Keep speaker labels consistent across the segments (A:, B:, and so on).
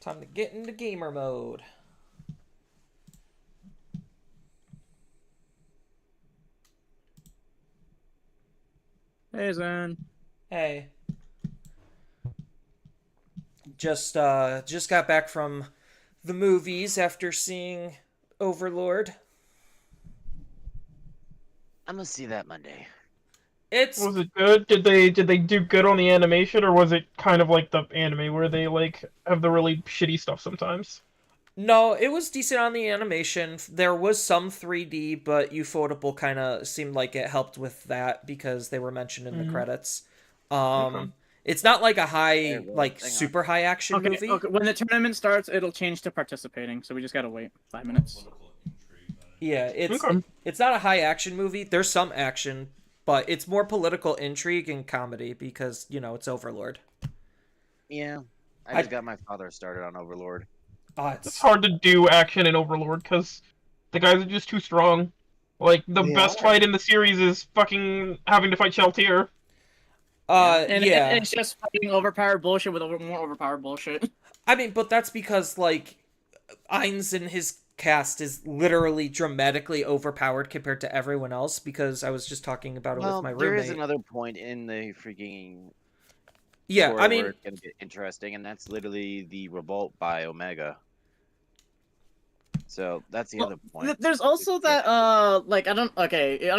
A: Time to get into gamer mode.
B: Hey, Zen.
A: Hey. Just got back from the movies after seeing Overlord.
C: I'm gonna see that Monday.
A: It's
D: Was it good? Did they do good on the animation, or was it kind of like the anime where they like have the really shitty stuff sometimes?
A: No, it was decent on the animation. There was some 3D, but Ufotable kind of seemed like it helped with that because they were mentioned in the
D: Mm-hmm.
A: credits.
D: Okay.
A: It's not like a
C: Hey,
A: high,
C: well,
A: like
C: hang on.
A: super high action
B: Okay,
A: movie.
B: okay. When the tournament starts, it'll change to participating, so we just gotta wait 5 minutes.
A: Yeah,
D: Okay.
A: it's not a high action movie. There's some action, but it's more political intrigue and comedy because it's Overlord.
C: Yeah, I
A: I
C: just got my father started on Overlord.
D: It's
A: it's
D: hard to do action in Overlord because the guys are just too strong. Like the
C: Yeah.
D: best fight in the series is fucking having to fight Sheltier.
C: Yeah.
B: And
A: yeah.
B: it's just fucking overpowered bullshit with more overpowered bullshit.
A: I mean, but that's because like Ainz and his cast is literally dramatically overpowered compared to everyone else because I was just talking about it with
C: Well,
A: my
C: there is
A: roommate.
C: another point in the freaking
A: Yeah,
C: story
A: I
C: where
A: mean,
C: it's gonna get interesting, and that's literally the revolt by Omega. So that's the
B: Well,
C: other point.
B: there's also that like I don't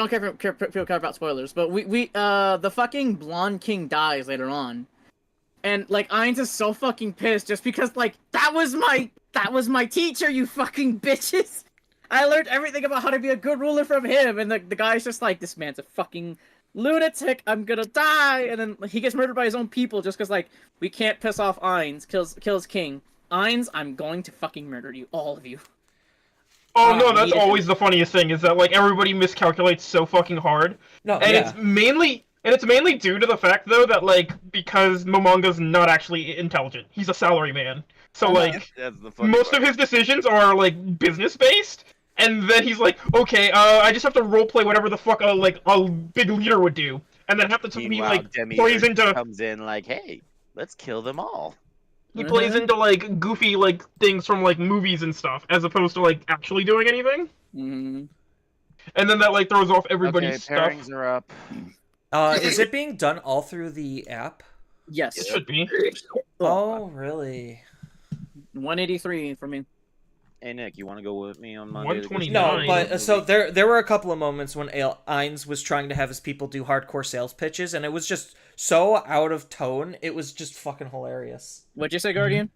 B: care if people care about spoilers, but the fucking blonde king dies later on, and like Ainz is so fucking pissed just because like that was my teacher, you fucking bitches. I learned everything about how to be a good ruler from him, and the guy's just like, this man's a fucking lunatic. I'm gonna die, and then he gets murdered by his own people just because like we can't piss off Ainz. Kills King. Ainz, I'm going to fucking murder you, all of you.
D: Oh
A: uh,
D: no,
B: I
D: that's
B: needed him.
D: always the funniest thing is that like everybody miscalculates so fucking hard,
A: no,
D: and
A: yeah.
D: it's mainly due to the fact though that like because Momonga's not actually intelligent, he's a salary man, so
B: Uh-huh.
D: like
C: That's the funny
D: most of
C: part.
D: his decisions are like business based, and then he's like, okay, I just have to roleplay whatever the fuck like a big leader would do, and then half the time he
C: Meanwhile,
D: like plays
C: Demiurge just
D: into
C: comes in like, "Hey, let's kill them all."
D: he plays
B: Uh-huh.
D: into like goofy like things from like movies and stuff as opposed to like actually doing anything,
B: Mm-hmm.
D: and then that like throws off everybody's
C: Okay,
D: stuff.
C: pairings are up.
A: Is it being done all through the app?
D: It
B: Yes.
D: should be.
A: Oh, really?
B: 183 for me.
C: Hey Nick, you want to go with me on Monday to go see the
A: No,
D: 129.
C: Overlord
A: but so
C: movie?
A: there were a couple of moments when Ainz was trying to have his people do hardcore sales pitches, and it was just so out of tone. It was just fucking hilarious.
B: What'd you say,
D: Mhm.
B: Guardian?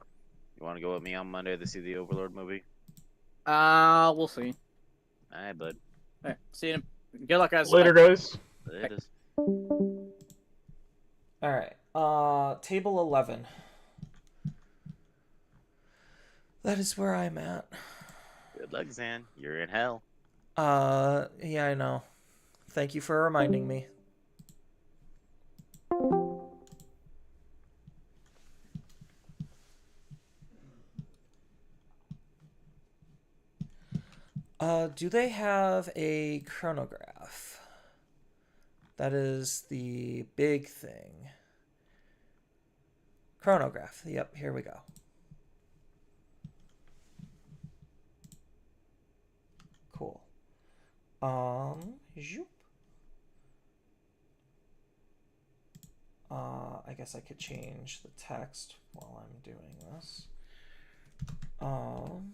C: You want to go with me on Monday to see the Overlord movie?
B: We'll see.
C: All right, bud.
B: Alright, see you. Good luck, guys.
D: Later,
B: Bye.
D: guys.
C: It is.
A: All right. Table 11. That is where I'm at.
C: Good luck, Zan. You're in hell.
A: Yeah, I know. Thank you for reminding me. Do they have a chronograph? That is the big thing. Chronograph. Yep, here we go. Cool. Zoop. I guess I could change the text while I'm doing this. Um,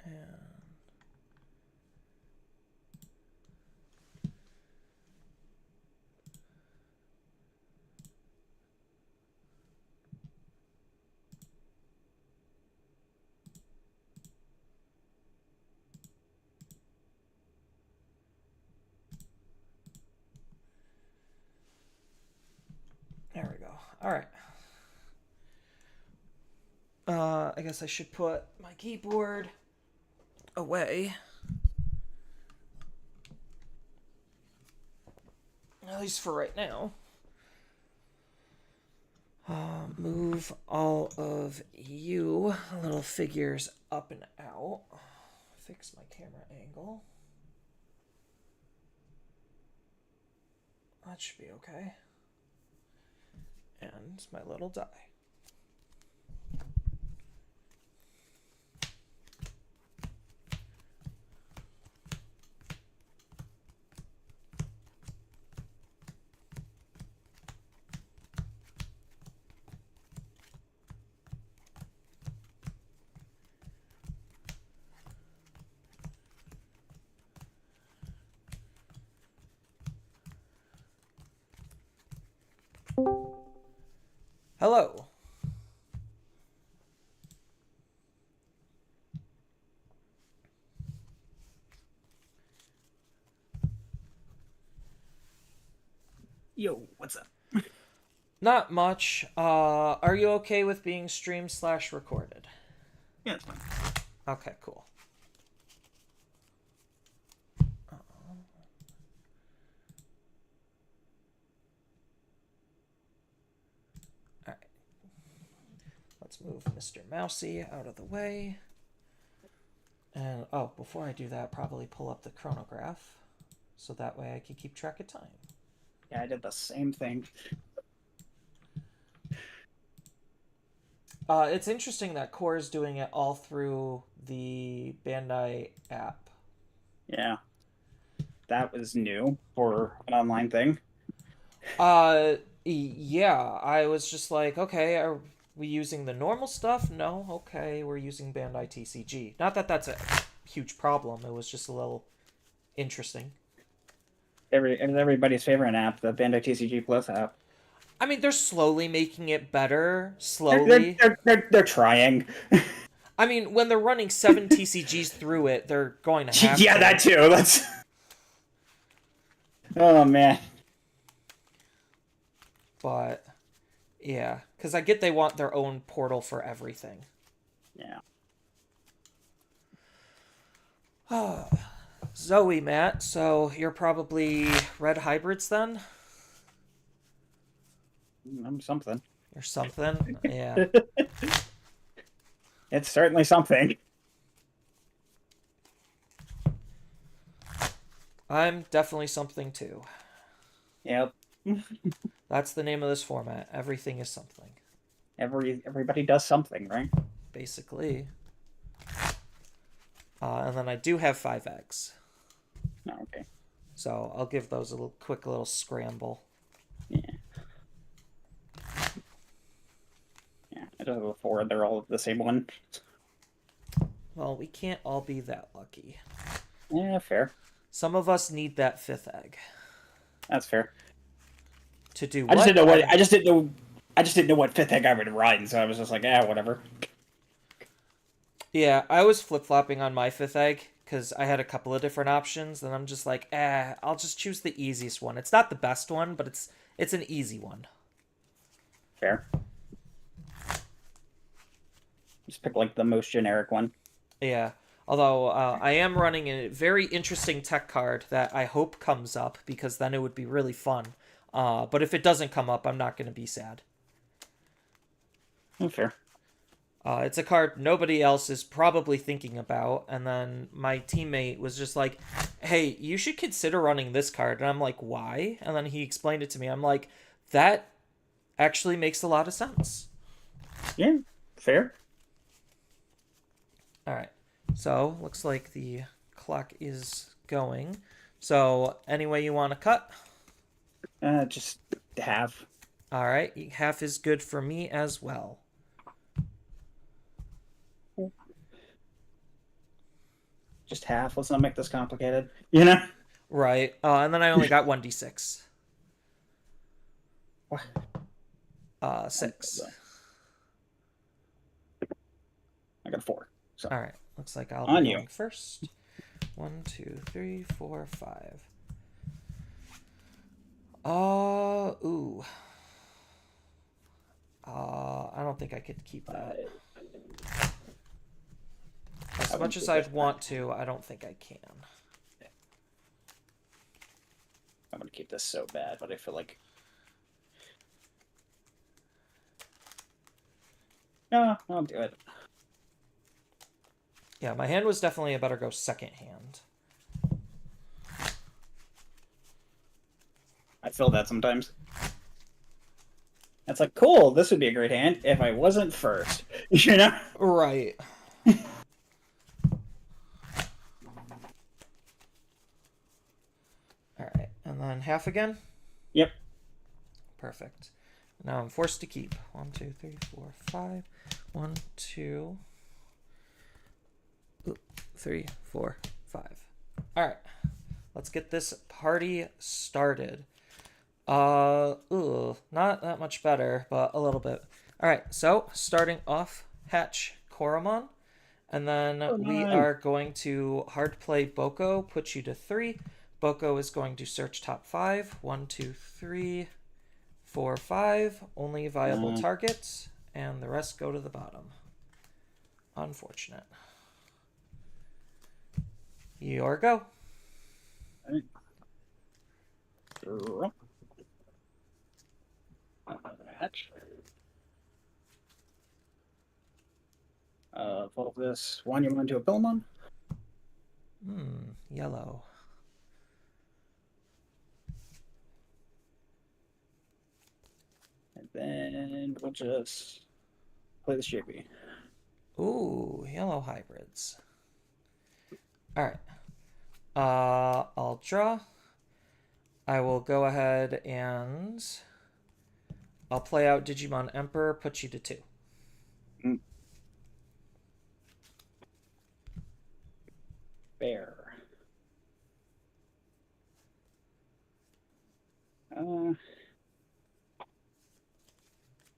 A: and there we go. All right. I guess I should put my keyboard away. At least for right now. Move all of you little figures up and out. Fix my camera angle. That should be okay. And my little die. Hello.
E: Yo, what's up?
A: Not much. Are you okay with being streamed/recorded?
E: Yeah, it's fine.
A: Okay, cool. Alright. Let's move Mr. Mousy out of the way. And, oh, before I do that, probably pull up the chronograph. So that way I can keep track of time.
E: Yeah, I did the same thing.
A: It's interesting that Core is doing it all through the Bandai app.
E: Yeah. That was new for an online thing.
A: Yeah, I was just like, okay, are we using the normal stuff? No, okay, we're using Bandai TCG. Not that that's a huge problem, it was just a little interesting.
E: Everybody's favorite app, the Bandai TCG Plus app.
A: I mean, they're slowly making it better, slowly.
E: They're trying.
A: I mean, when they're running 7 TCGs through it, they're going to have
E: Yeah,
A: to.
E: that too. That's. Oh man.
A: But, yeah, because I get they want their own portal for everything.
E: Yeah.
A: Zoe, Matt, so you're probably red hybrids then?
E: I'm something.
A: Or something? Yeah.
E: It's certainly something.
A: I'm definitely something too.
E: Yep.
A: That's the name of this format. Everything is something.
E: Everybody does something, right?
A: Basically. And then I do have 5 eggs.
E: No, okay.
A: So I'll give those a quick little scramble.
E: Yeah. Yeah, I just have 4. They're all the same one.
A: Well, we can't all be that lucky.
E: Yeah, fair.
A: Some of us need that 5th egg.
E: That's fair.
A: To do
E: I
A: what?
E: just didn't know what 5th egg I would run, so I was just like, whatever.
A: Yeah, I was flip-flopping on my 5th egg because I had a couple of different options, and I'm just like, I'll just choose the easiest one. It's not the best one, but it's an easy one.
E: Fair. Just pick like the most generic one.
A: Yeah, although I am running a very interesting tech card that I hope comes up, because then it would be really fun. But if it doesn't come up, I'm not going to be sad.
E: Fair.
A: It's a card nobody else is probably thinking about, and then my teammate was just like, hey, you should consider running this card. And I'm like, why? And then he explained it to me. I'm like, that actually makes a lot of sense.
E: Yeah, fair.
A: Alright, so looks like the clock is going. So, any way you want to cut?
E: Just half.
A: Alright, half is good for me as well.
E: Just half. Let's not make this complicated. You know?
A: Right, and then I only got 1d6.
E: What?
A: 6.
E: I got 4. So.
A: Alright, looks like I'll
E: On
A: be
E: you.
A: going first. 1, 2, 3, 4, 5. Ooh. I don't think I could keep that. As much as I'd want to, I don't think I can.
E: I'm gonna keep this so bad, but I feel like. No, I'll do it.
A: Yeah, my hand was definitely a better go second hand.
E: I feel that sometimes. It's like, cool, this would be a great hand if I wasn't first. You know?
A: Right. Alright, and then half again?
E: Yep.
A: Perfect. Now I'm forced to keep. 1, 2, 3, 4, 5. 1, 2, 3, 4, 5. Alright. Let's get this party started. Not that much better, but a little bit. Alright, so starting off, hatch Koromon. And then we are going to hard play Boko, put you to 3. Boko is going to search top 5. 1, 2, 3, 4, 5. Only viable targets, and the rest go to the bottom. Unfortunate. Your go.
E: Alright. Hatch. Evolve this Wanyama into a Pilmon.
A: Yellow.
E: And then we'll just play the JP.
A: Ooh, yellow hybrids. Alright. I'll draw. I will go ahead and I'll play out Digimon Emperor, put you to 2.
E: Bear.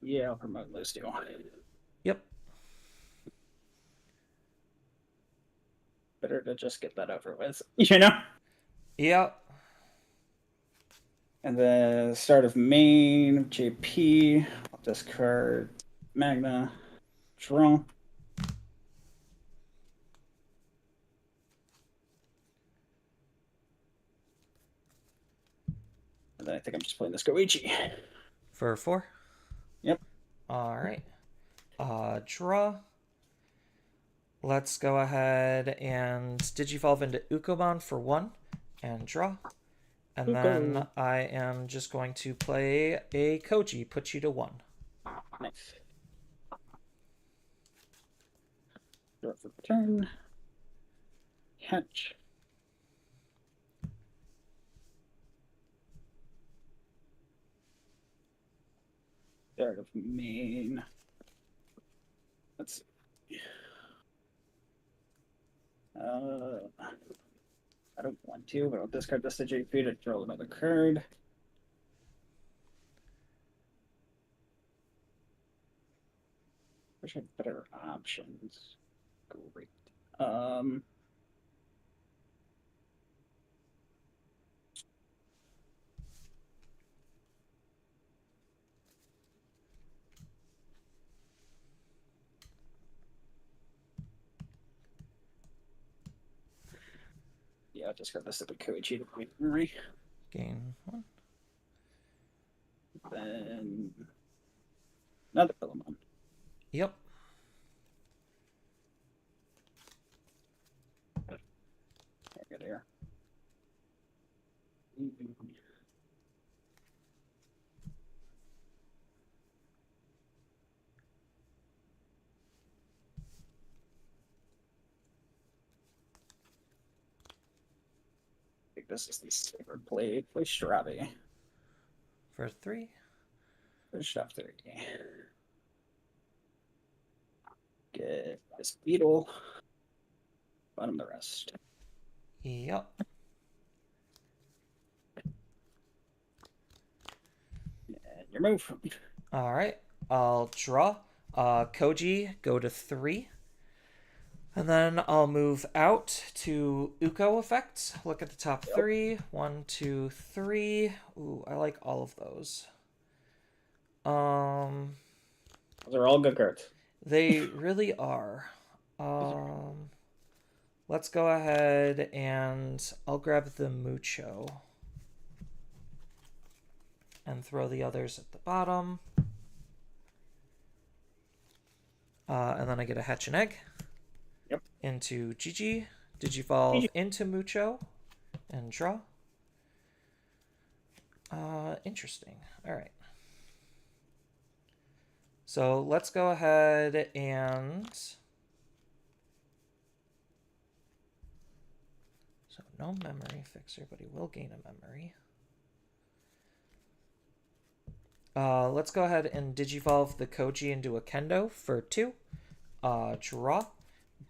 E: Yeah, I'll promote those two.
A: Yep.
E: Better to just get that over with, you know?
A: Yep.
E: And the start of main, JP, I'll discard Magna, draw. And then I think I'm just playing this Goichi.
A: For 4?
E: Yep.
A: Alright. Draw. Let's go ahead and Digivolve into Ukobon for 1 and draw. And then I am just going to play a Koji, put you to 1.
E: Nice. Draw for the turn. Hatch. Start of main. Let's see. I don't want to, but I'll discard this to JP to draw another card. Wish I had better options. Great. Yeah, I'll discard this to the Koichi to point memory.
A: Gain 1.
E: Then another Pillamon.
A: Yep.
E: Good here. I think this is the saber blade. Play Stravi.
A: For 3.
E: Push up 3. Get this beetle. Bottom the rest.
A: Yep.
E: And your move.
A: Alright. I'll draw. Koji, go to 3. And then I'll move out to Uko effects. Look at the top 3. 1, 2, 3. Ooh, I like all of those.
E: Those are all good cards.
A: They really are. Let's go ahead and I'll grab the Mucho. And throw the others at the bottom. And then I get a Hatch and Egg.
E: Yep.
A: Into Gigi. Digivolve into Mucho. And draw. Interesting. All right. So let's go ahead and... So no memory fixer, but he will gain a memory. Let's go ahead and digivolve the Koji into a Kendo for 2. Draw.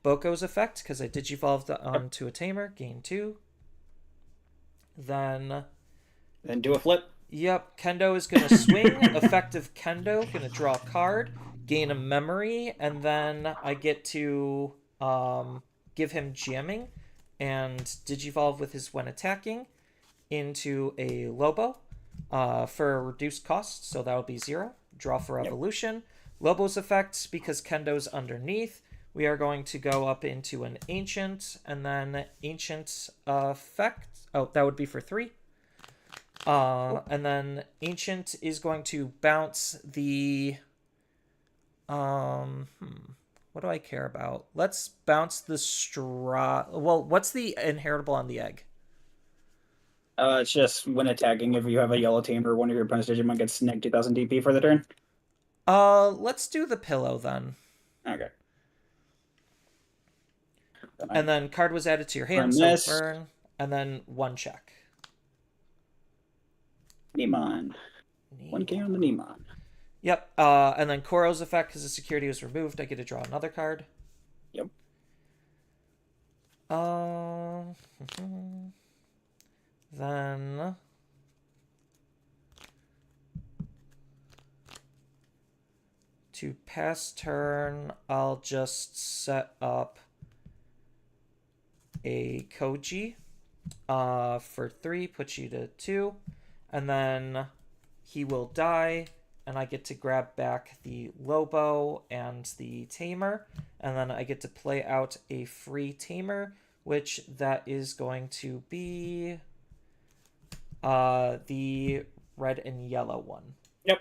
A: Boko's effect, because I digivolved onto a Tamer, gain 2. Then
E: do a flip.
A: Yep, Kendo is going to swing. Effective Kendo, going to draw a card, gain a memory, and then I get to give him jamming and digivolve with his when attacking into a Lobo for a reduced cost, so that will be 0. Draw for evolution. Lobo's effect, because Kendo's underneath, we are going to go up into an Ancient, and then Ancient effect. Oh, that would be for 3. And then Ancient is going to bounce the... what do I care about? Let's bounce the straw... Well, what's the inheritable on the egg?
E: It's just when attacking, if you have a yellow tamer, one of your opponent's Digimon gets neg 2000 DP for the turn.
A: Let's do the pillow then.
E: Okay.
A: And then card was added to your hand, so burn, and then 1 check.
E: Nemon. 1k on the Nemon.
A: Yep, and then Koro's effect, because the security was removed, I get to draw another card.
E: Yep.
A: Then... To pass turn, I'll just set up a Koji for 3, put you to 2, and then he will die, and I get to grab back the Lobo and the Tamer, and then I get to play out a free Tamer, which that is going to be the red and yellow one.
E: Yep.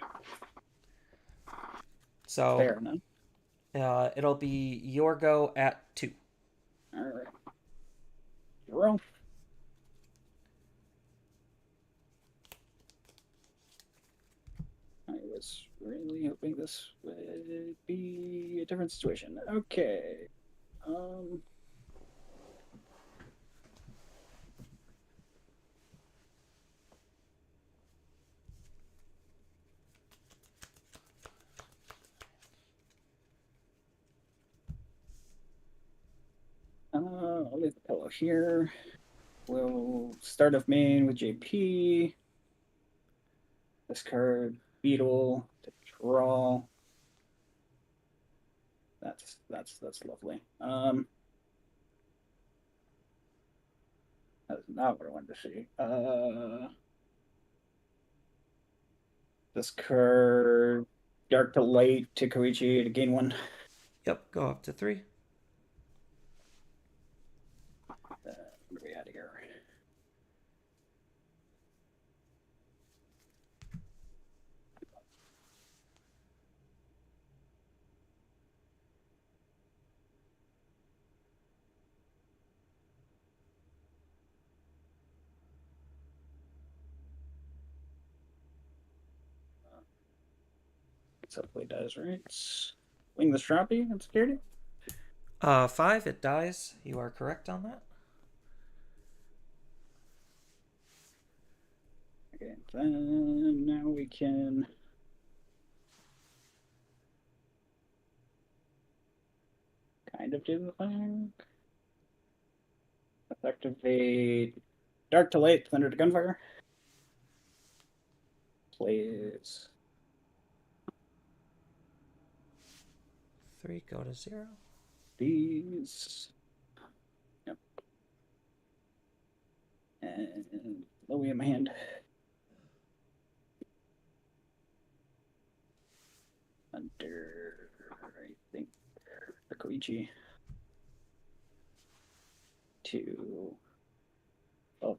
A: So
E: fair enough.
A: It'll be your go at 2.
E: All right. Roll. I was really hoping this would be a different situation. Okay. I'll leave the pillow here. We'll start off main with JP. Discard Beetle to draw. That's lovely. That's not what I wanted to see. Discard Dark to Light to Koichi to gain 1.
A: Yep, go up to 3.
E: What are we out of here? It hopefully does, right? Wing the Stroppy and security.
A: 5, it dies. You are correct on that.
E: Okay, then now we can kind of do the thing. Activate Dark to Light, Thunder to Gunfire. Plays
A: 3, go to 0.
E: these. Yep. And Louie in my hand. Under, I think, the Koichi. 2.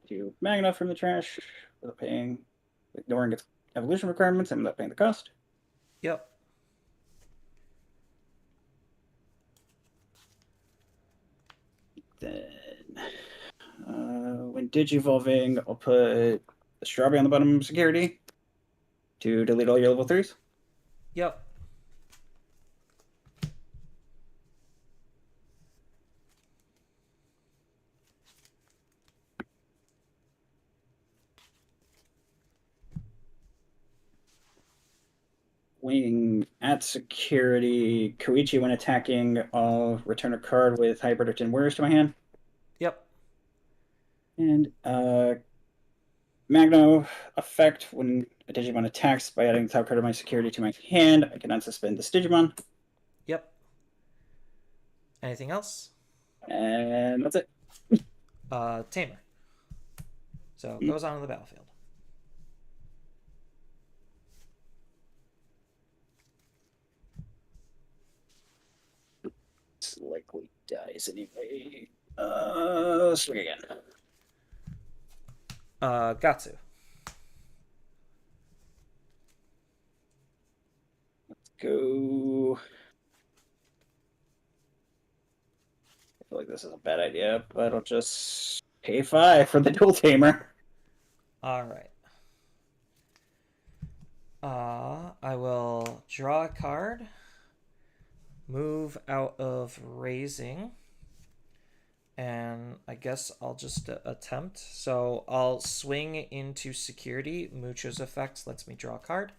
E: To Magna from the trash without paying, ignoring its evolution requirements and without paying the cost.
A: Yep.
E: Then, when digivolving, I'll put the strawberry on the bottom security to delete all your level 3s.
A: Yep.
E: Wing at security. Koichi, when attacking, return a card with hybrid or 10 warriors to my hand.
A: Yep.
E: And Magno effect when a Digimon attacks by adding the top card of my security to my hand. I can unsuspend this Digimon.
A: Yep. Anything else?
E: And that's it.
A: Tamer. So goes on to the battlefield.
E: It's likely dies anyway. Swing again.
A: Gatsu.
E: Let's go. I feel like this is a bad idea, but I'll just pay 5 for the dual tamer.
A: All right. I will draw a card, move out of raising, and I guess I'll just attempt. So I'll swing into security. Mucho's effects lets me draw a card.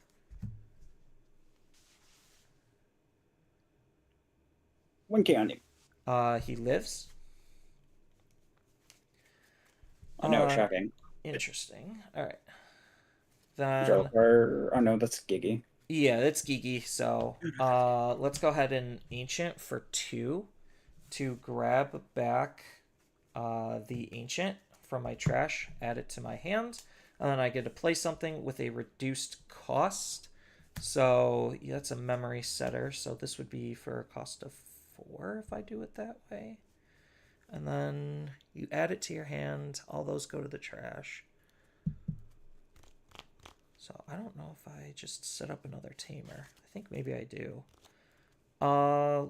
E: One K on you.
A: He lives.
E: Oh no, shocking.
A: Interesting. All right.
E: Draw a
A: Then
E: card. Oh no, that's Gigi.
A: yeah, it's geeky. So let's go ahead and ancient for 2 to grab back the ancient from my trash, add it to my hand, and then I get to play something with a reduced cost. So yeah, that's a memory setter. So this would be for a cost of 4 if I do it that way. And then you add it to your hand. All those go to the trash. So I don't know if I just set up another tamer. I think maybe I do.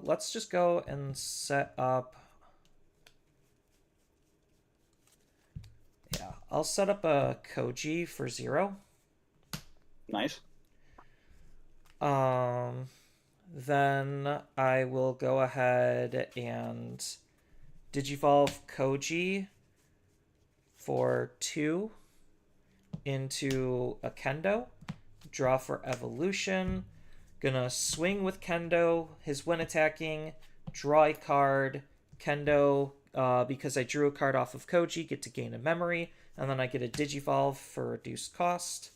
A: Let's just go and set up. Yeah, I'll set up a Koji for 0.
E: Nice.
A: Then I will go ahead and Digivolve Koji for 2 into a Kendo. Draw for evolution. Gonna swing with Kendo. His when attacking, draw a card. Kendo, because I drew a card off of Koji, get to gain a memory. And then I get a Digivolve for reduced cost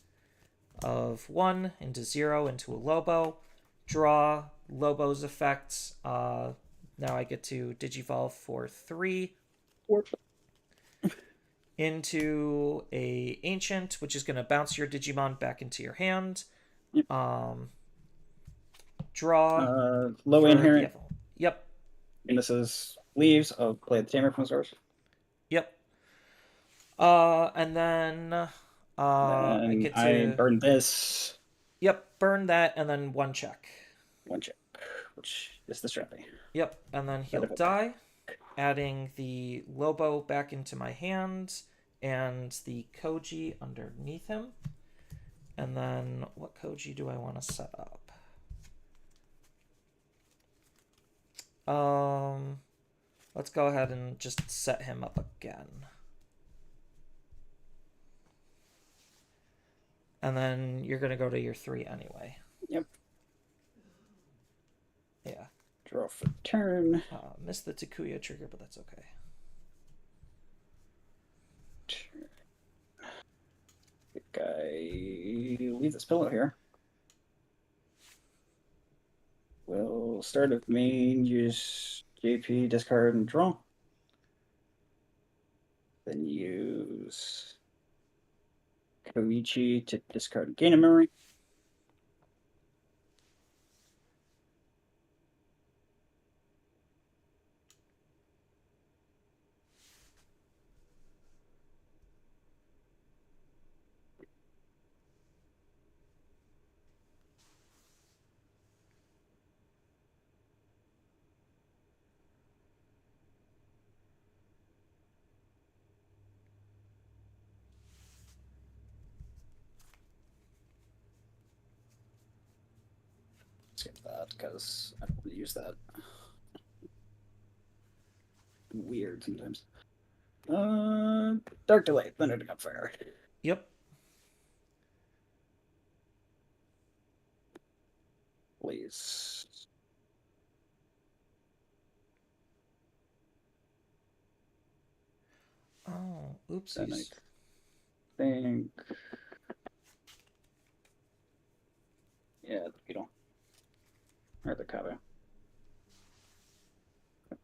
A: of 1 into 0 into a Lobo. Draw Lobo's effect. Now I get to Digivolve for 3 into a Ancient, which is going to bounce your Digimon back into your hand.
E: Yep.
A: Draw.
E: Low inherent.
A: Yep.
E: And this is leaves. I'll play the tamer from the source.
A: Yep. And then I get to
E: burn this.
A: Yep, burn that, and then 1 check.
E: 1 check, which is the strappy.
A: Yep, and then he'll die, adding the Lobo back into my hand and the Koji underneath him. And then what Koji do I want to set up? Let's go ahead and just set him up again. And then you're going to go to your 3 anyway.
E: Yep.
A: Yeah.
E: Draw for turn.
A: Missed the Takuya trigger, but that's okay.
E: Good guy. Leave this pillow here. We'll start with main, use JP, discard, and draw. Then use Koichi to discard and gain a memory. skip that because I don't want to use that. Weird sometimes. Dark Delay, Thunder to Gunfire.
A: Yep.
E: Please.
A: Oh,
E: Then
A: oopsies.
E: I think. Yeah, the beetle. Or the Kabu.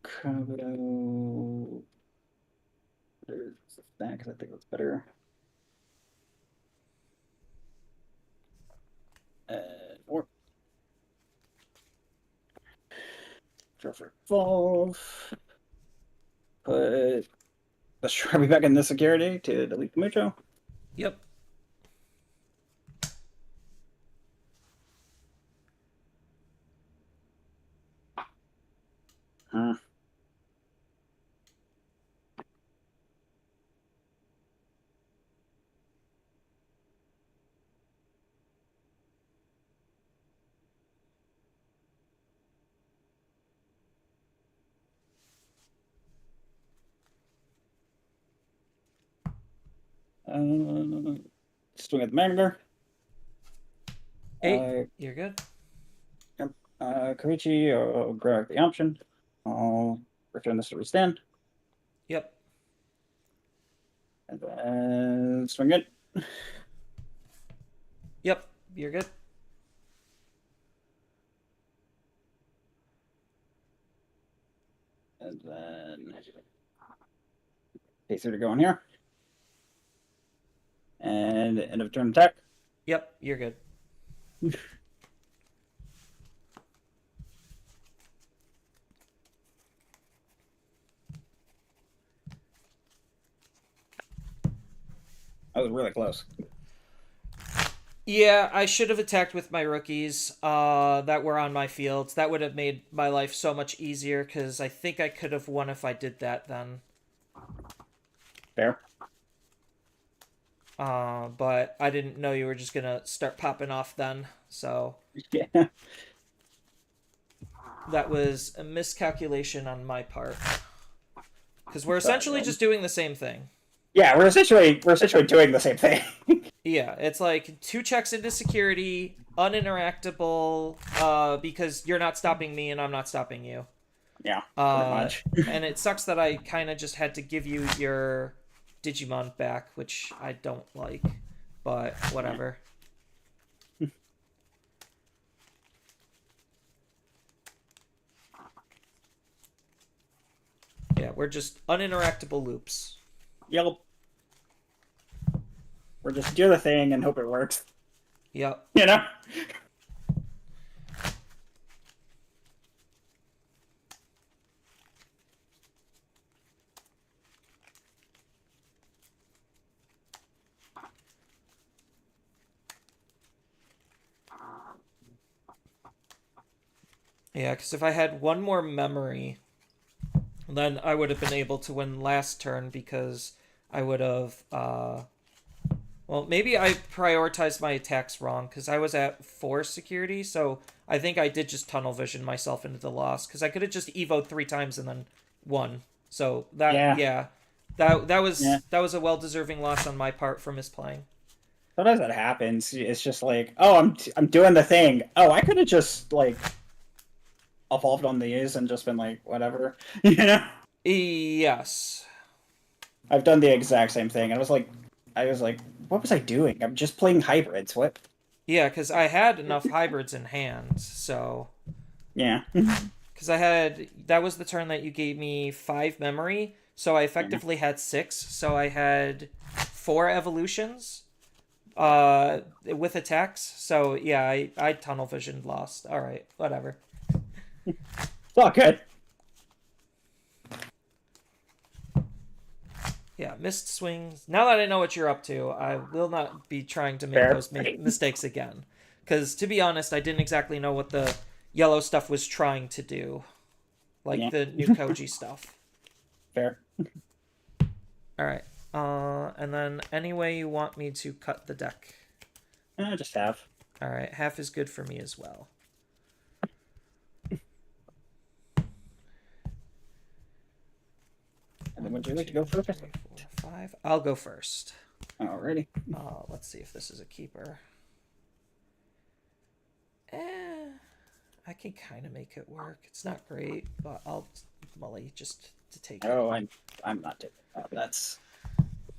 E: Kabu. There's that because I think that's better. Or draw for evolve. Put the Shrubby back in the security to delete the Mucho.
A: Yep.
E: Huh. Swing at the Magnar.
A: 8. You're good.
E: Koichi, I'll grab the option. I'll return this to restand.
A: Yep.
E: And then swing it.
A: Yep. You're good.
E: And then Pacer to go in here. And end of turn attack.
A: Yep. You're good.
E: That was really close.
A: Yeah, I should have attacked with my rookies that were on my fields. That would have made my life so much easier, because I think I could have won if I did that then.
E: Fair.
A: But I didn't know you were just gonna start popping off then, so
E: Yeah.
A: that was a miscalculation on my part. Because we're
E: Sorry,
A: essentially
E: man.
A: just doing the same thing.
E: Yeah, we're essentially doing the same thing.
A: Yeah, it's like 2 checks into security, uninteractable, because you're not stopping me and I'm not stopping you.
E: Yeah, pretty much.
A: And it sucks that I kind of just had to give you your Digimon back, which I don't like, but whatever. Yeah, we're just uninteractable loops.
E: Yep. We're just do the thing and hope it works.
A: Yep.
E: You know?
A: Yeah, because if I had one more memory, then I would have been able to win last turn, because I would have, well, maybe I prioritized my attacks wrong, because I was at 4 security, so I think I did just tunnel vision myself into the loss, because I could have just evoed 3 times and then won. So that, yeah, that was a well-deserving loss on my part for misplaying.
E: Sometimes that happens. It's just like, oh, I'm doing the thing. Oh, I could have just like evolved on these and just been like, whatever. You know?
A: Yes.
E: I've done the exact same thing. I was like, what was I doing? I'm just playing hybrids. What?
A: Yeah, because I had enough hybrids in hand, so...
E: Yeah.
A: Because that was the turn that you gave me 5 memory, so I effectively had 6, so I had 4 evolutions with attacks, so yeah, I tunnel visioned lost. Alright, whatever.
E: It's all good.
A: Yeah, missed swings. Now that I know what you're up to, I will not be trying to make
E: Fair.
A: those mistakes again. Because, to be honest, I didn't exactly know what the yellow stuff was trying to do. Like the new Koji stuff.
E: Fair.
A: Alright. And then any way you want me to cut the deck.
E: Just have.
A: Alright, half is good for me as well.
E: Then would you like to go first?
A: 3, 4, 5. I'll go first.
E: Alrighty.
A: Let's see if this is a keeper. I can kind of make it work. It's not great, but I'll Mully just to take it.
E: Oh, I'm not taking that. That's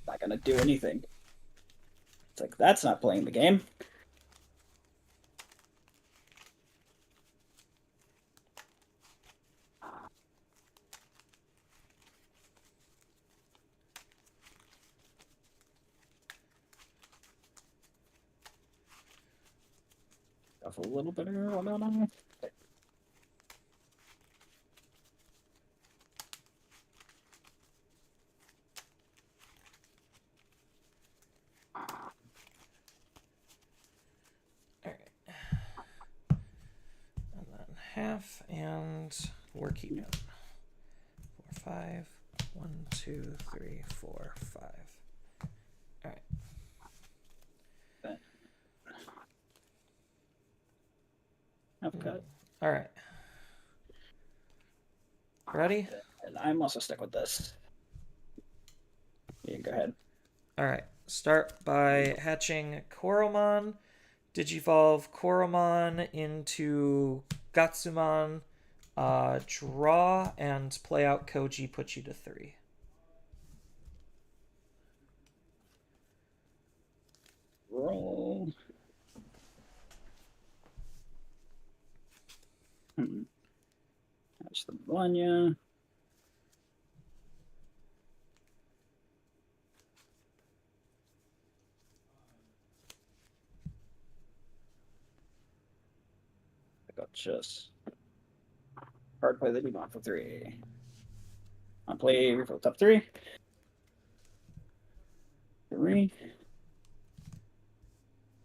E: not gonna do anything. It's like that's not playing the game. A little bit of
A: And then half, and we're keeping 4, 5. 1, 2, 3, 4, 5. All right.
E: I've got.
A: All right. Ready?
E: And I'm also stuck with this. Yeah, go ahead.
A: All right. Start by hatching Koromon. Digivolve Koromon into Gatsumon. Draw and play out Koji, put you to 3.
E: Roll. That's the Vanya. I got just hard play the Demon for 3. I'll play refill top 3. 3.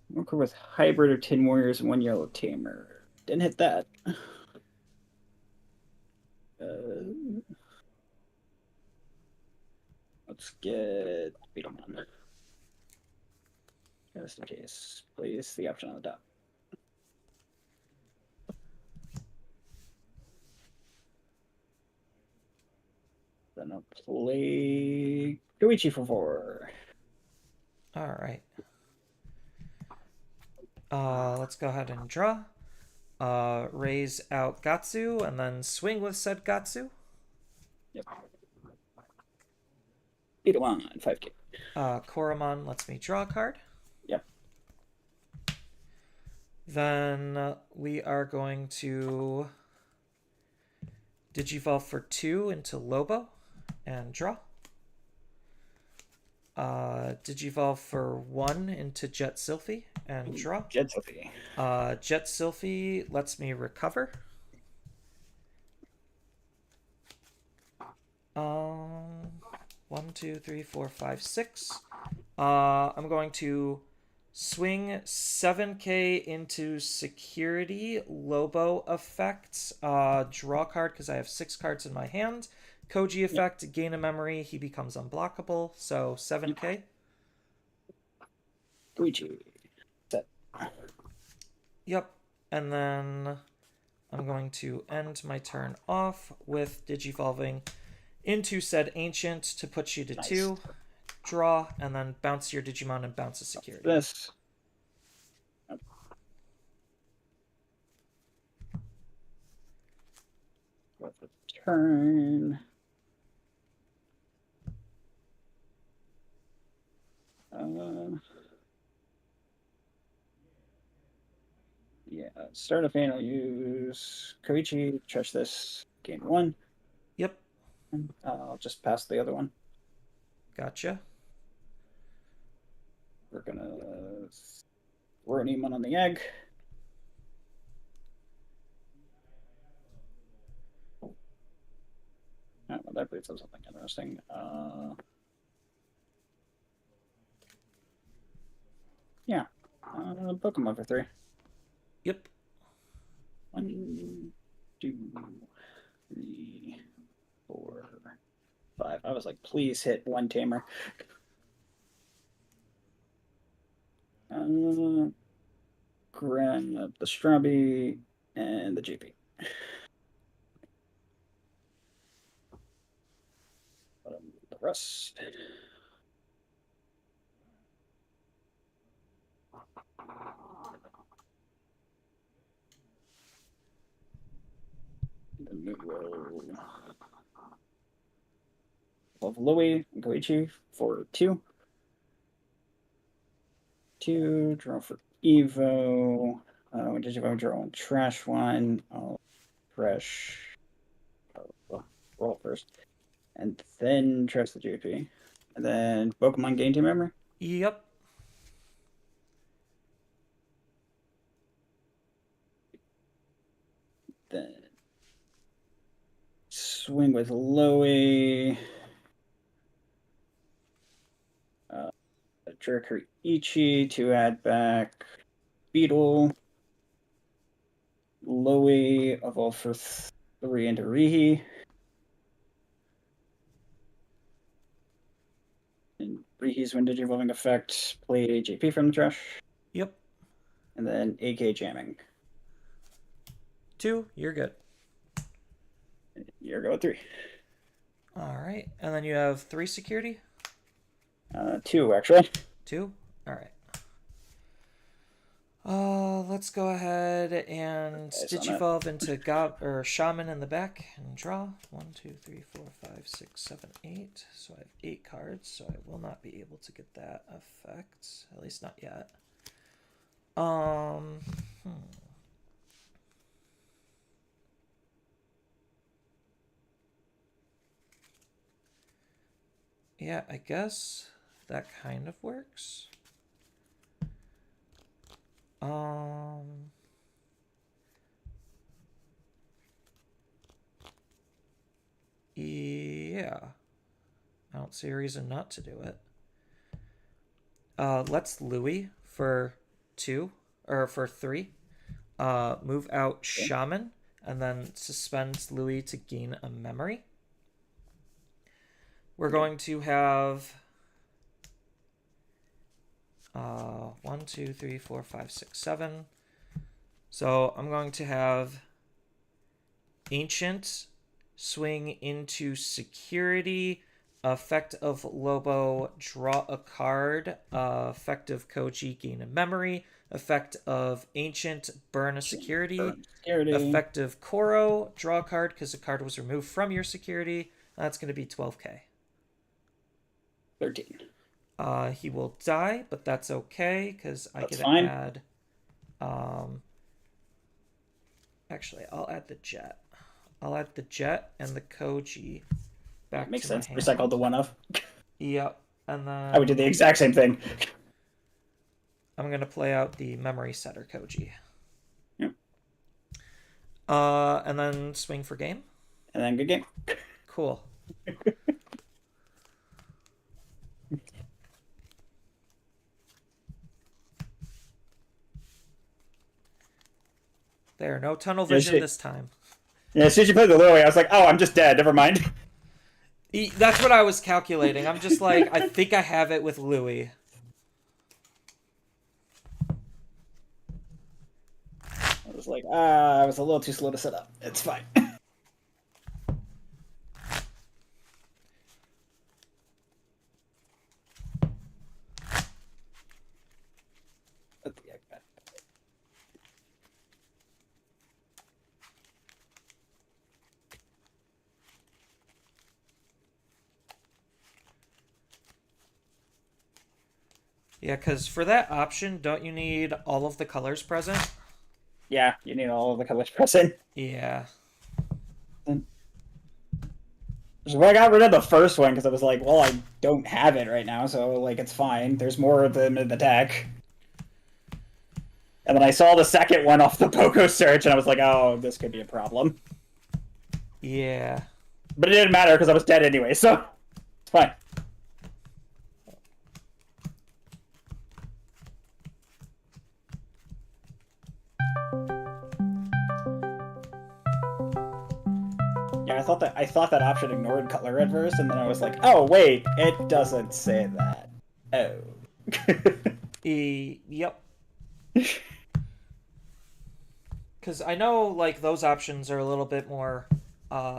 E: Worker with hybrid or Tin Warriors and 1 yellow tamer. Didn't hit that. Let's get Beetleman. Just in case, please. The option on the top. Then I'll play Goichi for 4.
A: All right. Let's go ahead and draw. Raise out Gatsu and then swing with said Gatsu.
E: Yep. Beetleman, 5K.
A: Koromon lets me draw a card.
E: Yep.
A: Then we are going to Digivolve for 2 into Lobo and draw. Digivolve for 1 into Jet Sylphie and draw.
E: Jet Sylphie.
A: Jet Sylphie lets me recover. 1, 2, 3, 4, 5, 6. I'm going to swing 7K into security Lobo effect. Draw card because I have 6 cards in my hand. Koji effect, gain a memory, he becomes unblockable. So 7K.
E: Goichi. Set.
A: Yep. And then I'm going to end my turn off with Digivolving into said Ancient to put you to 2. Draw, and then bounce your Digimon and bounce a security.
E: This. With the turn. Yeah, start a fan. I'll use Koichi, trash this, gain 1.
A: Yep.
E: I'll just pass the other one.
A: Gotcha.
E: We're gonna throw an Emon on the egg. Oh, well, that brings up something interesting. Yeah. Pokemon for 3.
A: Yep.
E: 1, 2, 3, 4, 5. I was like, please hit 1 tamer. Grab the Strawby and the GP. But I'm Russ. Then we will of Louis and Goichi for 2. 2, draw for Evo. When did you draw one? Trash one. I'll fresh. Roll first. And then trash the GP. And then Pokemon gain team memory.
A: Yep.
E: Then swing with Loey. Jerker Ichi to add back Beetle. Loey evolve for 3 into Rihi. And Rihi's Vintage Evolving Effect, play JP from the trash.
A: Yep.
E: And then AK jamming.
A: 2, you're good.
E: You're going 3.
A: All right, and then you have 3 security.
E: 2 actually.
A: 2. All right. Let's go ahead and Digivolve into Shaman in the back and draw. 1, 2, 3, 4, 5, 6, 7, 8. So I have 8 cards, so I will not be able to get that effect. At least not yet. Yeah, I guess that kind of works. Yeah. I don't see a reason not to do it. Let's Louis for 2, or for 3. Move out Shaman, and then suspend Louis to gain a memory. We're going to have 1, 2, 3, 4, 5, 6, 7. So I'm going to have Ancient swing into security. Effect of Lobo, draw a card. Effect of Koji, gain a memory. Effect of Ancient, burn a security. Effect of Koro, draw a card because a card was removed from your security. That's going to be 12k.
E: 13.
A: He will die, but that's okay because I get to
E: fine.
A: add. Actually, I'll add the Jet. I'll add the Jet and the Koji back.
E: Makes
A: to
E: sense.
A: My hand.
E: Recycle the one of.
A: Yep, and then
E: I would do the exact same thing.
A: I'm gonna play out the Memory Setter Koji.
E: Yep.
A: And then swing for game.
E: And then good game.
A: Cool. There, no tunnel vision this time.
E: Yeah, as soon as you played the Lily, I was like, oh, I'm just dead. Never mind.
A: That's what I was calculating. I'm just like, I think I have it with Louis.
E: I was like, I was a little too slow to set up. It's fine.
A: Yeah, because for that option, don't you need all of the colors present?
E: Yeah, you need all of the colors present.
A: Yeah.
E: So I got rid of the first one because I was like, well, I don't have it right now, so like it's fine. There's more of them in the deck. And then I saw the second one off the Poco search, and I was like, oh, this could be a problem.
A: Yeah.
E: But it didn't matter because I was dead anyway, so it's fine. Yeah, I thought that option ignored color adverse, and then I was like, oh wait, it doesn't say that. Oh.
A: Yep. Because I know, like, those options are a little bit more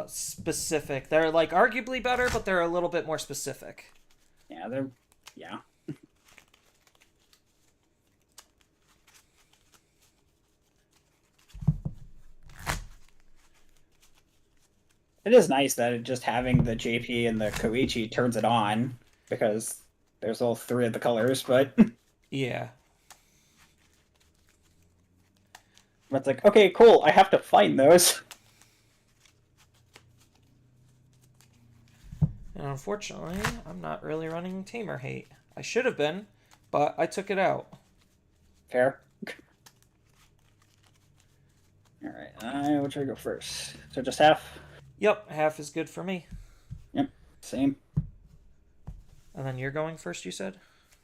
A: specific. They're like arguably better, but they're a little bit more specific.
E: Yeah, they're yeah. It is nice that it just having the JP and the Koichi turns it on because there's all three of the colors, but
A: Yeah.
E: it's like, okay, cool, I have to find those.
A: And unfortunately, I'm not really running Tamer Hate. I should have been, but I took it out.
E: Fair. Alright, which I go first? So just half?
A: Yep, half is good for me.
E: Yep, same.
A: And then you're going first, you said?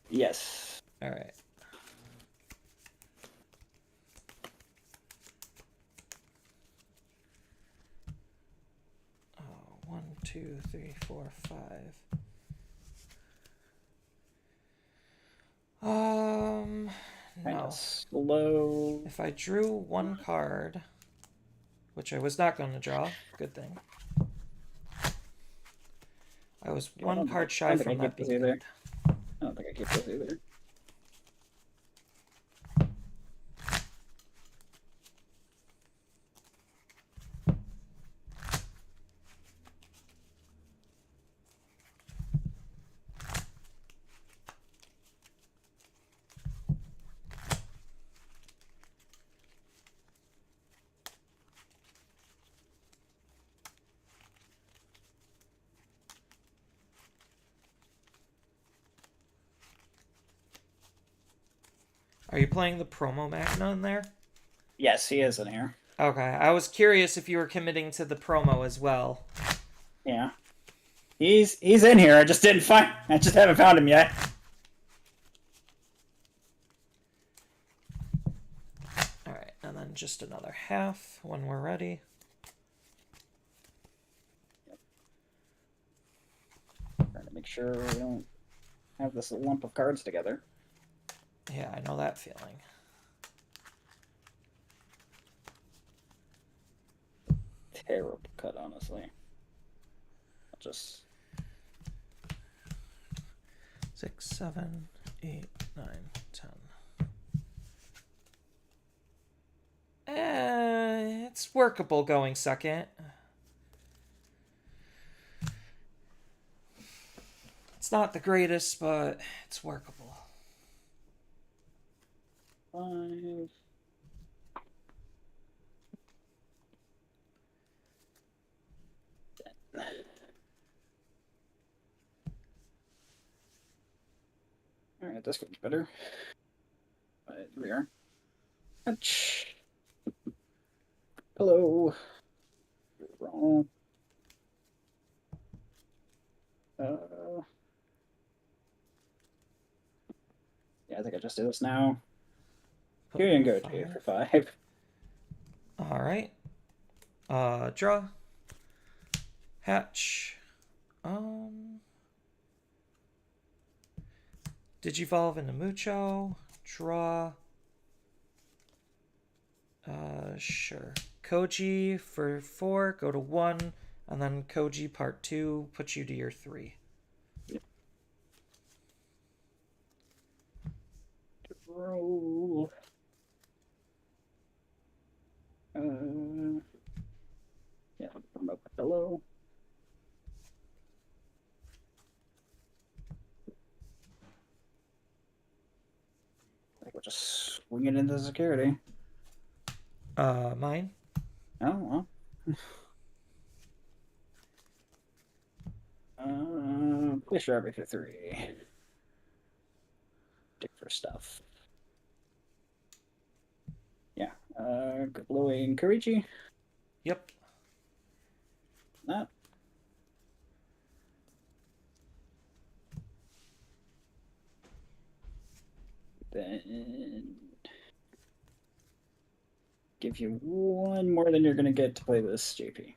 E: Yes.
A: All right. Oh, 1, 2, 3, 4, 5.
E: Kinda
A: No.
E: slow.
A: If I drew one card, which I was not going to draw, good thing. I was
E: I
A: one
E: don't
A: card
E: think- I
A: shy
E: don't think
A: from
E: I
A: that
E: keep this
A: being
E: either.
A: good.
E: I don't think I keep those either.
A: Are you playing the promo Magna in there?
E: Yes, he is in here.
A: Okay, I was curious if you were committing to the promo as well.
E: Yeah. He's in here, I just haven't found him yet.
A: Alright, and then just another half when we're ready.
E: Trying to make sure we don't have this lump of cards together.
A: Yeah, I know that feeling.
E: Terrible cut, honestly. I'll just
A: 6, 7, 8, 9, 10. It's workable going second. It's not the greatest, but it's workable.
E: 5. Alright, this one's better. But here we are. Ouch. Hello. Wrong. Yeah, I think I just do this now.
A: Put
E: Here you
A: in
E: go,
A: 5.
E: 2 for 5.
A: Alright. Draw. Hatch. Digivolve into Mucho. Draw. Sure. Koji for 4, go to 1, and then Koji part 2 puts you to your 3.
E: Roll. Yeah, promote below. I think we'll just swing it into security.
A: Mine.
E: Oh, well. Place your army for 3. Dig for stuff. Yeah, glowing Karichi.
A: Yep.
E: That. Then give you 1 more than you're gonna get to play this JP.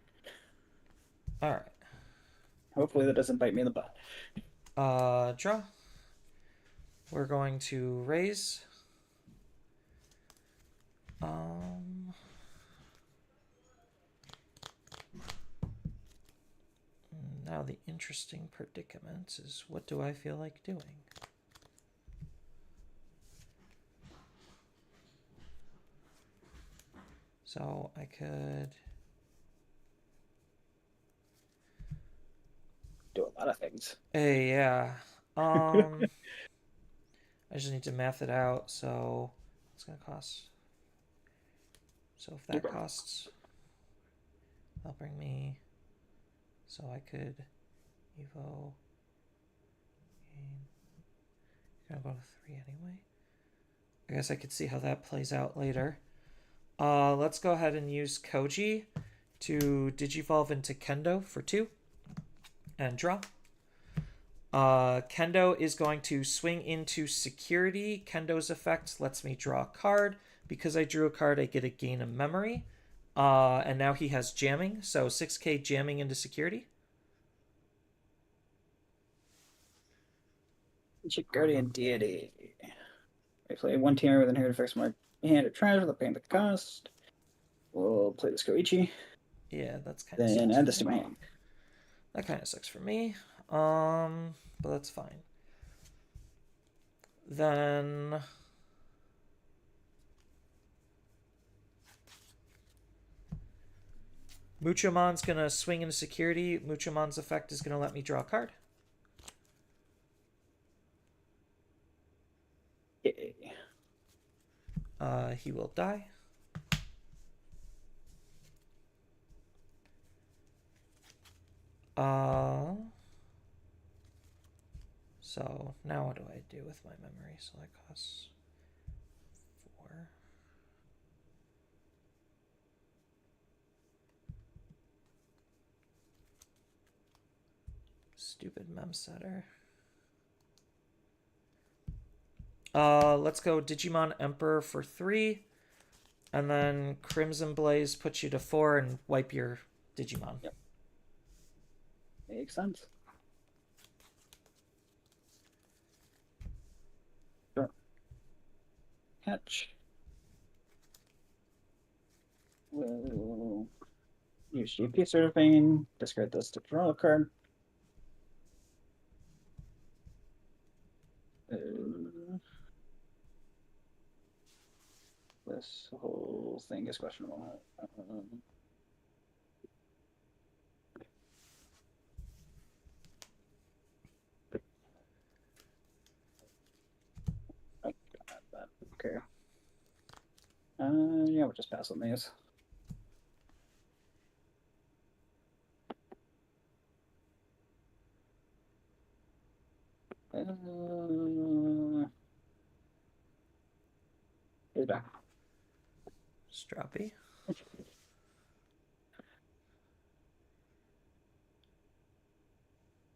A: Alright.
E: Hopefully that doesn't bite me in the butt.
A: Draw. We're going to raise. Now the interesting predicament is, what do I feel like doing? So I could
E: Do a lot of things.
A: hey, yeah. I just need to math it out. So it's gonna cost. So if that costs, that'll bring me. So I could Evo. Gonna go to 3 anyway. I guess I could see how that plays out later. Let's go ahead and use Koji to Digivolve into Kendo for 2 and draw. Kendo is going to swing into security. Kendo's effect lets me draw a card. Because I drew a card, I get a gain of memory. And now he has jamming, so 6k jamming into security.
E: Guardian Deity. I play one teamer with inherited effects mark hand or trash without paying the cost. We'll play this Koichi.
A: Yeah, that's kind of
E: Then add this to my hand.
A: That kind of sucks for me. But that's fine. Then Muchomon's gonna swing into security. Muchomon's effect is gonna let me draw a card.
E: Yay.
A: He will die. So now what do I do with my memory? So that costs 4. Stupid mem setter. Let's go Digimon Emperor for 3. And then Crimson Blaze puts you to 4 and wipe your Digimon.
E: Yep. Makes sense. Sure. Catch. We'll use GP Certifying. Discard this to draw a card. This whole thing is questionable. I got that. Okay. Yeah, we'll just pass on these. He's back.
A: Strappy.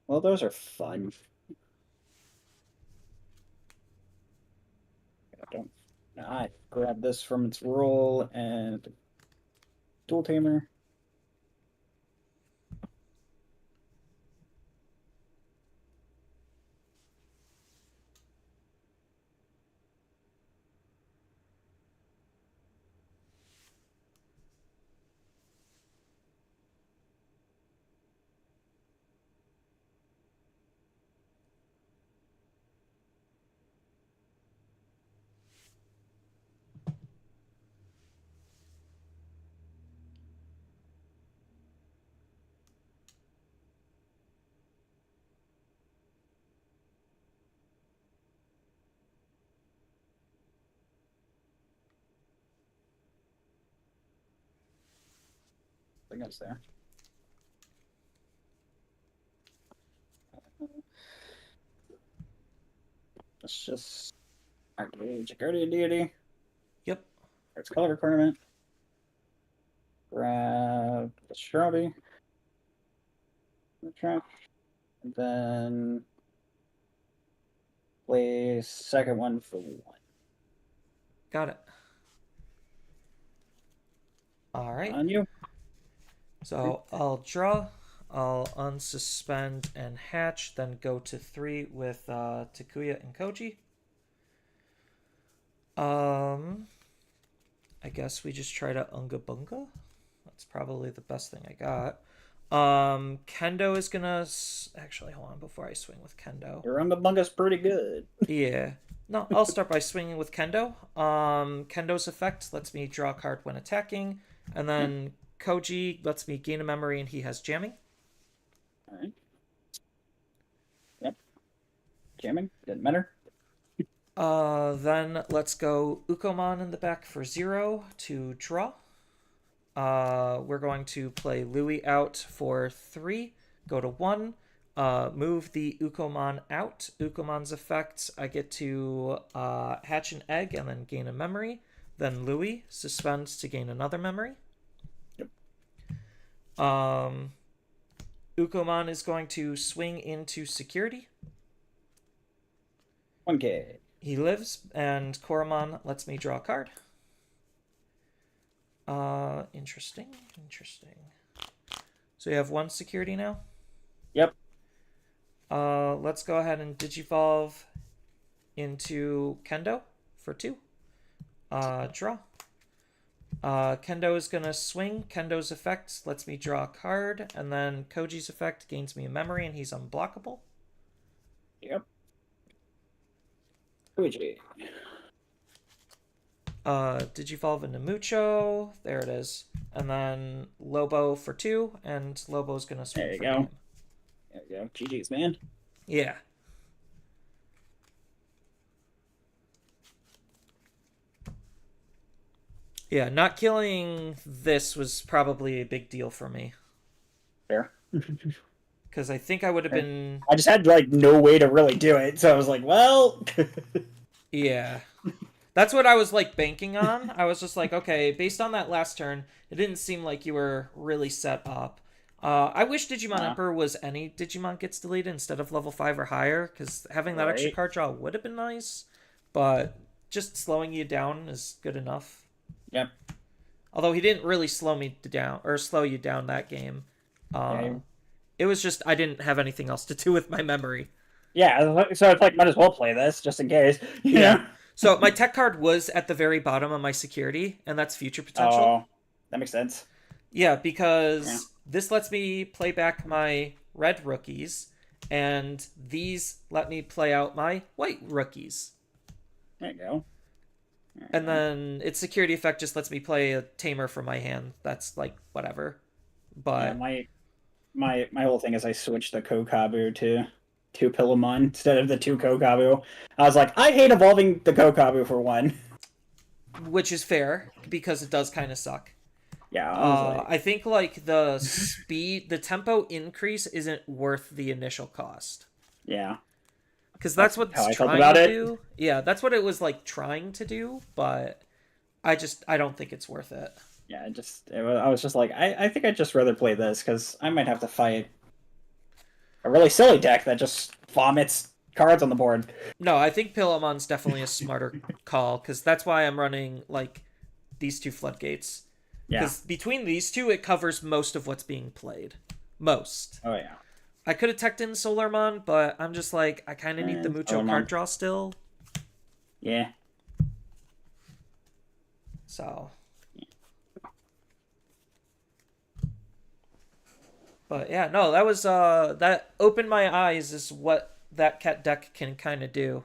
E: Well, those are fun. I grab this from its roll and dual tamer. I think it's there. Let's just activate Guardian Deity.
A: Yep.
E: It's color requirement. Grab the Shrubby. The trash. And then play second one for 1.
A: Got it. All right.
E: On you.
A: So I'll draw, I'll unsuspend and hatch, then go to 3 with Takuya and Koji. I guess we just try to Unga Bunga. That's probably the best thing I got. Kendo is gonna actually hold on before I swing with Kendo.
E: Your Ungabunga's pretty good.
A: Yeah. No, I'll start by swinging with Kendo. Kendo's effect lets me draw a card when attacking, and then Koji lets me gain a memory, and he has jamming.
E: All right. Yep. Jamming didn't matter.
A: Then let's go Ukomon in the back for 0 to draw. We're going to play Louis out for 3, go to 1, move the Ukomon out. Ukomon's effect, I get to hatch an egg and then gain a memory. Then Louis suspends to gain another memory.
E: Yep.
A: Ukomon is going to swing into security.
E: 1K.
A: He lives, and Koromon lets me draw a card. Interesting. So you have 1 security now?
E: Yep.
A: Let's go ahead and Digivolve into Kendo for 2. Draw. Kendo is gonna swing. Kendo's effect lets me draw a card, and then Koji's effect gains me a memory, and he's unblockable.
E: Yep. Luigi.
A: Digivolve into Mucho. There it is. And then Lobo for 2, and Lobo's gonna swing
E: There you
A: for
E: go.
A: game.
E: There you go. GG's, man.
A: Yeah. Yeah, not killing this was probably a big deal for me.
E: Fair.
A: Because I think I would have been...
E: I just had, like, no way to really do it, so I was like, well...
A: Yeah. That's what I was, like, banking on. I was just like, okay, based on that last turn, it didn't seem like you were really set up. I wish Digimon Emperor was any Digimon gets deleted instead of level 5 or higher, because having that extra card draw would have been nice, but just slowing you down is good enough.
E: Yep.
A: Although he didn't really slow me down, or slow you down that game. It was just, I didn't have anything else to do with my memory.
E: Yeah, so it's like, might as well play this, just in case.
A: Yeah. So my tech card was at the very bottom of my security, and that's future potential.
E: Oh, that makes sense.
A: Yeah, because this lets me play back my red rookies, and these let me play out my white rookies.
E: There you go.
A: And then its security effect just lets me play a tamer from my hand. That's like whatever. But
E: Yeah, my whole thing is I switched the Kokabu to 2 Pillamon instead of the 2 Kokabu. I was like, I hate evolving the Kokabu for 1.
A: which is fair because it does kind of suck.
E: Yeah, I was like,
A: I think like the speed, the tempo increase isn't worth the initial cost.
E: yeah.
A: Because that's what
E: how I
A: it's
E: felt
A: trying
E: about
A: to
E: it.
A: do. Yeah, that's what it was like trying to do, but I don't think it's worth it.
E: Yeah, I was just like, I think I'd just rather play this, because I might have to fight a really silly deck that just vomits cards on the board.
A: No, I think Pillamon's definitely a smarter call, because that's why I'm running like these 2 floodgates.
E: Yeah.
A: Because between these 2, it covers most of what's being played. Most.
E: Oh, yeah.
A: I could have teched in Solarmon, but I'm just like, I kind of need the Mucho
E: Solarmon.
A: card draw still.
E: Yeah.
A: So. But yeah, no, that was, that opened my eyes is what that cat deck can kind of do.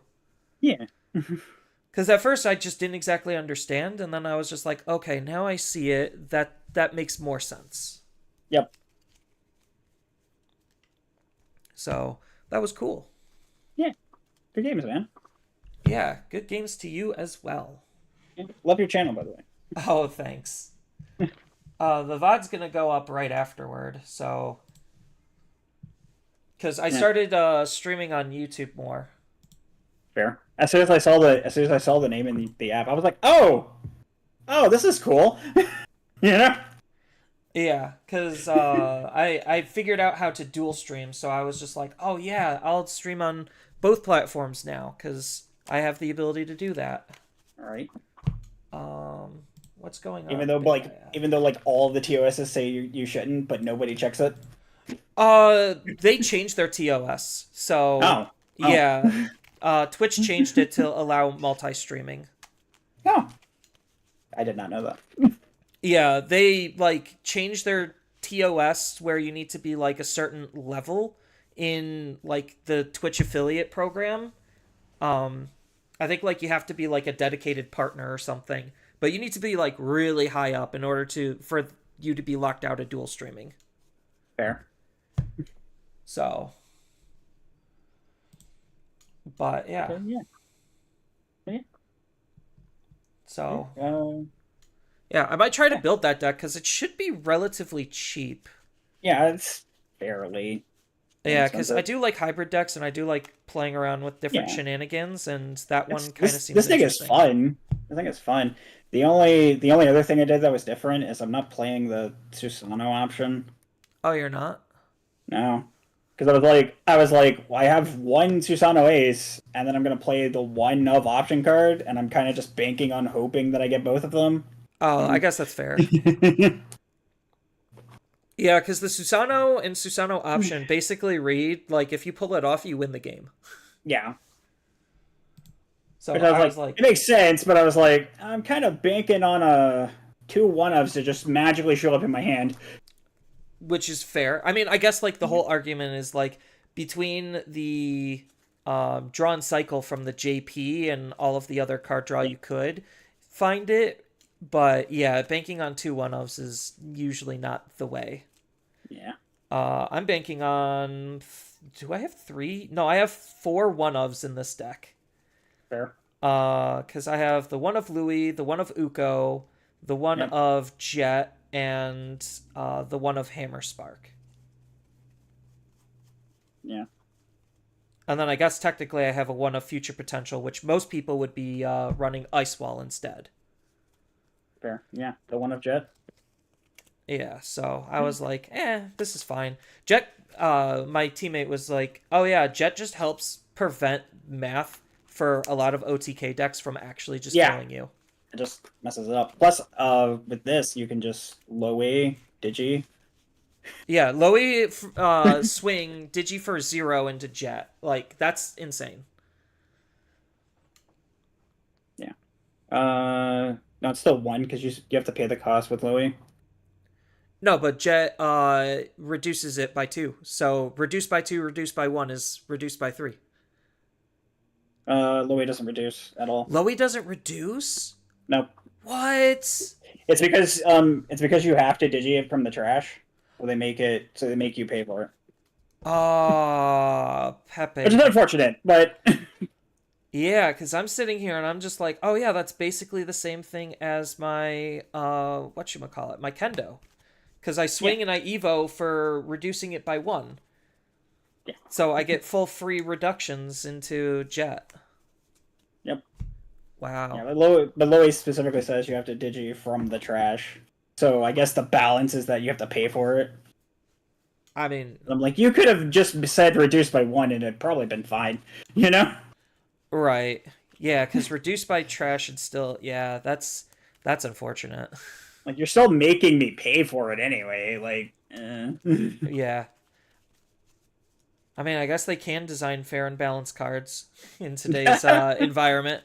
E: Yeah.
A: Because at first I just didn't exactly understand, and then I was just like, okay, now I see it. That makes more sense.
E: Yep.
A: So that was cool.
E: Yeah. Good games, man.
A: Yeah, good games to you as well.
E: Yeah. Love your channel, by the way.
A: Oh, thanks. The VOD's gonna go up right afterward, so... Because I started streaming on YouTube more.
E: Fair. As soon as I saw the name in the app, I was like, oh, this is cool. You know?
A: Yeah, because I figured out how to dual stream, so I was just like, oh yeah, I'll stream on both platforms now, because I have the ability to do that.
E: All right.
A: What's going on?
E: Even though all the TOSs say you shouldn't, but nobody checks it.
A: They changed their TOS, so
E: Oh.
A: yeah, Twitch changed it to allow multi-streaming.
E: Oh. I did not know that.
A: Yeah, they like changed their TOS where you need to be like a certain level in like the Twitch affiliate program. I think like you have to be like a dedicated partner or something, but you need to be like really high up in order for you to be locked out of dual streaming.
E: Fair.
A: So, but yeah.
E: Okay, yeah. Okay.
A: So,
E: Yeah,
A: I might try to build that deck because it should be relatively cheap.
E: yeah, it's fairly
A: Yeah, because I
E: inexpensive.
A: do like hybrid decks and I do like playing around with different
E: Yeah.
A: shenanigans, and that one
E: It's-
A: kind of
E: this
A: seems
E: this thing is
A: interesting.
E: fun. I think it's fun. The only other thing I did that was different is I'm not playing the Susano option.
A: Oh, you're not?
E: No. Because I was like, well, I have one Susano Ace, and then I'm gonna play the one of option card, and I'm kind of just banking on hoping that I get both of them.
A: Oh, I guess that's fair. Yeah, because the Susano and Susano option basically read like if you pull it off, you win the game.
E: Yeah.
A: So
E: Which
A: I was like,
E: it makes sense, but I was like, I'm kind of banking on a 2 1-ofs to just magically show up in my hand.
A: which is fair. I mean, I guess like the whole argument is like between the drawn cycle from the JP and all of the other card draw you could find it, but yeah, banking on 2 1-ofs is usually not the way.
E: Yeah.
A: I'm banking on. Do I have 3? No, I have 4 1-ofs in this deck.
E: Fair.
A: Because I have the one of Louis, the one of Uko, the one
E: Yep.
A: of Jet, and the one of Hammer Spark.
E: Yeah.
A: And then I guess technically I have a one of Future Potential, which most people would be running Ice Wall instead.
E: Fair. Yeah. The one of Jet.
A: Yeah, so I was like, this is fine. Jet, my teammate was like, oh yeah, Jet just helps prevent math for a lot of OTK decks from actually just killing you.
E: It just messes it up. Plus, with this, you can just low A, Digi.
A: Yeah, Loey swing Digi for 0 into Jet. Like, that's insane.
E: Yeah. No, it's still 1 because you have to pay the cost with Lowy.
A: No, but Jet reduces it by 2. So reduced by 2, reduced by 1 is reduced by 3.
E: Lowy doesn't reduce at all.
A: Loey doesn't reduce?
E: Nope.
A: What?
E: It's because you have to Digi it from the trash. So they make you pay for it.
A: Pepe.
E: Which is unfortunate, but
A: Yeah, because I'm sitting here and I'm just like, oh yeah, that's basically the same thing as my, whatchamacallit, my Kendo. Because I swing and I Evo for reducing it by 1.
E: Yeah.
A: So I get full free reductions into Jet.
E: Yep.
A: Wow.
E: Yeah, but Lowy specifically says you have to Digi from the trash. So I guess the balance is that you have to pay for it.
A: I mean,
E: I'm like, you could have just said reduced by 1 and it'd probably been fine, you know?
A: right. Yeah, because reduced by trash and still, yeah, that's unfortunate.
E: Like, you're still making me pay for it anyway, like,
A: Yeah. I mean, I guess they can design fair and balanced cards in today's environment.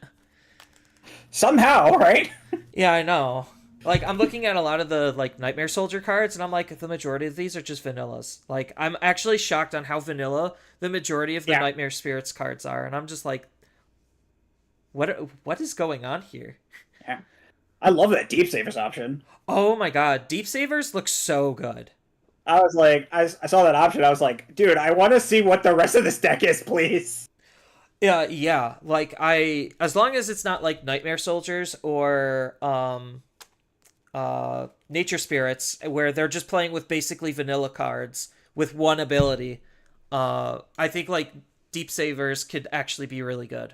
E: Somehow, right?
A: Yeah, I know. Like, I'm looking at a lot of the, like, Nightmare Soldier cards, and I'm like, the majority of these are just vanillas. Like, I'm actually shocked on how vanilla the majority of the Nightmare Spirits cards are, and I'm just like, what is going on here?
E: Yeah. I love that Deep Savers option.
A: Oh my god, Deep Savers look so good.
E: I was like, I saw that option, I was like, dude, I want to see what the rest of this deck is, please.
A: Yeah, like, as long as it's not, like, Nightmare Soldiers or, Nature Spirits, where they're just playing with basically vanilla cards with one ability, I think, like, Deep Savers could actually be really good.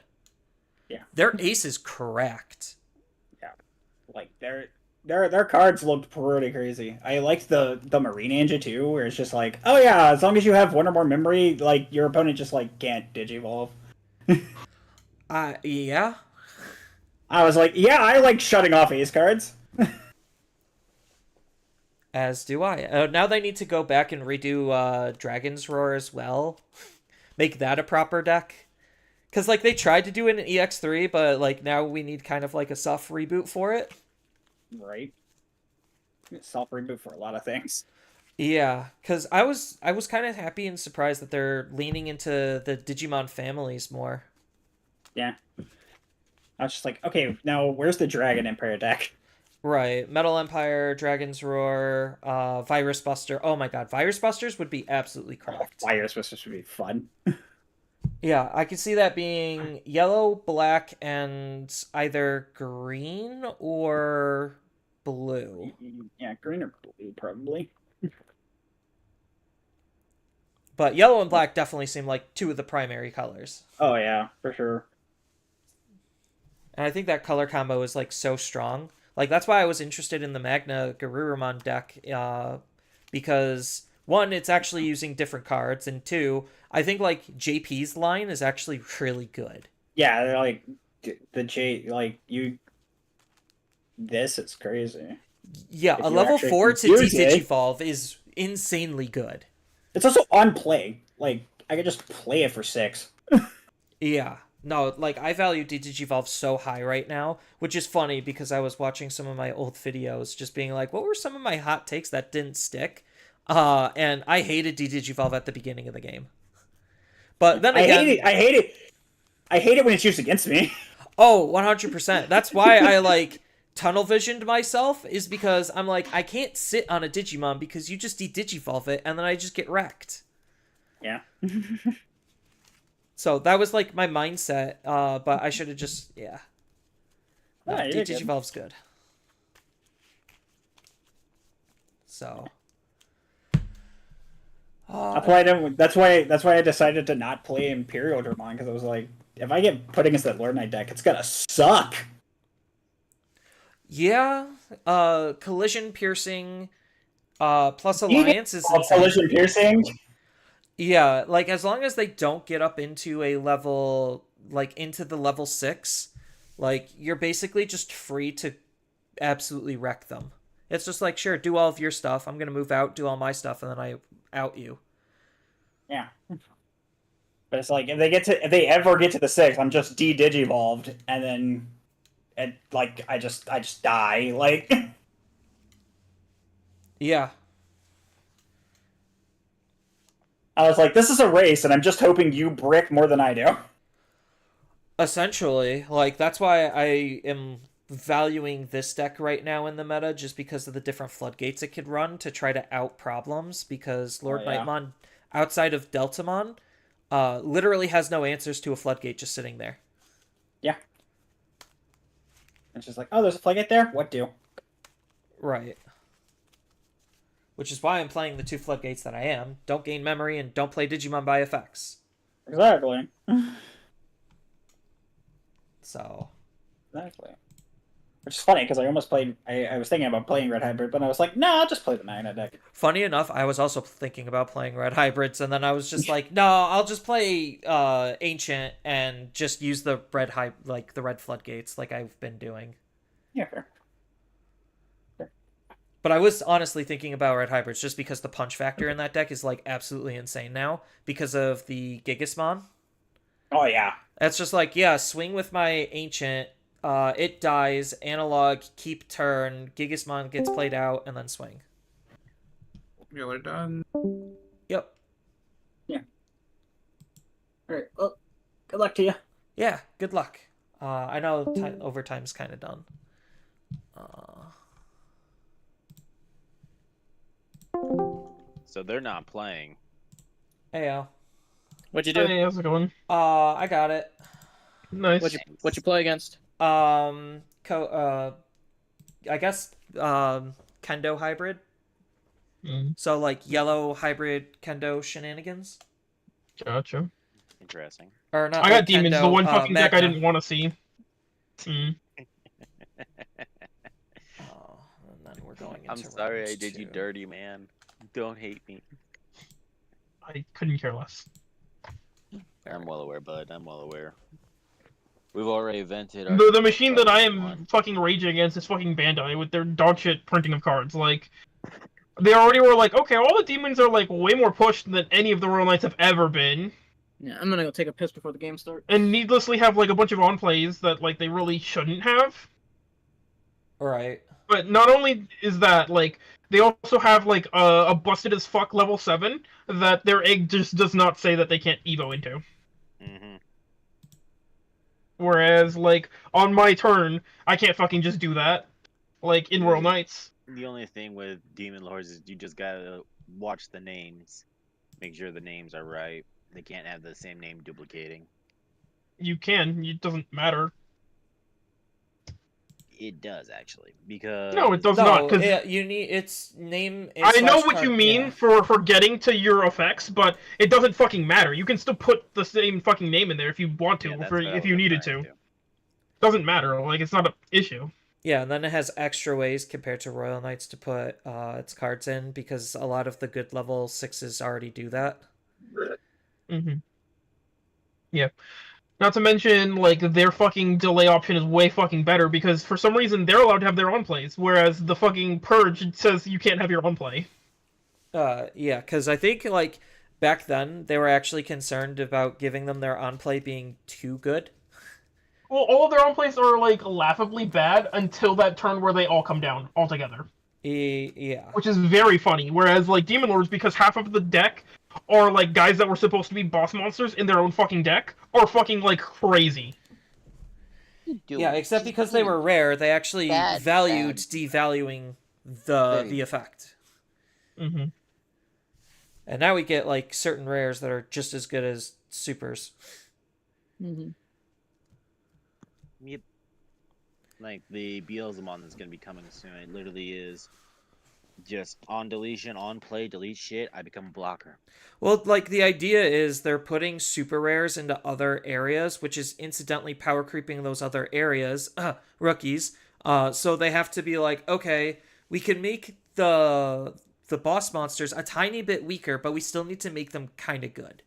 E: Yeah.
A: Their ace is cracked.
E: Yeah. Like, their cards looked pretty crazy. I liked the Marine Ninja too, where it's just like, oh yeah, as long as you have 1 or more memory, like, your opponent just, like, can't Digivolve.
A: Yeah.
E: I was like, yeah, I like shutting off ace cards.
A: As do I. Now they need to go back and redo Dragon's Roar as well. Make that a proper deck. Because, like, they tried to do it in EX3, but, like, now we need kind of, like, a soft reboot for it.
E: Right. Self reboot for a lot of things.
A: Yeah, because I was kind of happy and surprised that they're leaning into the Digimon families more.
E: Yeah. I was just like, okay, now where's the Dragon Empire deck?
A: Right, Metal Empire, Dragon's Roar, Virus Buster. Oh my God, Virus Busters would be absolutely cracked.
E: Fire was supposed to be fun.
A: Yeah, I could see that being yellow, black, and either green or blue.
E: Yeah, green or blue, probably.
A: But yellow and black definitely seem like two of the primary colors.
E: Oh yeah, for sure.
A: And I think that color combo is like so strong. Like that's why I was interested in the Magna Garurumon deck, because one, it's actually using different cards, and two, I think like JP's line is actually really good.
E: Yeah, they're like the J, like you. This is crazy.
A: Yeah,
E: If
A: a
E: you
A: level
E: actually
A: 4 to
E: use it-
A: Digivolve is insanely good.
E: It's also on play. Like I could just play it for 6.
A: Yeah. No, like I value Digivolve so high right now, which is funny because I was watching some of my old videos just being like, what were some of my hot takes that didn't stick? And I hated Digivolve at the beginning of the game. But then again,
E: I hate it when it's used against me.
A: oh, 100%. That's why I like tunnel visioned myself, is because I'm like, I can't sit on a Digimon because you just de-Digivolve it and then I just get wrecked.
E: Yeah.
A: So that was like my mindset, but I should have just, yeah. No,
E: Ah, you did good.
A: Digivolve's good. So.
E: That's why I don't. That's why I decided to not play Imperial Dramon, because I was like, if I get put against that Lord Knight deck, it's gonna suck.
A: Yeah, collision piercing, plus alliance is insane.
E: Collision piercing.
A: Yeah, like as long as they don't get up into a level, like into the level 6, like you're basically just free to absolutely wreck them. It's just like, sure, do all of your stuff. I'm gonna move out, do all my stuff, and then I out you.
E: Yeah. But it's like if they ever get to the 6, I'm just de-digivolved, and then, like I just die. Like
A: Yeah.
E: I was like, this is a race, and I'm just hoping you brick more than I do.
A: Essentially, like that's why I am valuing this deck right now in the meta, just because of the different floodgates it could run to try to out problems, because Lord
E: yeah.
A: Nightmon, outside of Deltamon, literally has no answers to a floodgate just sitting there.
E: Yeah. It's just like, oh, there's a floodgate there? What do?
A: Right. Which is why I'm playing the 2 floodgates that I am. Don't gain memory and don't play Digimon by effects.
E: Exactly.
A: So.
E: Exactly. Which is funny, because I almost played... I was thinking about playing Red Hybrid, but I was like, no, I'll just play the Magna deck.
A: Funny enough, I was also thinking about playing Red Hybrids, and then I was just like, no, I'll just play Ancient and just use the the red floodgates like I've been doing.
E: Yeah, fair.
A: But I was honestly thinking about Red Hybrids just because the punch factor in that deck is like absolutely insane now because of the Gigasmon.
E: Oh, yeah.
A: That's just like, yeah, swing with my Ancient, it dies, analog, keep turn, Gigasmon gets played out, and then swing.
F: You're done.
A: Yep.
E: Alright, well, good luck to you.
A: Yeah, good luck. I know overtime's kind of done.
C: So they're not playing.
A: Heyo.
B: What'd you do?
D: Hey, how's it going?
A: I got it.
D: Nice.
B: What'd you play against?
A: I guess Kendo hybrid.
D: Mm,
A: So like yellow hybrid Kendo shenanigans.
D: gotcha.
C: Interesting.
A: Or not.
D: I got
A: like
D: demons,
A: Kendo,
D: the one fucking deck I
A: Magna.
D: didn't want to see. Mm.
A: Oh, and then we're going
C: I'm
A: into
C: sorry I
A: round
C: did you
A: 2.
C: dirty, man. Don't hate me.
D: I couldn't care less.
C: I'm well aware, bud. I'm well aware. We've already vented our...
D: The machine that I am
C: one.
D: fucking raging against is fucking Bandai with their dogshit printing of cards. Like, they already were like, okay, all the demons are like way more pushed than any of the Royal Knights have ever been,
B: Yeah, I'm gonna go take a piss before the game starts.
D: and needlessly have like a bunch of on plays that like they really shouldn't have.
A: Right.
D: But not only is that, like, they also have like a busted as fuck level 7 that their egg just does not say that they can't evo into.
C: Mm-hmm.
D: Whereas like on my turn, I can't fucking just do that. Like in Royal Knights.
C: The only thing with Demon Lords is you just gotta watch the names, make sure the names are right. They can't have the same name duplicating.
D: You can, it doesn't matter.
C: It does actually,
D: No, it
C: because
D: does not,
A: No,
D: because
A: you need its name.
D: I know
A: slash
D: what you
A: card,
D: mean
A: yeah.
D: for getting to your effects, but it doesn't fucking matter. You can still put the same fucking name in there if you want to,
C: yeah, that's
D: for
C: what I
D: if
C: was
D: you needed
C: referring
D: to.
C: to.
D: Doesn't matter. Like it's not an issue.
A: Yeah, and then it has extra ways compared to Royal Knights to put its cards in because a lot of the good level 6s already do that.
D: Mm-hmm. Yeah. Not to mention, like, their fucking delay option is way fucking better because for some reason they're allowed to have their own plays, whereas the fucking Purge says you can't have your own play.
A: Yeah, because I think like back then they were actually concerned about giving them their on play being too good.
D: Well, all of their own plays are, like, laughably bad until that turn where they all come down altogether.
A: Yeah.
D: Which is very funny, whereas, like, Demon Lords, because half of the deck are, like, guys that were supposed to be boss monsters in their own fucking deck, are fucking, like, crazy.
A: Yeah, except because they were rare, they actually valued devaluing the effect.
D: Mm-hmm.
A: And now we get like certain rares that are just as good as supers.
B: Mm-hmm.
C: Yep. Like the Beelzemon that's gonna be coming soon. It literally is just on deletion, on play, delete shit. I become a blocker.
A: Well, like the idea is they're putting super rares into other areas, which is incidentally power creeping those other areas, rookies. So they have to be like, okay, we can make the boss monsters a tiny bit weaker, but we still need to make them kind of good.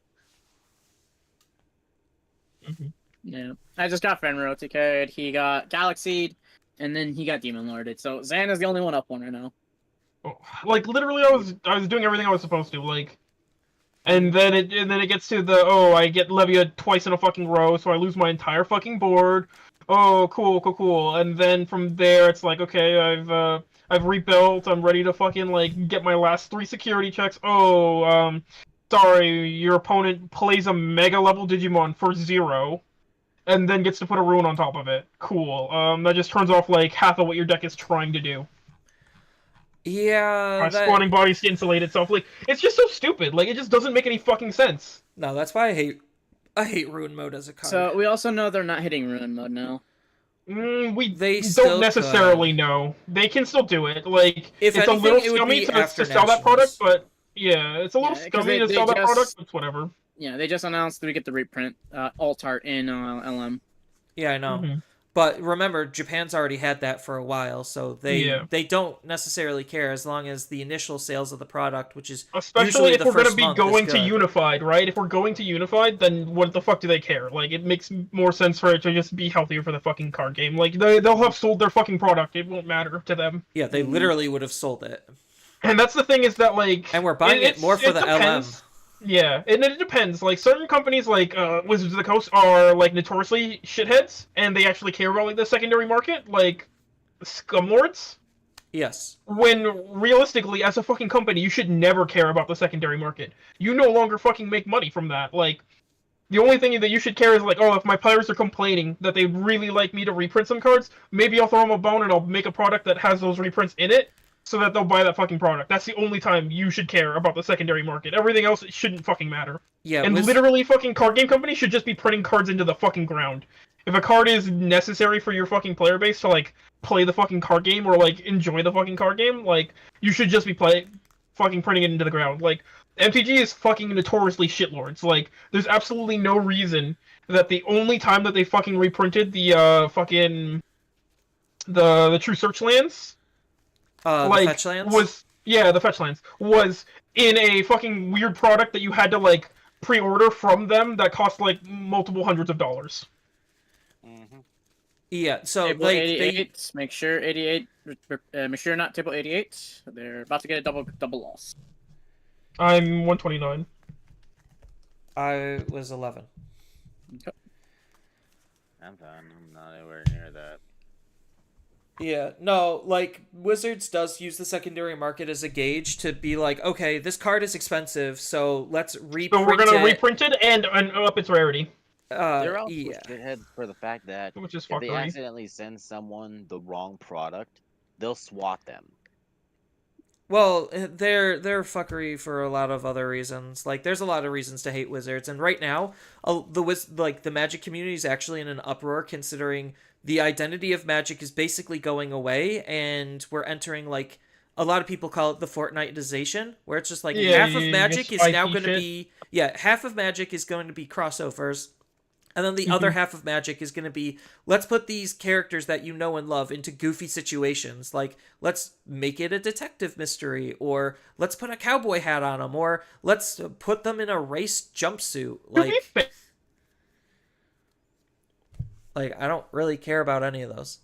D: Mm-hmm.
B: Yeah, I just got Fenrir TK'd. He got Galaxied, and then he got Demon Lorded. So Zan is the only one up one right now.
D: Like literally, I was doing everything I was supposed to. Like, and then it gets to the I get Levia twice in a fucking row, so I lose my entire fucking board. Oh, cool. And then from there, it's like, okay, I've rebuilt. I'm ready to fucking like get my last 3 security checks. Sorry, your opponent plays a mega level Digimon for 0, and then gets to put a rune on top of it. Cool. That just turns off like half of what your deck is trying to do.
A: Yeah,
D: Spawning bodies to insulate itself. Like, it's just so stupid. Like, it just doesn't make any fucking sense.
A: No, that's why I hate Rune Mode as a card.
B: So we also know they're not hitting Ruin Mode now.
A: They
D: don't necessarily know. They can still do it. Like,
A: if
D: it's
A: anything,
D: a little
A: it would
D: scummy
A: be
D: to
A: after
D: sell that product,
A: Nationals.
D: but yeah, it's a little scummy to sell that product, but it's whatever.
B: Yeah, they just announced that we get the reprint alt art in LM.
A: Yeah, I know.
D: Mm-hmm.
A: But remember, Japan's already had that for a while, so they don't necessarily care as long as the initial sales of the product, which is
D: Especially
A: usually
D: if
A: the
D: we're going to
A: first
D: be
A: month,
D: going
A: is
D: to
A: good.
D: Unified, right? If we're going to Unified, then what the fuck do they care? Like, it makes more sense for it to just be healthier for the fucking card game. Like, they'll have sold their fucking product. It won't matter to them.
A: Yeah, they literally would have sold it.
D: And that's the thing is that, like...
A: And we're buying it more for the
D: depends.
A: LM.
D: Yeah, and it depends. Like, certain companies, like Wizards of the Coast, are, like, notoriously shitheads, and they actually care about, like, the secondary market, like, scumlords.
A: Yes.
D: When, realistically, as a fucking company, you should never care about the secondary market. You no longer fucking make money from that. Like, the only thing that you should care is, like, oh, if my players are complaining that they really like me to reprint some cards, maybe I'll throw them a bone and I'll make a product that has those reprints in it, so that they'll buy that fucking product. That's the only time you should care about the secondary market. Everything else, it shouldn't fucking matter.
A: Yeah,
D: and literally, fucking card game companies should just be printing cards into the fucking ground. If a card is necessary for your fucking player base to, like, play the fucking card game or, like, enjoy the fucking card game, like, you should just be fucking printing it into the ground. Like, MTG is fucking notoriously shitlords. Like, there's absolutely no reason that the only time that they fucking reprinted the, fucking... the True Search lands...
A: the fetch lands?
D: the fetch lands was in a fucking weird product that you had to like pre-order from them that cost like multiple hundreds of dollars.
C: Mm-hmm.
A: Yeah, so
B: Table 88. Make sure 88. Make sure not table 88. They're about to get a double loss.
D: I'm 129.
A: I was 11.
B: Okay.
C: I'm fine. I'm not anywhere near that.
A: Yeah, no, like Wizards does use the secondary market as a gauge to be like, okay, this card is expensive, so let's
D: So we're
A: reprint
D: gonna
A: it.
D: reprint it and up its rarity,
C: They're also
A: Yeah.
C: shitheads for the fact that
D: which is
C: if they
D: fuckery.
C: accidentally send someone the wrong product, they'll swat them.
A: Well, they're fuckery for a lot of other reasons. Like, there's a lot of reasons to hate Wizards, and right now, the Magic community is actually in an uproar, considering the identity of Magic is basically going away, and we're entering like a lot of people call it the Fortniteization, where it's just like
D: Yeah,
A: half of
D: you get
A: Magic is now
D: spiky
A: going to
D: shit.
A: be half of Magic is going to be crossovers. And then the other half of Magic is going to be, let's put these characters that you know and love into goofy situations. Like, let's make it a detective mystery, or let's put a cowboy hat on them, or let's put them in a race jumpsuit. Like I don't really care about any of those.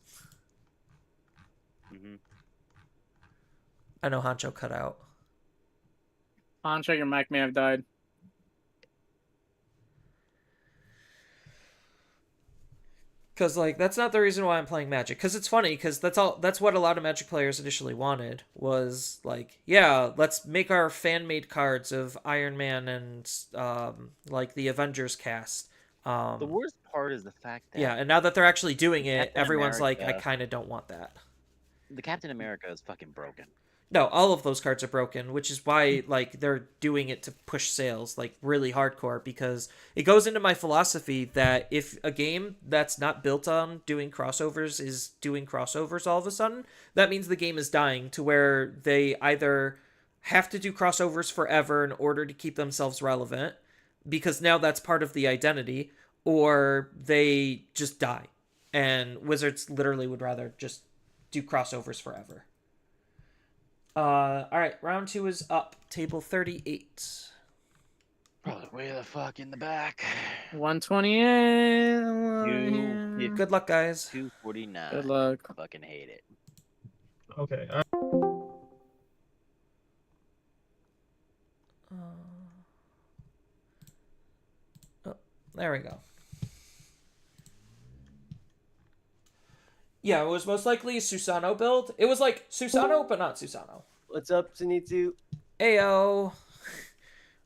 C: Hmm.
A: I know Honcho cut out.
B: Ancho, your mic may have died.
A: Because like that's not the reason why I'm playing Magic. Because it's funny. Because that's what a lot of Magic players initially wanted was like, yeah, let's make our fan made cards of Iron Man and like the Avengers cast.
C: The worst part is the fact that
A: Yeah, and now that they're actually doing it,
C: Captain
A: everyone's like, I
C: America-
A: kind of don't want that.
C: the Captain America is fucking broken.
A: No, all of those cards are broken, which is why like they're doing it to push sales like really hardcore, because it goes into my philosophy that if a game that's not built on doing crossovers is doing crossovers all of a sudden, that means the game is dying, to where they either have to do crossovers forever in order to keep themselves relevant, because now that's part of the identity, or they just die. And Wizards literally would rather just do crossovers forever. All right, round 2 is up. Table 38.
C: Probably way the fuck in the back.
B: 128.
A: Good luck, guys.
C: 249.
B: Good luck.
C: Fucking hate it.
D: Okay.
A: Oh, there we go. Yeah, it was most likely a Susano build. It was like Susano, but not Susano.
G: What's up, Zenitsu?
A: Ayo.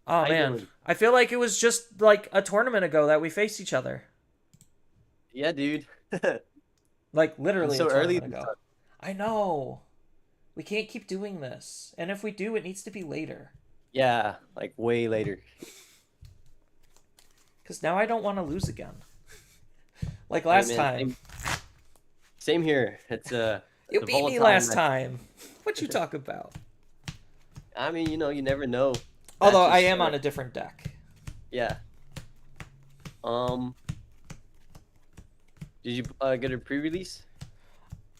A: Oh,
G: you
A: man.
G: doing?
A: I feel like it was just like a tournament ago that we faced each other.
G: Yeah, dude.
A: Like, literally
G: so
A: a
G: early
A: tournament ago. I know. We can't keep doing this. And if we do, it needs to be later.
G: Yeah, like way later.
A: Because now I don't want to lose again. Like last
G: Hey,
A: time.
G: man, Same here. It's
A: You
G: it's a
A: beat me
G: volatile
A: last
G: match.
A: time. What you talk about?
G: I mean, you never know.
A: Although I
G: Matches
A: am
G: are-
A: on a different deck.
G: Yeah. Did you get a pre-release?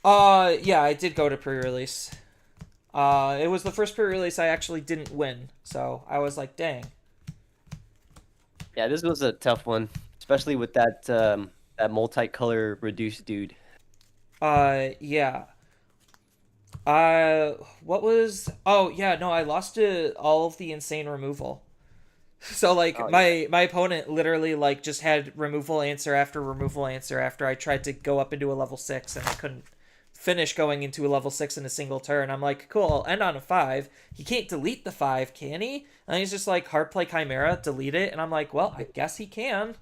A: Yeah, I did go to pre-release. It was the first pre-release I actually didn't win, so I was like, dang.
G: Yeah, this was a tough one, especially with that that multicolor reduced dude.
A: Yeah. What was? Oh, yeah, no, I lost to all of the insane removal. So like
G: Oh,
A: my opponent literally like just had removal answer after removal answer after I tried to go up into a level 6, and I couldn't finish going into a level 6 in a single turn. I'm like, cool, I'll end on a 5. He can't delete the 5, can he? And he's just like, hard play Chimera, delete it. And I'm like, well, I guess he can.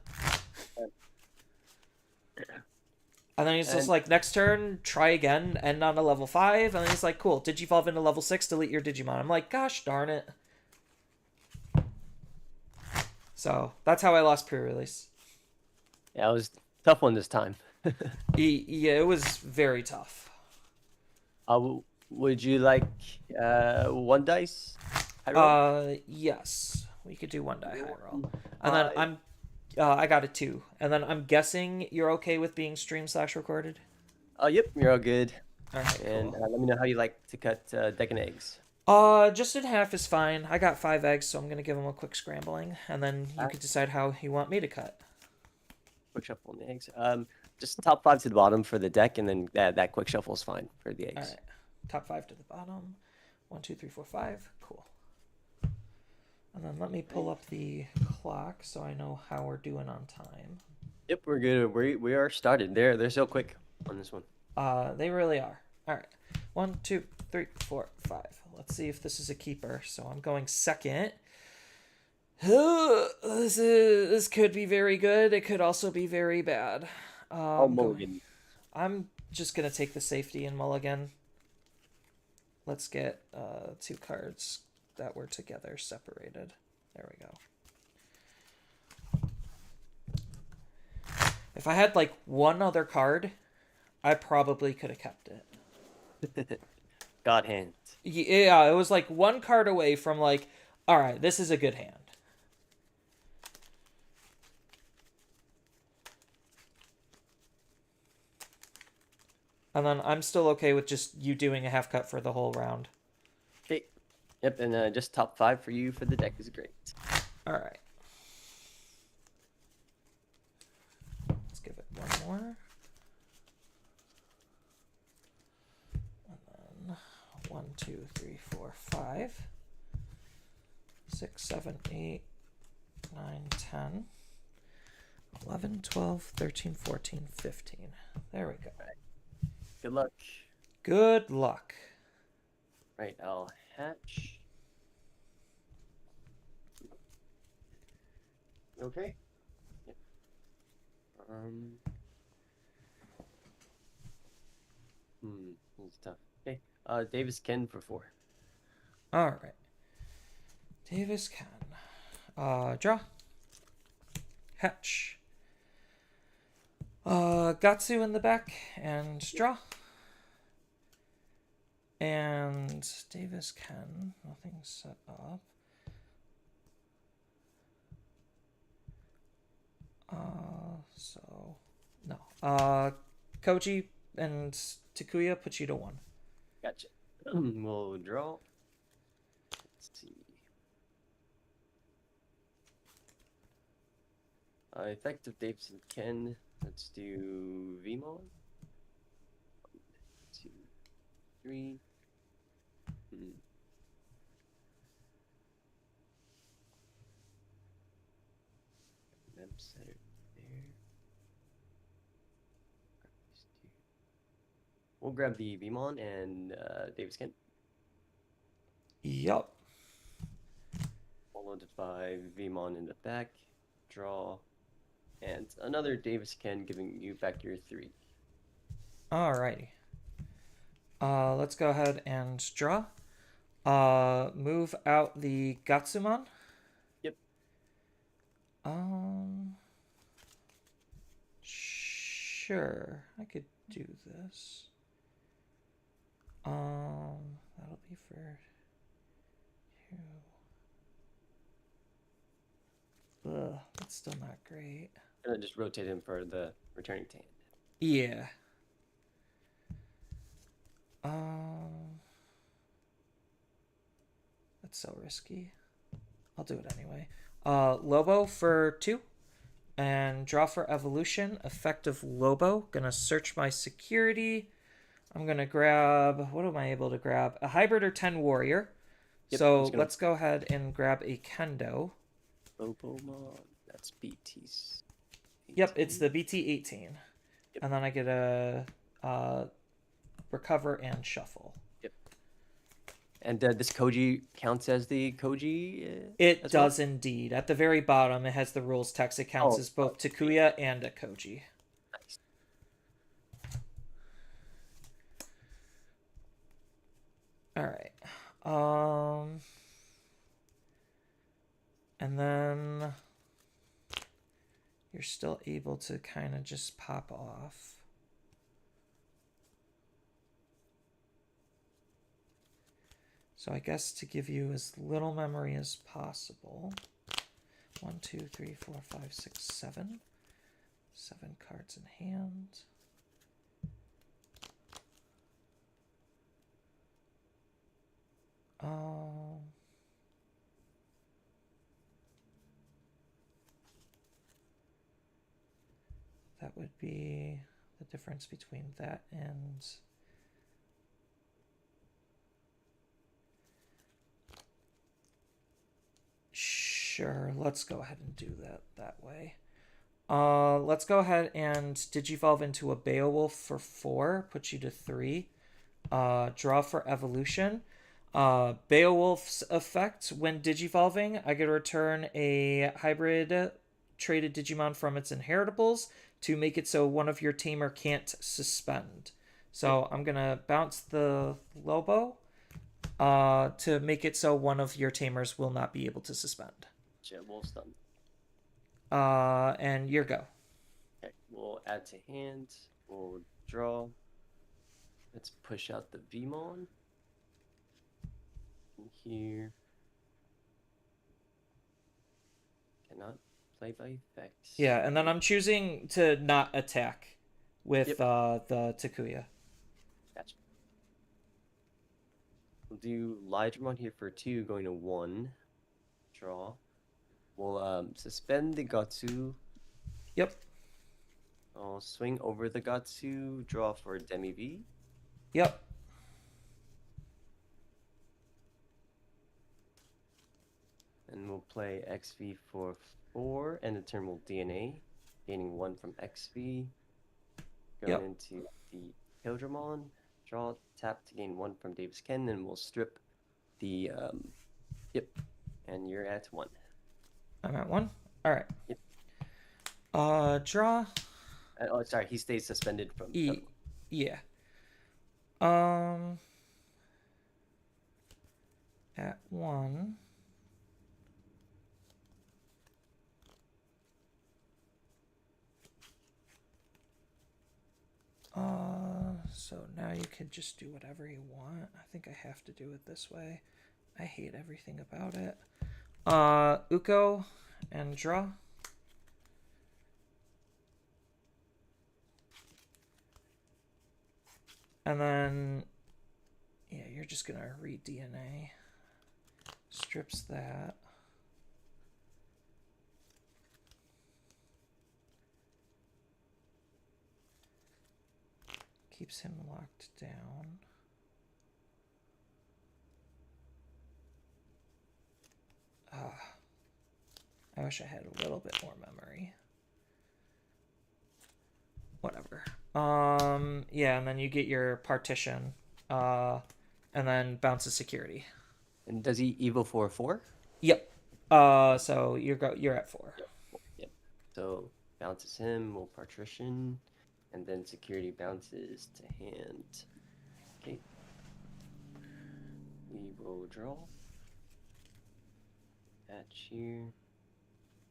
A: And then he's just like, next turn, try again, end on a level 5. And then he's like, cool, Digivolve into level 6, delete your Digimon. I'm like, gosh darn it. So that's how I lost pre-release.
G: Yeah, it was a tough one this time.
A: Yeah, it was very tough.
G: Would you like one dice? High roll?
A: Yes, we could do one die high roll, and then I got a 2, and then I'm guessing you're okay with being stream/recorded.
G: Yep, you're all good.
A: All right,
G: And
A: cool.
G: let me know how you like to cut deck and eggs.
A: Just in half is fine. I got 5 eggs, so I'm gonna give them a quick scrambling, and then you could decide how you want me to cut.
G: Quick shuffle on the eggs. Just top 5 to the bottom for the deck, and then that quick shuffle is fine for the
A: All
G: eggs.
A: right, top 5 to the bottom. 1, 2, 3, 4, 5. Cool. And then let me pull up the clock so I know how we're doing on time.
G: Yep, we're good. We are started. They're so quick on this one.
A: They really are. All right. 1, 2, 3, 4, 5. Let's see if this is a keeper. So I'm going second. This could be very good. It could also be very bad.
G: I'll mulligan.
A: I'm just gonna take the safety and mulligan. Let's get 2 cards that were together separated. There we go. If I had like one other card, I probably could have kept it.
G: God hand.
A: Yeah, it was like one card away from like, all right, this is a good hand. And then I'm still okay with just you doing a half cut for the whole round.
G: Okay. Yep, and just top 5 for you for the deck is great.
A: All right. Let's give it one more. And then 1, 2, 3, 4, 5, 6, 7, 8, 9, 10, 11, 12, 13, 14, 15. There we go.
G: Good luck.
A: Good luck.
G: Right, I'll hatch. Okay. Yep. It's tough. Okay. Davis Ken for 4.
A: All right. Davis can. Draw. Hatch. Gatsu in the back and draw. And Davis can. Nothing's set up. So no. Koji and Takuya put you to 1.
G: Gotcha. We'll draw. Let's see. Effective Davis and Ken. Let's do Vmon. 1, 2, 3. Mem setter there. We'll grab the Vmon and Davis Ken.
A: Yup.
G: Followed by Vmon in the back. Draw. And another Davis Ken giving you back your 3.
A: Alrighty. Let's go ahead and draw. Move out the Gatsumon.
G: Yep.
A: Sure. I could do this. That'll be for you. Ugh, that's still not great.
G: And just rotate him for the returning to hand.
A: Yeah. That's so risky. I'll do it anyway. Lobo for 2. And draw for evolution. Effective Lobo. Gonna search my security. I'm gonna grab, what am I able to grab? A hybrid or 10 warrior.
G: Yep,
A: So let's go ahead and grab a Kendo.
G: Lobomon. That's BT's.
A: Yep, it's the BT-18.
G: Yep.
A: And then I get a recover and shuffle.
G: Yep. And this Koji counts as the Koji?
A: It
G: as
A: does
G: well?
A: indeed. At the very bottom, it has the rules text. It counts as both Takuya and a Koji.
G: Nice.
A: All right. And then you're still able to kind of just pop off. So I guess to give you as little memory as possible. 1, 2, 3, 4, 5, 6, 7. 7 cards in hand. That would be the difference between that and sure, let's go ahead and do that way. Let's go ahead and Digivolve into a Beowulf for 4, put you to 3. Draw for evolution. Beowulf's effect when Digivolving, I get to return a hybrid traded Digimon from its inheritables to make it so one of your tamer can't suspend. So I'm gonna bounce the Lobo to make it so one of your tamers will not be able to suspend.
G: Wolf stun.
A: And your go.
G: Okay, we'll add to hand. We'll draw. Let's push out the Vmon. In here. Cannot play by effects.
A: Yeah, and then I'm choosing to not attack with
G: Yep.
A: The Takuya.
G: Gotcha. We'll do Lydramon here for 2, going to 1. Draw. We'll suspend the Gatsu.
A: Yep.
G: I'll swing over the Gatsu, draw for Demi V.
A: Yep.
G: And we'll play XV for 4, and the turn will DNA, gaining 1 from XV. Going
A: Yep.
G: into the Hildramon, draw, tap to gain 1 from Davis Ken, and we'll strip the, yep, and you're at 1.
A: I'm at 1. All right.
G: Yep.
A: Draw.
G: Oh, sorry, he stays suspended from.
A: Yeah. At 1. So now you can just do whatever you want. I think I have to do it this way. I hate everything about it. Uko and draw. And then, yeah, you're just gonna read DNA. Strips that. Keeps him locked down. I wish I had a little bit more memory. Whatever. Yeah, and then you get your partition. And then bounces security.
G: And does he Evo for 4?
A: Yep. So you're at 4.
G: Yep. So bounces him, we'll partition, and then security bounces to hand. Okay. We will draw. Patch here.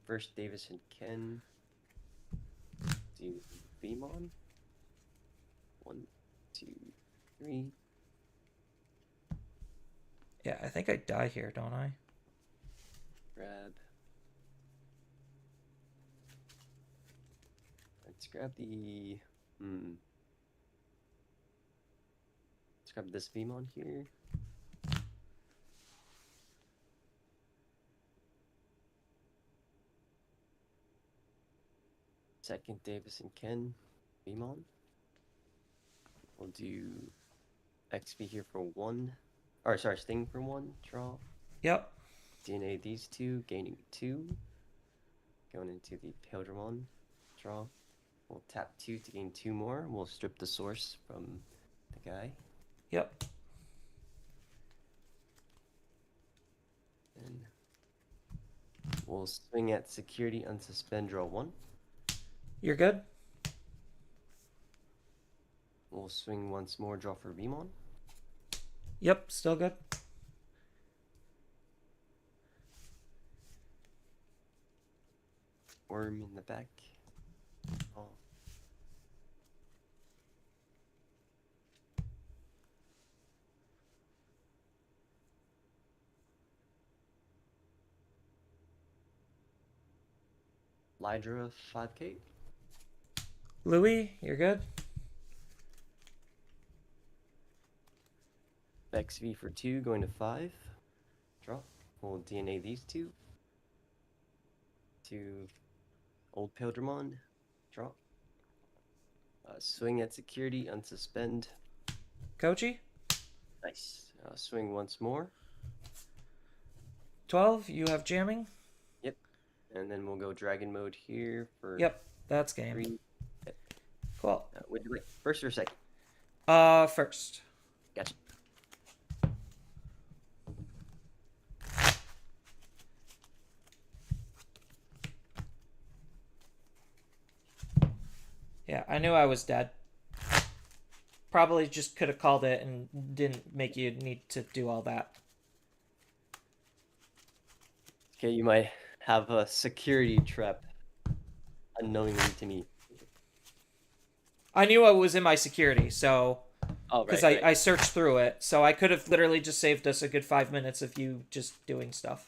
G: First Davis and Ken. Do Vmon. 1, 2, 3.
A: Yeah, I think I die here, don't I?
G: Grab. Let's grab the. Let's grab this Vmon here. Second Davis and Ken. Vmon. We'll do XP here for 1. Or sorry, Sting for 1. Draw.
A: Yep.
G: DNA these 2, gaining 2. Going into the Pildramon. Draw. We'll tap 2 to gain 2 more. We'll strip the source from the guy.
A: Yep.
G: And we'll swing at security, unsuspend, draw 1.
A: You're good?
G: We'll swing once more, draw for Vmon.
A: Yep, still good.
G: Worm in the back. Oh. Lydra 5k.
A: Louis, you're good?
G: XV for 2, going to 5. Draw. We'll DNA these 2. To Old Pildramon. Draw. Swing at security, unsuspend.
A: Kochi?
G: Nice. Swing once more.
A: 12, you have jamming?
G: Yep. And then we'll go dragon mode here for
A: Yep. That's game.
G: 3.
A: Cool.
G: Would you like first or second?
A: First.
G: Gotcha.
A: Yeah, I knew I was dead. Probably just could have called it and didn't make you need to do all that.
G: Okay, you might have a security trap unknowingly to me.
A: I knew I was in my security, so
G: Oh,
A: because
G: right.
A: I searched through it, so I could have literally just saved us a good 5 minutes of you just doing stuff.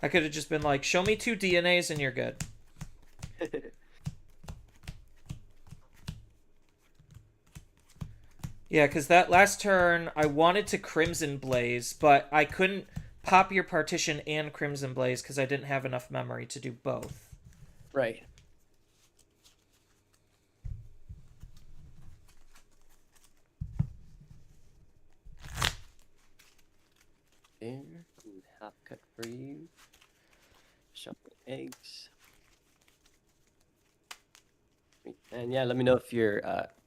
A: I could have just been like, show me 2 DNAs and you're good. Yeah, because that last turn, I wanted to Crimson Blaze, but I couldn't pop your partition and Crimson Blaze because I didn't have enough memory to do both.
G: Right. There, half cut for you. Shuffle eggs. And yeah, let me know if your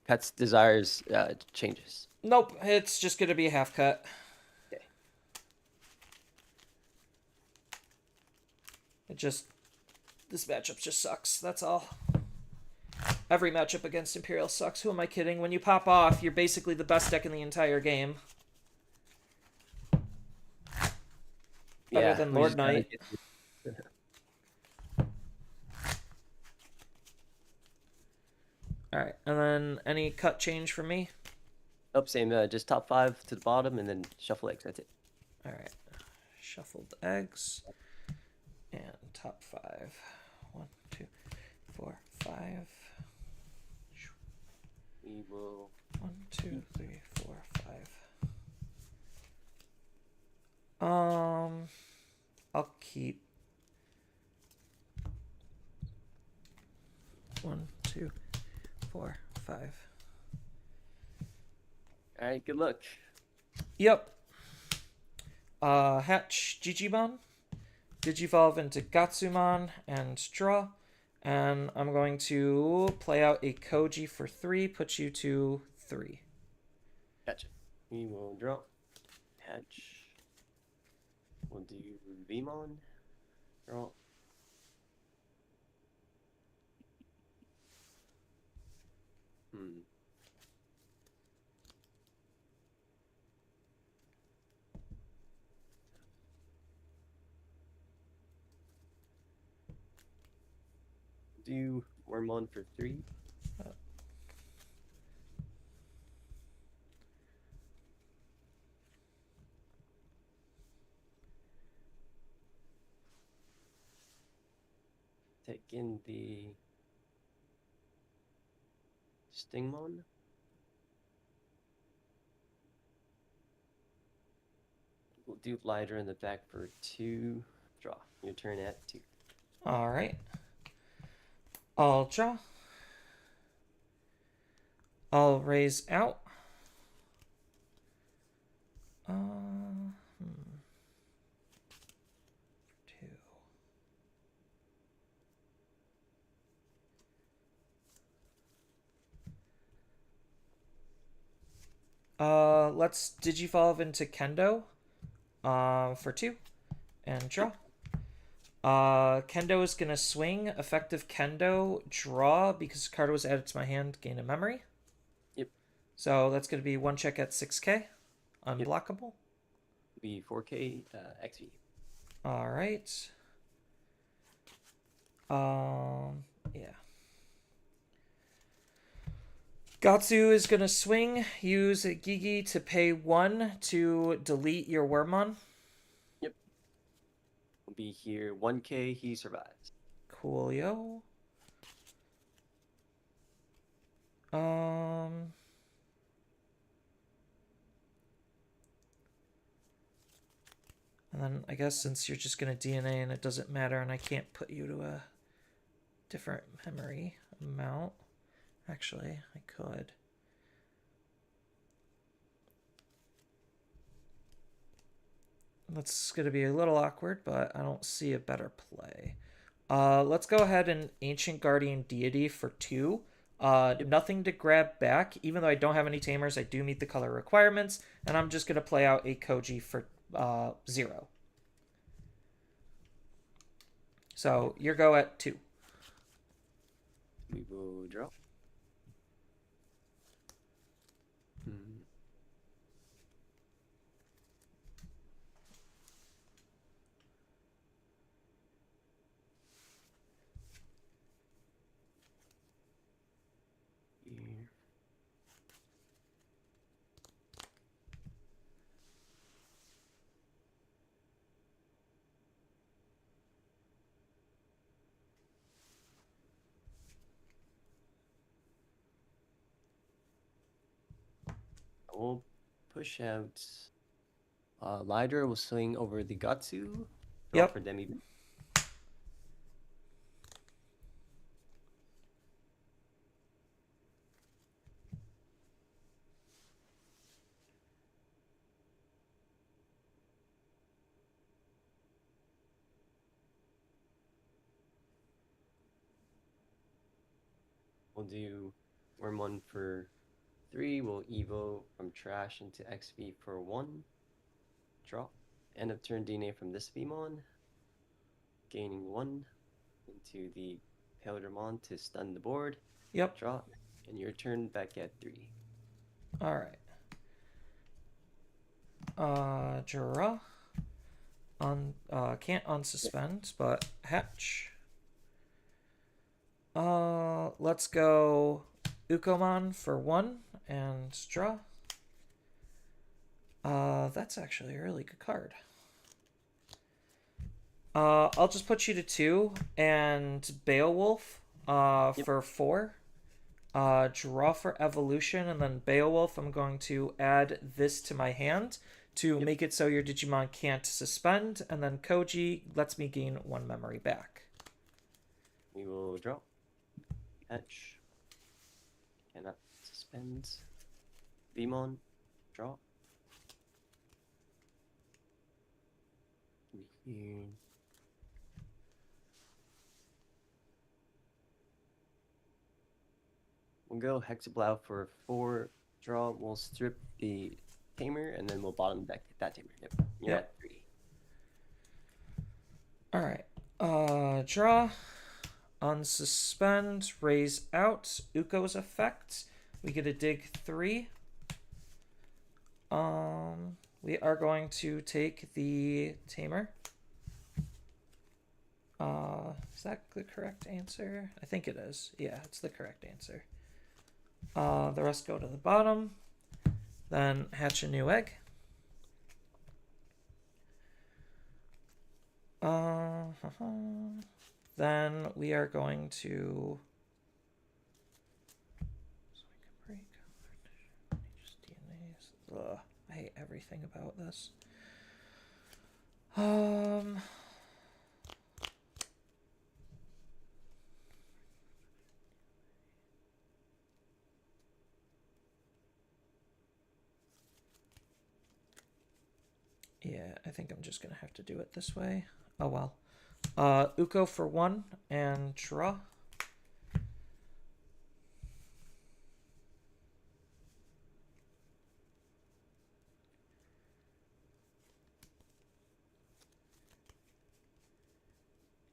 G: pet's desires changes.
A: Nope, it's just going to be a half cut.
G: Okay.
A: This matchup just sucks, that's all. Every matchup against Imperial sucks, who am I kidding? When you pop off, you're basically the best deck in the entire game. Better than
G: we
A: Lord
G: just gotta
A: Knight.
G: get
A: Alright, and then any cut change for me?
G: Oh, same. Just top 5 to the bottom, and then shuffle eggs. That's it.
A: Alright. Shuffled eggs. And top 5. 1, 2, 4, 5.
G: We will.
A: 1, 2, 3, 4, 5. I'll keep 1, 2, 4, 5.
G: All right. Good luck.
A: Yep. Hatch Jijimon. Digivolve into Gatsumon and draw. And I'm going to play out a Koji for 3, put you to 3.
G: Gotcha. We will draw. Hatch. We'll do Vmon. Draw. Do Wormon for 3. Take in the Stingmon. We'll do Lighter in the back for 2. Draw. Your turn at 2.
A: Alright. I'll draw. I'll raise out. Two. Let's Digivolve into Kendo. For 2. And draw. Kendo is going to swing. Effective Kendo, draw, because the card was added to my hand, gain a memory.
G: Yep.
A: So that's going to be 1 check at 6k. Unblockable.
G: Be 4K XV.
A: Alright. Yeah. Gatsu is going to swing. Use Gigi to pay 1 to delete your Wormmon.
G: Yep. We'll be here 1K. He survives.
A: Coolio. And then I guess since you're just going to DNA and it doesn't matter and I can't put you to a different memory amount. Actually, I could. That's going to be a little awkward, but I don't see a better play. Let's go ahead and Ancient Guardian Deity for 2. Nothing to grab back. Even though I don't have any tamers, I do meet the color requirements, and I'm just going to play out a Koji for 0. So your go at 2.
G: We will draw. Here. I will push out. Lydra will swing over the Gatsu. Draw
A: Yep.
G: for Demi. We'll do Wormon for 3. We'll Evo from Trash into XV for 1. Draw. End of turn DNA from this Vmon. Gaining 1 into the Paildramon to stun the board.
A: Yep.
G: Draw. And your turn back at 3.
A: All right. Draw. Can't unsuspend, but hatch. Let's go Ukomon for 1 and draw. That's actually a really good card. I'll just put you to 2 and Beowulf for 4. Draw for evolution, and then Beowulf, I'm going to add this to my hand to make it so your Digimon can't suspend, and then Koji lets me gain 1 memory back.
G: We will draw. Hatch. Cannot suspend. Vmon. Draw. Here. We'll go Hexablow for 4. Draw. We'll strip the Tamer, and then we'll bottom deck that Tamer. Yep. You're
A: Yep.
G: at 3.
A: Alright. Draw. Unsuspend. Raise out. Uko's effect. We get a dig 3. We are going to take the Tamer. Is that the correct answer? I think it is. Yeah, it's the correct answer. The rest go to the bottom. Then hatch a new egg. Then we are going to. Ugh, I hate everything about this. Yeah, I think I'm just gonna have to do it this way. Oh well. Uko for 1 and draw.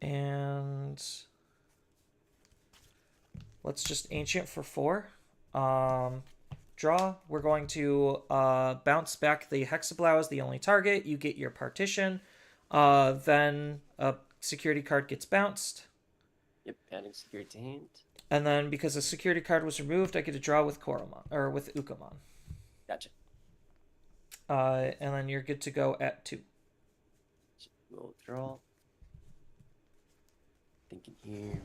A: And let's just Ancient for 4. Draw. We're going to bounce back the Hexablow as the only target. You get your partition. Then a security card gets bounced.
G: Yep, adding security to hand.
A: And then because a security card was removed, I get to draw with Koromon or with Ukomon.
G: Gotcha.
A: And then you're good to go at 2.
G: We'll draw. Thinking here.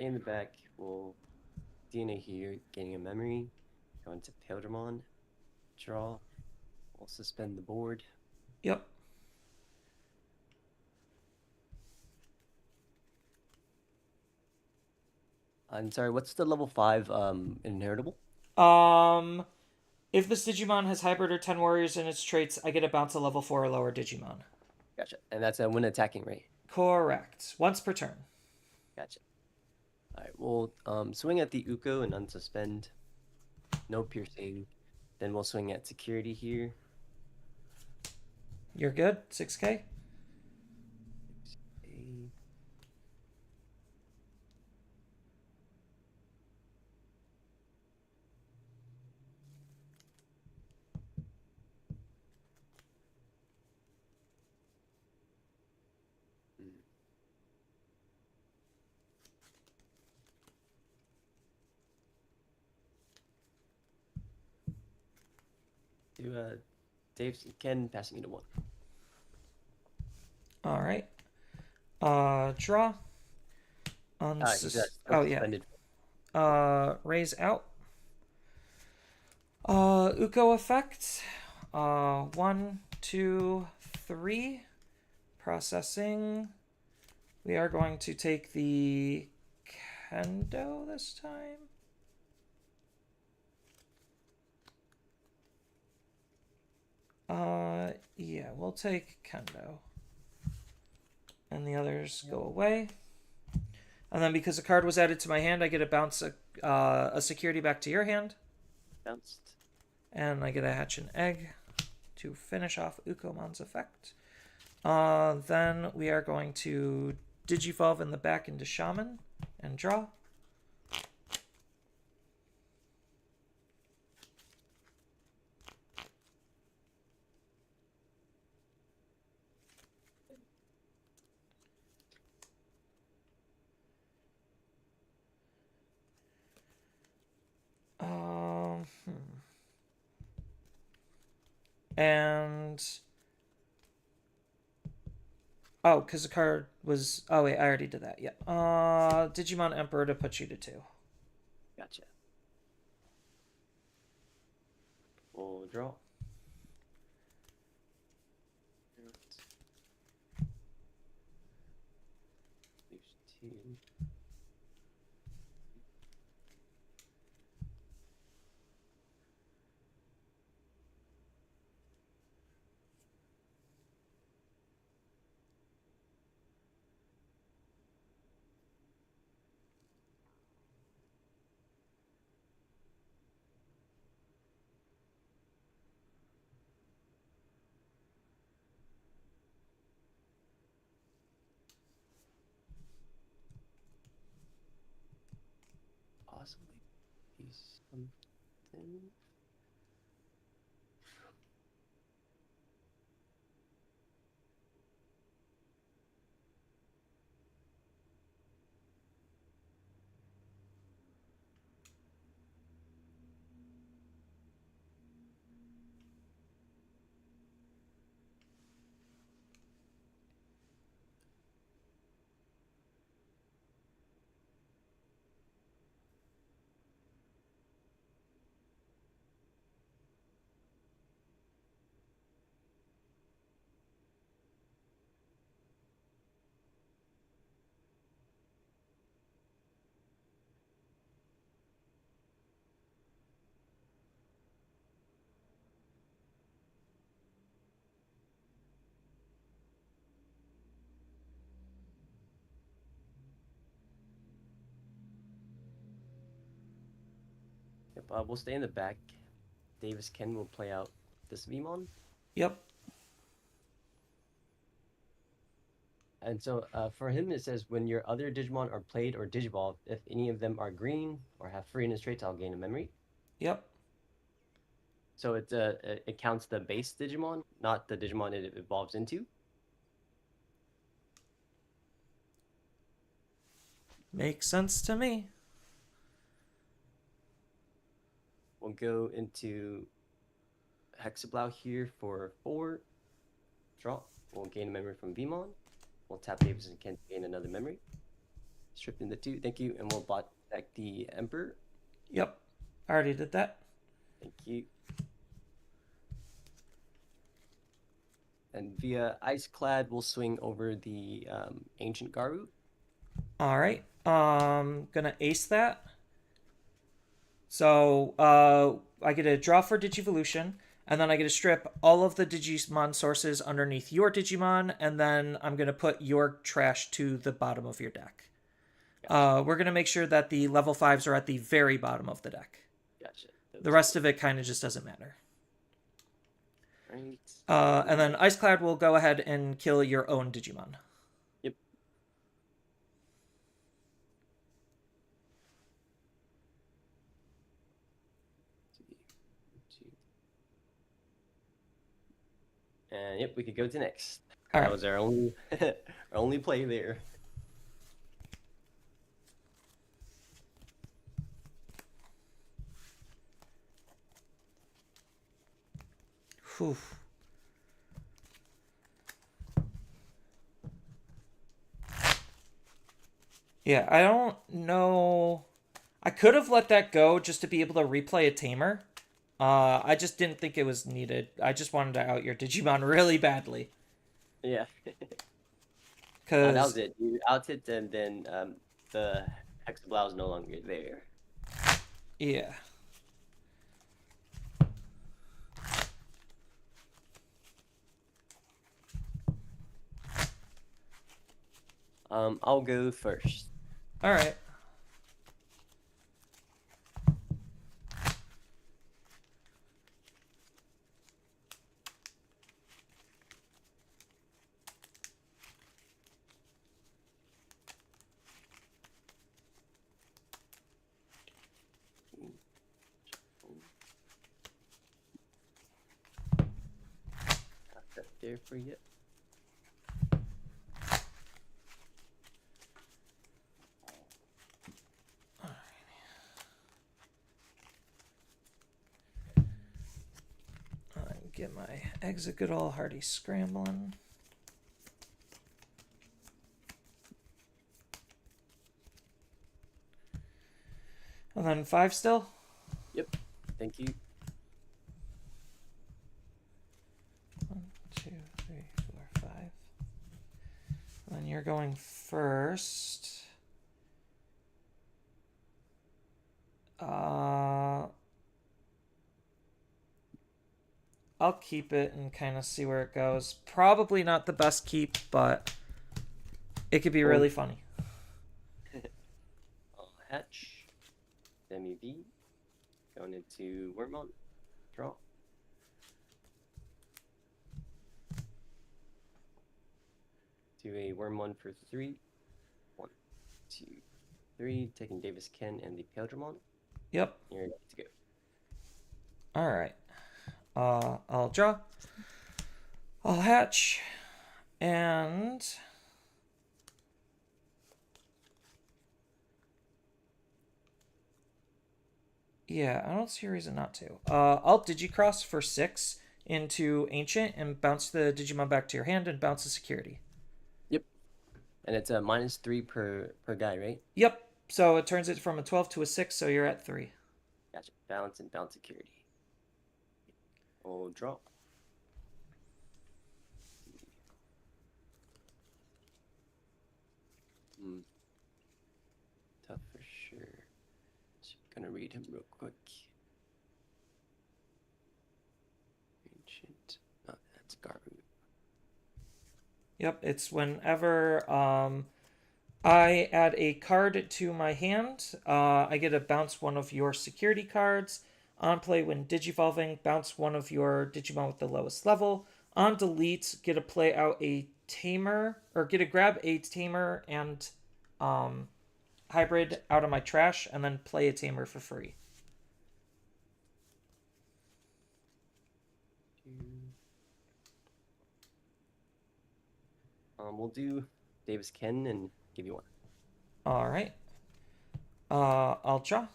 G: stay in the back. We'll DNA here, gaining a memory. Go into Pildramon. Draw. We'll suspend the board.
A: Yep.
G: I'm sorry, what's the level 5 inheritable?
A: If this Digimon has hybrid or 10 warriors in its traits, I get a bounce to level 4 or lower Digimon.
G: Gotcha. And that's a when attacking rate.
A: Correct. Once per turn.
G: Gotcha. Alright, we'll swing at the Uko and unsuspend. No piercing. Then we'll swing at security here.
A: You're good? 6k?
G: A- Hmm. To Dave Ken passing you to 1.
A: Alright. Draw.
G: He's
A: Oh, yeah.
G: suspended.
A: Raise out. Uko effect. 1, 2, 3. Processing. We are going to take the Kendo this time. Yeah, we'll take Kendo. And the others go away. And then because a card was added to my hand, I get to bounce a security back to your hand.
G: Bounced.
A: And I get to hatch an egg to finish off Ukomon's effect. Then we are going to Digivolve in the back into Shaman and draw. And oh, because the card was wait, I already did that. Yeah. Digimon Emperor to put you to 2.
G: Gotcha. We'll draw. Leaves 2. Possibly be something. Yep, we'll stay in the back. Davis Ken will play out this Vmon.
A: Yep.
G: And so for him, it says when your other Digimon are played or Digivolved, if any of them are green or have free in its traits, I'll gain a memory.
A: Yep.
G: So it counts the base Digimon, not the Digimon it evolves into.
A: Makes sense to me.
G: We'll go into Hexablow here for 4. Draw. We'll gain a memory from Vmon. We'll tap Davis and Ken to gain another memory. stripping the 2. Thank you, and we'll bot back the Emperor.
A: Yep. I already did that.
G: Thank you. And via Iceclad, we'll swing over the Ancient Garu.
A: All right. Gonna ace that. So I get a draw for Digivolution, and then I get to strip all of the Digimon sources underneath your Digimon, and then I'm gonna put your trash to the bottom of your deck. We're gonna make sure that the level 5s are at the very bottom of the deck.
G: Gotcha.
A: The rest of it kind of just doesn't matter.
G: Right.
A: And then Iceclad will go ahead and kill your own Digimon.
G: Yep. And yep, we could go to next.
A: All
G: That
A: right.
G: was our only our only play there.
A: Whew. Yeah, I don't know. I could have let that go just to be able to replay a tamer. I just didn't think it was needed. I just wanted to out your Digimon really badly.
G: Yeah.
A: Cause
G: that was it. You outed and then the Hexablow is no longer there.
A: yeah.
G: I'll go first.
A: All right.
G: Got that there for you.
A: Get my eggs a good old hearty scrambling. And then 5 still?
G: Yep. Thank you.
A: 1, 2, 3, 4, 5. And then you're going first. I'll keep it and kind of see where it goes. Probably not the best keep, but it could be really funny.
G: I'll hatch. Demi V. Going into Wormont. Draw. Do a Worm for 3. 1, 2, 3. Taking Davis Ken and the Paildramon.
A: Yep.
G: You're ready to go.
A: All right. I'll draw. I'll hatch. And yeah, I don't see a reason not to. I'll Digicross for 6 into Ancient and bounce the Digimon back to your hand and bounce the security.
G: Yep. And it's a -3 per guy, right?
A: Yep. So it turns it from a 12 to a 6, so you're at 3.
G: Gotcha. Balance and bounce security. Oh, draw. Tough for sure. Just gonna read him real quick. Ancient. Oh, that's Garu.
A: Yep, it's whenever I add a card to my hand, I get to bounce one of your security cards. On play, when digivolving, bounce one of your Digimon with the lowest level. On delete, get to play out a tamer, or get to grab a tamer and hybrid out of my trash, and then play a tamer for free.
G: We'll do Davis Ken and give you 1.
A: All right. I'll draw.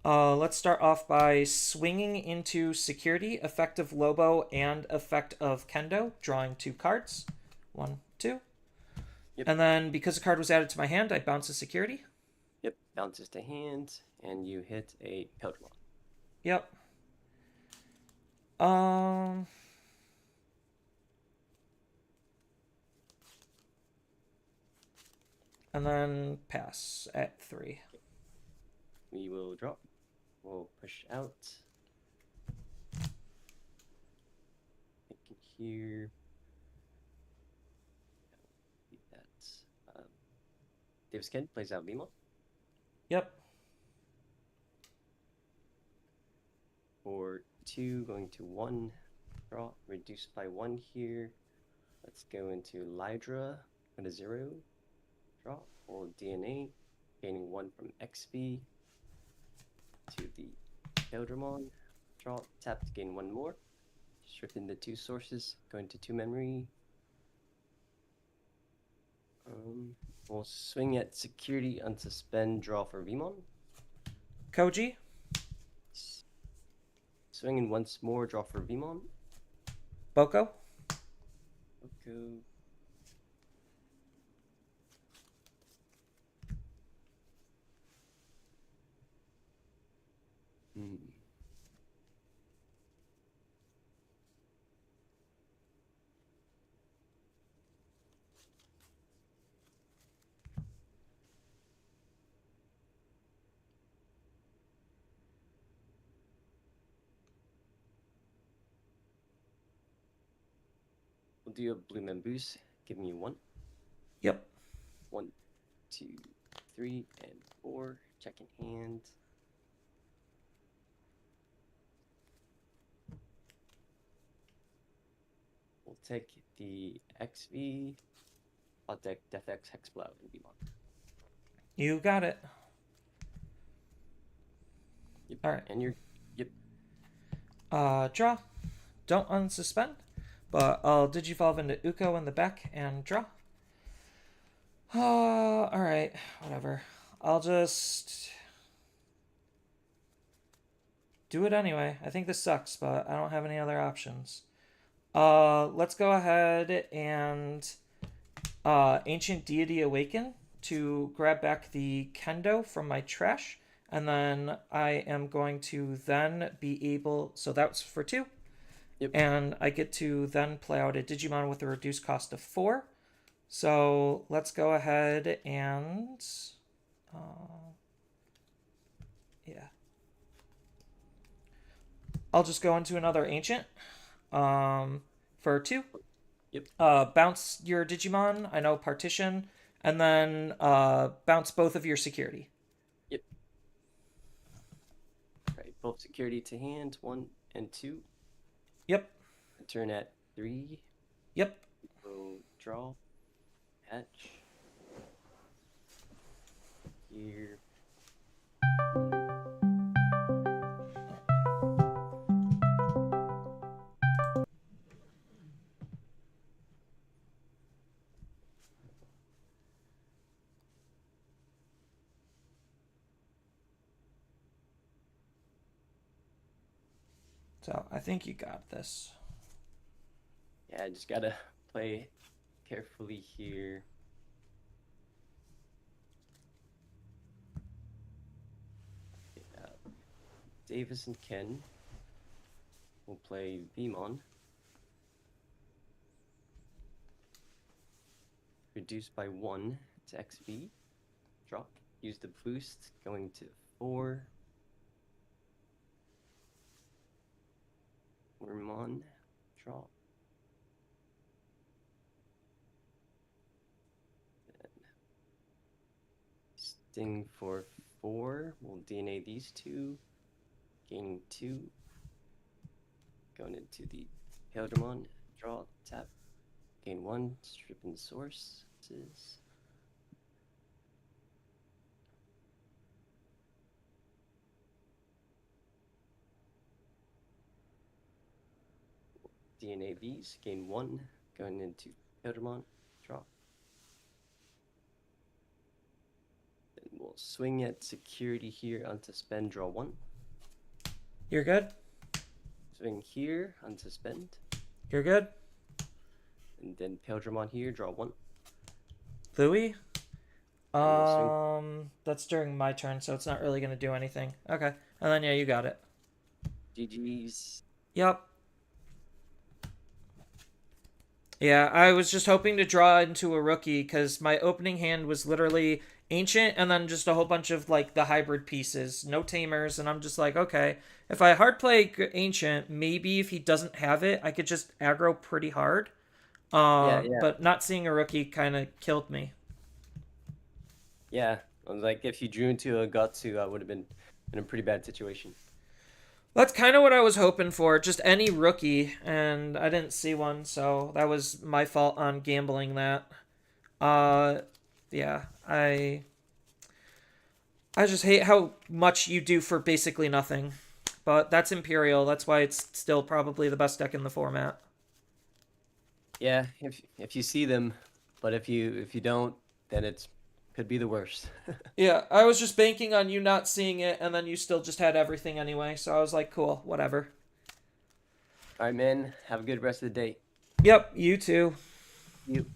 A: Let's start off by swinging into security, effect of Lobo, and effect of Kendo, drawing 2 cards. 1, 2.
G: Yep.
A: And then because the card was added to my hand, I bounce a security.
G: Yep, bounces to hand, and you hit a Pilgrim.
A: Yep. Um. And then pass at 3.
G: We will drop. We'll push out. Thinking here. Beat that. Davis Kid plays out Vimo.
A: Yep.
G: For 2, going to 1. Draw. Reduced by 1 here. Let's go into Lydra. Go to 0. Draw. Or DNA. Gaining 1 from XP. To the Keldramon. Draw. Tap to gain 1 more. Stripping the 2 sources. Going to 2 memory. We'll swing at security, unsuspend, draw for Vimon.
A: Koji.
G: Swinging once more, draw for Vimon.
A: Boko.
G: Okay. We'll do a blue man boost. Give me 1.
A: Yep.
G: 1, 2, 3, and 4. Check in hand. We'll take the XV. I'll deck Death X Hexblow and Vimon.
A: You got it.
G: Yep.
A: All right.
G: And you're. Yep.
A: Draw. Don't unsuspend, but I'll Digivolve into Uko in the back and draw. Alright, whatever. I'll just do it anyway. I think this sucks, but I don't have any other options. Let's go ahead and Ancient Deity Awaken to grab back the Kendo from my trash. And then I am going to then be able... So that's for 2.
G: Yep.
A: And I get to then play out a Digimon with a reduced cost of 4. So let's go ahead and... yeah. I'll just go into another Ancient for 2.
G: Yep.
A: Bounce your Digimon. I know Partition. And then bounce both of your security.
G: Yep. Right, both security to hand, 1 and 2.
A: Yep.
G: Turn at 3.
A: Yep.
G: We'll draw. Hatch. Here.
A: So I think you got this.
G: Yeah, I just gotta play carefully here. Yeah. Davis and Ken will play Vimon. Reduced by 1 to XV. Drop. Use the boost. Going to 4. Wormon. Drop. Sting for 4. We'll DNA these 2. Gaining 2. Going into the Paildramon. Draw. Tap. Gain 1. Stripping the sources. DNA these. Gain 1. Going into Paildramon. Draw. We'll swing at security here onto spend, draw 1.
A: You're good?
G: Swing here onto spend.
A: You're good?
G: And then Paildramon here, draw 1.
A: Louis?
G: I'm swing.
A: That's during my turn, so it's not really gonna do anything. Okay. And then yeah, you got it.
G: GG's.
A: Yep. Yeah, I was just hoping to draw into a rookie because my opening hand was literally ancient and then just a whole bunch of like the hybrid pieces, no tamers, and I'm just like, okay, if I hard play ancient, maybe if he doesn't have it, I could just aggro pretty hard.
G: Yeah.
A: But not seeing a rookie kind of killed me.
G: Yeah. I was like, if you drew into a Gutsu, I would have been in a pretty bad situation.
A: That's kind of what I was hoping for, just any rookie, and I didn't see one, so that was my fault on gambling that. Yeah, I just hate how much you do for basically nothing. But that's Imperial, that's why it's still probably the best deck in the format.
G: Yeah, if you see them, but if you don't, then it's could be the worst.
A: Yeah, I was just banking on you not seeing it, and then you still just had everything anyway, so I was like, cool, whatever.
G: All right, man. Have a good rest of the day.
A: Yep, you too.
G: You.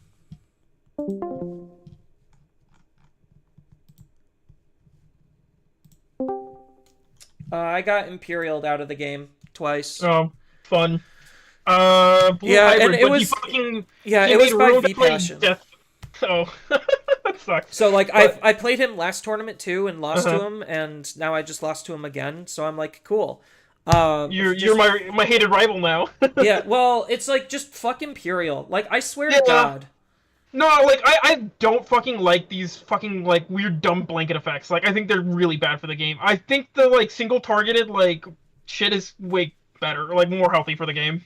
A: I got Imperialed out of the game twice.
D: Oh, fun. Blue
A: Yeah,
D: hybrid,
A: and it
D: but
A: was-
D: he fucking
A: Yeah,
D: he
A: it was
D: made
A: by
D: Rogue
A: V
D: play
A: Passion.
D: Death. Oh, that sucks.
A: So like
D: But-
A: I played him last tournament too and lost to
D: Uh-huh.
A: him, and now I just lost to him again. So I'm like, cool.
D: You're my hated rival now.
A: Yeah, well, it's like just fuck Imperial. Like I swear to
D: Yeah.
A: God.
D: No, like I don't fucking like these fucking like weird dumb blanket effects. Like I think they're really bad for the game. I think the like single targeted like shit is way better, like more healthy for the game.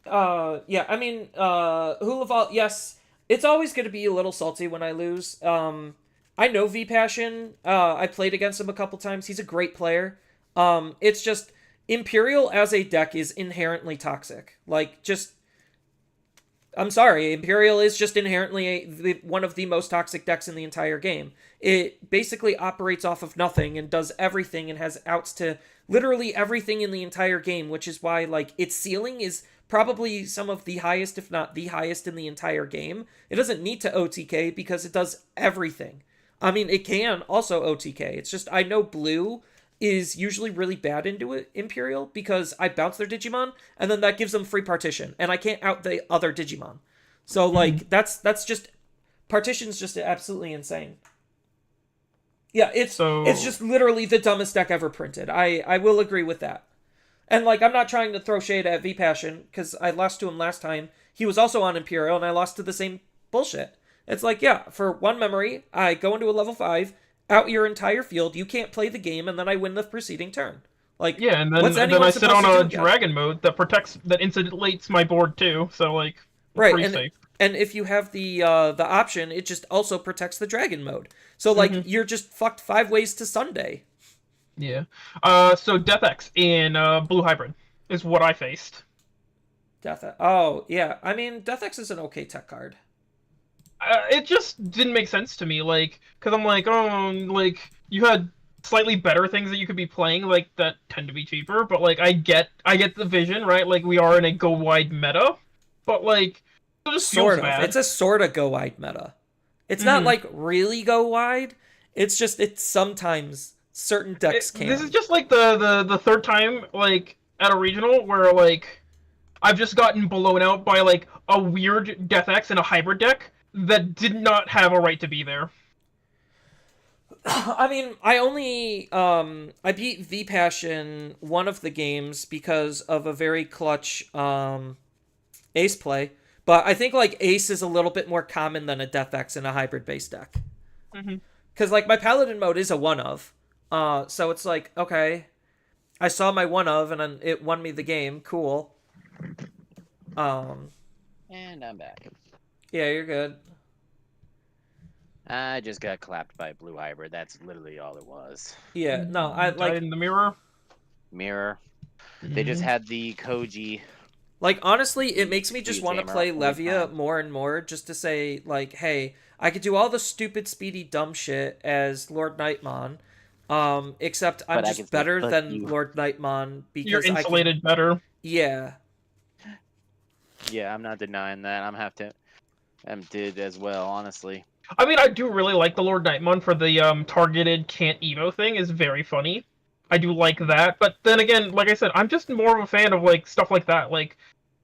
A: Yeah, I mean, Hula Vault, yes, it's always going to be a little salty when I lose. I know V Passion. I played against him a couple times. He's a great player. It's just Imperial as a deck is inherently toxic. Like, just I'm sorry, Imperial is just inherently one of the most toxic decks in the entire game. It basically operates off of nothing and does everything and has outs to literally everything in the entire game, which is why like its ceiling is probably some of the highest, if not the highest in the entire game. It doesn't need to OTK because it does everything. I mean, it can also OTK. It's just I know blue is usually really bad into it, Imperial, because I bounce their Digimon, and then that gives them free partition, and I can't out the other Digimon. So, like, that's just... Partition's just absolutely insane. Yeah, it's just literally the dumbest deck ever printed. I will agree with that. And, like, I'm not trying to throw shade at V-Passion, because I lost to him last time. He was also on Imperial, and I lost to the same bullshit. It's like, yeah, for one memory, I go into a level 5, out your entire field, you can't play the game, and then I win the preceding turn. Like,
D: Yeah, and then,
A: what's
D: and then
A: anyone
D: I sit
A: supposed
D: on
A: to
D: a
A: do again?
D: dragon mode that insulates my board too. So like, it's
A: Right,
D: pretty safe.
A: and if you have the option, it just also protects the dragon mode. So like you're just fucked 5 ways to Sunday.
D: Yeah. So Death X in blue hybrid is what I faced.
A: Oh yeah, I mean Death X is an okay tech card.
D: It just didn't make sense to me, like, because I'm like, oh, like you had slightly better things that you could be playing, like that tend to be cheaper, but like I get the vision, right? Like we are in a go wide meta, but like it just feels
A: Sort of.
D: bad.
A: It's a sort of go wide meta. It's not like really go wide. It's just it's sometimes certain decks can.
D: This is just like the third time like at a regional where like I've just gotten blown out by like a weird Death X and a hybrid deck that did not have a right to be there.
A: I mean, I only I beat V Passion one of the games because of a very clutch ace play. But I think like ace is a little bit more common than a Death X in a hybrid base deck. Because like my Paladin mode is a one of. So it's like, okay, I saw my one of and then it won me the game. Cool.
C: And I'm back.
A: Yeah, you're good.
C: I just got clapped by blue hybrid. That's literally all it was.
A: Yeah, no, I
D: Died
A: like
D: in the mirror.
C: Mirror. They just had the Koji.
A: Like, honestly, it makes me just
C: Speed
A: want to
C: tamer
A: play
C: all the
A: Levia
C: time.
A: more and more, just to say, like, hey, I could do all the stupid, speedy, dumb shit as Lord Nightmon, except I'm
C: But I
A: just
C: can still
A: better
C: fuck
A: than
C: you.
A: Lord Nightmon because
D: You're insulated better.
A: Yeah.
C: Yeah, I'm not denying that. I'm have to. Did as well, honestly.
D: I mean, I do really like the Lord Nightmon for the targeted can't Evo thing is very funny. I do like that, but then again, like I said, I'm just more of a fan of like stuff like that, like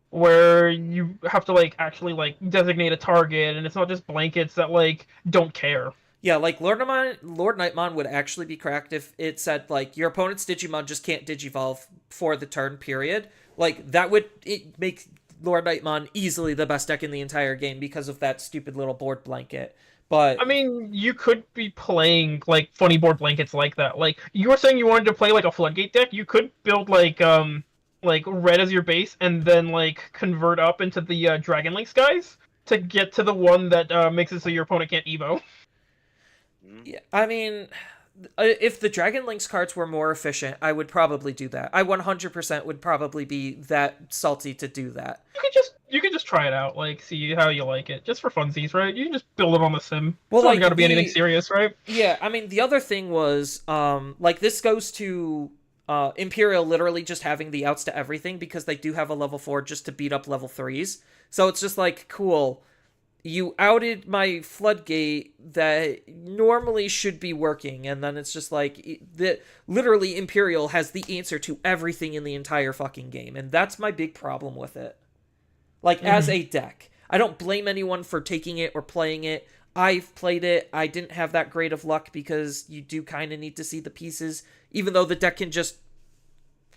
D: where you have to like actually like designate a target, and it's not just blankets that like don't care.
A: Yeah, like Lord Nightmon would actually be cracked if it said like your opponent's Digimon just can't Digivolve for the turn period. Like that would make Lord Nightmon easily the best deck in the entire game because of that stupid little board blanket. But
D: I mean, you could be playing like funny board blankets like that. Like you were saying, you wanted to play like a floodgate deck. You could build like red as your base, and then like convert up into the Dragon Link guys to get to the one that makes it so your opponent can't Evo.
A: yeah, I mean, if the Dragon Links cards were more efficient, I would probably do that. I 100% would probably be that salty to do that.
D: You could just try it out, like see how you like it, just for funsies, right? You can just build it on the sim.
A: Well,
D: It's not
A: like
D: got to be anything
A: the
D: serious, right?
A: Yeah, I mean, the other thing was, like, this goes to Imperial literally just having the outs to everything because they do have a level 4 just to beat up level 3s. So it's just like, cool, you outed my floodgate that normally should be working, and then it's just like, literally Imperial has the answer to everything in the entire fucking game, and that's my big problem with it. Like, as a deck. I don't blame anyone for taking it or playing it. I've played it. I didn't have that great of luck because you do kind of need to see the pieces, even though the deck can just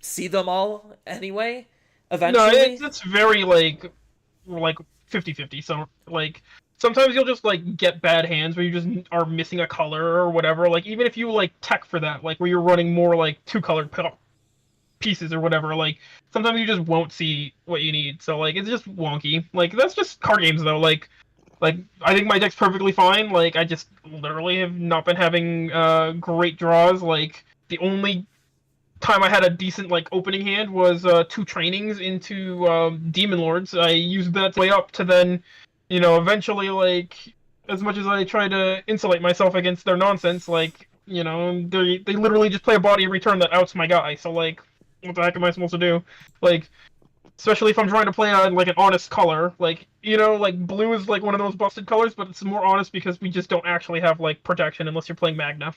A: see them all anyway, eventually.
D: No, it's very like 50-50. So like sometimes you'll just like get bad hands where you just are missing a color or whatever. Like even if you like tech for that, like where you're running more like two colored pieces or whatever, like sometimes you just won't see what you need. So like it's just wonky. Like that's just card games though. Like I think my deck's perfectly fine. Like I just literally have not been having great draws. Like the only time I had a decent like opening hand was two trainings into Demon Lords. I used that way up to then, eventually like as much as I try to insulate myself against their nonsense, like they literally just play a body every turn that outs my guy. So like, what the heck am I supposed to do? Like, especially if I'm trying to play on like an honest color, like like blue is like one of those busted colors, but it's more honest because we just don't actually have like protection unless you're playing Magna.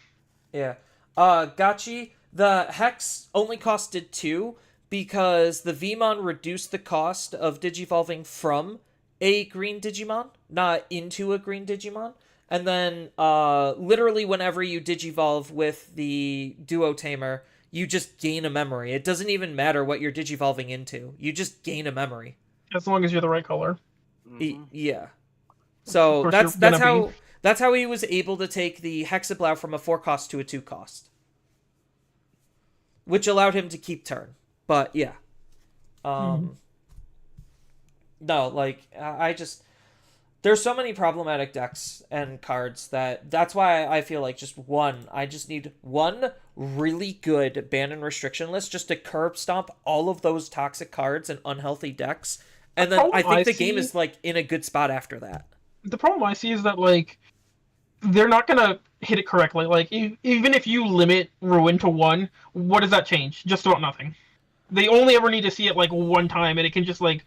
A: Yeah. Gachi, the Hex only costed 2 because the Vmon reduced the cost of Digivolving from a green Digimon, not into a green Digimon. And then, literally whenever you Digivolve with the Duo Tamer, you just gain a memory. It doesn't even matter what you're Digivolving into. You just gain a memory.
D: As long as you're the right color.
A: Yeah. So
D: Of course
A: that's
D: you're gonna
A: how
D: be.
A: that's how he was able to take the Hexablow from a 4 cost to a 2 cost, which allowed him to keep turn. But yeah, no, like I just there's so many problematic decks and cards that's why I feel like I just need one really good ban and restriction list just to curb stomp all of those toxic cards and unhealthy decks, and then I think the game is like in a good spot after that.
D: The problem I see is that like they're not gonna hit it correctly. Like even if you limit Ruin to 1, what does that change? Just about nothing. They only ever need to see it like one time, and it can just like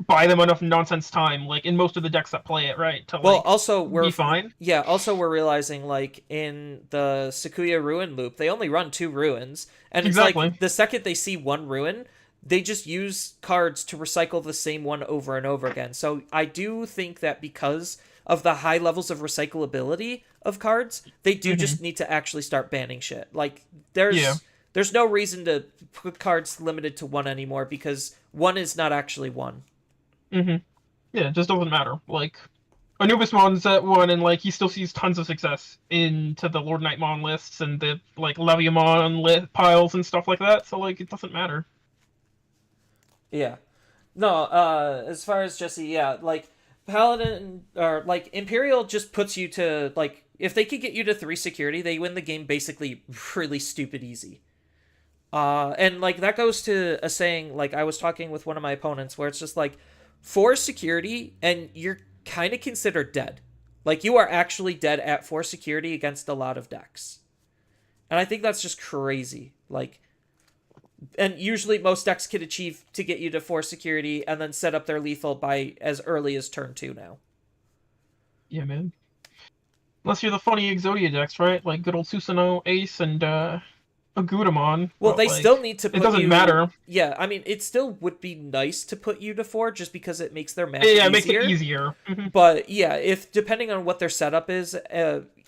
D: buy them enough nonsense time, like in most of the decks that play it, right? To
A: Well,
D: like
A: also
D: be fine.
A: Yeah, also we're realizing like in the Sakuya Ruin loop, they only run 2 ruins, and it's
D: Exactly.
A: like the second they see 1 ruin, they just use cards to recycle the same one over and over again. So I do think that because of the high levels of recyclability of cards, they do just need to actually start banning shit. Like there's no reason to put cards limited to 1 anymore because 1 is not actually 1.
D: Yeah, it just doesn't matter. Like Anubismon's at 1, and like he still sees tons of success into the Lord Nightmon lists and the like Leviamon piles and stuff like that. So like it doesn't matter.
A: Yeah. No, as far as Jesse, yeah, like Paladin or like Imperial just puts you to like if they could get you to 3 security, they win the game basically really stupid easy. And like that goes to a saying like I was talking with one of my opponents where it's just like 4 security and you're kind of considered dead. Like you are actually dead at 4 security against a lot of decks. And I think that's just crazy. Like, and usually most decks can achieve to get you to 4 security and then set up their lethal by as early as turn 2 now.
D: Yeah, man. Unless you're the funny Exodia decks, right? Like good old Susanoo, Ace, and Agudamon.
A: Well,
D: But
A: they still
D: like,
A: need to
D: it
A: put
D: doesn't
A: you.
D: matter.
A: Yeah, I mean, it still would be nice to put you to 4 just because it makes their math
D: Yeah, it makes it
A: easier.
D: easier. Mhm.
A: But yeah, if depending on what their setup is,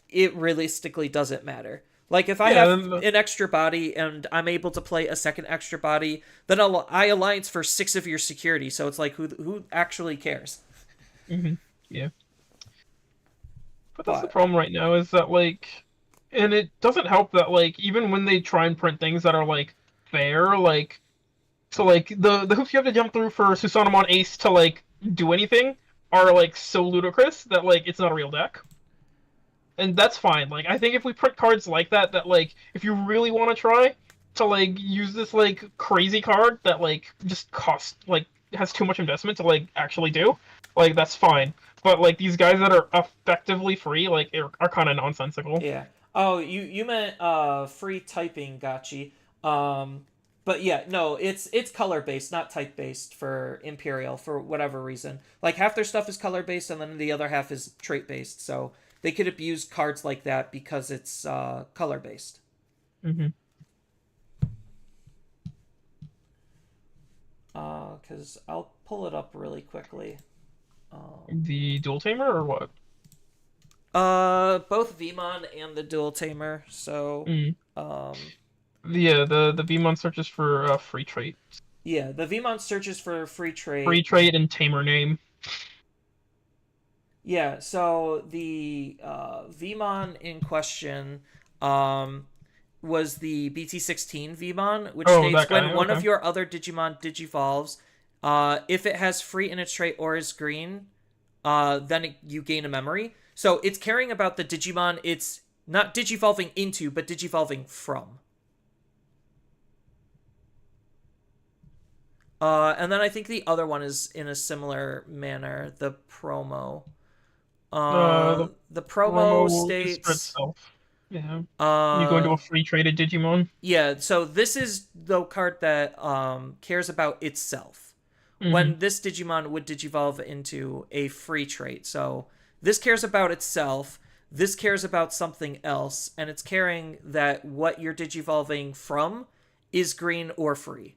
A: it realistically doesn't matter. Like if I
D: Yeah,
A: have
D: then
A: an extra body and I'm able to play a second extra body, then I alliance for 6 of your security. So it's like who actually cares?
D: yeah. But that's the
A: But
D: problem right now is that like, and it doesn't help that like even when they try and print things that are like fair, like so like the hoops you have to jump through for Susanomon Ace to like do anything are like so ludicrous that like it's not a real deck. And that's fine. Like I think if we print cards like that, that like if you really want to try to like use this like crazy card that like just costs like has too much investment to like actually do, like that's fine. But like these guys that are effectively free, like are kind of nonsensical.
A: yeah. Oh, you meant free typing, gotchi. But yeah, no, it's color based, not type based for Imperial for whatever reason. Like half their stuff is color based, and then the other half is trait based. So they could abuse cards like that because it's color based.
D: hmm
A: Because I'll pull it up really quickly.
D: The dual tamer or what?
A: Both Vmon and the Dual Tamer. So,
D: Mm.
A: um,
D: Yeah, the Vmon searches for free trait,
A: yeah, the Vmon searches for free
D: free
A: trade.
D: trait and tamer name.
A: Yeah, so the Vmon in question um, was the BT16 Vmon, which
D: Oh,
A: states
D: that guy.
A: when one of
D: Okay.
A: your other Digimon digivolves, if it has free in its trait or is green, you gain a memory. So it's caring about the Digimon it's not digivolving into, but digivolving from. And then I think the other one is in a similar manner, the promo.
D: The
A: The
D: promo
A: promo
D: will just for
A: states,
D: itself. Yeah. You go into
A: uh,
D: a free traded Digimon.
A: yeah, so this is the card that cares about itself.
D: hmm
A: When this Digimon would digivolve into a free trait. So this cares about itself, this cares about something else, and it's caring that what you're digivolving from is green or free,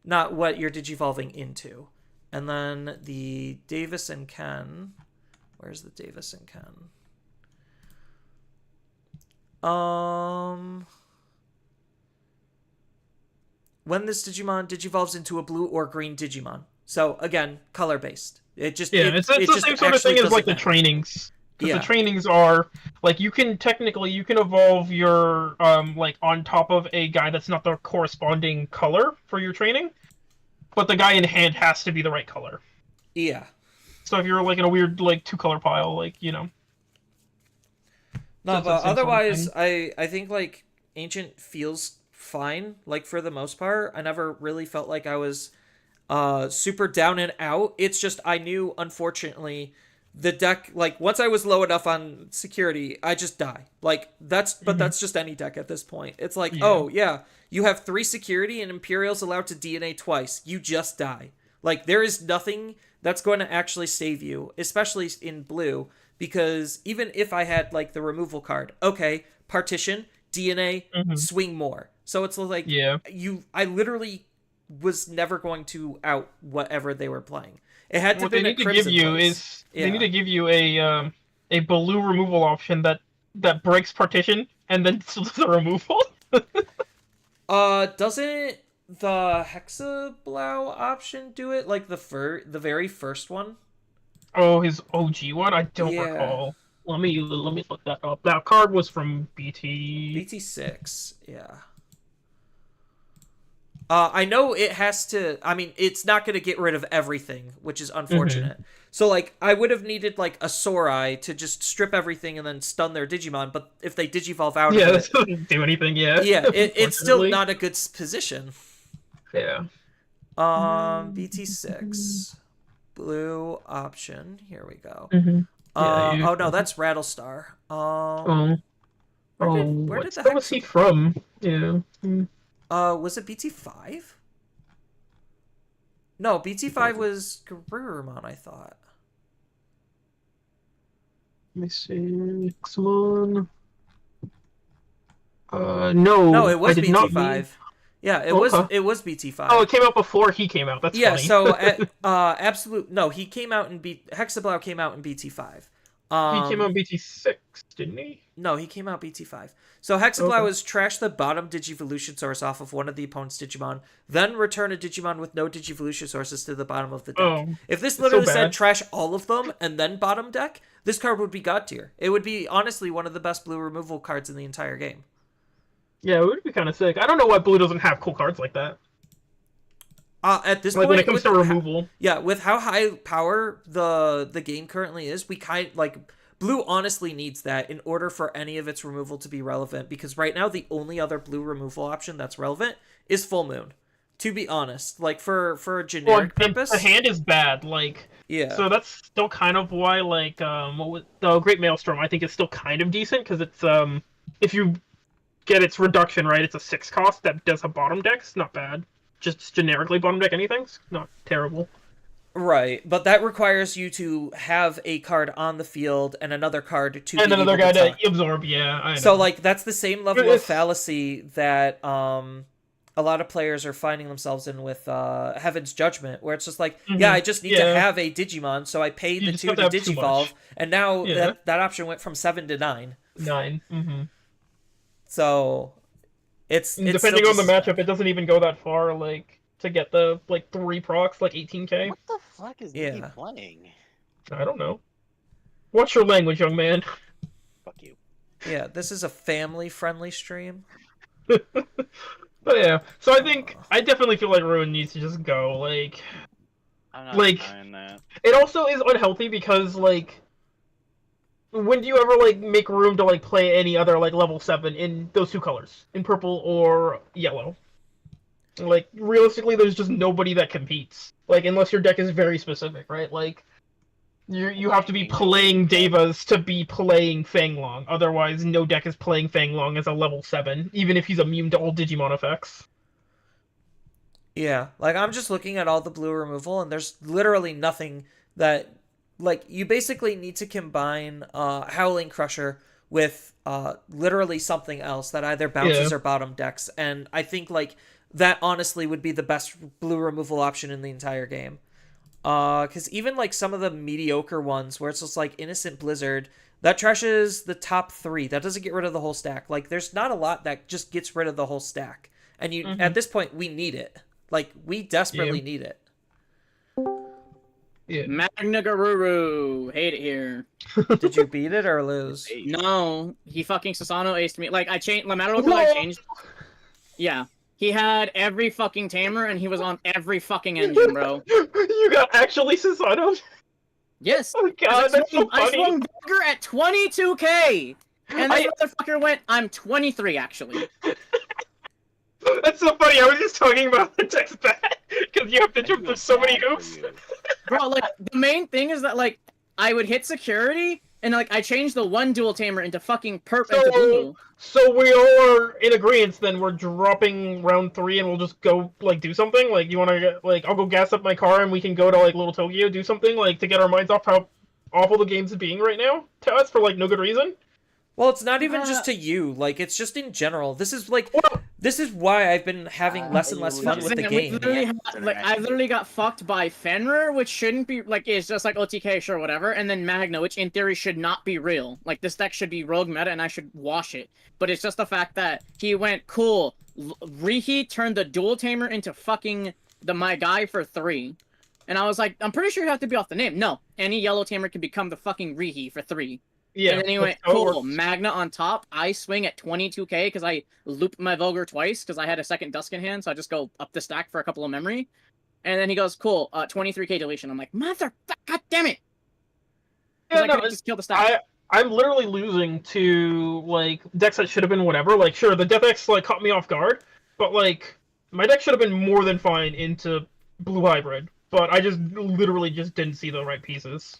A: not what you're digivolving into. And then the Davis and Ken. Where's the Davis and Ken? When this Digimon digivolves into a blue or green Digimon. So again, color based. It just
D: Yeah, it's the
A: just
D: same sort of
A: actually
D: thing as like
A: doesn't
D: the
A: matter.
D: trainings. Because the
A: Yeah.
D: trainings are like you can technically you can evolve your like on top of a guy that's not the corresponding color for your training, but the guy in hand has to be the right color.
A: Yeah.
D: So if you're like in a weird like two color pile, like so
A: No,
D: it's the
A: but
D: same sort of
A: otherwise
D: thing.
A: I think like Ancient feels fine, like for the most part. I never really felt like I was super down and out. It's just I knew unfortunately the deck like once I was low enough on security, I just die. Like
D: hmm
A: that's just any deck at this point. It's like,
D: Yeah.
A: "Oh, yeah, you have 3 security and Imperial's allowed to DNA twice. You just die." Like there is nothing that's going to actually save you, especially in blue because even if I had like the removal card, okay, partition, DNA,
D: hmm
A: swing more. So it's like
D: Yeah.
A: I literally was never going to out whatever they were playing. It had to have
D: What they
A: been at
D: need to give
A: Crimson
D: you
A: twice.
D: is they need
A: Yeah.
D: to give you a blue removal option that breaks partition and then still does the removal.
A: Doesn't the Hexablow option do it like the very first one?
D: Oh, his OG one? I don't
A: Yeah.
D: recall. Let me look that up. That card was from BT.
A: BT6. Yeah. I know it has to. I mean, it's not going to get rid of everything, which is
D: hmm
A: unfortunate. So, like, I would have needed like a Sorai to just strip everything and then stun their Digimon. But if they Digivolve out of
D: Yeah, that
A: it,
D: doesn't do anything. Yeah,
A: yeah, it's still
D: unfortunately.
A: not a good position.
D: Yeah.
A: BT6 blue option. Here we go.
D: Yeah. You.
A: Oh no, that's Rattlestar.
D: Oh. Oh.
A: Where
D: What
A: did the
D: spell was he
A: Hexablow?
D: from? Yeah.
A: Was it BT5? No, BT5 was Garurumon, I thought.
D: Let me see. Next one.
A: No,
D: No,
A: it
D: I
A: was
D: did not mean.
A: BT5. Yeah,
D: Okay.
A: it was
D: Oh,
A: BT5.
D: it came out before he came out. That's
A: Yeah,
D: funny.
A: so absolute no, he came out in Hexablau came out in BT5.
D: He came out BT6, didn't he?
A: No, he came out BT5. So Hexablau
D: Okay.
A: is trash the bottom Digivolution source off of one of the opponent's Digimon, then return a Digimon with no Digivolution sources to the bottom of the deck.
D: Oh,
A: If this
D: it's so
A: literally said
D: bad.
A: trash all of them and then bottom deck, this card would be god tier. It would be honestly one of the best blue removal cards in the entire game.
D: Yeah, it would be kind of sick. I don't know why Blue doesn't have cool cards like that.
A: At this
D: Like
A: point,
D: when it comes to removal.
A: yeah, with how high power the game currently is, we Blue honestly needs that in order for any of its removal to be relevant, because right now the only other blue removal option that's relevant is Full Moon. To be honest, like for a generic purpose,
D: the hand is bad. Like,
A: yeah.
D: so that's still kind of why the Great Maelstrom I think is still kind of decent, because it's if you get its reduction right, it's a 6 cost that does have bottom decks. Not bad. Just generically bottom deck anything's not terrible.
A: Right, but that requires you to have a card on the field and another card to
D: And
A: be
D: another
A: able
D: guy
A: to
D: to absorb. Yeah, I know.
A: So like that's the same level of
D: It's-
A: fallacy that a lot of players are finding themselves in with Heaven's Judgment, where it's just like, yeah, I just need to have a Digimon, so I paid
D: You
A: the
D: just
A: 2
D: have to
A: to
D: have too
A: Digivolve,
D: much.
A: and now
D: Yeah.
A: that option went from 7 to 9.
D: 9. Mm-hmm.
A: So it's
D: Depending
A: still
D: on the
A: just-
D: matchup, it doesn't even go that far. Like to get the 3 procs, like 18k.
C: What the fuck is
A: Yeah.
C: Nikki playing?
D: I don't know. Watch your language, young man.
C: Fuck you.
A: Yeah, this is a family-friendly stream.
D: But yeah, so I definitely feel like Ruin needs to just go. Like,
C: I'm not
D: Like-
C: denying that.
D: it also is unhealthy because like, when do you ever like make room to like play any other like level 7 in those 2 colors, in purple or yellow? Like, realistically, there's just nobody that competes. Like, unless your deck is very specific, right? Like, you have to be playing Devas to be playing Fanglong. Otherwise, no deck is playing Fanglong as a level 7, even if he's immune to all Digimon effects.
A: Yeah, like I'm just looking at all the blue removal, and there's literally nothing that, like, you basically need to combine Howling Crusher with literally something else that either bounces or bottom decks, and I think like that honestly would be the best blue removal option in the entire game. Because even like some of the mediocre ones where it's just like Innocent Blizzard, that trashes the top 3. That doesn't get rid of the whole stack. Like there's not a lot that just gets rid of the whole stack, and you at this point we need it. Like we desperately need it.
D: Yeah.
B: Magna Garuru. Hate it here.
A: Did you beat it or lose?
C: Hey,
B: No, he fucking Sasano aced me. Like I changed, no matter what color I changed. Yeah, he had every fucking tamer, and he was on every fucking engine, bro.
D: You got actually Susanoo?
B: Yes.
D: Oh god, that's so
B: I
D: funny.
B: swung Dagger at 22k, and this
D: I-
B: motherfucker went, I'm 23 actually.
D: That's so funny. I was just talking about the text back because you have to jump through so many hoops.
B: Bro, like the main thing is that like I would hit security, and like I changed the one dual tamer into fucking perp into blue.
D: So we all are in agreement. Then we're dropping round 3, and we'll just go like do something. Like you want to like I'll go gas up my car, and we can go to like Little Tokyo, do something like to get our minds off how awful the game's being right now to us for like no good reason.
A: Well, it's not even just to you. Like it's just in general. This is like this is why I've been having less and less fun with the game.
B: I literally got fucked by Fenrir, which shouldn't be like it's just like OTK, sure, whatever, and then Magna, which in theory should not be real. Like this deck should be rogue meta, and I should wash it. But it's just the fact that he went cool. Rihi turned the dual tamer into fucking my guy for 3, and I was like, I'm pretty sure you have to be off the name. No, any yellow tamer can become the fucking Rihi for 3.
D: Yeah.
B: And then he went,
D: that's how it
B: cool,
D: works.
B: Magna on top. I swing at 22k because I looped my Vulgar twice because I had a second Dusk in hand, so I just go up the stack for a couple of memory. And then he goes, cool, 23k deletion. I'm like, motherfucker, god damn it!
D: Yeah,
B: I
D: no,
B: could've just killed the stack.
D: I'm literally losing to like decks that should have been whatever. Like, sure, the Death X like caught me off guard, but like my deck should have been more than fine into Blue Hybrid. But I just literally just didn't see the right pieces.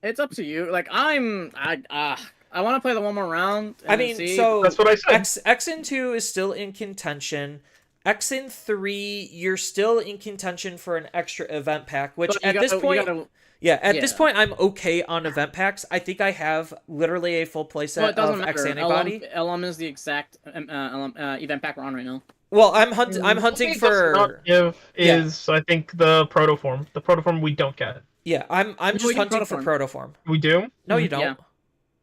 B: It's up to you. Like, I want to play the one more round.
A: I
B: and
A: mean,
B: see.
A: so
D: That's what I said.
A: XN2 is still in contention. XN3, you're still in contention for an extra event pack, which
B: But you
A: at this
B: gotta- you
A: point,
B: gotta-
A: Yeah, at this
B: Yeah.
A: point, I'm okay on event packs. I think I have literally a full
B: Well,
A: playset
B: it doesn't
A: of X
B: matter.
A: Antibody.
B: LM is the exact event pack we're on right now.
A: Well, I'm
D: The
A: hunting
D: thing it does not
A: for
D: give
A: Yeah.
D: is, I think, the protoform. The protoform we don't get.
A: I'm
B: No,
A: just
B: we get
A: hunting for
B: protoform.
A: protoform.
D: We do?
A: No, you
B: Mhm, yeah.
A: don't.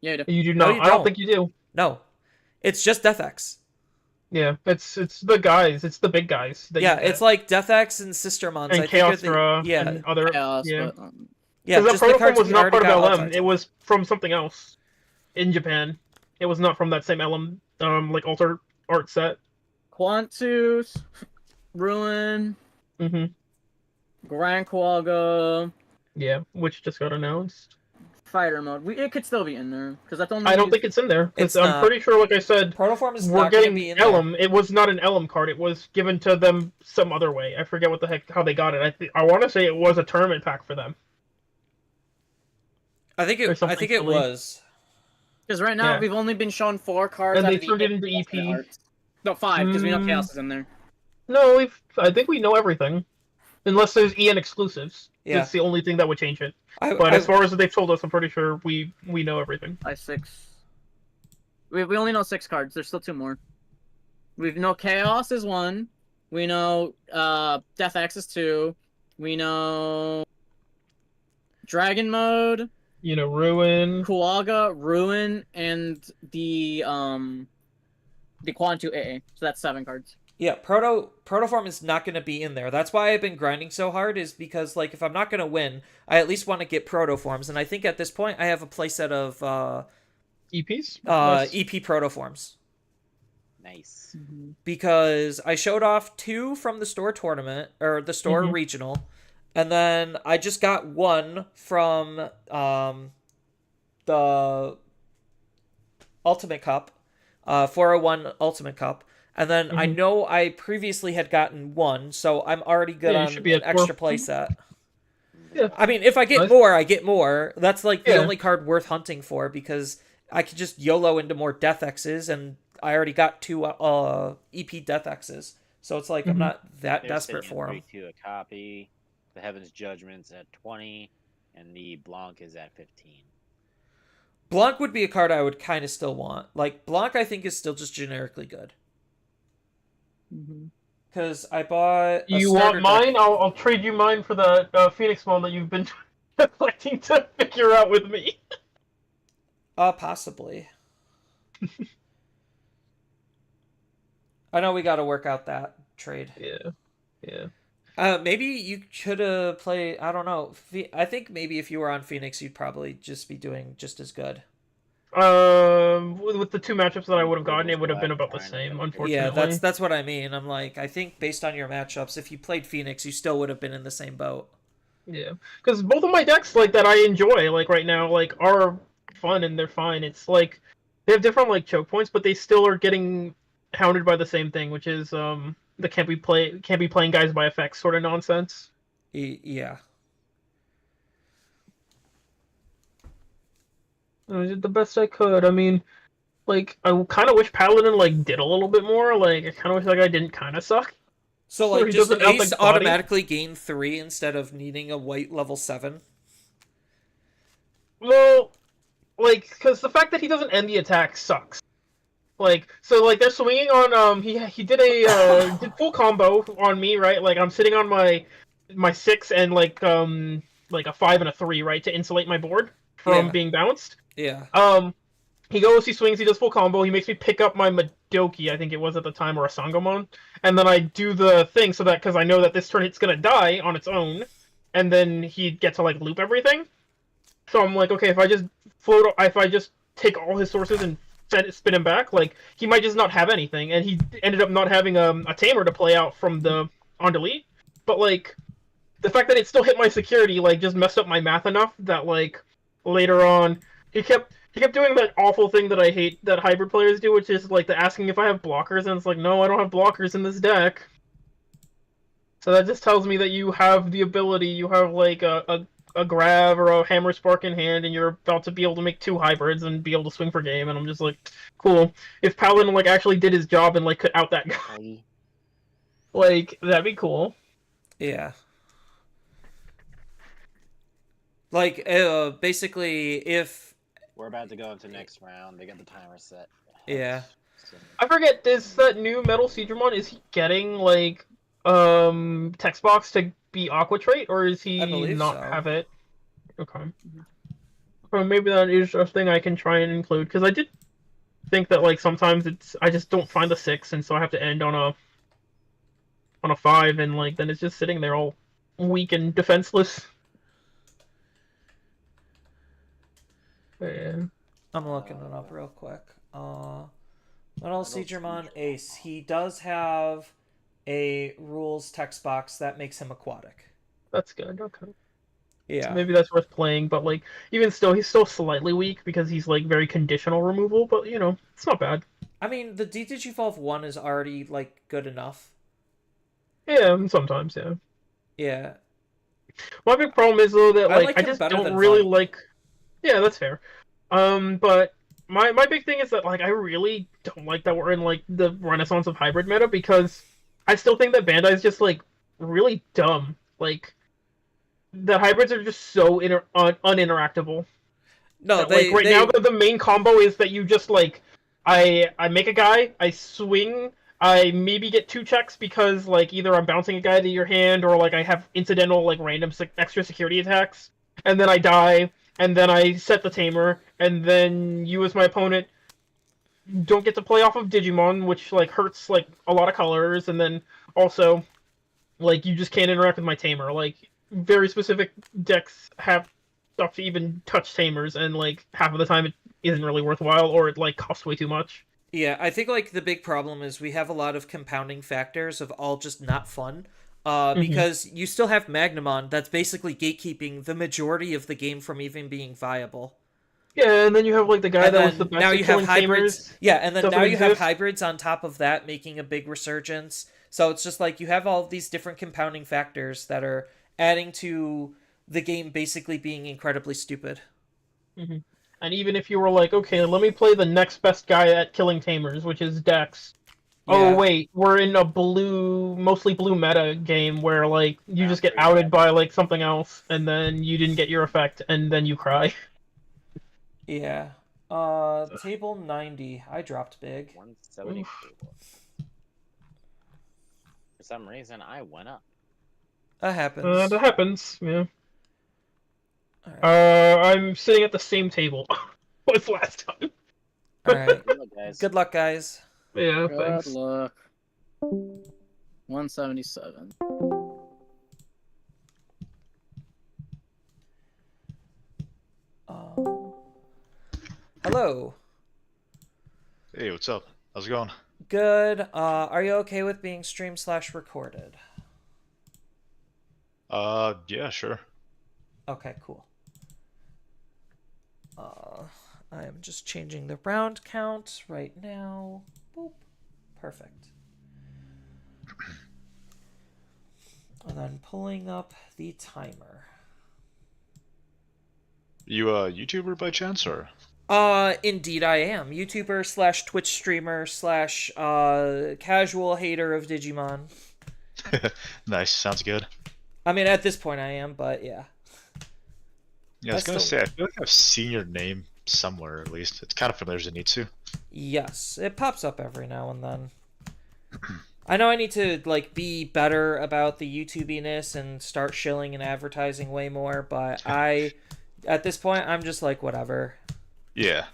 B: Yeah, you do.
D: You do
A: No,
D: not.
A: you
D: I don't
A: don't.
D: think you do.
A: No, it's just Death X.
D: Yeah, it's the guys. It's the big guys that
A: Yeah,
D: you get.
A: it's like Death X and Sister Mons.
D: And
A: I think are
D: Chaos Dra
A: yeah,
D: and other.
B: Chaos,
D: Yeah.
B: but,
A: yeah,
D: Because
A: just
D: that
A: the
D: protoform
A: cards
D: was
A: we
D: not
A: already
D: part of
A: got all
D: LM.
A: cards
D: It
A: on.
D: was from something else in Japan. It was not from that same LM, like alter art set.
B: Quantus, Ruin,
D: Hmm.
B: Grand Quagga,
D: Yeah, which just got announced.
B: Fighter Mode. It could still be in there because that's only.
D: I don't think it's in there because
A: It's
D: I'm
A: not.
D: pretty sure, like I said,
A: Protoform is
D: we're
A: not going to
D: getting
A: be in there.
D: LM. It was not an LM card. It was given to them some other way. I forget what the heck how they got it. I want to say it was a tournament pack for them.
A: I think
D: or
A: it. I
D: something
A: think it
D: silly.
A: was.
B: Because right now
D: Yeah.
B: we've only been shown 4 cards
D: And
B: out
D: they
B: of the
D: turned it into
B: alternate
D: EP.
B: arts. No, 5 because we know
D: Mm.
B: Chaos is in there.
D: No, I think we know everything, unless there's EN exclusives.
A: Yeah.
D: That's the only thing that would change it.
A: I,
D: But
A: I,
D: as far as they've told us, I'm pretty sure we know everything.
B: 5, 6. We only know 6 cards. There's still 2 more. We know Chaos is 1. We know Death X is 2. We know Dragon Mode,
D: You know, Ruin.
B: Kuaga, Ruin, and the Quantu AA. So that's 7 cards.
A: yeah, protoform is not going to be in there. That's why I've been grinding so hard. Is because like if I'm not going to win, I at least want to get protoforms, and I think at this point I have a playset of
D: EPs? Nice.
A: EP protoforms.
C: Nice.
A: Because I showed off 2 from the store tournament or the store
D: Mhm.
A: regional, and then I just got 1 from the Ultimate Cup, 401 Ultimate Cup, and then I
D: Mhm.
A: know I previously had gotten 1, so I'm already good
D: Yeah, you
A: on
D: should be
A: an
D: at 4.
A: extra playset.
D: Yeah.
A: I mean, if I get
D: Nice.
A: more, I get more. That's like the
D: Yeah.
A: only card worth hunting for because I could just YOLO into more Death X's, and I already got 2 EP Death X's. So it's like I'm
D: Mhm.
A: not that
C: They're
A: desperate
C: sitting
A: for
C: at
A: them.
C: 3-2 a copy. The Heaven's Judgment's at 20, and the Blanc is at 15.
A: Blanc would be a card I would kind of still want. Like Blanc, I think is still just generically good because I bought. A
D: You
A: starter
D: want mine?
A: deck.
D: I'll trade you mine for the Phoenix one that you've been collecting to figure out with me.
A: Possibly. I know we got to work out that trade.
D: Yeah.
A: Maybe you should have played. I don't know. I think maybe if you were on Phoenix, you'd probably just be doing just as good.
D: With the 2 matchups that I would have gotten, it would have been about the same, unfortunately.
A: Yeah, that's what I mean. I'm like, I think based on your matchups, if you played Phoenix, you still would have been in the same boat.
D: Yeah, because both of my decks, like, that I enjoy, like, right now, like, are fun and they're fine. It's like they have different, like, choke points, but they still are getting hounded by the same thing, which is the can't be playing guys by effects sort of nonsense.
A: Yeah.
D: I did the best I could. I mean, like, I kind of wish Paladin, like, did a little bit more. Like, I kind of wish that guy didn't kind of suck.
A: So
D: Or
A: like,
D: he
A: just
D: doesn't have,
A: Ace
D: like, body.
A: automatically gain 3 instead of needing a white level 7.
D: Well, like, because the fact that he doesn't end the attack sucks. Like, so, like, they're swinging on, he did a, did full combo on me, right? Like, I'm sitting on my 6 and, like a 5 and a 3, right? To insulate my board from
A: Yeah.
D: being bounced.
A: Yeah.
D: He swings, he does full combo, he makes me pick up my Madoki, I think it was at the time, or a Sangomon, and then I do the thing so that, because I know that this turn it's gonna die on its own, and then he'd get to, like, loop everything. So I'm like, okay, if I just take all his sources and spin him back, like, he might just not have anything, and he ended up not having a tamer to play out from the on delete, but, like, the fact that it still hit my security, like, just messed up my math enough that, like, later on, he kept doing that awful thing that I hate that hybrid players do, which is, like, the asking if I have blockers, and it's like, no, I don't have blockers in this deck. So that just tells me that you have the ability, you have, like, a grab or a hammer spark in hand, and you're about to be able to make 2 hybrids and be able to swing for game, and I'm just like, cool. If Paladin, like, actually did his job and, like, could out that guy, like, that'd be cool.
A: Yeah. Like, basically, if
C: We're about to go into next round. They got the timer set.
A: Yeah.
D: I forget, is that new Metal Siegramon, is he getting, like, text box to be Aqua Trait, or is
A: I
D: he
A: believe
D: not
A: so.
D: have it? Okay. Well, maybe that is a thing I can try and include, because I did think that, like, sometimes I just don't find a 6, and so I have to end on a 5, and, like, then it's just sitting there all weak and defenseless. And
A: I'm looking it up real quick. Metal
C: Metal
A: Siegramon
C: Siegramon.
A: Ace. He does have a rules text box that makes him aquatic.
D: that's good, okay.
A: Yeah.
D: Maybe that's worth playing, but, like, even still, he's still slightly weak, because he's, like, very conditional removal, but, you know, it's not bad.
A: I mean, the DDigivolve 1 is already, like, good enough.
D: Yeah, sometimes, yeah.
A: Yeah.
D: My big problem is though that
A: I
D: like
A: like
D: I
A: him
D: just
A: better
D: don't
A: than
D: really
A: Fun.
D: like. Yeah, that's fair. But my big thing is that like I really don't like that we're in like the renaissance of hybrid meta because I still think that Bandai is just like really dumb. Like the hybrids are just so uninteractable.
A: No,
D: That, like right now
A: they
D: the main combo is that you just like I make a guy, I swing, I maybe get 2 checks because like either I'm bouncing a guy to your hand or like I have incidental like random extra security attacks, and then I die, and then I set the tamer, and then you as my opponent don't get to play off of Digimon, which like hurts like a lot of colors, and then also like you just can't interact with my tamer. Like very specific decks have stuff to even touch tamers, and like half of the time it isn't really worthwhile, or it like costs way too much.
A: Yeah, I think like the big problem is we have a lot of compounding factors of all just not fun. Because you still have Magnamon that's basically gatekeeping the majority of the game from even being viable.
D: Yeah, and then you have like the guy
A: And
D: that was the
A: then
D: best
A: now
D: at
A: you have
D: killing
A: hybrids.
D: tamers.
A: Yeah, and then
D: Doesn't
A: now you have
D: exist.
A: hybrids on top of that making a big resurgence. So it's just like you have all of these different compounding factors that are adding to the game basically being incredibly stupid.
D: And even if you were like, okay, let me play the next best guy at killing tamers, which is Dex. Oh
A: Yeah.
D: wait, we're in a mostly blue meta game where like you just get
C: Boundary
D: outed
C: meta.
D: by like something else, and then you didn't get your effect, and then you cry.
A: Yeah. Table 90. I dropped big.
C: 174. For some reason, I went up.
A: That happens.
D: That happens. Yeah.
A: Alright.
D: I'm sitting at the same table as last time.
A: Alright.
C: Good luck, guys.
A: Good luck, guys.
D: Yeah,
B: Good
D: thanks.
B: luck. 177.
A: Hello.
H: Hey, what's up? How's it going?
A: Good. Are you okay with being stream/recorded?
H: Yeah, sure.
A: Okay, cool. I am just changing the round count right now. Boop. Perfect. And then pulling up the timer.
H: You a YouTuber by chance, or?
A: Indeed I am. YouTuber/Twitch streamer/casual hater of Digimon.
H: Nice, sounds good.
A: I mean, at this point I am, but yeah.
H: Yeah, I was
A: I
H: gonna
A: still-
H: say, I feel like I've seen your name somewhere at least. It's kind of familiar as Zenitsu.
A: Yes, it pops up every now and then. I know I need to like be better about the YouTubiness and start shilling and advertising way more, but at this point I'm just like whatever.
H: Yeah.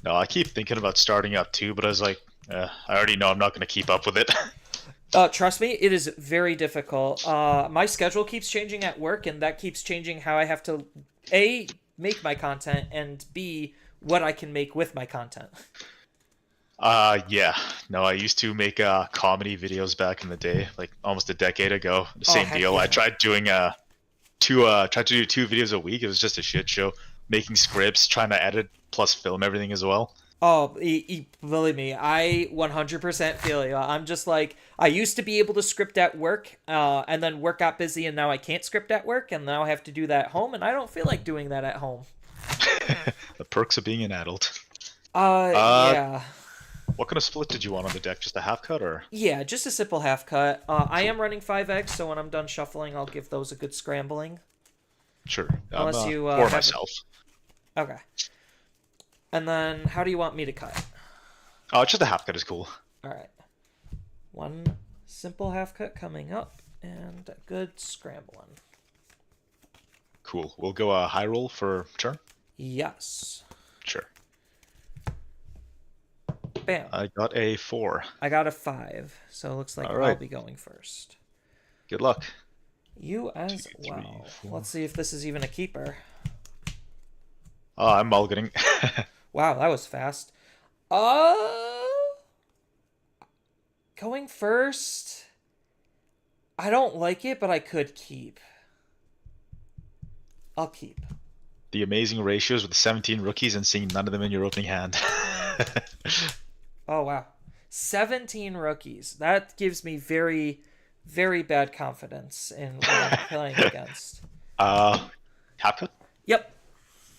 H: No, I keep thinking about starting up too, but I was like, I already know I'm not gonna keep up with it.
A: Trust me, it is very difficult. My schedule keeps changing at work, and that keeps changing how I have to A, make my content, and B, what I can make with my content.
H: Yeah. No, I used to make comedy videos back in the day, like almost a decade ago. The
A: Oh,
H: same
A: heck
H: deal.
A: yeah.
H: I tried doing tried to do 2 videos a week. It was just a shit show. Making scripts, trying to edit plus film everything as well.
A: Oh, believe me, I 100% feel you. I'm just like, I used to be able to script at work, and then work got busy, and now I can't script at work, and now I have to do that at home, and I don't feel like doing that at home.
H: The perks of being an adult.
A: Yeah.
H: What kind of split did you want on the deck? Just a half cut, or?
A: Yeah, just a simple half cut. I am running 5x, so when I'm done shuffling, I'll give those a good scrambling.
H: Sure.
A: Unless
H: I'm,
A: you
H: for
A: have...
H: myself.
A: Okay. And then how do you want me to cut?
H: Oh, just a half cut is cool.
A: All right. One simple half cut coming up and a good scrambling.
H: Cool. We'll go high roll for turn.
A: Yes.
H: Sure.
A: Bam.
H: I got a 4.
A: I got a 5, so it looks like
H: All
A: I'll
H: right.
A: be going first.
H: Good luck.
A: You as
H: 2, 3,
A: well.
H: 4.
A: Let's see if this is even a keeper.
H: Oh, I'm mulliganing.
A: Wow, that was fast. Going first. I don't like it, but I could keep. I'll keep.
H: The amazing ratios with 17 rookies and seeing none of them in your opening hand.
A: Oh, wow. 17 rookies. That gives me very, very bad confidence in what I'm playing against.
H: Half cut?
A: Yep.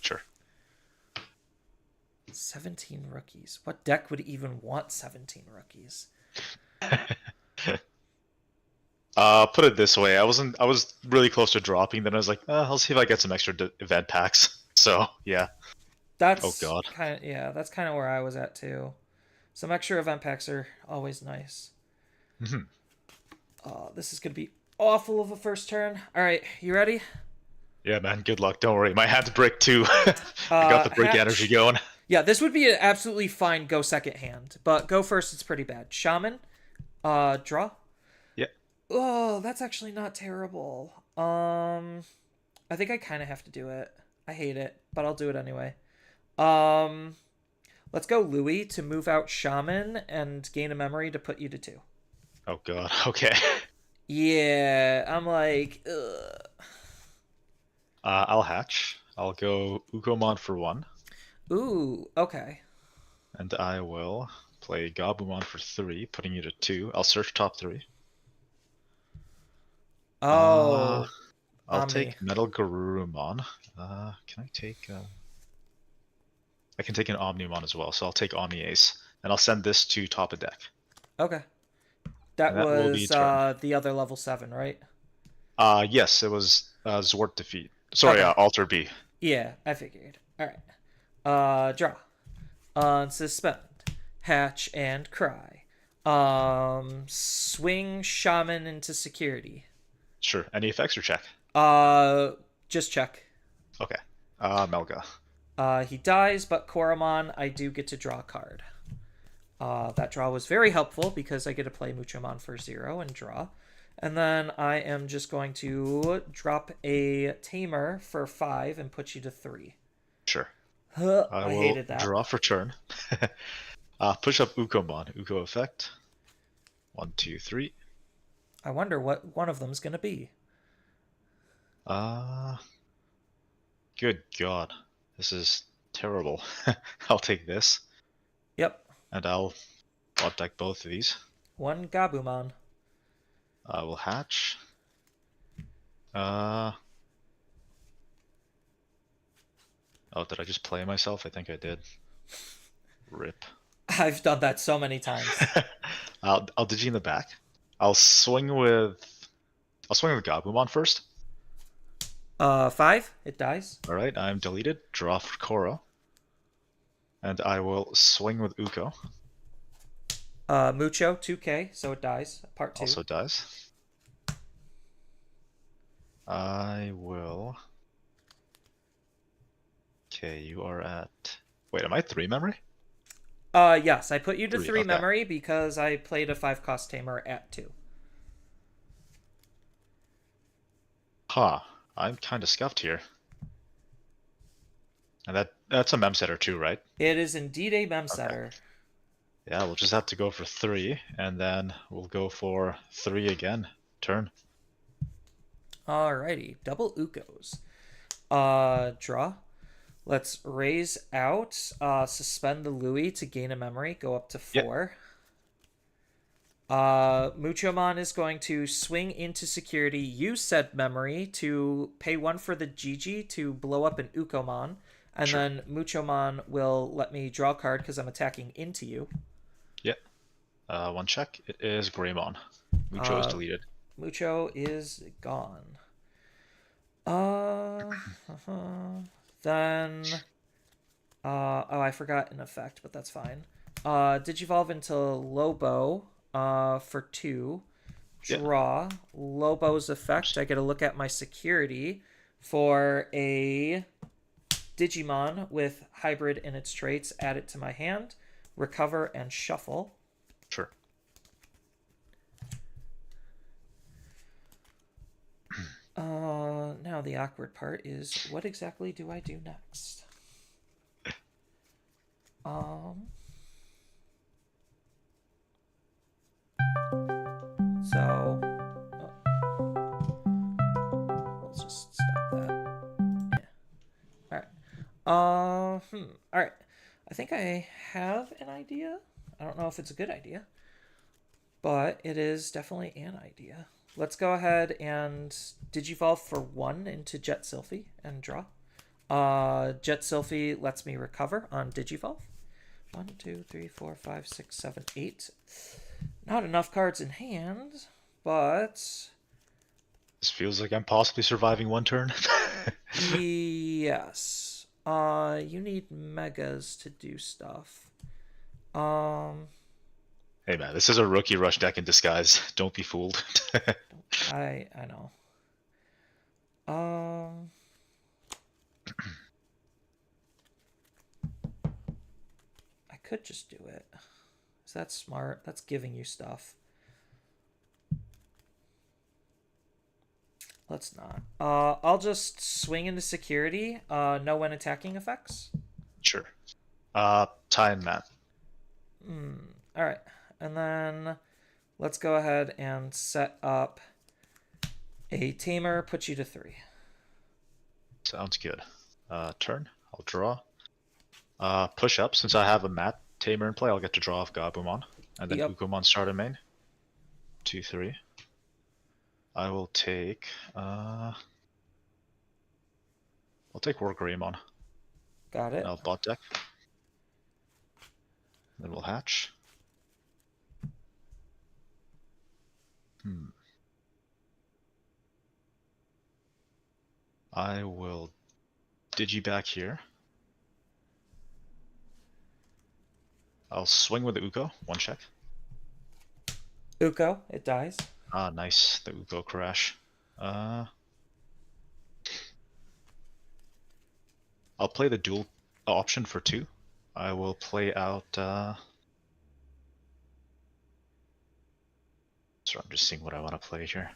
H: Sure.
A: 17 rookies. What deck would even want 17 rookies?
H: Put it this way. I was really close to dropping. Then I was like, I'll see if I get some extra event packs. So yeah.
A: That's
H: Oh, God.
A: that's kind of where I was at too. Some extra event packs are always nice. This is gonna be awful of a first turn. All right, you ready?
H: Yeah, man. Good luck. Don't worry. My hand's brick too. I got the brick
A: Hatch.
H: energy going.
A: Yeah, this would be an absolutely fine go second hand, but go first, it's pretty bad. Shaman, draw.
H: Yeah.
A: Oh, that's actually not terrible. I think I kind of have to do it. I hate it, but I'll do it anyway. Let's go Louis to move out Shaman and gain a memory to put you to 2.
H: Oh god. Okay.
A: Yeah, I'm like, ugh.
H: I'll hatch. I'll go Ukomon for 1,
A: Ooh, okay.
H: and I will play Gabumon for 3, putting you to 2. I'll search top 3.
A: Oh,
H: I'll
A: Omni.
H: take Metal Garurumon. Can I take? I can take an Omnimon as well, so I'll take Omni Ace, and I'll send this to top of deck.
A: Okay. That
H: And that will be
A: was
H: turn.
A: the other level 7, right?
H: Yes, it was Zwart defeat. Sorry,
A: Okay.
H: Alter B.
A: Yeah, I figured. All right. Draw. Unsuspend. Hatch and cry. Swing Shaman into security.
H: Sure. Any effects or check?
A: Just check.
H: Okay. Melga.
A: He dies, but Koromon, I do get to draw a card. That draw was very helpful because I get to play Muchomon for 0 and draw. And then I am just going to drop a Tamer for 5 and put you to 3.
H: Sure.
A: I
H: will
A: hated that.
H: draw for turn. Push up Ukomon. Uko effect. 1, 2, 3.
A: I wonder what one of them's going to be.
H: Good God. This is terrible. I'll take this.
A: Yep.
H: And I'll bot deck both of these.
A: One Gabumon.
H: I will hatch. Oh, did I just play myself? I think I did. Rip.
A: I've done that so many times.
H: I'll Digi in the back. I'll swing with Gabumon first.
A: 5. It dies.
H: Alright, I'm deleted. Draw for Koro. And I will swing with Uko.
A: Mucho, 2k, so it dies. Part 2.
H: Also dies. I will... Okay, you are at... Wait, am I 3 memory?
A: Yes, I put you to
H: 3,
A: 3
H: okay.
A: memory because I played a 5-cost Tamer at 2.
H: Huh. I'm kind of scuffed here. And that's a mem setter too, right?
A: It is indeed a mem setter.
H: Okay. Yeah, we'll just have to go for 3, and then we'll go for 3 again. Turn.
A: Alrighty, double Ukos. Draw. Let's raise out, suspend the Louis to gain a memory, go up to 4. Muchomon is going to swing into security, use said memory to pay 1 for the Gigi to blow up an Ukomon, and
H: Sure.
A: then Muchomon will let me draw a card because I'm attacking into you.
H: Yep. 1 check. It is Greymon. Mucho is deleted.
A: Mucho is gone. Uh, then, oh, I forgot an effect, but that's fine. Digivolve into Lobo, for 2.
H: Yeah.
A: Draw. Lobo's effect. I get to look at my security for a Digimon with hybrid in its traits. Add it to my hand. Recover and shuffle.
H: Sure.
A: Now the awkward part is, what exactly do I do next? So, let's just stop that. Yeah. All right. All right. I think I have an idea. I don't know if it's a good idea, but it is definitely an idea. Let's go ahead and Digivolve for 1 into Jet Sylphie and draw. Jet Sylphie lets me recover on Digivolve. 1, 2, 3, 4, 5, 6, 7, 8. Not enough cards in hand, but
H: This feels like I'm possibly surviving one turn.
A: yes. You need megas to do stuff.
H: Hey man, this is a rookie rush deck in disguise. Don't be fooled.
A: I know. I could just do it. Is that smart? That's giving you stuff. Let's not. I'll just swing into security. Know when attacking effects.
H: Sure. Time man.
A: All right, and then let's go ahead and set up a tamer. Put you to 3.
H: Sounds good. Turn. I'll draw. Push up. Since I have a mat tamer in play, I'll get to draw off Gabumon. And then
A: Yep.
H: Ukomon start a main. 2, 3. I will take I'll take Wargreymon.
A: Got it.
H: I'll bot deck. Then we'll hatch. I will Digi back here. I'll swing with the Uko. 1 check.
A: Uko, it dies.
H: Ah, nice. The Uko crash. I'll play the dual option for 2. I will play out. Sorry, I'm just seeing what I want to play here.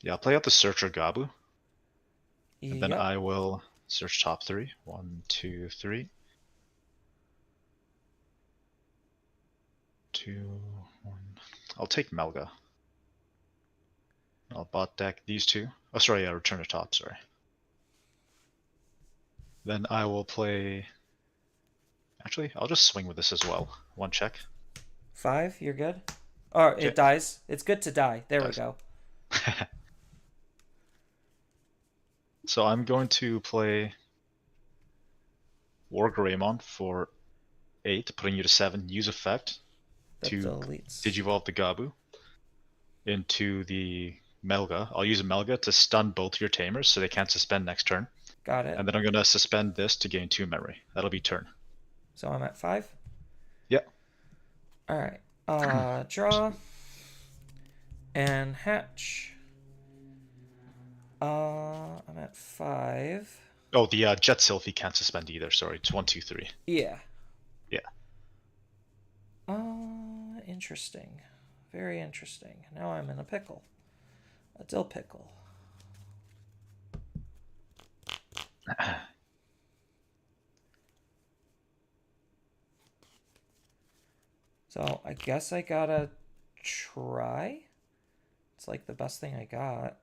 H: Yeah, I'll play out the Searcher Gabu. And then
A: Yep.
H: I will search top 3. 1, 2, 3. 2, 1. I'll take Melga. I'll bot deck these 2. Oh, sorry, yeah, return to top, sorry. Then I will play. Actually, I'll just swing with this as well. 1 check.
A: 5, you're good? Oh,
H: Okay.
A: it dies. It's good to die. There
H: Dies.
A: we go.
H: So I'm going to play Wargreymon for 8, putting you to 7. Use effect
A: That
H: to
A: deletes.
H: Digivolve the Gabu into the Melga. I'll use a Melga to stun both your Tamers so they can't suspend next turn.
A: Got it.
H: And then I'm going to suspend this to gain 2 memory. That'll be turn.
A: So I'm at 5?
H: Yep.
A: All right. Draw. And hatch. I'm at 5.
H: Oh, the Jet Sylphie can't suspend either. Sorry, it's 1, 2, 3.
A: Yeah.
H: Yeah.
A: Interesting. Very interesting. Now I'm in a pickle. A dill pickle. So I guess I gotta try. It's like the best thing I got.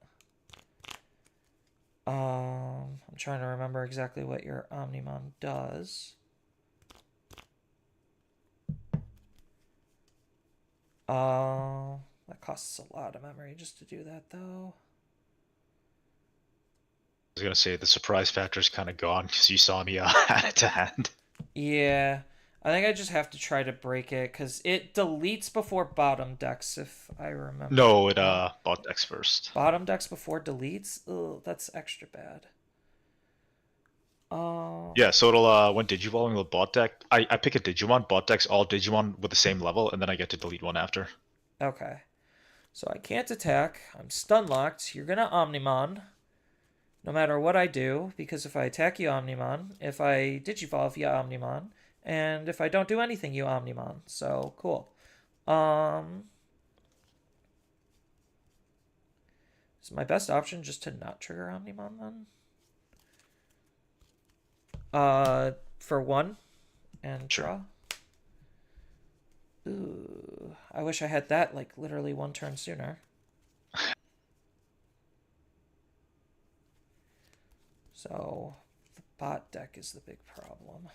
A: I'm trying to remember exactly what your Omnimon does. That costs a lot of memory just to do that, though.
H: I was going to say the surprise factor is kind of gone because you saw me add it to hand.
A: Yeah, I think I just have to try to break it, because it deletes before bottom decks, if I remember.
H: No, it bot decks first.
A: Bottom decks before deletes? Ugh, that's extra bad.
H: Yeah, so it'll when digivolving the bot deck, I pick a Digimon, bot decks all Digimon with the same level, and then I get to delete one after.
A: Okay. So I can't attack. I'm stun locked. You're gonna Omnimon. No matter what I do, because if I attack you Omnimon, if I Digivolve you Omnimon, and if I don't do anything you Omnimon. So cool. Is my best option just to not trigger Omnimon then? For 1 and draw. Ooh, I wish I had that like literally 1 turn sooner. So the bot deck is the big problem.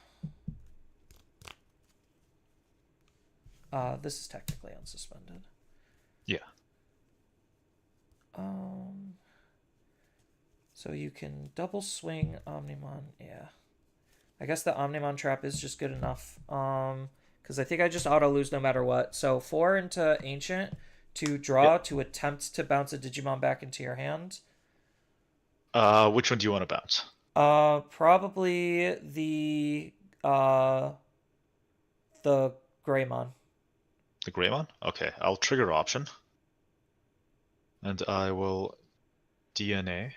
A: This is technically unsuspended.
H: Yeah.
A: So you can double swing Omnimon. Yeah. I guess the Omnimon trap is just good enough. Because I think I just auto lose no matter what. So 4 into Ancient to draw to attempt to bounce a Digimon back into your hand.
H: Which one do you want to bounce?
A: Probably the Greymon.
H: The Greymon? Okay, I'll trigger option. And I will DNA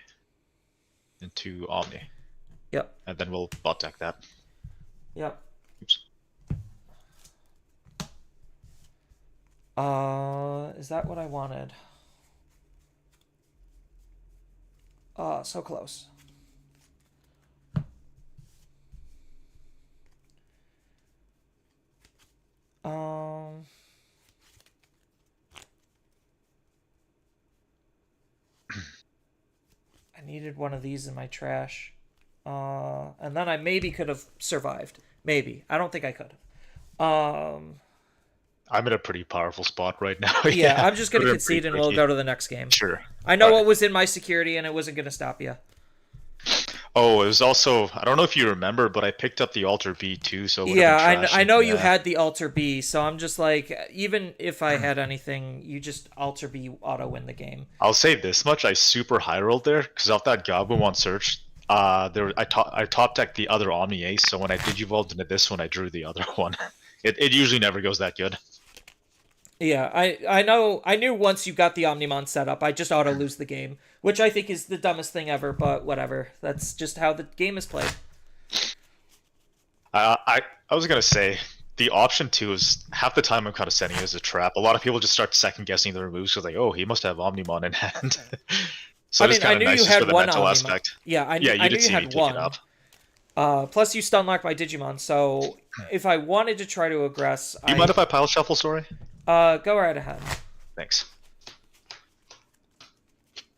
H: into Omni.
A: Yep.
H: And then we'll bot deck that.
A: Yep.
H: Oops.
A: Is that what I wanted? So close. I needed one of these in my trash. And then I maybe could have survived. Maybe. I don't think I could have.
H: I'm in a pretty powerful spot right now.
A: Yeah, I'm just going to concede
H: pretty
A: and we'll
H: tricky.
A: go to the next game.
H: Sure.
A: I know
H: Alright.
A: what was in my security and it wasn't going to stop you.
H: Oh, it was also, I don't know if you remember, but I picked up the Alter B too, so it would've
A: Yeah,
H: been
A: I know you
H: yeah.
A: had the Alter B, so I'm just like, even if I had anything, you just Alter B auto win the game.
H: I'll say this much, I super high rolled there, because off that Gabumon search, I top decked the other Omni Ace, so when I Digivolved into this one, I drew the other one. It usually never goes that good.
A: Yeah, I knew once you got the Omnimon set up, I just auto lose the game, which I think is the dumbest thing ever, but whatever. That's just how the game is played.
H: I was gonna say, the option 2 is, half the time I'm kind of setting it as a trap. A lot of people just start second guessing the moves, because like, oh, he must have Omnimon in hand. So
A: I
H: it's
A: mean,
H: kind
A: I
H: of
A: knew
H: nice
A: you
H: just for
A: had
H: the
A: one
H: mental
A: Omnimon.
H: aspect.
A: Yeah, I knew
H: you did
A: you
H: see me
A: had
H: pick
A: one.
H: it up.
A: Plus you stun locked my Digimon, so if I wanted to try to aggress,
H: Do you mind if I pile shuffle, sorry?
A: go right ahead.
H: Thanks.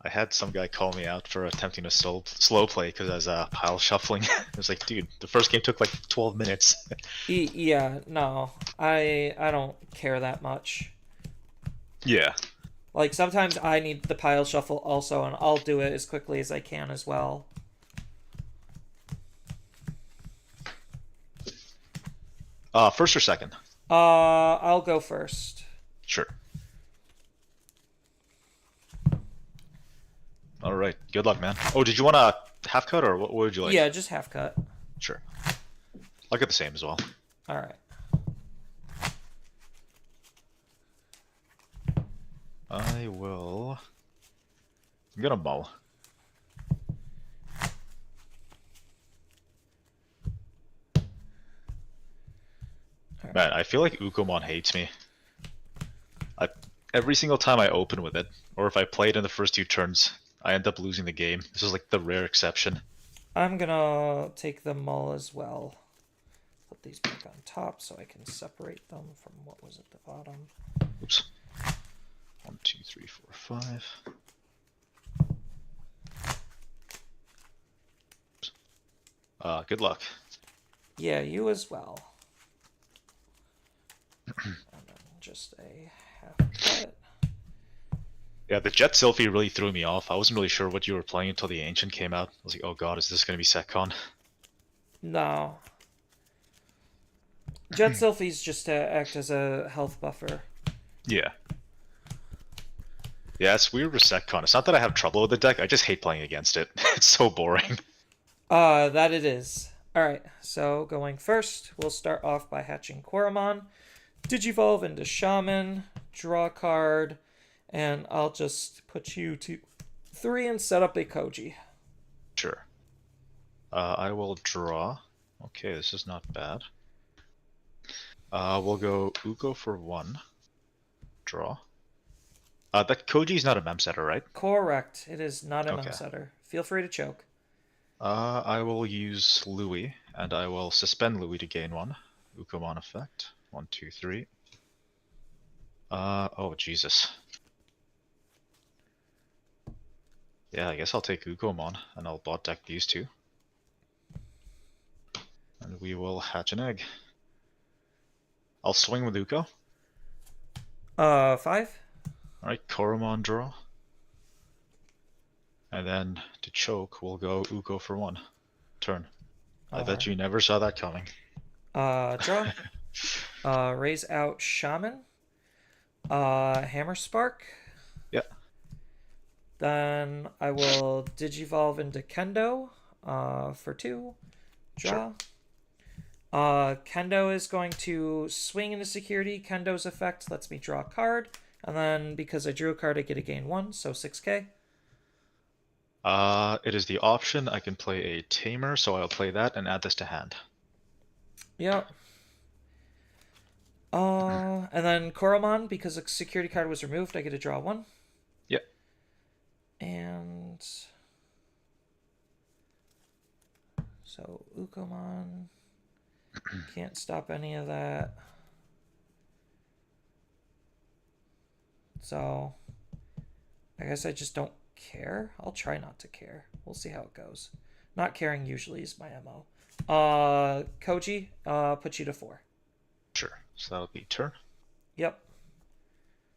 H: I had some guy call me out for attempting to slow play because I was pile shuffling. I was like, dude, the first game took like 12 minutes.
A: Yeah, no, I don't care that much.
H: Yeah.
A: Like, sometimes I need the pile shuffle also, and I'll do it as quickly as I can as well.
H: First or second?
A: I'll go first.
H: Sure. All right. Good luck, man. Oh, did you want a half cut or what would you like?
A: Yeah, just half cut.
H: Sure. I'll get the same as well.
A: All right.
H: I will. I'm gonna mull. Man, I feel like Ukomon hates me. Every single time I open with it, or if I play it in the first 2 turns, I end up losing the game. This is like the rare exception.
A: I'm gonna take the mull as well. Put these back on top so I can separate them from what was at the bottom.
H: Oops. 1, 2, 3, 4, 5. Good luck.
A: Yeah, you as well. And then just a half cut.
H: Yeah, the Jet Sylphie really threw me off. I wasn't really sure what you were playing until the Ancient came out. I was like, oh god, is this going to be Setcon?
A: No. Jet Sylphie's just to act as a health buffer.
H: Yeah. Yeah, it's weird with SecCon. It's not that I have trouble with the deck, I just hate playing against it. It's so boring.
A: That it is. Alright, so going first, we'll start off by hatching Coromon. Digivolve into Shaman, draw a card, and I'll just put you to 3 and set up a Koji.
H: Sure. I will draw. Okay, this is not bad. We'll go Uko for 1. Draw. That Koji's not a mem setter, right?
A: Correct. It is not a
H: Okay.
A: mem setter. Feel free to choke.
H: I will use Louis, and I will suspend Louis to gain 1. Ukomon effect. 1, 2, 3. Oh Jesus. Yeah, I guess I'll take Ukomon, and I'll bot deck these 2. And we will hatch an egg. I'll swing with Uko.
A: 5.
H: Alright, Koromon draw. And then to choke, we'll go Uko for 1. Turn. I bet you never saw that coming.
A: Draw. Raise out Shaman. Hammer Spark.
H: Yeah.
A: Then I will Digivolve into Kendo for 2. Draw. Kendo is going to swing into security. Kendo's effect lets me draw a card. And then because I drew a card, I get to gain 1, so 6k.
H: It is the option. I can play a Tamer, so I'll play that and add this to hand.
A: Yep. And then Koromon, because a security card was removed, I get to draw 1.
H: Yep.
A: And so Ukomon can't stop any of that. So I guess I just don't care. I'll try not to care. We'll see how it goes. Not caring usually is my MO. Koji, put you to 4.
H: Sure. So that'll be turn.
A: Yep.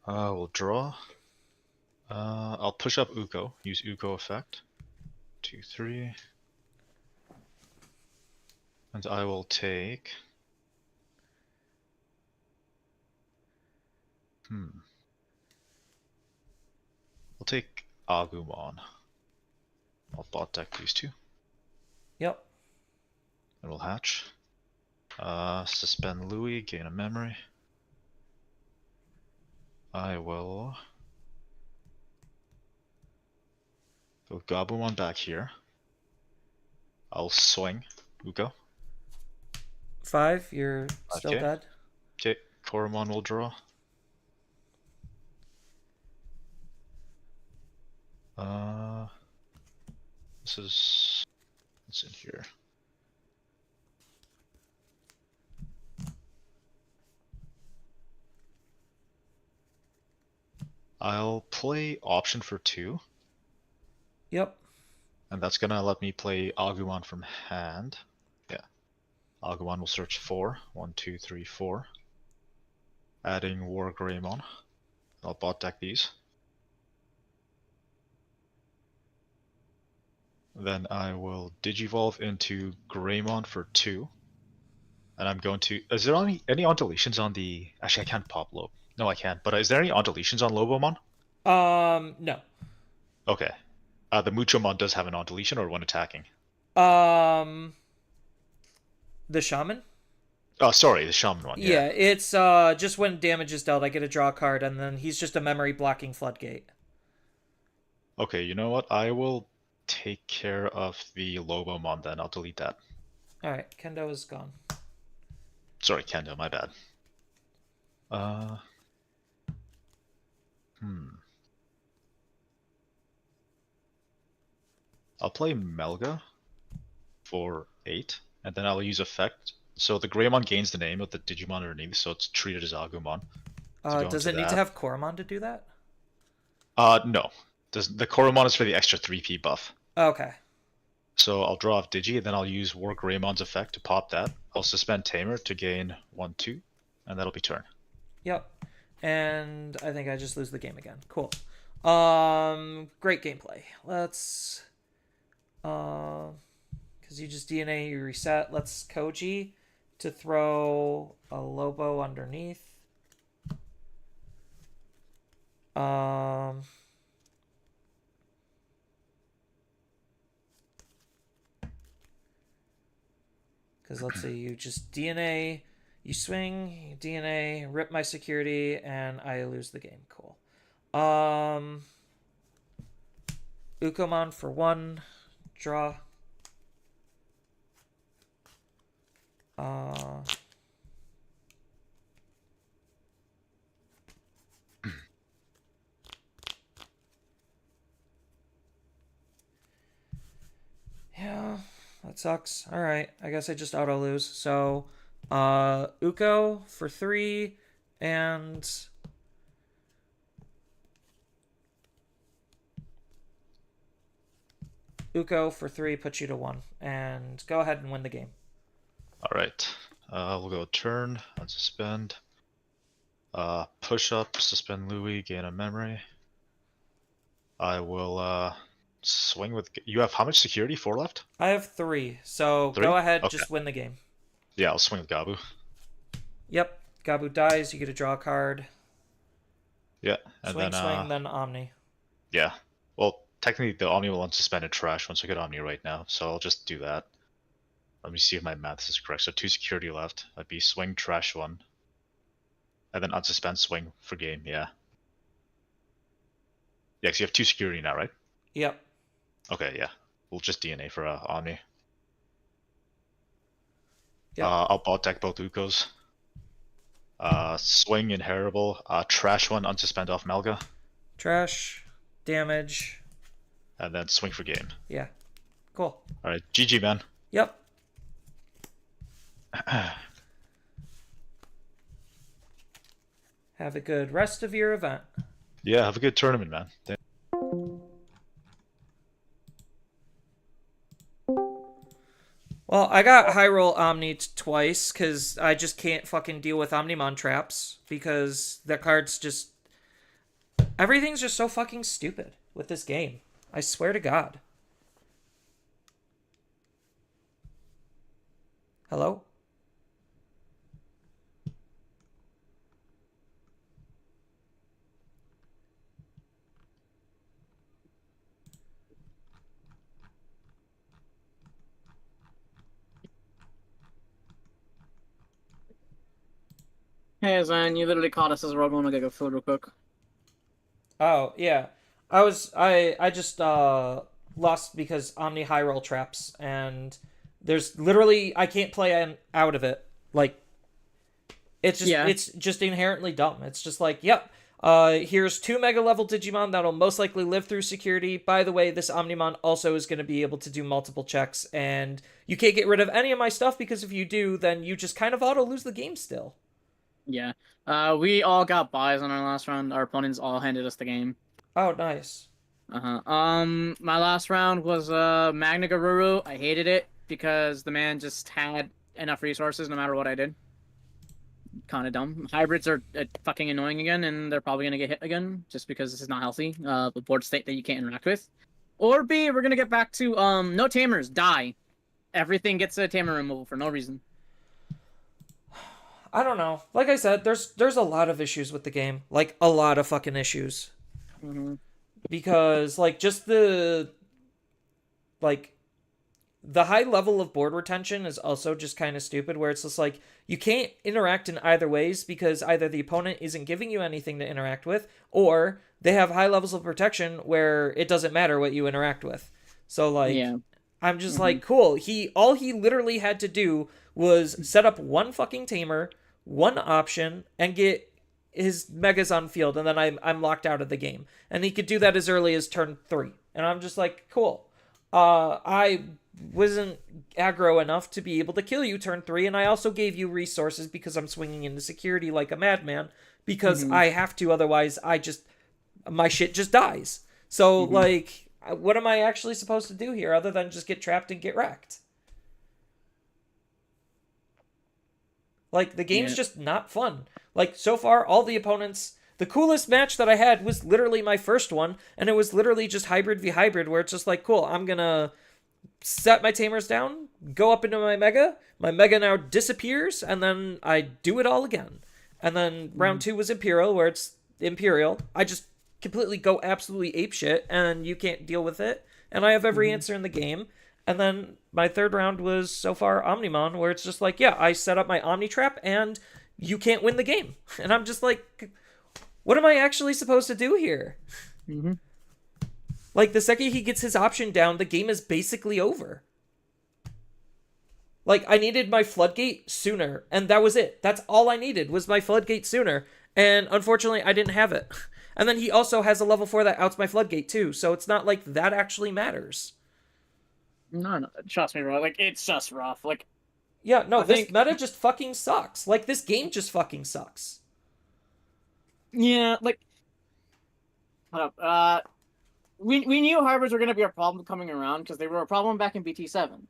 H: We'll draw. I'll push up Uko. Use Uko effect. 2, 3. And I will take... I'll take Agumon. I'll bot deck these 2.
A: Yep.
H: And we'll hatch. Suspend Louis, gain a memory. I will go Gabumon back here. I'll swing Uko.
A: 5, you're still
H: Okay.
A: dead.
H: Okay, Koromon will draw. This is... what's in here? I'll play option for 2,
A: Yep.
H: and that's gonna let me play Agumon from hand. Yeah. Agumon will search 4. 1, 2, 3, 4. Adding War Greymon. I'll bot deck these. Then I will Digivolve into Greymon for 2. And I'm going to... Is there any on deletions on the... Actually, I can't pop Lob. No, I can't. But is there any on deletions on Lobomon?
A: No.
H: Okay. The Muchomon does have an on deletion or when attacking.
A: The Shaman?
H: Oh, sorry, the Shaman one.
A: Yeah, it's just when damage is dealt, I get to draw a card, and then he's just a memory blocking floodgate.
H: Okay, you know what? I will take care of the Lobomon then. I'll delete that.
A: Alright, Kendo is gone.
H: Sorry, Kendo, my bad. I'll play Melga for 8, and then I'll use effect. So the Greymon gains the name of the Digimon underneath, so it's treated as Agumon.
A: Does it need to have Koromon to do that?
H: No. The Koromon is for the extra 3p buff.
A: Okay.
H: So I'll draw off Digi, and then I'll use War Greymon's effect to pop that. I'll suspend Tamer to gain 1, 2, and that'll be turn.
A: Yep. And I think I just lose the game again. Cool. Great gameplay. Let's... because you just DNA, you reset. Let's Koji. to throw a Lobo underneath. Because let's say you just DNA, you swing, DNA, rip my security, and I lose the game. Cool. Ukomon for 1, draw. Yeah, that sucks. All right, I guess I just auto lose. So, Uko for 3, and Uko for 3 puts you to 1, and go ahead and win the game.
H: Alright. We'll go turn, unsuspend. Push up, suspend Louis, gain a memory. I will swing with. You have how much security? 4 left?
A: I have 3, so
H: 3?
A: go ahead,
H: Okay.
A: just win the game.
H: Yeah, I'll swing with Gabu.
A: Yep, Gabu dies, you get to draw a card.
H: Yeah, and
A: Swing,
H: then
A: then Omni.
H: yeah. Well, technically the Omni will unsuspend and trash once I get Omni right now, so I'll just do that. Let me see if my math is correct. So 2 security left. That'd be swing, trash 1. And then unsuspend, swing for game, yeah. Yeah, because you have 2 security now, right?
A: Yep.
H: Okay, yeah. We'll just DNA for Omni.
A: Yep.
H: I'll bot deck both Ukos. Swing inheritable. Trash 1, unsuspend off Melga.
A: Trash, damage.
H: And then swing for game.
A: Yeah. Cool.
H: Alright, GG, man.
A: Yep. Have a good rest of your event.
H: Yeah, have a good tournament, man.
A: Well, I got high roll Omni twice because I just can't fucking deal with Omnimon traps because that card's just. Everything's just so fucking stupid with this game. I swear to God. Hello?
B: Hey, Zan, you literally caught us as we're all going to get food real quick.
A: Oh, yeah. I just lost because Omni high roll traps and there's literally I can't play out of it. Like it's just inherently dumb. It's just like, yep. Here's 2 mega level Digimon that'll most likely live through security. By the way, this Omnimon also is going to be able to do multiple checks and you can't get rid of any of my stuff because if you do, then you just kind of auto lose the game still.
B: Yeah. We all got buys on our last round. Our opponents all handed us the game.
A: Oh, nice.
B: My last round was Magna Garuru. I hated it because the man just had enough resources no matter what I did. Kind of dumb. Hybrids are fucking annoying again, and they're probably gonna get hit again just because this is not healthy. The board state that you can't interact with. Or B, we're gonna get back to no tamers, die. Everything gets a tamer removal for no reason.
A: I don't know. Like I said, there's a lot of issues with the game. Like a lot of fucking issues.
B: Mm-hmm.
A: Because like just the high level of board retention is also just kind of stupid where it's just like you can't interact in either ways because either the opponent isn't giving you anything to interact with or they have high levels of protection where it doesn't matter what you interact with. So like
B: Yeah.
A: I'm just like, cool. All he literally had to do was set up one fucking tamer, one option, and get his megas on field, and then I'm locked out of the game. And he could do that as early as turn 3. And I'm just like, cool. I wasn't aggro enough to be able to kill you turn 3, and I also gave you resources because I'm swinging into security like a madman, because I have to, otherwise my shit just dies. So, like, what am I actually supposed to do here other than just get trapped and get wrecked? Like, the game's just not fun. Like, so far, all the opponents... The coolest match that I had was literally my first one, and it was literally just hybrid v hybrid, where it's just like, cool, I'm gonna set my tamers down, go up into my mega now disappears, and then I do it all again. And then round 2 was Imperial, where it's Imperial. I just completely go absolutely apeshit, and you can't deal with it. And I have every answer in the game. And then my third round was so far Omnimon, where it's just like, yeah, I set up my Omni Trap, and you can't win the game. And I'm just like, what am I actually supposed to do here?
B: Mm-hmm.
A: Like, the second he gets his option down, the game is basically over. Like, I needed my Floodgate sooner, and that was it. That's all I needed, was my Floodgate sooner. And unfortunately, I didn't have it. And then he also has a level 4 that outs my Floodgate, too. So it's not like that actually matters.
B: No, trust me, bro. Like, it's just rough. Like,
A: Yeah, no,
B: I
A: this
B: think-
A: meta just fucking sucks. Like, this game just fucking sucks.
B: yeah, like, hold up. We knew hybrids were gonna be a problem coming around because they were a problem back in BT7.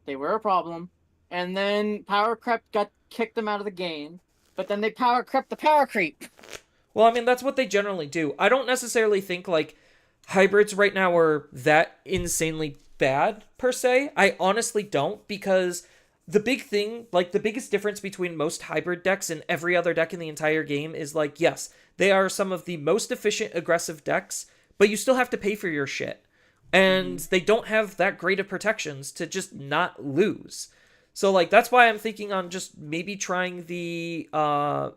B: They were a problem, and then power creep kicked them out of the game. But then they power crept the power creep.
A: Well, I mean, that's what they generally do. I don't necessarily think, like, hybrids right now are that insanely bad, per se. I honestly don't, because the big thing, like, the biggest difference between most hybrid decks and every other deck in the entire game is, like, yes, they are some of the most efficient aggressive decks, but you still have to pay for your shit. And they don't have that great of protections to just not lose. So, like, that's why I'm thinking on just maybe trying the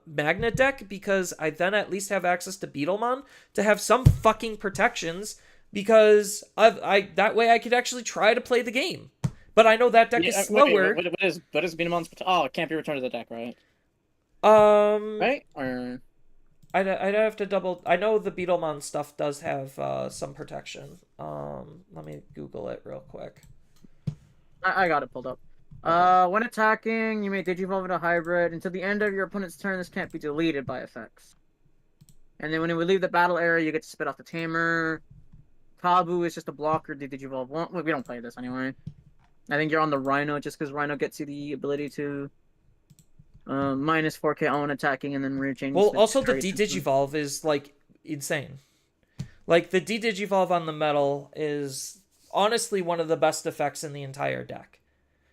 A: Magna deck, because I then at least have access to Beetlemon to have some fucking protections, because I that way I could actually try to play the game. But I know that deck is slower.
B: What is Beanemon's? Oh, it can't be returned to the deck, right?
A: Right?
B: Or
A: I'd have to double... I know the Beetlemon stuff does have some protection. Let me Google it real quick.
B: I got it pulled up. When attacking, you may digivolve into hybrid. Until the end of your opponent's turn, this can't be deleted by effects. And then when it would leave the battle area, you get to spit off the tamer. Tabu is just a blocker. Digivolve. Well, we don't play this anyway. I think you're on the Rhino just because Rhino gets you the ability to minus 4k on attacking and then rear chain.
A: Well, also the D-Digivolve is, like, insane. Like, the D-Digivolve on the metal is honestly one of the best effects in the entire deck.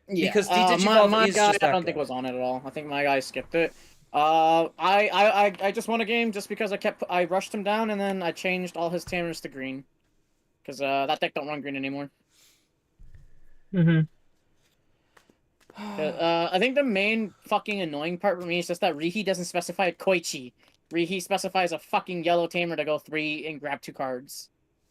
B: Yeah,
A: because D-Digivolve
B: my
A: is
B: guy,
A: just that
B: I don't think
A: good.
B: was on it at all. I think my guy skipped it. I just won a game just because I rushed him down and then I changed all his tamers to green. Because that deck don't run green anymore.
D: Mm-hmm.
B: I think the main fucking annoying part for me is just that Rihi doesn't specify a Koichi. Rihi specifies a fucking yellow tamer to go 3 and grab 2 cards.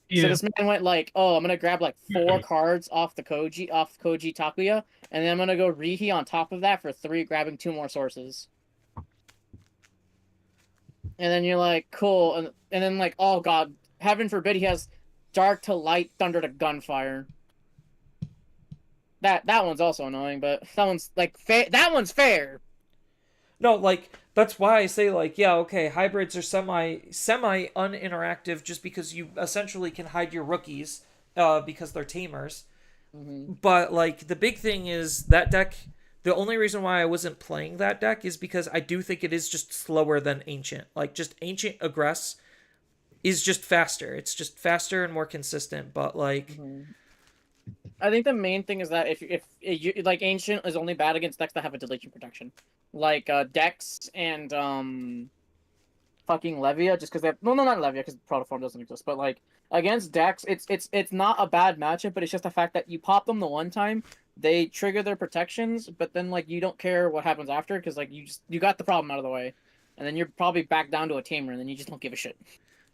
D: Yeah.
B: So this man went like, oh, I'm gonna grab like 4 cards off Koji Takuya, and then I'm gonna go Rihi on top of that for 3, grabbing 2 more sources. And then you're like, cool, and then like, oh god, heaven forbid he has dark to light, thunder to gunfire. That one's also annoying, but that one's like that one's fair.
A: No, like, that's why I say, like, yeah, okay, hybrids are semi uninteractive just because you essentially can hide your rookies because they're tamers.
B: Mm-hmm.
A: But, like, the big thing is that deck, the only reason why I wasn't playing that deck is because I do think it is just slower than Ancient. Like, just Ancient Aggress is just faster. It's just faster and more consistent, but, like...
B: Mm-hmm. I think the main thing is that if you, like, Ancient is only bad against decks that have a deletion protection, like Dex and fucking Levia, just because they have no, not Levia because Protoform doesn't exist, but like against Dex, it's not a bad matchup, but it's just the fact that you pop them the one time, they trigger their protections, but then like you don't care what happens after because like you got the problem out of the way, and then you're probably back down to a tamer, and then you just don't give a shit.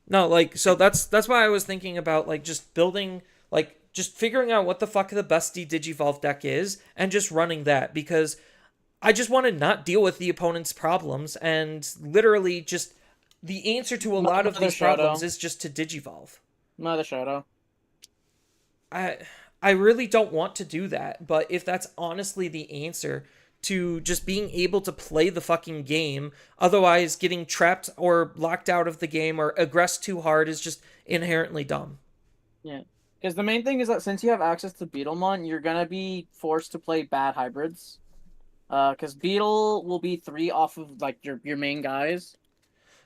A: No, like, so that's why I was thinking about, like, just building, like, just figuring out what the fuck the best D-Digivolve deck is, and just running that, because I just want to not deal with the opponent's problems, and literally just, the answer to a lot of these problems is just to Digivolve.
B: Mother Shadow.
A: I really don't want to do that, but if that's honestly the answer to just being able to play the fucking game, otherwise getting trapped or locked out of the game or aggress too hard is just inherently dumb.
B: Yeah. Because the main thing is that since you have access to Beetlemon, you're going to be forced to play bad hybrids. Because Beetle will be 3 off of, like, your main guys.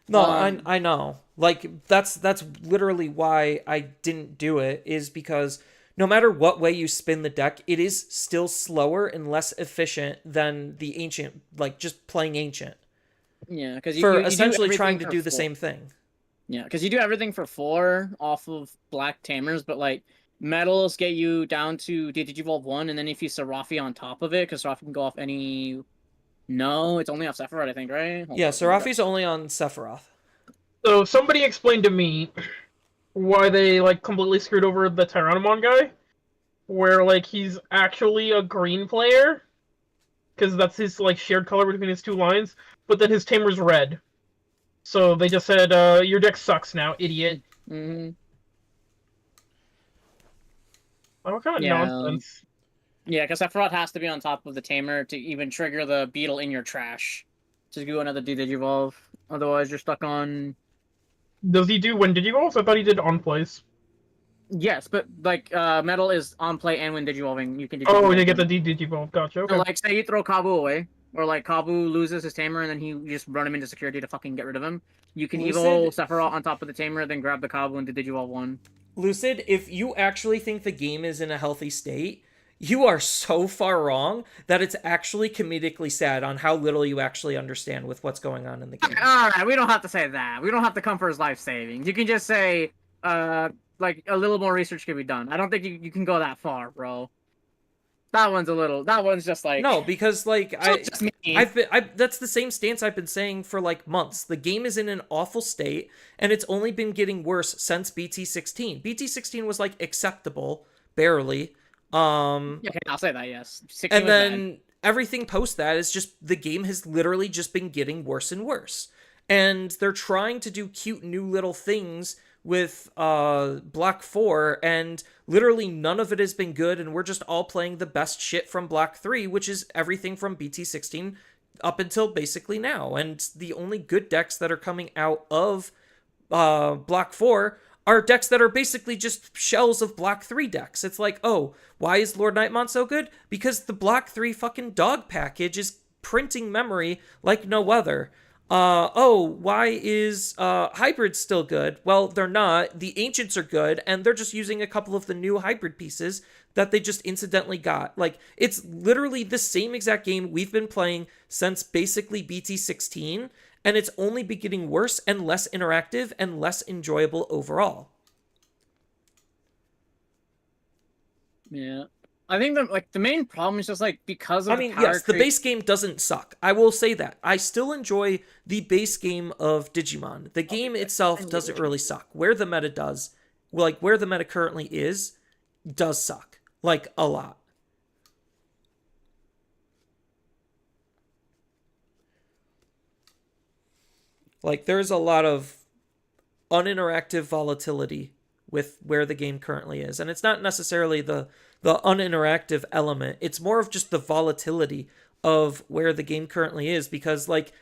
A: No, I know. Like, that's literally why I didn't do it, is because no matter what way you spin the deck, it is still slower and less efficient than the ancient, like just playing ancient.
B: Yeah, because
A: For
B: you do
A: essentially trying
B: everything
A: to
B: for
A: do the
B: 4.
A: same thing.
B: Yeah, because you do everything for 4 off of black tamers, but like metals get you down to Digivolve 1, and then if you Serafi on top of it, because Serafi can go off any. No, it's only off Sephiroth, I think, right? Hold
A: Yeah,
B: up, let me
A: Serafi's only on Sephiroth.
D: So somebody explained to me why they like completely screwed over the Tyrannomon guy, where like he's actually a green player, because that's his like shared color between his 2 lines, but then his tamer's red. So they just said, your deck sucks now, idiot.
B: Mm-hmm.
D: Oh, what kind of
B: Yeah.
D: nonsense?
B: Yeah, because Sephiroth has to be on top of the tamer to even trigger the beetle in your trash. Just do another Digivolve. Otherwise, you're stuck on.
D: Does he do when Digivolves? I thought he did on plays.
B: Yes, but like metal is on play and when Digivolving, you can
D: Oh,
B: Digivolve.
D: they get the Digivolve. Gotcha. Okay.
B: So, like, say you throw Kabu away, or like Kabu loses his tamer and then you just run him into security to fucking get rid of him. You can Evo
A: Lucid-
B: Sephiroth on top of the tamer, then grab the Kabu and Digivolve 1.
A: Lucid, if you actually think the game is in a healthy state, you are so far wrong that it's actually comedically sad on how little you actually understand with what's going on in the game.
B: Alright, we don't have to say that. We don't have to come for his life savings. You can just say, like, a little more research can be done. I don't think you can go that far, bro. That one's just like...
A: No, because like
B: just me.
A: that's the same stance I've been saying for like months. The game is in an awful state, and it's only been getting worse since BT16. BT16 was like acceptable, barely.
B: Okay, I'll say that, yes. 16
A: And
B: was
A: then
B: bad.
A: everything post that is just the game has literally just been getting worse and worse. And they're trying to do cute new little things with Block 4, and literally none of it has been good, and we're just all playing the best shit from Block 3, which is everything from BT16 up until basically now. And the only good decks that are coming out of Block 4 are decks that are basically just shells of Block 3 decks. It's like, oh, why is Lord Nightmon so good? Because the Block 3 fucking dog package is printing memory like no other. Why is Hybrid still good? Well, they're not. The Ancients are good, and they're just using a couple of the new Hybrid pieces that they just incidentally got. Like, it's literally the same exact game we've been playing since basically BT16, and it's only been getting worse and less interactive and less enjoyable overall.
B: Yeah. I think the main problem is just like because of
A: yes, the base game doesn't suck. I will say that. I still enjoy the base game of Digimon. The game itself doesn't really suck. Where the meta does, like where the meta currently is, does suck. Like a lot. Like there's a lot of uninteractive volatility with where the game currently is. And it's not necessarily the uninteractive element. It's more of just the volatility of where the game currently is, because like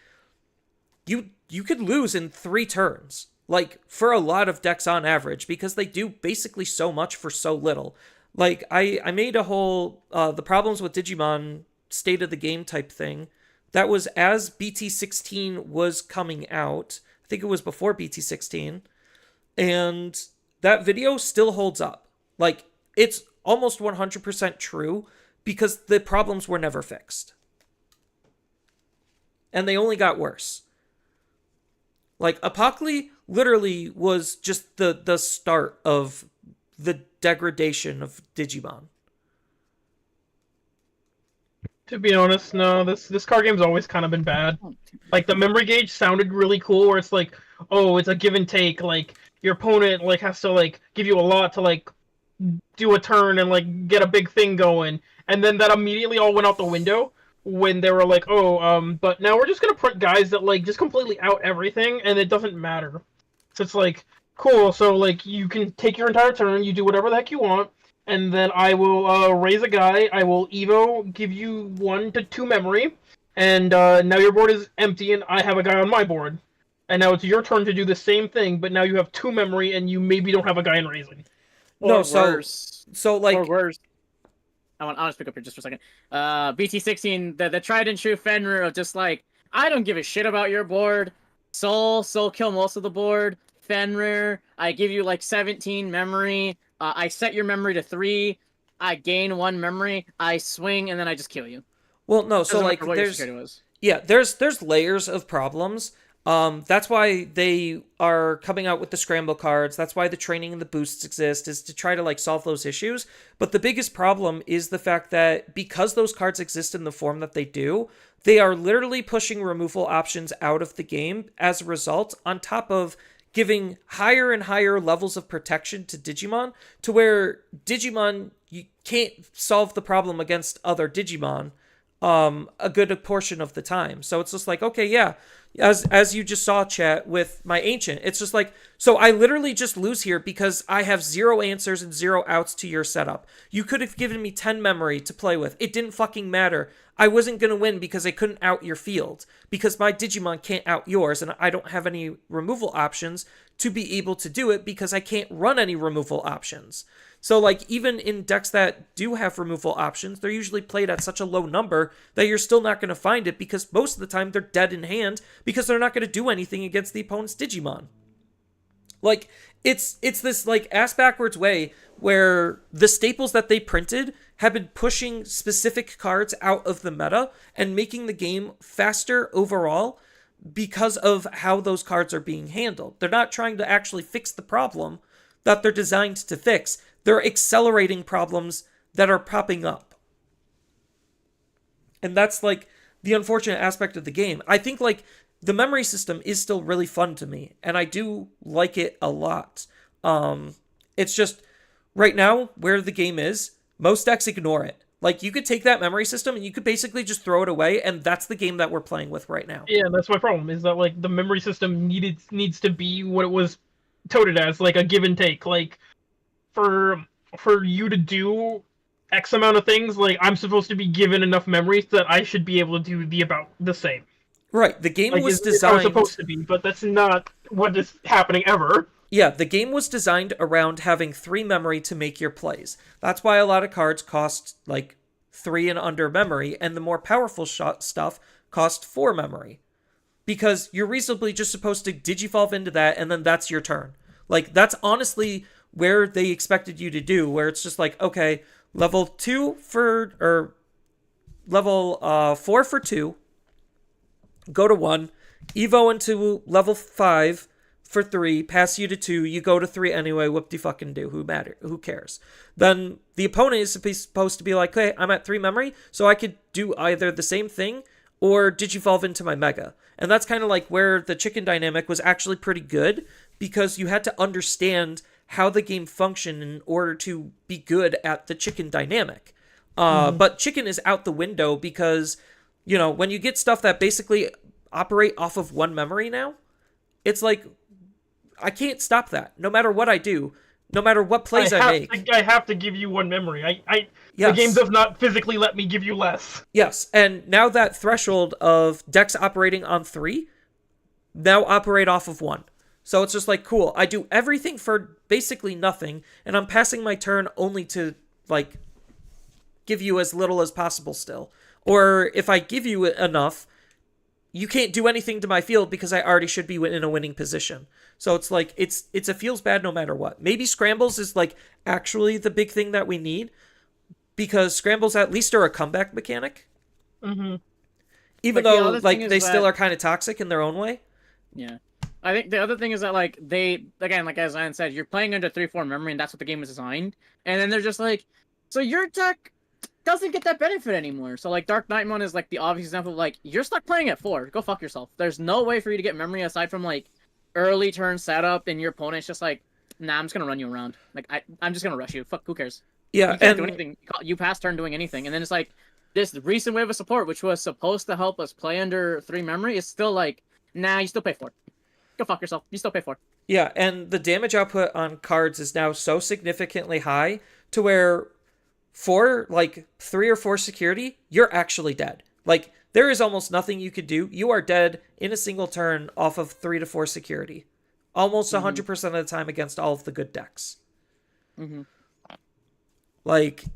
A: you could lose in 3 turns. Like for a lot of decks on average, because they do basically so much for so little. Like I made a whole the problems with Digimon state of the game type thing. That was as BT16 was coming out. I think it was before BT16. And that video still holds up. Like, it's almost 100% true because the problems were never fixed. And they only got worse. Like, Apocally literally was just the start of the degradation of Digimon.
D: To be honest, no. This card game's always kind of been bad. Like the memory gauge sounded really cool, where it's like, oh, it's a give and take. Like your opponent like has to like give you a lot to like do a turn and like get a big thing going, and then that immediately all went out the window when they were like, oh, but now we're just gonna print guys that like just completely out everything, and it doesn't matter. So it's like, cool. So like you can take your entire turn, you do whatever the heck you want. And then I will raise a guy, I will Evo, give you 1 to 2 memory, and now your board is empty and I have a guy on my board. And now it's your turn to do the same thing, but now you have 2 memory and you maybe don't have a guy in raising.
A: No,
B: or worse.
A: So like...
B: Or worse. I want to pick up here just for a second. BT16, the tried and true Fenrir of just like, I don't give a shit about your board. Soul kill most of the board. Fenrir, I give you like 17 memory. I set your memory to 3. I gain 1 memory. I swing, and then I just kill you.
A: Well, no, so
B: Doesn't
A: like
B: matter what your
A: there's
B: security was.
A: yeah, there's layers of problems. That's why they are coming out with the scramble cards. That's why the training and the boosts exist, is to try to like solve those issues. But the biggest problem is the fact that because those cards exist in the form that they do, they are literally pushing removal options out of the game as a result, on top of giving higher and higher levels of protection to Digimon, to where Digimon, you can't solve the problem against other Digimon a good portion of the time. So it's just like, okay, yeah, as you just saw, chat, with my ancient, it's just like, so I literally just lose here because I have 0 answers and 0 outs to your setup. You could have given me 10 memory to play with. It didn't fucking matter. I wasn't gonna win because I couldn't out your field, because my Digimon can't out yours, and I don't have any removal options to be able to do it because I can't run any removal options. So, like, even in decks that do have removal options, they're usually played at such a low number that you're still not going to find it, because most of the time they're dead in hand because they're not going to do anything against the opponent's Digimon. Like, it's this, like, ass-backwards way where the staples that they printed have been pushing specific cards out of the meta and making the game faster overall because of how those cards are being handled. They're not trying to actually fix the problem that they're designed to fix. They're accelerating problems that are popping up. And that's like the unfortunate aspect of the game. I think like the memory system is still really fun to me, and I do like it a lot. It's just right now where the game is, most decks ignore it. Like, you could take that memory system and you could basically just throw it away, and that's the game that we're playing with right now.
D: Yeah, that's my problem, is that like the memory system needs to be what it was touted as, like a give and take. Like, for you to do X amount of things, like I'm supposed to be given enough memory so that I should be able to do about the same.
A: Right, the game
D: Like,
A: was
D: it's how
A: designed...
D: it's supposed to be, but that's not what is happening ever.
A: Yeah, the game was designed around having 3 memory to make your plays. That's why a lot of cards cost like 3 and under memory, and the more powerful stuff cost 4 memory. Because you're reasonably just supposed to digivolve into that, and then that's your turn. Like, that's honestly where they expected you to do, where it's just like, okay, level 2 for, or level 4 for 2, go to 1, evo into level 5 for 3, pass you to 2, you go to 3 anyway, whoop-de-fucking-do, who cares? Then the opponent is supposed to be like, hey, I'm at 3 memory, so I could do either the same thing or digivolve into my Mega. And that's kind of like where the chicken dynamic was actually pretty good, because you had to understand how the game functioned in order to be good at the chicken dynamic. But chicken is out the window because, you know, when you get stuff that basically operate off of 1 memory now, it's like, I can't stop that. No matter what I do, no matter what plays I make.
D: I have to give you 1 memory.
A: Yes.
D: The game does not physically let me give you less.
A: Yes, and now that threshold of decks operating on 3 now operate off of 1. So it's just like, cool, I do everything for basically nothing, and I'm passing my turn only to, like, give you as little as possible still. Or if I give you enough, you can't do anything to my field because I already should be in a winning position. So it's like, it's a feels bad no matter what. Maybe scrambles is, like, actually the big thing that we need, because scrambles at least are a comeback mechanic.
D: Mm-hmm.
A: Even though, like, they still are kind of toxic in their own way.
B: Yeah. I think the other thing is that, like, they, again, like as Ian said, you're playing under 3/4 memory, and that's what the game is designed. And then they're just like, so your deck doesn't get that benefit anymore. So, like, Dark Knightmon is, like, the obvious example of, like, you're stuck playing at 4. Go fuck yourself. There's no way for you to get memory aside from, like, early turn setup, and your opponent's just like, nah, I'm just gonna run you around. Like, I'm just gonna rush you. Fuck, who cares?
A: Yeah,
B: you can't do anything. You pass turn doing anything. And then it's like, this recent wave of support, which was supposed to help us play under 3 memory, is still like, nah, you still pay 4. Go fuck yourself. You still pay 4.
A: Yeah, and the damage output on cards is now so significantly high to where for, like, 3 or 4 security, you're actually dead. Like, there is almost nothing you could do. You are dead in a single turn off of 3 to 4 security. Almost 100% of the time against all of the good decks.
B: Mm-hmm.
A: Like,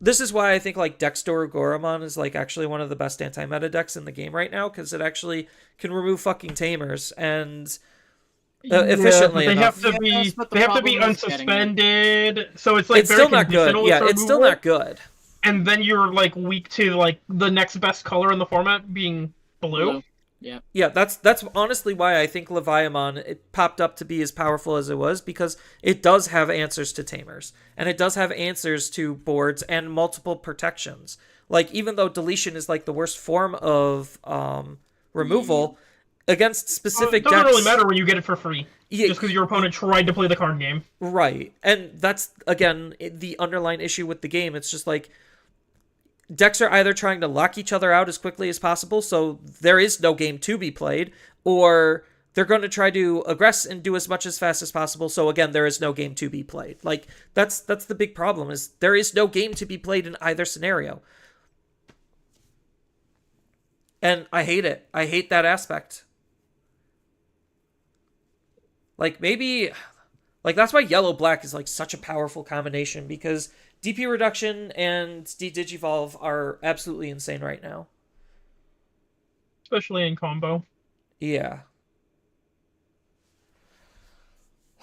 A: this is why I think, like, Dexter Goromon is, like, actually one of the best anti-meta decks in the game right now, because it actually can remove fucking tamers, and efficiently
D: but they have
A: enough.
D: to
B: Yes,
D: be
B: but the
D: they have to be
B: problem is getting it.
D: unsuspended, so it's like
A: It's
D: very
A: still not good.
D: conditional.
A: Yeah,
D: its
A: it's still
D: removal,
A: not good.
D: and then you're like weak to like the next best color in the format being blue.
B: Yeah.
A: Yeah, that's honestly why I think Leviamon it popped up to be as powerful as it was, because it does have answers to tamers and it does have answers to boards and multiple protections. Like even though deletion is like the worst form of removal against
D: It
A: specific
D: doesn't
A: decks,
D: really matter when you get it for free,
A: Yeah,
D: just because your opponent tried to play the card game.
A: right. And that's again the underlying issue with the game. It's just like decks are either trying to lock each other out as quickly as possible, so there is no game to be played, or they're going to try to aggress and do as much as fast as possible, so again there is no game to be played. Like that's the big problem, is there is no game to be played in either scenario. And I hate it. I hate that aspect. Like maybe like that's why yellow black is like such a powerful combination, because DP reduction and de-digivolve are absolutely insane right now.
D: Especially in combo.
A: Yeah.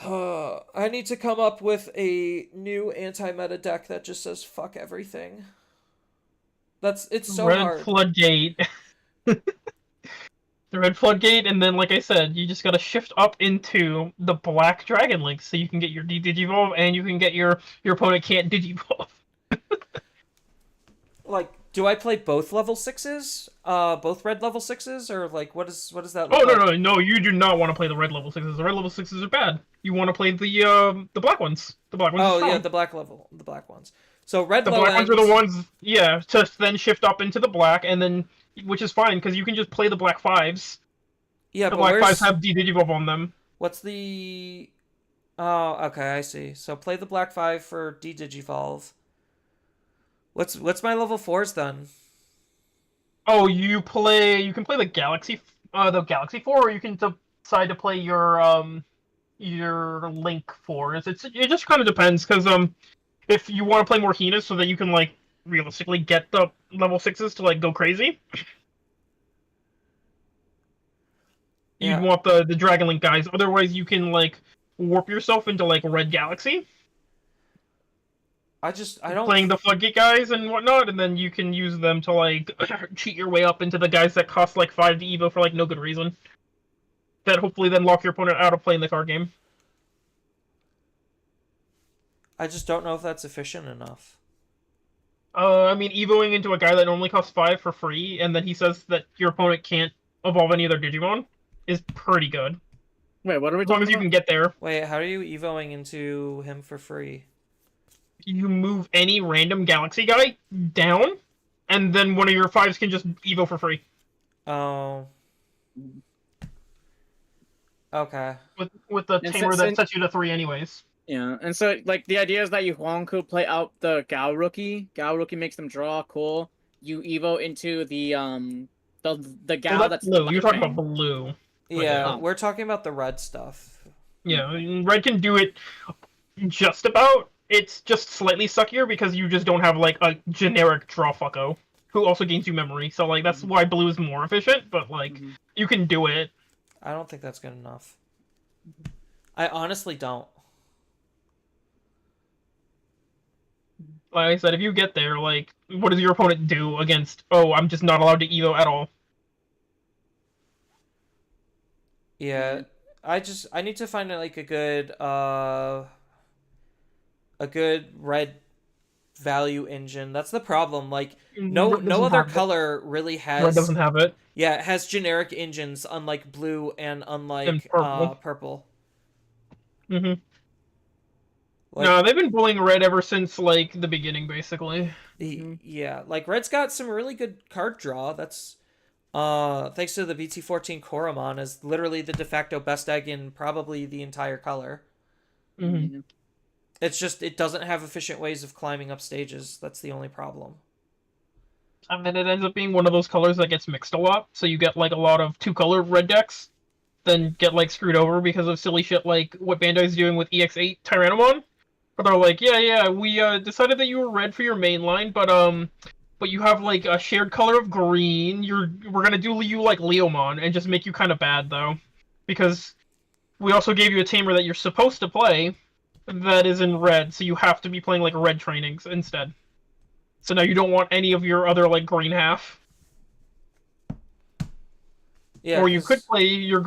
A: I need to come up with a new anti-meta deck that just says fuck everything. It's so
D: Red
A: hard.
D: Floodgate. The Red Floodgate, and then, like I said, you just gotta shift up into the black Dragon Link so you can get your Digivolve, and you can get your opponent can't Digivolve.
A: Like, do I play both level 6s? Both red level 6s? Or, like, what does that
D: Oh,
A: look like?
D: no, you do not want to play the red level 6s. The red level 6s are bad. You want to play the black ones. The black ones are
A: Oh,
D: strong.
A: yeah, the black ones. So, red
D: The
A: low
D: black
A: end...
D: ones are the ones, yeah, to then shift up into the black, and then, which is fine, because you can just play the black 5s.
A: Yeah,
D: The
A: but
D: black
A: where's...
D: 5s have Digivolve on them.
A: What's the... Oh, okay, I see. So, play the black 5 for de-digivolve. What's my level 4s, then?
D: Oh, you can play the Galaxy 4, or you can decide to play your Link 4s. It just kind of depends, because if you want to play more Hina so that you can like realistically get the level 6s to like go crazy,
A: Yeah.
D: you'd want the Dragon Link guys. Otherwise, you can like warp yourself into like Red Galaxy,
A: I don't...
D: playing the Floodgate guys and whatnot, and then you can use them to like cheat your way up into the guys that cost like 5 to Evo for like no good reason. That hopefully then lock your opponent out of playing the card game.
A: I just don't know if that's efficient enough.
D: I mean, evoing into a guy that normally costs 5 for free, and then he says that your opponent can't evolve any other Digimon, is pretty good.
B: Wait, what are we
D: As long
B: talking
D: as you
B: about?
D: can get there.
A: Wait, how are you evoing into him for free?
D: You move any random Galaxy guy down, and then one of your 5s can just evo for free.
A: Oh. Okay.
D: With the
B: And
D: tamer
B: since-
D: that sets you to 3 anyways.
B: Yeah, and so like the idea is that you Huang-Ku play out the Gao rookie. Gao rookie makes them draw. Cool. You evo into the Gao
D: Well,
B: that's
D: blue.
B: the
D: You're talking about
B: lifetime.
D: blue.
A: Yeah,
B: Oh.
A: we're talking about the red stuff.
D: Yeah, red can do it just about. It's just slightly suckier because you just don't have like a generic draw fucko who also gains you memory. So like that's why blue is more efficient, but like
B: Mhm.
D: you can do it.
A: I don't think that's good enough. I honestly don't.
D: Like I said, if you get there, like what does your opponent do against, oh, I'm just not allowed to evo at all?
A: Yeah, I need to find like a good red value engine. That's the problem. Like no
D: Red
A: no
D: doesn't
A: other
D: have it.
A: color really
D: Red
A: has
D: doesn't have it.
A: yeah, it has generic engines unlike blue and unlike
D: And purple.
A: purple.
D: hmm
A: Like
D: No, they've been bullying red ever since like the beginning, basically.
A: yeah, like red's got some really good card draw. That's thanks to the BT14 Koromon is literally the de facto best egg in probably the entire color.
D: hmm
A: It's just it doesn't have efficient ways of climbing up stages. That's the only problem.
D: And then it ends up being one of those colors that gets mixed a lot, so you get like a lot of 2-color red decks, then get like screwed over because of silly shit like what Bandai's doing with EX8 Tyrannomon. Where they're like, yeah, we decided that you were red for your main line, but you have like a shared color of green. We're gonna do you like Leomon and just make you kind of bad though, because we also gave you a tamer that you're supposed to play that is in red, so you have to be playing like red trainings instead. So now you don't want any of your other like green half.
A: Yeah,
D: Or you
A: 'cause-
D: could play your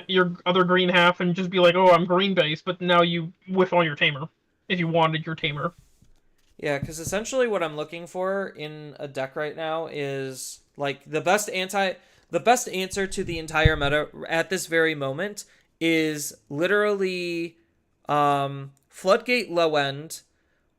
D: your other green half and just be like, oh, I'm green based, but now you whiff on your tamer if you wanted your tamer.
A: Yeah, because essentially what I'm looking for in a deck right now is like the best answer to the entire meta at this very moment is literally Floodgate low end,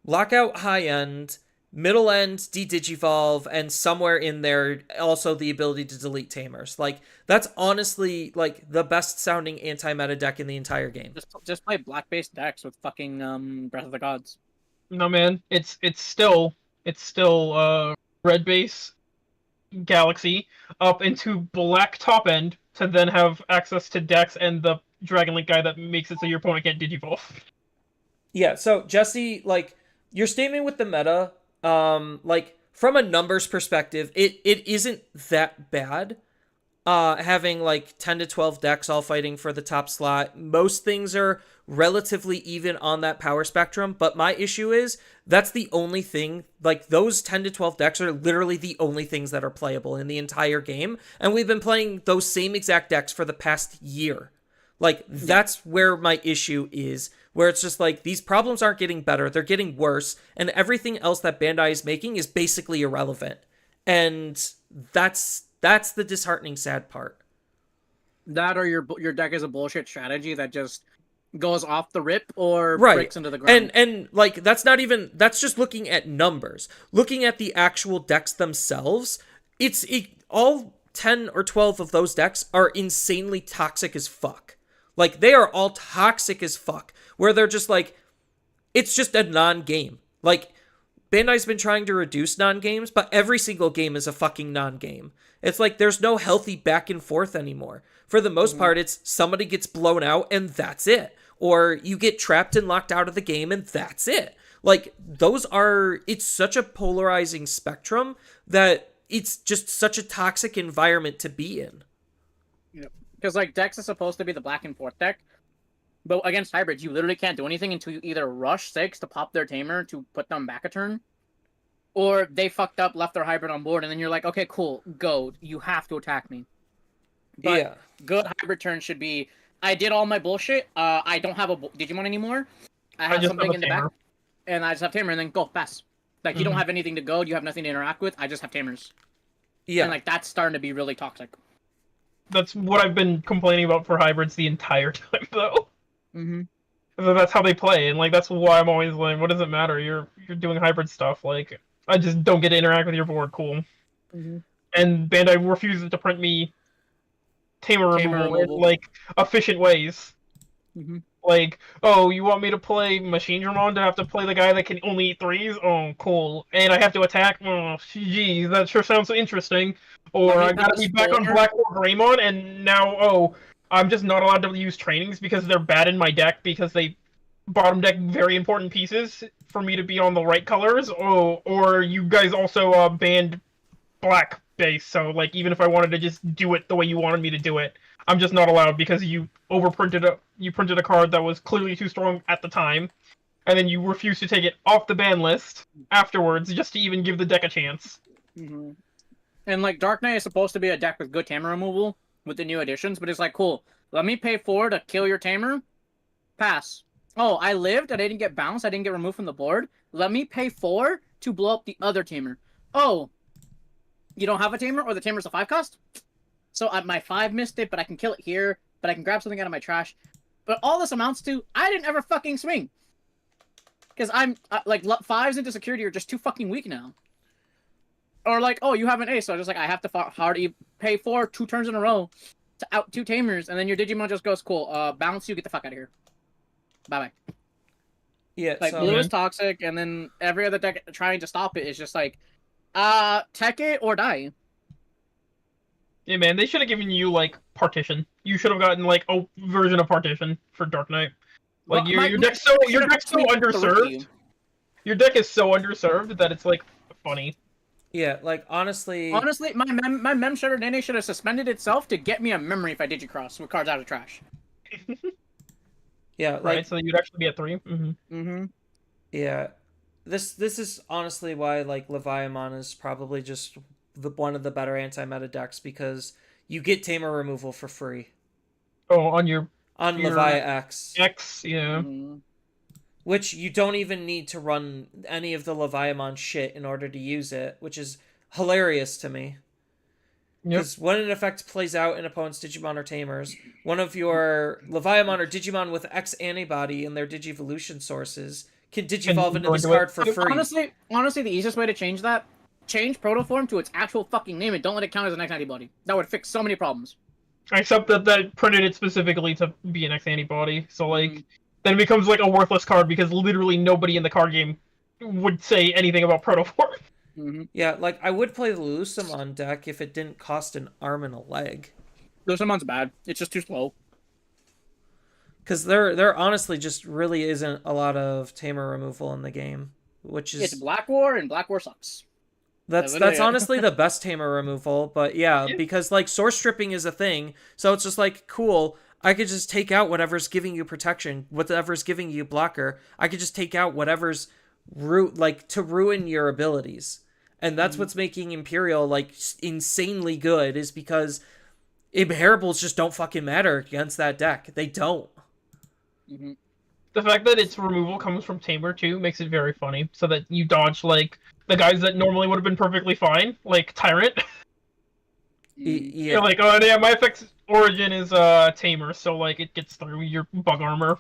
A: Lockout high end, middle end de-digivolve, and somewhere in there also the ability to delete tamers. Like that's honestly like the best sounding anti-meta deck in the entire game.
B: Just play black-based decks with fucking Breath of the Gods.
D: No man, it's still red base Galaxy up into black top end to then have access to Dex and the Dragon Link guy that makes it so your opponent can't digivolve.
A: Yeah, so Jesse, like your statement with the meta, like from a numbers perspective, it isn't that bad. Having like 10 to 12 decks all fighting for the top slot. Most things are relatively even on that power spectrum, but my issue is that's the only thing, like those 10 to 12 decks are literally the only things that are playable in the entire game, and we've been playing those same exact decks for the past year. Like that's where my issue is, where it's just like these problems aren't getting better, they're getting worse, and everything else that Bandai is making is basically irrelevant. And that's the disheartening sad part.
B: That or your deck is a bullshit strategy that just goes off the rip or
A: Right.
B: breaks into the ground.
A: And like that's just looking at numbers. Looking at the actual decks themselves, all 10 or 12 of those decks are insanely toxic as fuck. Like they are all toxic as fuck, where they're just like it's just a non-game. Like Bandai's been trying to reduce non-games, but every single game is a fucking non-game. It's like there's no healthy back and forth anymore. For the most part, it's somebody gets blown out and that's it. Or you get trapped and locked out of the game and that's it. Like it's such a polarizing spectrum that it's just such a toxic environment to be in.
B: Because like Dex is supposed to be the black and forth deck, but against hybrids, you literally can't do anything until you either rush 6 to pop their tamer to put them back a turn, or they fucked up, left their hybrid on board, and then you're like, okay, cool, go. You have to attack me. But
A: Yeah.
B: good hybrid turn should be, I did all my bullshit. I don't have a Digimon anymore. I have
D: just
B: something
D: have a
B: in the back,
D: tamer.
B: and I just have tamer, and then go pass. Like you don't have anything to go. You have nothing to interact with. I just have tamers.
A: Yeah.
B: And like that's starting to be really toxic.
D: That's what I've been complaining about for hybrids the entire time, though.
B: Mm-hmm.
D: So that's how they play, and like that's why I'm always like, what does it matter? You're doing hybrid stuff. Like I just don't get to interact with your board. Cool.
B: Mm-hmm.
D: And Bandai refuses to print me tamer removal in like efficient ways.
B: Mm-hmm.
D: Like, oh, you want me to play Machine Dramon to have to play the guy that can only eat threes? Oh, cool. And I have to attack? Oh, geez, that sure sounds interesting. Or I gotta be back on Black or Greymon, and now, oh, I'm just not allowed to use trainings because they're bad in my deck because they bottom deck very important pieces for me to be on the right colors. Oh, or you guys also banned black base, so like even if I wanted to just do it the way you wanted me to do it, I'm just not allowed because you printed a card that was clearly too strong at the time, and then you refused to take it off the ban list afterwards just to even give the deck a chance.
B: Mm-hmm. And like Dark Knight is supposed to be a deck with good tamer removal with the new additions, but it's like, cool, let me pay 4 to kill your tamer, pass. Oh, I lived, I didn't get bounced, I didn't get removed from the board. Let me pay 4 to blow up the other tamer. Oh, you don't have a tamer, or the tamer's a 5 cost? So my 5 missed it, but I can kill it here, but I can grab something out of my trash. But all this amounts to, I didn't ever fucking swing. Because I'm, like, 5s into security are just too fucking weak now. Or like, oh, you have an ace, so just like, I have to pay 4 2 turns in a row to out 2 tamers, and then your Digimon just goes, cool, bounce you, get the fuck out of here. Bye-bye.
A: Yeah,
B: Like,
A: so,
B: blue is toxic, and then every other deck trying to stop it is just like, tech it or die.
D: Yeah, man, they should have given you like Partition. You should have gotten like a version of Partition for Dark Knight. Like
B: Well,
D: your deck's so underserved. Your deck is so underserved that it's like funny.
A: yeah, like honestly,
B: my mem shredder Nene should have suspended itself to get me a memory if I digicross with cards out of trash.
A: Yeah,
D: right?
A: like
D: So you'd actually be at 3. Mm-hmm.
B: Mm-hmm.
A: yeah. This is honestly why like Leviamon is probably just one of the better anti-meta decks because you get Tamer removal for free
D: Oh, on your
A: on Leviat X,
D: X, yeah.
B: Mm-hmm.
A: which you don't even need to run any of the Leviamon shit in order to use it, which is hilarious to me.
D: Yep.
A: Because when an effect plays out in opponent's Digimon or Tamers, one of your Leviamon or Digimon with X antibody in their Digivolution sources can Digivolve into
D: go
A: this
D: into it.
A: card for free.
B: Honestly, the easiest way to change that, change Protoform to its actual fucking name and don't let it count as an X antibody. That would fix so many problems.
D: Except that printed it specifically to be an X antibody, so like
B: Mhm.
D: then it becomes like a worthless card because literally nobody in the card game would say anything about Protoform.
B: Mm-hmm.
A: Yeah, like I would play the Lusamon deck if it didn't cost an arm and a leg.
B: Lusamon's bad. It's just too slow.
A: Because there honestly just really isn't a lot of Tamer removal in the game, which is
B: It's Black War, and Black War sucks.
A: that's honestly the best Tamer removal. But yeah, because like source stripping is a thing, so it's just like cool. I could just take out whatever's giving you protection, whatever's giving you blocker. I could just take out whatever's like to ruin your abilities, and that's what's making Imperial like insanely good is because inheribles just don't fucking matter against that deck. They don't.
B: Mm-hmm.
D: The fact that its removal comes from Tamer too makes it very funny, so that you dodge like the guys that normally would have been perfectly fine, like Tyrant.
A: Yeah.
D: You're like, oh yeah, my effect's origin is Tamer, so like it gets through your bug armor.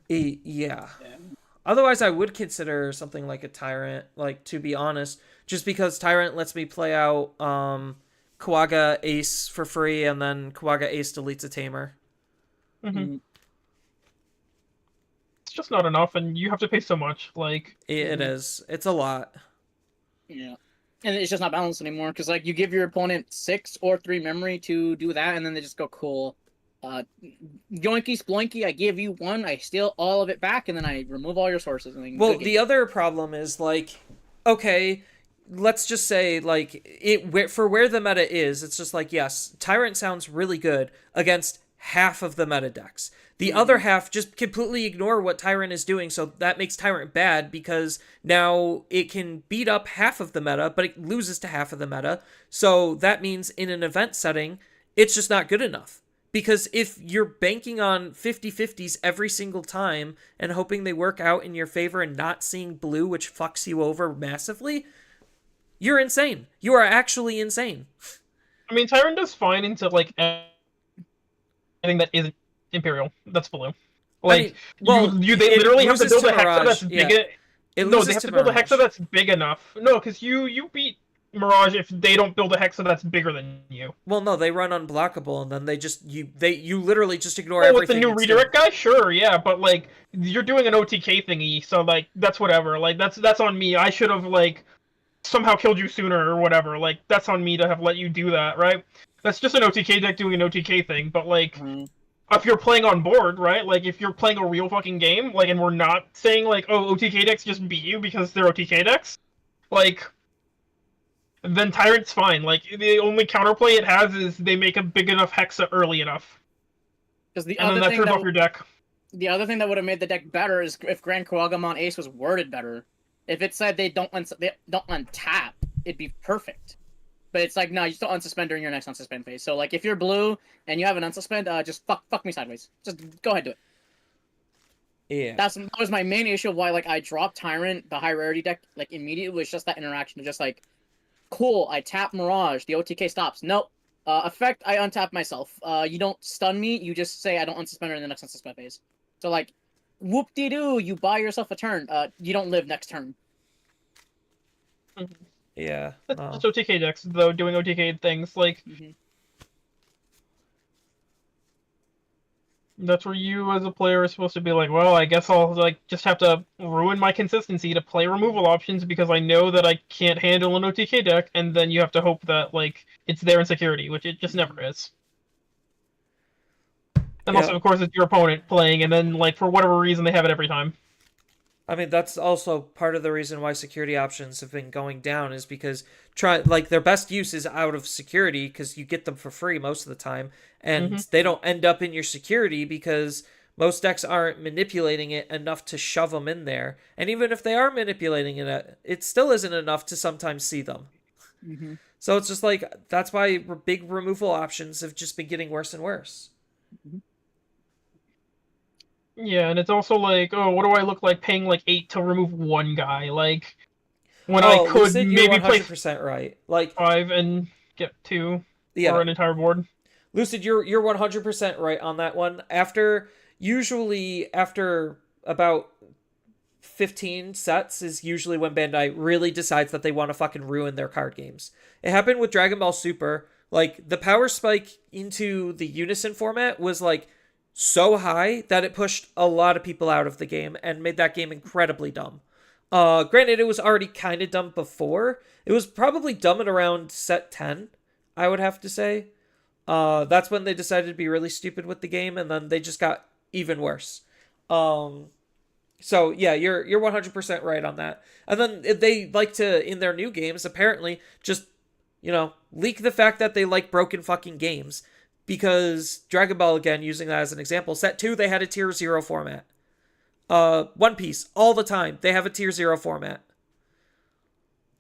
A: Yeah. Otherwise, I would consider something like a Tyrant, like, to be honest, just because Tyrant lets me play out Kawaga Ace for free, and then Kawaga Ace deletes a Tamer.
D: Mm-hmm. It's just not enough, and you have to pay so much. Like
A: It is. It's a lot.
B: Yeah. And it's just not balanced anymore, because like you give your opponent 6 or 3 memory to do that, and then they just go, cool. Yoinky Sploinky, I give you 1, I steal all of it back, and then I remove all your sources. And then
A: Well, the other problem is, like, okay, let's just say, like, for where the meta is, it's just like, yes, Tyrant sounds really good against half of the meta decks. The other half just completely ignore what Tyrant is doing, so that makes Tyrant bad because now it can beat up half of the meta, but it loses to half of the meta. So that means in an event setting, it's just not good enough. Because if you're banking on 50-50s every single time and hoping they work out in your favor and not seeing blue, which fucks you over massively, you're insane. You are actually insane.
D: I mean, Tyrant does fine into like anything that isn't Imperial. That's blue. Like,
A: I mean,
D: they literally have to build a
A: Mirage,
D: hexa that's big.
A: Yeah.
D: No, they have to build a hexa that's big enough. No, because you beat Mirage if they don't build a hexa that's bigger than you.
A: Well, no, they run unblockable, and then you literally just ignore
D: With
A: everything.
D: the new redirect guy, sure, yeah, but like you're doing an OTK thingy, so like that's whatever. Like that's on me. I should have like somehow killed you sooner or whatever. Like that's on me to have let you do that, right? That's just an OTK deck doing an OTK thing, but like. If you're playing on board, right? Like, if you're playing a real fucking game, like, and we're not saying, like, oh, OTK decks just beat you because they're OTK decks, like, then Tyrant's fine. Like, the only counterplay it has is they make a big enough Hexa early enough.
B: And
D: then that turns off your deck.
B: The other thing that would have made the deck better is if Grand Kawagamon Ace was worded better. If it said they don't untap, it'd be perfect. But it's like, no, you still unsuspend during your next unsuspend phase. So, like, if you're blue and you have an unsuspend, just fuck me sideways. Just go ahead, do it.
A: Yeah.
B: That was my main issue of why, like, I dropped Tyrant, the high rarity deck, like, immediately was just that interaction of just, like, cool, I tap Mirage, the OTK stops. Nope. Effect, I untap myself. You don't stun me, you just say I don't unsuspend her in the next unsuspend phase. So, like, whoop-de-doo, you buy yourself a turn. You don't live next turn.
A: Yeah.
D: Just OTK decks, though, doing OTK things, like... That's where you, as a player, are supposed to be like, well, I guess I'll, like, just have to ruin my consistency to play removal options because I know that I can't handle an OTK deck, and then you have to hope that, like, it's there in security, which it just never is. And also, of course, it's your opponent playing, and then, like, for whatever reason, they have it every time.
A: I mean, that's also part of the reason why security options have been going down is because their best use is out of security because you get them for free most of the time, and they don't end up in your security because most decks aren't manipulating it enough to shove them in there. And even if they are manipulating it, it still isn't enough to sometimes see them.
B: Mm-hmm.
A: So it's just like that's why big removal options have just been getting worse and worse.
D: Yeah, and it's also like, oh, what do I look like paying like 8 to remove one guy? Like, when I
A: Oh,
D: could
A: Lucid, you're
D: maybe play
A: 100% right. Like,
D: 5 and get 2
A: yeah,
D: or an entire board.
A: Lucid, you're 100% right on that one. Usually after about 15 sets is usually when Bandai really decides that they want to fucking ruin their card games. It happened with Dragon Ball Super. Like, the power spike into the Unison format was like so high that it pushed a lot of people out of the game and made that game incredibly dumb. Granted, it was already kind of dumb before. It was probably dumb at around set 10, I would have to say. That's when they decided to be really stupid with the game, and then they just got even worse. So yeah, you're 100% right on that. And then they like to in their new games apparently just leak the fact that they like broken fucking games because Dragon Ball again using that as an example. Set 2 they had a tier 0 format. One Piece all the time they have a tier 0 format.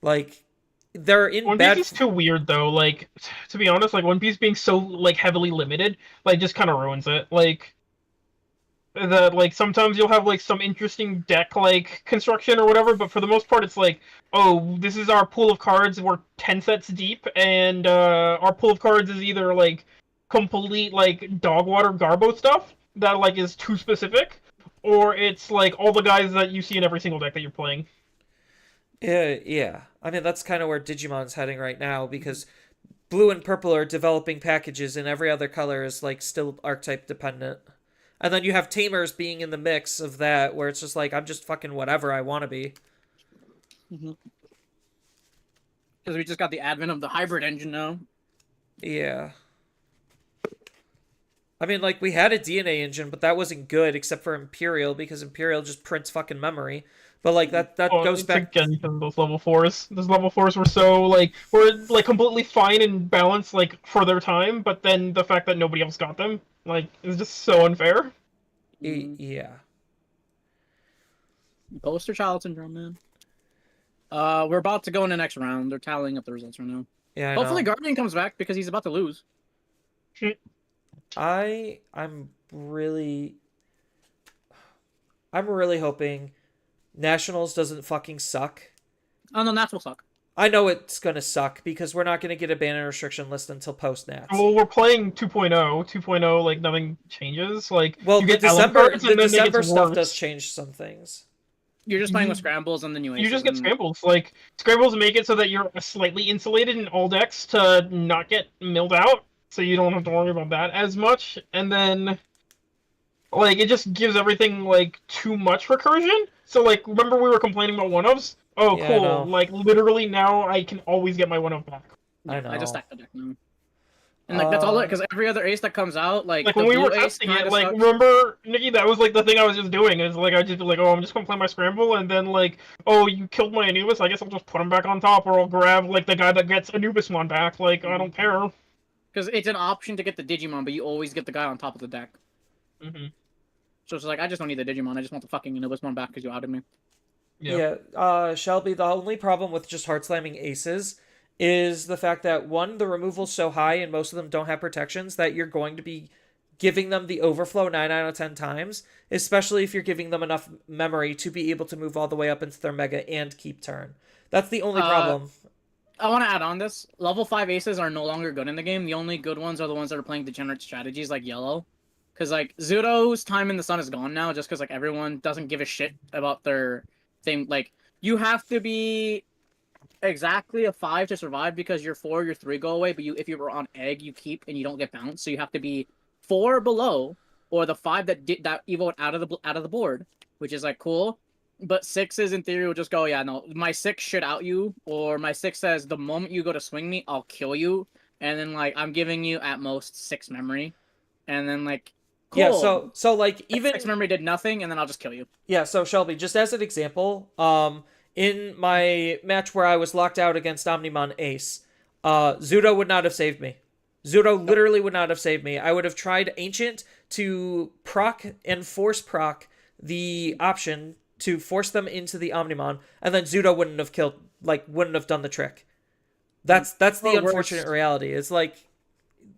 A: Like they're in
D: One
A: bad.
D: Piece is too weird though. Like, to be honest, like One Piece being so like heavily limited, like just kind of ruins it. Like that, like sometimes you'll have like some interesting deck like construction or whatever, but for the most part, it's like, oh, this is our pool of cards. We're 10 sets deep, and our pool of cards is either like complete like dog water garbo stuff that like is too specific, or it's like all the guys that you see in every single deck that you're playing.
A: Yeah. I mean, that's kind of where Digimon's heading right now because blue and purple are developing packages and every other color is like still archetype dependent. And then you have Tamers being in the mix of that where it's just like, I'm just fucking whatever I want to be.
B: Because we just got the advent of the hybrid engine now.
A: Yeah. I mean, like, we had a DNA engine, but that wasn't good except for Imperial because Imperial just prints fucking memory. But like that goes
D: It's
A: back.
D: again because of those level 4s. Those level 4s were like completely fine and balanced like for their time, but then the fact that nobody else got them like is just so unfair.
A: Yeah.
B: Poster child syndrome, man. We're about to go in the next round. They're tallying up the results right now.
A: Yeah.
B: Hopefully Guardian comes back because he's about to lose.
A: I'm really hoping Nationals doesn't fucking suck.
B: Oh no, Nats will suck.
A: I know it's gonna suck because we're not gonna get a ban and restriction list until post Nats.
D: Well, we're playing 2.0. 2.0, like nothing changes. Like
A: Well,
D: you
A: the
D: get Allen cards, and then it
A: December
D: gets
A: stuff
D: worse.
A: does change some things.
B: You're just playing with scrambles and then you
D: just get scrambles. Like scrambles make it so that you're slightly insulated in all decks to not get milled out, so you don't have to worry about that as much. And then, like, it just gives everything like too much recursion. So like, remember we were complaining about one-ofs? Oh,
A: Yeah, I know.
D: cool. Like literally now I can always get my one-off back.
A: I know.
B: I just stacked the deck now. And like that's all it because every other ace that comes out, like
D: When
B: the
D: we were
B: blue ace
D: testing it,
B: kinda
D: like,
B: sucks.
D: remember, Nikki, that was like the thing I was just doing. Is like I just be like, oh, I'm just gonna play my scramble, and then like, oh, you killed my Anubis. I guess I'll just put him back on top, or I'll grab like the guy that gets Anubismon back. Like I don't care.
B: Because it's an option to get the Digimon, but you always get the guy on top of the deck.
D: Mm-hmm.
B: So it's like I just don't need the Digimon. I just want the fucking Anubismon back because you outed me.
A: Yeah. Shelby, the only problem with just hard slamming aces is the fact that one, the removal's so high and most of them don't have protections that you're going to be giving them the overflow 9 out of 10 times, especially if you're giving them enough memory to be able to move all the way up into their mega and keep turn. That's the only problem.
B: I want to add on this. Level 5 aces are no longer good in the game. The only good ones are the ones that are playing degenerate strategies like yellow. Because like Zudo's time in the sun is gone now just because like everyone doesn't give a shit about their thing. Like you have to be exactly a 5 to survive because your 4, your 3 go away, but if you were on egg, you keep and you don't get bounced. So you have to be 4 below or the 5 that evoed out of the board, which is like cool. But 6s in theory will just go, yeah, no, my 6 should out you, or my 6 says the moment you go to swing me, I'll kill you, and then like I'm giving you at most 6 memory, and then like Cool.
A: Yeah, so like even
B: Six memory did nothing, and then I'll just kill you.
A: yeah, so Shelby, just as an example, in my match where I was locked out against Omnimon Ace, Zudo would not have saved me. Zudo literally would not have saved me. I would have tried Ancient to proc and force proc the option to force them into the Omnimon, and then Zudo wouldn't have done the trick. That's the
B: Or worse.
A: unfortunate reality. It's like,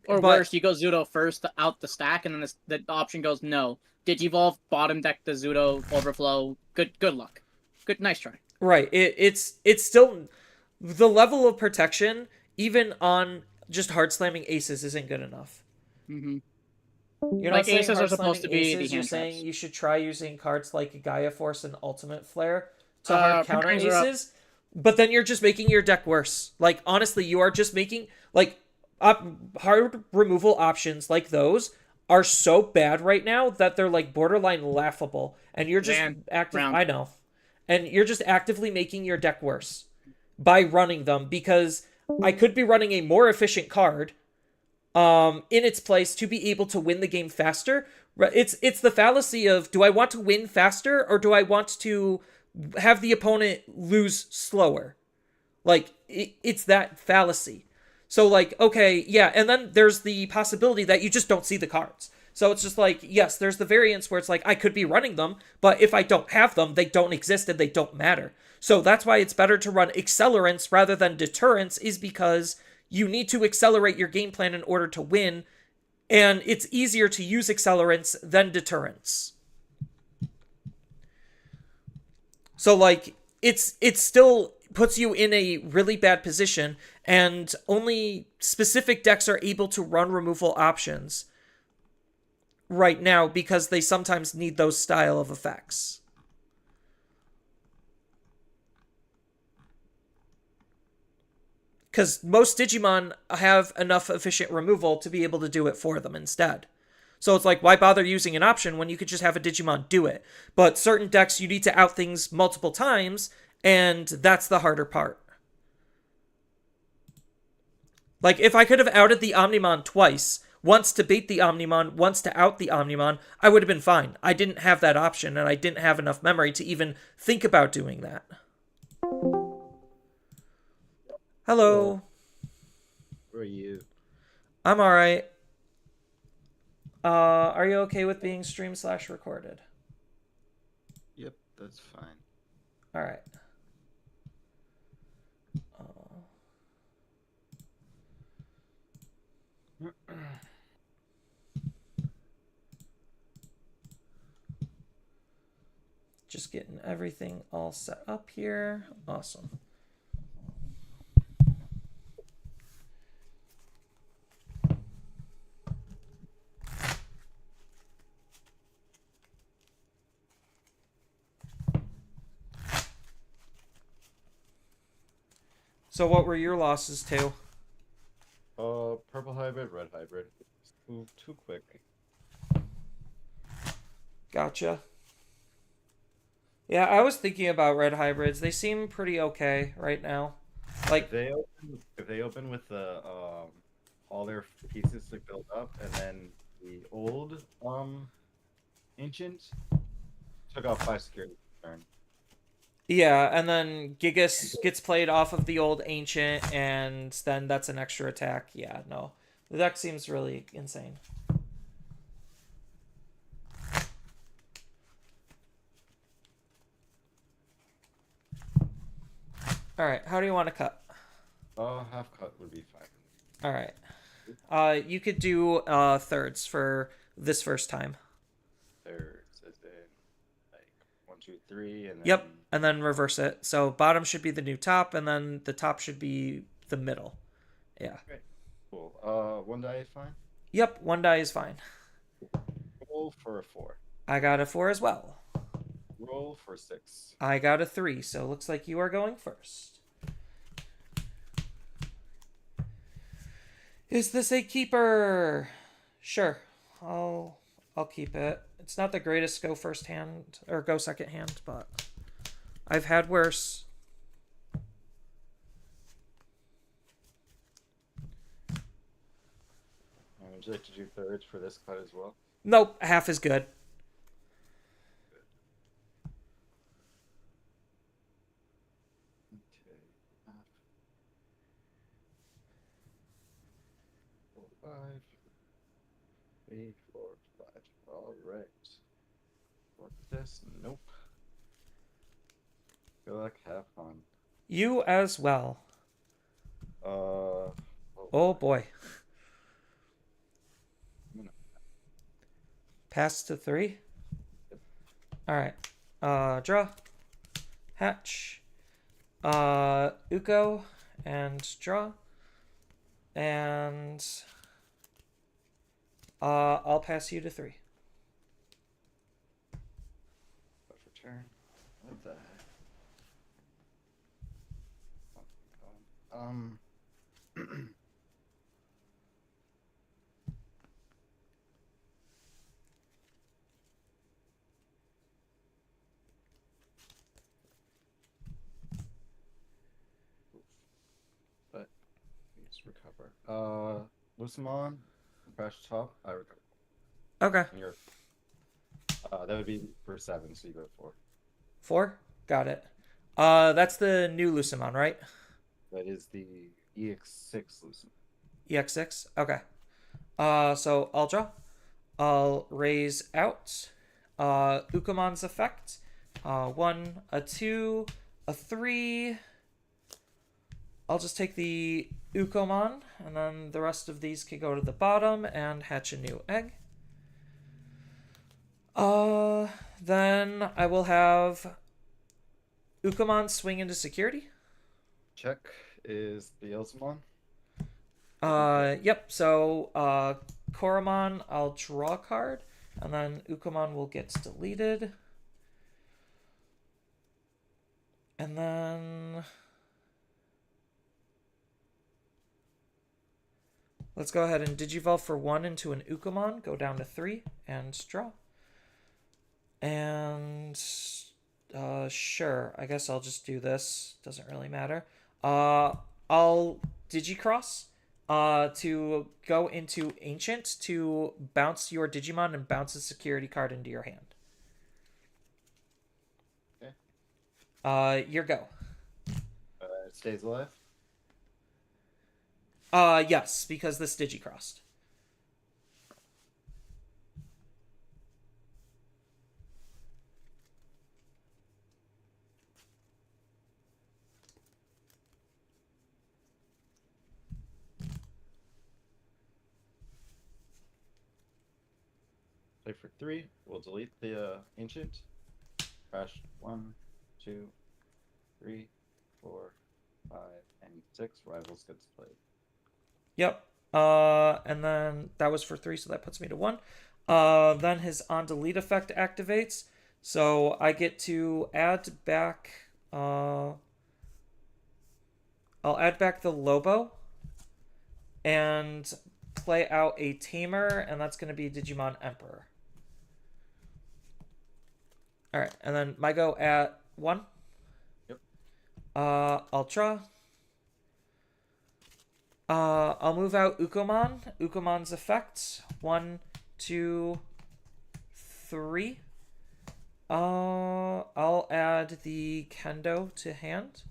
B: Or
A: but-
B: worse, you go Zudo first out the stack, and then the option goes no. Digivolve, bottom deck the Zudo overflow. Good luck. Nice try.
A: right. It's still the level of protection, even on just hard slamming aces, isn't good enough.
B: Mm-hmm.
A: You're
B: Like,
A: not saying
B: aces are
A: hard
B: supposed
A: slamming
B: to be the
A: aces. You're
B: hand
A: saying
B: traps.
A: you should try using cards like Gaia Force and Ultimate Flare to hard counter
B: Prepares are up.
A: aces. But then you're just making your deck worse. Like, honestly, you are just making hard removal options like those are so bad right now that they're like borderline laughable, and you're just
B: round.
A: I know, and you're just actively making your deck worse by running them, because I could be running a more efficient card in its place to be able to win the game faster. It's the fallacy of, do I want to win faster or do I want to have the opponent lose slower? Like, it's that fallacy. So, like, okay, yeah, and then there's the possibility that you just don't see the cards. So it's just like, yes, there's the variance where it's like, I could be running them, but if I don't have them, they don't exist and they don't matter. So that's why it's better to run accelerants rather than deterrence, is because you need to accelerate your game plan in order to win, and it's easier to use accelerants than deterrence. So, like, it still puts you in a really bad position, and only specific decks are able to run removal options right now because they sometimes need those style of effects. Because most Digimon have enough efficient removal to be able to do it for them instead. So it's like, why bother using an option when you could just have a Digimon do it? But certain decks, you need to out things multiple times, and that's the harder part. Like, if I could have outed the Omnimon twice, once to bait the Omnimon, once to out the Omnimon, I would have been fine. I didn't have that option, and I didn't have enough memory to even think about doing that. Hello.
I: Who are you?
A: I'm alright. Are you okay with being stream/recorded?
I: Yep, that's fine.
A: Alright. Just getting everything all set up here. Awesome. So what were your losses to?
I: Purple hybrid, red hybrid. Too quick.
A: Gotcha. Yeah, I was thinking about red hybrids. They seem pretty okay right now. Like,
I: If they open with the all their pieces to build up, and then the old ancient took off 5 security turn.
A: yeah, and then Gigas gets played off of the old ancient, and then that's an extra attack. Yeah, no. The deck seems really insane. Alright, how do you want to cut?
I: Half cut would be fine.
A: Alright. You could do thirds for this first time.
I: Thirds, as in like 1, 2, 3, and then...
A: Yep, and then reverse it. So bottom should be the new top, and then the top should be the middle. Yeah.
I: Okay, cool. 1 die is fine.
A: Yep, 1 die is fine.
I: Roll for a 4.
A: I got a 4 as well.
I: Roll for 6.
A: I got a 3, so it looks like you are going first. Is this a keeper? Sure. I'll keep it. It's not the greatest go first hand or go second hand, but I've had worse.
I: Would you like to do thirds for this cut as well?
A: Nope, half is good.
I: Okay. 4, 5. 3, 4, 5. All right. What this? Nope. Good luck. Have fun.
A: You as well.
I: Oh,
A: Oh boy.
I: I'm gonna-
A: Pass to 3. Alright. Draw. Hatch. Uko. And draw. And I'll pass you to 3.
I: But for turn. What the heck? Um. But let's recover. Lusamon, crash top. I recover.
A: Okay.
I: And you're. That would be for 7, so you go 4.
A: 4? Got it. That's the new Lucimon, right?
I: That is the EX6 Lusamon.
A: EX6? Okay. So I'll draw. I'll raise out. Ukumon's effect. 1, a 2, a 3. I'll just take the Ukomon, and then the rest of these can go to the bottom and hatch a new egg. Then I will have Ukomon swing into security.
I: Check is the Elsmon.
A: Yep. So, Koromon, I'll draw a card, and then Ukomon will get deleted. And then let's go ahead and Digivolve for 1 into an Ukomon, go down to 3, and draw. And sure, I guess I'll just do this. Doesn't really matter. I'll Digicross to go into Ancient to bounce your Digimon and bounce a security card into your hand.
I: Okay.
A: Your go.
I: It stays alive.
A: Yes, because this Digicrossed.
I: Play for 3. We'll delete the ancient. Crash 1, 2, 3, 4, 5, and 6. Rivals gets played.
A: Yep. And then that was for 3, so that puts me to 1. Then his on delete effect activates, so I get to add back. I'll add back the Lobo and play out a Tamer, and that's going to be Digimon Emperor. All right, and then my go at 1.
I: Yep.
A: I'll draw. I'll move out Ukomon. Ukomon's effect. 1, 2, 3. I'll add the Kendo to hand,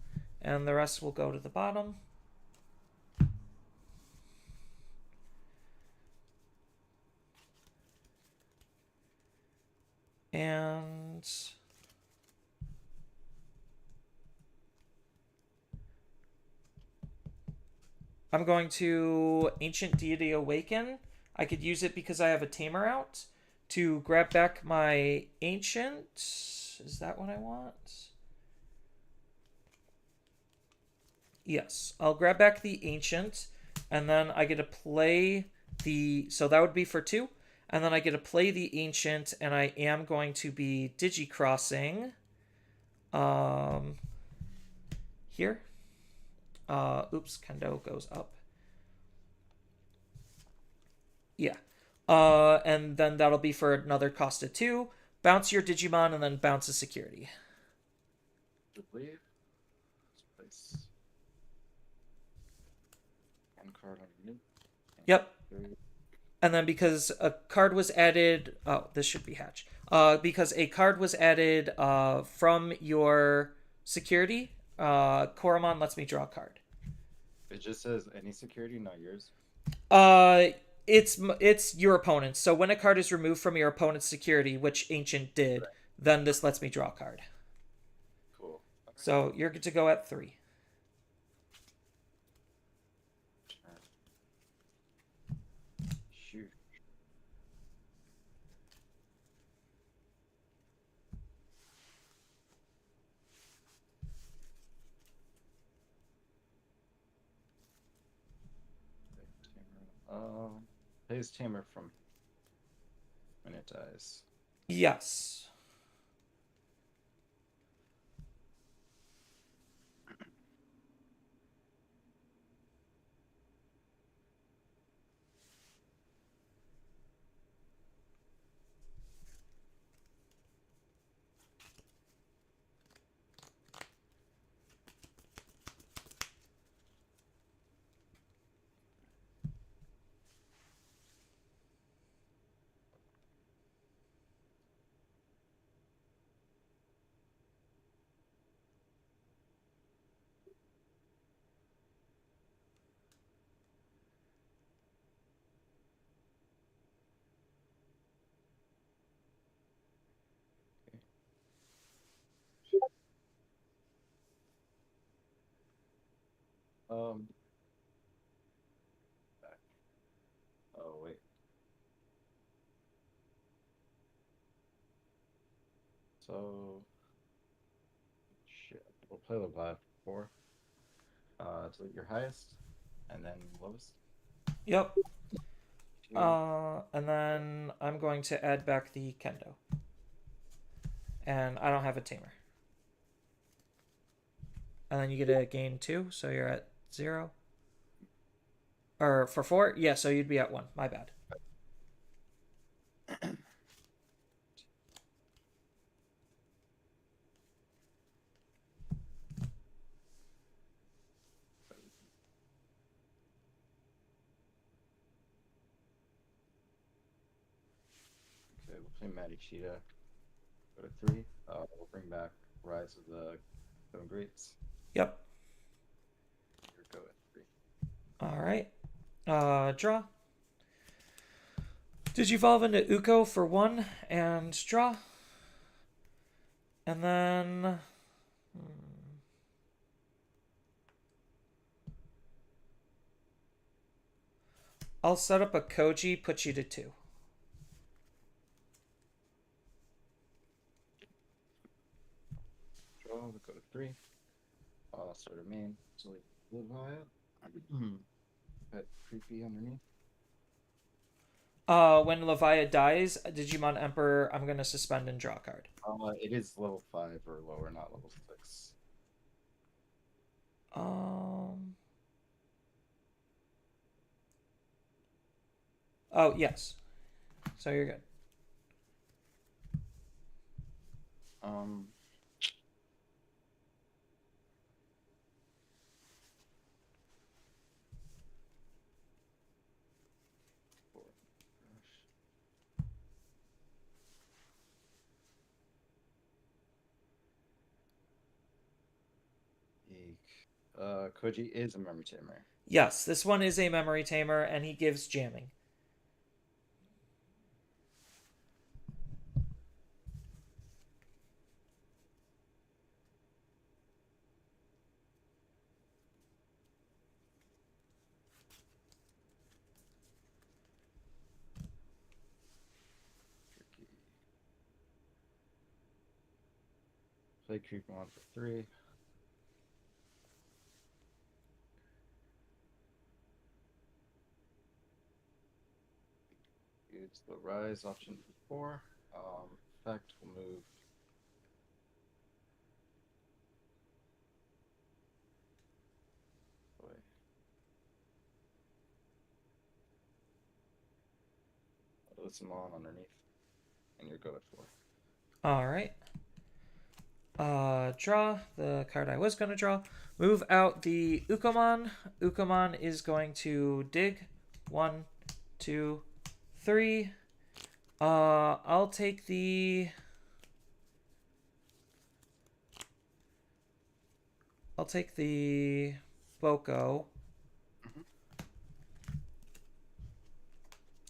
A: and the rest will go to the bottom. And I'm going to Ancient Deity Awaken. I could use it because I have a Tamer out to grab back my Ancient. Is that what I want? Yes, I'll grab back the Ancient, and then I get to play the... So that would be for 2. And then I get to play the Ancient, and I am going to be Digicrossing here. Oops, Kendo goes up. Yeah. And then that'll be for another cost of 2. Bounce your Digimon and then bounce a security.
I: I believe. Let's place 1 card on new.
A: Yep.
I: 3,
A: And then because a card was added, oh, this should be hatch. Because a card was added from your security, Koromon lets me draw a card.
I: It just says any security, not yours.
A: Uh, it's your opponent's. So when a card is removed from your opponent's security, which Ancient did, then this lets me draw a card.
I: Cool.
A: So you're good to go at 3.
I: Shoot. Plays Tamer from when it dies.
A: Yes.
I: Um. Oh wait. So. Shit. We'll play Leviathan 4. Delete your highest, and then lowest.
A: Yep.
I: Two.
A: And then I'm going to add back the Kendo. And I don't have a Tamer. And then you get a gain 2, so you're at 0. Or for 4? Yeah, so you'd be at 1. My bad.
I: Okay, we'll play Matty Cheetah. Go to 3. We'll bring back Rise of the Seven Greats.
A: Yep.
I: Here, go at 3.
A: All right. Draw. Digivolve into Uko for 1 and draw. And then... I'll set up a Koji, put you to 2.
I: Draw, we'll go to 3. Sort of main. So like Leviathan. Put creepy underneath.
A: When Levia dies, Digimon Emperor, I'm going to suspend and draw a card.
I: It is level 5 or lower, not level 6.
A: Oh, yes. So you're good.
I: Koji is a memory tamer.
A: Yes, this one is a memory tamer, and he gives jamming.
I: Play creep 1 for 3. Use the rise option for 4. Effect will move. Listen on underneath, and you're go at 4.
A: All right. Draw the card I was going to draw. Move out the Ukomon. Ukomon is going to dig 1, 2, 3. I'll take the... Boko.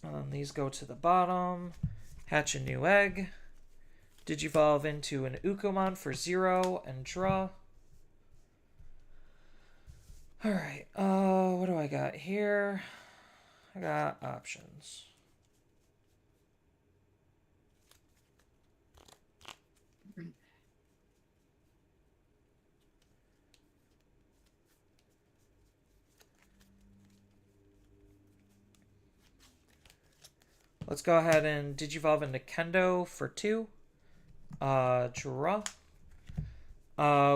A: And then these go to the bottom. Hatch a new egg. Digivolve into an Ukomon for 0 and draw. Alright, what do I got here? I got options. Let's go ahead and Digivolve into Kendo for 2. Draw.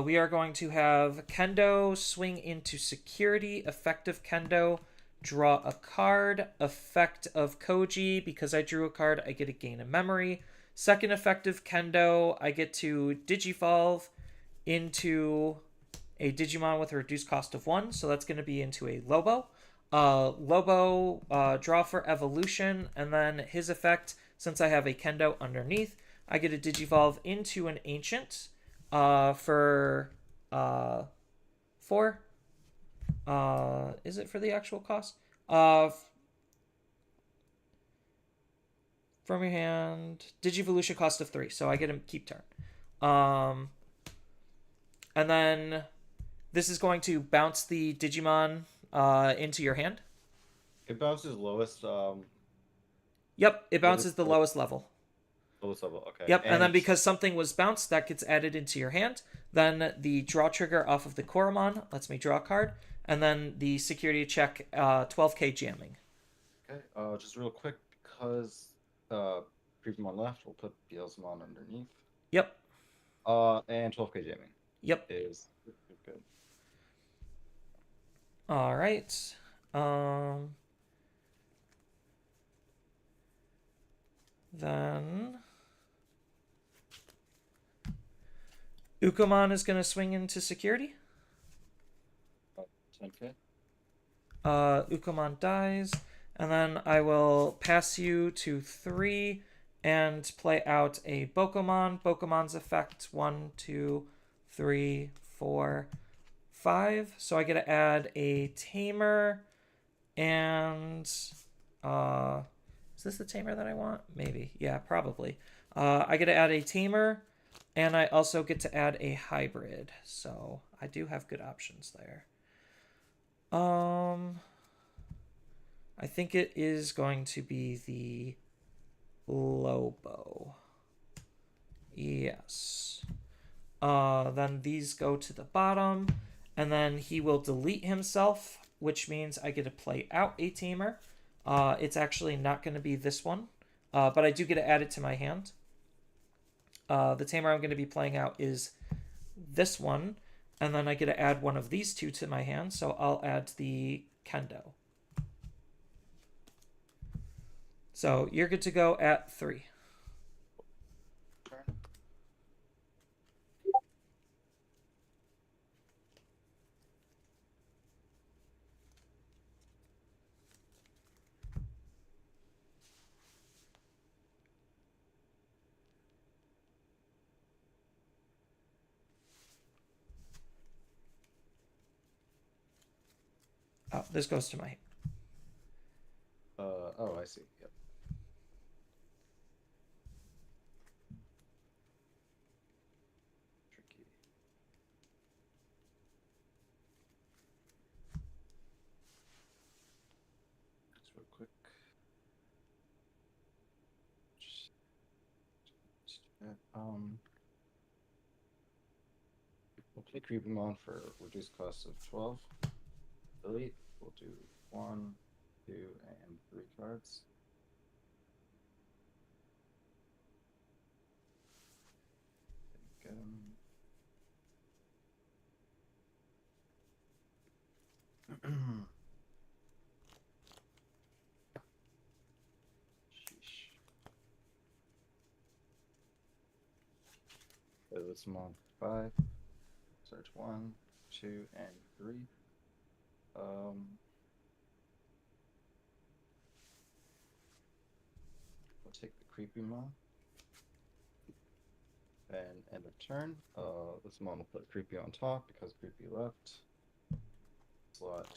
A: We are going to have Kendo swing into Security, effective Kendo, draw a card, effect of Koji, because I drew a card, I get a gain of memory. Second effective Kendo, I get to Digivolve into a Digimon with a reduced cost of 1, so that's going to be into a Lobo. Lobo, draw for evolution, and then his effect, since I have a Kendo underneath, I get a Digivolve into an Ancient for 4. Is it for the actual cost? From your hand, Digivolution cost of 3, so I get to keep turn. And then this is going to bounce the Digimon into your hand.
I: It bounces lowest.
A: Yep, it bounces the lowest level.
I: Lowest level. Okay.
A: Yep, and then because something was bounced, that gets added into your hand. Then the draw trigger off of the Koromon lets me draw a card, and then the security check, 12k jamming.
I: Okay. Just real quick, because Previmon left, we'll put Beelzemon underneath.
A: Yep.
I: And 12k jamming.
A: Yep.
I: Is good.
A: All right. Then Ukomon is going to swing into security.
I: 10k.
A: Ukomon dies, and then I will pass you to 3 and play out a Bokomon. Bokomon's effect 1, 2, 3, 4, 5. So I get to add a Tamer and is this the Tamer that I want? Maybe. Yeah, probably. I get to add a Tamer, and I also get to add a Hybrid. So I do have good options there. I think it is going to be the Lobo. Yes. Then these go to the bottom, and then he will delete himself, which means I get to play out a Tamer. It's actually not going to be this one, but I do get to add it to my hand. The Tamer I'm going to be playing out is this one, and then I get to add one of these two to my hand, so I'll add the Kendo. So you're good to go at 3. Oh, this goes to my...
I: Oh, I see. Yep. Tricky. Just real quick. We'll play Creepamon for reduced cost of 12. Delete. We'll do 1, 2, and 3 cards. Get them. Sheesh. So this month 5. Search 1, 2, and 3. Creepy Mon. Then end of turn, this Mon will put Creepy on top because Creepy left. Slot.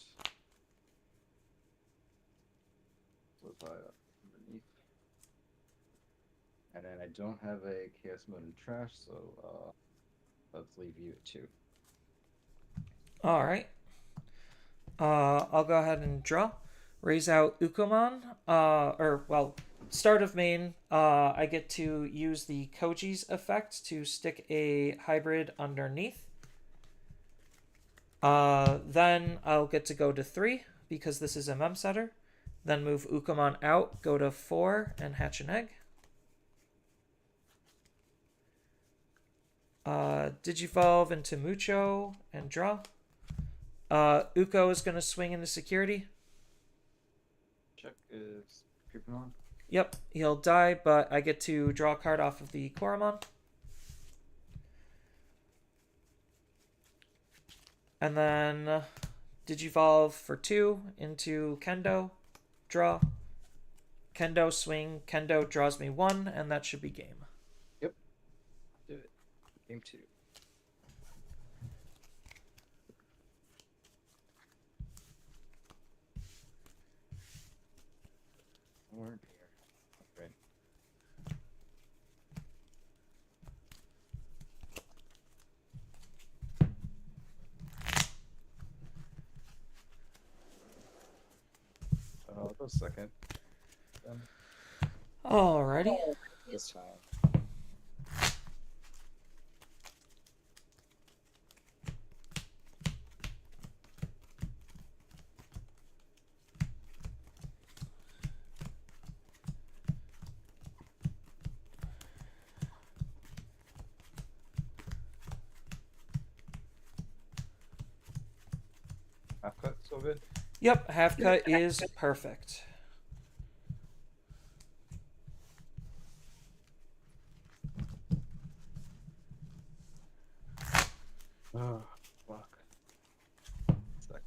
I: Underneath. And then I don't have a Chaos Mode in Trash, so let's leave you at 2.
A: All right. I'll go ahead and draw. Raise out Ukomon. Start of main. I get to use the Koji's effect to stick a hybrid underneath. Then I'll get to go to 3 because this is a mem setter. Then move Ukomon out, go to 4, and hatch an egg. Digivolve into Mucho and draw. Uko is going to swing into security.
I: Check is Creepy Mon.
A: Yep, he'll die, but I get to draw a card off of the Koromon. And then Digivolve for 2 into Kendo. Draw. Kendo swing. Kendo draws me 1, and that should be game.
I: Yep. Do it. Game 2. We're here. Okay. I'll go second.
A: Alrighty.
E: It's fine.
I: Half cut, so good.
A: Yep, half cut is perfect.
I: Oh, fuck. Second.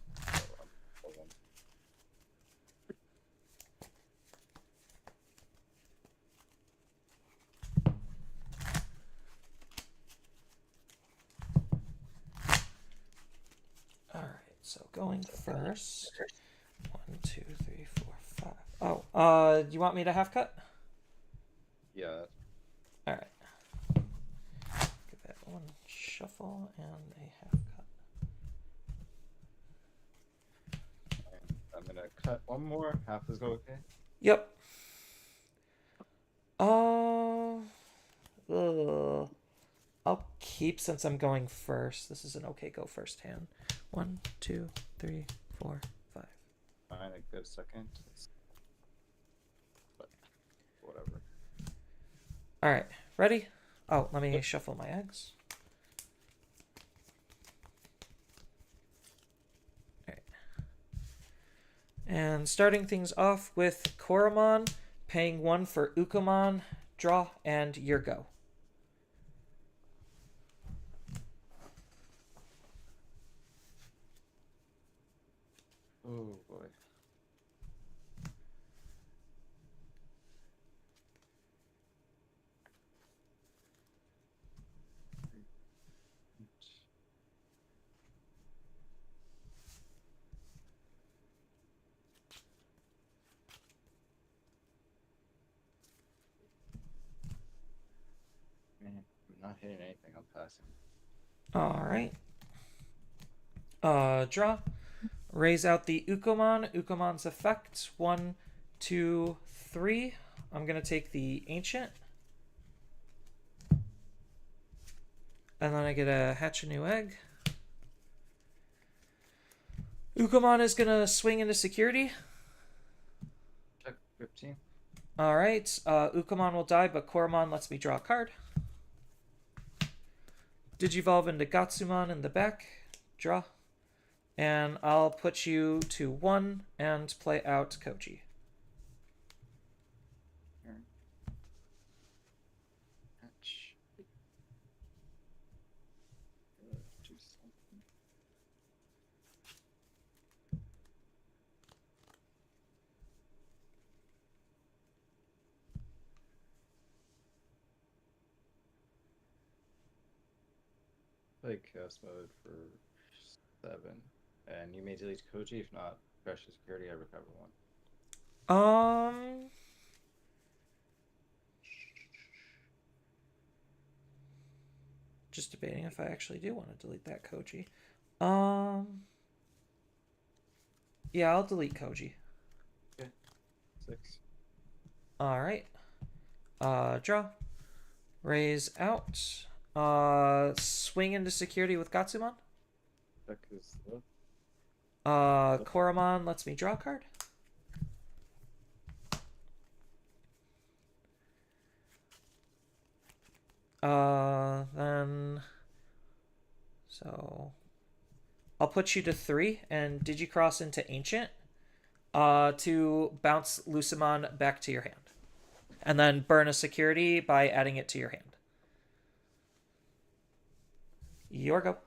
I: Hold on.
A: Alright, so going first. 1, 2, 3, 4, 5. Do you want me to half cut?
I: Yeah.
A: Alright. Give that one shuffle and a half cut.
I: And I'm gonna cut one more. Half is okay.
A: Yep. I'll keep since I'm going first. This is an okay go first hand. 1, 2, 3, 4, 5.
I: Fine, a good second. But whatever.
A: Alright, ready? Oh, let me shuffle my eggs. Alright. And starting things off with Koromon, paying 1 for Ukomon, draw, and your go.
I: Oh boy. Man, I'm not hitting anything, I'm passing.
A: Alright. Draw. Raise out the Ukomon. Ukomon's effect. 1, 2, 3. I'm gonna take the Ancient. And then I get to hatch a new egg. Ukomon is gonna swing into security.
I: Check 15.
A: Alright. Ukomon will die, but Koromon lets me draw a card. Digivolve into Gatsumon in the back. Draw. And I'll put you to 1 and play out Koji.
I: Hatch. Do something. play chaos mode for 7, and you may delete Koji. If not, crash the security. I recover 1.
A: Just debating if I actually do want to delete that Koji. Yeah, I'll delete Koji.
I: Okay. 6.
A: All right. Draw. Raise out. Swing into security with Gatsumon.
I: Deck is low.
A: Koromon lets me draw a card. Then so I'll put you to 3 and Digicross into Ancient to bounce Lucimon back to your hand. And then burn a security by adding it to your hand. Your go.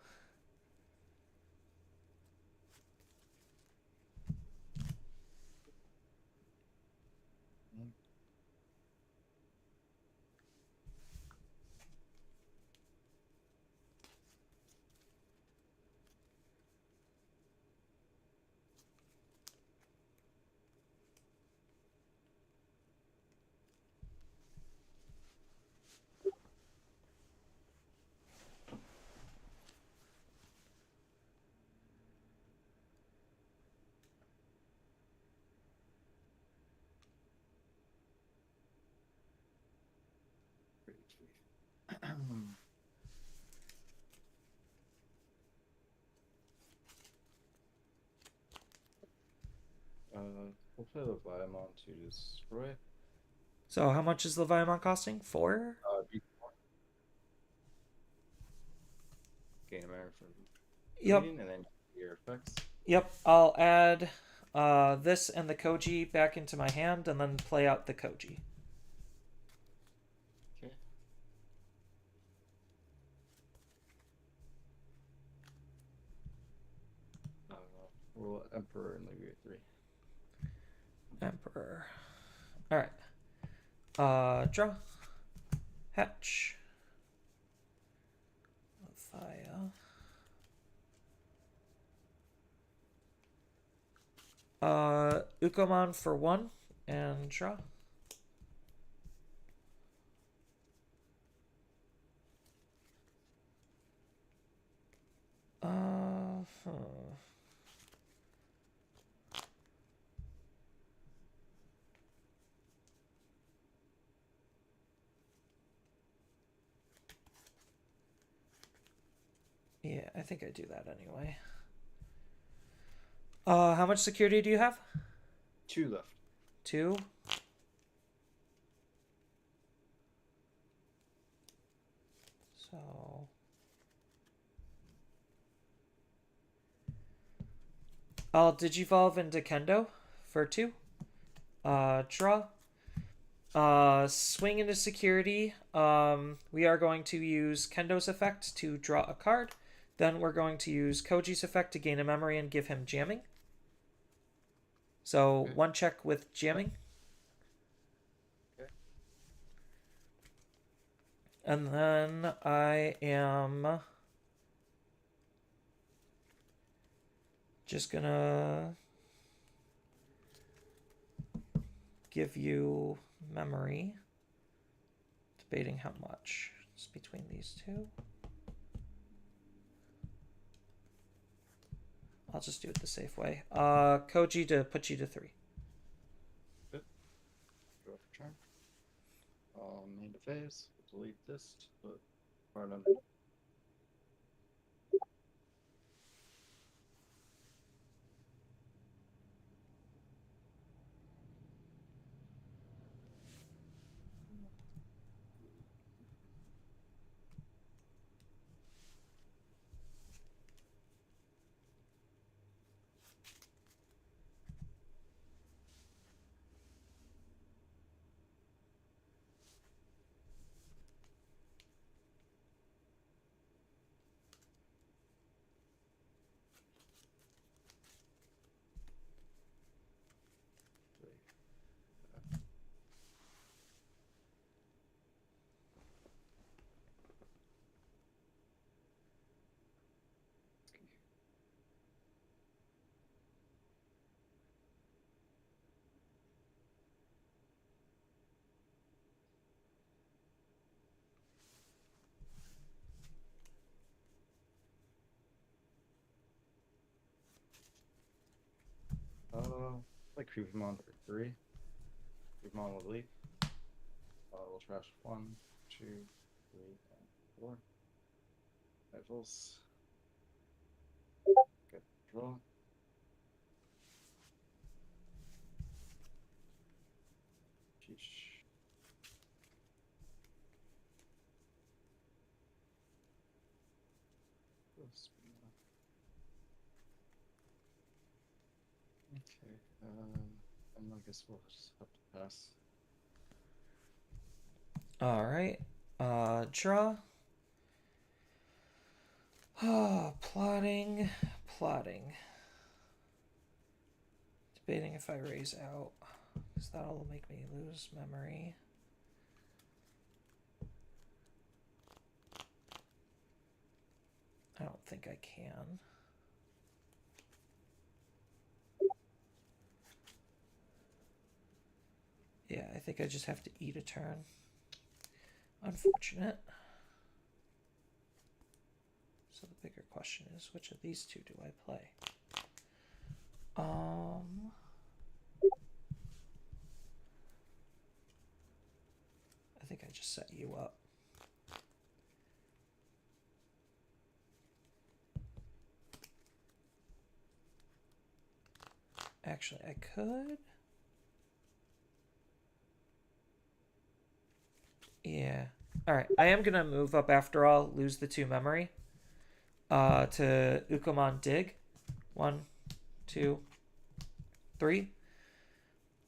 I: We'll play the Viamon to destroy.
A: So how much is Leviathan costing? 4?
I: Gain American from
A: Yep.
I: and then your effects.
A: Yep. I'll add this and the Koji back into my hand and then play out the Koji.
I: Okay. Roll Emperor and leave you at 3.
A: Emperor. Alright. Draw. Hatch. Fire. Ukomon for 1 and draw. Yeah, I think I do that anyway. How much security do you have?
I: 2 left.
A: 2. So I'll Digivolve into Kendo for 2. Draw. Swing into security. We are going to use Kendo's effect to draw a card. Then we're going to use Koji's effect to gain a memory and give him jamming. So
I: Okay.
A: 1 check with jamming.
I: Okay.
A: And then I am just gonna give you memory. Debating how much. It's between these two. I'll just do it the safe way. Koji to put you to 3.
I: Good. Go for turn. Main to phase. Delete this. But part of Like Creepymon for 3. Creepymon will leave. We'll trash 1, 2, 3, and 4. Rifles. Good draw. Sheesh. Okay, and I guess we'll just have to pass.
A: All right. Draw. Oh, plotting. Debating if I raise out, because that'll make me lose memory. I don't think I can. Yeah, I think I just have to eat a turn. Unfortunate. So the bigger question is, which of these two do I play? I think I just set you up. Actually, I could. Yeah. Alright, I am gonna move up after all, lose the 2 memory. To Ukomon Dig. 1, 2, 3.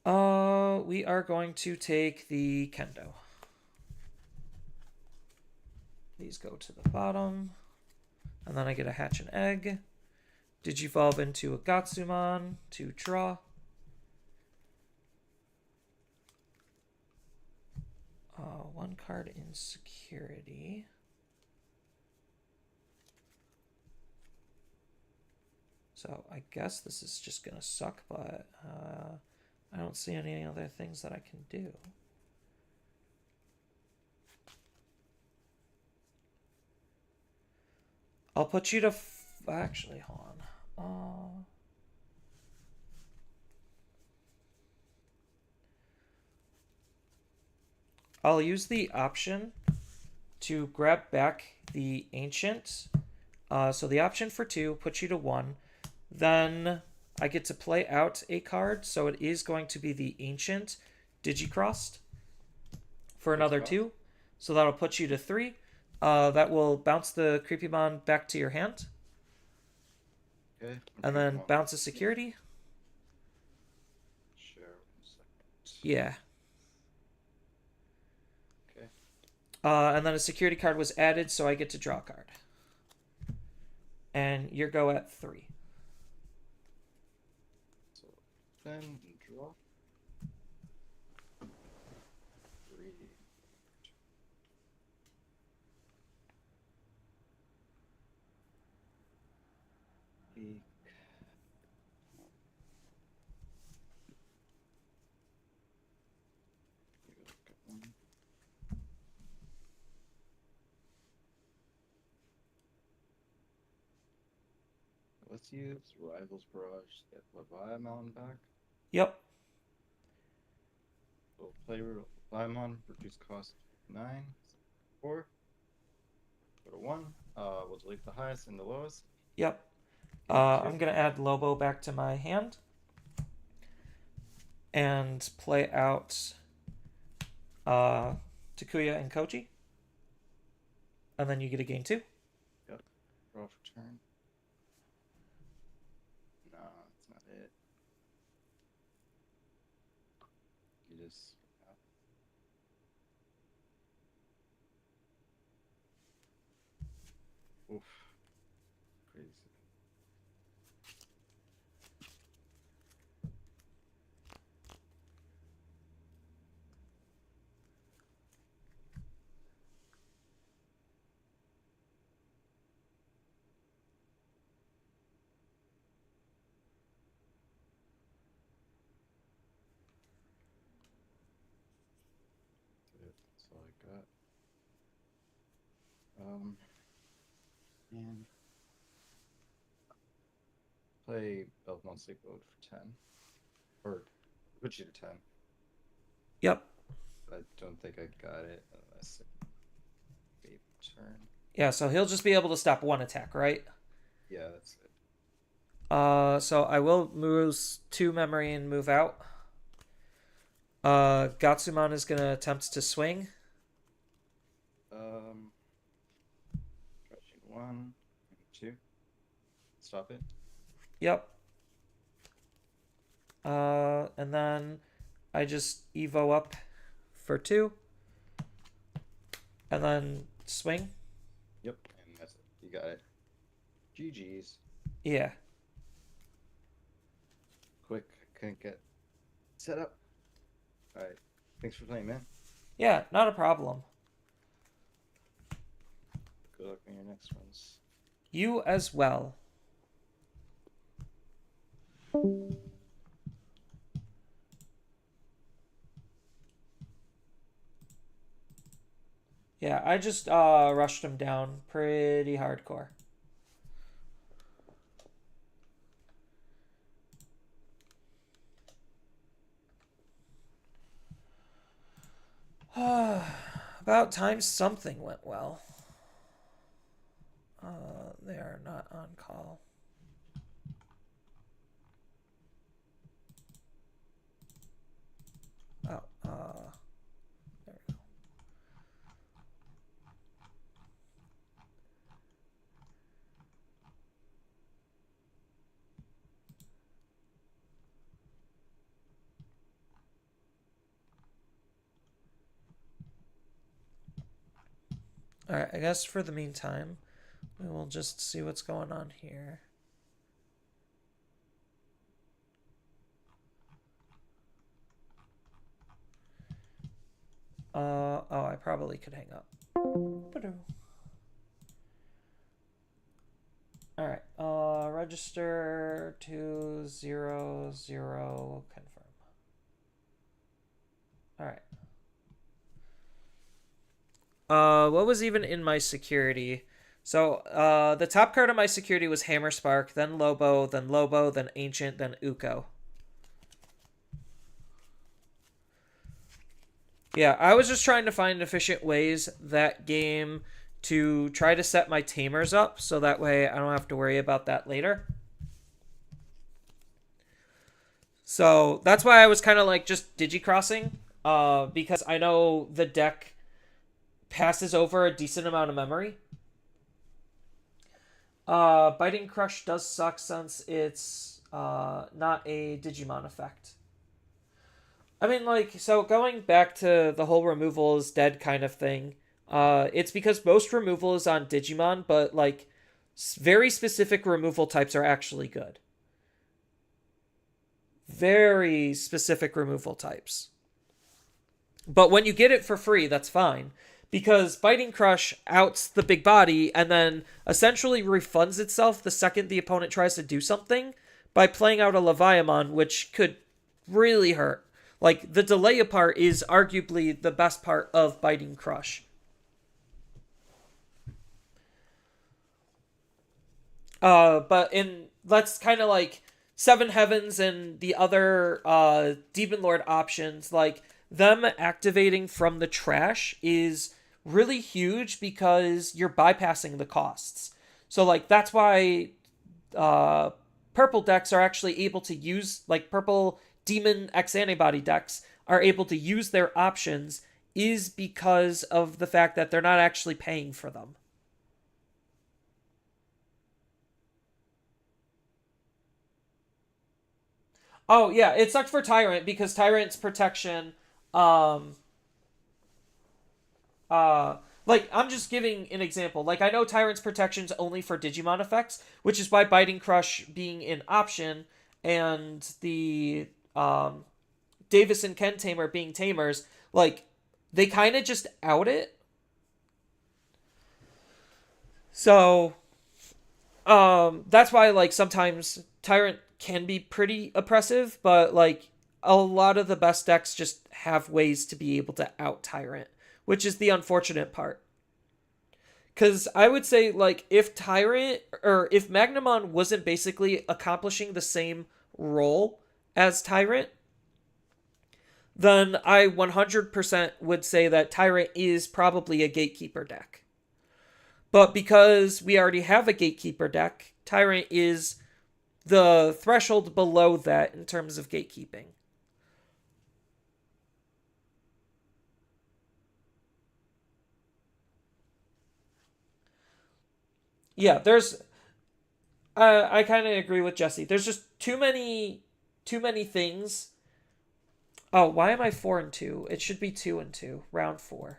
A: We are going to take the Kendo. These go to the bottom. And then I get a hatch and egg. Digivolve into a Gatsumon to draw. One card in security. So I guess this is just gonna suck, but I don't see any other things that I can do. I'll put you to actually, hold on. I'll use the option to grab back the ancient. So the option for 2 puts you to 1. Then I get to play out a card, so it is going to be the ancient Digicrossed for another 2. So that'll put you to 3. That will bounce the Creepymon back to your hand.
I: Okay.
A: And then bounce a security.
I: Share 1 second.
A: Yeah.
I: Okay.
A: And then a security card was added, so I get to draw a card. And your go at 3.
I: So then draw. 3. Peek. Let's use Rivals Barrage to get Leviathan back.
A: Yep.
I: We'll play Leviathan, reduce cost 9, 4. Go to 1. We'll delete the highest and the lowest.
A: Yep. I'm going to add Lobo back to my hand. And play out Takuya and Koji. And then you get a gain 2.
I: Yep. Draw for turn. No, that's not it. You just... Oof. Crazy. That's all I got. And play Belmont Sleep Mode for 10. Or put you to 10.
A: Yep.
I: I don't think I got it unless it wait turn.
A: Yeah, so he'll just be able to stop one attack, right?
I: Yeah, that's it.
A: So I will move 2 memory and move out. Gatsumon is gonna attempt to swing.
I: Stretching 1, 2. Stop it.
A: Yep. And then I just Evo up for 2. And then swing.
I: Yep, and that's it. You got it. GG's.
A: Yeah.
I: Quick, couldn't get set up. Alright. Thanks for playing, man.
A: Yeah, not a problem.
I: Good luck on your next ones.
A: You as well. Yeah, I just rushed him down pretty hardcore. About time something went well. They are not on call. Oh, there we go. Alright, I guess for the meantime, we will just see what's going on here. Oh, I probably could hang up. Alright, register 200, confirm. Alright. What was even in my security? So, the top card of my security was Hammer Spark, then Lobo, then Ancient, then Uko. Yeah, I was just trying to find efficient ways that game to try to set my tamers up so that way I don't have to worry about that later. So that's why I was kind of like just digicrossing, because I know the deck passes over a decent amount of memory. Biting Crush does suck since it's not a Digimon effect. I mean, like, so going back to the whole removal is dead kind of thing, it's because most removal is on Digimon, but, like, very specific removal types are actually good. Very specific removal types. But when you get it for free, that's fine. Because Biting Crush outs the big body and then essentially refunds itself the second the opponent tries to do something by playing out a Leviathan, which could really hurt. Like, the delay part is arguably the best part of Biting Crush. But that's kind of like Seven Heavens and the other Demon Lord options, like, them activating from the trash is really huge because you're bypassing the costs. So, like, that's why purple decks are actually able to use, like, purple Demon X Antibody decks are able to use their options is because of the fact that they're not actually paying for them. Oh, yeah, it sucked for Tyrant because Tyrant's protection, like, I'm just giving an example. Like, I know Tyrant's protection's only for Digimon effects, which is why Biting Crush being an option and the Davis and Ken Tamer being Tamers, like, they kind of just out it. So, that's why, like, sometimes Tyrant can be pretty oppressive, but, like, a lot of the best decks just have ways to be able to out Tyrant, which is the unfortunate part. Because I would say, like, if Tyrant, or if Magnamon wasn't basically accomplishing the same role as Tyrant, then I 100% would say that Tyrant is probably a Gatekeeper deck. But because we already have a Gatekeeper deck, Tyrant is the threshold below that in terms of gatekeeping. Yeah, there's I kind of agree with Jesse. There's just too many things. Oh, why am I 4-2? It should be 2-2, round 4.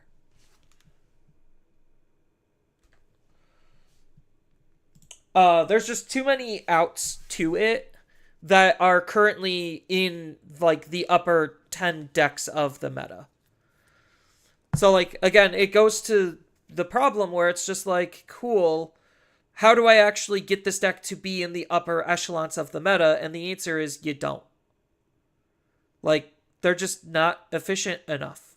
A: There's just too many outs to it that are currently in like the upper 10 decks of the meta. So like again, it goes to the problem where it's just like, cool, how do I actually get this deck to be in the upper echelons of the meta? And the answer is you don't. Like, they're just not efficient enough.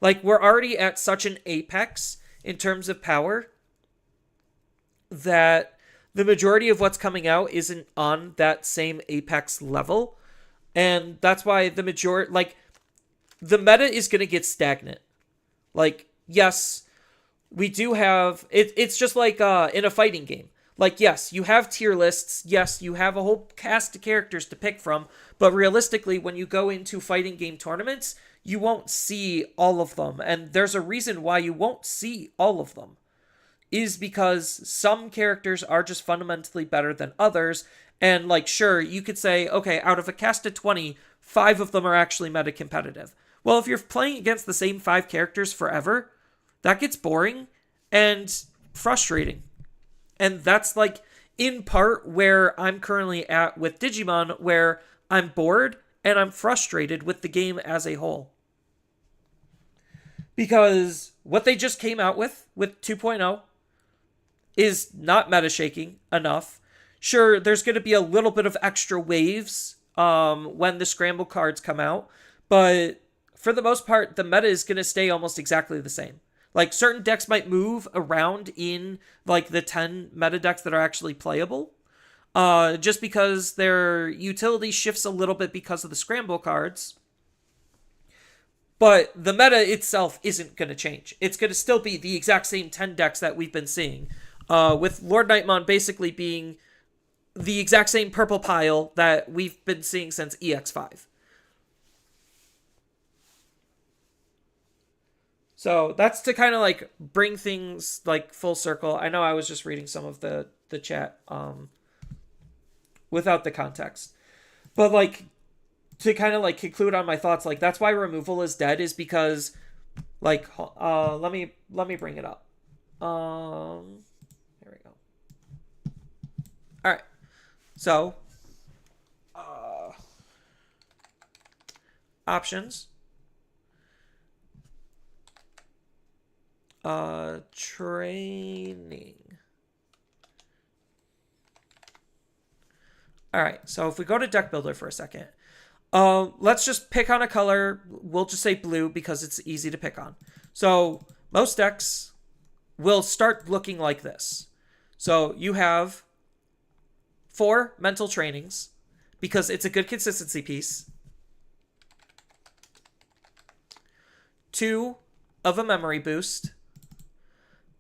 A: Like, we're already at such an apex in terms of power that the majority of what's coming out isn't on that same apex level. And that's why the majority, like, the meta is going to get stagnant. Like, yes, we do have, it's just like in a fighting game. Like, yes, you have tier lists. Yes, you have a whole cast of characters to pick from. But realistically, when you go into fighting game tournaments, you won't see all of them. And there's a reason why you won't see all of them. Is because some characters are just fundamentally better than others. And, like, sure, you could say, okay, out of a cast of 20, 5 of them are actually meta competitive. Well, if you're playing against the same 5 characters forever, that gets boring and frustrating. And that's, like, in part where I'm currently at with Digimon, where I'm bored and I'm frustrated with the game as a whole. Because what they just came out with 2.0, is not meta shaking enough. Sure, there's going to be a little bit of extra waves when the scramble cards come out, but for the most part, the meta is going to stay almost exactly the same. Like, certain decks might move around in, like, the 10 meta decks that are actually playable, just because their utility shifts a little bit because of the scramble cards. But the meta itself isn't going to change. It's going to still be the exact same 10 decks that we've been seeing, with Lord Nightmon basically being the exact same purple pile that we've been seeing since EX5. So that's to kind of like bring things like full circle. I know I was just reading some of the chat without the context. But like to kind of like conclude on my thoughts, like that's why removal is dead, is because like let me bring it up. Here we go. All right. So options. Training. All right, so if we go to deck builder for a second, let's just pick on a color. We'll just say blue because it's easy to pick on. So most decks will start looking like this. So you have 4 mental trainings because it's a good consistency piece. 2 of a memory boost.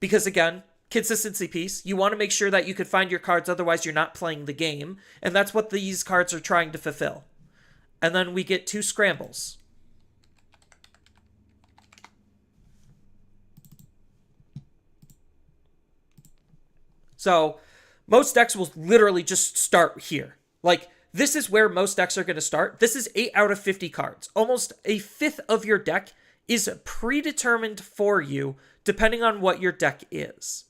A: Because again, consistency piece. You want to make sure that you could find your cards, otherwise you're not playing the game. And that's what these cards are trying to fulfill. And then we get 2 scrambles. So most decks will literally just start here. Like, this is where most decks are going to start. This is 8 out of 50 cards. Almost a fifth of your deck is predetermined for you, depending on what your deck is.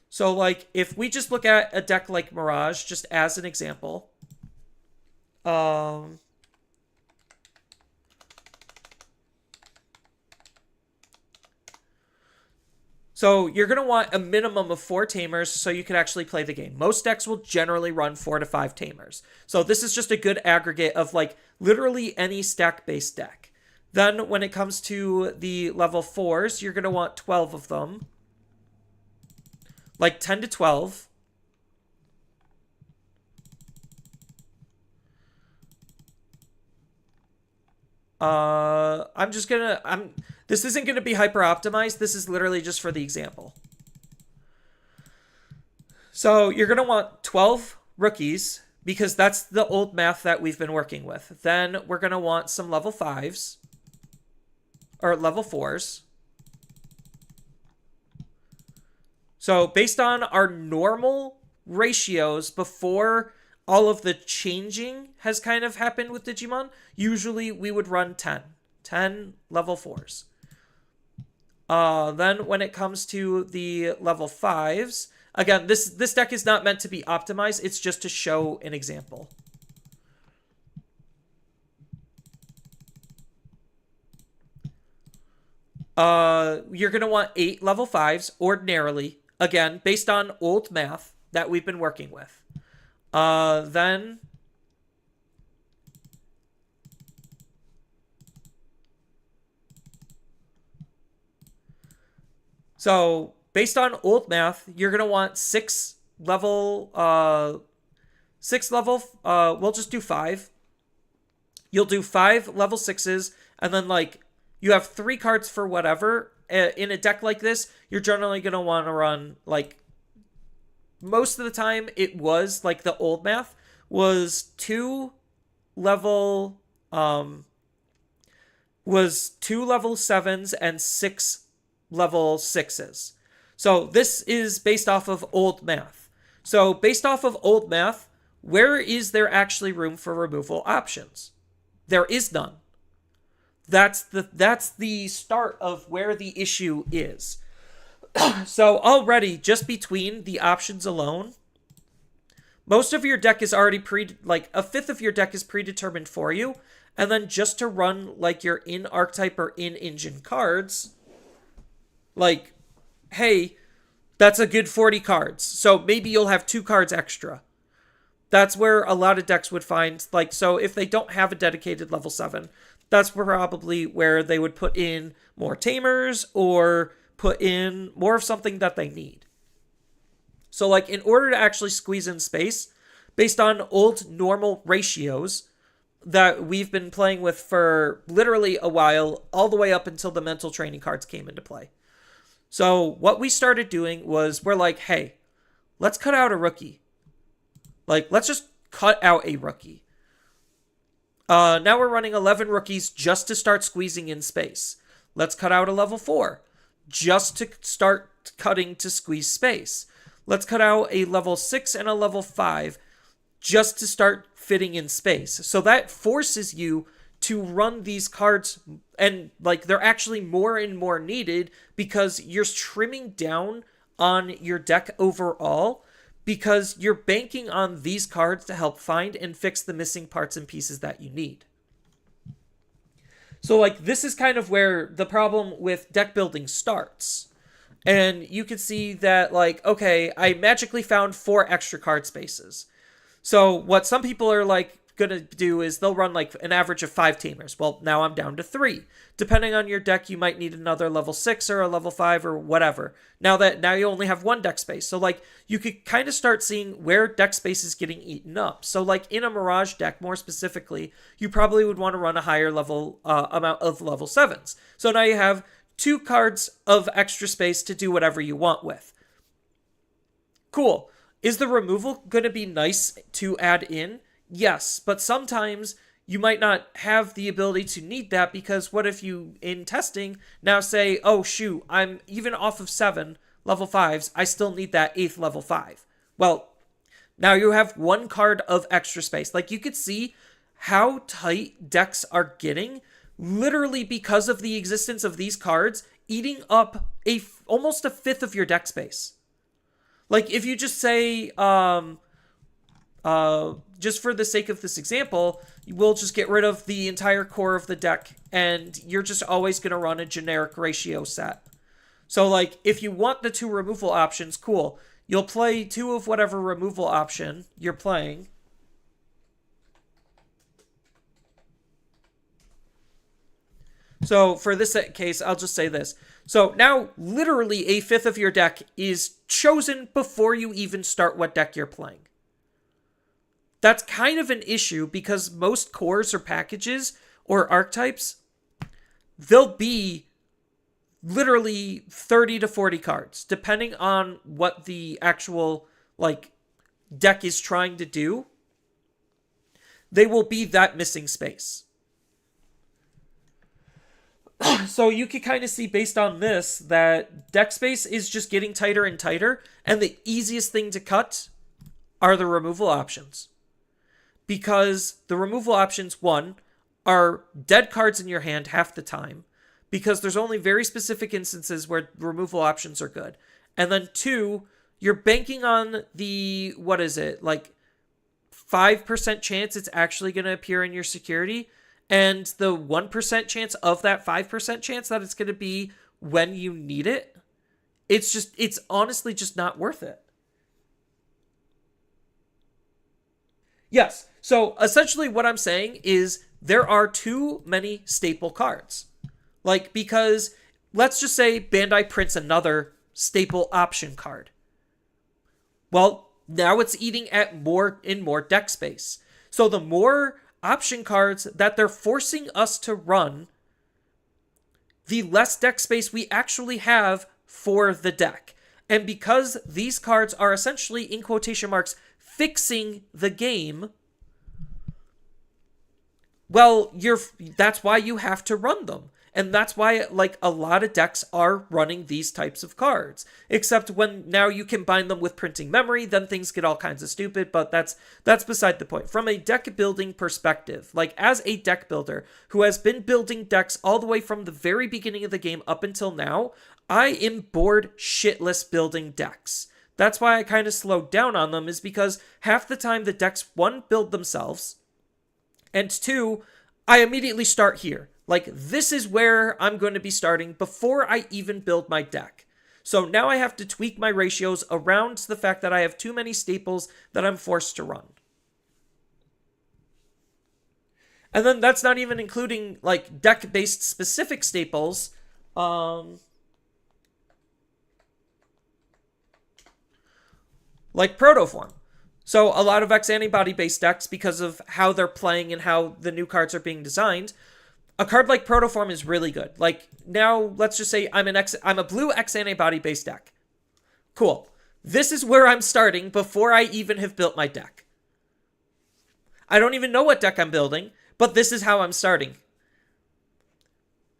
A: So, like, if we just look at a deck like Mirage, just as an example, so you're going to want a minimum of 4 Tamers so you can actually play the game. Most decks will generally run 4 to 5 Tamers. So this is just a good aggregate of, like, literally any stack-based deck. Then when it comes to the level 4s, you're going to want 12 of them. like 10 to 12. This isn't gonna be hyper optimized. This is literally just for the example. So you're gonna want 12 rookies because that's the old math that we've been working with. Then we're gonna want some level 5s or level 4s. So based on our normal ratios before all of the changing has kind of happened with Digimon, usually we would run 10 level 4s. Then when it comes to the level 5s, again, this deck is not meant to be optimized. It's just to show an example. You're going to want 8 level 5s ordinarily. Again, based on old math that we've been working with. Then... So, based on old math, you're going to want 6 level... we'll just do 5. You'll do 5 level 6s, and then, like, you have 3 cards for whatever. In a deck like this, you're generally going to want to run, like, most of the time it was, like, the old math was 2 level 7s and 6 level 6s. So this is based off of old math. So based off of old math, where is there actually room for removal options? There is none. That's the start of where the issue is. So already, just between the options alone, most of your deck is already a fifth of your deck is predetermined for you, and then just to run like your in archetype or in engine cards, like, hey, that's a good 40 cards. So maybe you'll have 2 cards extra. That's where a lot of decks would find, like, so if they don't have a dedicated level 7, that's probably where they would put in more tamers or put in more of something that they need. So, like, in order to actually squeeze in space, based on old normal ratios that we've been playing with for literally a while, all the way up until the mental training cards came into play. So what we started doing was we're like, hey, let's cut out a rookie. Like, let's just cut out a rookie. Now we're running 11 rookies just to start squeezing in space. Let's cut out a level 4 just to start cutting to squeeze space. Let's cut out a level 6 and a level 5 just to start fitting in space. So that forces you to run these cards, and like they're actually more and more needed because you're trimming down on your deck overall because you're banking on these cards to help find and fix the missing parts and pieces that you need. So like this is kind of where the problem with deck building starts. And you can see that, like, okay, I magically found 4 extra card spaces. So what some people are like gonna do is they'll run like an average of 5 tamers. Well, now I'm down to 3. Depending on your deck, you might need another level 6 or a level 5 or whatever. Now you only have 1 deck space. So like you could kind of start seeing where deck space is getting eaten up. So like in a Mirage deck, more specifically, you probably would want to run a higher level amount of level 7s. So now you have 2 cards of extra space to do whatever you want with. Cool. Is the removal going to be nice to add in? Yes, but sometimes you might not have the ability to need that because what if you, in testing, now say, oh shoot, I'm even off of 7 level 5s, I still need that 8th level 5. Well, now you have 1 card of extra space. Like you could see how tight decks are getting literally because of the existence of these cards eating up almost a 5th of your deck space. Like if you just say, just for the sake of this example, we'll just get rid of the entire core of the deck and you're just always going to run a generic ratio set. So like if you want the 2 removal options, cool. You'll play 2 of whatever removal option you're playing. So for this case, I'll just say this. So now literally a fifth of your deck is chosen before you even start what deck you're playing. That's kind of an issue because most cores or packages or archetypes, they'll be literally 30 to 40 cards, depending on what the actual deck is trying to do. They will be that missing space. So you can kind of see based on this that deck space is just getting tighter and tighter, and the easiest thing to cut are the removal options. Because the removal options, one, are dead cards in your hand half the time, because there's only very specific instances where removal options are good. And then two, you're banking on the, 5% chance it's actually going to appear in your security, and the 1% chance of that 5% chance that it's going to be when you need it. It's honestly just not worth it. Yes, so essentially what I'm saying is there are too many staple cards. Because let's just say Bandai prints another staple option card. Well, now it's eating at more deck space. So the more option cards that they're forcing us to run, the less deck space we actually have for the deck. And because these cards are essentially, in quotation marks, fixing the game, well, that's why you have to run them. And that's why, a lot of decks are running these types of cards. Except when now you combine them with printing memory, then things get all kinds of stupid, but that's beside the point. From a deck building perspective, as a deck builder who has been building decks all the way from the very beginning of the game up until now, I am bored shitless building decks. That's why I kind of slowed down on them, is because half the time the decks, one, build themselves, and two, I immediately start here. This is where I'm going to be starting before I even build my deck. So now I have to tweak my ratios around the fact that I have too many staples that I'm forced to run. And then that's not even including, deck-based specific staples. Like Protoform. So a lot of X-Antibody-based decks, because of how they're playing and how the new cards are being designed, a card like Protoform is really good. Now, let's just say I'm a blue X-Antibody-based deck. Cool. This is where I'm starting before I even have built my deck. I don't even know what deck I'm building, but this is how I'm starting.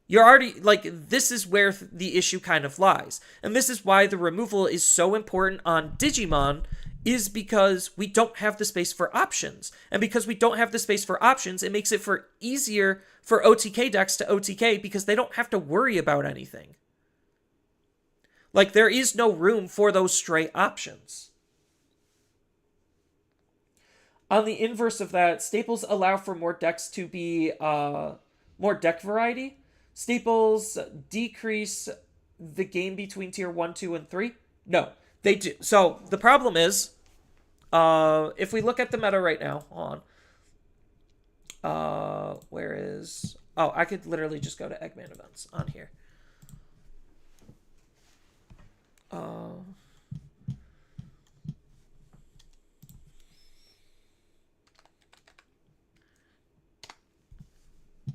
A: You're already, this is where the issue kind of lies. And this is why the removal is so important on Digimon, is because we don't have the space for options. And because we don't have the space for options, it makes it easier for OTK decks to OTK because they don't have to worry about anything. There is no room for those stray options. On the inverse of that, staples allow for more decks to be more deck variety. Staples decrease the game between tier 1, 2, and 3. No, they do. So the problem is, if we look at the meta right now, hold on. Where is... Oh, I could literally just go to Eggman events on here.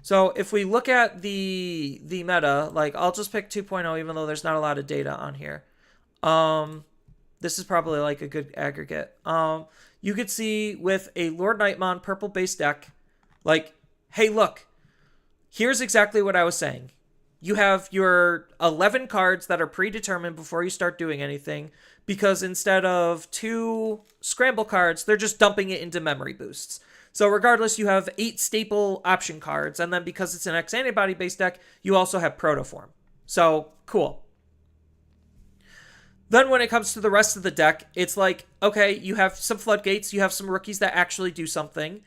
A: So if we look at the meta, I'll just pick 2.0 even though there's not a lot of data on here. This is probably a good aggregate. You could see with a Lord Nightmon purple base deck, hey, look, here's exactly what I was saying. You have your 11 cards that are predetermined before you start doing anything, because instead of 2 scramble cards, they're just dumping it into memory boosts. So regardless, you have 8 staple option cards, and then because it's an X-Antibody based deck, you also have Protoform. So, cool. Then when it comes to the rest of the deck, it's okay, you have some floodgates, you have some rookies that actually do something,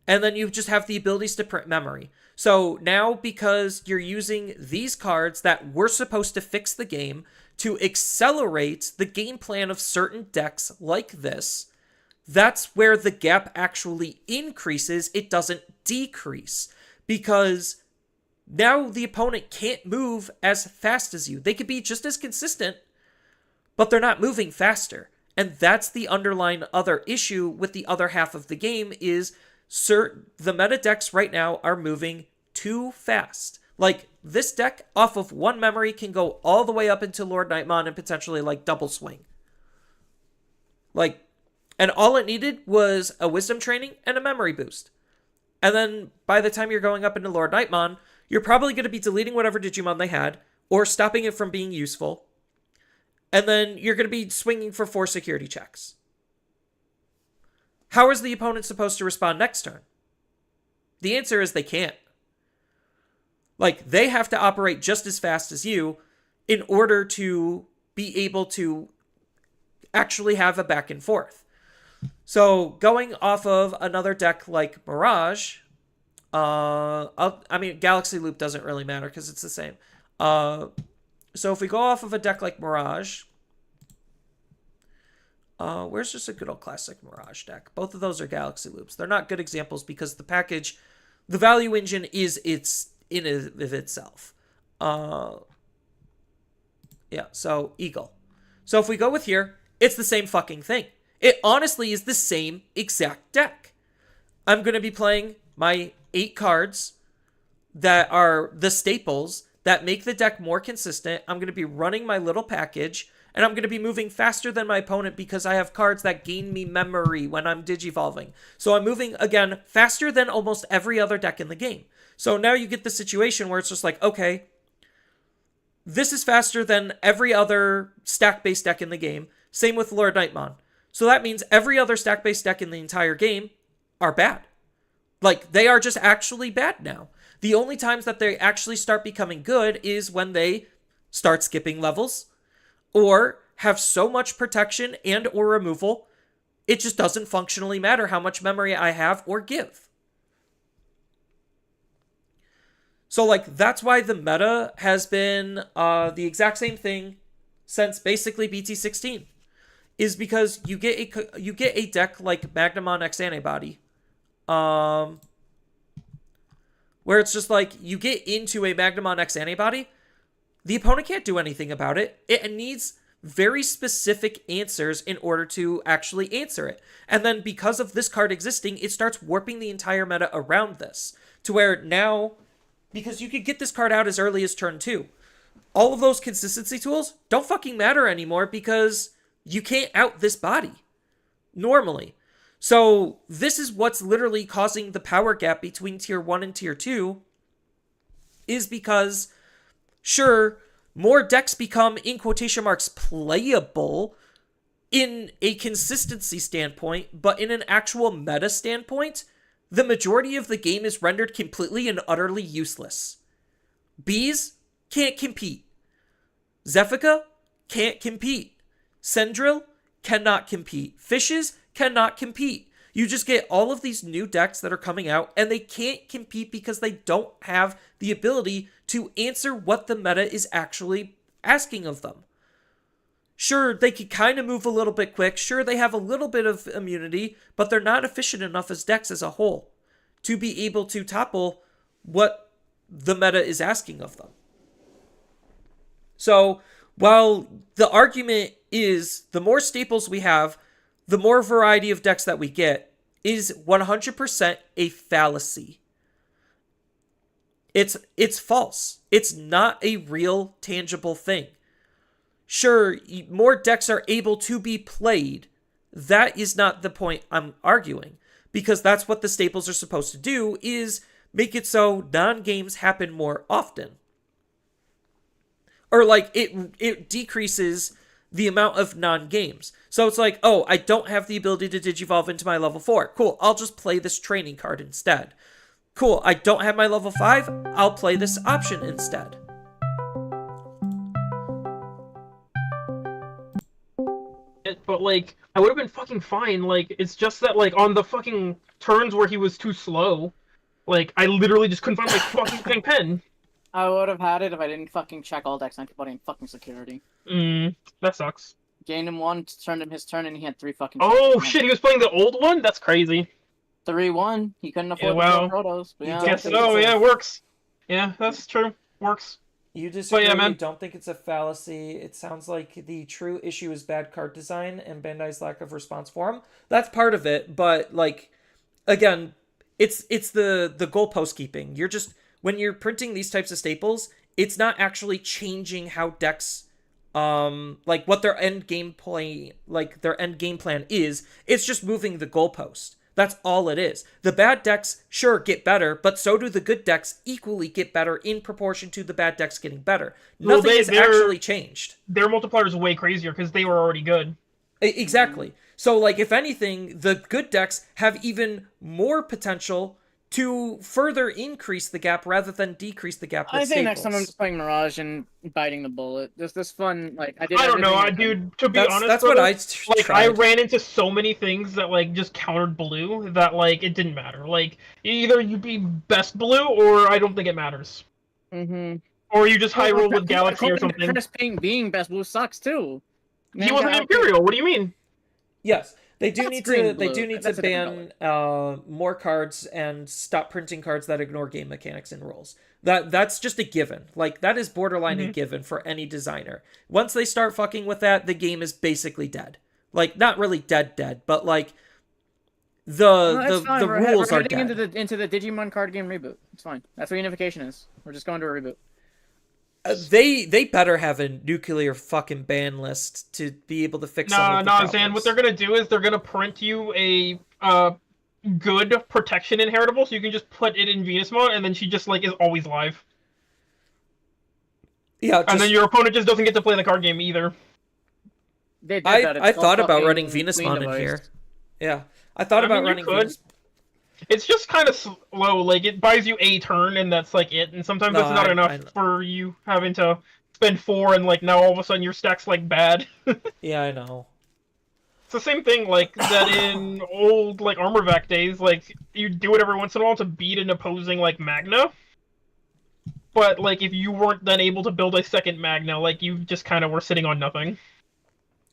A: and then you just have the abilities to print memory. So now, because you're using these cards that were supposed to fix the game to accelerate the game plan of certain decks like this, that's where the gap actually increases. It doesn't decrease. Because Now the opponent can't move as fast as you. They could be just as consistent, but they're not moving faster. And that's the underlying other issue with the other half of the game is the meta decks right now are moving too fast. Like, this deck off of one memory can go all the way up into Lord Nightmon and potentially, like, double swing. Like, and all it needed was a wisdom training and a memory boost. And then by the time you're going up into Lord Nightmon, you're probably going to be deleting whatever Digimon they had or stopping it from being useful. And then you're going to be swinging for 4 security checks. How is the opponent supposed to respond next turn? The answer is they can't. Like, they have to operate just as fast as you in order to be able to actually have a back and forth. So, going off of another deck like Mirage, Galaxy Loop doesn't really matter because it's the same. So if we go off of a deck like Mirage, where's just a good old classic Mirage deck? Both of those are Galaxy Loops. They're not good examples because the package, the value engine is in of itself. Yeah, so Eagle. So if we go with here, it's the same fucking thing. It honestly is the same exact deck. I'm going to be playing my 8 cards that are the staples that make the deck more consistent. I'm going to be running my little package, and I'm going to be moving faster than my opponent because I have cards that gain me memory when I'm digivolving. So I'm moving, again, faster than almost every other deck in the game. So now you get the situation where it's just like, okay, this is faster than every other stack-based deck in the game. Same with Lord Nightmon. So that means every other stack-based deck in the entire game are bad. Like, they are just actually bad now. The only times that they actually start becoming good is when they start skipping levels or have so much protection and or removal, it just doesn't functionally matter how much memory I have or give. So, like, that's why the meta has been the exact same thing since basically BT16. Is because you get a deck like Magnamon X Antibody, where it's just like, you get into a Magnamon X Antibody, the opponent can't do anything about it. It needs very specific answers in order to actually answer it. And then because of this card existing, it starts warping the entire meta around this. To where now, because you could get this card out as early as turn 2, all of those consistency tools don't fucking matter anymore because you can't out this body normally. So this is what's literally causing the power gap between tier 1 and tier 2, is because, sure, more decks become, in quotation marks, playable in a consistency standpoint, but in an actual meta standpoint, the majority of the game is rendered completely and utterly useless. Bees can't compete. Zephica can't compete. Sendril cannot compete. Fishes cannot compete. You just get all of these new decks that are coming out, and they can't compete because they don't have the ability to answer what the meta is actually asking of them. Sure, they can kind of move a little bit quick. Sure, they have a little bit of immunity, but they're not efficient enough as decks as a whole to be able to topple what the meta is asking of them. So, while the argument is the more staples we have, the more variety of decks that we get, is 100% a fallacy. It's false. It's not a real, tangible thing. Sure, more decks are able to be played. That is not the point I'm arguing, because that's what the staples are supposed to do, is make it so non-games happen more often. Or, like, it decreases the amount of non-games. So it's like, oh, I don't have the ability to digivolve into my level 4. Cool, I'll just play this training card instead. Cool, I don't have my level 5. I'll play this option instead.
D: But, like, I would have been fucking fine. Like, it's just that, like, on the fucking turns where he was too slow, like, I literally just couldn't find my fucking pen.
B: I would have had it if I didn't fucking check all decks and kept putting fucking security.
D: That sucks.
B: Gained him 1, turned him his turn, and he had 3 fucking...
D: Oh shit, he was playing the old one? That's crazy.
B: 3-1. He couldn't afford
D: wow.
B: the Protos. But yeah,
D: Guess so, yeah, it works. Yeah, that's true. Works.
A: You
D: But
A: disagree,
D: yeah,
A: you
D: man.
A: don't think it's a fallacy. It sounds like the true issue is bad card design and Bandai's lack of response forum. That's part of it, but like again, it's the goalpost keeping. You're just when you're printing these types of staples, it's not actually changing how decks like what their end game play like their end game plan is. It's just moving the goalpost. That's all it is. The bad decks sure get better, but so do the good decks equally get better in proportion to the bad decks getting better.
D: Well,
A: Nothing has actually changed.
D: Their multiplier is way crazier because they were already good.
A: Exactly. So, like, if anything, the good decks have even more potential to further increase the gap rather than decrease the gap with
B: I think next time I'm
A: staples.
B: just playing Mirage and biting the bullet. This fun, like I did.
D: I don't know,
B: everything
D: dude. To be honest,
A: that's
D: brother,
A: what I
D: like I
A: tried.
D: ran into so many things that like just countered blue that like it didn't matter. Like either you be best blue or I don't think it matters.
B: Mm-hmm.
D: Or you just high roll with Galaxy or something.
B: Chris being best blue sucks too.
D: He wasn't Imperial. What do you mean?
A: Yes, they do
B: That's
A: need
B: green
A: to.
B: and
A: They
B: blue.
A: do need
B: That's
A: to
B: a different
A: ban more cards and stop printing cards that ignore game mechanics and rules. That's just a given. Like that is borderline a given for any designer. Once they start fucking with that, the game is basically dead. Like not really dead, but like the rules
B: we're
A: are
B: heading
A: dead.
B: into the Digimon card game reboot. It's fine. That's what unification is. We're just going to a reboot.
A: They better have a nuclear fucking ban list to be able to fix some of the problems.
D: Zan. What they're gonna do is they're gonna print you a good protection inheritable, so you can just put it in Venusmon, and then she just like is always live.
A: Yeah,
D: and then your opponent just doesn't get to play the card game either.
B: They did that.
A: I thought about running
B: fucking
A: Venusmon in
B: device.
A: here. Yeah, I thought about running Venus.
D: It's just kind of slow. Like it buys you a turn, and that's like it. And sometimes
A: No,
D: that's not enough for you having to spend 4, and like now all of a sudden your stack's like bad.
A: Yeah, I know.
D: It's the same thing like that in old like Armorvac days. Like you do it every once in a while to beat an opposing like Magna. But like if you weren't then able to build a second Magna, like you just kind of were sitting on nothing.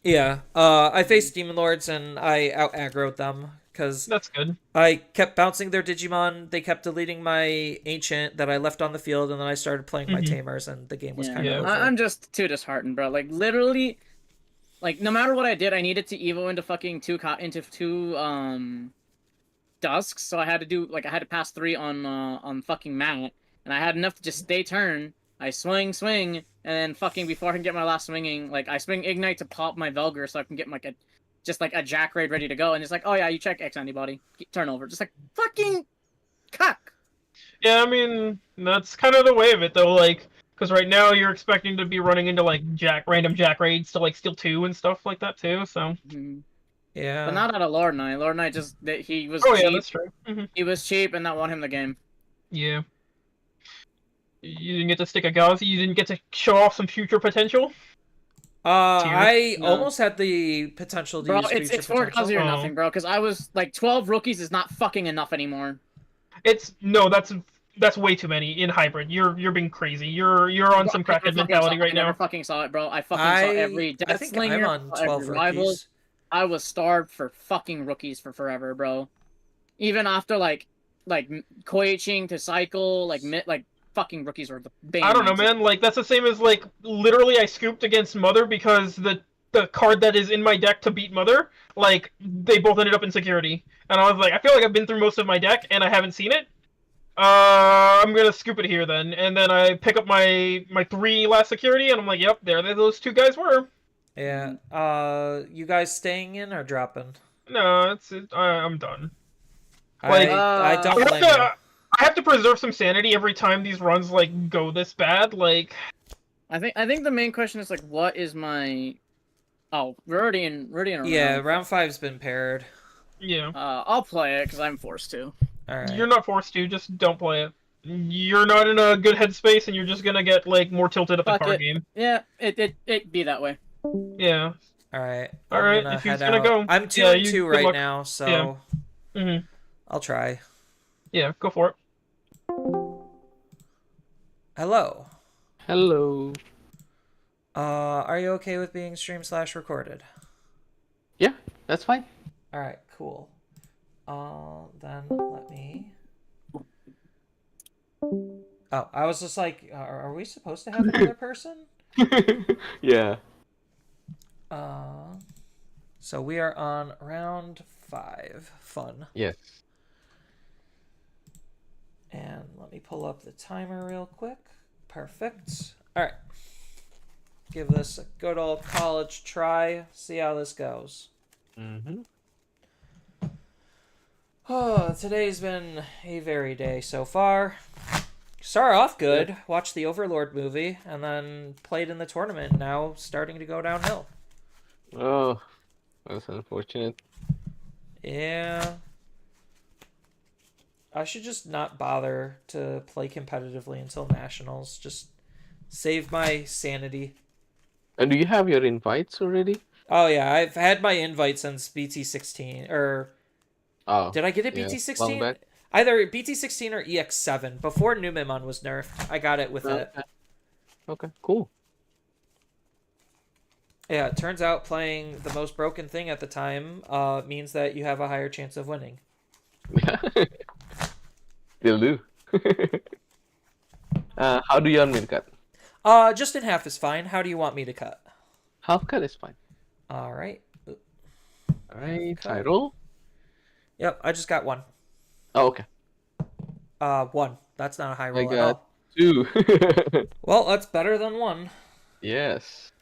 A: Yeah, I faced Demon Lords and I out aggroed them because
D: that's good.
A: I kept bouncing their Digimon. They kept deleting my Ancient that I left on the field, and then I started playing my Tamers, and the game was kind of over.
B: I'm just too disheartened, bro. Like literally, like no matter what I did, I needed to evo into fucking two Dusks. So I had to pass 3 on fucking Matt, and I had enough to just stay turn. I swing, and then fucking before I can get my last swinging, like I swing Ignite to pop my Velgar so I can get like a Jack Raid ready to go, and it's like, oh yeah, you check X antibody, turnover, just like fucking cuck.
D: Yeah, I mean that's kind of the way of it though, like because right now you're expecting to be running into like random Jack Raids to like steal 2 and stuff like that too. So
A: yeah,
B: but not out of Lord Knight. Lord Knight just he was.
D: Oh
B: cheap.
D: yeah, that's true.
B: He was cheap, and that won him the game.
D: Yeah. You didn't get to stick a Gauzy? You didn't get to show off some future potential?
A: I almost had the potential to use future
B: it's for
A: potential.
B: Gauzy or nothing, bro. Because I was like 12 rookies is not fucking enough anymore.
D: That's way too many in hybrid. You're being crazy. You're on some crackhead mentality right now.
B: I never fucking saw it, bro. I fucking saw every Death
A: I think
B: Slinger,
A: I'm on 12
B: rivals. I was starved for fucking rookies for forever, bro. Even after like Koiching to cycle, like fucking rookies were the bane.
D: I don't know, man. Like that's the same as like literally I scooped against Mother because the card that is in my deck to beat Mother, like they both ended up in security, and I was like, I feel like I've been through most of my deck and I haven't seen it. I'm gonna scoop it here then, and then I pick up my 3 last security, and I'm like, yep, there those 2 guys were.
A: Yeah. You guys staying in or dropping?
D: No, I'm done.
A: Like I don't blame you.
D: I have to preserve some sanity every time these runs like go this bad. Like,
B: I think the main question is like, what is my? Oh, we're already in a
A: yeah,
B: round.
A: round 5's been paired.
D: Yeah.
B: I'll play it because I'm forced to.
A: All right.
D: You're not forced to. Just don't play it. You're not in a good headspace, and you're just gonna get like more tilted at the card game.
B: Yeah, it be that way.
D: Yeah.
A: All right.
D: All right. If he's gonna go,
A: I'm 2-2 right now, so
D: yeah.
A: I'll try.
D: Yeah, go for it.
A: Hello.
J: Hello.
A: Are you okay with being stream/recorded?
J: Yeah, that's fine.
A: All right, cool. Then let me. Oh, I was just like, are we supposed to have another person?
J: Yeah.
A: So we are on round 5. Fun.
J: Yes.
A: And let me pull up the timer real quick. Perfect. All right. Give this a good old college try. See how this goes.
J: Mm-hmm.
A: Oh, today's been a very day so far. Started off good, watched the Overlord movie, and then played in the tournament. Now starting to go downhill.
J: Oh, that's unfortunate.
A: Yeah. I should just not bother to play competitively until nationals. Just save my sanity.
J: And do you have your invites already?
A: Oh yeah, I've had my invite since BT16 or
J: Oh,
A: did I get it
J: yeah. Long
A: BT16?
J: back.
A: Either BT16 or EX7 before Numemon was nerfed. I got it with it.
J: Okay. Okay, cool.
A: Yeah, it turns out playing the most broken thing at the time means that you have a higher chance of winning.
J: Yeah. Still do. How do you want me to cut?
A: Just in half is fine. How do you want me to cut?
J: Half cut is fine.
A: All right.
J: All right,
A: Cut.
J: I roll.
A: Yep, I just got 1.
J: Oh, okay.
A: 1. That's not a high
J: I
A: roll at
J: got
A: all.
J: 2.
A: Well, that's better than 1.
J: Yes.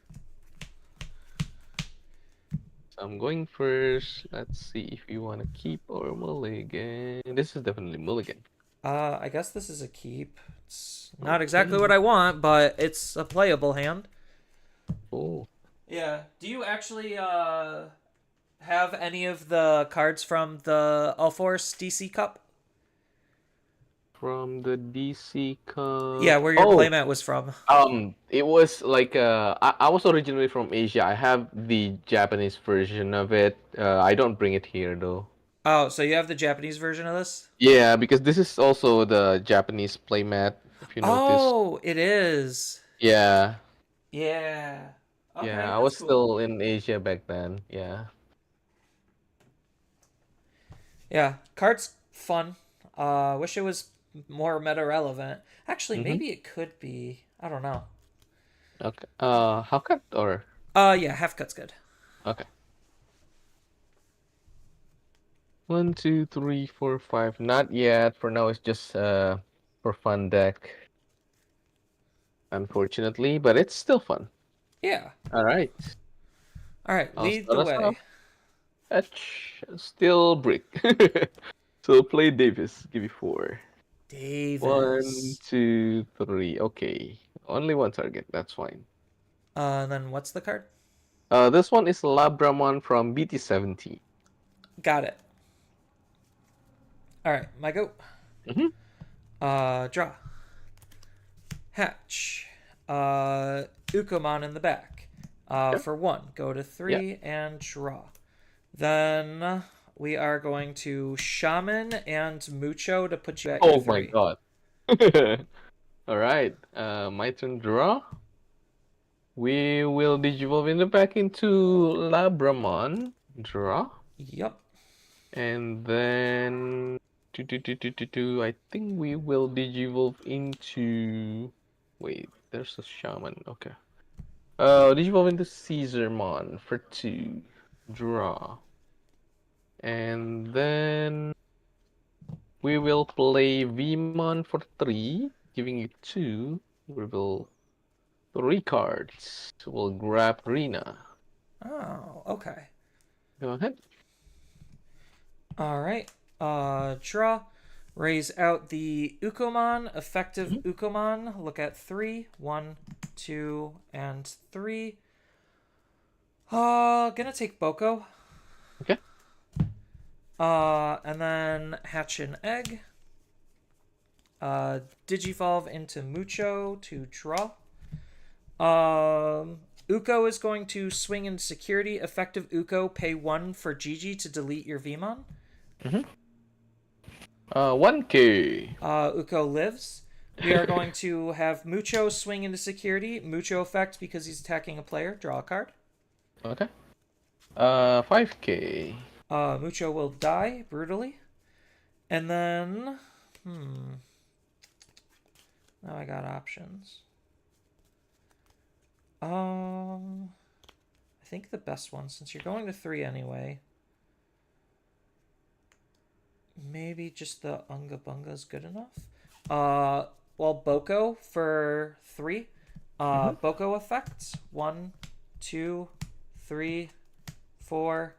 J: So I'm going first. Let's see if you want to keep or mulligan. This is definitely mulligan.
A: I guess this is a keep. It's not exactly what I want, but it's a playable hand.
J: Oh.
A: Yeah. Do you actually have any of the cards from the Alforce DC Cup?
J: From the DC Cup.
A: Yeah, where your playmat was from.
J: It was like I was originally from Asia. I have the Japanese version of it. I don't bring it here though.
A: Oh, so you have the Japanese version of this?
J: Yeah, because this is also the Japanese playmat, if you notice.
A: Oh, it is.
J: Yeah.
A: Yeah. Okay,
J: Yeah, I
A: that's
J: was
A: cool.
J: still in Asia back then. Yeah.
A: Yeah, card's fun. Wish it was more meta relevant. Actually, maybe it could be. I don't know.
J: Okay. How cut or?
A: Yeah, half cut's good.
J: Okay. 1, 2, 3, 4, 5. Not yet. For now, it's just for fun deck. Unfortunately, but it's still fun.
A: Yeah.
J: All right.
A: All right,
J: I'll
A: lead
J: start
A: the
J: us
A: way.
J: off. Still brick. So play Davis. Give me 4.
A: Davis.
J: 1, 2, 3. Okay. Only one target. That's fine.
A: And then what's the card?
J: This one is Labramon from BT70.
A: Got it. All right, my go. Draw. Hatch. Ukomon in the back. For 1, go to 3 and draw. Then we are going to Shaman and Mucho to put you at your 3.
J: Oh my god. All right. My turn. Draw. We will Digivolve in the back into Labramon. Draw.
A: Yep.
J: And then I think we will Digivolve into. Wait, there's a Shaman. Okay. Digivolve into Caesarmon for 2. Draw. And then we will play Vmon for 3, giving you 2. We will 3 cards. We'll grab Rina.
A: Oh, okay.
J: Go ahead.
A: All right. Draw. Raise out the Ukomon. Effective Ukomon. Look at 3. 1, 2, and 3. Gonna take Boko.
J: Okay.
A: And then hatch an egg. Digivolve into Mucho to draw. Uko is going to swing in security. Effective Uko, pay 1 for Gigi to delete your Vmon.
J: 1K.
A: Uko lives. We are going to have Mucho swing into security. Mucho effect because he's attacking a player. Draw a card.
J: Okay. 5K.
A: Mucho will die brutally. And then, Now I got options. I think the best one, since you're going to 3 anyway, maybe just the Unga Bunga is good enough. Well, Boko for 3. Boko effects 1, 2, 3, 4,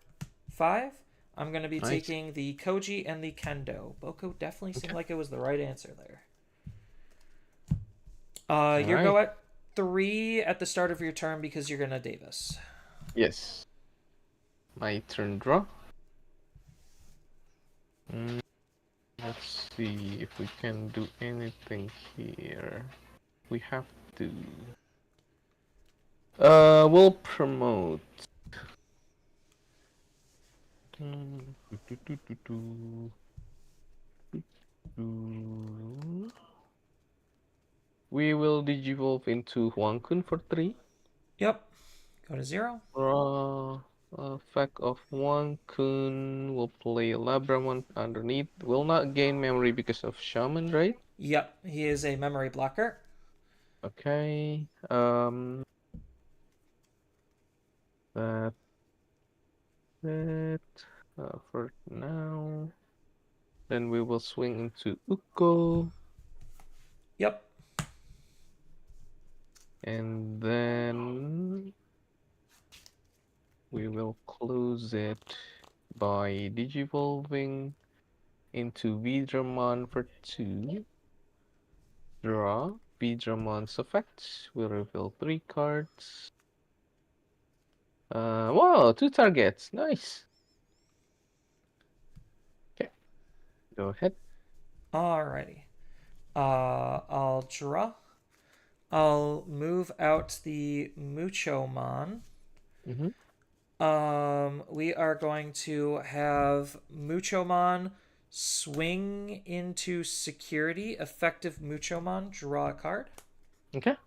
A: 5. I'm gonna be
J: Nice.
A: taking the Koji and the Kendo. Boko definitely seemed like it was the right answer there. You're go at 3 at the start of your turn because you're gonna Davis.
J: Yes. My turn draw. Let's see if we can do anything here. We have to. We'll promote. We will digivolve into Huangkun for 3.
A: Yep. Go to 0.
J: Draw effect of Huangkun. Will play Labramon underneath. Will not gain memory because of Shaman, right?
A: Yep. He is a memory blocker.
J: Okay. That's it for now. Then we will swing into Ukko.
A: Yep.
J: And then we will close it by digivolving into Vidramon for 2. Draw Vidramon's effects. We'll reveal 3 cards. Wow, 2 targets. Nice. Okay. Go ahead.
A: Alrighty. I'll draw. I'll move out the Muchomon. We are going to have Muchomon swing into security. Effective Muchomon, draw a card.
J: Okay.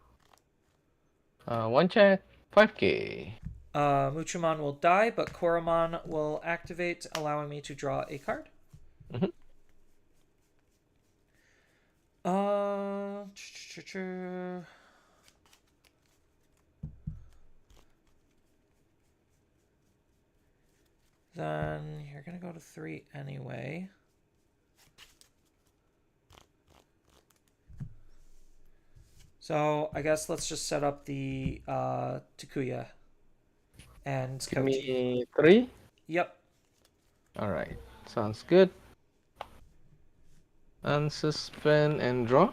J: 1 check, 5k.
A: Muchomon will die, but Koromon will activate, allowing me to draw a card. Then you're gonna go to 3 anyway. So I guess let's just set up the Takuya and
J: Give
A: Koji.
J: me 3.
A: Yep.
J: Alright, sounds good. Unsuspend and draw.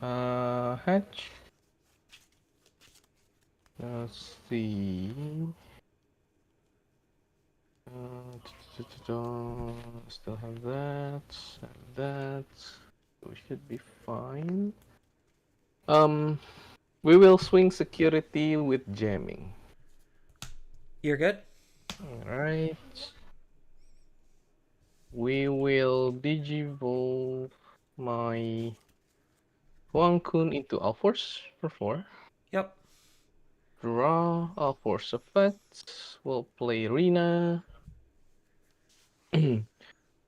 J: Hatch. Let's see. Still have that and that. We should be fine. We will swing security with jamming.
A: You're good?
J: Alright. We will digivolve my Huangkun into Alforce for 4.
A: Yep.
J: Draw Alforce effects. We'll play Rina.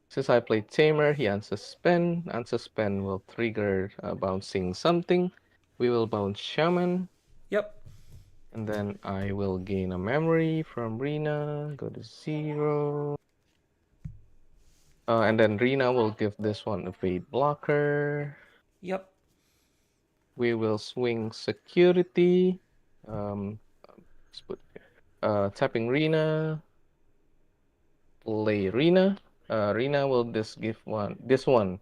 J: Since I played Tamer, he unsuspend. Unsuspend will trigger bouncing something. We will bounce Shaman.
A: Yep.
J: And then I will gain a memory from Rina. Go to 0. And then Rina will give this one a fade blocker.
A: Yep.
J: We will swing security. Let's put here. Tapping Rina. Play Rina. Rina will just give this one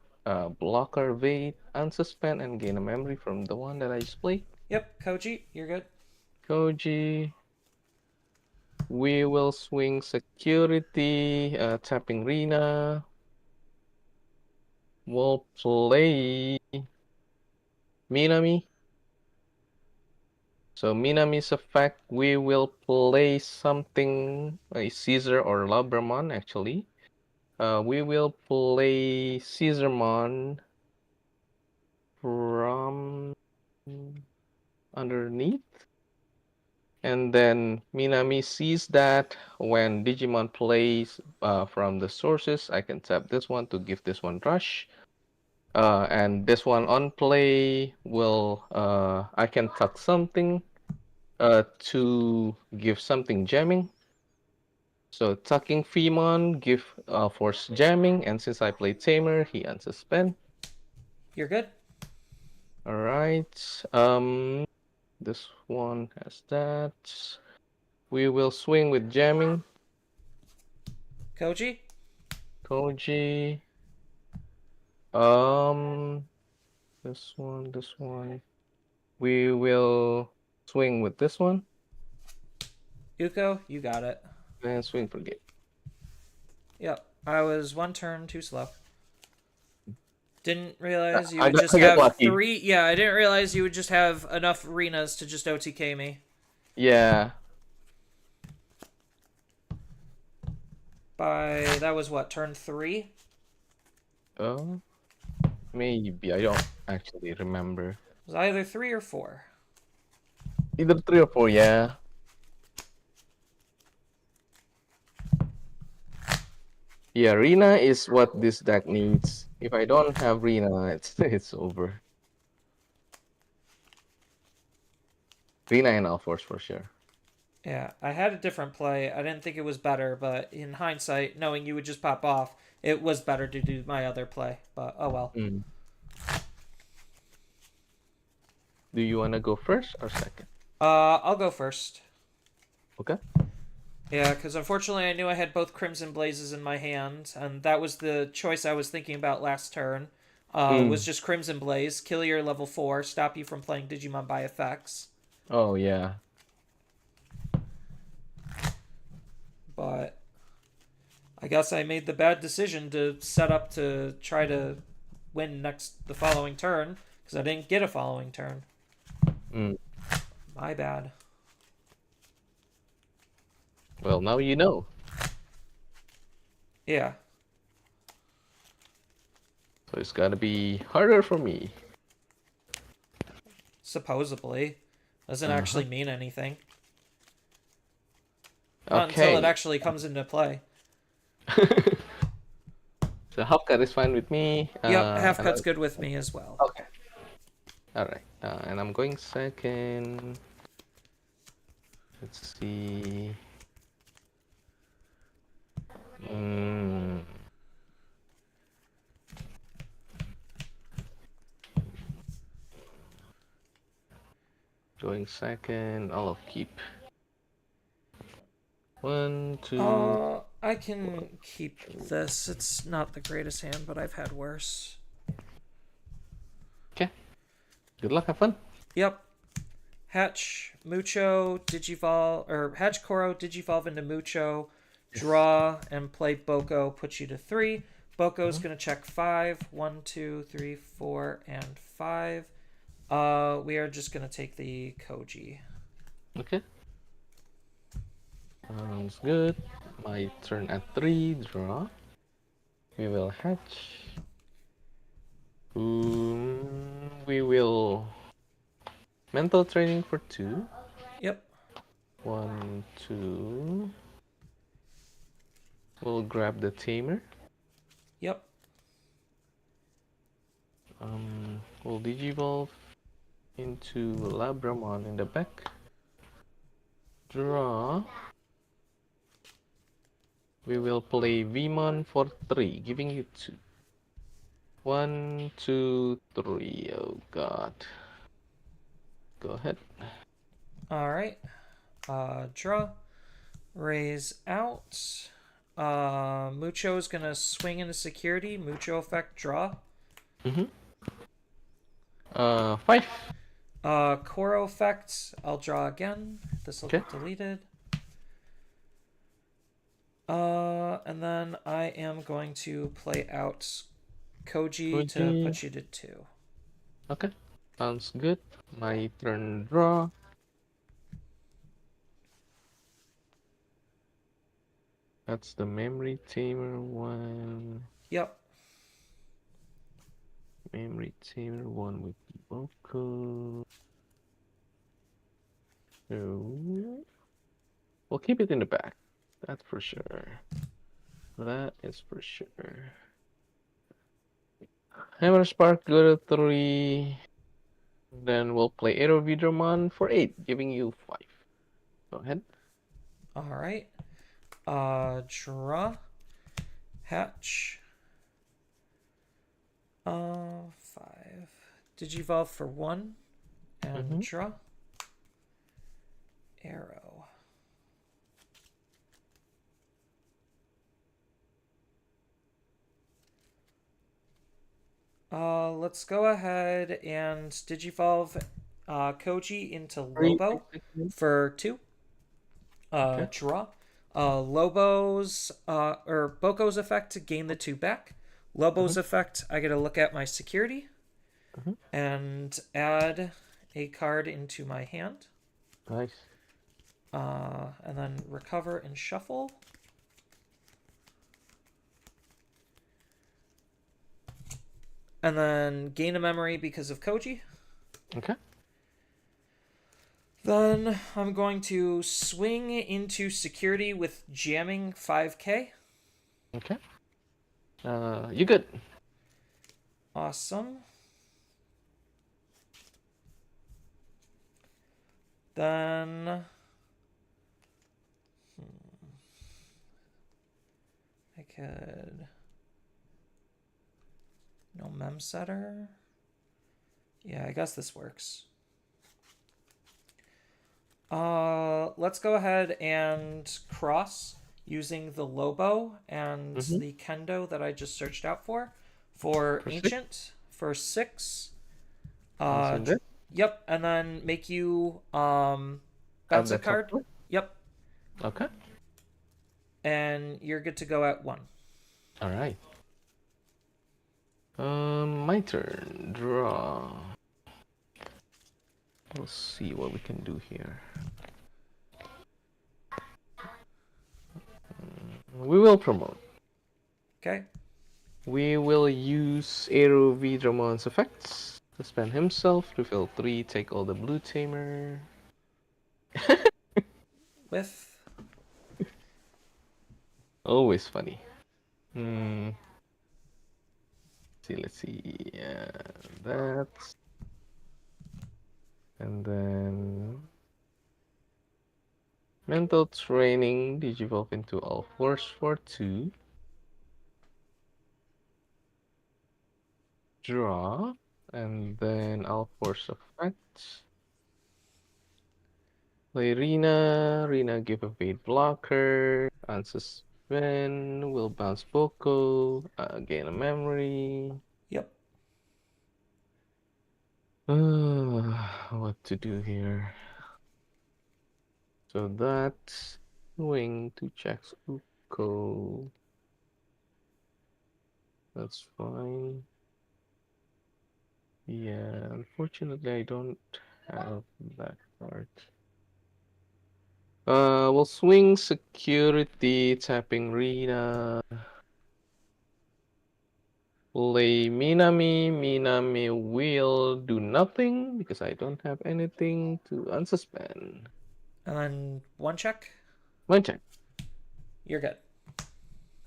J: blocker evade, unsuspend, and gain a memory from the one that I just played.
A: Yep. Koji, you're good.
J: Koji. We will swing security, tapping Rina. We'll play Minami. So Minami's effect, we will play something, a Caesar or Labramon actually. We will play Caesarmon from underneath. And then Minami sees that when Digimon plays from the sources, I can tap this one to give this one rush. And this one on play will I can tuck something to give something jamming. So tucking Femon give force jamming, and since I play Tamer, he unsuspend.
A: You're good.
J: All right. This one has that. We will swing with jamming.
A: Koji?
J: Koji. This one, this one. We will swing with this one
A: Yuko, you got it.
J: and swing for game.
A: Yep. I was one turn too slow. Didn't realize you
J: I
A: would
J: got-
A: just
J: I got
A: have
J: lucky.
A: 3. Yeah, I didn't realize you would just have enough arenas to just OTK me.
J: Yeah.
A: That was what, turn 3?
J: Maybe I don't actually remember.
A: It was either 3 or 4.
J: Either 3 or 4, yeah. Yeah, Rina is what this deck needs. If I don't have Rina, it's over. Rina and Alforce for sure.
A: Yeah, I had a different play. I didn't think it was better, but in hindsight, knowing you would just pop off, it was better to do my other play. But oh well.
J: Mm. Do you wanna go first or second?
A: I'll go first.
J: Okay.
A: Yeah, because unfortunately I knew I had both Crimson Blazes in my hand, and that was the choice I was thinking about last turn. Was just Crimson Blaze, kill your level 4, stop you from playing Digimon by effects.
J: Oh yeah.
A: But I guess I made the bad decision to set up to try to win the following turn, because I didn't get a following turn.
J: Mm.
A: My bad.
J: Well, now you know.
A: Yeah.
J: So it's gotta be harder for me.
A: Supposedly. Doesn't actually mean anything. Not
J: Okay.
A: until it actually comes into play.
J: So half cut is fine with me.
A: Yep, half
J: and
A: cut's good with me as well.
J: Okay. All right. And I'm going second. Let's see. Going second. I'll keep. 1, 2.
A: I can keep this. It's not the greatest hand, but I've had worse.
J: Okay. Good luck. Have fun.
A: Yep. Hatch Mucho Digivolve, or Hatch Koro Digivolve into Mucho, draw and play Boko, puts you to 3. Boko's gonna check 5. 1, 2, 3, 4, and 5. We are just gonna take the Koji.
J: Okay. Sounds good. My turn at 3. Draw. We will hatch. We will mental training for 2.
A: Yep.
J: 1, 2. We'll grab the tamer.
A: Yep.
J: We'll digivolve into Labramon in the back. Draw. We will play Vmon for 3, giving you 2. 1, 2, 3. Oh god. Go ahead.
A: Alright. Draw. Raise out. Mucho's gonna swing into security. Mucho effect draw.
J: 5.
A: Koro effect. I'll draw again. This will get deleted. And then I am going to play out Koji to put you to 2.
J: Okay. Sounds good. My turn draw. That's the memory tamer one.
A: Yep.
J: Memory tamer one with Boko. So we'll keep it in the back. That's for sure. That is for sure. Hammer Spark, go to 3. Then we'll play Arrow Vidramon for 8, giving you 5. Go ahead.
A: All right. Draw. Hatch. 5. Digivolve for 1. And draw. Arrow. Let's go ahead and Digivolve Koji into Lobo for 2.
J: Okay.
A: Draw. Lobo's or Boko's effect to gain the 2 back. Lobo's effect, I get to look at my security and add a card into my hand.
J: Nice.
A: And then recover and shuffle. And then gain a memory because of Koji.
J: Okay.
A: Then I'm going to swing into security with jamming 5k.
J: Okay. You good.
A: Awesome. Then I could no mem setter. Yeah, I guess this works. Let's go ahead and cross using the Lobo and the Kendo that I just searched out for Ancient for 6. Yep, and then make you bounce a card. Yep.
J: Okay.
A: And you're good to go at 1.
J: All right. My turn. Draw. We'll see what we can do here. We will promote.
A: Okay.
J: We will use Aero Vidramon's effects to spend himself to fill 3, take all the blue tamer.
A: With.
J: Always funny. Let's see. That's. And then. Mental Training, Digivolve into All Force for 2. Draw. And then All Force effects. Play Rina. Rina give a bait blocker. Unsuspend. Will bounce Boko. Gain a memory.
A: Yep.
J: What to do here? So that's swing to check Uko. That's fine. Yeah, unfortunately I don't have that card. We'll swing security, tapping Rina. Play Minami. Minami will do nothing because I don't have anything to unsuspend.
A: And then 1 check.
J: 1 check.
A: You're good.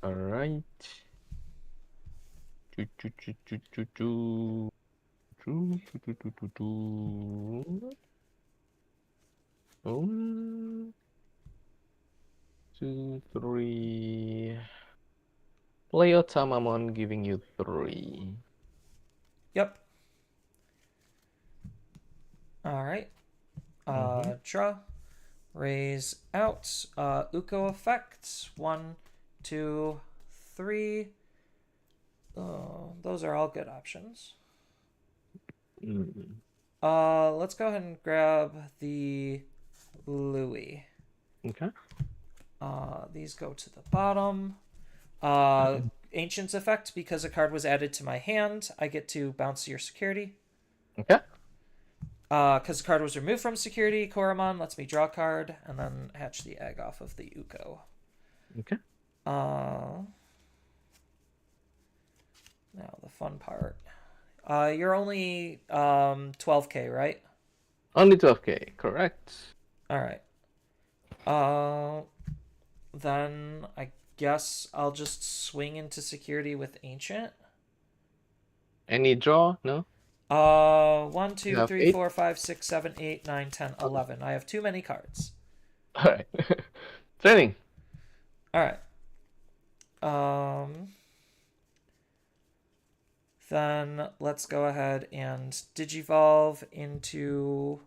J: Alright. One, 2, 3. Play Otamamon, giving you 3.
A: Yep. All right. Draw. Raise out. Uko effect. 1, 2, 3. Those are all good options. Let's go ahead and grab the Louis.
J: Okay.
A: These go to the bottom. Ancient's effect, because a card was added to my hand, I get to bounce your security.
J: Okay.
A: Because the card was removed from security, Koromon lets me draw a card and then hatch the egg off of the Uko.
J: Okay.
A: Now the fun part. You're only 12k, right?
J: Only 12k, correct.
A: All right. Then I guess I'll just swing into security with Ancient.
J: Any draw? No?
A: 1,
J: You
A: 2,
J: have
A: 3,
J: 8?
A: 4, 5, 6, 7, 8, 9, 10,
J: Okay.
A: 11. I have too many cards.
J: Alright. Training.
A: Alright. Then let's go ahead and digivolve into...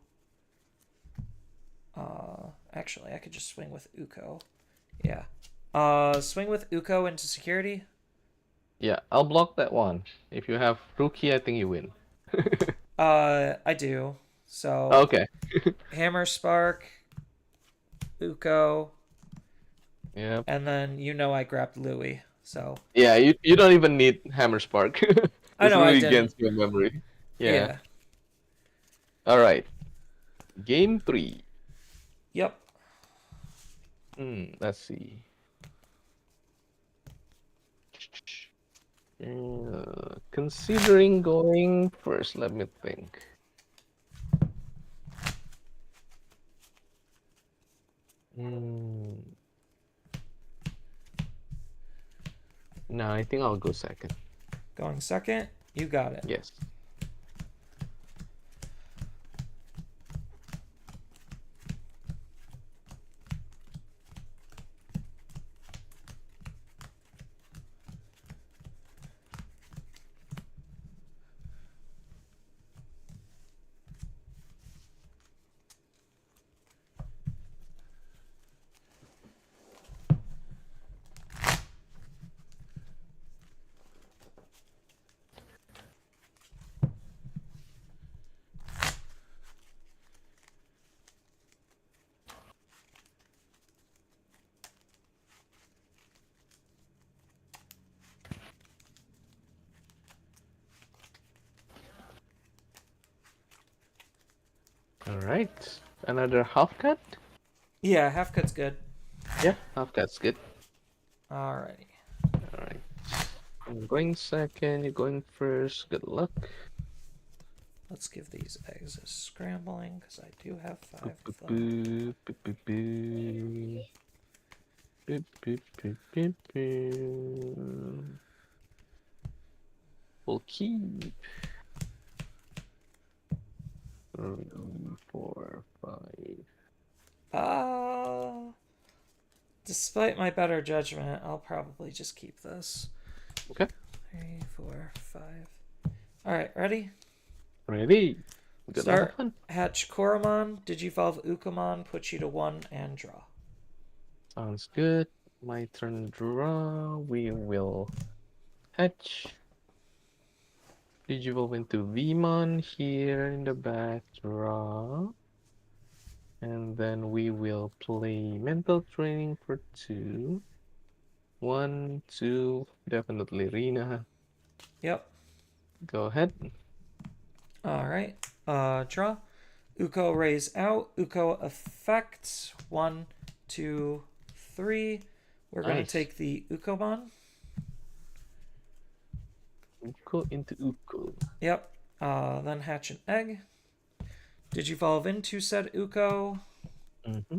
A: actually, I could just swing with Uko. Yeah. Swing with Uko into security.
J: Yeah, I'll block that one. If you have rookie, I think you win.
A: I do. So
J: Okay.
A: Hammer Spark, Uko,
J: Yep.
A: and then you know I grabbed Louis. So
J: Yeah, you don't even need Hammer Spark.
A: I
J: It's
A: know I
J: really
A: didn't.
J: against your memory. Yeah.
A: Yeah.
J: Alright. Game 3.
A: Yep.
J: Let's see. Considering going first, let me think. No, I think I'll go second.
A: Going second. You got it.
J: Yes. Alright. Another half cut?
A: Yeah, half cut's good.
J: Yeah, half cut's good.
A: Alrighty.
J: Alright. I'm going second, you're going first. Good luck.
A: Let's give these eggs a scrambling because I do have 5 of them.
J: Boo, boo, boo, boo. Boo, boo, boo, boo, boo. We'll keep 3, 4, 5.
A: Despite my better judgment, I'll probably just keep this.
J: Okay.
A: 3, 4, 5. Alright, ready?
J: Ready. Good
A: Start.
J: luck.
A: Hatch Koromon, Digivolve Ukamon, put you to 1 and draw.
J: Sounds good. My turn draw. We will hatch. Digivolve into Vmon here in the back draw. And then we will play mental training for 2. 1, 2, definitely Rina.
A: Yep.
J: Go ahead.
A: Alright. Draw. Uko raise out. Uko effect. 1, 2, 3. We're going to
J: Nice.
A: take the Ukomon.
J: Uko into Uko.
A: Yep. Then hatch an egg. Digivolve into said Uko.
J: Mm-hmm.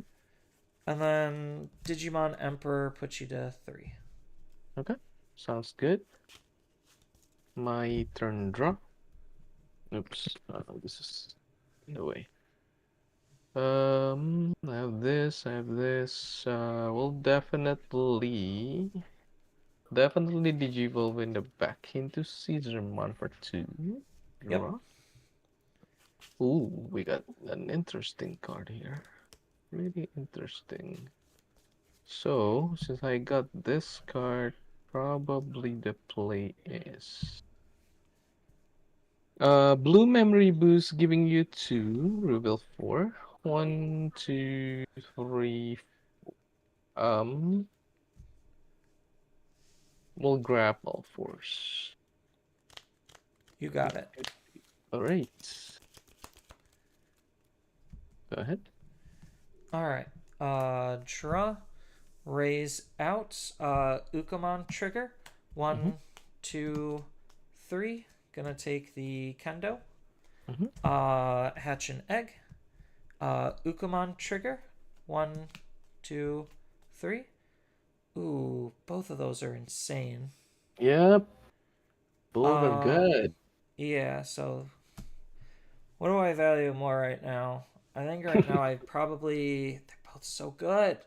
A: And then Digimon Emperor puts you to 3.
J: Okay. Sounds good. My turn draw. Oops. This is in the way. I have this. We'll definitely digivolve in the back into Caesarmon for 2. Draw.
A: Yep.
J: Ooh, we got an interesting card here. Really interesting. So, since I got this card, probably the play is blue memory boost giving you 2, reveal 4. 1, 2, 3. We'll grab all 4s.
A: You got it.
J: Alright. Go ahead.
A: Alright. Draw. Raise out. Ukomon trigger. 1, 2, 3. Gonna take the Kendo. Hatch an egg. Ukomon trigger. 1, 2, 3. Ooh, both of those are insane.
J: Yep. Both are good.
A: Yeah, so what do I value more right now? I think right now I probably they're both so good.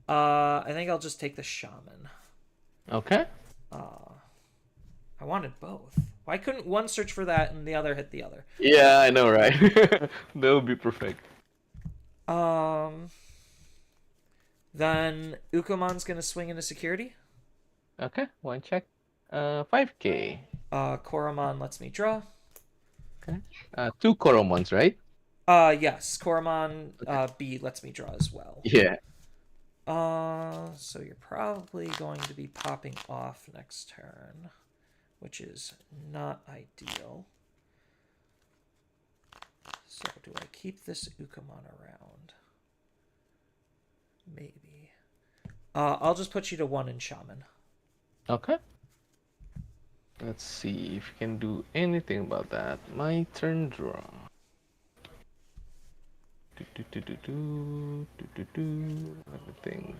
A: I think I'll just take the shaman.
J: Okay.
A: I wanted both. Why couldn't one search for that and the other hit the other?
J: Yeah, I know, right? That would be perfect.
A: Um, then Ukumon's gonna swing into security.
J: Okay, one check. 5K.
A: Koromon lets me draw.
J: Okay. Two Koromons, right?
A: Yes, Koromon B lets me draw as well.
J: Yeah.
A: So you're probably going to be popping off next turn, which is not ideal. So do I keep this Ukamon around? Maybe. I'll just put you to 1 in Shaman.
J: Okay. Let's see if you can do anything about that. My turn draw. Let me think.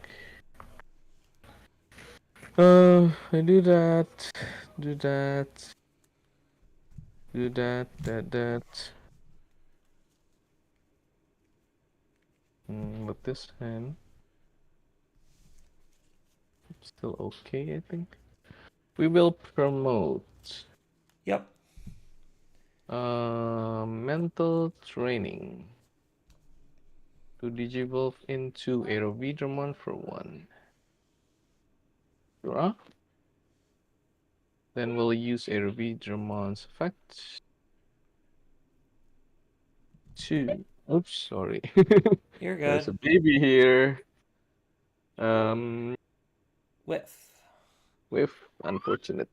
J: I do that. Do that. Do that. That. But this hand still okay, I think. We will promote.
A: Yep.
J: Mental training. To digivolve into Aerovidramon for 1. Draw. Then we'll use Aerovidramon's effect. 2. Oops, sorry.
A: You're
J: There's
A: good.
J: a baby here. With unfortunate.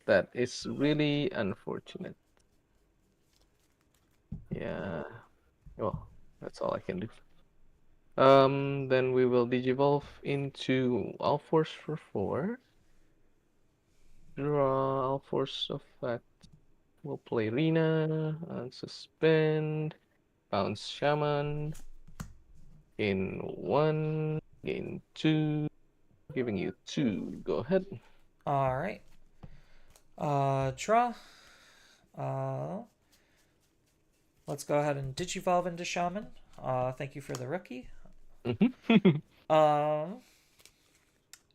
J: That is really unfortunate. Yeah. Well, that's all I can do. Then we will digivolve into Alforce for 4. Draw Alforce effect. We'll play Rina, unsuspend, bounce Shaman, gain 1, gain 2, giving you 2. Go ahead.
A: Alright. Draw. Let's go ahead and digivolve into Shaman. Thank you for the rookie.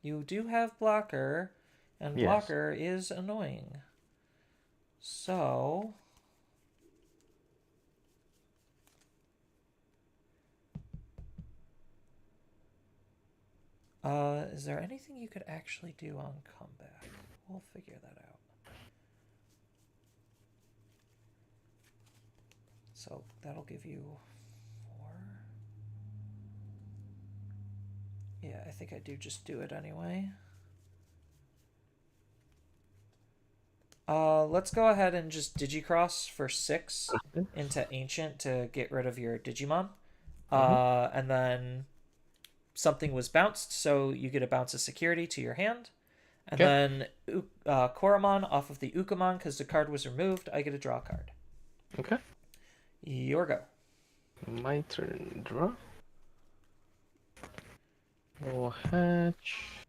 A: You do have blocker, and
J: Yes.
A: blocker is annoying. So is there anything you could actually do on comeback? We'll figure that out. So that'll give you 4. Yeah, I think I do just do it anyway. Let's go ahead and just Digicross for 6 into Ancient to get rid of your Digimon. And then something was bounced, so you get a bounce of security to your hand. And then Koromon off of the Ukamon, because the card was removed, I get a draw card.
J: Okay.
A: Your go.
J: My turn. Draw. No hatch.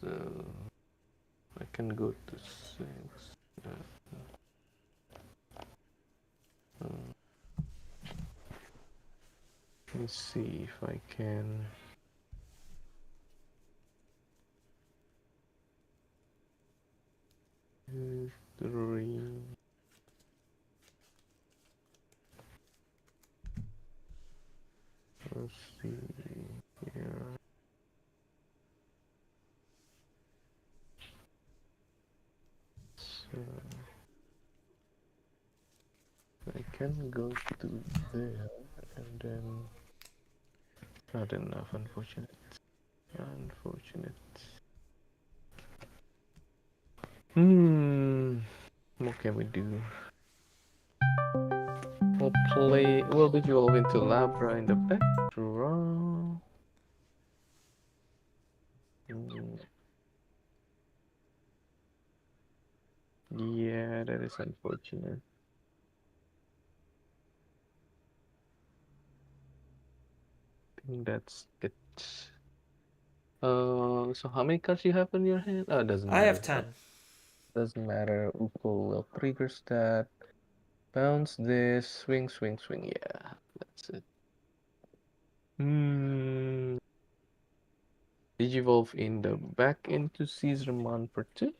J: So I can go to 6. Let me see if I can. Two, 3. Let's see here. So I can go to there and then not enough, unfortunate. What can we do? We'll digivolve into Labra in the back. Draw. Yeah, that is unfortunate. I think that's it. So how many cards you have in your hand? Oh, it doesn't
A: I have
J: matter.
A: 10.
J: Doesn't matter. Uko will trigger stat. Bounce this. Swing, swing, swing. Yeah, that's it. Digivolve in the back into Caesarmon for 2.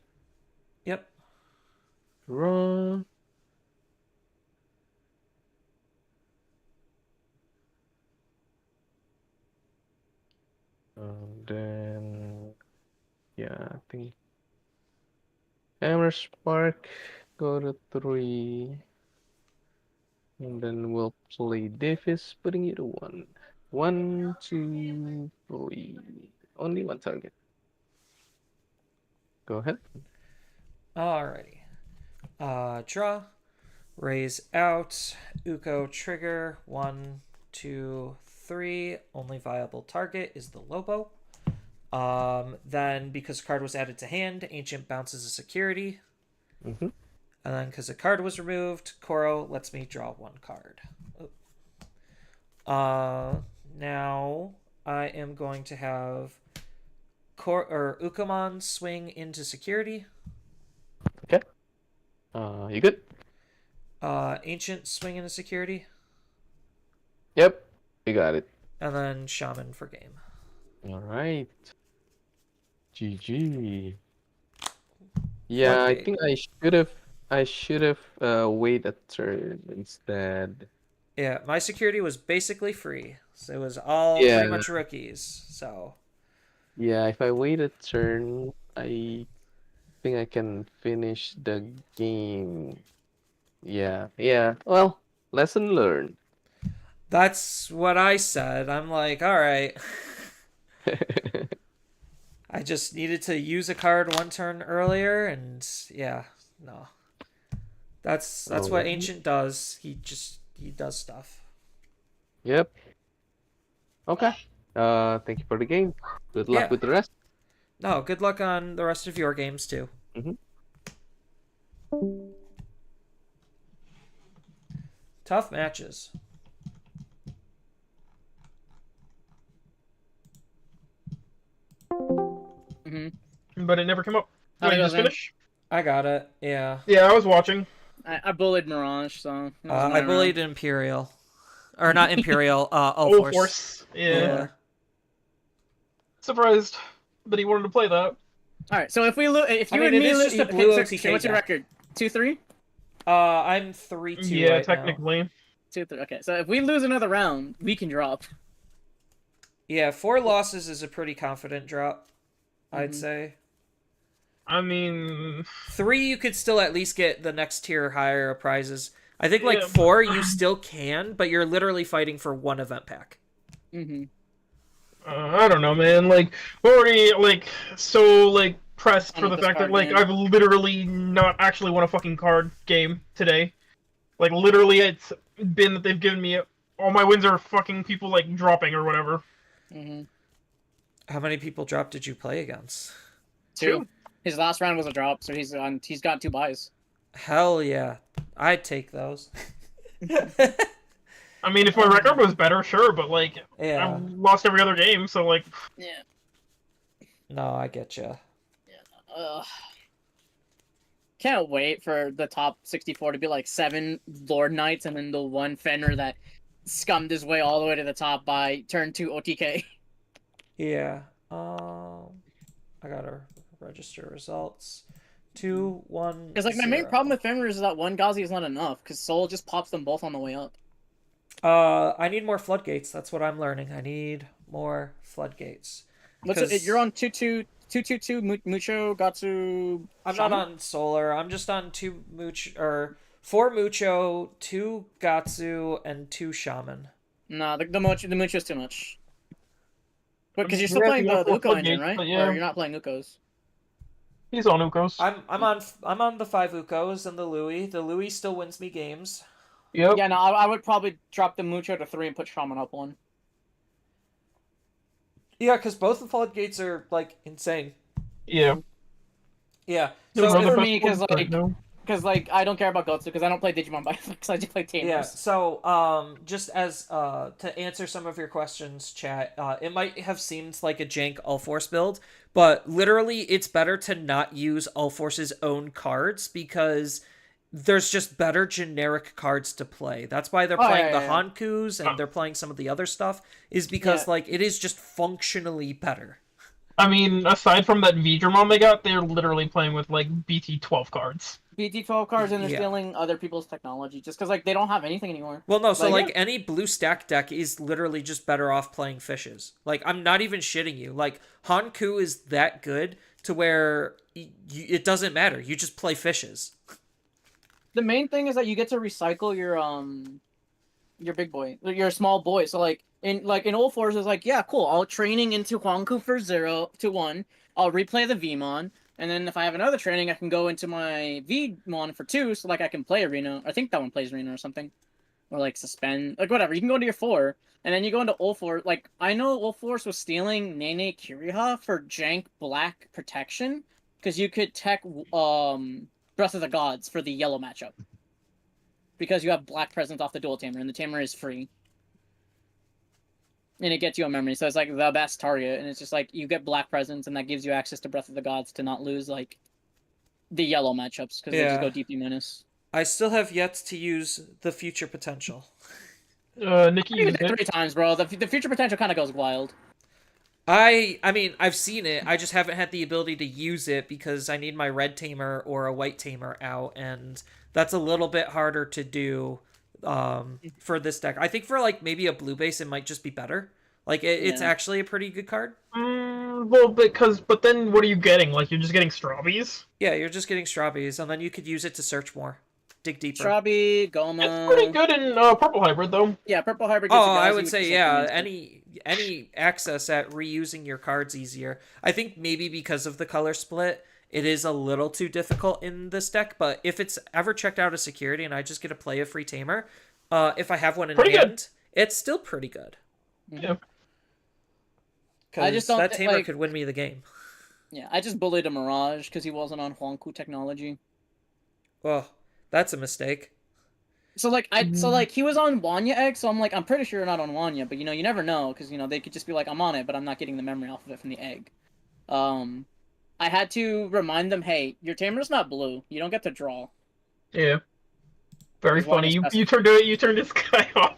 A: Yep.
J: Draw. Then, yeah, I think Hammer Spark, go to 3. And then we'll play Deafus, putting you to 1. 1, 2, 3. Only one target. Go ahead.
A: Alrighty. Draw. Raise out. Uko trigger. 1, 2, 3. Only viable target is the Lobo. Then, because a card was added to hand, Ancient bounces a security.
J: Mm-hmm.
A: And then, because a card was removed, Koro lets me draw 1 card. Now I am going to have Ukomon swing into security.
J: Okay. You good?
A: Ancient swing into security.
J: Yep. You got it.
A: And then Shaman for game.
J: All right. GG. Yeah, I
A: Floodgate.
J: think I should have wait a turn instead.
A: Yeah, my security was basically free. So it was all
J: Yeah.
A: pretty much rookies. So
J: Yeah, if I wait a turn, I think I can finish the game. Yeah. Well, lesson learned.
A: that's what I said. I'm like, all right. I just needed to use a card 1 turn earlier, and yeah, no. That's what Ancient does. He does stuff.
J: Yep. Okay. Thank you for the game. Good luck
A: Yeah.
J: with the rest.
A: No, good luck on the rest of your games too.
J: Mm-hmm.
A: Tough matches.
D: But it never came up.
B: How'd it
D: Wait,
B: go,
D: just
B: Zan?
D: finish?
A: I got it. Yeah.
D: Yeah, I was watching.
B: I bullied Mirage, so it was
A: I
B: my
A: bullied
B: round.
A: Imperial, or not Imperial.
D: Oh,
A: Force.
D: Force. Yeah.
A: Yeah.
D: Surprised that he wanted to play that.
B: All right, so if we if you
A: I mean,
B: and
A: it
B: me,
A: is just a blue
B: so
A: OTK
B: what's your
A: deck.
B: record? 2-3.
A: I'm 3-2
D: Yeah,
A: right now.
D: technically.
B: 2-3. Okay, so if we lose another round, we can drop.
A: Yeah, 4 losses is a pretty confident drop, I'd say.
D: I mean,
A: 3, you could still at least get the next tier higher prizes. I think like
D: Yeah,
A: 4, you still can, but you're literally fighting for 1 event pack.
B: Mm-hmm.
D: I don't know, man. Like, we're already pressed
B: I
D: for
B: want
D: the
B: this
D: fact that
B: card, man.
D: I've literally not actually won a fucking card game today. Like, literally, it's been that they've given me all my wins are fucking people dropping or whatever.
B: Mm-hmm.
A: How many people drop did you play against?
B: 2. His last round was a drop, so he's got 2 buys.
A: Hell yeah. I'd take those.
D: I mean, if my record was better, sure, but
A: Yeah.
D: I've lost every other game, so
B: Yeah.
A: No, I get you.
B: Can't wait for the top 64 to be like 7 Lord Knights and then the 1 Fenrir that scummed his way all the way to the top by turn 2 OTK.
A: Yeah. I gotta register results. 2, 1.
B: Because my main problem with Fenrir is that 1 Ghazi is not enough, because Soul just pops them both on the way up.
A: I need more floodgates. That's what I'm learning. I need more floodgates.
B: You're on 2-2, 2-2-2, Mucho, Gatsu.
A: I'm
B: Shaman?
A: not on Solar. I'm just on 4 Mucho, 2 Gatsu, and 2 Shaman.
B: Nah, the Mucho's too much. But because you're still
D: Yeah,
B: playing
D: yeah,
B: the Uko
D: floodgates,
B: engine, right?
D: but yeah.
B: Or you're not playing Ukos.
D: he's on Ukos.
A: I'm on the 5 Ukos and the Louis. The Louis still wins me games.
D: Yep.
B: Yeah, no, I would probably drop the Mucho to 3 and put Shaman up 1.
A: Yeah, because both the floodgates are insane.
D: Yeah.
A: Yeah.
D: They're
A: So
D: one of
A: if,
D: the
B: for me,
D: best ones
B: 'cause,
D: right now.
B: because like I don't care about Gotsu because I don't play Digimon because I just play Tamers.
A: Yeah, so just as to answer some of your questions, chat, it might have seemed like a jank All Force build, but literally it's better to not use All Force's own cards because there's just better generic cards to play. That's why they're playing the Hankus and they're playing some of the other stuff, is because like it is just functionally better.
D: I mean, aside from that Vidramon they got, they're literally playing with like BT12 cards.
B: BT12 cards, and they're stealing other people's technology just because like they don't have anything anymore.
A: Well, no, so like any blue stack deck is literally just better off playing fishes. Like I'm not even shitting you. Like Hanku is that good to where it doesn't matter. You just play fishes.
B: The main thing is that you get to recycle your big boy, your small boy. So like in Old Force, it's like, yeah, cool. I'll training into Huanku for 0 to 1. I'll replay the Vmon, and then if I have another training, I can go into my Vmon for 2. So like I can play Arena. I think that one plays Arena or something, or like suspend, like whatever. You can go into your 4, and then you go into Old Force. Like I know Old Force was stealing Nene Kiriha for jank black protection because you could tech Breath of the Gods for the yellow matchup. Because you have black presence off the dual tamer, and the tamer is free. And it gets you a memory, so it's like the best target, and it's just like you get black presence, and that gives you access to Breath of the Gods to not lose like the yellow matchups, because they just go deeply menace.
A: I still have yet to use the future potential.
D: Nikki
B: used it 3 times, bro. The future potential kind of goes wild.
A: I mean, I've seen it. I just haven't had the ability to use it because I need my red tamer or a white tamer out, and that's a little bit harder to do for this deck. I think for like maybe a blue base, it might just be better. Like it's actually a pretty good card.
D: Well, but then what are you getting? Like you're just getting Strawbies?
A: Yeah, you're just getting Strawbies, and then you could use it to search more, dig deeper.
B: Strawby, Goma.
D: It's pretty good in Purple Hybrid though.
B: Yeah, Purple Hybrid.
A: Oh, I would say any access at reusing your cards easier. I think maybe because of the color split, it is a little too difficult in this deck, but if it's ever checked out of security and I just get to play a free tamer, if I have one in hand, it's still pretty good.
D: Yeah.
A: Because that tamer could win me the game.
B: Yeah, I just bullied a Mirage because he wasn't on Huanku technology.
A: Well, that's a mistake.
B: So like he was on Wanya Egg, so I'm pretty sure you're not on Wanya, but you never know because they could just be like, I'm on it, but I'm not getting the memory off of it from the egg. I had to remind them, hey, your tamer's not blue. You don't get to draw.
D: Yeah. Very funny. You turned this guy off.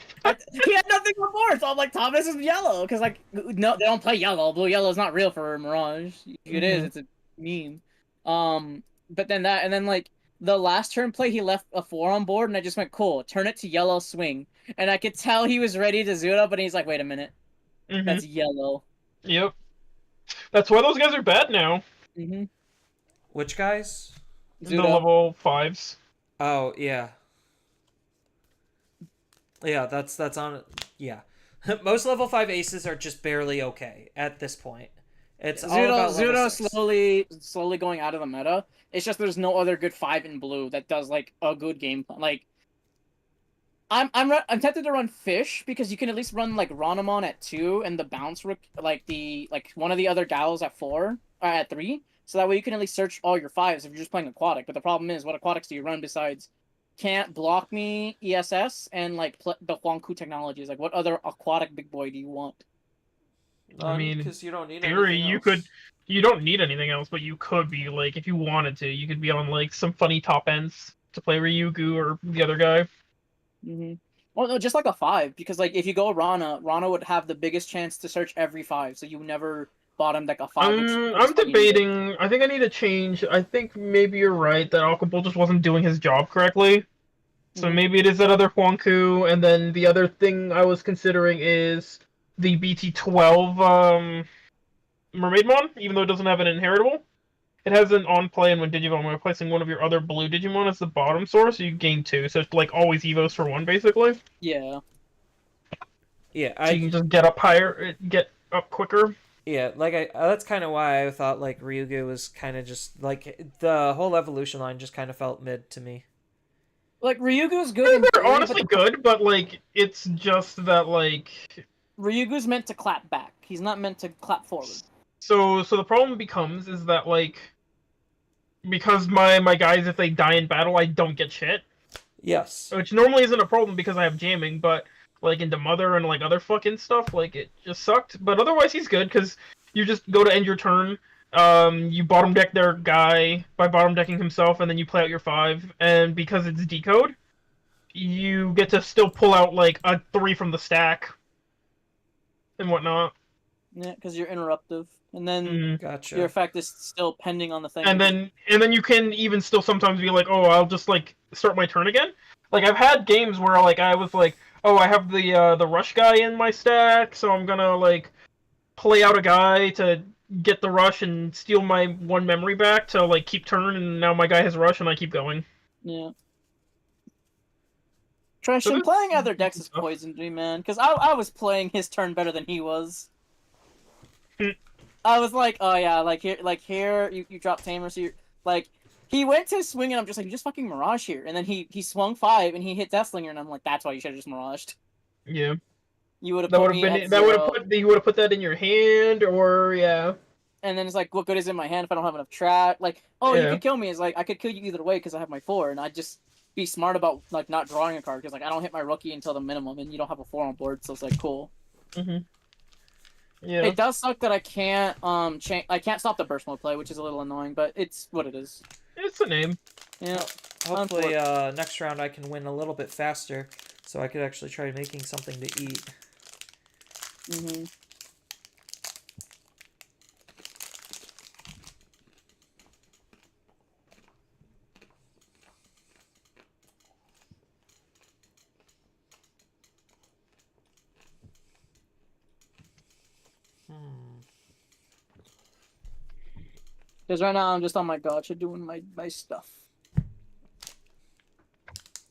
B: He had nothing before, so I'm like, Thomas is yellow, because like no, they don't play yellow. Blue yellow is not real for Mirage. It is. It's a meme. But then like the last turn play, he left a 4 on board, and I just went, cool, turn it to yellow, swing. And I could tell he was ready to zoot up, but he's like, wait a minute. That's yellow.
D: Yep. That's why those guys are bad now.
A: Which guys?
D: The level 5s.
A: Oh, yeah. Yeah, that's on... Yeah. Most level 5 aces are just barely okay at this point. It's all about level 6.
B: slowly going out of the meta. It's just there's no other good 5 in blue that does like a good game plan. Like I'm tempted to run Fish because you can at least run like Ronamon at 2 and the bounce like one of the other gals at 4 or at 3. So that way you can at least search all your 5s if you're just playing aquatic. But the problem is, what aquatics do you run besides Can't Block Me ESS and like the Huanku technologies? Like what other aquatic big boy do you want?
D: I mean,
A: because you don't need
D: theory,
A: anything else.
D: you don't need anything else, but you could be like, if you wanted to, you could be on like some funny top ends to play Ryugu or the other guy.
B: Well, no, just like a 5, because like if you go Rana would have the biggest chance to search every 5, so you never bottom deck a 5.
D: I'm debating. I think I need to change. I think maybe you're right that Aquabull just wasn't doing his job correctly. So maybe it is that other Huanku, and then the other thing I was considering is the BT12 Mermaidmon, even though it doesn't have an inheritable. It has an on-play, and when Digimon, when placing one of your other blue Digimon as the bottom source, you gain 2. So it's like always Evos for 1, basically.
B: Yeah.
A: Yeah,
D: so you can just get up higher, get up quicker.
A: Yeah, like that's kind of why I thought like Ryugu was kind of just like the whole evolution line just kind of felt mid to me.
B: Like Ryugu's good.
D: They're honestly good, but like it's just that like
B: Ryugu's meant to clap back. He's not meant to clap forward.
D: So the problem becomes is that like because my guys, if they die in battle, I don't get shit.
A: Yes.
D: Which normally isn't a problem because I have jamming, but like into Mother and like other fucking stuff, like it just sucked. But otherwise, he's good because you just go to end your turn. You bottom deck their guy by bottom decking himself, and then you play out your 5. And because it's decode, you get to still pull out like a 3 from the stack and whatnot.
B: Yeah, because you're interruptive, and then
D: Mhm.
A: Gotcha.
B: your effect is still pending on the thing.
D: And then you can even still sometimes be like, oh, I'll just like start my turn again. Like I've had games where like I was like, oh, I have the rush guy in my stack, so I'm gonna like play out a guy to get the rush and steal my 1 memory back to like keep turn, and now my guy has rush and I keep going.
B: Yeah. Trash,
D: So
B: and
D: this-
B: playing other decks has poisoned me, man. Because I was playing his turn better than he was. I was like, oh yeah, like here, you drop Tamer, so you're like, he went to swing, and I'm just like, you just fucking Mirage here, and then he swung 5 and he hit Deathslinger, and I'm like, that's why you should have just Miraged.
D: Yeah,
B: You would have
D: that
B: put
D: would have
B: me
D: been
B: at
D: that would
B: 0.
D: have put you would have put that in your hand, or yeah.
B: And then it's like, what good is in my hand if I don't have enough track? Like, oh, you
D: Yeah.
B: could kill me. It's like, I could kill you either way because I have my 4, and I'd just be smart about, like, not drawing a card, because, like, I don't hit my rookie until the minimum, and you don't have a 4 on board, so it's like, cool.
D: Yeah.
B: It does suck that I can't, I can't stop the burst mode play, which is a little annoying, but it's what it is.
D: It's the name.
B: Yeah.
A: Hopefully, next round I can win a little bit faster, so I could actually try making something to eat.
B: Mm-hmm. Because right now I'm just on my gacha doing my stuff.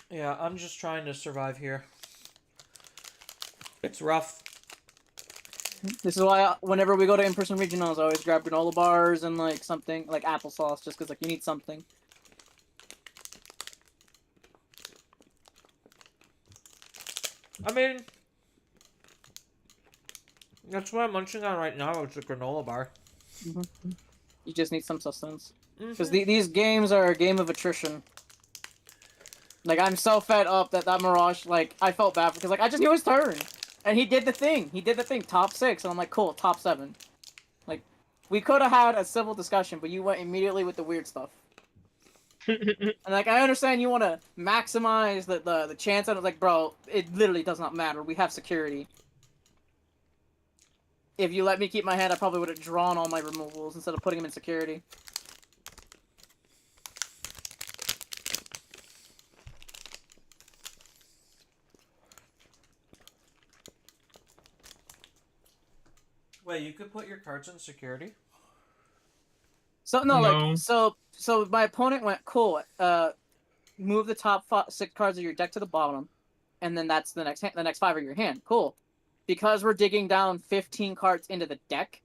A: Yeah, I'm just trying to survive here. It's rough.
B: This is why whenever we go to in-person regionals, I always grab granola bars and like something like applesauce, just because like you need something.
A: I mean, that's what I'm munching on right now. It's a granola bar.
B: Mm-hmm. You just need some sustenance.
A: Mm-hmm.
B: Because these games are a game of attrition. Like, I'm so fed up that Mirage, like, I felt bad because, like, I just knew his turn. And he did the thing. He did the thing. Top 6. And I'm like, cool, top 7. Like, we could have had a civil discussion, but you went immediately with the weird stuff. And, like, I understand you want to maximize the chance. And I was like, bro, it literally does not matter. We have security. If you let me keep my hand, I probably would have drawn all my removals instead of putting them in security.
A: Wait, you could put your cards in security?
B: So no,
D: No.
B: like so my opponent went cool. Move the top 6 cards of your deck to the bottom, and then that's the next 5 of your hand. Cool, because we're digging down 15 cards into the deck.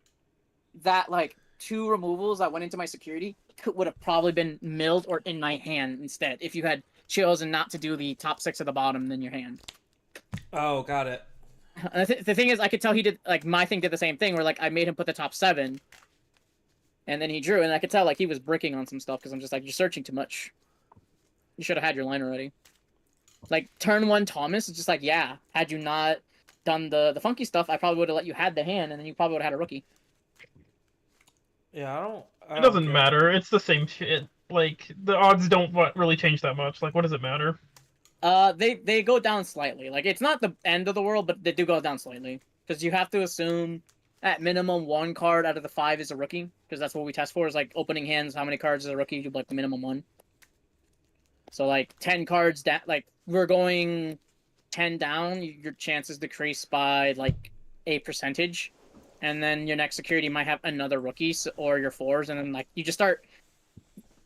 B: That like 2 removals that went into my security would have probably been milled or in my hand instead if you had chosen not to do the top 6 of the bottom than your hand.
A: Oh, got it.
B: And the thing is, I could tell he did like my thing did the same thing where like I made him put the top 7. And then he drew, and I could tell like he was bricking on some stuff because I'm just like, you're searching too much. You should have had your line already. Like turn 1 Thomas is just like, yeah, had you not done the funky stuff, I probably would have let you had the hand, and then you probably would have had a rookie.
A: Yeah, I
D: It
A: don't
D: doesn't
A: care.
D: matter. It's the same shit. Like the odds don't really change that much. Like what does it matter?
B: They go down slightly. Like it's not the end of the world, but they do go down slightly because you have to assume at minimum 1 card out of the 5 is a rookie, because that's what we test for, is like opening hands, how many cards is a rookie, you like the minimum 1. So like 10 cards down, like we're going 10 down, your chances decrease by like a percentage, and then your next security might have another rookie or your 4s, and then like you just start.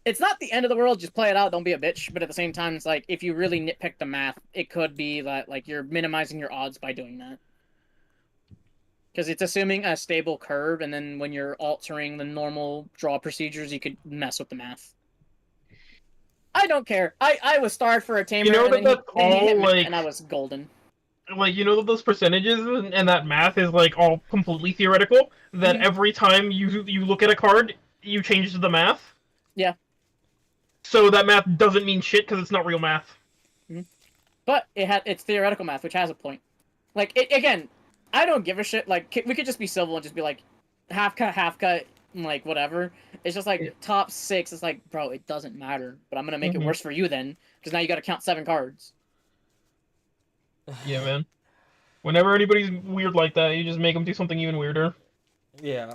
B: It's not the end of the world, just play it out, don't be a bitch, but at the same time it's like if you really nitpick the math, it could be that like you're minimizing your odds by doing that. Because it's assuming a stable curve, and then when you're altering the normal draw procedures, you could mess with the math. I don't care. I was starved for a tamer,
D: You know
B: and
D: that
B: then
D: that's
B: he hit
D: all,
B: me,
D: like-
B: and I was golden.
D: Like you know that those percentages and that math is like all completely theoretical. That
B: Mhm.
D: every time you look at a card, you change the math.
B: Yeah.
D: So that math doesn't mean shit because it's not real math.
B: But it's theoretical math, which has a point. Like, again, I don't give a shit. Like, we could just be civil and just be like, half cut, like, whatever. It's just like, top 6, it's like, bro, it doesn't matter. But I'm gonna make it worse for you then, because now you gotta count 7 cards.
D: Yeah, man. Whenever anybody's weird like that, you just make them do something even weirder.
A: Yeah.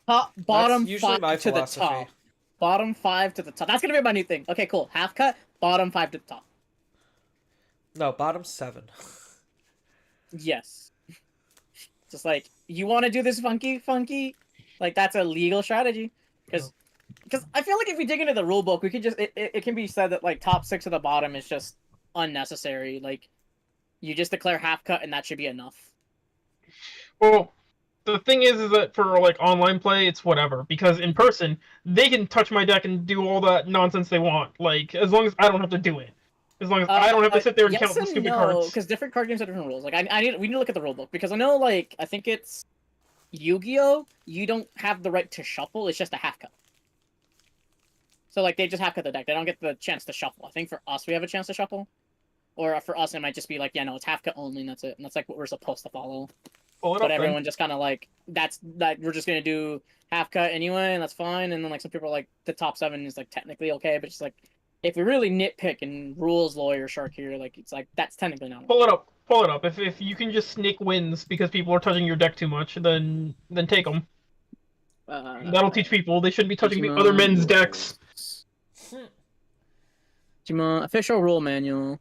B: Bottom
A: usually
B: 5
A: my
B: to the
A: philosophy.
B: top. Bottom 5 to the top. That's gonna be my new thing. Okay, cool. Half cut, bottom 5 to the top.
A: No, bottom 7.
B: Yes. Just like, you want to do this funky? Like, that's a legal strategy. Because I feel like if we dig into the rule book, we could just, it can be said that, like, top 6 at the bottom is just unnecessary. Like, you just declare half cut and that should be enough.
D: Well, the thing is that for like online play, it's whatever. Because in person, they can touch my deck and do all that nonsense they want. Like, as long as I don't have to do it. As long as I don't have to sit there and count the stupid cards.
B: Because different card games have different rules. Like, we need to look at the rule book. Because I know, like, I think it's Yu-Gi-Oh! You don't have the right to shuffle. It's just a half cut. So, like, they just half cut the deck. They don't get the chance to shuffle. I think for us, we have a chance to shuffle. Or for us, it might just be like, yeah, no, it's half cut only, and that's it. And that's, like, what we're supposed to follow. But everyone just kind of, like, we're just going to do half cut anyway, and that's fine. And then, like, some people are like, the top 7 is, like, technically okay, but it's like, if we really nitpick and rules lawyer shark here, like, it's like, that's technically not.
D: Pull it up. If you can just sneak wins because people are touching your deck too much, then take them. That'll teach people they shouldn't be touching other men's decks.
B: Digimon official rule manual.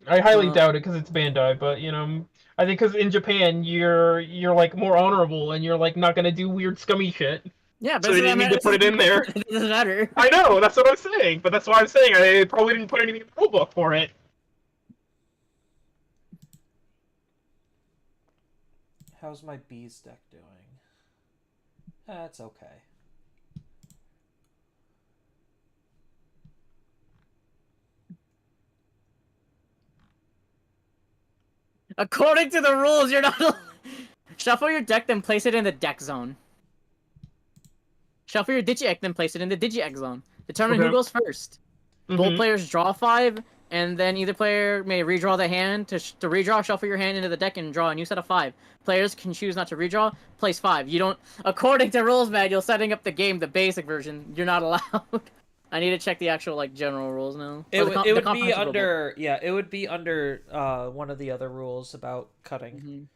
D: I highly doubt it because it's Bandai, but you know, I think because in Japan you're like more honorable and you're like not gonna do weird scummy shit.
B: Yeah, but
D: so they didn't need to put it in there.
B: It doesn't matter.
D: I know, that's what I'm saying, but that's why I'm saying I probably didn't put anything in the rulebook for it.
A: How's my bees deck doing? That's okay.
B: According to the rules, you're not. Shuffle your deck, then place it in the deck zone. Shuffle your Digi-Egg, then place it in the Digi-Egg zone. Determine who goes first. Both players draw 5, and then either player may redraw the hand. To redraw, shuffle your hand into the deck and draw a new set of 5. Players can choose not to redraw. Place 5. You don't. According to rules manual, setting up the game, the basic version, you're not allowed. I need to check the actual like general rules now.
A: It would be under it would be under one of the other rules about cutting.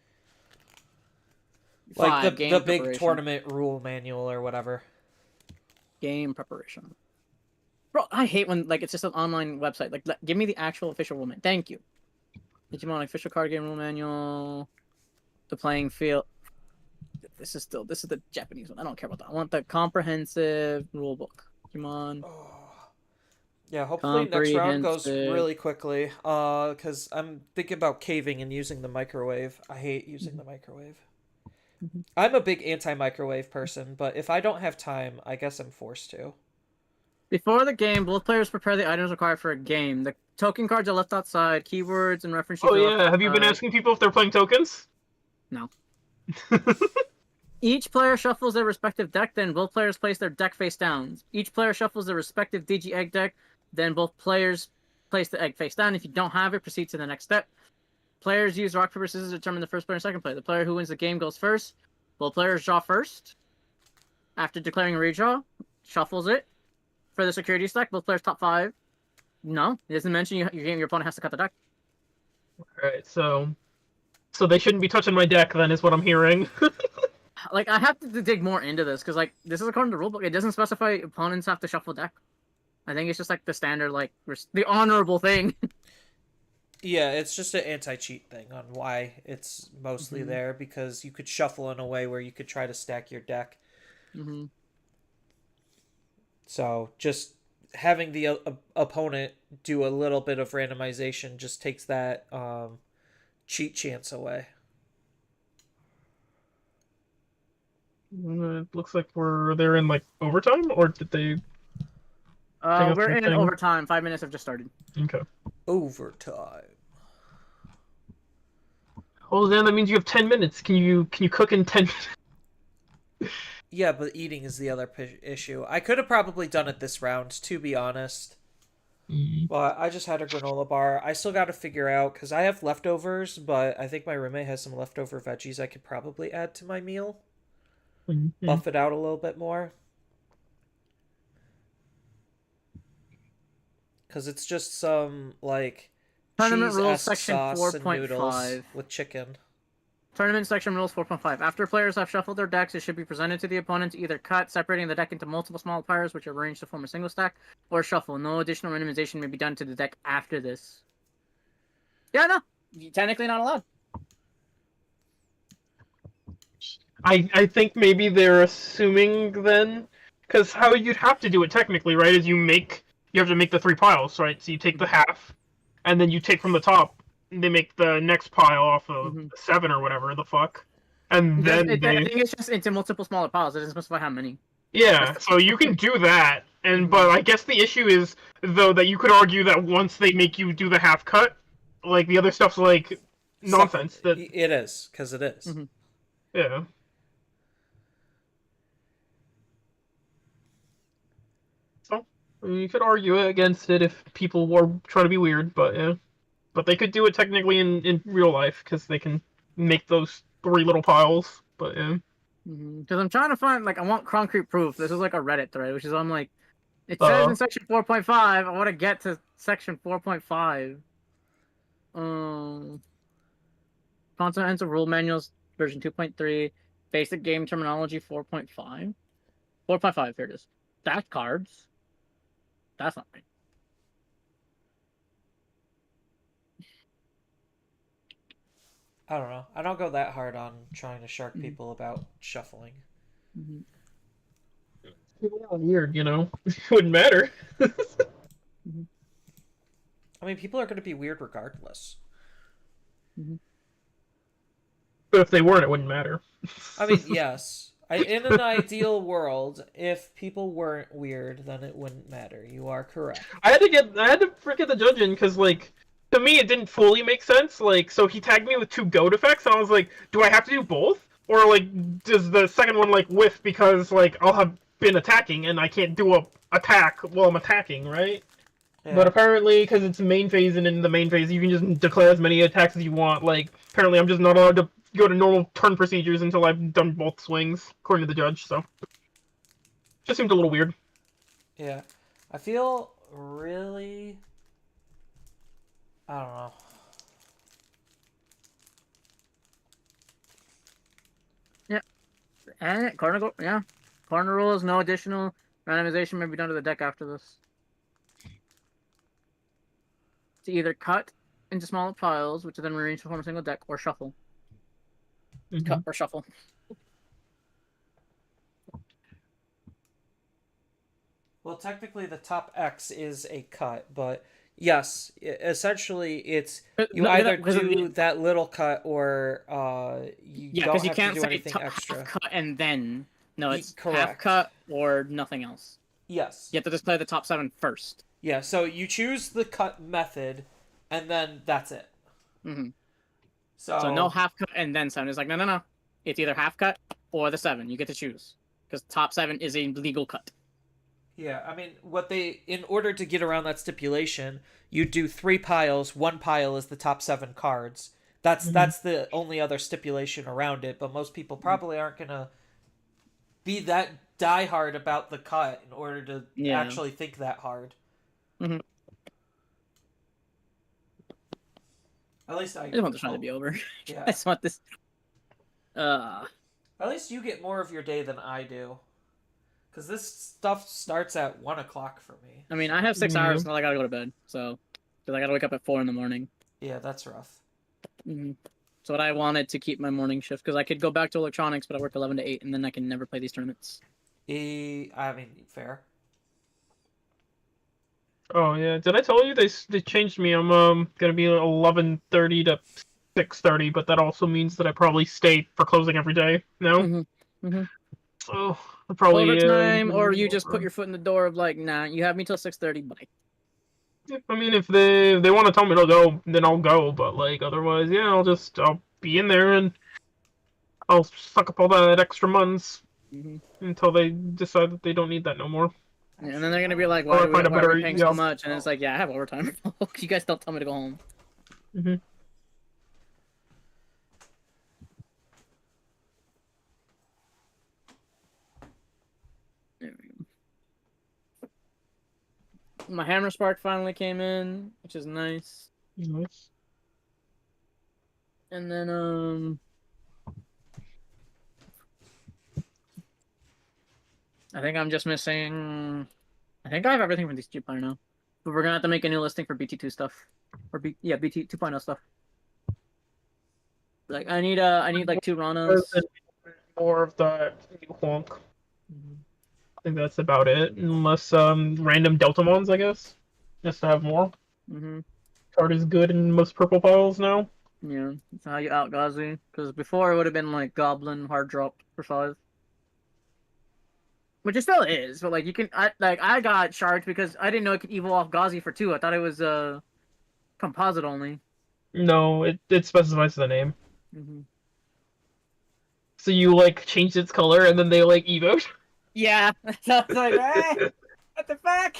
A: Like the big tournament rule manual or whatever.
B: Game preparation. Bro, I hate when like it's just an online website. Like, give me the actual official rule manual. Thank you. Digimon official card game rule manual. The playing field. This is the Japanese one. I don't care about that. I want the comprehensive rule book. Digimon.
A: Yeah, hopefully next round goes really quickly. Because I'm thinking about caving and using the microwave. I hate using the microwave. I'm a big anti-microwave person, but if I don't have time, I guess I'm forced to.
B: Before the game, both players prepare the items required for a game. The token cards are left outside. Keywords and reference sheets.
D: Oh yeah, have you been asking people if they're playing tokens?
B: No. Each player shuffles their respective deck, then both players place their deck face down. Each player shuffles their respective Digi-Egg deck, then both players place the egg face down. If you don't have it, proceed to the next step. Players use rock, paper, scissors to determine the first player and second player. The player who wins the game goes first. Both players draw first. After declaring a redraw, shuffles it. For the security stack, both players top 5. No, it doesn't mention your opponent has to cut the deck.
D: Alright, so they shouldn't be touching my deck then, is what I'm hearing.
B: Like, I have to dig more into this, because, like, this is according to the rulebook. It doesn't specify opponents have to shuffle deck. I think it's just, like, the standard, like, the honorable thing.
A: Yeah, it's just an anti-cheat thing on why it's mostly there, because you could shuffle in a way where you could try to stack your deck. So just having the opponent do a little bit of randomization just takes that cheat chance away.
D: It looks like they're in like overtime, or did they?
B: We're in overtime. 5 minutes have just started.
D: Okay.
A: Overtime.
D: Well, then that means you have 10 minutes. Can you cook in 10 minutes?
A: Yeah, but eating is the other issue. I could have probably done it this round, to be honest. But I just had a granola bar. I still got to figure out, because I have leftovers, but I think my roommate has some leftover veggies I could probably add to my meal. Buff it out a little bit more. Because it's just some, like,
B: Tournament rules
A: cheese-esque
B: section
A: sauce and noodles
B: 4.5.
A: with chicken.
B: Tournament section rules 4.5. After players have shuffled their decks, it should be presented to the opponent to either cut, separating the deck into multiple small piles, which are arranged to form a single stack, or shuffle. No additional randomization may be done to the deck after this. Yeah, no. Technically not allowed.
D: I think maybe they're assuming then, because how you'd have to do it technically, right, is you have to make the 3 piles, right? So you take the half, and then you take from the top. They make the next pile off of 7 or whatever the fuck, and then
B: I think it's just into multiple smaller piles. It doesn't specify how many.
D: yeah. So you can do that, and but I guess the issue is though that you could argue that once they make you do the half cut, like the other stuff's like nonsense. That
A: It is, because it is.
D: yeah. So you could argue against it if people were trying to be weird, but yeah. But they could do it technically in real life because they can make those 3 little piles. But yeah.
B: Because I'm trying to find, like, I want concrete proof. This is like a Reddit thread, which is I'm like, it says in section 4.5. I want to get to section 4.5. Comprehensive rule manuals version 2.3, basic game terminology 4.5. 4.5. Here it is. Stacked cards. That's not right.
A: I don't know. I don't go that hard on trying to shark people about shuffling.
D: Weird, you know? It wouldn't matter.
A: I mean, people are going to be weird regardless.
D: But if they weren't, it wouldn't matter.
A: I mean, yes. In an ideal world, if people weren't weird, then it wouldn't matter. You are correct.
D: I had to freaking the judge in because, like, to me it didn't fully make sense. Like, so he tagged me with 2 goat effects, and I was like, do I have to do both? Or, like, does the second one, like, whiff because, like, I'll have been attacking and I can't do a attack while I'm attacking, right? Yeah. But apparently, because it's main phase, and in the main phase you can just declare as many attacks as you want. Like, apparently I'm just not allowed to go to normal turn procedures until I've done both swings, according to the judge, so. Just seemed a little weird.
A: Yeah. I feel really... I don't know.
B: Yeah. And corner rules, no additional randomization may be done to the deck after this. To either cut into smaller piles, which are then arranged to form a single deck, or shuffle. Cut or shuffle.
A: Well, technically the top X is a cut, but yes, essentially it's you either do that little cut or you don't have to do anything extra.
B: Half cut and then it's
A: correct.
B: Half cut or nothing else.
A: Yes.
B: You have to display the top 7 first.
A: Yeah, so you choose the cut method, and then that's it. So
B: no half cut and then 7. It's like, no. It's either half cut or the 7. You get to choose. Because top 7 is a legal cut.
A: Yeah, I mean, in order to get around that stipulation, you do 3 piles. 1 pile is the top 7 cards. That's the only other stipulation around it, but most people probably aren't going to be that diehard about the cut in order to actually think that hard. At least I just
B: want this trying to be over.
A: Yeah.
B: I just want this.
A: At least you get more of your day than I do. Because this stuff starts at 1 o'clock for me.
B: I mean, I have 6 hours until I gotta go to bed. So, because I gotta wake up at 4 in the morning.
A: Yeah, that's rough.
B: So what I wanted to keep my morning shift, because I could go back to electronics, but I work 11 to 8, and then I can never play these tournaments.
A: I mean, fair.
D: Oh yeah, did I tell you they changed me? I'm gonna be 11:30 to 6:30, but that also means that I probably stay for closing every day now. So I'll probably
B: overtime, or you just put your foot in the door of like, nah, you have me till 6:30. Bye.
D: I mean, if they want to tell me to go, then I'll go. But like otherwise, yeah, I'll be in there and I'll suck up all that extra months. until they decide that they don't need that no more.
B: Yeah, and then they're gonna be like,
D: Or find a
B: why are
D: better
B: we paying so
D: job.
B: much? And it's like, yeah, I have overtime. You guys don't tell me to go home.
D: Mm-hmm.
B: There we go. My hammer spark finally came in, which is nice.
D: Nice.
B: And then I think I'm just missing. I think I have everything from TCG Player now, but we're gonna have to make a new listing for BT2 stuff, or BT 2.0 stuff. Like I need like 2 Ranos.
D: More of the new honk. I think that's about it, unless random Deltamons, I guess, just to have more.
B: Mm-hmm.
D: Card is good in most purple piles now.
B: Yeah, that's how you out Gazi. Because before it would have been like Goblin hard drop for 5. Which it still is, but like you can I got charged because I didn't know it could evo off Gazi for 2. I thought it was composite only.
D: No, it specifies the name.
B: Mm-hmm.
D: So you like changed its color and then they like evoed.
B: Yeah, so it's like, what the fuck?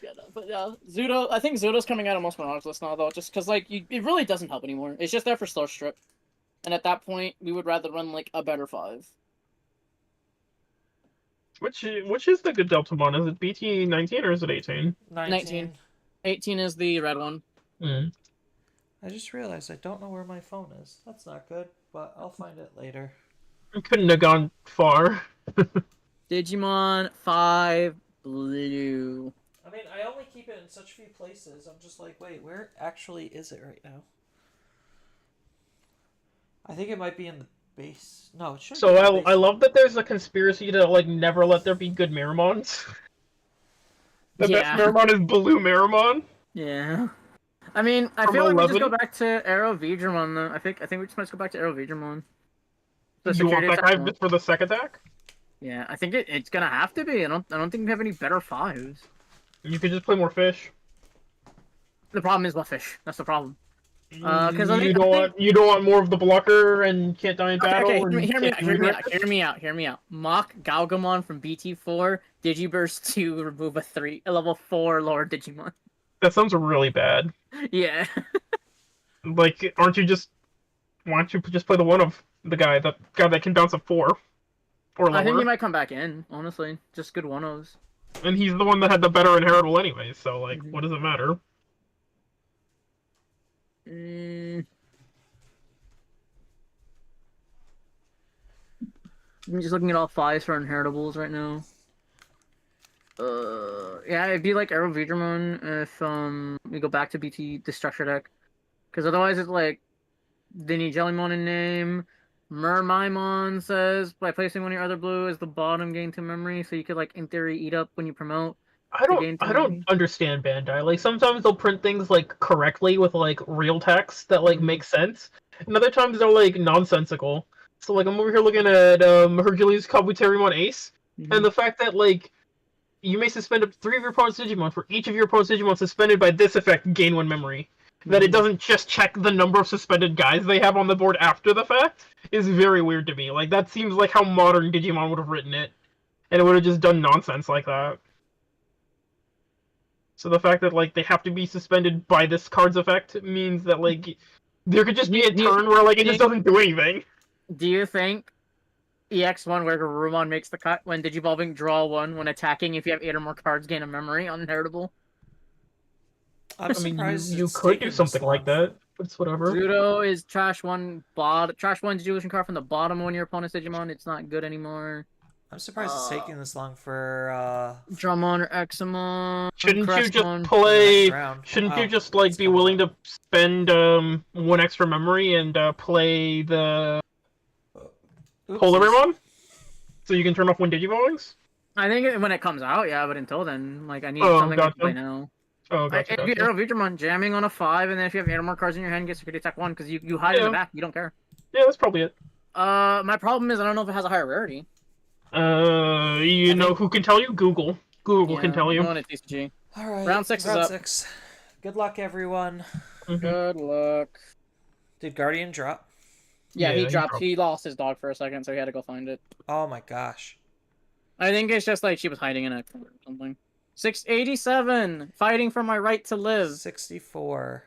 B: Yeah, no, but Zudo. I think Zudo's coming out of most Monarchs list now, though, just because like it really doesn't help anymore. It's just there for Slow Strip, and at that point, we would rather run like a better 5.
D: Which is the good Deltamon? Is it BT 19 or is it 18?
B: 19. 18 is the red one.
D: Mm.
A: I just realized I don't know where my phone is. That's not good, but I'll find it later.
D: It couldn't have gone far.
B: Digimon 5 blue.
A: I mean, I only keep it in such few places. I'm just like, wait, where actually is it right now? I think it might be in the base. No, it should.
D: So I love that there's a conspiracy to like never let there be good Miramons. The best Miramon is blue Miramon.
B: Yeah. I mean, I
D: From
B: feel like we
D: 11?
B: just go back to Arrow Vidramon though. I think we just might go back to Arrow Vidramon.
D: You want that guy just for the second attack?
B: Yeah, I think it's gonna have to be. I don't think we have any better 5s.
D: You could just play more fish.
B: The problem is what fish? That's the problem. Because
D: you don't want more of the blocker and can't die in battle.
B: Okay, hear me out. Mock Galgamon from BT4, Digiburst to remove a level 4 lower Digimon.
D: That sounds really bad.
B: Yeah.
D: Like, why don't you just play the one of the guy that can bounce a 4 or lower?
B: I think he might come back in, honestly. Just good 1-0s.
D: And he's the one that had the better inheritable anyway, so like, what does it matter?
B: I'm just looking at all 5s for inheritables right now. Yeah, it'd be like Arrow Vidramon if we go back to BT the structure deck, because otherwise it's like they need Jellymon in name. Mermaimon says by placing one of your other blue as the bottom gain 2 memory, so you could like in theory eat up when you promote.
D: I don't understand Bandai. Like sometimes they'll print things like correctly with like real text that like makes sense, and other times they're like nonsensical. So like I'm over here looking at Hercules Kabuterimon Ace, and the fact that like you may suspend up to 3 of your opponent's Digimon for each of your opponent's Digimon suspended by this effect gain 1 memory. That it doesn't just check the number of suspended guys they have on the board after the fact is very weird to me. Like that seems like how modern Digimon would have written it, and it would have just done nonsense like that. So the fact that like they have to be suspended by this card's effect means that like there could just be a turn where like it just doesn't do anything.
B: Do you think EX1 where Garurumon makes the cut when Digivolving draw 1 when attacking if you have 8 or more cards gain a memory on inheritable?
A: I'm surprised
D: you could do something like that. It's whatever.
B: Zudo is trash 1 Digivolution card from the bottom of one of your opponent's Digimon. It's not good anymore.
A: I'm surprised it's taking this long for
B: Drummon or Examon.
D: Shouldn't you just play? Shouldn't you just like be willing to spend 1 extra memory and play the Polaramon, so you can turn off when Digivolvings?
B: I think when it comes out, yeah, but until then, like I need something to play now.
D: Oh, gotcha.
B: If you Arrow Vidramon jamming on a 5, and then if you have 8 or more cards in your hand, get security attack 1 because you hide in the back. You don't care.
D: Yeah, that's probably it.
B: My problem is I don't know if it has a higher rarity.
D: You know who can tell you? Google. Google can tell you.
B: I'm going to TCG.
A: All right.
B: Round 6 is up.
A: 6. Good luck, everyone.
B: Good luck.
A: Did Guardian drop?
B: Yeah, he
D: Yeah, he
B: dropped.
D: dropped.
B: He lost his dog for a second, so he had to go find it.
A: Oh my gosh.
B: I think it's just like she was hiding in a corner or something. 687, fighting for my right to live.
A: 64.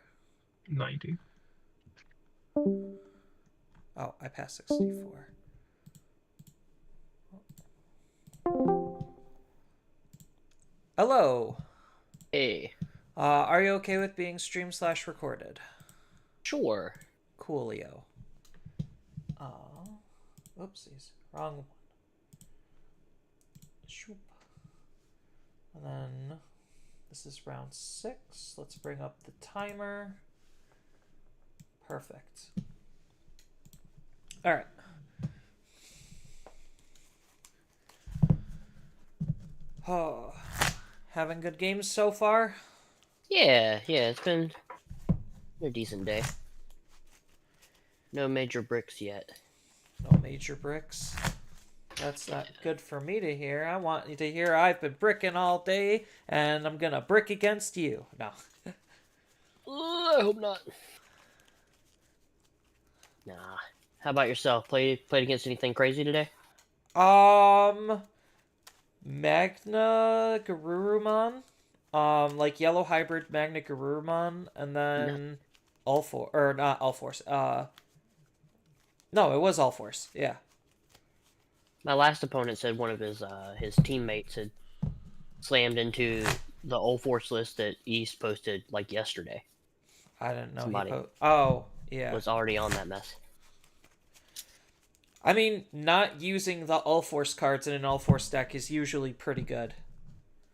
D: 90.
A: Oh, I passed 64. Hello.
K: Hey.
A: Are you okay with being stream/recorded?
K: Sure.
A: Coolio. Oopsies. Wrong one. Shoop. And then this is round 6. Let's bring up the timer. Perfect. All right. Oh, having good games so far?
K: Yeah, it's been a decent day. No major bricks yet.
A: No major bricks. That's not good for me to hear. I want you to hear I've been bricking all day and I'm gonna brick against you. No.
K: I hope not. Nah. How about yourself? Played against anything crazy today?
A: Magna Garurumon. Like Yellow Hybrid Magna Garurumon, and then All Force, or not All Force. No, it was All Force. Yeah.
K: My last opponent said one of his teammates had slammed into the All Force list that East posted like yesterday.
A: I didn't know.
K: Somebody
A: Oh, yeah.
K: was already on that mess.
A: I mean, not using the All Force cards in an All Force deck is usually pretty good.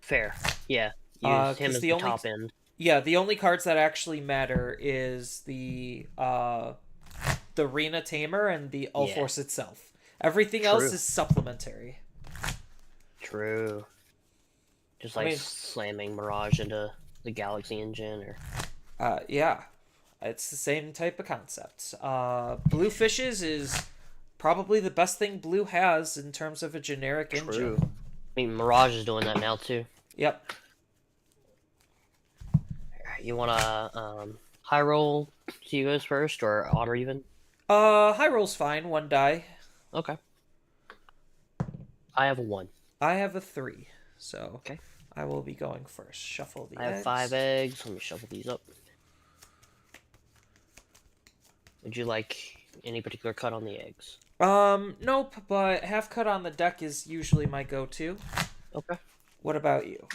K: Fair. Yeah. Use him as the
A: only,
K: top end.
A: Yeah, the only cards that actually matter is the Rena Tamer and the All Force itself. Everything else is supplementary.
K: True. Just like slamming Mirage into the Galaxy engine, or
A: yeah, it's the same type of concept. Blue Fishes is probably the best thing Blue has in terms of a generic engine.
K: I mean, Mirage is doing that now too.
A: Yep.
K: You wanna high roll Hugo's first or odd or even?
A: High roll's fine. 1 die.
K: Okay. I have a 1.
A: I have a 3, so
K: okay.
A: I will be going first. Shuffle the eggs.
K: I have 5 eggs. Let me shuffle these up. Would you like any particular cut on the eggs?
A: Nope, but half cut on the deck is usually my go-to.
K: Okay.
A: What about you?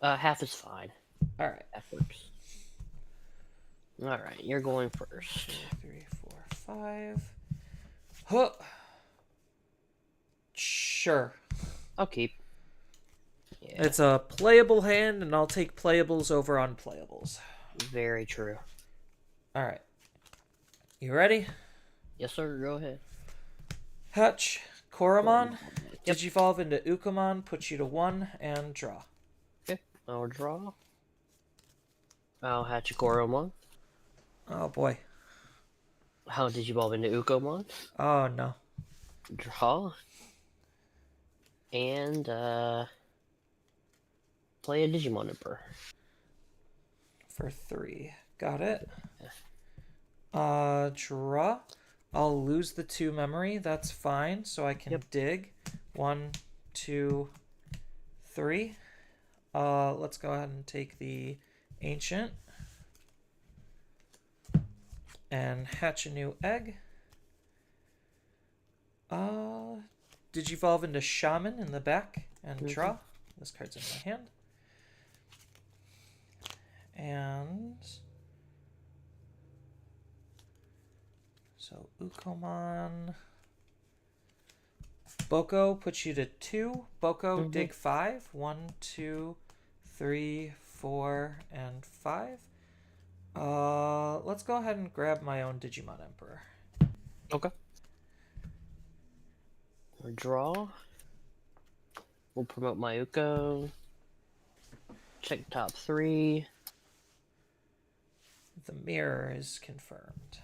K: Half is fine.
A: Alright.
K: That works. Alright, you're going first.
A: 2, 3, 4, 5. Huh. Sure.
K: I'll keep.
A: Yeah. It's a playable hand, and I'll take playables over unplayables.
K: Very true.
A: Alright. You ready?
K: Yes, sir. Go ahead.
A: Hatch, Koromon. Digivolve into Ukomon, put you to 1, and draw.
K: Okay, I'll draw. I'll hatch a Koromon.
A: Oh boy.
K: How did you evolve into Ukomon?
A: Oh no.
K: Draw. And, play a Digimon Emperor.
A: For 3. Got it. Draw. I'll lose the 2 memory. That's fine. So I can dig. 1, 2, 3. Let's go ahead and take the Ancient. And hatch a new egg. Digivolve into Shaman in the back and draw. This card's in my hand. And so Ukomon. Boko puts you to 2. Boko dig 5. 1, 2, 3, 4, and 5. Let's go ahead and grab my own Digimon Emperor.
K: Okay. Draw. We'll promote Mayuko. Check top 3.
A: The mirror is confirmed.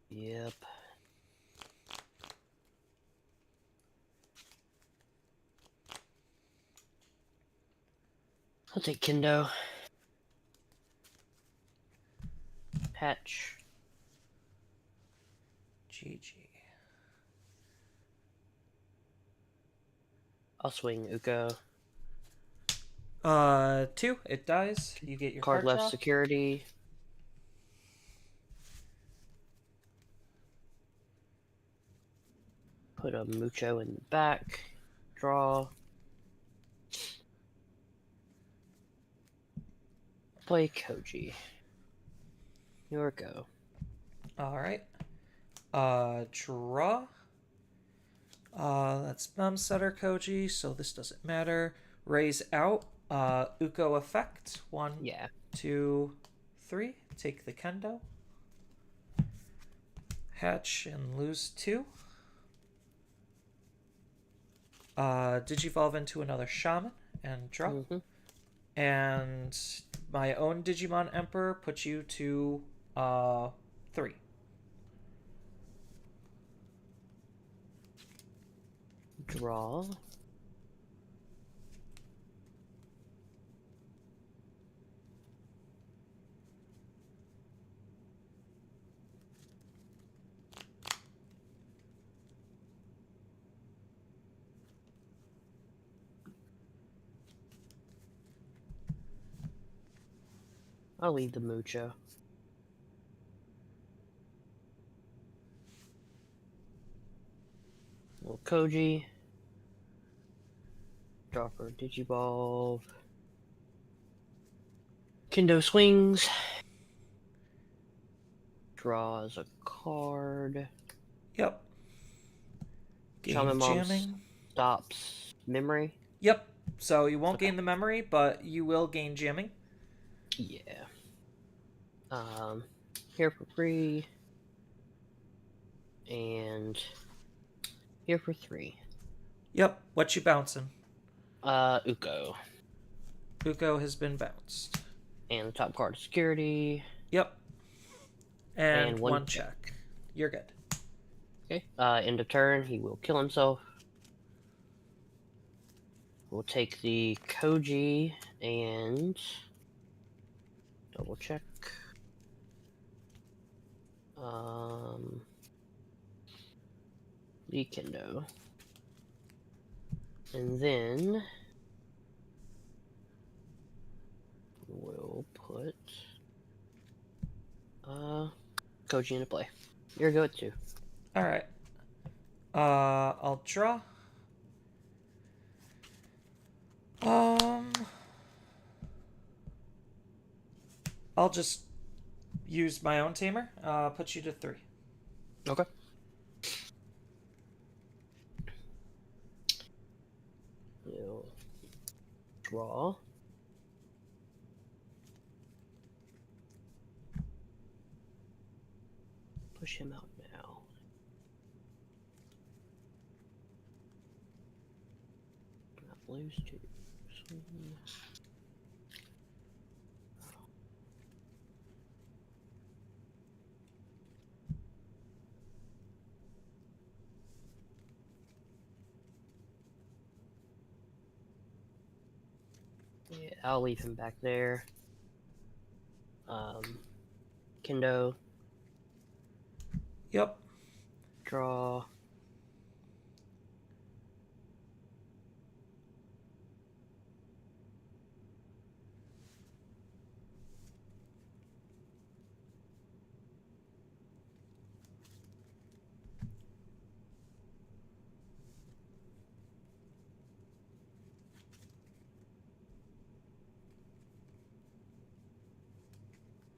K: Yep. I'll take Kendo. Hatch.
A: GG.
K: I'll swing Uko.
A: 2. It dies. You get your
K: Card
A: card
K: left
A: draw.
K: security. Put a Mucho in the back. Draw. Play Koji. Your go.
A: All right. Draw. That's Setter Koji, so this doesn't matter. Raise out. Uko effect. 1,
K: Yeah.
A: 2, 3. Take the Kendo. Hatch and lose 2. Digivolve into another Shaman and draw.
K: Mm-hmm.
A: And my own Digimon Emperor puts you to 3.
K: Draw. I'll leave the Mucho. Little Koji. Draw for Digivolve. Kendo swings. Draws a card.
A: Yep. Gain
K: Shaman Mom
A: jamming.
K: stops memory.
A: Yep. So you won't
K: Okay.
A: gain the memory, but you will gain jamming.
K: Yeah. Here for free. And here for 3.
A: Yep. What you bouncing?
K: Uko.
A: Uko has been bounced.
K: And the top card is security.
A: Yep. And
K: And
A: one
K: one
A: check. You're good.
K: Okay. End of turn, he will kill himself. We'll take the Koji and double check. The Kendo. And then we'll put Koji into play. You're good too.
A: All right. I'll draw. I'll just use my own tamer. Put you to 3.
K: Okay. We'll draw. Push him out now. Not lose 2. Yeah, I'll leave him back there. Kendo.
A: Yep.
K: Draw.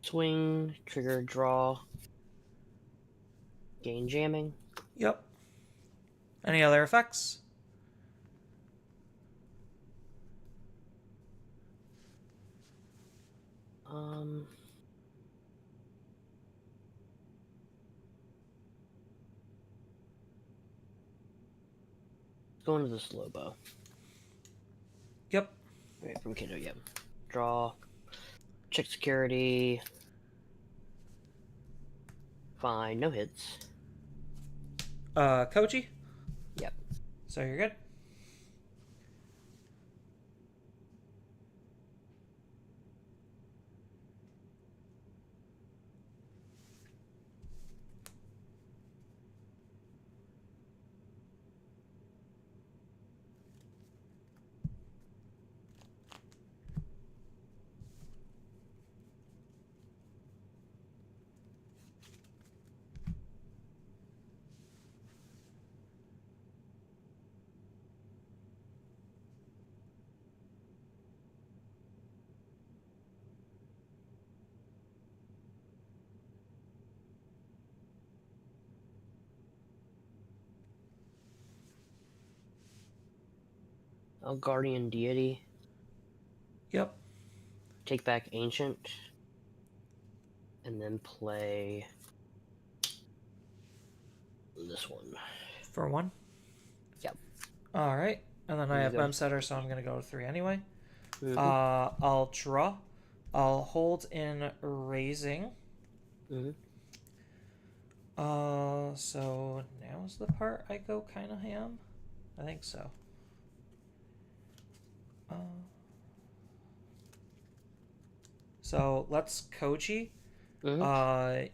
K: Swing, trigger, draw. Gain jamming.
A: Yep. Any other effects?
K: Going to the slow bow.
A: Yep.
K: Right, from Kendo, yep. Draw. Check security. Fine, no hits.
A: Koji?
K: Yep.
A: So you're good.
K: Guardian Deity.
A: Yep.
K: Take back Ancient. And then play this one.
A: For 1?
K: Yep.
A: Alright. And then I
K: You
A: have
K: go.
A: Mem Setter, so I'm going to go to 3 anyway.
K: Mhm.
A: I'll draw. I'll hold in Raising.
K: Mhm.
A: So now's the part I go kind of ham? I think so. So let's Koji.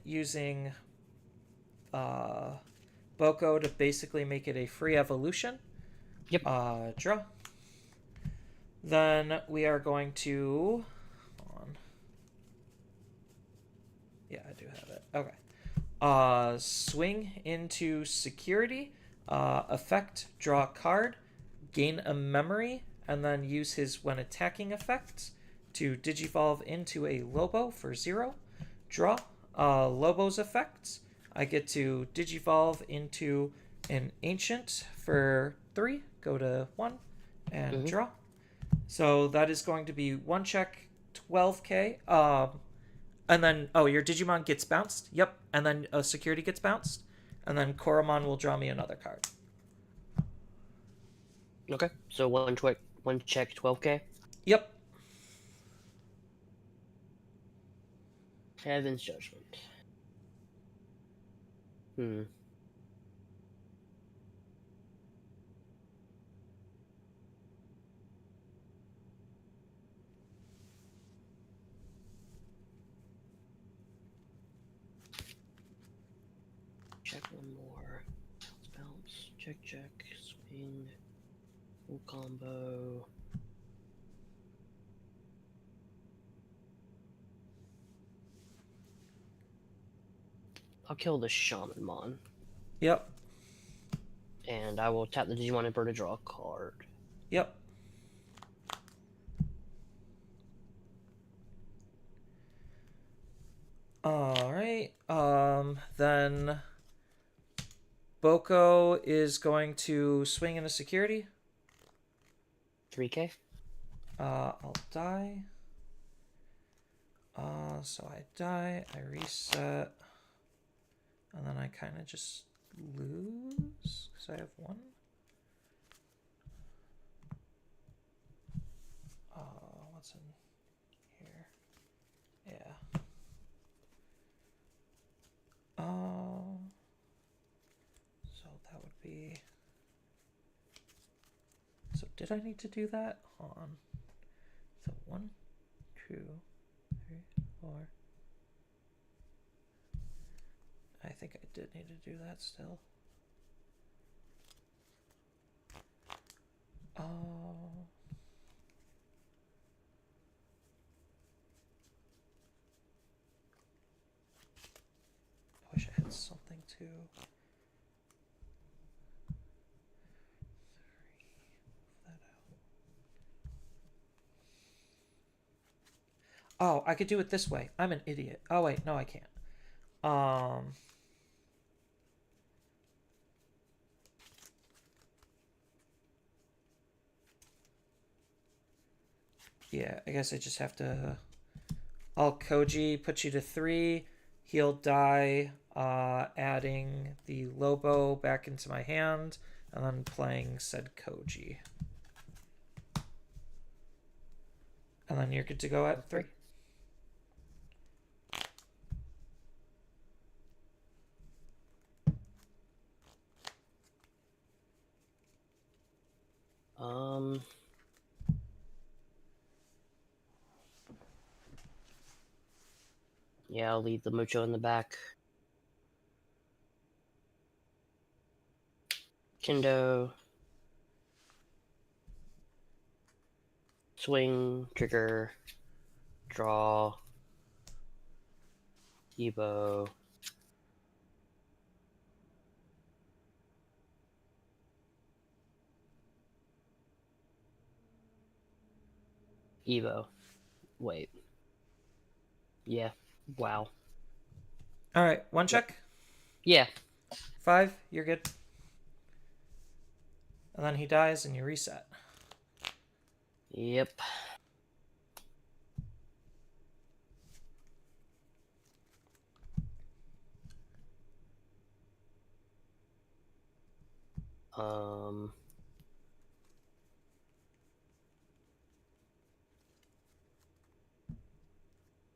A: Using Boko to basically make it a free evolution.
K: Yep.
A: Draw. Then we are going to... Hold on. Yeah, I do have it. Okay. Swing into Security. Effect, draw a card. Gain a memory. And then use his when attacking effects to Digivolve into a Lobo for 0. Draw. Lobo's effects. I get to Digivolve into an Ancient for 3. Go to 1 and draw. So that is going to be 1 check, 12k. And then, your Digimon gets bounced. Yep. And then a Security gets bounced. And then Koromon will draw me another card.
K: Okay. So 1 check, 12k.
A: Yep.
K: Heaven's Judgment. Check 1 more. Bounce. Check. Swing. Full combo. I'll kill the Shamanmon.
A: Yep.
K: And I will tap the Digimon Emperor to draw a card.
A: Yep. Alright. Then Boko is going to swing into Security.
K: 3k.
A: I'll die. So I die, I reset, and then I kind of just lose because I have 1. What's in here? Yeah. So that would be. So did I need to do that? Hold on. So 1, 2, 3, 4. I think I did need to do that still. I wish I had something to. Oh, I could do it this way. I'm an idiot. Oh wait, no I can't. Yeah, I guess I just have to. I'll Koji, put you to 3. He'll die, adding the Lobo back into my hand, and then playing said Koji. And then you're good to go at 3.
K: Yeah, I'll leave the Mucho in the back. Kendo. Swing, trigger, draw, Evo. Evo. Wait. Yeah. Wow.
A: Alright, 1 check.
K: Yeah.
A: 5, you're good. And then he dies and you reset.
K: Yep. Um.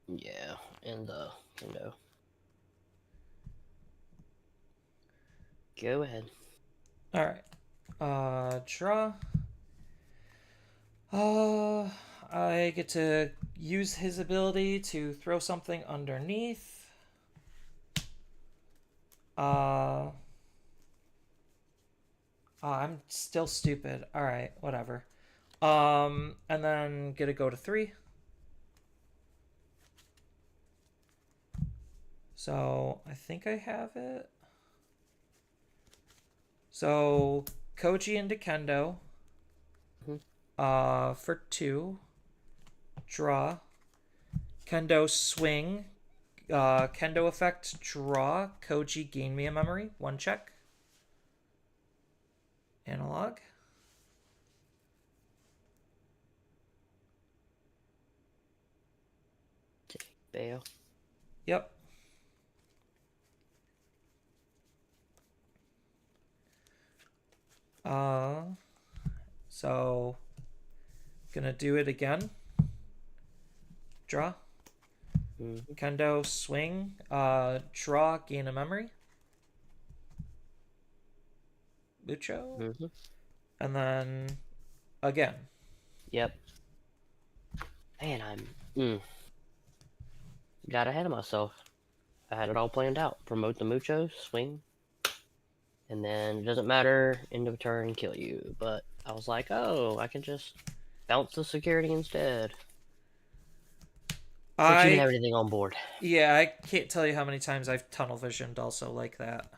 K: Yeah, and the window. Go ahead.
A: All right. Draw. I get to use his ability to throw something underneath. I'm still stupid. All right, whatever. And then get to go to 3. So I think I have it. So Koji into Kendo. For 2. Draw. Kendo swing. Kendo effect draw. Koji gain me a memory. 1 check. Analog.
K: Bail.
A: Yep. So gonna do it again. Draw. Kendo swing. Draw, gain a memory. Mucho. And then again.
K: Yep. Man, got ahead of myself. I had it all planned out. Promote the Mucho, swing, and then it doesn't matter, end of turn, kill you. But I was like, oh, I can just bounce the security instead. Since you didn't have anything on board.
A: Yeah, I can't tell you how many times I've tunnel visioned also like that.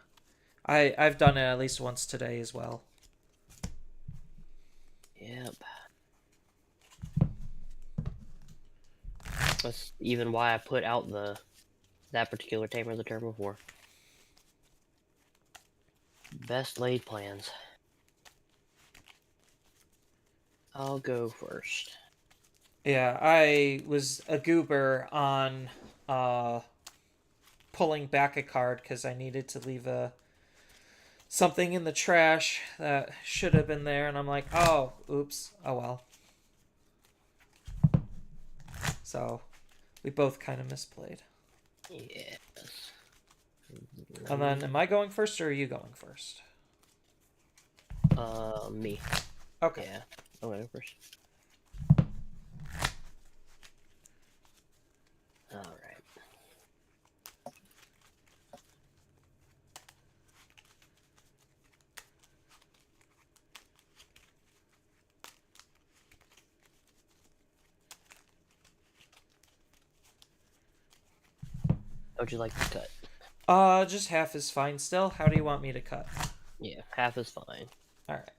A: I've done it at least once today as well.
K: Yep. That's even why I put out that particular tamer the turn before. Best laid plans. I'll go first.
A: Yeah, I was a goober on pulling back a card because I needed to leave something in the trash that should have been there, and I'm like, oh, oops, oh well. So we both kind of misplayed.
K: Yes.
A: And then, am I going first or are you going first?
K: Me.
A: Okay.
K: Yeah, I'll go first. Alright. How would you like to cut?
A: Just half is fine still. How do you want me to cut?
K: Yeah, half is fine.
A: Alright.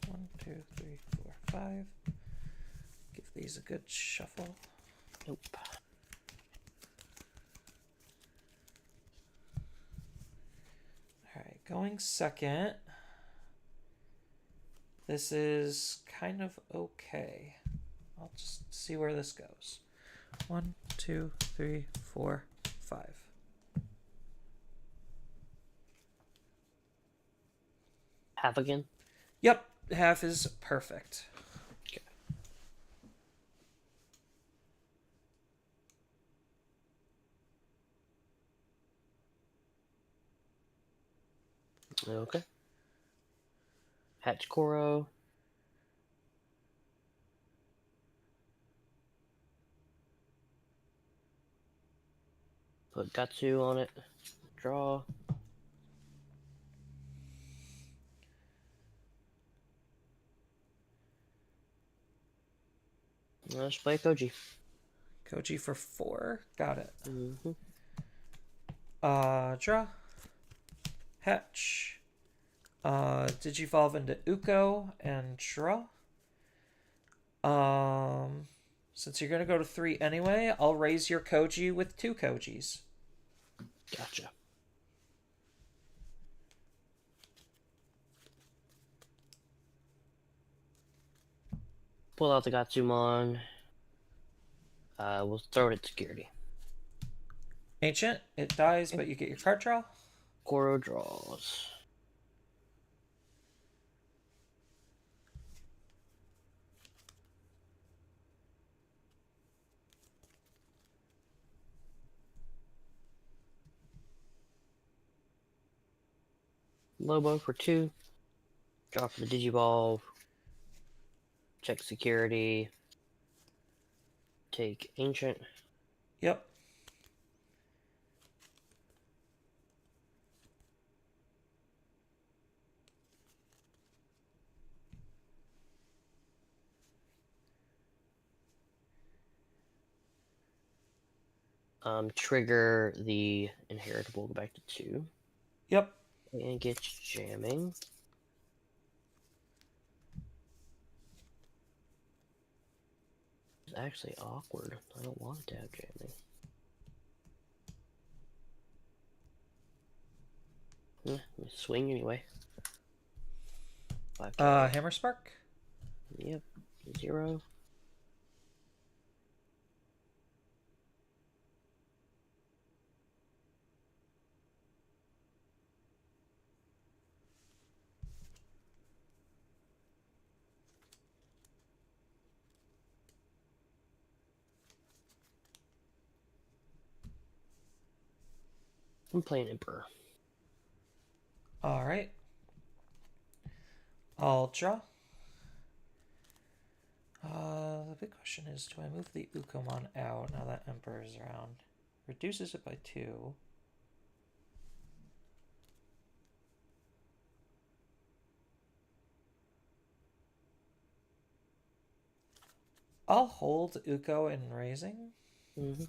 A: 1, 2, 3, 4, 5. Give these a good shuffle.
K: Nope.
A: Alright, going second. This is kind of okay. I'll just see where this goes. 1, 2, 3, 4, 5.
K: Half again?
A: Yep, half is perfect.
K: Okay. Hatch Koro. Put Gatsu on it. Draw. Let's play Koji.
A: Koji for 4. Got it.
K: Mm-hmm.
A: Draw. Hatch. Digivolve into Uko and draw. Since you're gonna go to 3 anyway, I'll raise your Koji with 2 Kojis.
K: Gotcha. Pull out the Gatsumon. We'll throw it at security.
A: Ancient, it dies, but you get your card draw.
K: Koro draws. Lobo for 2. Draw for the Digivolve. Check security. Take Ancient.
A: Yep.
K: Trigger the Inheritable, go back to 2.
A: Yep.
K: And get jamming. It's actually awkward. I don't want it to have jamming. Swing anyway. 5K.
A: Hammer Spark.
K: Yep. 0. I'm playing Emperor.
A: Alright. I'll draw. The big question is, do I move the Ukomon out now that Emperor is around? Reduces it by 2. I'll hold Uko in raising.
K: Mm-hmm.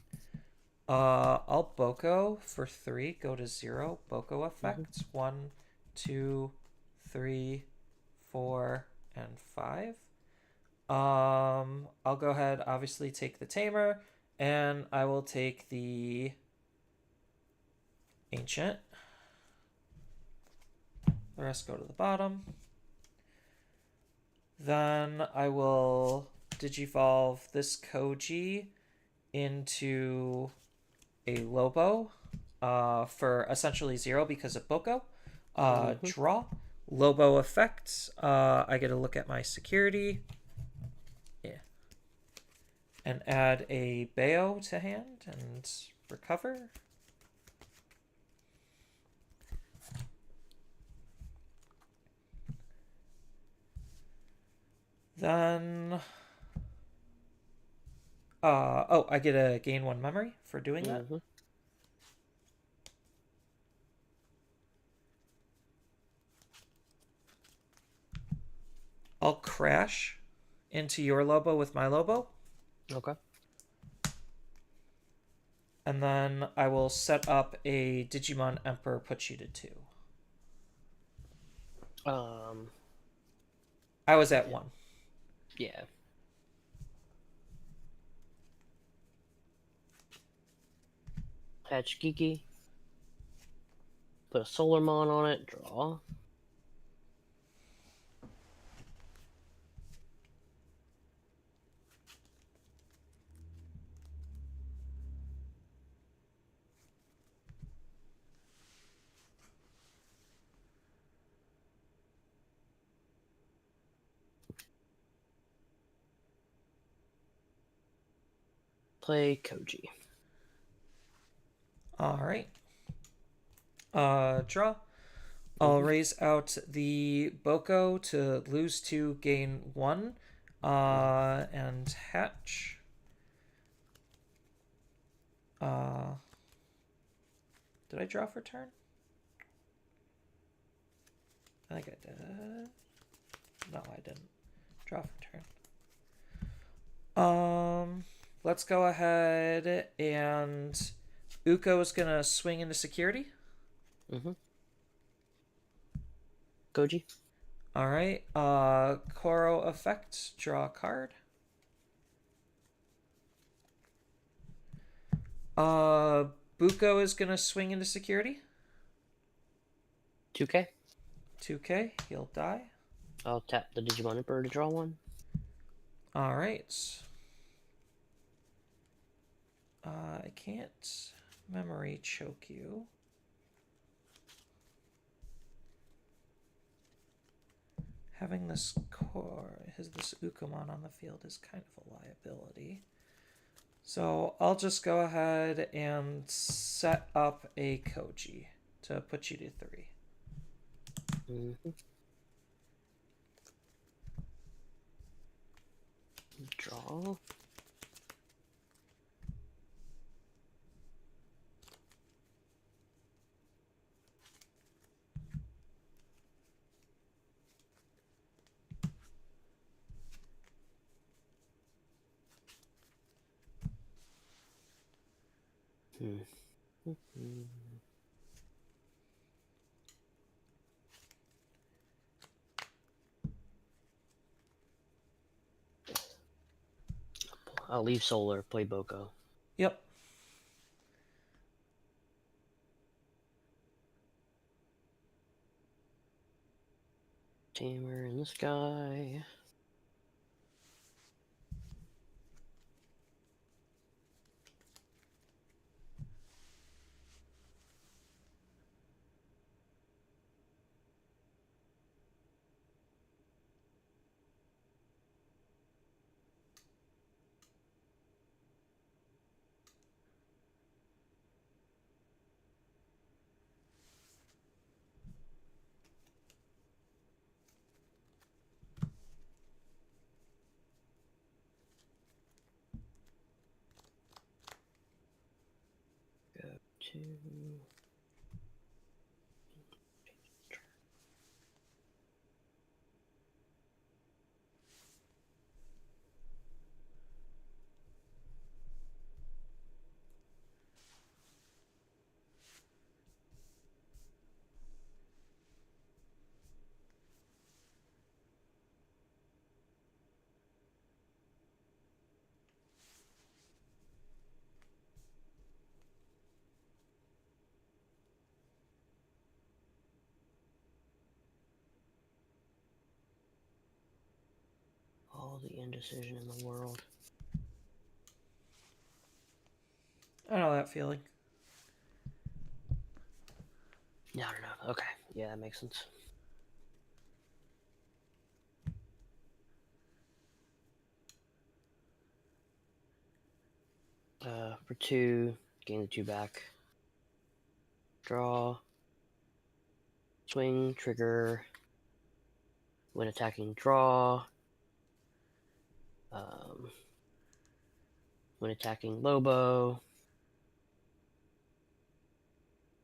A: I'll Boko for 3, go to 0. Boko effects. 1, 2, 3, 4, and 5. I'll go ahead, obviously take the Tamer, and I will take the Ancient. The rest go to the bottom. Then I will Digivolve this Koji into a Lobo for essentially 0 because of Boko. Draw. Lobo effect. I get to look at my security. Yeah. And add a Bayo to hand and recover. Then I get to gain 1 memory for doing that. I'll crash into your Lobo with my Lobo.
K: Okay.
A: And then I will set up a Digimon Emperor, put you to 2. I was at 1.
K: Yeah. Hatch Geeky. Put a Solarmon on it. Draw. Play Koji.
A: Alright. Draw. I'll raise out the Boko to lose 2, gain 1. And hatch. Did I draw for turn? I think I did. No, I didn't. Draw for turn. Let's go ahead and Uko's gonna swing into security.
K: Koji.
A: Alright. Koro effect. Draw a card. Buko is gonna swing into security. All right. I can't memory choke you. Having this this Ukamon on the field is kind of a liability. So I'll just go ahead and set up a Koji to put you to 3.
K: Mm-hmm. Draw. I'll leave Solar, play Boko.
A: Yep.
K: Tamer in the sky. Go to... All the indecision in the world.
A: I know that feeling.
K: No, no, no. Okay. Yeah, that makes sense. For 2, gain the 2 back. Draw. Swing, trigger. When attacking, draw. When attacking, Lobo.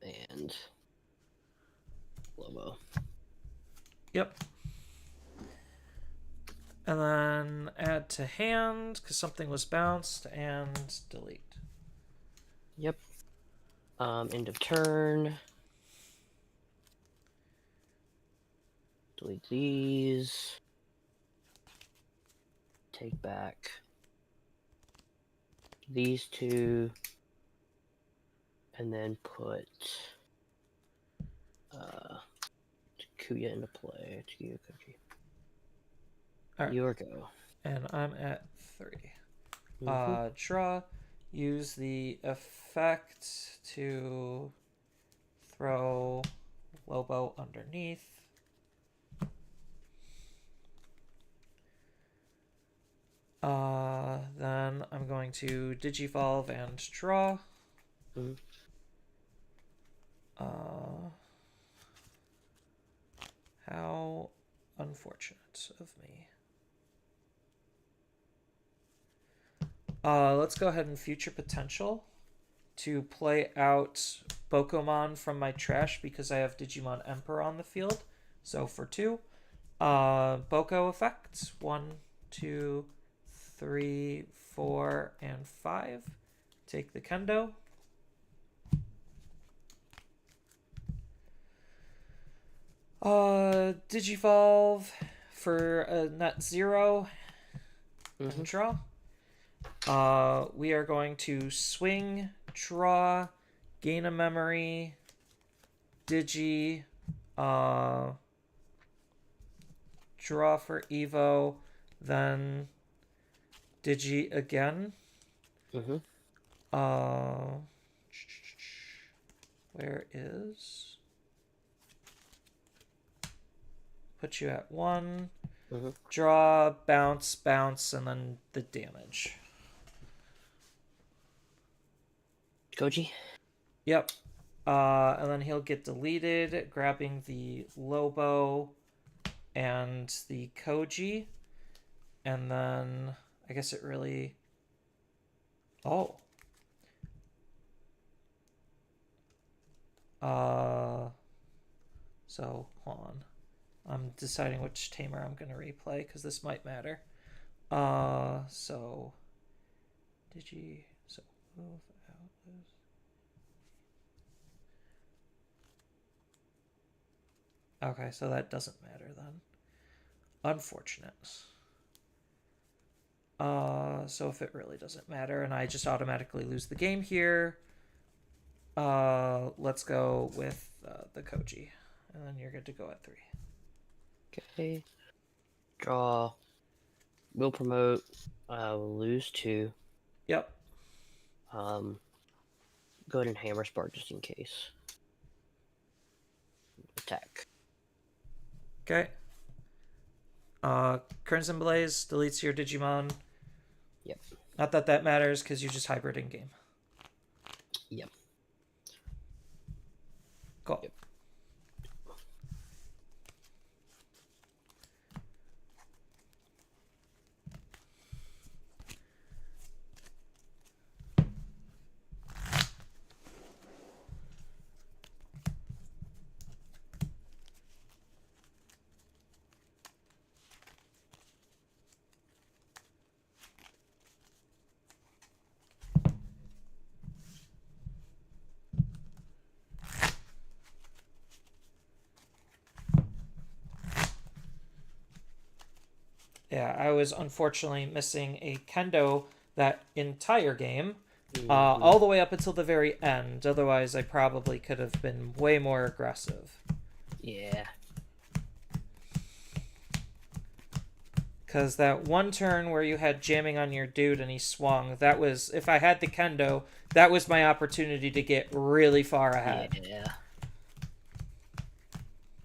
K: And Lobo.
A: Yep. And then add to hand, because something was bounced, and delete.
K: Yep. End of turn. Delete these. Take back these 2. And then put Takuya into play. Takuya Koji.
A: All right.
K: Your go.
A: And I'm at 3.
K: Mm-hmm.
A: Draw. Use the effect to throw Lobo underneath. Then I'm going to Digivolve and draw.
K: Mm-hmm.
A: How unfortunate of me. Let's go ahead and future potential to play out Bokomon from my trash because I have Digimon Emperor on the field. So for 2, Boko effect 1, 2, 3, 4, and 5. Take the Kendo. Digivolve for a net 0 and draw. We are going to swing, draw, gain a memory, digi, draw for Evo, then Digi again.
K: Mm-hmm.
A: Where is? Put you at 1.
K: Mm-hmm.
A: Draw, bounce, bounce, and then the damage.
K: Koji?
A: Yep. And then he'll get deleted, grabbing the Lobo and the Koji. And then I guess it really... Oh. So, hold on. I'm deciding which tamer I'm going to replay, because this might matter. So... Digi... So, move out this... Okay, so that doesn't matter then. Unfortunate. So if it really doesn't matter and I just automatically lose the game here, let's go with the Koji. And then you're good to go at 3.
K: Okay. Draw. Will promote. Will lose 2.
A: Yep.
K: Go ahead and hammer spark just in case. Attack.
A: Okay. Crimson Blaze deletes your Digimon.
K: Yep.
A: Not that that matters, because you just hybrid in game.
K: Yep.
A: Cool.
K: Yep.
A: Yeah, I was unfortunately missing a Kendo that entire game,
K: Mm-hmm.
A: all the way up until the very end. Otherwise, I probably could have been way more aggressive.
K: Yeah.
A: Because that one turn where you had jamming on your dude and he swung, that was, if I had the Kendo, that was my opportunity to get really far ahead.
K: Yeah.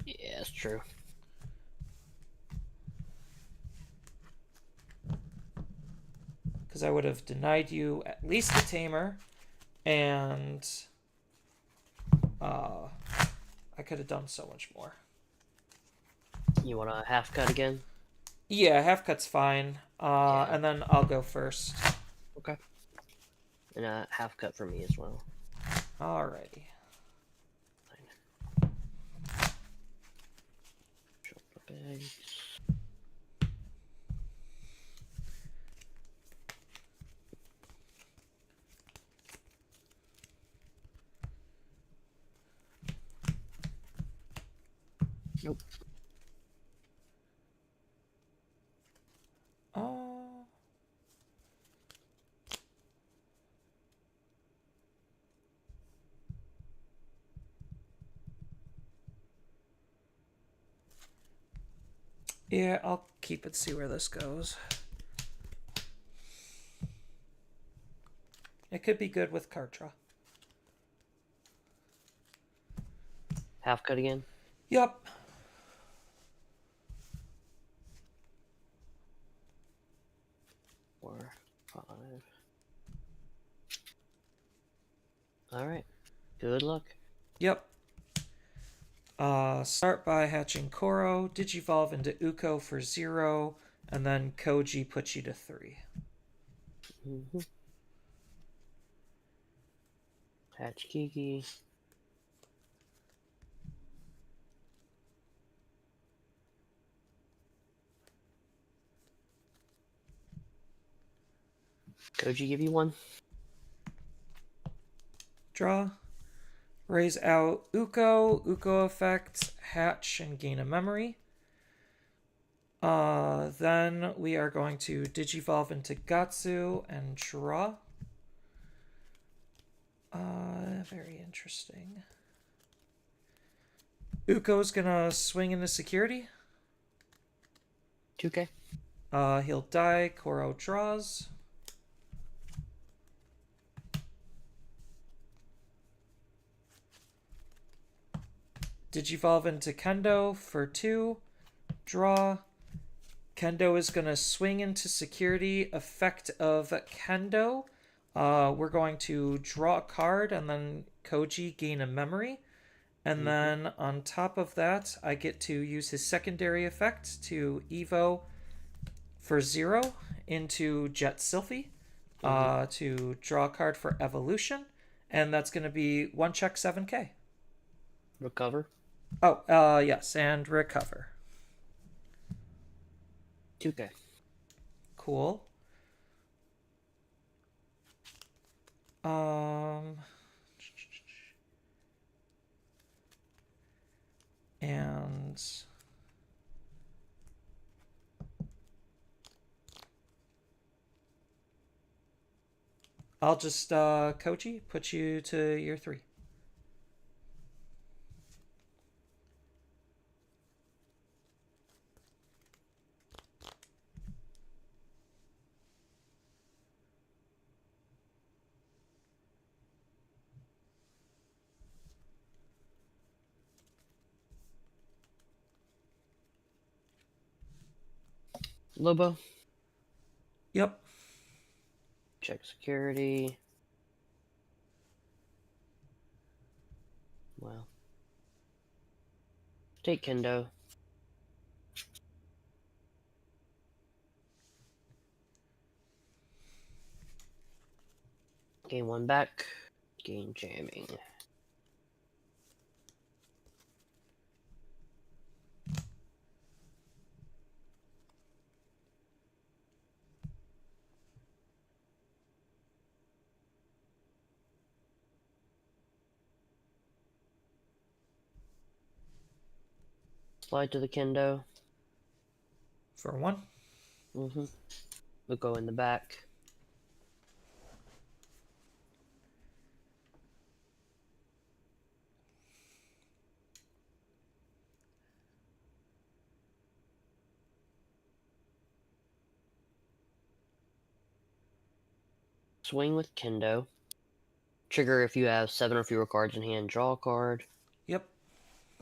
K: Yeah, that's true.
A: Because I would have denied you at least the tamer, and I could have done so much more.
K: You want a half cut again?
A: Yeah, half cut's fine.
K: Yeah.
A: And then I'll go first.
K: Okay. And a half cut for me as well.
A: Alrighty.
K: Drop the bags. Nope.
A: Yeah, I'll keep it, see where this goes. It could be good with Kartra.
K: Half cut again?
A: Yup.
K: Four, 5. Alright. Good luck.
A: Yep. Start by hatching Koro, Digivolve into Uko for 0, and then Koji puts you to 3.
K: Mm-hmm. Hatch Kiki. Koji give you 1.
A: Draw. Raise out Uko, Uko effect, hatch, and gain a memory. Then we are going to Digivolve into Gatsu and draw. Very interesting. Uko's gonna swing into security.
K: 2K.
A: He'll die. Koro draws. Digivolve into Kendo for 2. Draw. Kendo is going to swing into security. Effect of Kendo. We're going to draw a card and then Koji gain a memory. And then on top of that, I get to use his secondary effect to Evo for 0 into Jet Sylphie to draw a card for Evolution. And that's going to be 1 check 7k.
K: Recover.
A: Oh, yes, and recover.
K: 2k.
A: Cool. And I'll just Koji, put you to your 3.
K: Lobo.
A: Yep.
K: Check security. Wow. Take Kendo. Gain 1 back. Gain jamming. Slide to the Kendo.
A: For 1.
K: We'll go in the back. Swing with Kendo. Trigger if you have 7 or fewer cards in hand. Draw a card.
A: Yep.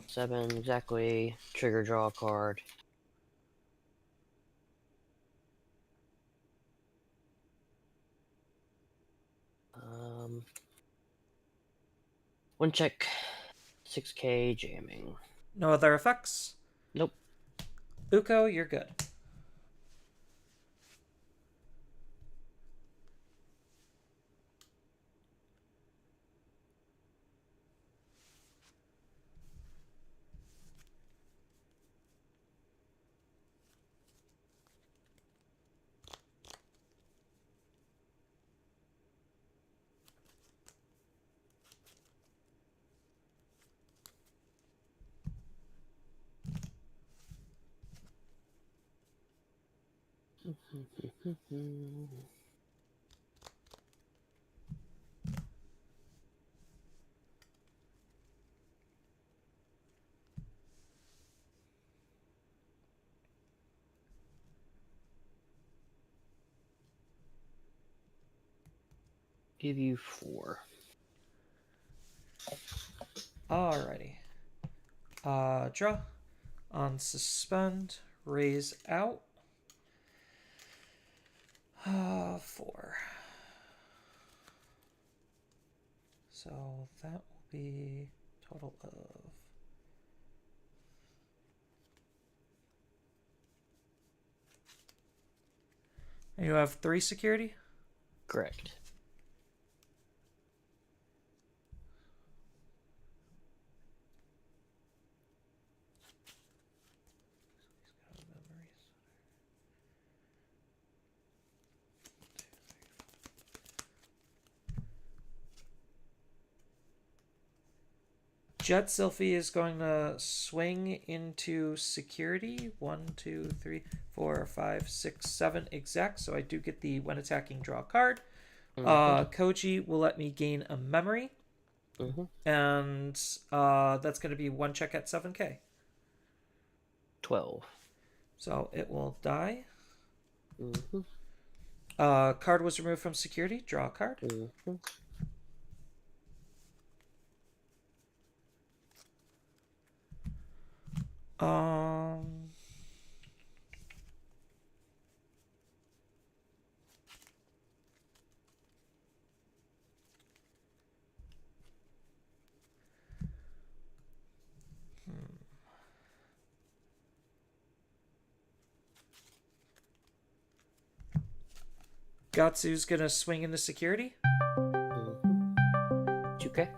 K: 7 exactly. Trigger, draw a card. One check. 6k jamming.
A: No other effects?
K: Nope.
A: Uko, you're good.
K: Give you 4.
A: Alrighty. Draw. On suspend. Raise out. 4. So that will be total of... You have 3 security?
K: Correct.
A: Jet Sylphie is going to swing into security. 1, 2, 3, 4, 5, 6, 7 exact. So I do get the when attacking draw card. Koji will let me gain a memory. And that's going to be 1 check at 7k.
K: 12.
A: So it will die.
K: Mm-hmm.
A: Card was removed from security. Draw a card.
K: Mm-hmm.
A: Um. Gatsu's gonna swing into security.
K: Mm-hmm. 2K.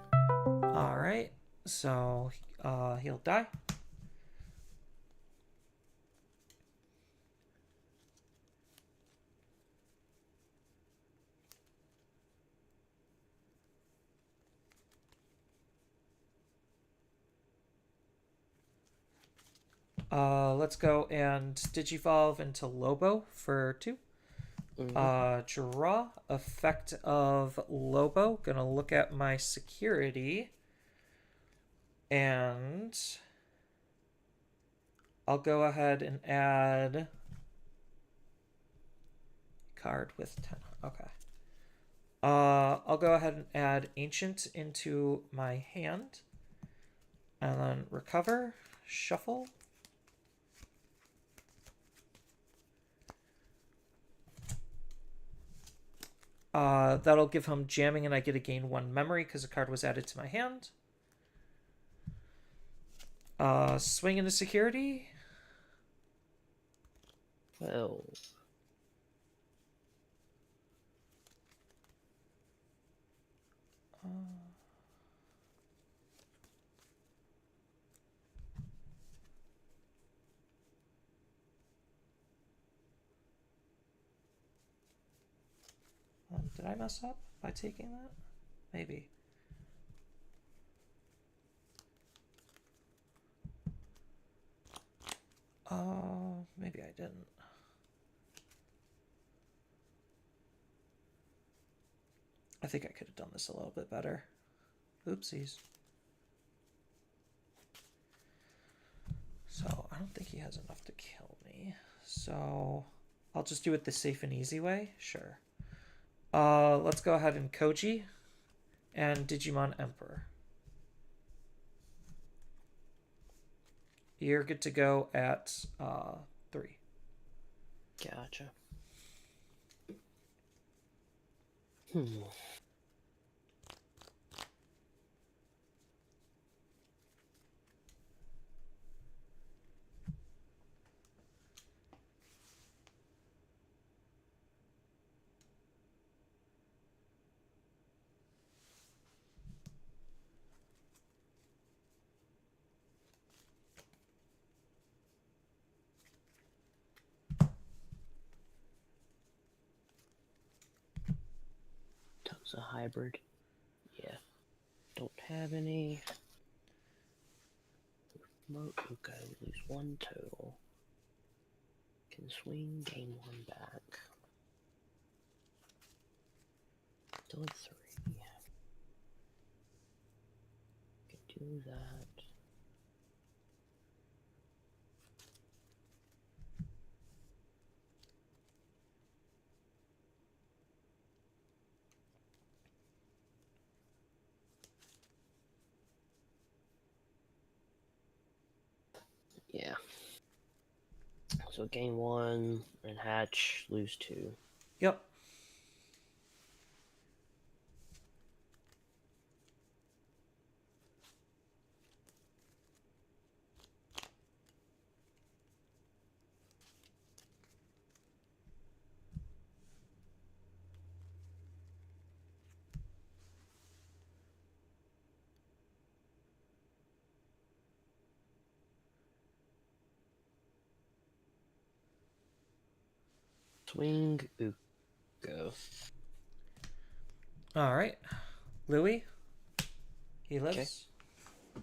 A: Alright. So he'll die. Let's go and Digivolve into Lobo for 2. Draw. Effect of Lobo. Gonna look at my security. And I'll go ahead and add card with 10. Okay. I'll go ahead and add Ancient into my hand. And then recover. Shuffle. That'll give him jamming, and I get to gain 1 memory because a card was added to my hand. Swing into security.
K: Well.
A: Did I mess up by taking that? Maybe. Maybe I didn't. I think I could have done this a little bit better. Oopsies. So, I don't think he has enough to kill me. So, I'll just do it the safe and easy way? Sure. Let's go ahead and Koji and Digimon Emperor. You're good to go at 3.
K: Gotcha. That was a hybrid. Yeah. Don't have any. Remote Uko, lose 1 total. Can swing, gain 1 back. Still at 3. Can do that. Yeah. So gain 1 and hatch, lose 2.
A: Yep.
K: Swing, Uko.
A: Alright. Louis. He lives.
K: Okay.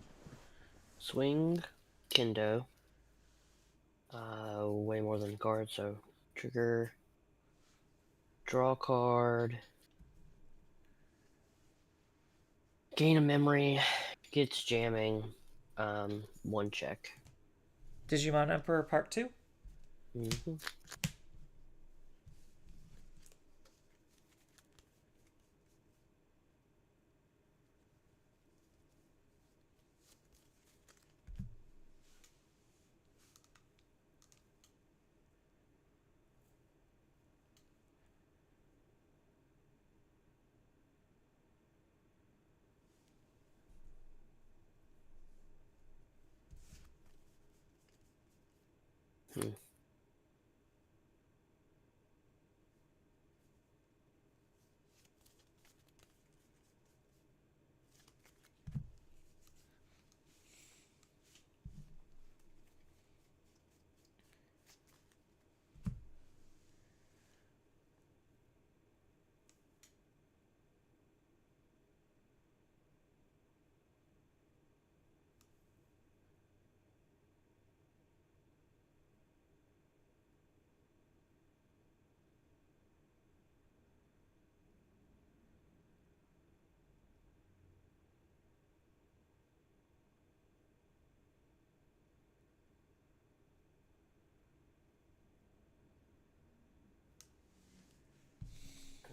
K: Swing, Kendo. Way more than a card, so trigger. Draw a card. Gain a memory. Gets jamming. 1 check.
A: Digimon Emperor Part 2.
K: Mm-hmm. Hmm.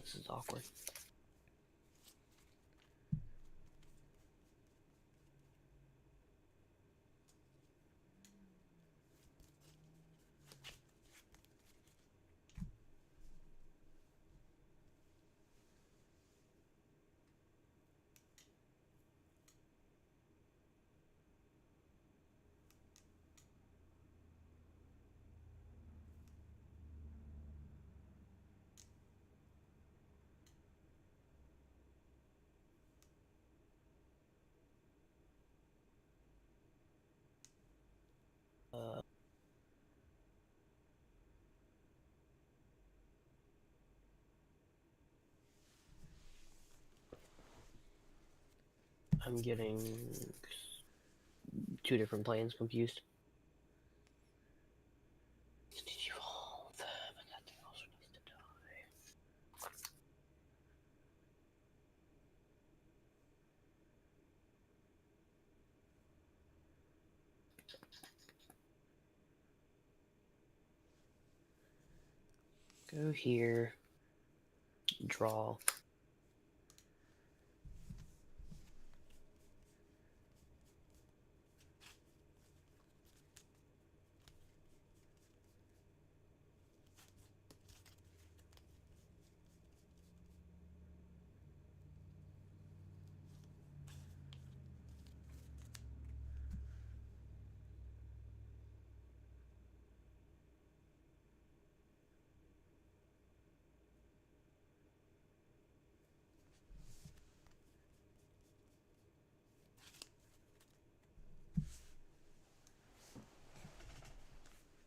K: This is awkward. I'm getting two different planes confused. Digivolve, but that thing also needs to die. Go here, draw.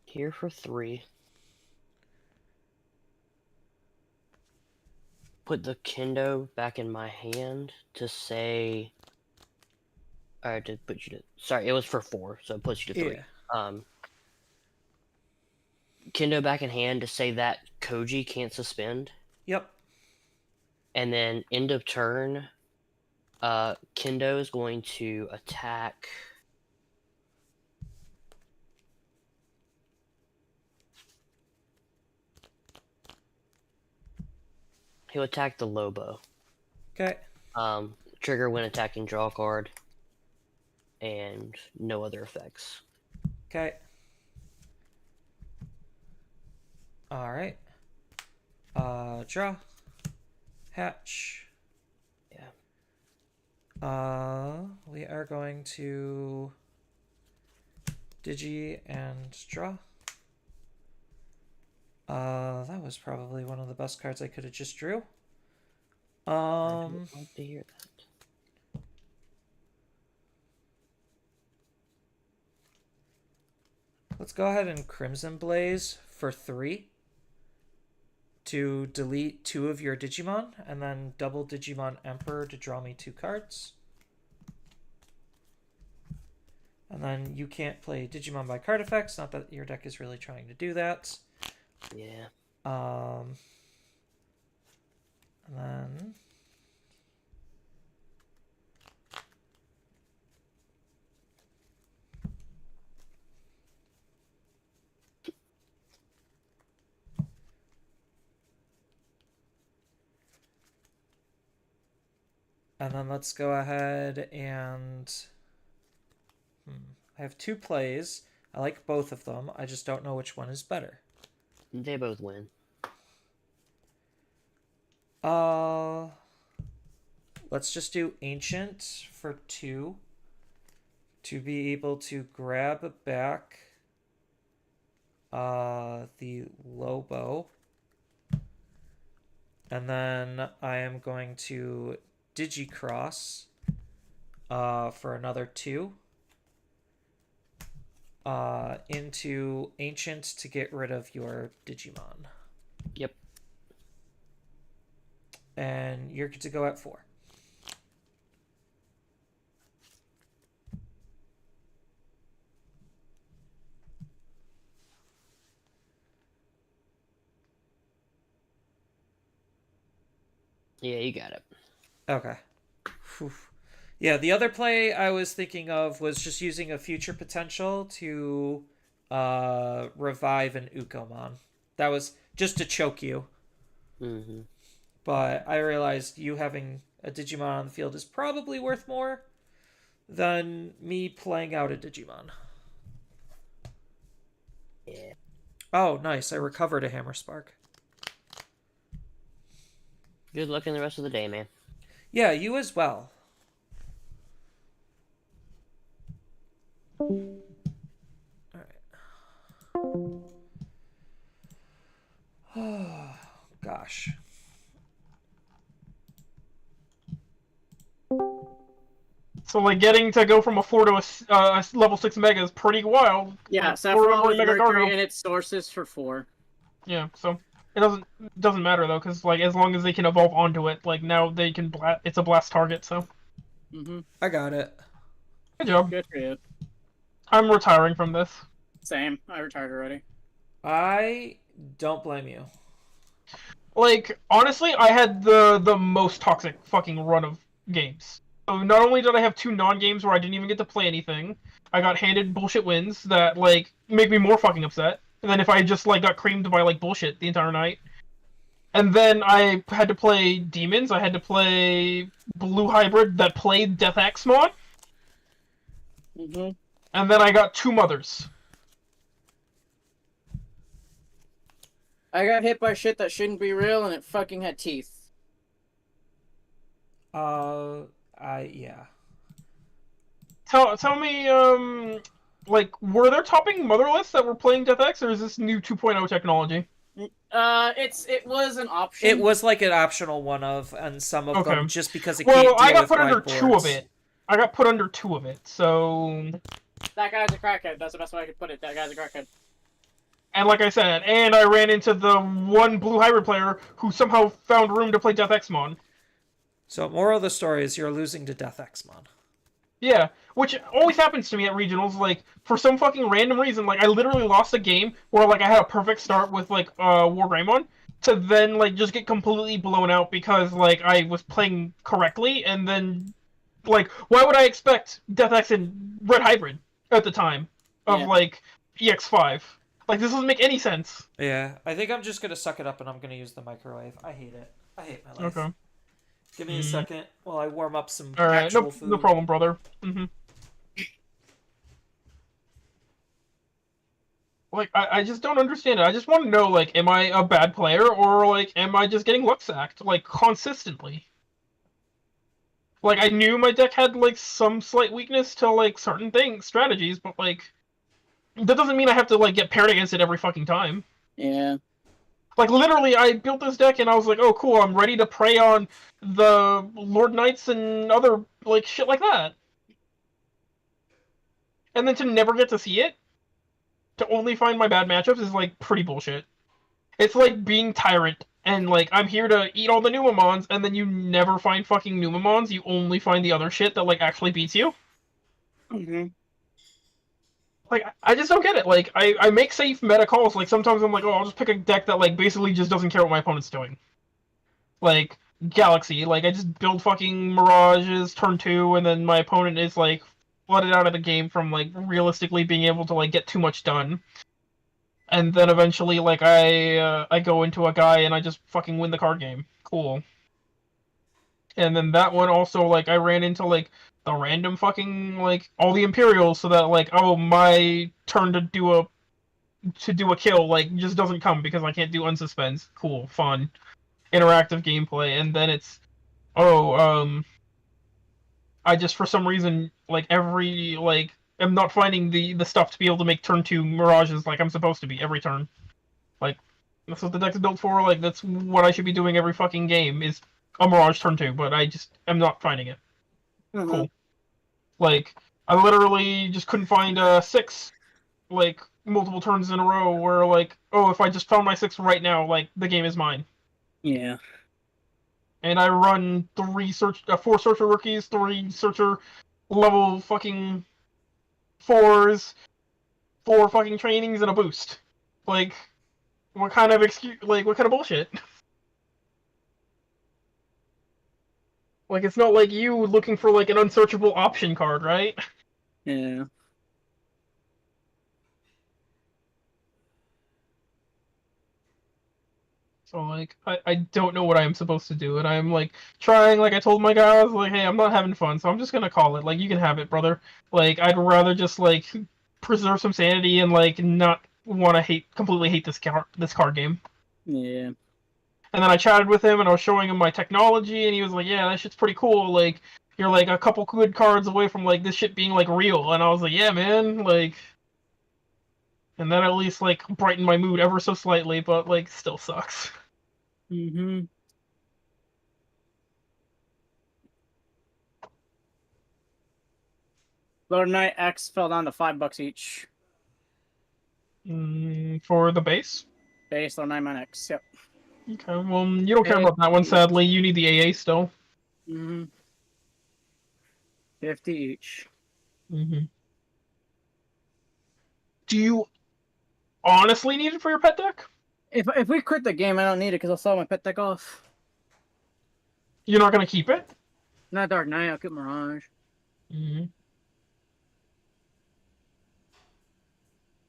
K: Here for 3. Put the kendo back in my hand to say. To put you to. Sorry, it was for 4, so it puts you to 3.
A: Yeah.
K: Kendo back in hand to say that Koji can't suspend.
A: Yep.
K: And then end of turn, Kendo is going to attack. He'll attack the Lobo.
A: Okay.
K: Trigger when attacking, draw a card, and no other effects.
A: Okay. All right. Draw. Hatch.
K: Yeah.
A: We are going to Digi and draw. That was probably one of the best cards I could have just drew.
K: I don't like to hear that.
A: Let's go ahead and Crimson Blaze for 3 to delete 2 of your Digimon, and then double Digimon Emperor to draw me 2 cards. And then you can't play Digimon by card effects, not that your deck is really trying to do that.
K: Yeah.
A: And then let's go ahead and I have 2 plays. I like both of them. I just don't know which one is better.
K: They both win.
A: Let's just do Ancient for 2 to be able to grab back the Lobo. And then I am going to Digicross for another 2. Into Ancient to get rid of your Digimon.
K: Yep.
A: And you're good to go at 4.
K: Yeah, you got it.
A: Okay. Whew. Yeah, the other play I was thinking of was just using a future potential to revive an Ukomon. That was just to choke you.
K: Mm-hmm.
A: But I realized you having a Digimon on the field is probably worth more than me playing out a Digimon.
K: Yeah.
A: Oh, nice. I recovered a Hammer Spark.
K: Good luck in the rest of the day, man.
A: Yeah, you as well. Alright. Gosh.
D: So like getting to go from a 4 to a level 6 mega is pretty wild.
B: Yeah,
D: Like,
B: Sephiroth
D: for
B: with
D: Mega
B: Mercury
D: Cargo.
B: and its sources for 4.
D: Yeah, so it doesn't matter though, because like as long as they can evolve onto it, like now they can it's a blast target. So
A: I got it.
D: good job.
B: Good for you.
D: I'm retiring from this.
B: Same. I retired already.
A: I don't blame you.
D: Like honestly, I had the most toxic fucking run of games. So not only did I have 2 non-games where I didn't even get to play anything, I got handed bullshit wins that like make me more fucking upset than if I just like got creamed by like bullshit the entire night. And then I had to play demons. I had to play blue hybrid that played Death Axe mod. And then I got 2 mothers.
B: I got hit by shit that shouldn't be real, and it fucking had teeth.
A: Yeah.
D: Tell me, like, were there topping motherless that were playing Death X, or is this new 2.0 technology?
B: It was an option.
A: It was like an optional one of, and some of them just because it
D: well,
A: can't deal
D: I got
A: with
D: put under
A: wide
D: 2
A: boards.
D: of it. I got put under 2 of it, so.
B: That guy's a crackhead. That's the best way I could put it. That guy's a crackhead.
D: And like I said, and I ran into the one blue hybrid player who somehow found room to play Death X mod.
A: So, moral of the story is you're losing to Death X mod.
D: Yeah, which always happens to me at regionals. Like for some fucking random reason, like I literally lost a game where like I had a perfect start with like War Greymon to then like just get completely blown out because like I was playing correctly, and then like why would I expect Death X and Red Hybrid at the time of like EX5? Like this doesn't make any sense.
A: Yeah, I think I'm just gonna suck it up and I'm gonna use the microwave. I hate it. I hate my life.
D: Okay.
A: Give me a second while I warm up some
D: All right,
A: actual food.
D: no problem, brother. Like, I just don't understand it. I just want to know, like, am I a bad player, or, like, am I just getting luck sacked, like, consistently? Like, I knew my deck had, like, some slight weakness to, like, certain strategies, but, like, that doesn't mean I have to, like, get paired against it every fucking time.
B: Yeah.
D: Like, literally, I built this deck, and I was like, oh, cool, I'm ready to prey on the Lord Knights and other, like, shit like that. And then to never get to see it? To only find my bad matchups is like pretty bullshit. It's like being Tyrant and like I'm here to eat all the Numamons, and then you never find fucking Numamons. You only find the other shit that like actually beats you. Like I just don't get it. Like I make safe meta calls. Like sometimes I'm like, oh, I'll just pick a deck that like basically just doesn't care what my opponent's doing. Like Galaxy. Like I just build fucking Mirages turn 2, and then my opponent is like flooded out of the game from like realistically being able to like get too much done. And then eventually, like, I go into a guy and I just fucking win the card game. Cool. And then that one also, like, I ran into, like, the random fucking, like, all the Imperials so that, like, oh, my turn to do a kill, like, just doesn't come because I can't do unsuspense. Cool, fun. Interactive gameplay. And then it's, oh, I just, for some reason, like, every, like, am not finding the stuff to be able to make turn 2 mirages like I'm supposed to be every turn. Like, that's what the deck's built for. Like, that's what I should be doing every fucking game is a mirage turn 2, but I just am not finding it. Cool. Like, I literally just couldn't find a 6, like, multiple turns in a row where, like, oh, if I just found my 6 right now, like, the game is mine.
B: Yeah.
D: And I run 4 searcher rookies, 3 searcher level fucking 4s, 4 fucking trainings, and a boost. Like, what kind of what kind of bullshit? Like, it's not like you looking for, like, an unsearchable option card, right?
B: Yeah.
D: So, like, I don't know what I am supposed to do, and I'm, like, trying, like, I told my guy, I was like, hey, I'm not having fun, so I'm just gonna call it. Like, you can have it, brother. Like, I'd rather just, like, preserve some sanity and, like, not want to completely hate this card game.
B: Yeah.
D: And then I chatted with him, and I was showing him my technology, and he was like, yeah, that shit's pretty cool, like, you're, like, a couple good cards away from, like, this shit being, like, real. And I was like, yeah, man, like... And that at least, like, brightened my mood ever so slightly, but, like, still sucks.
B: Mm-hmm. Lord Knight X fell down to $5 each.
D: For the base?
B: Base Lord Knight Man X, yep.
D: Okay, well, you don't care about that one, sadly. You need the AA still.
B: Mm-hmm. 50 each.
D: Mm-hmm. Do you honestly need it for your pet deck?
B: If we quit the game, I don't need it because I'll sell my pet deck off.
D: You're not gonna keep it?
B: Not Dark Knight, I'll keep Mirage.
D: Mm-hmm.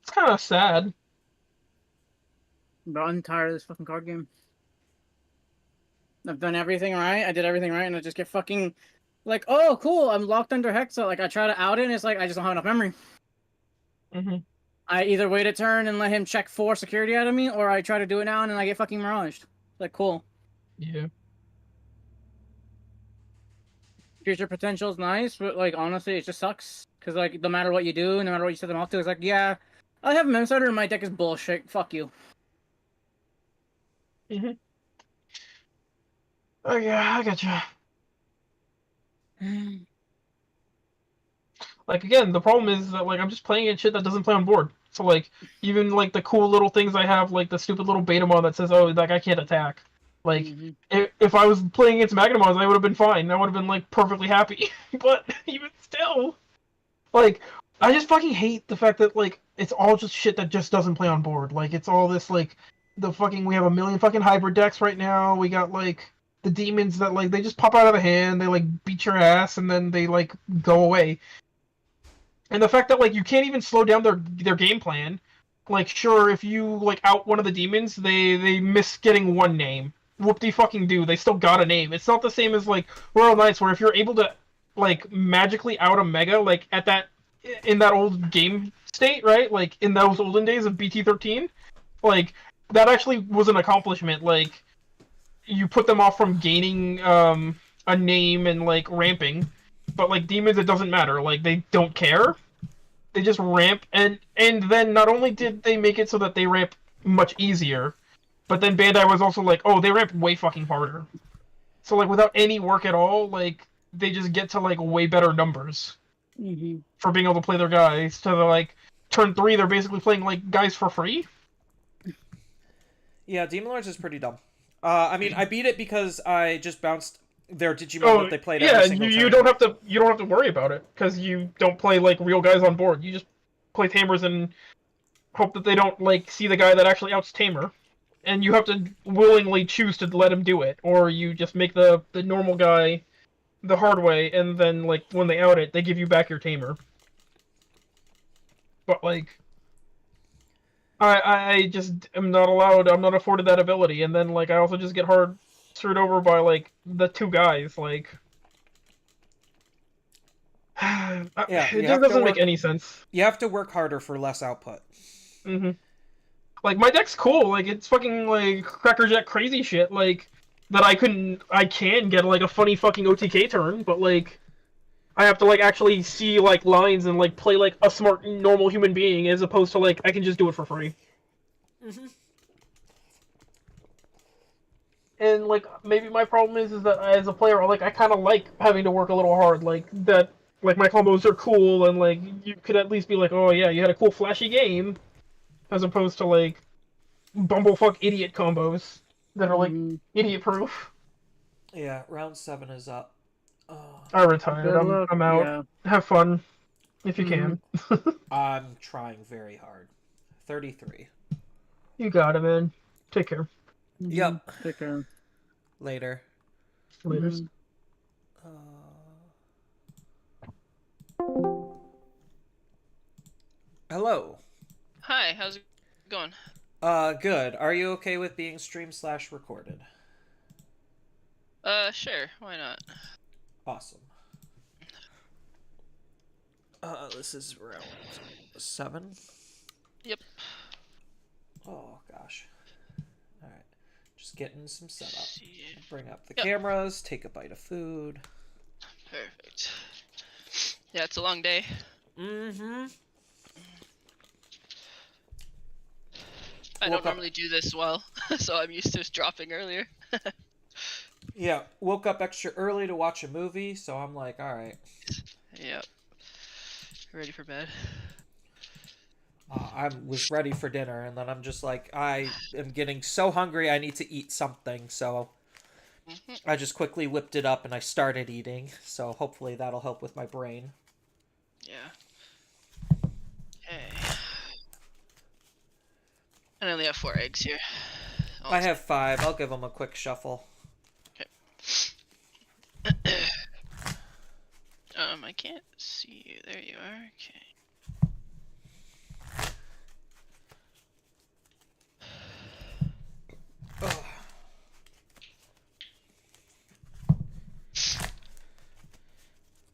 D: It's kind of sad.
B: But I'm tired of this fucking card game. I've done everything right. I did everything right, and I just get fucking like, oh, cool. I'm locked under Hexa. Like, I try to out it, and it's like I just don't have enough memory.
D: Mm-hmm.
B: I either wait a turn and let him check 4 security out of me, or I try to do it now and then I get fucking miraged. Like, cool.
D: Yeah.
B: Future potential is nice, but like honestly, it just sucks. Cause like no matter what you do, no matter what you set them off to, it's like, yeah, I have a Mem Starter and my deck is bullshit. Fuck you.
D: Mm-hmm. Oh yeah, I gotcha. Like, again, the problem is that, like, I'm just playing at shit that doesn't play on board. So, like, even, like, the cool little things I have, like, the stupid little beta mod that says, oh, that guy can't attack. Like, if I was playing against Magnamons, I would have been fine. I would have been, like, perfectly happy. But, even still, like, I just fucking hate the fact that, like, it's all just shit that just doesn't play on board. Like, it's all this, like, we have a million fucking hybrid decks right now. We got, like, the demons that, like, they just pop out of the hand, they, like, beat your ass, and then they, like, go away. And the fact that, like, you can't even slow down their game plan. Like, sure, if you, like, out one of the demons, they miss getting one name. Whoop-de-fucking-do, they still got a name. It's not the same as, like, Royal Knights, where if you're able to, like, magically out a Mega, like, in that old game state, right? Like, in those olden days of BT13, like, that actually was an accomplishment. Like, you put them off from gaining, a name and, like, ramping. But, like, demons, it doesn't matter. Like, they don't care. They just ramp, and then not only did they make it so that they ramp much easier, but then Bandai was also like, oh, they ramp way fucking harder. So, like, without any work at all, like, they just get to, like, way better numbers for being able to play their guys. To, like, turn 3, they're basically playing, like, guys for free.
A: Yeah, Demon Lords is pretty dumb. I mean, I beat it because I just bounced their Digimon that they played every single
D: you
A: turn.
D: don't have to worry about it because you don't play like real guys on board. You just play tamers and hope that they don't like see the guy that actually outs tamer, and you have to willingly choose to let him do it, or you just make the normal guy the hard way, and then like when they out it, they give you back your tamer. But like, I just am not allowed. I'm not afforded that ability, and then like I also just get screwed over by like the 2 guys. Like,
A: Yeah,
D: it just doesn't make any sense.
A: You have to work harder for less output.
D: Mm-hmm. Like, my deck's cool. Like, it's fucking like crackerjack crazy shit. Like, that I can get like a funny fucking OTK turn, but like, I have to like actually see like lines and like play like a smart normal human being, as opposed to like I can just do it for free.
A: Mhm.
D: And like maybe my problem is that as a player, like I kind of like having to work a little hard, like that. Like my combos are cool, and like you could at least be like, oh yeah, you had a cool flashy game, as opposed to like bumblefuck idiot combos that are like
B: Mhm.
D: idiot proof.
A: Yeah, round 7 is up. Oh,
D: I retired.
B: Good luck.
D: I'm out.
B: Yeah.
D: Have fun if you
B: Mhm.
D: can.
A: I'm trying very hard. 33.
D: You got it, man. Take care.
A: Yep.
B: Take care.
A: Later.
D: Later.
B: Mhm.
A: Uh, hello.
L: Hi, how's it going?
A: Good. Are you okay with being stream/recorded?
L: Sure, why not?
A: Awesome. This is round 7.
L: Yep.
A: Oh gosh. All right. Just getting some setup.
L: See.
A: Bring up the
L: Yep.
A: cameras. Take a bite of food.
L: Perfect. Yeah, it's a long day.
A: Mm-hmm.
L: I
A: Woke
L: don't
A: up-
L: normally do this well, so I'm used to just dropping earlier.
A: Yeah, woke up extra early to watch a movie, so I'm like, all right.
L: Yep. Ready for bed.
A: I was ready for dinner, and then I'm just like, I am getting so hungry, I need to eat something, so I just quickly whipped it up and I started eating, so hopefully that'll help with my brain.
L: Yeah. Okay. I only have 4 eggs here.
A: I have 5. I'll give them a quick shuffle.
L: Okay. I can't see you. There you are. Okay.
A: Ugh.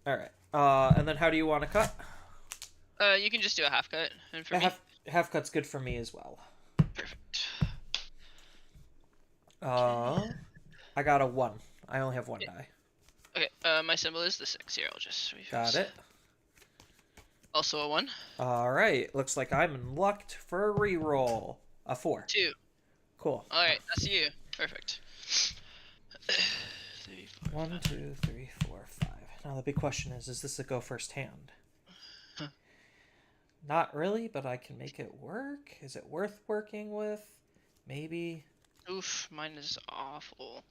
A: All right. And then how do you want to cut?
L: You can just do a half cut, and for me,
A: Half cut's good for me as well.
L: perfect.
A: I got a 1. I only have 1 die.
L: Okay. My symbol is the 6 here. I'll just refix.
A: Got it.
L: Also a 1.
A: All right. Looks like I'm in luck for a reroll. A 4.
L: 2.
A: Cool.
L: All right, that's you. Perfect. 3, 4,
A: 1, 2, 3, 4, 5. Now the big question is this a go first hand?
L: Huh.
A: Not really, but I can make it work. Is it worth working with? Maybe.
L: Oof, mine is awful.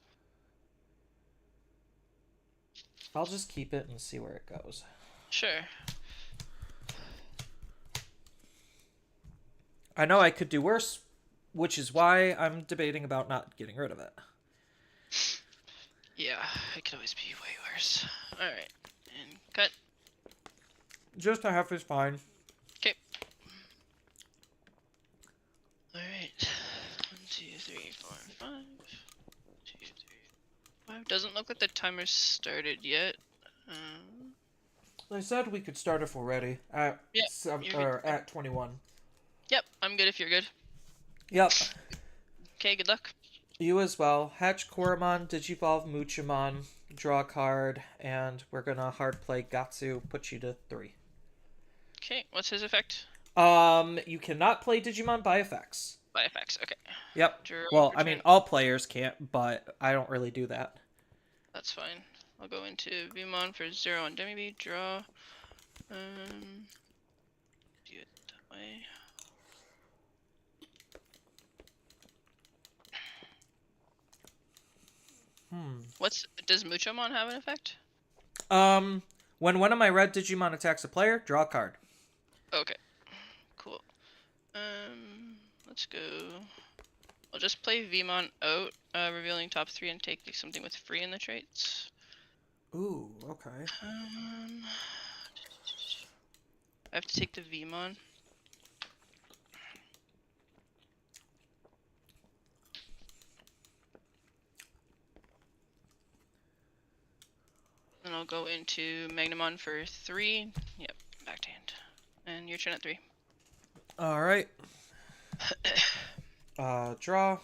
A: I'll just keep it and see where it goes.
L: Sure.
A: I know I could do worse, which is why I'm debating about not getting rid of it.
L: Yeah, it could always be way worse. Alright, and cut.
A: Just a half is fine.
L: Okay. Alright. 1, 2, 3, 4, 5. 1, 2, 3, 5. Doesn't look like the timer started yet.
A: They said we could start if we're ready. At,
L: Yeah, you're
A: or
L: good.
A: at 21.
L: Yep, I'm good if you're good.
A: Yep.
L: Okay, good luck.
A: You as well. Hatch Koromon, Digivolve Muchimon, draw a card, and we're gonna hard play Gatsu, put you to 3.
L: Okay, what's his effect?
A: You cannot play Digimon by effects.
L: By effects, okay.
A: Yep.
L: Draw
A: Well, I
L: return.
A: mean, all players can't, but I don't really do that.
L: That's fine. I'll go into Vmon for 0 on Demi-B, draw. Do it that way. Does Muchomon have an effect?
A: When one of my red Digimon attacks a player, draw a card.
L: Okay. Cool. Let's go. I'll just play Vmon out, revealing top 3 and take something with free in the traits.
A: Ooh, okay.
L: I have to take the Vmon. Then I'll go into Magnamon for 3. Yep, back to hand. And your turn at 3.
A: Alright. Draw.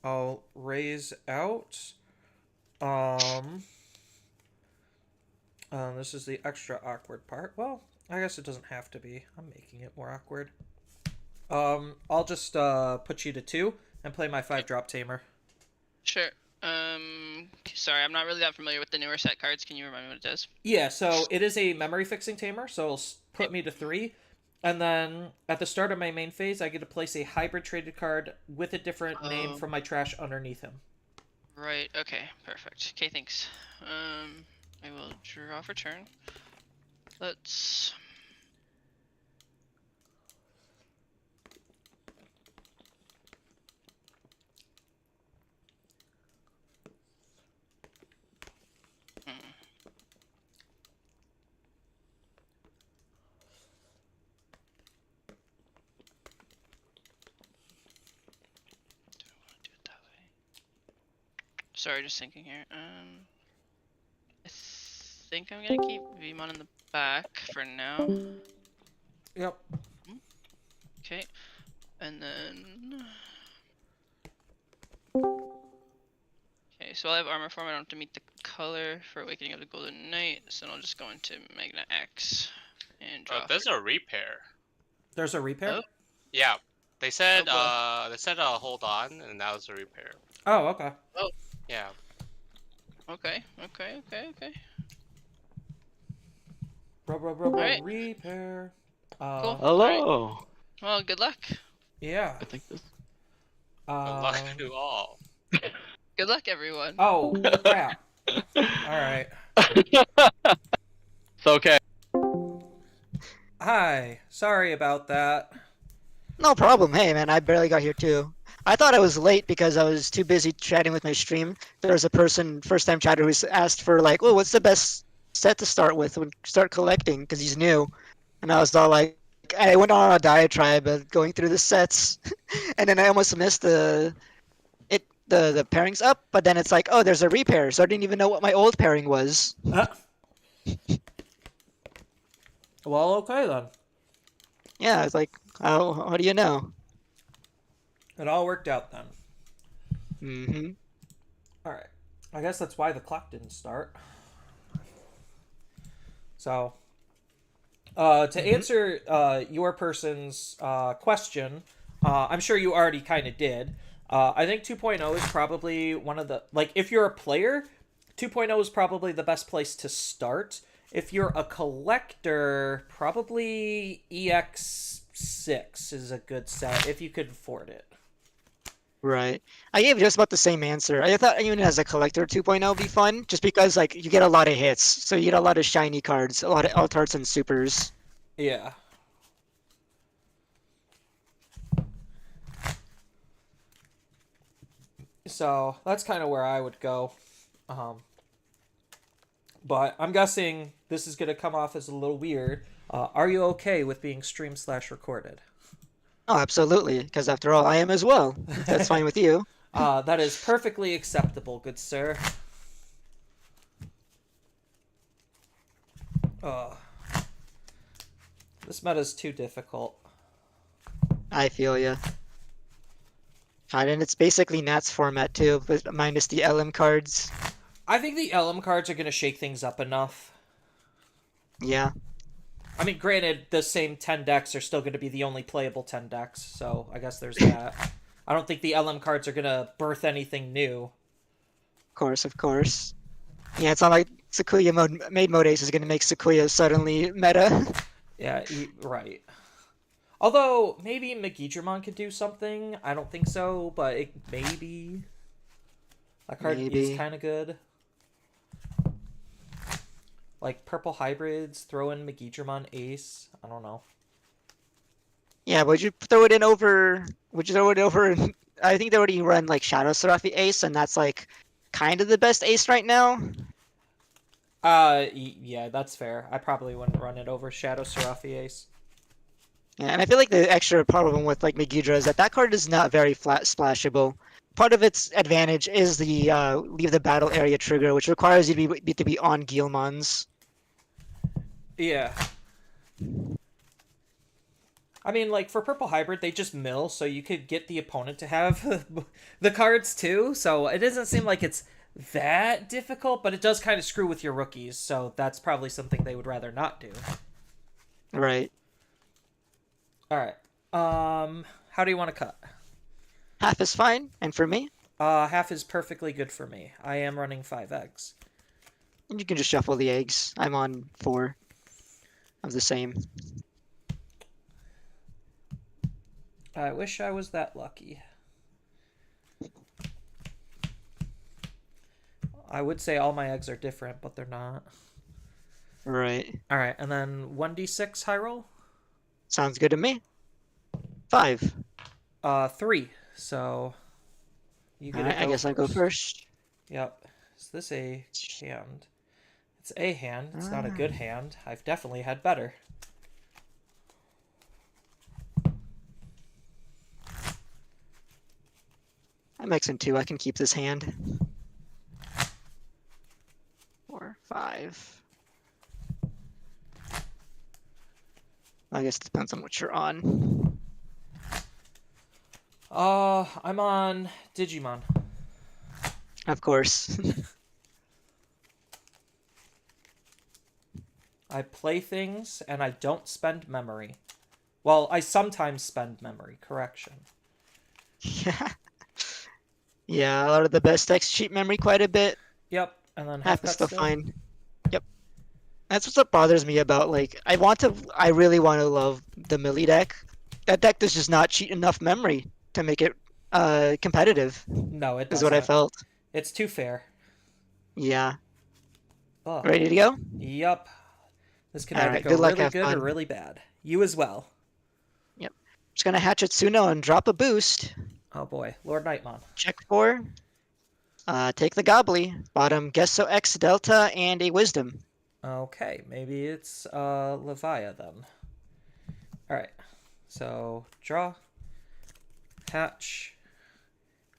A: I'll raise out. This is the extra awkward part. Well, I guess it doesn't have to be. I'm making it more awkward. I'll just put you to 2 and play my 5-drop tamer.
L: Sure. Sorry, I'm not really that familiar with the newer set cards. Can you remind me what it does?
A: Yeah, so it is a memory fixing tamer, so it'll put me to 3. And then at the start of my main phase, I get to place a hybrid traded card with a different name from my trash underneath him.
L: Right, okay, perfect. Okay, thanks. I will draw for turn. Let's... Sorry, just thinking here. I think I'm gonna keep Vmon in the back for now.
A: Yep.
L: Okay, and then... Okay, so I'll have armor form. I don't have to meet the color for Awakening of the Golden Knight, so I'll just go into Magna X and draw.
M: There's a repair.
A: There's a repair?
L: Oh.
M: Yeah. They said
L: Oh,
M: hold on, and that was a repair.
A: Oh, okay.
L: Oh.
M: Yeah.
L: Okay.
A: Right. Repair.
L: Cool.
J: Hello.
L: Right. Well, good luck.
A: Yeah.
J: I think this.
M: Good luck to all.
L: Good luck, everyone.
A: Oh, crap. Alright.
J: It's okay.
A: Hi. Sorry about that.
N: No problem. Hey, man, I barely got here too. I thought I was late because I was too busy chatting with my stream. There was a person, first-time chatter, who's asked for like, "Oh, what's the best set to start with when start collecting?" Because he's new, and I was all like, I went on a diatribe of going through the sets, and then I almost missed the pairings up. But then it's like, oh, there's a repair, so I didn't even know what my old pairing was.
A: Well, okay then.
N: Yeah, it's like, how do you know?
A: It all worked out then.
N: Mm-hmm.
A: Alright. I guess that's why the clock didn't start. So, to answer your person's question, I'm sure you already kind of did. I think 2.0 is probably one of the... Like, if you're a player, 2.0 is probably the best place to start. If you're a collector, probably EX6 is a good set, if you could afford it.
N: Right. I gave just about the same answer. I thought even as a collector 2.0 would be fun, just because like you get a lot of hits. So you get a lot of shiny cards, a lot of alt arts and supers.
A: Yeah. So that's kind of where I would go. But I'm guessing this is going to come off as a little weird. Are you okay with being stream/recorded?
N: Oh, absolutely, because after all, I am as well. If that's fine with you.
A: That is perfectly acceptable, good sir. This meta's too difficult.
N: I feel ya. And it's basically Nat's format too, but minus the LM cards.
A: I think the LM cards are going to shake things up enough.
N: Yeah.
A: I mean, granted, the same 10 decks are still going to be the only playable 10 decks, so I guess there's that. I don't think the LM cards are going to birth anything new.
N: Of course. Yeah, it's not like Sequoia mode Ace is going to make Sequoia suddenly meta.
A: Yeah, right. Although, maybe Megidramon could do something. I don't think so, but it maybe. That card is kind of good. Like, purple hybrids, throw in Megidramon Ace. I don't know.
N: Yeah, would you throw it in over... Would you throw it over... I think they already run, like, Shadow Seraphi Ace, and that's, like, kind of the best Ace right now.
A: Yeah, that's fair. I probably wouldn't run it over Shadow Seraphi Ace.
N: Yeah, and I feel like the extra problem with, like, Megidra is that card is not very splashable. Part of its advantage is the leave the battle area trigger, which requires you to be on Guilmons.
A: Yeah. I mean, like, for Purple Hybrid, they just mill, so you could get the opponent to have the cards, too. So it doesn't seem like it's that difficult, but it does kind of screw with your rookies, so that's probably something they would rather not do.
N: Right.
A: All right. How do you want to cut?
N: Half is fine, and for me,
A: Half is perfectly good for me. I am running 5 eggs.
N: and you can just shuffle the eggs. I'm on 4 of the same.
A: I wish I was that lucky. I would say all my eggs are different, but they're not.
N: Right.
A: All right, and then 1d6 high roll.
N: Sounds good to me. 5.
A: 3. So you get
N: Alright,
A: to go
N: I guess I'll go first.
A: Yep. Is this a hand? It's a hand. It's not a good hand. I've definitely had better.
N: I'm Xing 2. I can keep this hand. 4, 5. I guess it depends on what you're on.
A: I'm on Digimon.
N: Of course.
A: I play things and I don't spend memory. Well, I sometimes spend memory. Correction.
N: Yeah. Yeah, a lot of the best decks cheat memory quite a bit.
A: Yep, and then
N: Half
A: half
N: is
A: cut
N: still
A: still.
N: fine. Yep. That's what bothers me about, like, I really want to love the Millie deck. That deck does just not cheat enough memory to make it competitive,
A: No, it
N: is
A: doesn't.
N: what I felt.
A: It's too fair.
N: Yeah.
A: Ugh.
N: Ready to go?
A: Yep. This can
N: All
A: either
N: right,
A: go
N: good luck,
A: really
N: have
A: good or
N: fun.
A: really bad. You as well.
N: Yep. Just gonna Hatchetsuno and drop a boost.
A: Oh boy, Lord Nightmon.
N: Check 4. Take the Gobbly. Bottom Gesso X Delta and a Wisdom.
A: Okay, maybe it's Levia then. Alright. So draw. Hatch.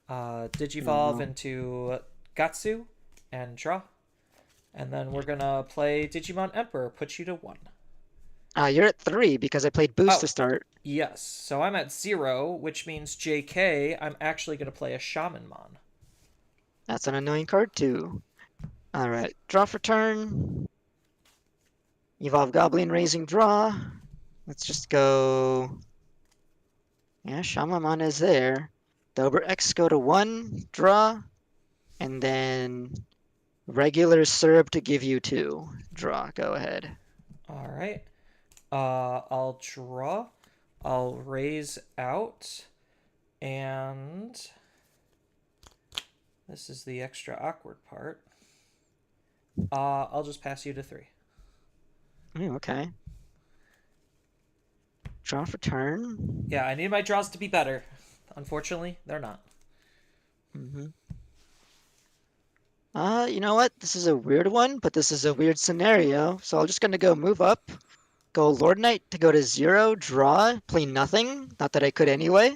A: Digivolve into Gatsu and draw. And then we're gonna play Digimon Emperor, put you to 1.
N: You're at 3 because I played boost to start.
A: Yes, so I'm at 0, which means JK, I'm actually gonna play a Shamanmon.
N: That's an annoying card too. Alright, draw for turn. Evolve Goblin, raising draw. Let's just go. Yeah, Shamamon is there. Dober X go to 1, draw. And then regular Serb to give you 2. Draw, go ahead.
A: Alright. I'll draw. I'll raise out. And this is the extra awkward part. I'll just pass you to 3.
N: Okay. Draw for turn.
A: Yeah, I need my draws to be better. Unfortunately, they're not.
N: You know what? This is a weird one, but this is a weird scenario. So I'm just gonna go move up. Go Lord Knight to go to 0, draw, play nothing. Not that I could anyway.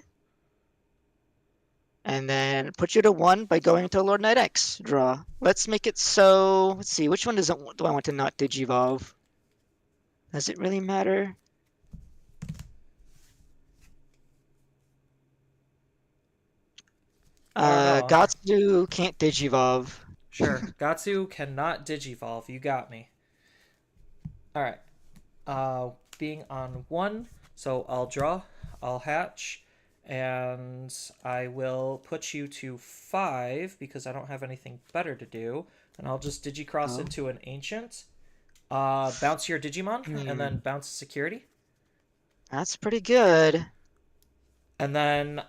N: And then put you to 1 by going to Lord Knight X, draw. Let's make it so, let's see, which one do I want to not Digivolve? Does it really matter? Gatsu can't Digivolve.
A: Sure, Gatsu cannot Digivolve. You got me. Alright. Being on 1, so I'll draw, I'll hatch, and I will put you to 5 because I don't have anything better to do. And I'll just Digicross into an Ancient. Bounce your Digimon, and then bounce security.
N: That's pretty good.
A: And then,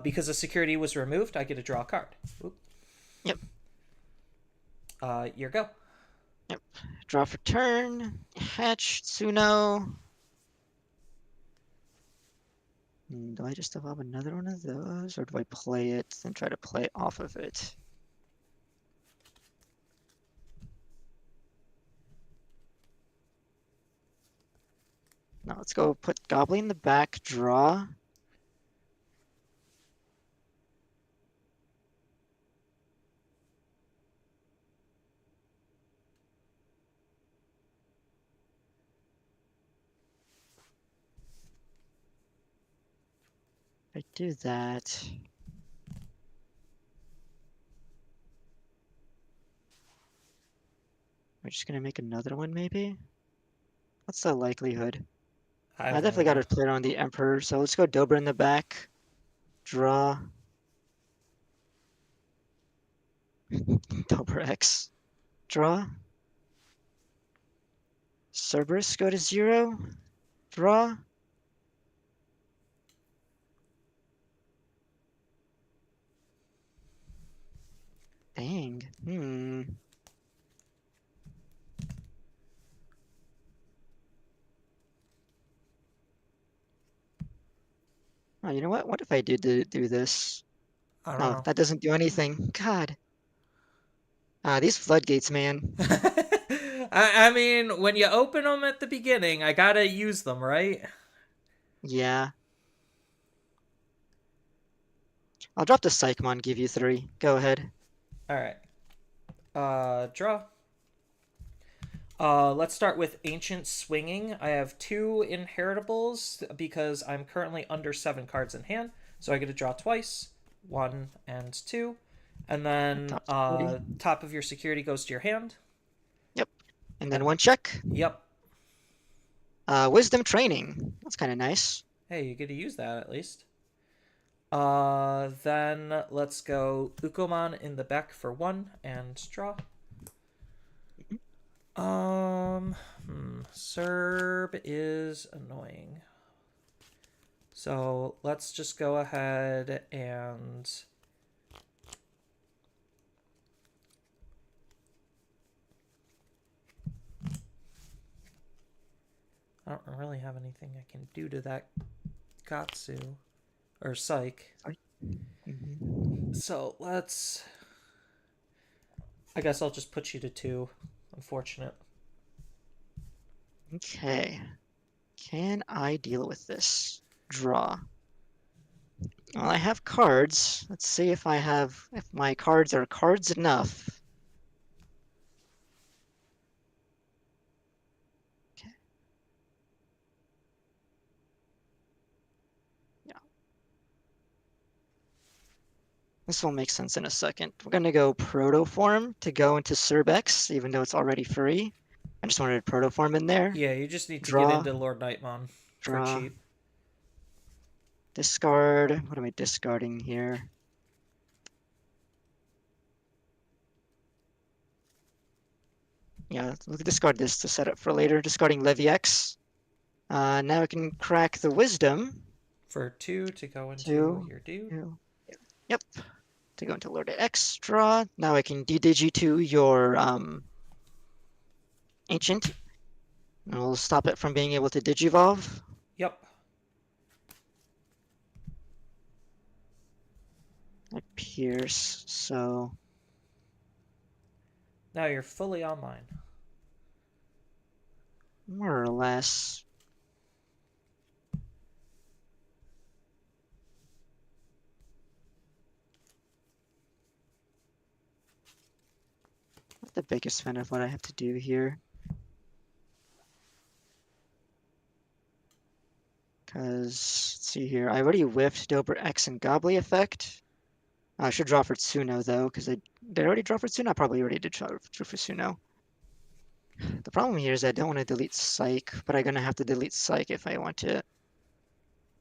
A: because the security was removed, I get to draw a card. Oop.
N: Yep.
A: Your go.
N: Yep. Draw for turn. Hatch, Tsuno. Do I just evolve another one of those, or do I play it and try to play off of it? Now let's go put Goblin in the back, draw. I do that. We're just gonna make another one, maybe? What's the likelihood?
A: I
N: I
A: have no
N: definitely got
A: idea.
N: to play on the Emperor, so let's go Dobra in the back. Draw. Dobra X. Draw. Cerberus go to 0. Draw. Dang. Oh, you know what? What if I do this?
A: I don't
N: Oh,
A: know.
N: that doesn't do anything. God. These floodgates, man.
A: I mean, when you open them at the beginning, I gotta use them, right?
N: Yeah. I'll drop the Psychmon, give you 3. Go ahead.
A: Alright. Draw. Let's start with Ancient Swinging. I have 2 inheritables because I'm currently under 7 cards in hand, so I get to draw twice, 1 and 2. And then top of your security goes to your hand.
N: Yep. And then 1 check.
A: Yep.
N: Wisdom Training. That's kind of nice.
A: Hey, you get to use that at least. Then let's go Ukomon in the back for 1 and draw. Serb is annoying. So let's just go ahead and I don't really have anything I can do to that Gatsu or Psych. So let's I guess I'll just put you to 2. Unfortunate.
N: Okay. Can I deal with this? Draw. Well, I have cards. Let's see if my cards are cards enough. Okay. Yeah. This will make sense in a second. We're gonna go Protoform to go into Cerbex, even though it's already free. I just wanted Protoform in there.
A: Yeah, you just need to
N: Draw.
A: get into Lord Nightmon for
N: Draw.
A: cheap.
N: Discard. What am I discarding here? Yeah, we'll discard this to set up for later. Discarding Levy X. Now I can crack the Wisdom.
A: For 2 to go into
N: 2.
A: your dude.
N: Yep. To go into Lord X. Draw. Now I can de-digi to your Ancient. And we'll stop it from being able to Digivolve.
A: Yep.
N: I pierce, so
A: Now you're fully online.
N: more or less. Not the biggest fan of what I have to do here. Because, let's see here, I already whiffed Dober X and Gobbly effect. I should draw for Tsuno though, because did I already draw for Tsuno? I probably already did draw for Tsuno. The problem here is I don't want to delete Psych, but I'm going to have to delete Psych if I want to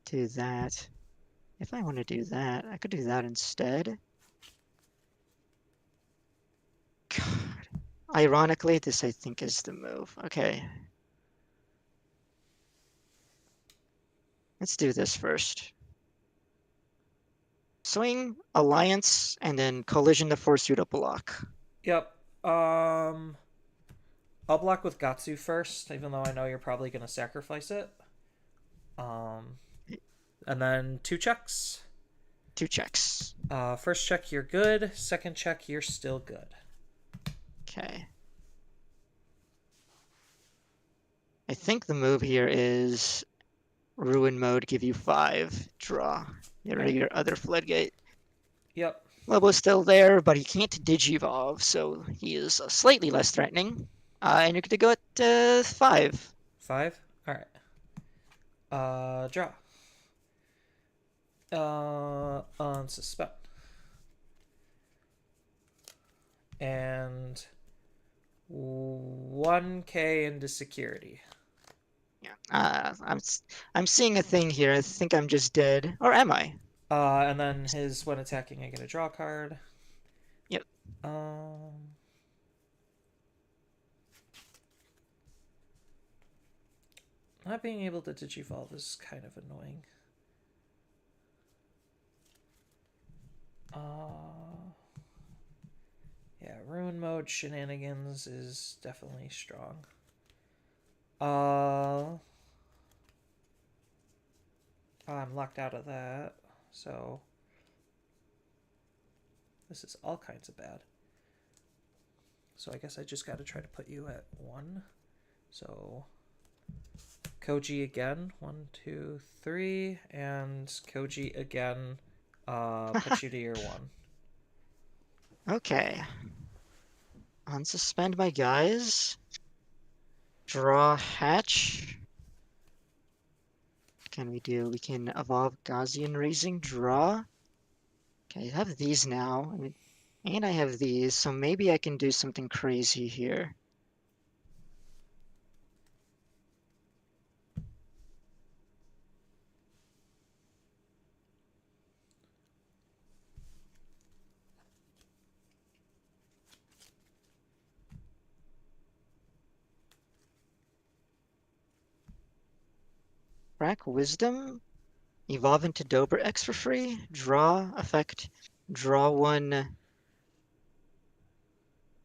N: do that. If I want to do that, I could do that instead. God. Ironically, this I think is the move. Okay. Let's do this first. Swing, Alliance, and then Collision to force you to block.
A: Yep. I'll block with Gatsu first, even though I know you're probably gonna sacrifice it. And then 2 checks.
N: 2 checks.
A: First check, you're good. Second check, you're still good.
N: Okay. I think the move here is Ruin Mode, give you 5, draw. Get rid of your other Floodgate.
A: Yep.
N: Lobo's still there, but he can't Digivolve, so he is slightly less threatening. And you're good to go at 5.
A: 5? Alright. Draw. Unsuspect. And 1K into security.
N: Yeah. I'm seeing a thing here. I think I'm just dead. Or am I?
A: And then when attacking, I get a draw card.
N: Yep.
A: Not being able to digivolve is kind of annoying. Yeah, ruin mode shenanigans is definitely strong. I'm locked out of that, so this is all kinds of bad. So I guess I just got to try to put you at 1. So Koji again, 1, 2, 3, and Koji again. Put you to your 1.
N: Okay. Unsuspend my guys. Draw hatch. What can we do? We can evolve Gaussian raising. Draw. Okay, I have these now. And I have these, so maybe I can do something crazy here. Crack Wisdom. Evolve into Dober X for free. Draw effect. Draw 1.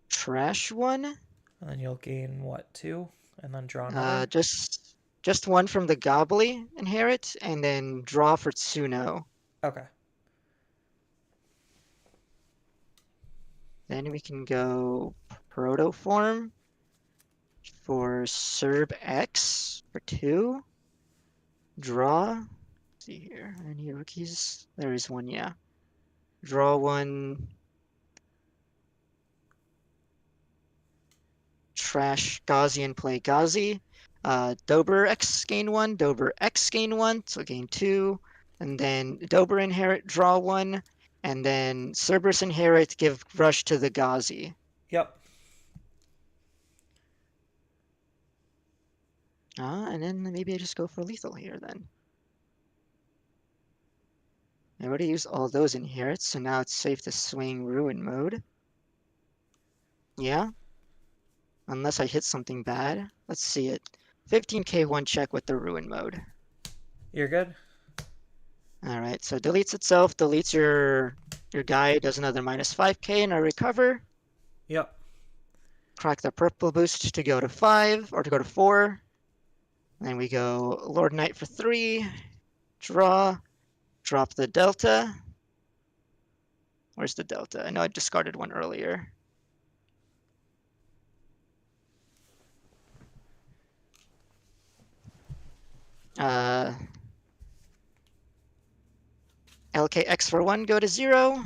N: Trash 1.
A: And then you'll gain what, 2? And then draw another?
N: Just 1 from the Gobbly inherit, and then draw for Tsuno.
A: Okay.
N: Then we can go Protoform for Serb X for 2. Draw. Let's see here. Any rookies? There is 1, yeah. Draw 1. Trash Gaussian, play Gauzy. Dober X gain 1, Dober X gain 1, so gain 2. And then Dober inherit, draw 1. And then Cerberus inherit, give rush to the Gauzy.
A: Yep.
N: And then maybe I just go for lethal here then. I already used all those inherits, so now it's safe to swing ruin mode. Yeah. Unless I hit something bad. Let's see it. 15k one check with the ruin mode.
A: You're good?
N: Alright, so deletes itself, deletes your guy, does another minus 5k, and I recover.
A: Yep.
N: Crack the purple boost to go to 5, or to go to 4. Then we go Lord Knight for 3. Draw. Drop the delta. Where's the delta? I know I discarded one earlier. LKX for 1, go to 0.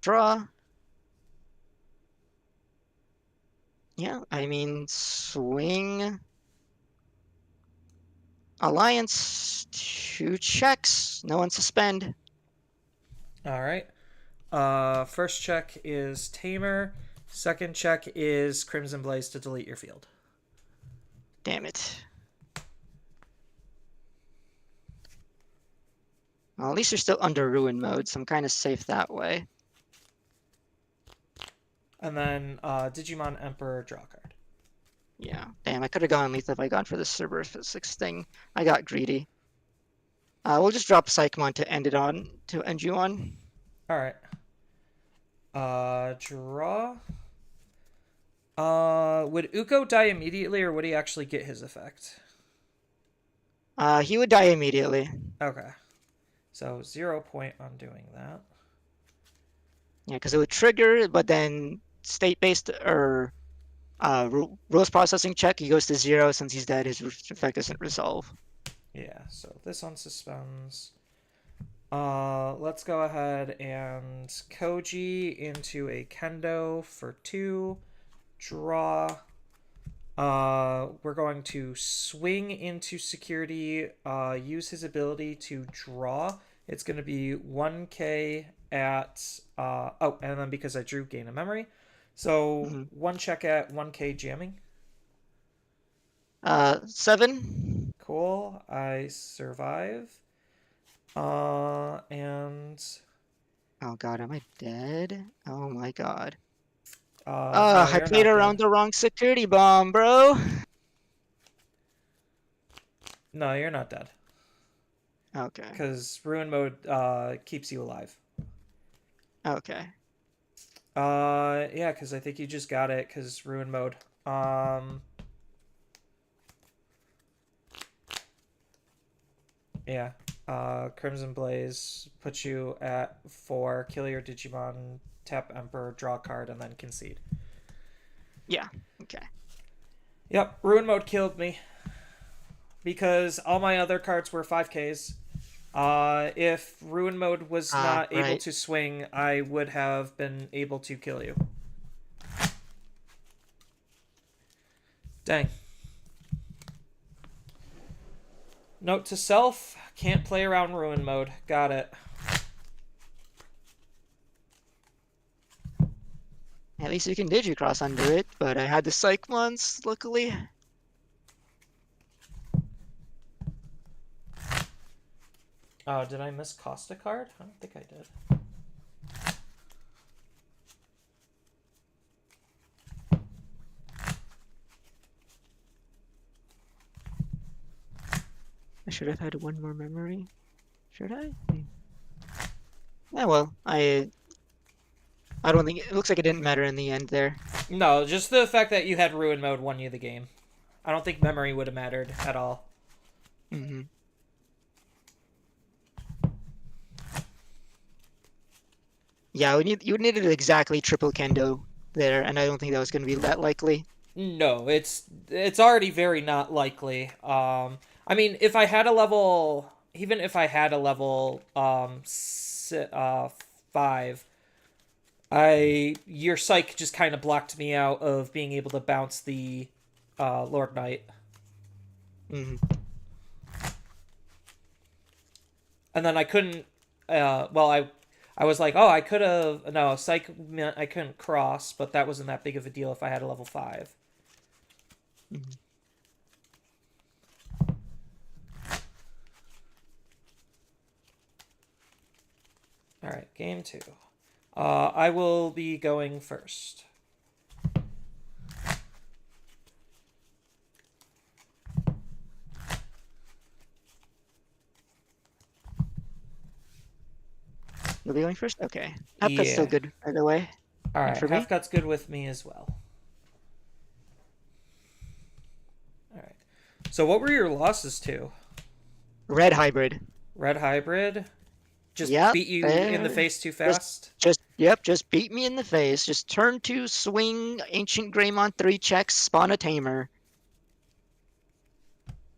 N: Draw. Yeah, I mean, swing. Alliance, 2 checks. No one suspend.
A: Alright. First check is Tamer. Second check is Crimson Blaze to delete your field.
N: Damn it. Well, at least you're still under ruin mode, so I'm kind of safe that way.
A: And then Digimon Emperor draw card.
N: Yeah, damn, I could have gone lethal if I gone for the Cerberus Physics thing. I got greedy. We'll just drop Psychmon to end you on.
A: Alright. Draw. Would Uko die immediately, or would he actually get his effect?
N: He would die immediately.
A: Okay. So 0 point on doing that.
N: Yeah, because it would trigger, but then state-based or rules processing check, he goes to 0 since he's dead. His effect doesn't resolve.
A: Yeah, so this one suspends. Let's go ahead and Koji into a Kendo for 2. Draw. We're going to swing into security, use his ability to draw. It's going to be 1k at, and then because I drew, gain a memory. So
N: Mhm.
A: 1 check at 1K jamming.
N: 7.
A: Cool. I survive. And
N: Oh god, am I dead? Oh my god.
A: no,
N: I
A: you're
N: played
A: not
N: around
A: dead.
N: the wrong security bomb, bro.
A: No, you're not dead.
N: Okay.
A: Because ruin mode keeps you alive.
N: Okay.
A: Yeah, because I think you just got it because ruin mode. Yeah. Crimson Blaze puts you at 4. Kill your Digimon, tap Emperor, draw a card, and then concede.
N: Yeah. Okay.
A: Yep, ruin mode killed me because all my other cards were 5Ks. If ruin mode was not able
N: right.
A: to swing, I would have been able to kill you. Dang. Note to self, can't play around ruin mode. Got it.
N: At least you can Digicross under it, but I had the Psych ones, luckily.
A: Oh, did I miss cost a card? I don't think I did.
N: I should have had one more memory. Should I? Yeah, well, I don't think it looks like it didn't matter in the end there.
A: No, just the fact that you had ruin mode won you the game. I don't think memory would have mattered at all.
N: Mm-hmm. Yeah, you needed exactly triple kendo there, and I don't think that was going to be that likely.
A: No, it's already very not likely. I mean, if I had a level, even if I had a level 5, your psych just kind of blocked me out of being able to bounce the Lord Knight.
N: Mm-hmm.
A: And then I couldn't. Well, I was like, oh, I could have. No, psych meant I couldn't cross, but that wasn't that big of a deal if I had a level 5.
N: Mm-hmm.
A: All right, game 2. I will be going first.
N: You'll be going first? Okay. That's still good, by the way.
A: All right,
N: for me?
A: Half-Cut's good with me as well. All right. So what were your losses to?
N: Red Hybrid.
A: Red Hybrid? Just
N: Yep,
A: beat you in the face too fast?
N: Just beat me in the face. Just turn 2, swing, Ancient Greymon, 3 checks, spawn a Tamer.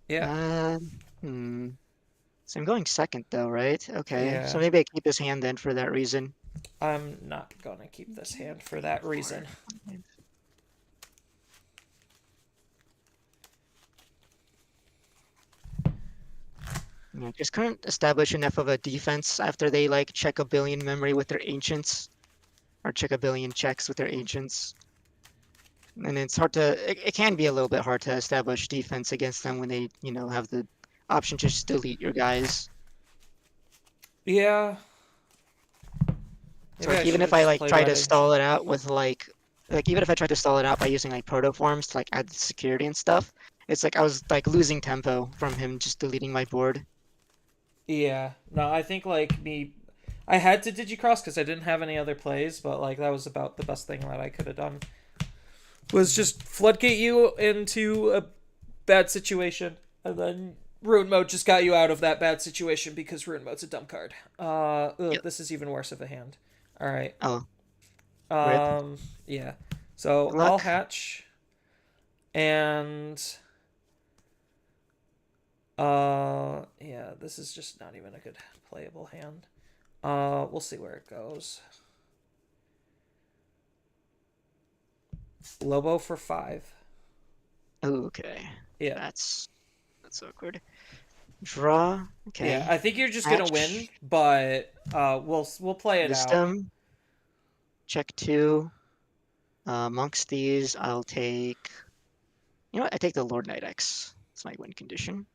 A: Yeah.
N: So I'm going second though, right? Okay.
A: Yeah.
N: So maybe I keep this hand then for that reason.
A: I'm not gonna keep this hand for that reason.
N: Yeah, just couldn't establish enough of a defense after they like check a billion memory with their ancients, or check a billion checks with their ancients. And it's hard to, it can be a little bit hard to establish defense against them when they, have the option to just delete your guys.
A: Yeah.
N: So like, even if I like try to stall it out with like even if I tried to stall it out by using like protoforms to like add the security and stuff, it's like I was like losing tempo from him just deleting my board.
A: Yeah. No, I think like I had to Digicross because I didn't have any other plays, but like that was about the best thing that I could have done. Was just floodgate you into a bad situation, and then ruin mode just got you out of that bad situation because ruin mode's a dumb card.
N: Yep.
A: This is even worse of a hand. All right.
N: Oh.
A: Yeah. So I'll hatch, and yeah, this is just not even a good playable hand. We'll see where it goes. Lobo for 5.
N: Okay.
A: Yeah.
N: That's awkward. Draw. Okay.
A: Yeah, I think you're just gonna win, but we'll play it out.
N: Check 2. Amongst these, I'll take. You know what? I take the Lord Knight X. It's my win condition.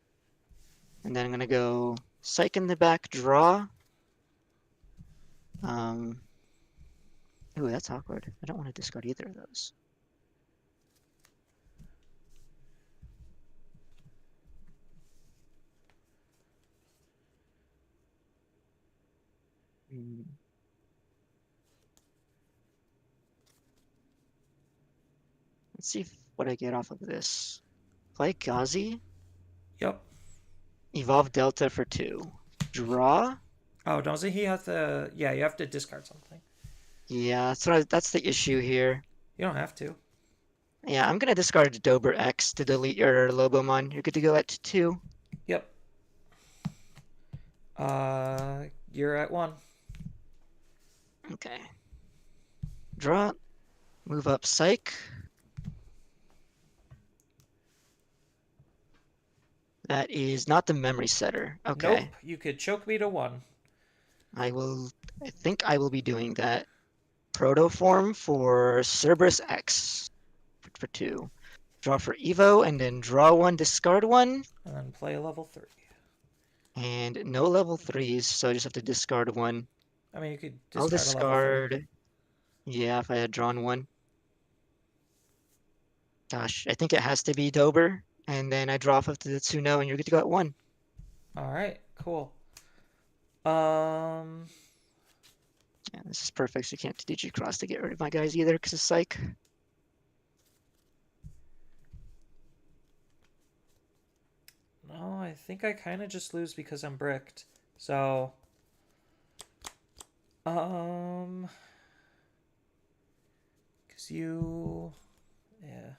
N: And then I'm gonna go Psych in the back, draw. Ooh, that's awkward. I don't want to discard either of those. Let's see what I get off of this. Play Gazi.
A: Yep.
N: Evolve Delta for 2. Draw.
A: Oh, doesn't he have to? Yeah, you have to discard something.
N: Yeah, that's the issue here.
A: You don't have to.
N: Yeah, I'm gonna discard Dober X to delete your Lobomon. You're good to go at 2.
A: Yep. You're at 1.
N: Okay. Draw. Move up Psych. That is not the memory setter. Okay.
A: Nope. You could choke me to 1.
N: I think I will be doing that. Protoform for Cerberus X for 2. Draw for Evo, and then draw 1, discard 1.
A: And then play a level 3.
N: And no level 3s, so I just have to discard 1.
A: I mean, you could discard
N: I'll
A: a level 3.
N: discard. Yeah, if I had drawn 1. Gosh, I think it has to be Dober. And then I draw off of the Tsuno, and you're good to go at 1.
A: Alright, cool.
N: Yeah, this is perfect, so you can't DG Cross to get rid of my guys either, because it's Psych.
A: No, I think I kind of just lose because I'm bricked. So, because you, yeah.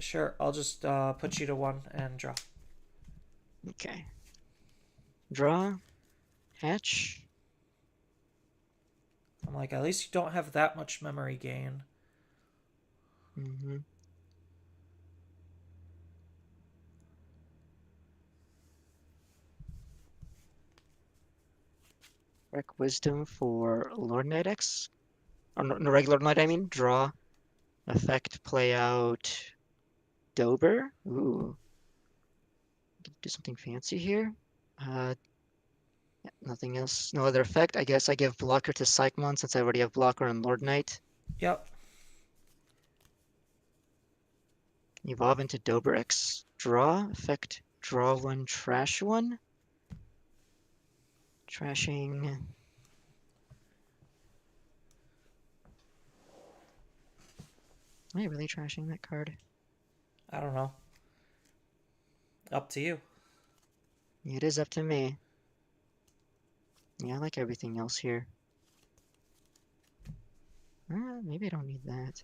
A: Sure, I'll just put you to 1 and draw.
N: Okay. Draw. Hatch.
A: I'm like, at least you don't have that much memory gain.
N: Mm-hmm. Rec Wisdom for Lord Knight X. Or no, regular Knight, I mean. Draw. Effect, play out. Dober. Ooh. Do something fancy here. Yeah, nothing else. No other effect. I guess I give blocker to Psychmon since I already have blocker on Lord Knight.
A: Yep.
N: Evolve into Dober X. Draw. Effect. Draw 1, trash 1. Trashing. Am I really trashing that card?
A: I don't know. Up to you.
N: It is up to me. Yeah, I like everything else here. Maybe I don't need that.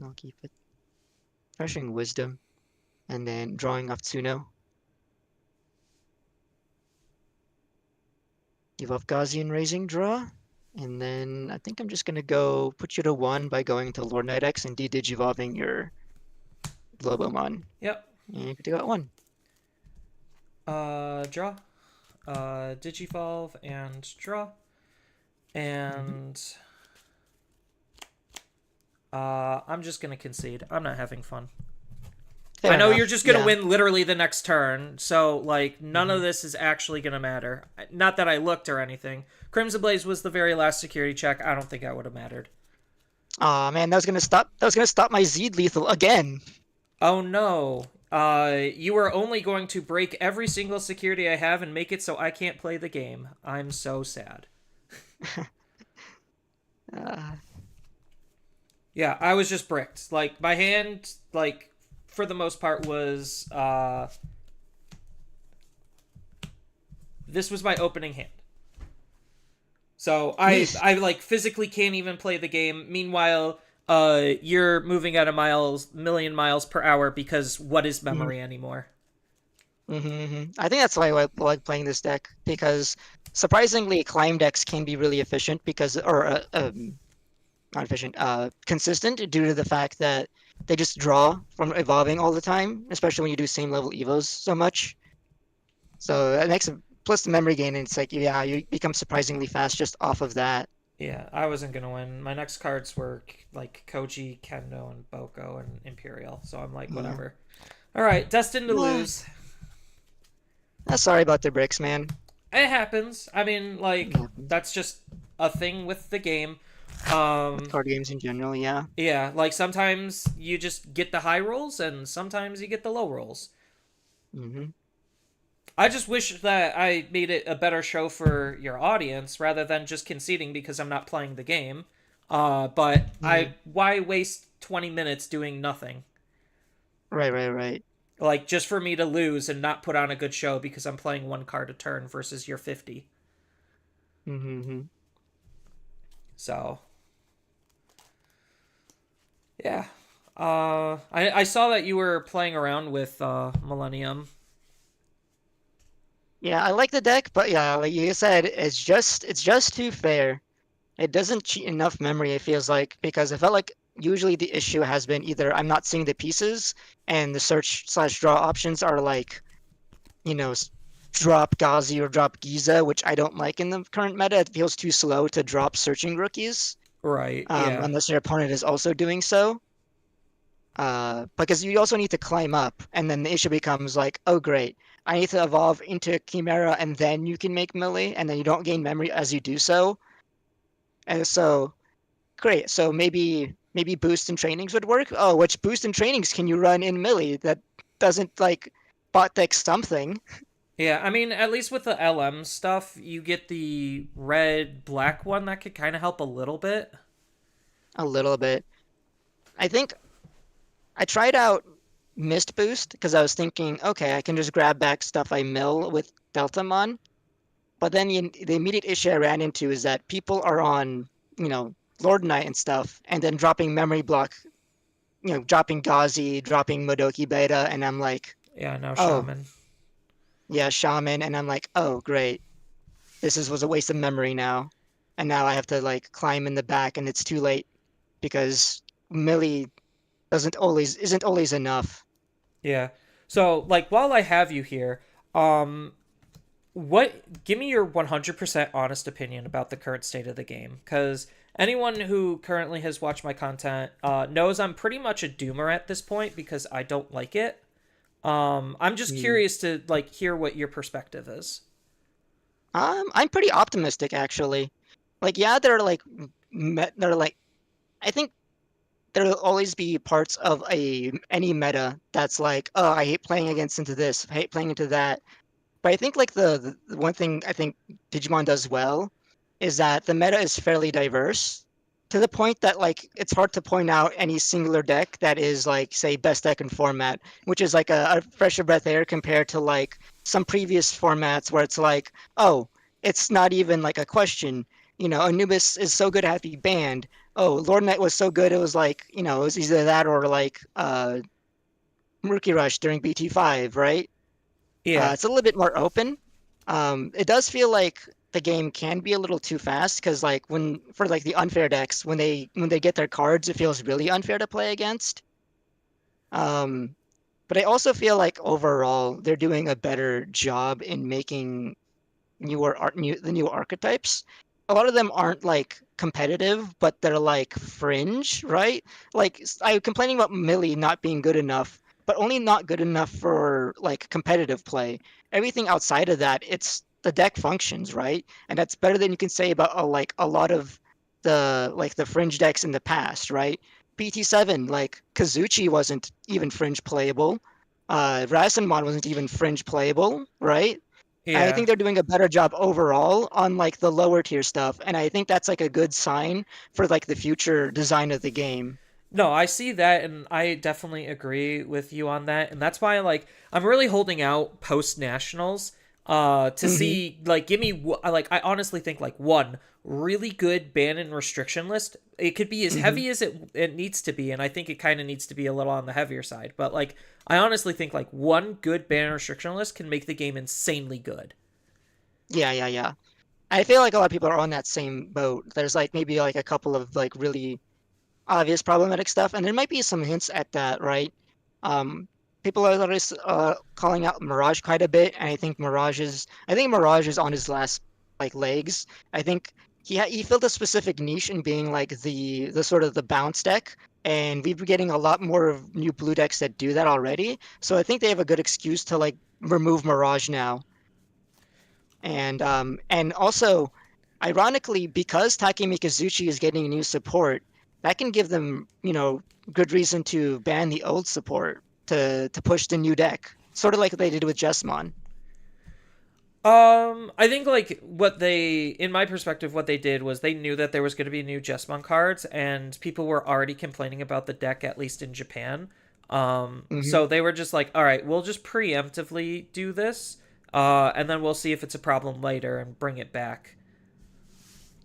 N: I'll keep it. Trashing Wisdom. And then drawing off Tsuno. Evolve Gaussian Raising, draw. And then I think I'm just going to go put you to 1 by going to Lord Knight X and de-digivolving your Lobomon.
A: Yep.
N: And you could go at 1.
A: Draw. Digivolve and draw. And I'm just gonna concede. I'm not having fun.
N: Fair
A: I know
N: enough.
A: you're just gonna
N: Yeah.
A: win literally the next turn, so like none of this is actually gonna matter. Not that I looked or anything. Crimson Blaze was the very last security check. I don't think I would have mattered.
N: Aw, man, that was gonna stop my Zed lethal again.
A: Oh no. You are only going to break every single security I have and make it so I can't play the game. I'm so sad. Yeah, I was just bricked. Like, my hand, like, for the most part was, this was my opening hand. So, I like, physically can't even play the game. Meanwhile, you're moving at a million miles per hour because what is memory anymore?
N: I think that's why I like playing this deck, because surprisingly, climb decks can be really efficient because, or not efficient, consistent due to the fact that they just draw from evolving all the time, especially when you do same level evos so much. So that makes it plus the memory gain, and it's like yeah, you become surprisingly fast just off of that.
A: Yeah, I wasn't gonna win. My next cards were like Koji, Kendo, and Boko and Imperial. So I'm like,
N: Yeah.
A: whatever. All right, destined to lose.
N: Sorry about the bricks, man.
A: It happens. I mean, like that's just a thing with the game.
N: Card games in general, yeah.
A: Yeah, like sometimes you just get the high rolls, and sometimes you get the low rolls.
N: Mm-hmm.
A: I just wish that I made it a better show for your audience rather than just conceding because I'm not playing the game. But why waste 20 minutes doing nothing?
N: Right.
A: Like just for me to lose and not put on a good show because I'm playing one card a turn versus your 50.
N: Mm-hmm.
A: So yeah. I saw that you were playing around with Millennium.
N: Yeah, I like the deck, but yeah, like you said, it's just too fair. It doesn't cheat enough memory, it feels like, because I felt like usually the issue has been either I'm not seeing the pieces and the search/draw options are like, you know, drop Ghazi or drop Giza, which I don't like in the current meta. It feels too slow to drop searching rookies.
A: Right, yeah.
N: Unless your opponent is also doing so. Because you also need to climb up, and then the issue becomes like, oh great, I need to evolve into Chimera, and then you can make melee, and then you don't gain memory as you do so. And so, great. So maybe boost and trainings would work. Oh, which boost and trainings can you run in melee that doesn't like bot deck something?
A: Yeah, I mean, at least with the LM stuff, you get the red-black one that could kind of help a little bit.
N: A little bit. I think I tried out Mist Boost because I was thinking, okay, I can just grab back stuff I mill with Deltamon. But then the immediate issue I ran into is that people are on, Lord Knight and stuff, and then dropping memory block, dropping Ghazi, dropping Modoki Beta, and I'm like,
A: Yeah, now
N: oh,
A: Shaman.
N: yeah, Shaman, and I'm like, oh, great. Was a waste of memory now. And now I have to like climb in the back, and it's too late because melee isn't always enough.
A: Yeah. So, like, while I have you here, give me your 100% honest opinion about the current state of the game, because anyone who currently has watched my content knows I'm pretty much a doomer at this point because I don't like it. I'm just curious to like hear what your perspective is.
N: I'm pretty optimistic actually. Like, yeah, I think there'll always be parts of any meta that's like, oh, I hate playing into this, I hate playing into that. But I think like the one thing I think Digimon does well is that the meta is fairly diverse to the point that like it's hard to point out any singular deck that is like say best deck in format, which is like a fresher breath air compared to like some previous formats where it's like, oh, it's not even like a question. Anubis is so good at being banned. Oh, Lord Knight was so good it was like, it was either that or like Murky Rush during BT5, right?
A: Yeah.
N: It's a little bit more open. It does feel like the game can be a little too fast because, like, for the unfair decks, when they get their cards, it feels really unfair to play against. But I also feel like overall they're doing a better job in making the new archetypes. A lot of them aren't like competitive, but they're like fringe, right? Like I'm complaining about Millie not being good enough, but only not good enough for like competitive play. Everything outside of that, it's the deck functions, right? And that's better than you can say about like a lot of the fringe decks in the past, right? BT7, like Kazuchi wasn't even fringe playable. Rasenmon wasn't even fringe playable, right? I
A: Yeah.
N: think they're doing a better job overall on like the lower tier stuff, and I think that's like a good sign for like the future design of the game.
A: No, I see that, and I definitely agree with you on that, and that's why like I'm really holding out post nationals to see like give me like I honestly think like one really good ban and restriction list. It could be as heavy as it needs to be, and I think it kind of needs to be a little on the heavier side, but like I honestly think like one good ban and restriction list can make the game insanely good.
N: Yeah. I feel like a lot of people are on that same boat. There's like maybe like a couple of like really obvious problematic stuff, and there might be some hints at that, right? people are always calling out Mirage quite a bit, and I think Mirage is on his last like legs. I think he filled a specific niche in being like the sort of the bounce deck, and we've been getting a lot more of new blue decks that do that already. So I think they have a good excuse to like remove Mirage now. And also, ironically, because Take Mikazuchi is getting new support, that can give them, good reason to ban the old support to push the new deck, sort of like they did with Jesmon.
A: I think like in my perspective, what they did was they knew that there was going to be new Jesmon cards, and people were already complaining about the deck, at least in Japan. So they were just like, all right, we'll just preemptively do this, and then we'll see if it's a problem later and bring it back.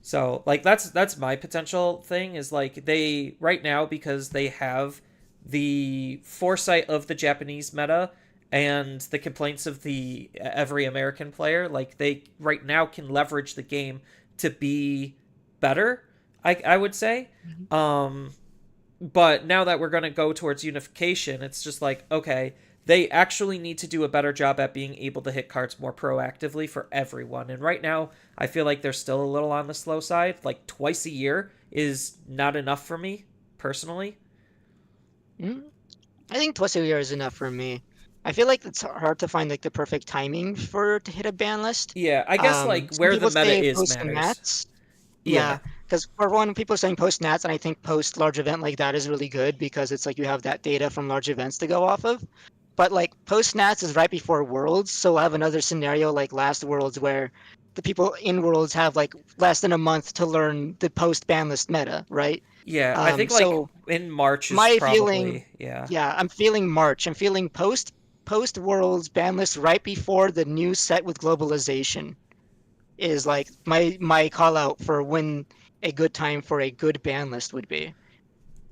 A: So like that's my potential thing is like they right now, because they have the foresight of the Japanese meta and the complaints of the every American player, like they right now can leverage the game to be better, I would say. But now that we're going to go towards unification, it's just like, okay, they actually need to do a better job at being able to hit cards more proactively for everyone. And right now, I feel like they're still a little on the slow side. Like twice a year is not enough for me, personally.
N: I think twice a year is enough for me. I feel like it's hard to find like the perfect timing to hit a ban list.
A: Yeah, I guess like
N: Some
A: where the
N: people
A: meta
N: say
A: is
N: post
A: matters.
N: Nats.
A: Yeah.
N: Yeah, because for one, people are saying post Nats, and I think post large event like that is really good because it's like you have that data from large events to go off of. But like post Nats is right before Worlds, so we'll have another scenario like last Worlds where the people in Worlds have like less than a month to learn the post ban list meta, right?
A: Yeah, I think like
N: So
A: in March is
N: my
A: probably,
N: feeling,
A: yeah.
N: yeah, I'm feeling March. I'm feeling post Worlds ban list right before the new set with globalization is like my call out for when a good time for a good ban list would be.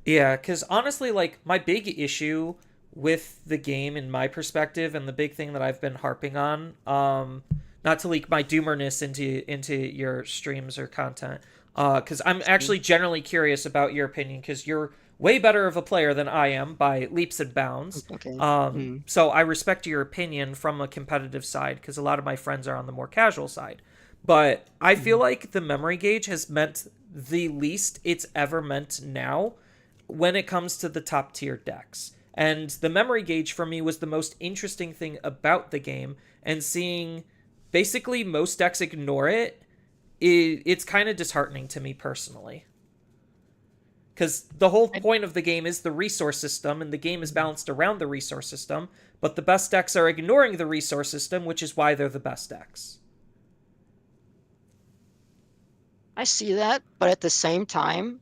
A: Yeah, because honestly, like, my big issue with the game, in my perspective, and the big thing that I've been harping on, not to leak my doomerness into your streams or content, because I'm actually generally curious about your opinion, because you're way better of a player than I am by leaps and bounds.
N: Okay.
A: So I respect your opinion from a competitive side, because a lot of my friends are on the more casual side. But I feel like the memory gauge has meant the least it's ever meant now when it comes to the top tier decks. And the memory gauge for me was the most interesting thing about the game, and seeing basically most decks ignore it's kind of disheartening to me personally. Because the whole point of the game is the resource system, and the game is balanced around the resource system, but the best decks are ignoring the resource system, which is why they're the best decks.
N: I see that, but at the same time,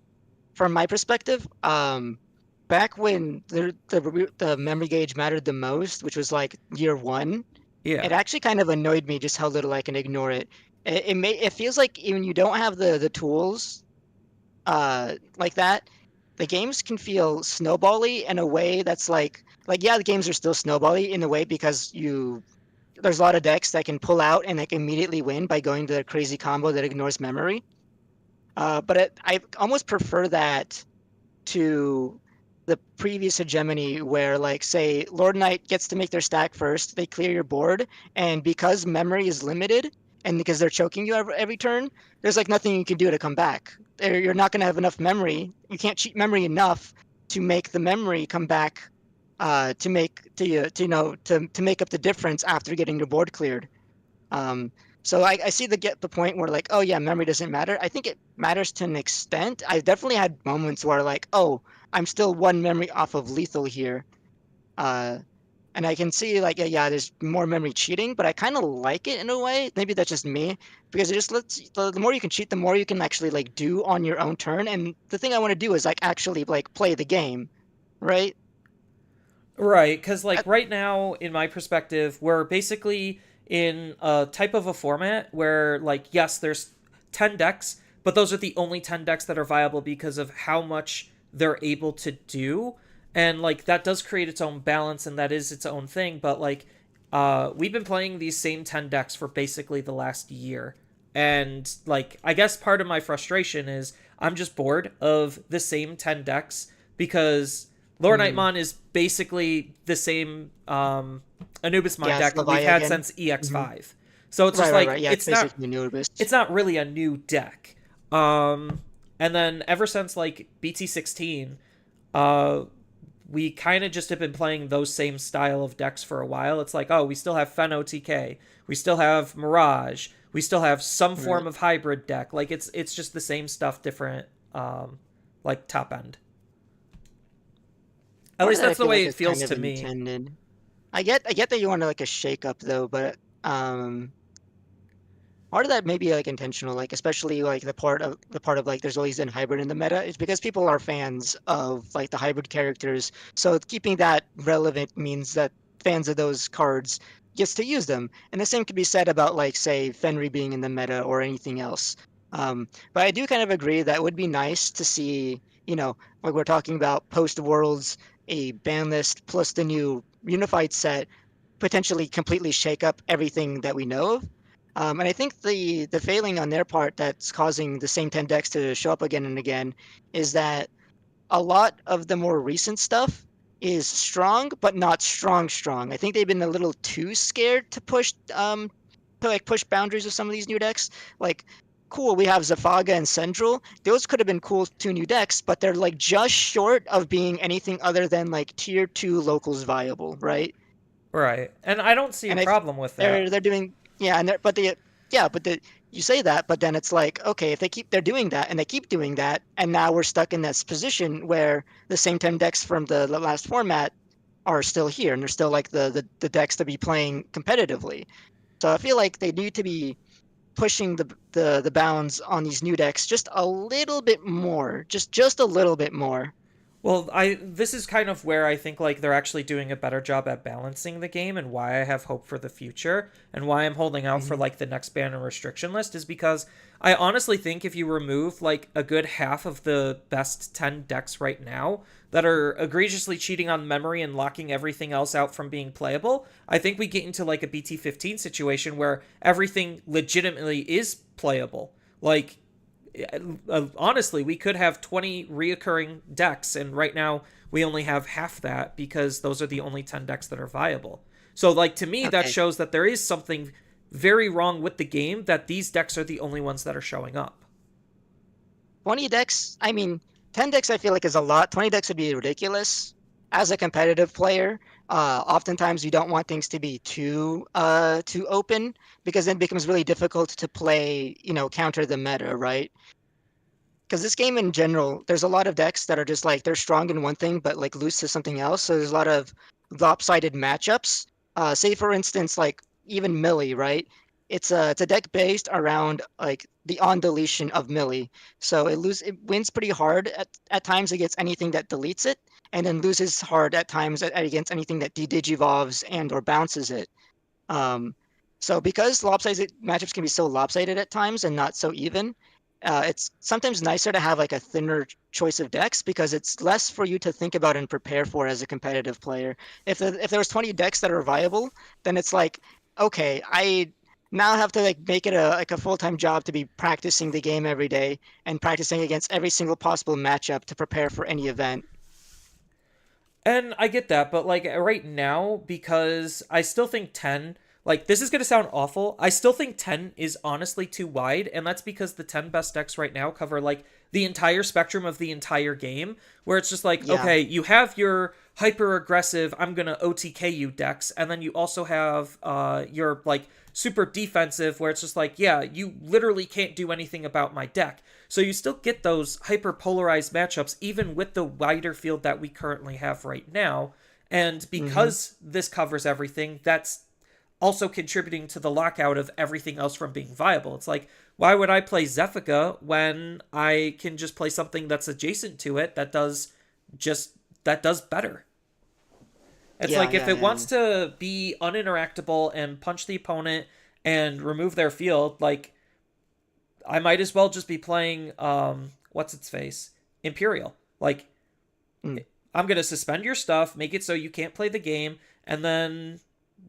N: from my perspective, back when the memory gauge mattered the most, which was like year one,
A: Yeah.
N: it actually kind of annoyed me just how little I can ignore it. It feels like when you don't have the tools, like that, the games can feel snowbally in a way that's like yeah, the games are still snowbally in a way because there's a lot of decks that can pull out and like immediately win by going to a crazy combo that ignores memory. But I almost prefer that to the previous hegemony where, like, say, Lord Knight gets to make their stack first, they clear your board, and because memory is limited, and because they're choking you every turn, there's like nothing you can do to come back. You're not going to have enough memory. You can't cheat memory enough to make the memory come back, to make to make up the difference after getting your board cleared. So I see the point where like, oh yeah, memory doesn't matter. I think it matters to an extent. I definitely had moments where like, oh, I'm still one memory off of lethal here. And I can see like, yeah, there's more memory cheating, but I kind of like it in a way. Maybe that's just me, because it just lets the more you can cheat, the more you can actually like do on your own turn. And the thing I want to do is like actually like play the game, right?
A: Right, because like right now, in my perspective, we're basically in a type of a format where like, yes, there's 10 decks, but those are the only 10 decks that are viable because of how much they're able to do. And like that does create its own balance, and that is its own thing. But like we've been playing these same 10 decks for basically the last year. And like I guess part of my frustration is I'm just bored of the same 10 decks, because Lore Nightmon is basically the same Anubismon
N: Yeah, it's
A: deck we've had
N: Leviathan.
A: since EX5. So it's just
N: Right, right,
A: like
N: right. Yeah, it's basically Anubis.
A: it's not really a new deck. And then ever since like BT16, we kind of just have been playing those same style of decks for a while. It's like, oh, we still have Fen OTK, we still have Mirage, we still have some form of hybrid deck. Like it's just the same stuff, different like top end. At least that's the way it feels to me.
N: Intended. I get that you want like a shake up though, but part of that may be like intentional, like especially like the part of like there's always been hybrid in the meta. It's because people are fans of like the hybrid characters. So keeping that relevant means that fans of those cards gets to use them. And the same could be said about like say Fenrir being in the meta or anything else. But I do kind of agree that it would be nice to see, like we're talking about post Worlds, a ban list plus the new unified set potentially completely shake up everything that we know of. And I think the failing on their part that's causing the same 10 decks to show up again and again is that a lot of the more recent stuff is strong, but not strong. I think they've been a little too scared to push push boundaries of some of these new decks. Like, cool, we have Zafaga and Central. Those could have been cool 2 new decks, but they're like just short of being anything other than like tier 2 locals viable, right?
A: Right. And I don't see a problem with that.
N: They're doing you say that, but then it's like, okay, if they're doing that and they keep doing that, and now we're stuck in this position where the same 10 decks from the last format are still here, and they're still like the decks to be playing competitively. So I feel like they need to be pushing the bounds on these new decks just a little bit more, just a little bit more.
A: Well, this is kind of where I think like they're actually doing a better job at balancing the game, and why I have hope for the future, and why I'm holding out for like the next ban and restriction list is because I honestly think if you remove like a good half of the best 10 decks right now that are egregiously cheating on memory and locking everything else out from being playable, I think we get into like a BT15 situation where everything legitimately is playable. Like, honestly, we could have 20 reoccurring decks, and right now we only have half that because those are the only 10 decks that are viable. So like, to me, that shows that there is something very wrong with the game, that these decks are the only ones that are showing up.
N: 20 decks, I mean, 10 decks I feel like is a lot. 20 decks would be ridiculous. As a competitive player, oftentimes you don't want things to be too open, because then it becomes really difficult to play, counter the meta, right? Because this game in general, there's a lot of decks that are just like, they're strong in one thing, but like loose to something else. So there's a lot of lopsided matchups. Say for instance, like even Millie, right? It's a deck based around like the on deletion of Millie. So it wins pretty hard at times against anything that deletes it, and then loses hard at times against anything that de-digivolves and or bounces it. So because lopsided matchups can be so lopsided at times and not so even, it's sometimes nicer to have like a thinner choice of decks, because it's less for you to think about and prepare for as a competitive player. If there was 20 decks that are viable, then it's like, okay, I now have to like make it a full-time job to be practicing the game every day and practicing against every single possible matchup to prepare for any event.
A: And I get that, but like right now, because I still think 10, like, this is going to sound awful, I still think 10 is honestly too wide, and that's because the 10 best decks right now cover like the entire spectrum of the entire game, where it's just like, okay, you have your hyper aggressive, I'm gonna OTK you decks, and then you also have your like super defensive, where it's just like, yeah, you literally can't do anything about my deck. So you still get those hyper polarized matchups even with the wider field that we currently have right now. And because this covers everything, that's also contributing to the lockout of everything else from being viable. It's like, why would I play Zeffica when I can just play something that's adjacent to it that does better? It's like, if it wants to be uninteractable and punch the opponent and remove their field, like, I might as well just be playing what's its face? Imperial. Like, I'm gonna suspend your stuff, make it so you can't play the game, and then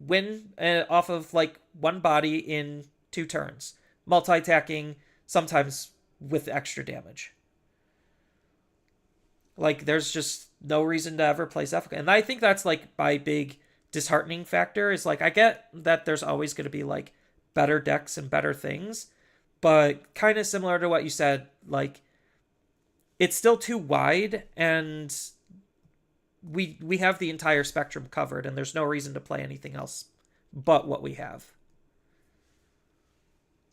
A: win off of like one body in 2 turns, multi-attacking, sometimes with extra damage. Like, there's just no reason to ever play Zefka. And I think that's like my big disheartening factor is like I get that there's always going to be like better decks and better things, but kind of similar to what you said, like it's still too wide and we have the entire spectrum covered and there's no reason to play anything else but what we have.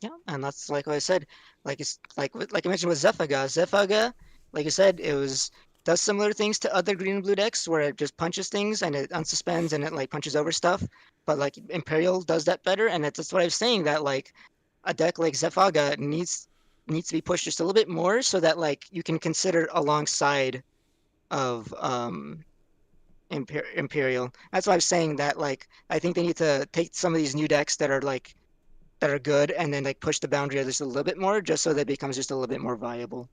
N: Yeah, and that's like what I said. Like it's like I mentioned with Zephaga. Zephaga, like I said, it was does similar things to other green and blue decks where it just punches things and it unsuspends and it like punches over stuff. But like Imperial does that better, and that's what I was saying that like a deck like Zephaga needs to be pushed just a little bit more so that like you can consider alongside of Imperial. That's why I was saying that like I think they need to take some of these new decks that are good and then like push the boundary just a little bit more just so that it becomes just a little bit more viable.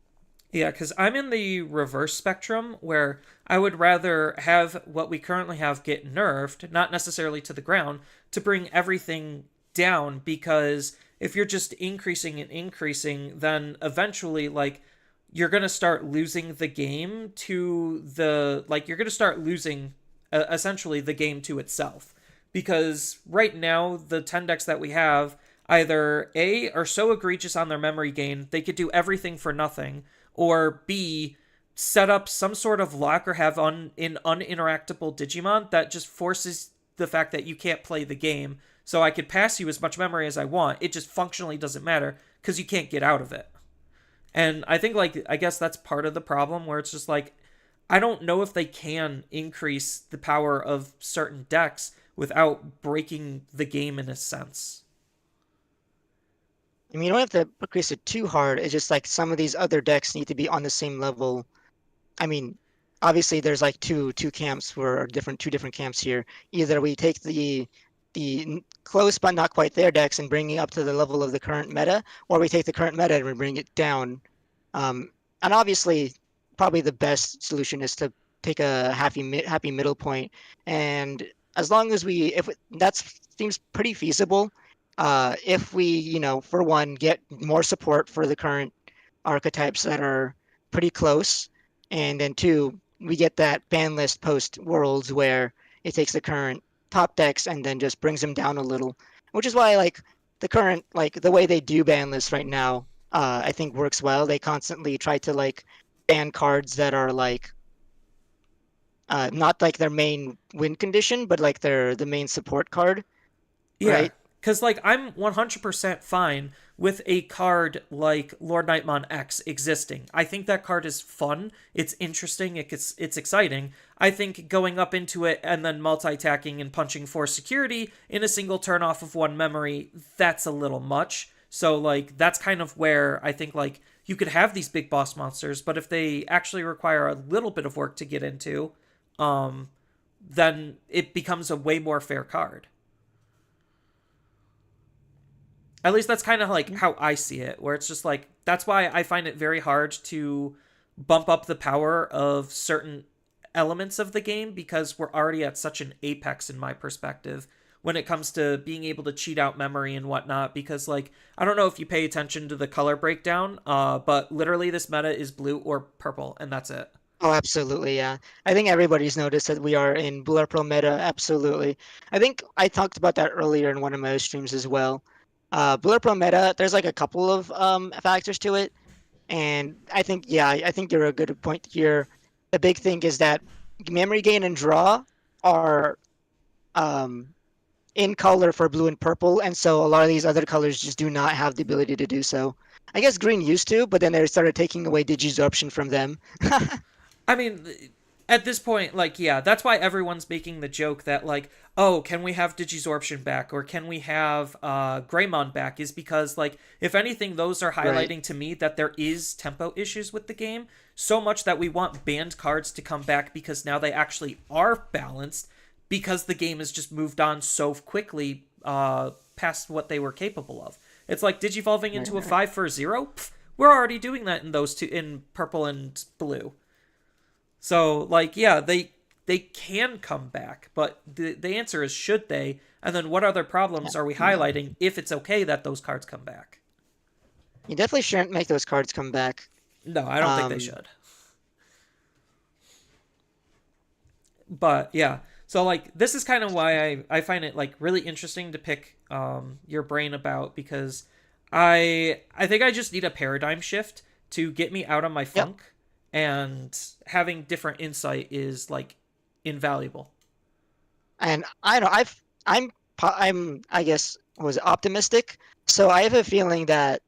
A: Yeah, because I'm in the reverse spectrum where I would rather have what we currently have get nerfed, not necessarily to the ground, to bring everything down. Because if you're just increasing and increasing, then eventually, like, you're going to start losing the game to the. Like, you're going to start losing essentially the game to itself. Because right now, the 10 decks that we have either A, are so egregious on their memory gain, they could do everything for nothing, or B, set up some sort of lock or have an uninteractable Digimon that just forces the fact that you can't play the game. So I could pass you as much memory as I want. It just functionally doesn't matter because you can't get out of it. And I think, like, I guess that's part of the problem where it's just like, I don't know if they can increase the power of certain decks without breaking the game in a sense.
N: I mean, you don't have to increase it too hard. It's just like some of these other decks need to be on the same level. I mean, obviously there's like two camps where two different camps here. Either we take the close but not quite there decks and bring it up to the level of the current meta, or we take the current meta and we bring it down. And obviously, probably the best solution is to take a happy middle point. And as long as that seems pretty feasible. If we, for one, get more support for the current archetypes that are pretty close, and then two, we get that ban list post Worlds where it takes the current top decks and then just brings them down a little, which is why like the current like the way they do ban lists right now, I think works well. They constantly try to like ban cards that are like not like their main win condition, but like the main support card,
A: Yeah,
N: right?
A: because like I'm 100% fine with a card like Lord Nightmon X existing. I think that card is fun. It's interesting. It's exciting. I think going up into it and then multi-attacking and punching for security in a single turn off of one memory, that's a little much. So like that's kind of where I think like you could have these big boss monsters, but if they actually require a little bit of work to get into, then it becomes a way more fair card. At least that's kind of like how I see it, where it's just like, that's why I find it very hard to bump up the power of certain elements of the game because we're already at such an apex in my perspective when it comes to being able to cheat out memory and whatnot. Because, like, I don't know if you pay attention to the color breakdown, but literally this meta is blue or purple, and that's it.
N: Oh, absolutely, yeah. I think everybody's noticed that we are in Blue or Pearl meta, absolutely. I think I talked about that earlier in one of my streams as well. Blue or Pearl meta, there's like a couple of factors to it, and I think, yeah, I think you're a good point here. The big thing is that memory gain and draw are in color for blue and purple, and so a lot of these other colors just do not have the ability to do so. I guess green used to, but then they started taking away Digisorption from them.
A: I mean, at this point, like, yeah, that's why everyone's making the joke that, like, oh, can we have Digisorption back? Or can we have Greymon back? Is because, like, if anything, those are highlighting to me that there is tempo issues with the game. So much that we want banned cards to come back because now they actually are balanced because the game has just moved on so quickly past what they were capable of. It's like Digivolving into a 5 for 0? Pff, we're already doing that in those two, in purple and blue. So, like, yeah, they can come back, but the answer is should they? And then what other problems are we highlighting if it's okay that those cards come back?
N: You definitely shouldn't make those cards come back.
A: No, I don't think they should. But yeah, so like this is kind of why I find it like really interesting to pick your brain about, because I think I just need a paradigm shift to get me out of my
N: Yep.
A: funk, and having different insight is like invaluable.
N: And I know I'm I guess was optimistic, so I have a feeling that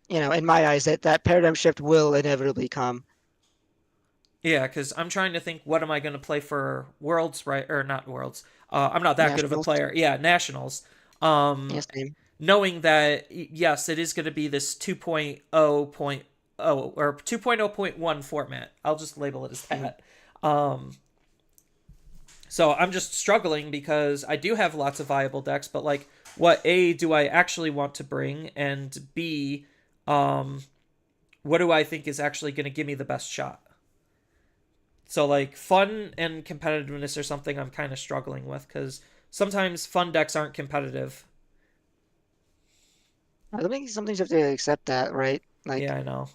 N: in my eyes that paradigm shift will inevitably come.
A: Yeah, because I'm trying to think, what am I going to play for Worlds, right? Or not Worlds. I'm not that good of a
N: Nationals.
A: player. Yeah, Nationals.
N: Yeah, same.
A: Knowing that, yes, it is going to be this 2.0.0 or 2.0.1 format. I'll just label it as that. So I'm just struggling because I do have lots of viable decks, but like, what A, do I actually want to bring, and B, what do I think is actually going to give me the best shot? So like, fun and competitiveness are something I'm kind of struggling with, because sometimes fun decks aren't competitive.
N: I think sometimes you have to accept that, right? Like
A: Yeah, I know.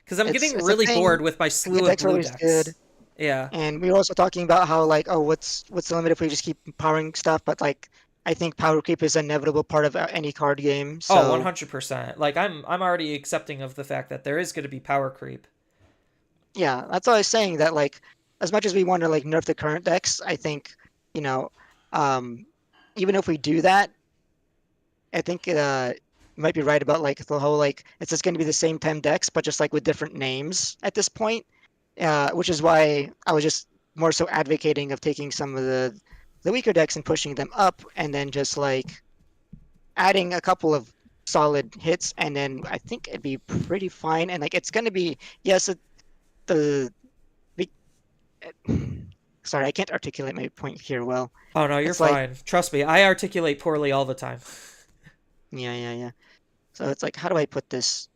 A: Because I'm getting
N: it's a
A: really bored
N: thing.
A: with my
N: Good
A: slew of
N: decks are
A: blue
N: always good.
A: decks. Yeah.
N: And we were also talking about how like, oh, what's the limit if we just keep powering stuff? But like, I think power creep is an inevitable part of any card game.
A: Oh,
N: So
A: 100%. Like, I'm already accepting of the fact that there is going to be power creep.
N: yeah, that's all I was saying. That like, as much as we want to like nerf the current decks, I think you know, um, even if we do that, I think you might be right about like the whole like it's just going to be the same 10 decks, but just like with different names at this point. Which is why I was just more so advocating of taking some of the weaker decks and pushing them up, and then just like adding a couple of solid hits, and then I think it'd be pretty fine. And like it's going to be yes, the we- sorry, I can't articulate my point here well.
A: Oh, no, you're
N: It's like
A: fine. Trust me, I articulate poorly all the time.
N: yeah. So it's like, how do I put this?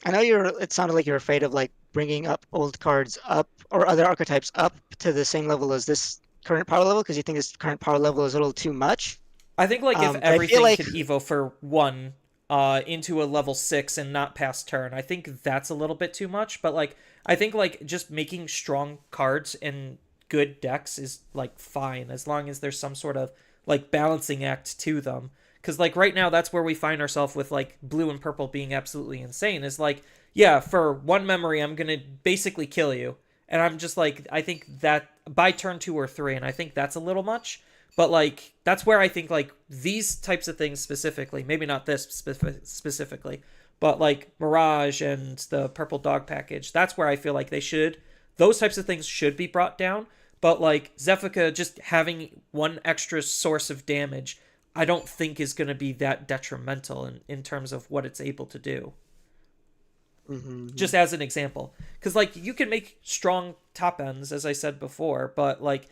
N: I know it sounded like you're afraid of like bringing up old cards up or other archetypes up to the same level as this current power level because you think this current power level is a little too much.
A: I think like if
N: But I feel
A: everything
N: like
A: could evo for one into a level 6 and not past turn, I think that's a little bit too much. But like, I think like just making strong cards and good decks is like fine, as long as there's some sort of like balancing act to them. Because like right now, that's where we find ourselves with like blue and purple being absolutely insane. Is like, yeah, for one memory, I'm gonna basically kill you, and I'm just like, I think that by turn 2 or 3, and I think that's a little much. But like, that's where I think like these types of things specifically, maybe not this specifically, but like Mirage and the Purple Dog package, that's where I feel like those types of things should be brought down. But like Zefika just having one extra source of damage, I don't think is going to be that detrimental in terms of what it's able to do. Just as an example. Because like, you can make strong top ends, as I said before, but like,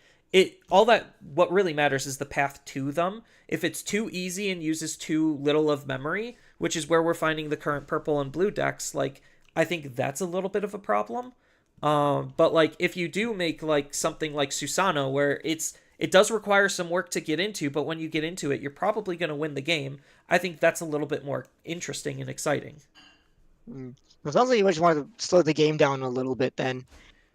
A: what really matters is the path to them. If it's too easy and uses too little of memory, which is where we're finding the current purple and blue decks, like, I think that's a little bit of a problem. But like, if you do make like something like Susano, where it does require some work to get into, but when you get into it, you're probably going to win the game. I think that's a little bit more interesting and exciting.
N: It sounds like you just want to slow the game down a little bit then.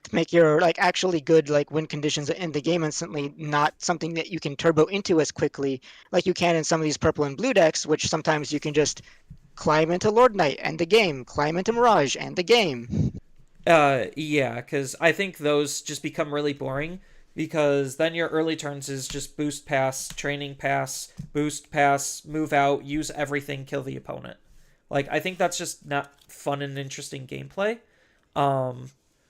N: To make your like actually good like win conditions in the game instantly not something that you can turbo into as quickly like you can in some of these purple and blue decks, which sometimes you can just climb into Lord Knight and the game, climb into Mirage and the game.
A: Yeah, because I think those just become really boring, because then your early turns is just boost pass, training pass, boost pass, move out, use everything, kill the opponent. Like, I think that's just not fun and interesting gameplay.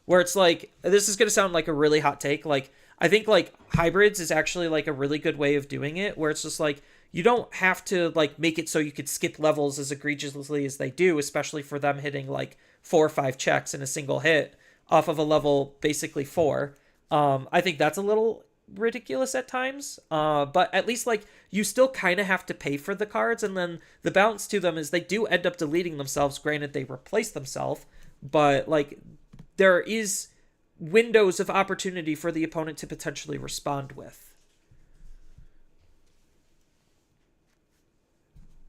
A: Where it's like, this is going to sound like a really hot take. Like, I think like hybrids is actually like a really good way of doing it, where it's just like, you don't have to like make it so you could skip levels as egregiously as they do, especially for them hitting like 4 or 5 checks in a single hit off of a level basically 4. I think that's a little ridiculous at times, but at least like you still kind of have to pay for the cards, and then the balance to them is they do end up deleting themselves. Granted, they replace themselves, but like, there is windows of opportunity for the opponent to potentially respond with.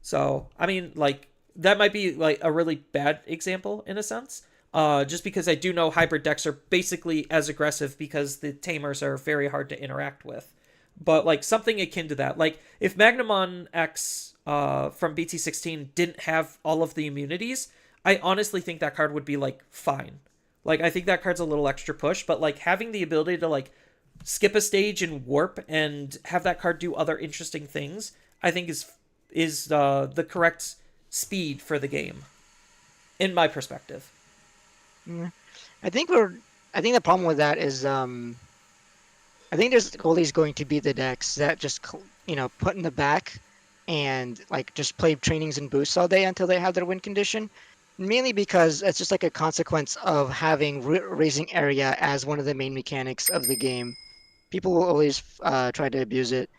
A: So, I mean, like, that might be like a really bad example in a sense, just because I do know hybrid decks are basically as aggressive because the tamers are very hard to interact with. But like something akin to that, like if Magnamon X from BT16 didn't have all of the immunities, I honestly think that card would be like fine. Like I think that card's a little extra push, but like having the ability to like skip a stage and warp and have that card do other interesting things, I think is the correct speed for the game, in my perspective.
N: Yeah. I think the problem with that is I think there's always going to be the decks that just put in the back and like just play trainings and boosts all day until they have their win condition. Mainly because it's just like a consequence of having raising area as one of the main mechanics of the game. People will always try to abuse it.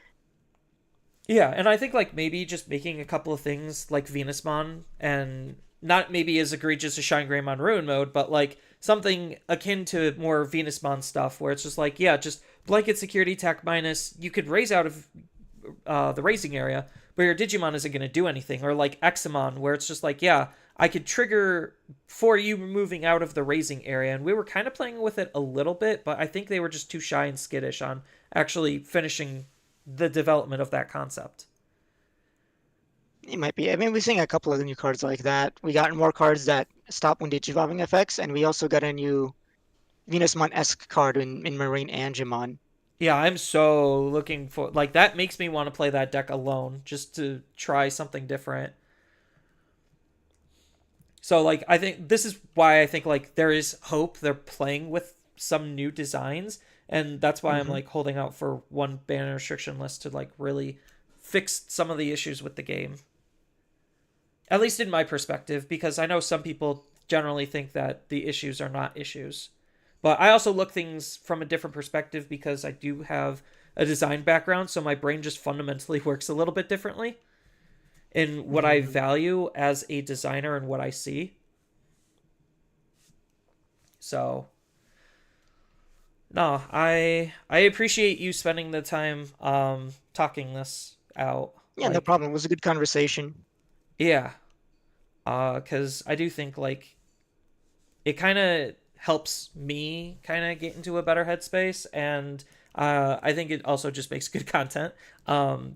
A: Yeah, and I think like maybe just making a couple of things like Venusmon and not maybe as egregious as Shine Greymon Ruin mode, but like something akin to more Venusmon stuff where it's just like, yeah, just blanket security tech minus, you could raise out of the raising area, but your Digimon isn't going to do anything. Or like Examon where it's just like, yeah, I could trigger for you moving out of the raising area. And we were kind of playing with it a little bit, but I think they were just too shy and skittish on actually finishing the development of that concept.
N: It might be. I mean, we're seeing a couple of new cards like that. We got more cards that stop when digivolving effects, and we also got a new Venusmon-esque card in Marine Angemon.
A: Yeah, I'm so looking for like that makes me want to play that deck alone just to try something different. So like I think this is why I think like there is hope they're playing with some new designs, and that's why I'm like holding out for one banner restriction list to like really fix some of the issues with the game. At least in my perspective, because I know some people generally think that the issues are not issues. But I also look things from a different perspective because I do have a design background, so my brain just fundamentally works a little bit differently in what I value as a designer and what I see. So no, I appreciate you spending the time talking this out.
N: Yeah, no problem. It was a good conversation.
A: Yeah. Cuz I do think like it kind of helps me kind of get into a better headspace, and I think it also just makes good content.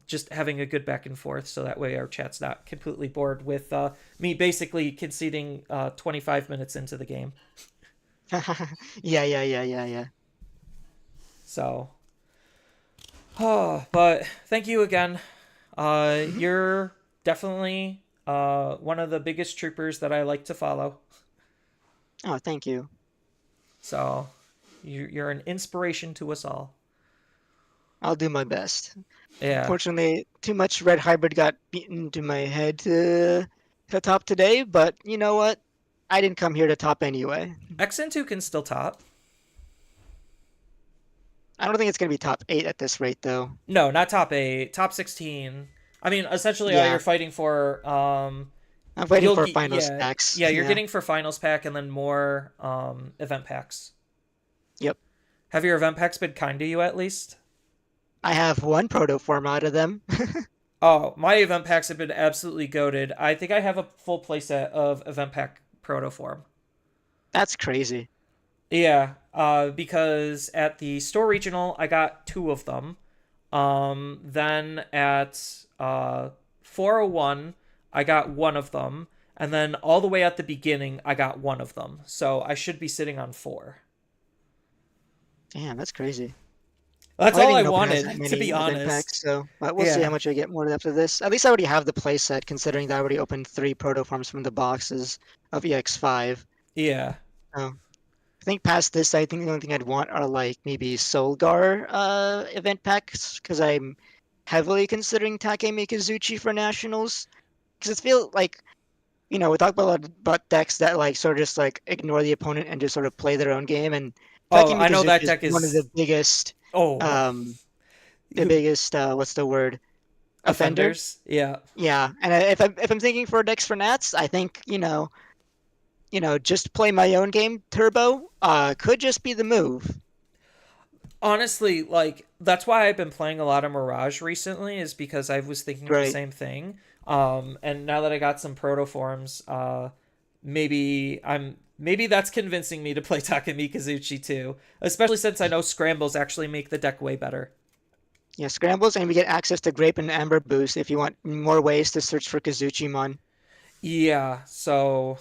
A: Just having a good back and forth, so that way our chat's not completely bored with me basically conceding 25 minutes into the game.
N: Yeah.
A: So, but thank you again. You're definitely one of the biggest troopers that I like to follow.
N: Oh, thank you.
A: So, you're an inspiration to us all.
N: I'll do my best.
A: Yeah.
N: Unfortunately, too much red hybrid got beaten into my head to top today, but you know what? I didn't come here to top anyway.
A: XN2 can still top.
N: I don't think it's going to be top 8 at this rate, though.
A: No, not top 8. Top 16. I mean, essentially all you're fighting for...
N: I'm fighting for finals packs.
A: Yeah, you're getting for finals pack and then more event packs.
N: Yep.
A: Have your event packs been kind to you at least?
N: I have one proto form out of them.
A: Oh, my event packs have been absolutely goated. I think I have a full playset of event pack proto form.
N: That's crazy.
A: Yeah, because at the store regional, I got 2 of them. Then at 401, I got 1 of them. And then all the way at the beginning, I got 1 of them. So I should be sitting on 4.
N: Damn, that's crazy.
A: That's all I wanted, to be honest.
N: Packs, so we'll see how much I get more after this. At least I already have the playset, considering that I already opened 3 proto forms from the boxes of EX5.
A: Yeah.
N: I think past this, I think the only thing I'd want are like maybe Solgar event packs, because I'm heavily considering Take Mikazuchi for nationals. Because it feels like, we talk about decks that like sort of just like ignore the opponent and just sort of play their own game, and
A: I know that deck is
N: one of the biggest. The biggest what's the word?
A: Offenders. Yeah.
N: Yeah, and if I'm thinking for decks for Nats, I think just play my own game turbo could just be the move.
A: Honestly, like that's why I've been playing a lot of Mirage recently, is because I was thinking the same thing. And now that I got some proto forms, maybe I'm maybe that's convincing me to play Takemi Kazuchi too, especially since I know scrambles actually make the deck way better.
N: Yeah, scrambles, and we get access to Grape and Amber Boost if you want more ways to search for Kazuchimon.
A: Yeah, so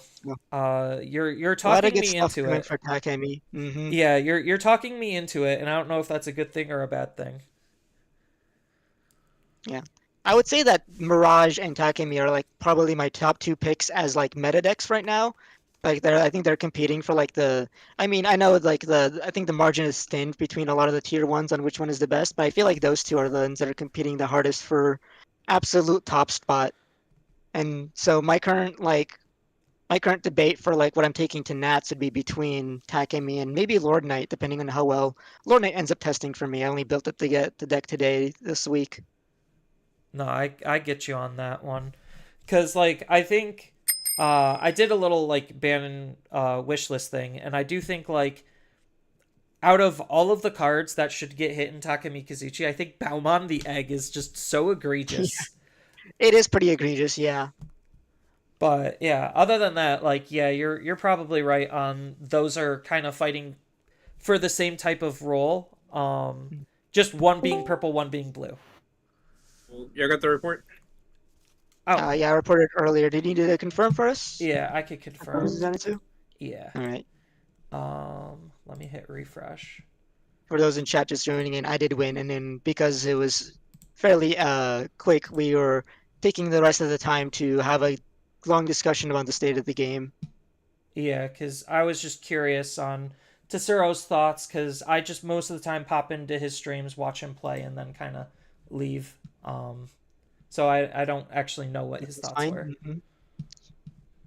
A: you're
N: A lot of
A: talking
N: good
A: me
N: stuff
A: into
N: coming
A: it.
N: for Takemi.
A: Yeah, you're talking me into it, and I don't know if that's a good thing or a bad thing.
N: Yeah. I would say that Mirage and Takemi are like probably my top two picks as like meta decks right now. Like I think they're competing for like the. I mean, I know like I think the margin is thin between a lot of the tier ones on which one is the best, but I feel like those two are the ones that are competing the hardest for absolute top spot. And so my current debate for like what I'm taking to Nats would be between Takemi and maybe Lord Knight, depending on how well Lord Knight ends up testing for me. I only built it to get the deck today this week.
A: No, I get you on that one, because like I think I did a little like ban wish list thing, and I do think like out of all of the cards that should get hit in Takemi Kazuchi, I think Baumon the Egg is just so egregious.
N: It is pretty egregious, yeah.
A: But yeah, other than that, like yeah, you're probably right on those are kind of fighting for the same type of role. Just one being purple, one being blue.
F: Well, you got the report?
A: Oh.
N: Yeah, I reported earlier. Did you need to confirm for us?
A: Yeah, I could confirm.
N: Zenitsu?
A: Yeah.
N: All right.
A: Let me hit refresh.
N: For those in chat just joining in, I did win, and then because it was fairly quick, we were taking the rest of the time to have a long discussion about the state of the game.
A: Yeah, because I was just curious on Tesuro's thoughts, because I just most of the time pop into his streams, watch him play, and then kind of leave. So I don't actually know what his thoughts were.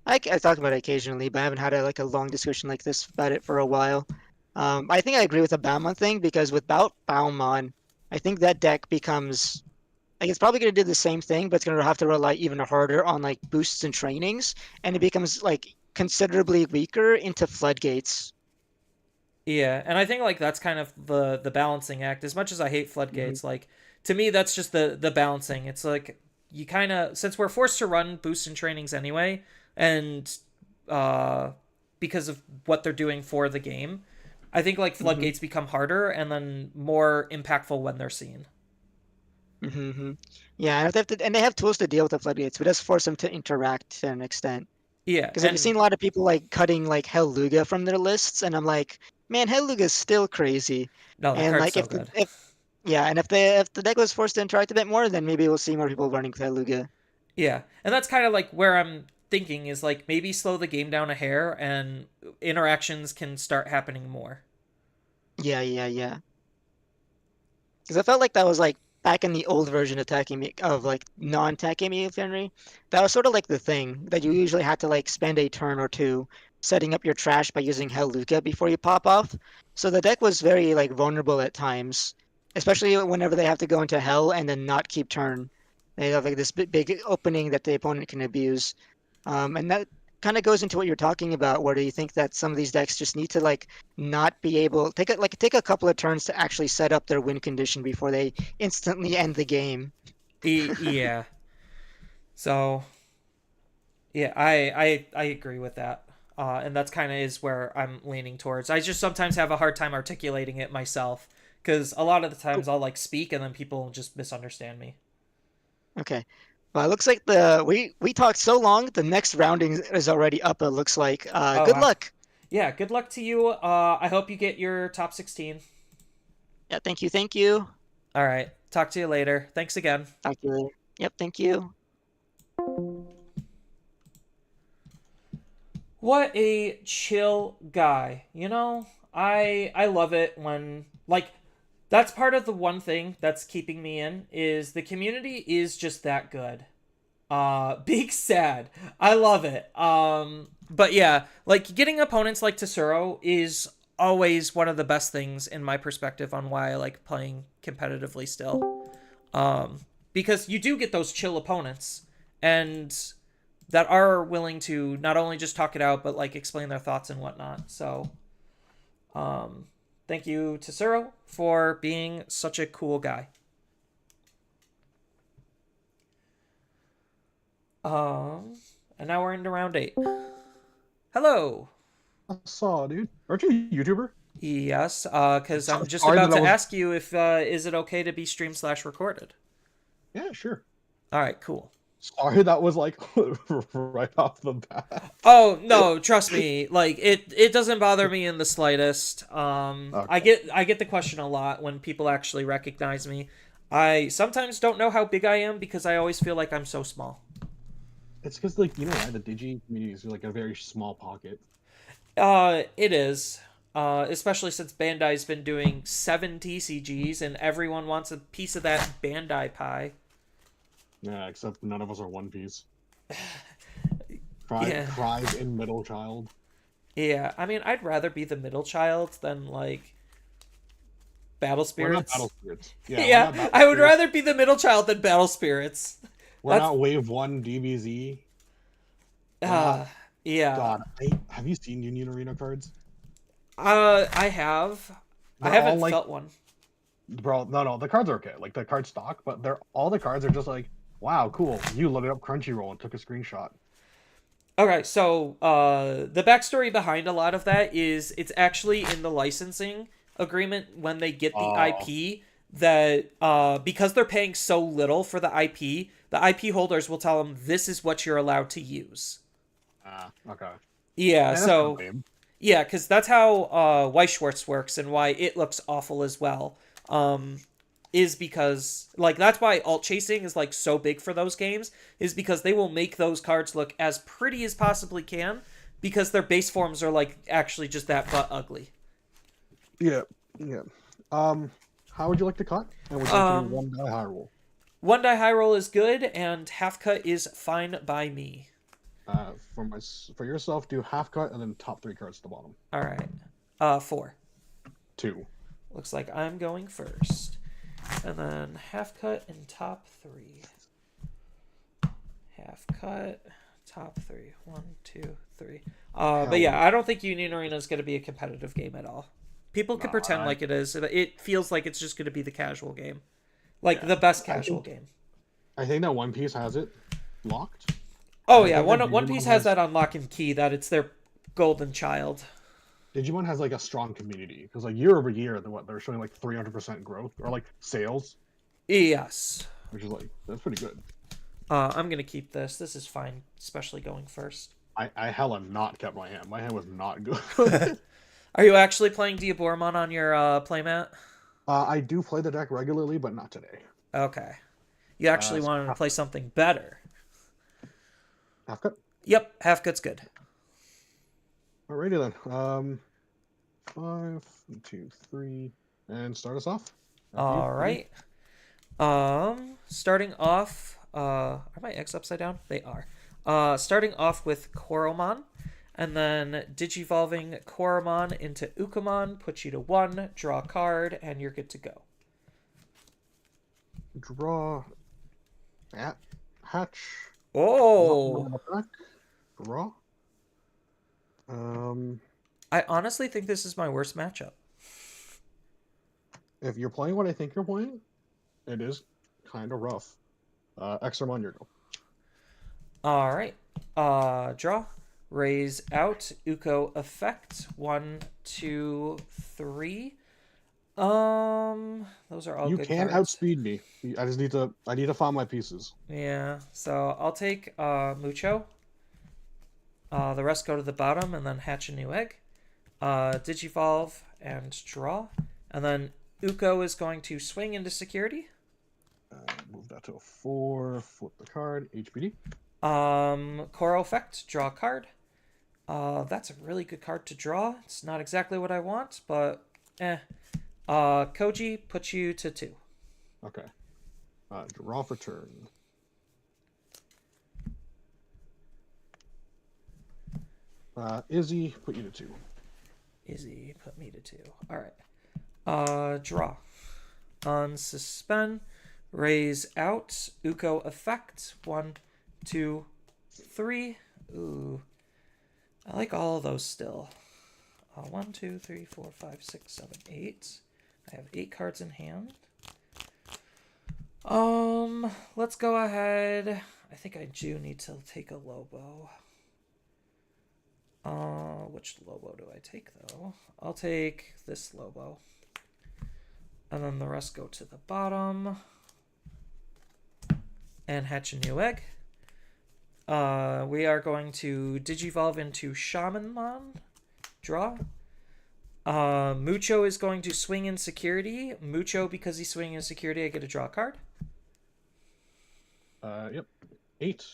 N: I talk about it occasionally, but I haven't had a long discussion like this about it for a while. I think I agree with the Baumon thing, because without Baumon, I think that deck becomes like it's probably going to do the same thing, but it's going to have to rely even harder on like boosts and trainings, and it becomes like considerably weaker into floodgates.
A: Yeah, and I think like that's kind of the balancing act. As much as I hate floodgates, like to me that's just the balancing. It's like you kind of, since we're forced to run boosts and trainings anyway, and because of what they're doing for the game, I think like floodgates become harder and then more impactful when they're seen.
N: Yeah, and they have tools to deal with the floodgates, but it does force them to interact to an extent.
A: Yeah,
N: because I've seen a lot of people like cutting like Helluga from their lists, and I'm like, man, Helluga's still crazy.
A: No, that
N: and
A: card's
N: like
A: so good.
N: if the deck was forced to interact a bit more, then maybe we'll see more people running with Helluga.
A: Yeah, and that's kind of like where I'm thinking is like maybe slow the game down a hair and interactions can start happening more.
N: Yeah. Because I felt like that was like back in the old version of of like non-Takemi Henry. That was sort of like the thing that you usually had to like spend a turn or two setting up your trash by using Helluga before you pop off. So the deck was very like vulnerable at times, especially whenever they have to go into hell and then not keep turn. They have like this big opening that the opponent can abuse. And that kind of goes into what you're talking about, where do you think that some of these decks just need to like not be able take a couple of turns to actually set up their win condition before they instantly end the game.
A: Yeah. So yeah, I agree with that. And that's kind of is where I'm leaning towards. I just sometimes have a hard time articulating it myself, because a lot of the times I'll like speak and then people just misunderstand me.
N: Okay. Well, it looks like we talked so long. The next rounding is already up. It looks like. Good
A: wow.
N: luck.
A: Yeah, good luck to you. I hope you get your top 16.
N: Yeah, thank you. Thank you.
A: All right. Talk to you later. Thanks again.
N: Talk to you later. Yep, thank you.
A: What a chill guy. You know, I love it when like that's part of the one thing that's keeping me in is the community is just that good. Big sad. I love it. But yeah, like getting opponents like Tesoro is always one of the best things in my perspective on why I like playing competitively still. Because you do get those chill opponents and that are willing to not only just talk it out, but like explain their thoughts and whatnot. So, thank you Tesoro for being such a cool guy. And now we're into round 8. Hello.
O: I saw, dude. Aren't you a YouTuber?
A: Yes, because I'm just
O: Sorry
A: about
O: that I
A: to
O: was-
A: ask you if is it okay to be stream/recorded?
O: Yeah, sure.
A: All right, cool.
O: Sorry, that was like right off the bat.
A: Oh no, trust me. Like it doesn't bother me in the slightest. I get the question a lot when people actually recognize me. I sometimes don't know how big I am because I always feel like I'm so small.
O: It's because, like, you know, the Digi community is like a very small pocket.
A: It is. Especially since Bandai's been doing 7 TCGs and everyone wants a piece of that Bandai pie.
O: Yeah, except none of us are One Piece.
A: Yeah.
O: Cries in middle child.
A: Yeah, I mean, I'd rather be the middle child than, like, Battle
O: We're not
A: Spirits.
O: Battle Spirits. Yeah, we're
A: Yeah,
O: not Battle
A: I would
O: Spirits.
A: rather be the middle child than Battle Spirits.
O: We're not Wave 1 DBZ. We're not-
A: Yeah.
O: God, have you seen Union Arena cards?
A: I have. I
O: They're all,
A: haven't
O: like-
A: felt one.
O: Bro, no, the cards are okay. Like, the card stock, but all the cards are just like, wow, cool. You loaded up Crunchyroll and took a screenshot.
A: Okay, so the backstory behind a lot of that is it's actually in the licensing agreement when they get the IP that because they're paying so little for the IP holders will tell them this is what you're allowed to use.
O: Okay.
A: Yeah,
O: that's
A: so
O: kinda lame.
A: yeah, because that's how Weiss Schwartz works and why it looks awful as well. Is because like that's why alt chasing is like so big for those games is because they will make those cards look as pretty as possibly can because their base forms are like actually just that butt ugly.
O: Yeah. How would you like to cut? And would you like to do one die high roll?
A: One die high roll is good, and half cut is fine by me.
O: For yourself, do half cut and then top 3 cards at the bottom.
A: All right. 4.
O: 2.
A: Looks like I'm going first. And then half cut and top 3. Half cut, top 3. 1, 2, 3. But yeah, I don't think Union Arena is going to be a competitive game at all. People can pretend like it is, but it feels like it's just going to be the casual game. Like the best casual game.
O: I think that One Piece has it locked.
A: Oh yeah, One Piece has that on lock and key that it's their golden child.
O: Digimon has like a strong community because like year over year, they're showing like 300% growth or like sales.
A: Yes.
O: Which is like that's pretty good.
A: I'm gonna keep this. This is fine, especially going first.
O: I hella not kept my hand. My hand was not good.
A: Are you actually playing Diaboromon on your playmat?
O: I do play the deck regularly, but not today.
A: Okay. You actually wanted to play something better.
O: Half cut?
A: Yep, half cut's good.
O: Alrighty then. 5, 2, 3, and start us off.
A: All right. Starting off, are my X upside down? They are. Starting off with Koromon, and then digivolving Koromon into Ukamon, puts you to 1, draw a card, and you're good to go.
O: Draw. Hatch.
A: Oh.
O: Draw.
A: I honestly think this is my worst matchup.
O: If you're playing what I think you're playing, it is kind of rough. Exermon, your go.
A: All right. Draw. Raise out. Uko effect. 1, 2, 3. Those are all
O: You
A: good
O: can
A: cards.
O: outspeed me. I just need to find my pieces.
A: Yeah. So I'll take Mucho. The rest go to the bottom and then hatch a new egg. Digivolve and draw. And then Uko is going to swing into security.
O: Move that to a 4. Flip the card. HPD.
A: Koro effect. Draw a card. That's a really good card to draw. It's not exactly what I want, but eh. Koji puts you to 2.
O: Okay. Draw for turn. Izzy, put you to 2.
A: Izzy, put me to 2. Alright. Draw. Unsuspend. Raise out. Uko effect. 1, 2, 3. Ooh. I like all of those still. 1, 2, 3, 4, 5, 6, 7, 8. I have 8 cards in hand. Let's go ahead. I think I do need to take a Lobo. Which Lobo do I take, though? I'll take this Lobo. And then the rest go to the bottom. And hatch a new egg. We are going to Digivolve into Shamanmon. Draw. Mucho is going to swing in security. Mucho, because he's swinging in security, I get to draw a card.
O: Yep. 8.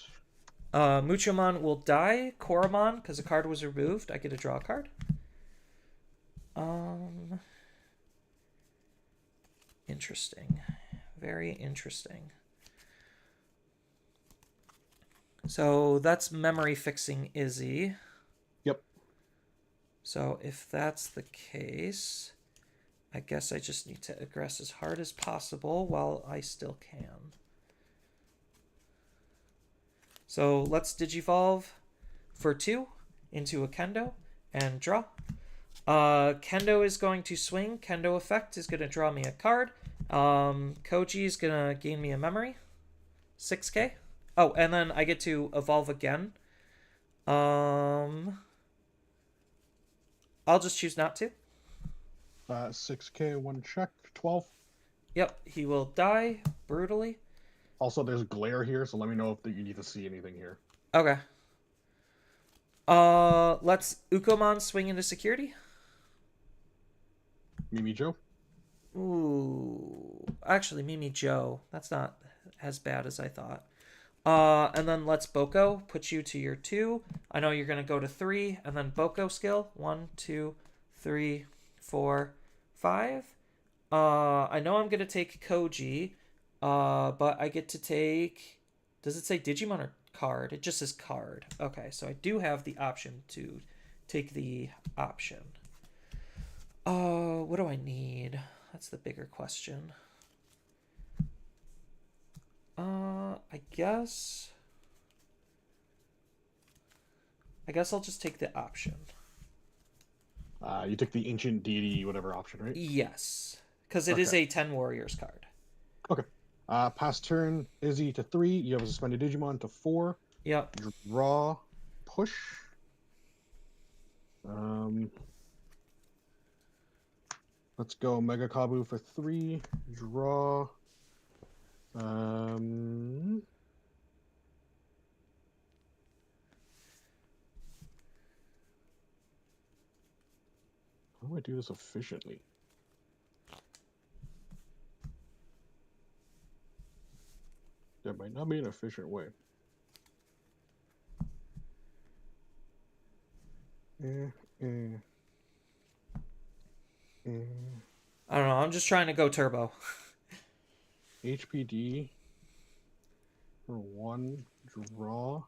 A: Muchomon will die. Koromon, because a card was removed, I get to draw a card. Interesting. Very interesting. So that's memory fixing Izzy.
O: Yep.
A: So if that's the case, I guess I just need to aggress as hard as possible while I still can. So let's Digivolve for 2 into a Kendo and draw. Kendo is going to swing. Kendo effect is going to draw me a card. Koji is going to gain me a memory. 6k. Oh, and then I get to evolve again. I'll just choose not to.
O: 6k, 1 check, 12.
A: Yep, he will die brutally.
O: Also, there's glare here, so let me know if you need to see anything here.
A: Okay. Let's Ukomon swing into security.
O: Mimi Joe.
A: Ooh, actually, Mimi Joe. That's not as bad as I thought. And then let's Boko put you to your 2. I know you're gonna go to 3, and then Boko skill 1, 2, 3, 4, 5. I know I'm gonna take Koji, but I get to take. Does it say Digimon or card? It just says card. Okay, so I do have the option to take the option. What do I need? That's the bigger question. I guess I'll just take the option.
O: You took the ancient deity whatever option, right?
A: Yes, because it is a 10 warriors card.
O: Okay. Pass turn, Izzy to 3. You have a suspended Digimon to 4.
A: Yep.
O: Draw, push. Let's go Mega Kabu for 3. Draw. How do I do this efficiently? There might not be an efficient way.
A: I don't know. I'm just trying to go turbo.
O: HPD for 1. Draw.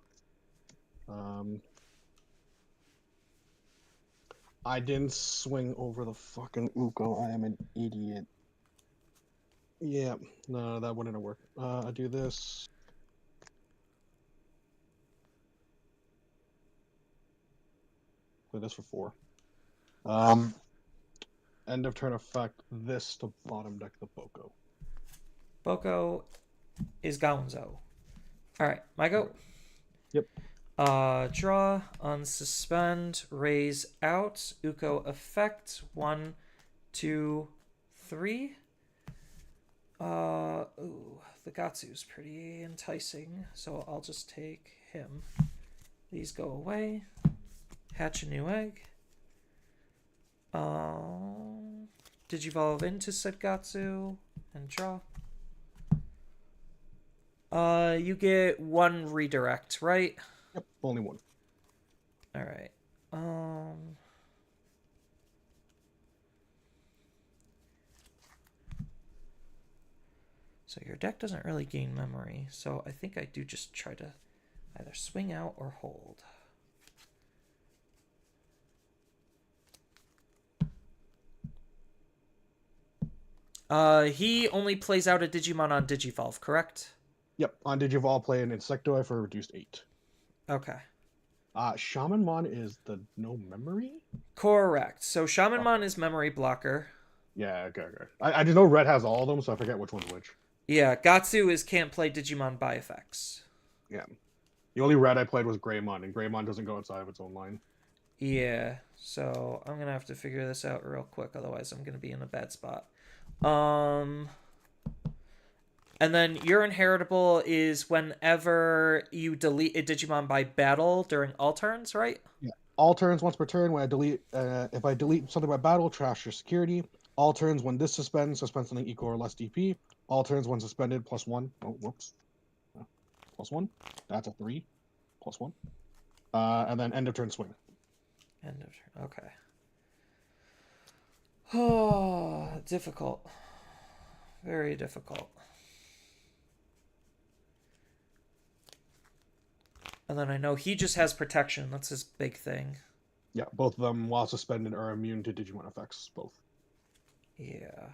O: I didn't swing over the fucking Uko. I am an idiot. Yeah, no, that wouldn't have worked. I do this. Play this for 4. End of turn effect. This to bottom deck the Boko.
A: Boko is Gonzo. Alright, my go.
O: Yep.
A: Draw, unsuspend, raise out, Uko effect, 1, 2, 3. Ooh, the Gatsu's pretty enticing, so I'll just take him. These go away. Hatch a new egg. Digivolve into Setgatsu and draw. You get 1 redirect, right?
O: Yep, only 1.
A: Alright. So your deck doesn't really gain memory, so I think I do just try to either swing out or hold. He only plays out a Digimon on Digivolve, correct?
O: Yep, on Digivolve play an Insectoid for a reduced 8.
A: Okay.
O: Shamanmon is the no memory?
A: Correct. So Shamanmon is memory blocker.
O: Yeah, okay. I just know Red has all of them, so I forget which one's which.
A: Yeah, Gatsu is can't play Digimon by effects.
O: Yeah. The only Red I played was Greymon, and Greymon doesn't go outside of its own line.
A: Yeah, so I'm gonna have to figure this out real quick, otherwise I'm gonna be in a bad spot. And then your inheritable is whenever you delete a Digimon by battle during all turns, right?
O: Yeah. All turns once per turn. When I delete, if I delete something by battle, trash your security. All turns when this suspends, suspend something equal or less DP. All turns when suspended, +1. Oh, whoops. +1. That's a 3. +1. And then end of turn swing.
A: End of turn. Okay. Oh, difficult. Very difficult. And then I know he just has protection. That's his big thing.
O: Yeah, both of them, while suspended, are immune to Digimon effects. Both.
A: Yeah.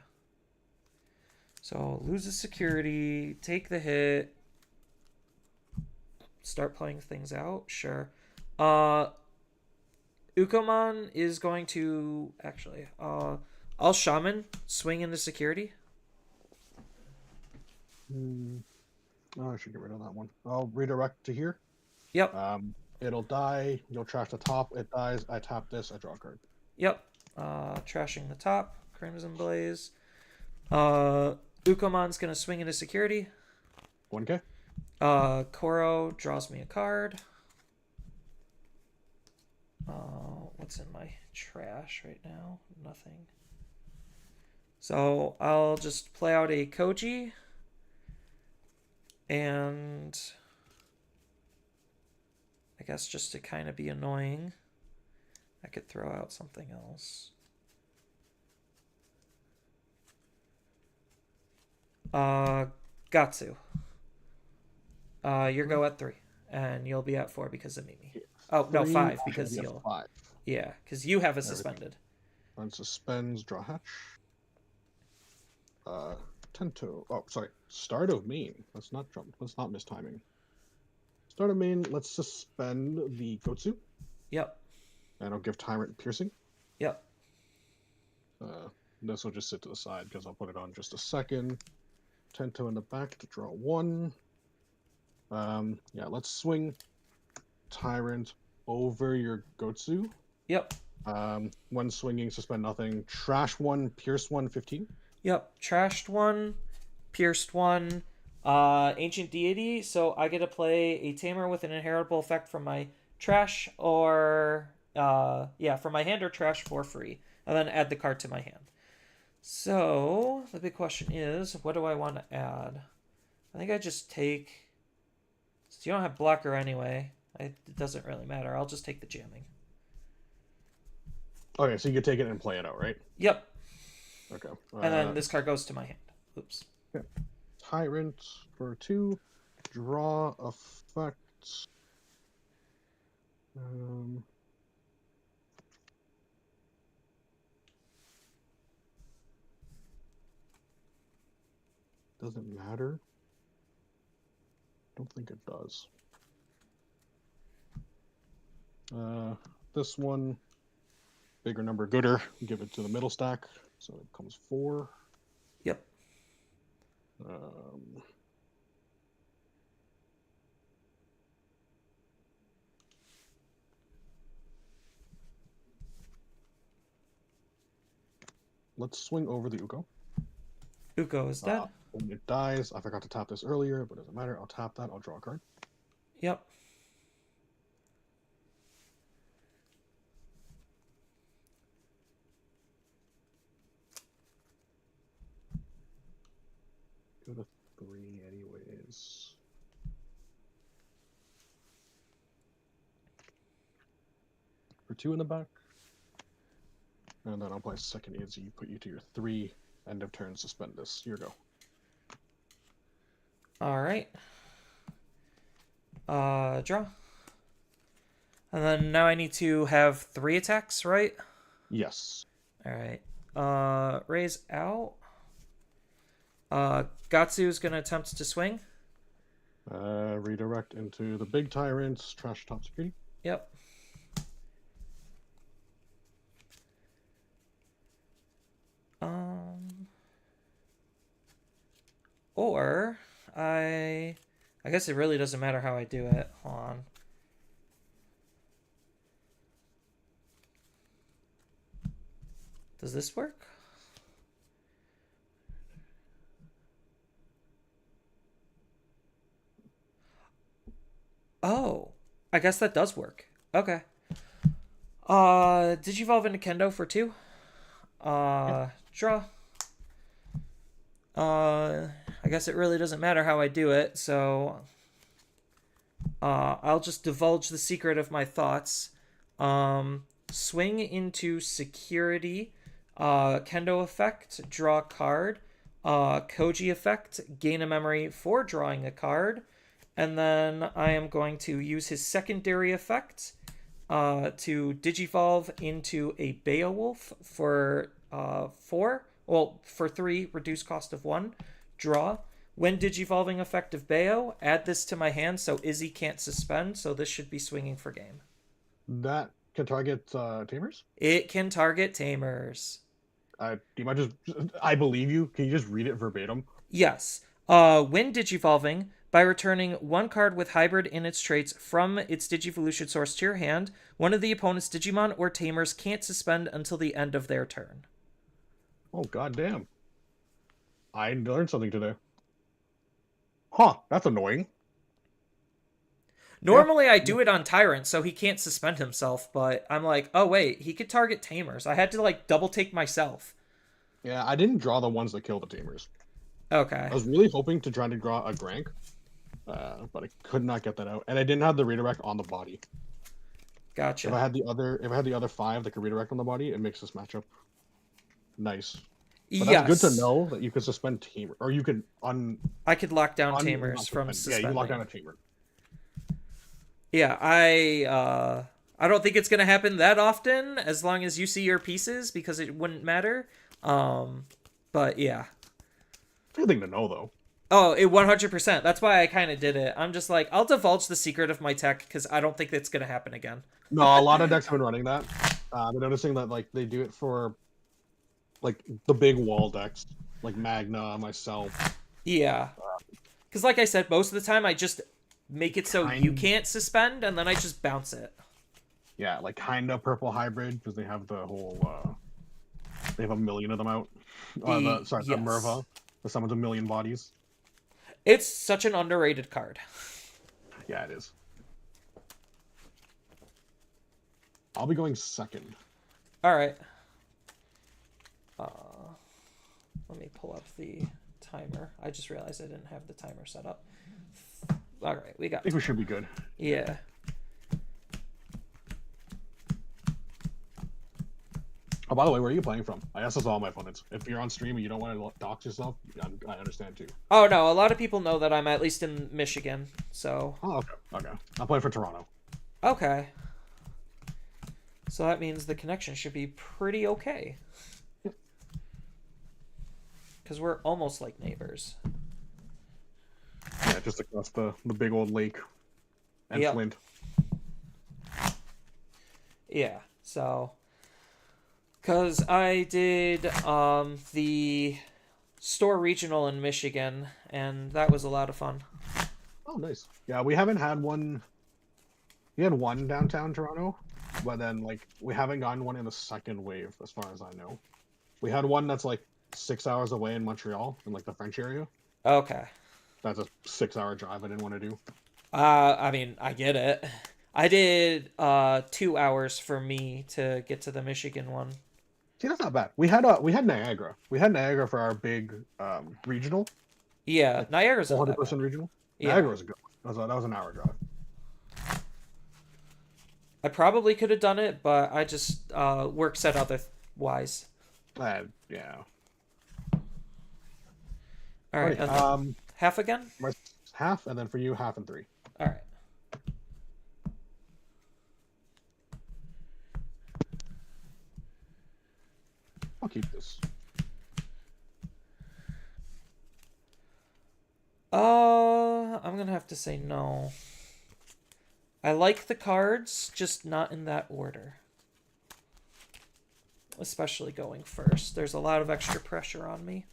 A: So loses security, take the hit, start playing things out. Sure. Ukomon is going to actually. I'll shaman swing into security.
O: Oh, I should get rid of that one. I'll redirect to here.
A: Yep.
O: It'll die. You'll trash the top. It dies. I tap this. I draw a card.
A: Yep. Trashing the top. Crimson Blaze. Ukomon's gonna swing into security.
O: 1K.
A: Koro draws me a card. What's in my trash right now? Nothing. So I'll just play out a Koji. And I guess just to kind of be annoying, I could throw out something else. Gatsu. Your go at 3, and you'll be at 4 because of Mimi. Oh no, 5 because you'll.
O: 5.
A: Yeah, because you have a suspended.
O: Unsuspends, draw hatch. Tento. Oh, sorry. Start of main. Let's not jump. Let's not miss timing. Start of main. Let's suspend the Gotsu.
A: Yep.
O: And I'll give Tyrant piercing.
A: Yep.
O: This will just sit to the side because I'll put it on just a second. Tento in the back to draw 1. Yeah, let's swing Tyrant over your Gotsu.
A: Yep.
O: When swinging, suspend nothing. Trash 1, pierce 1, 15.
A: Yep. Trashed 1, pierced 1. Ancient Deity, so I get to play a Tamer with an inheritable effect from my trash or from my hand or trash for free, and then add the card to my hand. So the big question is, what do I want to add? I think I just take. So you don't have blocker anyway. It doesn't really matter. I'll just take the jamming.
O: Okay, so you can take it and play it out, right?
A: Yep.
O: Okay.
A: And then this card goes to my hand. Oops.
O: Okay. Tyrant for 2. Draw effect. Doesn't matter. Don't think it does. This one, bigger number gooder. Give it to the middle stack, so it becomes 4.
A: Yep.
O: Let's swing over the Uko.
A: Uko is dead.
O: When it dies, I forgot to tap this earlier, but it doesn't matter. I'll tap that. I'll draw a card.
A: Yep.
O: Go to 3 anyways. For 2 in the back. And then I'll play second easy, put you to your 3. End of turn, suspend this. Your go.
A: Alright. Draw. And then now I need to have 3 attacks, right?
O: Yes.
A: Alright. Raise out. Gatsu is going to attempt to swing.
O: Redirect into the big tyrants, trash top security.
A: Yep. Or I guess it really doesn't matter how I do it. Hold on. Does this work? Oh, I guess that does work. Okay. Digivolve into Kendo for 2. Draw. I guess it really doesn't matter how I do it, so I'll just divulge the secret of my thoughts. Swing into security, Kendo effect, draw card, Koji effect, gain a memory for drawing a card, and then I am going to use his secondary effect to digivolve into a Beowulf for 4. Well, for 3, reduce cost of 1, draw. When digivolving effect of Bayo, add this to my hand so Izzy can't suspend, so this should be swinging for game.
O: That can target tamers?
A: It can target tamers.
O: Do you mind just... I believe you. Can you just read it verbatim?
A: Yes. When digivolving, by returning 1 card with hybrid in its traits from its Digivolution source to your hand, one of the opponent's Digimon or tamers can't suspend until the end of their turn.
O: Oh, goddamn. I learned something today. Huh, that's annoying.
A: Normally I do it on Tyrant, so he can't suspend himself, but I'm like, oh wait, he could target tamers. I had to like double take myself.
O: Yeah, I didn't draw the ones that kill the tamers.
A: Okay.
O: I was really hoping to try to draw a Grank, but I could not get that out, and I didn't have the redirect on the body.
A: Gotcha.
O: If I had the other 5 that could redirect on the body, it makes this matchup nice. But that's good to know that you could suspend tamer, or you could
A: I could lock down tamers from suspending.
O: Yeah, you lock down a tamer.
A: Yeah, I don't think it's gonna happen that often, as long as you see your pieces, because it wouldn't matter. But yeah.
O: Good thing to know, though.
A: Oh, it 100%. That's why I kind of did it. I'm just like, I'll divulge the secret of my tech because I don't think that's gonna happen again.
O: No, a lot of decks have been running that. I've been noticing that like they do it for like the big wall decks, like Magna, myself.
A: Yeah. Because like I said, most of the time I just make it so you can't suspend, and then I just bounce it.
O: Yeah, like kind of purple hybrid, because they have the whole they have a million of them out. The Merva, that summons a million bodies.
A: It's such an underrated card.
O: Yeah, it is. I'll be going second.
A: All right. Let me pull up the timer. I just realized I didn't have the timer set up. All right, we got.
O: I think we should be good.
A: Yeah.
O: Oh, by the way, where are you playing from? I ask this to all my opponents. If you're on stream and you don't want to dox yourself, I understand too.
A: Oh no, a lot of people know that I'm at least in Michigan, so.
O: Oh, okay. Okay. I'm playing for Toronto.
A: Okay. So that means the connection should be pretty okay. Because we're almost like neighbors.
O: Yeah, just across the big old lake and Flint.
A: Yeah, so. Because I did the store regional in Michigan, and that was a lot of fun.
O: Oh, nice. Yeah, we haven't had one. We had one downtown Toronto, but then like we haven't gotten one in the second wave, as far as I know. We had one that's like 6 hours away in Montreal, in like the French area.
A: Okay.
O: That's a 6-hour drive I didn't want to do.
A: I mean, I get it. I did 2 hours for me to get to the Michigan one.
O: See, that's not bad. We had Niagara. We had Niagara for our big regional.
A: Yeah, like Niagara's a
O: 100% regional.
A: Yeah.
O: Niagara was a good one. That was an hour drive.
A: I probably could have done it, but I just work set otherwise.
O: Yeah.
A: All right. And half again?
O: Half, and then for you, half and 3.
A: All right.
O: I'll keep this.
A: I'm gonna have to say no. I like the cards, just not in that order. Especially going first. There's a lot of extra pressure on me.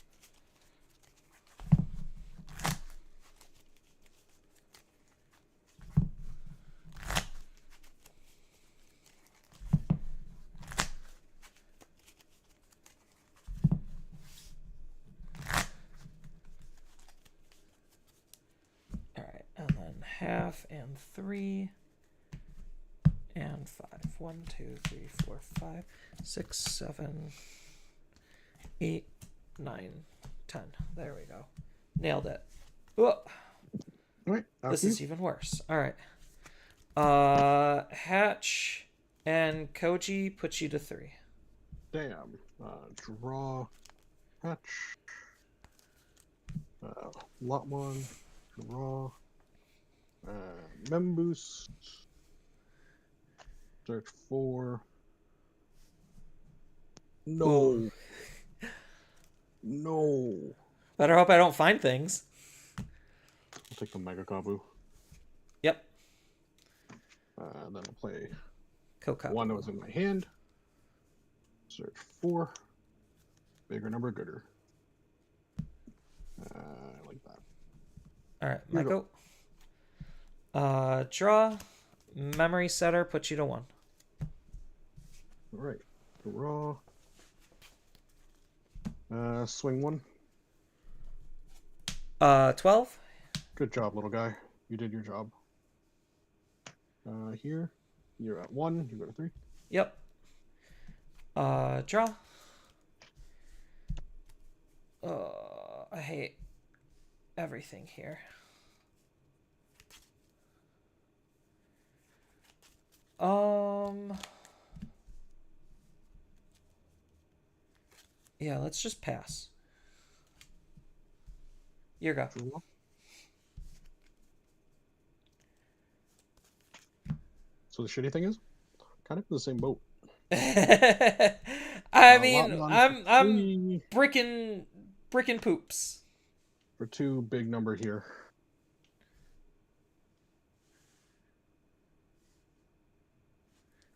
A: half and 3 and 5. 1, 2, 3, 4, 5, 6, 7, 8, 9, 10. There we go. Nailed it. Whoa.
O: Alright,
A: This is even worse. Alright. Hatch and Koji put you to 3.
O: Damn. Draw. Hatch. Lot 1. Draw. Memboost. Search 4. No.
A: Ooh.
O: No.
A: Better hope I don't find things.
O: I'll take the Mega Kabu.
A: Yep.
O: Then I'll play
A: Kokabu.
O: 1 that was in my hand. Search 4. Bigger number, gooder. I like that.
A: Alright, my go. Draw. Memory setter puts you to 1.
O: Alright. Draw. Swing 1.
A: 12.
O: Good job, little guy. You did your job. Here. You're at 1. You go to 3.
A: Yep. Draw. I hate everything here. Yeah, let's just pass. Your go.
O: So the shitty thing is, kind of in the same boat.
A: I mean, I'm bricking poops.
O: For 2, big number here.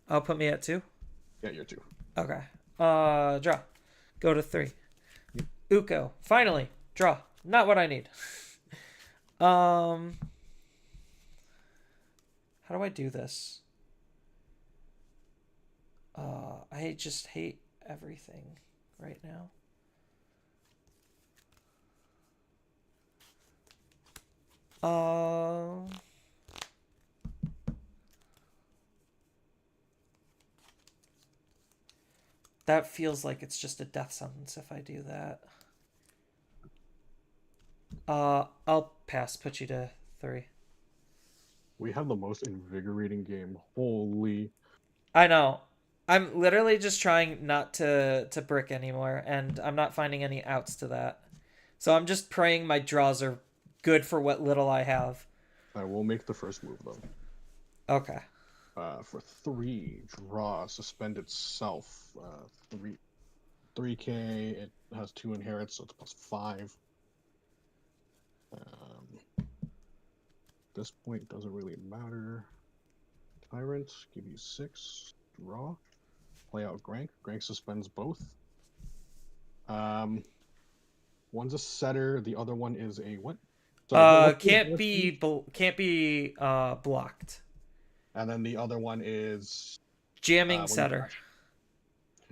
A: I'll put me at 2.
O: Yeah, you're 2.
A: Okay. Draw. Go to 3. Uko. Finally. Draw. Not what I need. How do I do this? I just hate everything right now. That feels like it's just a death sentence if I do that. I'll pass. Put you to 3.
O: We have the most invigorating game. Holy.
A: I know. I'm literally just trying not to brick anymore, and I'm not finding any outs to that. So I'm just praying my draws are good for what little I have.
O: I will make the first move, though.
A: Okay.
O: For 3, draw, suspend itself. 3k, it has 2 inherits, so it's plus 5. This point doesn't really matter. Tyrant, give you 6. Draw. Play out Grank. Grank suspends both. One's a setter, the other one is a what?
A: Can't be blocked.
O: And then the other one is
A: jamming setter.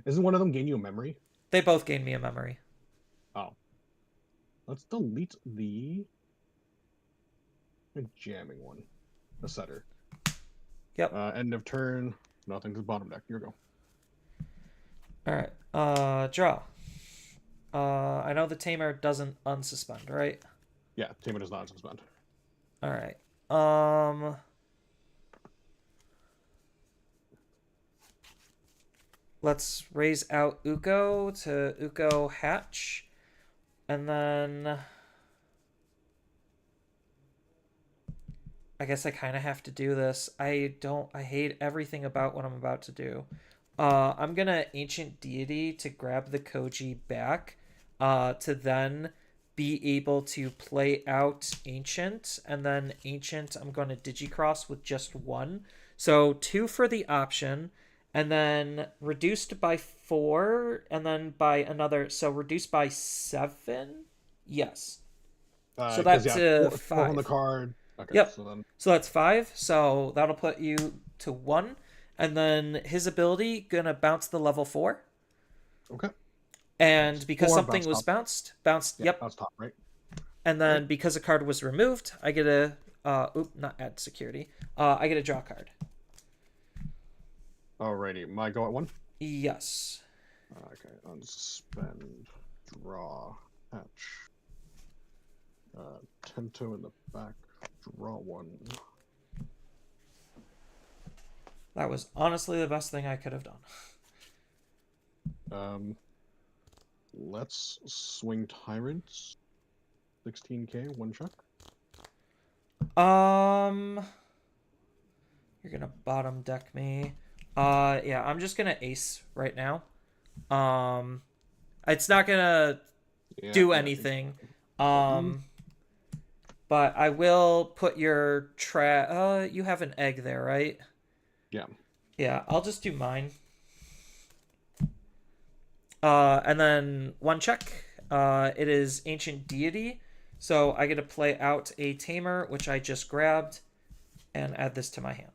O: Isn't one of them gain you a memory?
A: They both gain me a memory.
O: Oh. Let's delete the jamming one. The setter.
A: Yep.
O: End of turn. Nothing to the bottom deck. Your go.
A: Alright. Draw. I know the Tamer doesn't unsuspend, right?
O: Yeah, Tamer does not unsuspend.
A: Alright. Let's raise out Uko to Uko Hatch. And then I guess I kind of have to do this. I hate everything about what I'm about to do. I'm going to Ancient Deity to grab the Koji back to then be able to play out Ancient. And then Ancient, I'm going to Digicross with just 1. So 2 for the option. And then reduced by 4. And then by another. So reduced by 7? Yes. So that's 5.
O: 4 on the card. Okay,
A: yep.
O: So
A: that's 5. So that'll put you to 1. And then his ability gonna bounce the level 4.
O: Okay.
A: And because something was bounced.
O: Yeah,
A: Yep.
O: Bounce top, right?
A: And then because a card was removed, I get a not add security. I get a draw card.
O: Alrighty, my go at 1?
A: Yes.
O: Okay, unsuspend, draw, hatch. Tento in the back, draw 1.
A: That was honestly the best thing I could have done.
O: Let's swing Tyrants. 16k, 1 check.
A: You're gonna bottom deck me. Yeah, I'm just gonna ace right now. It's not gonna do anything. But I will put your you have an egg there, right?
O: Yeah.
A: Yeah, I'll just do mine. And then 1 check. It is Ancient Deity. So I get to play out a Tamer, which I just grabbed, and add this to my hand.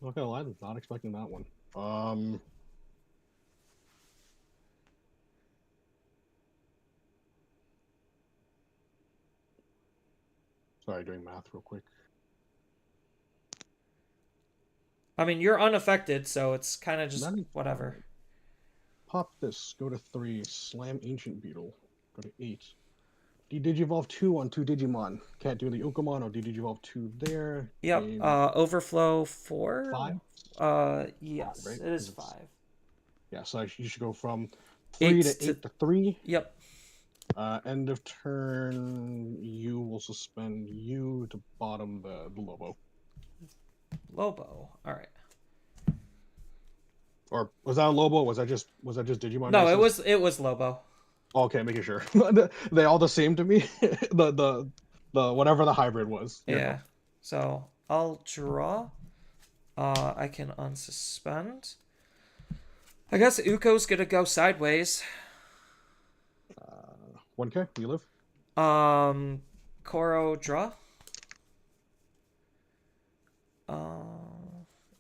O: Not gonna lie, I'm not expecting that one. Sorry, doing math real quick.
A: I mean, you're unaffected, so it's kind of just whatever.
O: Pop this, go to 3, slam Ancient Beetle, go to 8. De-Digivolve 2 on 2 Digimon. Can't do the Ukamon or De-Digivolve 2 there.
A: Yep, Overflow 4?
O: 5?
A: Yes,
O: 5, right?
A: it is 5.
O: Yeah, so you should go from 3 to 8 to 3.
A: Yep.
O: End of turn, you will suspend you to bottom the Lobo.
A: Lobo, alright.
O: Or was that a Lobo? Or was that just Digimon?
A: No,
O: races?
A: it was Lobo.
O: Okay, making sure. They all the same to me. the whatever the hybrid was.
A: Yeah. So I'll draw. I can unsuspend. I guess Uko's gonna go sideways.
O: 1k, you live.
A: Koro draw.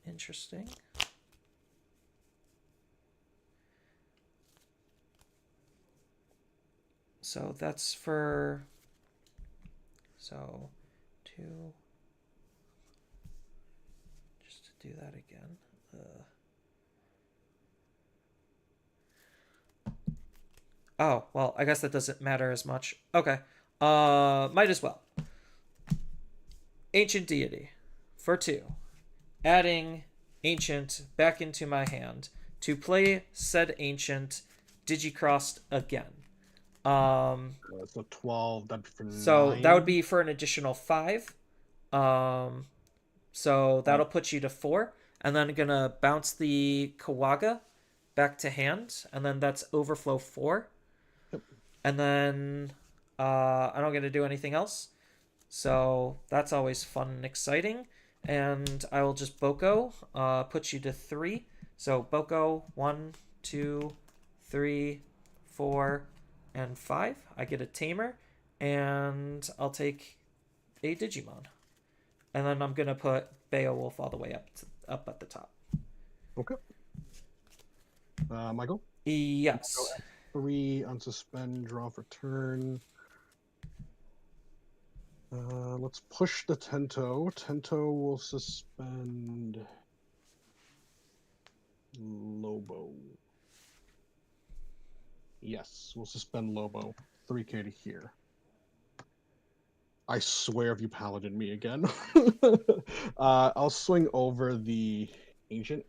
A: Interesting. So that's for 2. Just to do that again. Oh, well, I guess that doesn't matter as much. Okay. Might as well. Ancient Deity for 2. Adding Ancient back into my hand to play said Ancient Digicrossed again.
O: So 12, that'd be for 9.
A: So that would be for an additional 5. So that'll put you to 4. And then I'm gonna bounce the Kawaga back to hand. And then that's Overflow 4. And then I don't get to do anything else. So that's always fun and exciting. And I will just Boko, put you to 3. So Boko, 1, 2, 3, 4, and 5. I get a Tamer, and I'll take a Digimon. And then I'm going to put Beowulf all the way up at the top.
O: Okay. Michael?
A: Yes.
O: 3, unsuspend, draw for turn. Let's push the Tento. Tento will suspend Lobo. Yes, we'll suspend Lobo. 3k to here. I swear if you paladin me again. I'll swing over the Ancient.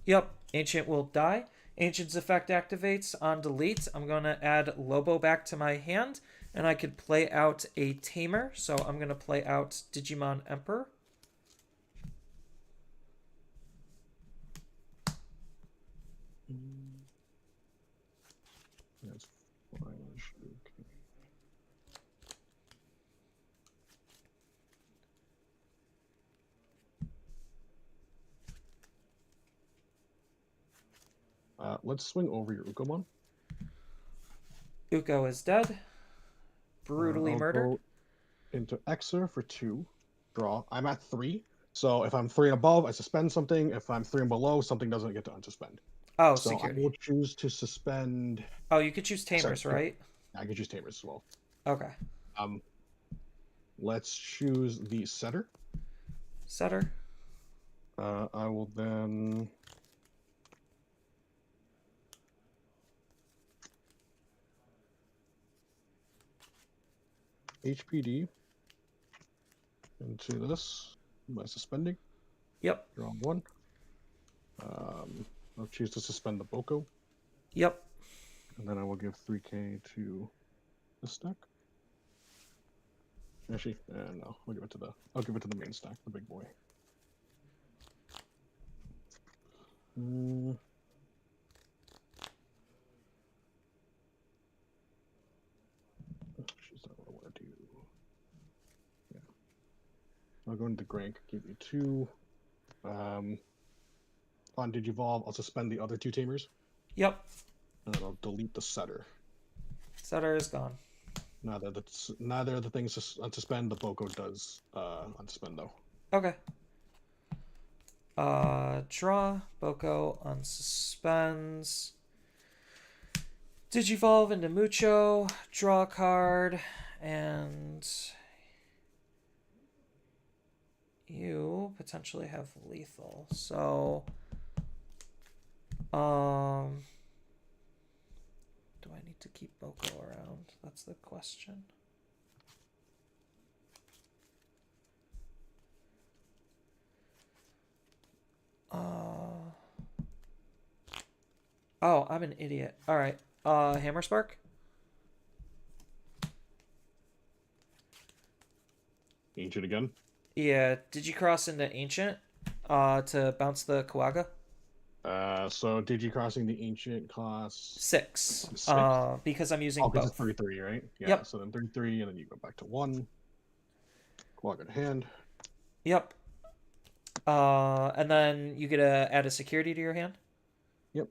A: Yep, Ancient will die. Ancient's effect activates on delete. I'm going to add Lobo back to my hand, and I could play out a Tamer. So I'm going to play out Digimon Emperor.
O: That's fine. Let's swing over your Ukomon.
A: Uko is dead. Brutally
O: I'll
A: murdered.
O: go into Exer for 2. Draw. I'm at 3. So if I'm 3 and above, I suspend something. If I'm 3 and below, something doesn't get to unsuspend.
A: Oh,
O: so
A: security.
O: I will choose to suspend.
A: Oh, you could choose Tamers, right?
O: I could choose Tamers as well.
A: Okay.
O: Let's choose the setter.
A: Setter.
O: I will then. HPD into this by suspending.
A: Yep.
O: Draw one. I'll choose to suspend the Boko.
A: Yep.
O: And then I will give 3k to this stack. Actually, no, I'll give it to the main stack, the big boy. She's not what I want to do. Yeah. I'll go into Grank, give you 2. On Digivolve, I'll suspend the other 2 tamers.
A: Yep.
O: And then I'll delete the setter.
A: Setter is gone.
O: Neither of the things unsuspend. The Boko does unsuspend though.
A: Okay. Draw. Boko unsuspends. Digivolve into Mucho. Draw a card. And you potentially have lethal. So do I need to keep Boko around? That's the question. Oh, I'm an idiot. All right. Hammer Spark.
O: Ancient again.
A: Yeah. Did you cross into Ancient? To bounce the Kawaga.
O: So Digicrossing the Ancient costs
A: 6.
O: 6.
A: Because I'm using
O: because
A: both.
O: it's 3/3, right? Yeah.
A: Yep.
O: So then 3/3, and then you go back to 1. Kawaga to hand.
A: Yep. And then you get to add a security to your hand.
O: Yep.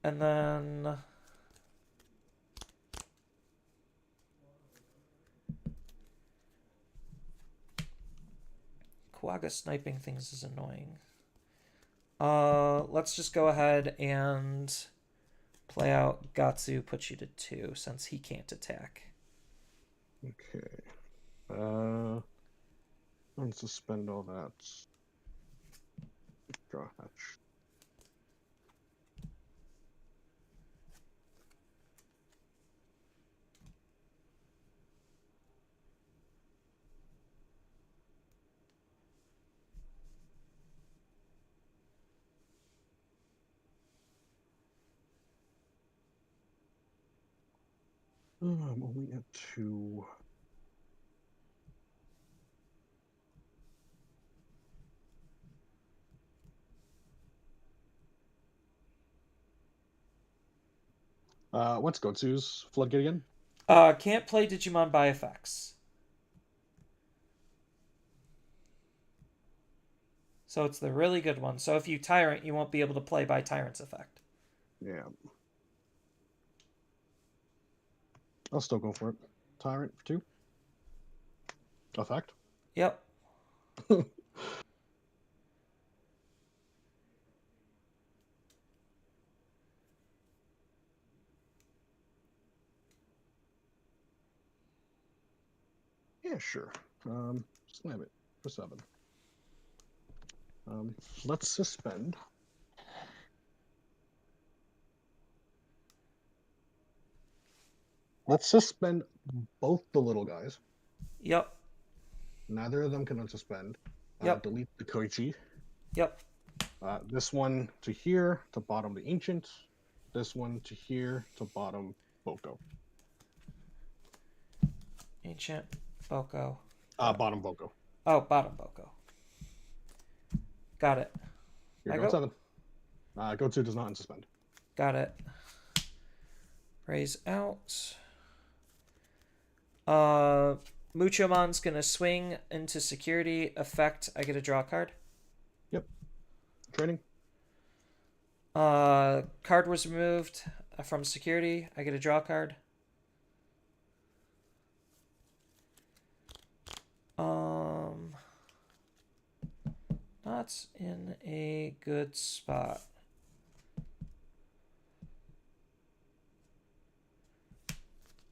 A: And then Kawaga sniping things is annoying. Let's just go ahead and play out Gatsu, put you to 2 since he can't attack.
O: Okay. Unsuspend all that. Draw hatch. I'm only at 2. What's Gotsu's Floodgate again?
A: Can't play Digimon by effects. So it's the really good one. So if you Tyrant, you won't be able to play by Tyrant's effect.
O: Yeah. I'll still go for it. Tyrant for 2. Effect.
A: Yep.
O: Yeah, sure. Slam it for 7. Let's suspend. Let's suspend both the little guys.
A: Yep.
O: Neither of them can unsuspend.
A: Yep.
O: Delete the Koichi.
A: Yep.
O: This one to here to bottom the Ancient. This one to here to bottom Boko.
A: Ancient Boko.
O: Bottom Boko.
A: Oh, bottom Boko. Got it.
O: You're going 7. Gotsu does not unsuspend.
A: Got it. Raise out. Muchomon's gonna swing into security. Effect, I get to draw a card.
O: Yep. Training.
A: Card was removed from security. I get to draw a card. Not in a good spot.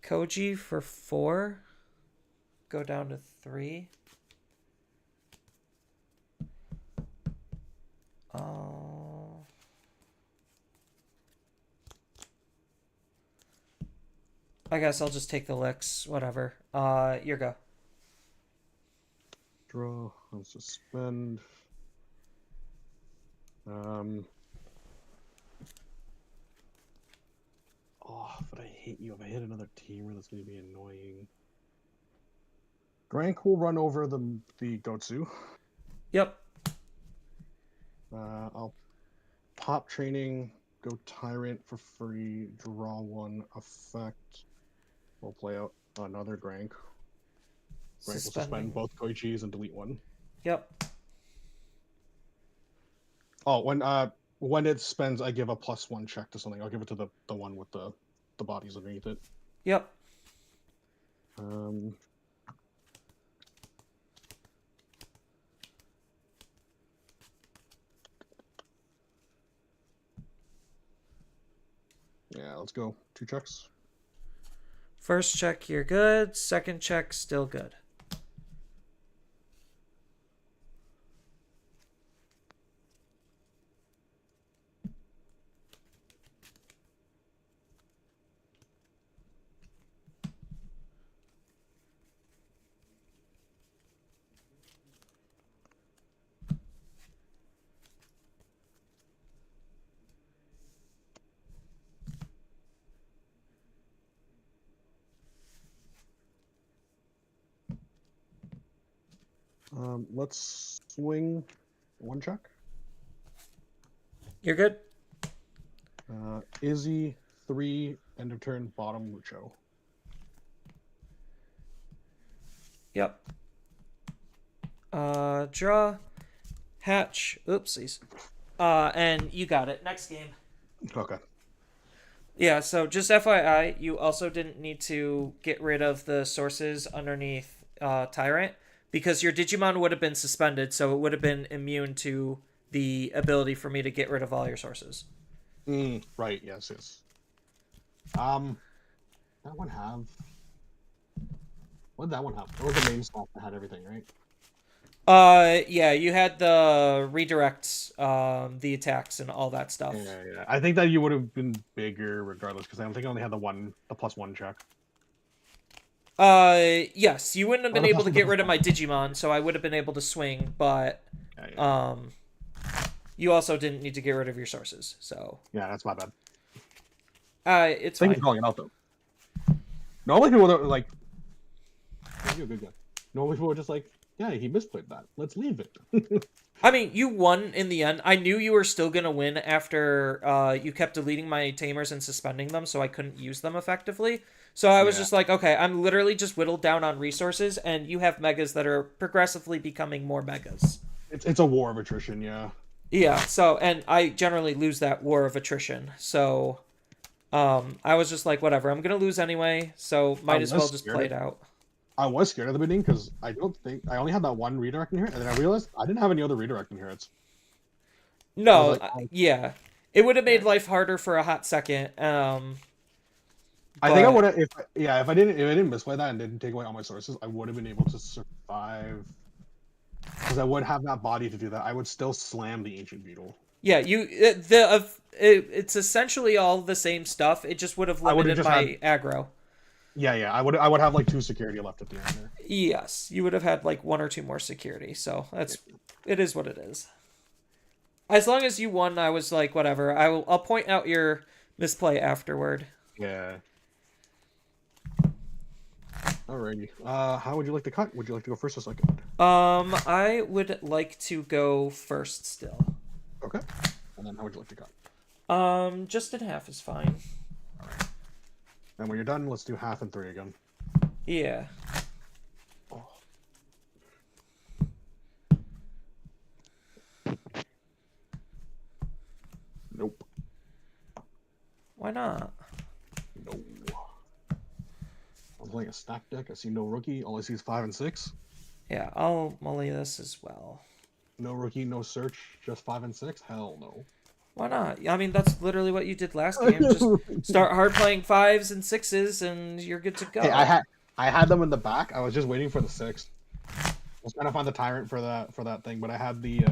A: Koji for 4. Go down to 3. I guess I'll just take the licks. Whatever. Your go.
O: Draw. I'll suspend. Oh, but I hate you. If I hit another teamer, that's going to be annoying. Grank will run over the Gotsu.
A: Yep.
O: I'll pop training, go Tyrant for free, draw 1 effect. We'll play out another Grank. Grank will suspend both Koichis and delete 1.
A: Yep.
O: Oh, when it spends, I give a +1 check to something. I'll give it to the one with the bodies underneath it.
A: Yep.
O: Yeah, let's go. 2 checks.
A: First check, you're good. Second check, still good.
O: Let's swing 1 check.
A: You're good.
O: Izzy 3, end of turn, bottom Mucho.
A: Yep. Draw. Hatch. Oopsies. And you got it. Next game.
O: Okay.
A: Yeah, so just FYI, you also didn't need to get rid of the sources underneath Tyrant because your Digimon would have been suspended, so it would have been immune to the ability for me to get rid of all your sources.
O: Right, yes. That one have... What did that one have? That was the main slot that had everything, right?
A: Yeah, you had the redirects, the attacks, and all that stuff.
O: Yeah. I think that you would have been bigger regardless, because I don't think I only had the +1 check.
A: Yes, you wouldn't have been able to get rid of my Digimon, so I would have been able to swing, but you also didn't need to get rid of your sources, so
O: yeah, that's my bad.
A: It's fine.
O: Thank you for calling it out though. Normally people are like, you're a good guy. Normally people are just like, yeah, he misplayed that. Let's leave it.
A: I mean, you won in the end. I knew you were still gonna win after you kept deleting my tamers and suspending them, so I couldn't use them effectively. So I was just like, okay, I'm literally just whittled down on resources, and you have megas that are progressively becoming more megas.
O: It's a war of attrition, yeah.
A: Yeah, so, and I generally lose that war of attrition, so I was just like, whatever, I'm gonna lose anyway, so might as well just play it out.
O: I was scared at the beginning because I only had that one redirect in here, and then I realized I didn't have any other redirect in here.
A: No, yeah, it would have made life harder for a hot second.
O: I think I would have if I didn't misplay that and didn't take away all my sources, I would have been able to survive because I would have that body to do that. I would still slam the Ancient Beetle.
A: Yeah, it's essentially all the same stuff. It just would have limited my aggro.
O: Yeah, I would have like 2 security left at the end there.
A: Yes, you would have had like 1 or 2 more security. So it is what it is. As long as you won, I was like, whatever. I'll point out your misplay afterward.
O: Yeah. Alrighty. How would you like to cut? Would you like to go first or second?
A: I would like to go first still.
O: Okay. And then how would you like to cut?
A: Just in half is fine.
O: Alright. And when you're done, let's do half and 3 again.
A: Yeah.
O: Oh. Nope.
A: Why not?
O: No. I'm playing a stack deck. I see no rookie. All I see is 5 and 6.
A: Yeah, I'll mully this as well.
O: No rookie, no search, just 5 and 6? Hell no.
A: Why not? I mean, that's literally what you did last game. Just start hard playing 5s and 6s, and you're good to go.
O: Hey, I had them in the back. I was just waiting for the 6. I was trying to find the tyrant for that thing, but I had the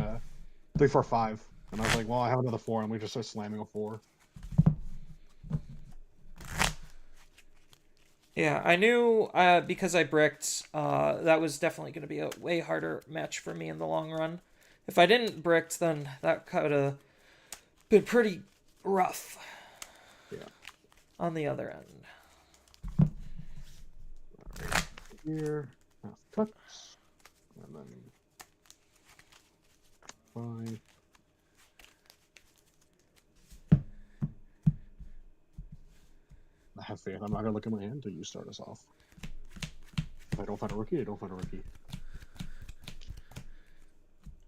O: 3, 4, 5, and I was like, well, I have another 4, and we just start slamming a 4.
A: Yeah, I knew because I bricked, that was definitely going to be a way harder match for me in the long run. If I didn't bricked, then that could have been pretty rough.
O: Yeah.
A: On the other end.
O: Right here, half cuts, and then 5. I have faith. I'm not gonna look at my hand until you start us off. If I don't find a rookie, I don't find a rookie.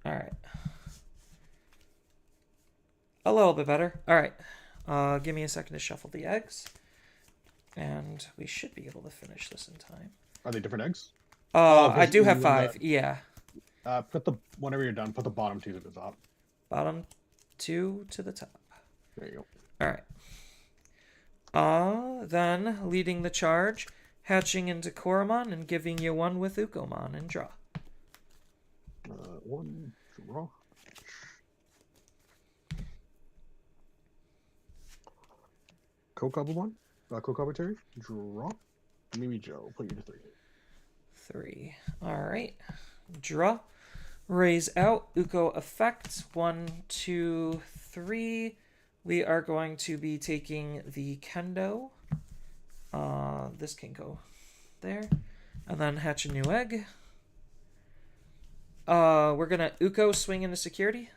A: Alright. A little bit better. Alright. Give me a second to shuffle the eggs. And we should be able to finish this in time.
O: Are they different eggs?
A: I do have 5, yeah.
O: Whenever you're done, put the bottom 2 to the top.
A: Bottom 2 to the top.
O: There you
A: go. Alright. Then, leading the charge, hatching into Koromon and giving you 1 with Ukomon and draw.
O: 1, draw. Kokabumon? Kokabateri? Draw. Mimi Joe, put you to 3.
A: 3. Alright. Draw. Raise out. Uko effect. 1, 2, 3. We are going to be taking the Kendo. This can go there. And then hatch a new egg. We're going to Uko swing into security.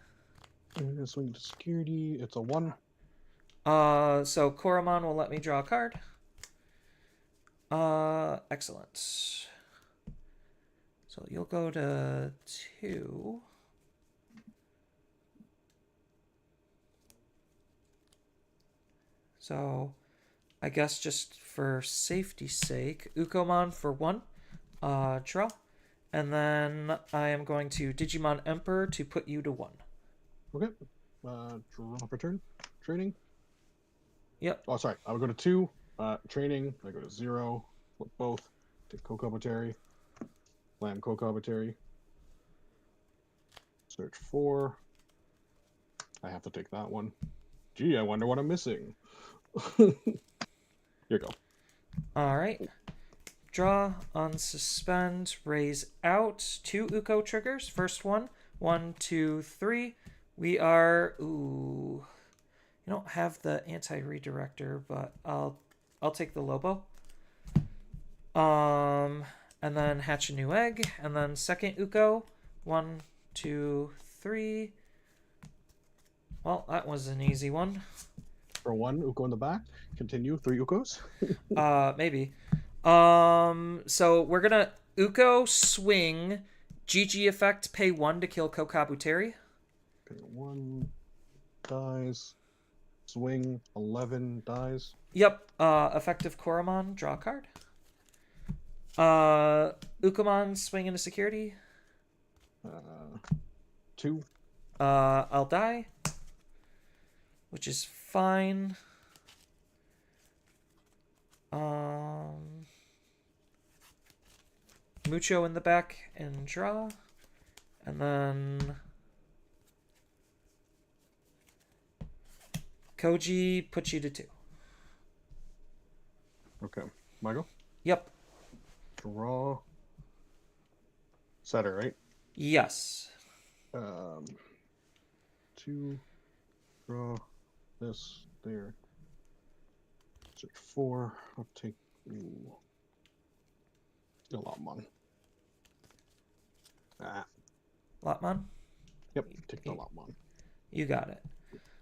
O: I'm going to swing into security. It's a 1.
A: So Koromon will let me draw a card. Excellent. So you'll go to 2. So I guess just for safety's sake, Ukomon for 1. Draw. And then I am going to Digimon Emperor to put you to 1.
O: Okay. Draw for turn. Training.
A: Yep.
O: Oh, sorry. I would go to 2. Training. I go to 0. Flip both. Take Kokabateri. Lamb Kokabateri. Search 4. I have to take that one. Gee, I wonder what I'm missing. Here you go.
A: Alright. Draw, unsuspend, raise out. 2 Uko triggers. First one. 1, 2, 3. We are... Ooh... I don't have the anti-redirector, but I'll take the Lobo. And then hatch a new egg, and then second Uko. 1, 2, 3. Well, that was an easy one.
O: For 1 Uko in the back. Continue 3 Ukos.
A: Maybe. So we're gonna Uko swing, GG effect, pay 1 to kill Kokabuteri.
O: Pay 1 dies. Swing 11 dies.
A: Yep. Effective Koromon, draw a card. Ukomon swing into security.
O: 2.
A: I'll die, which is fine. Mucho in the back and draw, and then Koji puts you to 2.
O: Okay. Michael?
A: Yep.
O: Draw. Setter, right?
A: Yes.
O: 2. Draw. This. There. Search 4. I'll take... Ooh. A Lotmon.
A: Lotmon?
O: Yep, take the Lotmon.
A: You got it.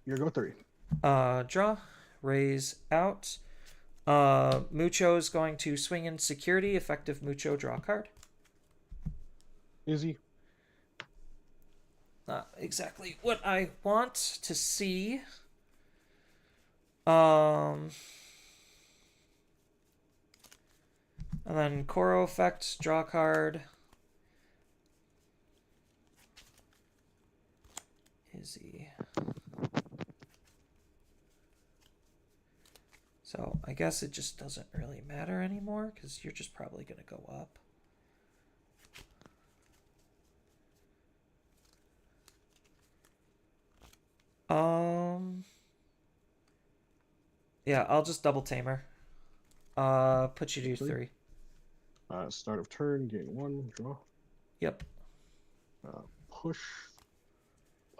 O: You go 3.
A: Draw. Raise out. Mucho is going to swing in security. Effective Mucho, draw a card.
O: Easy.
A: Not exactly what I want to see. And then Koro effect, draw a card. Izzy. So I guess it just doesn't really matter anymore because you're just probably going to go up. Yeah, I'll just double tamer. Put you to 3.
O: Start of turn, gain 1, draw.
A: Yep.
O: Push,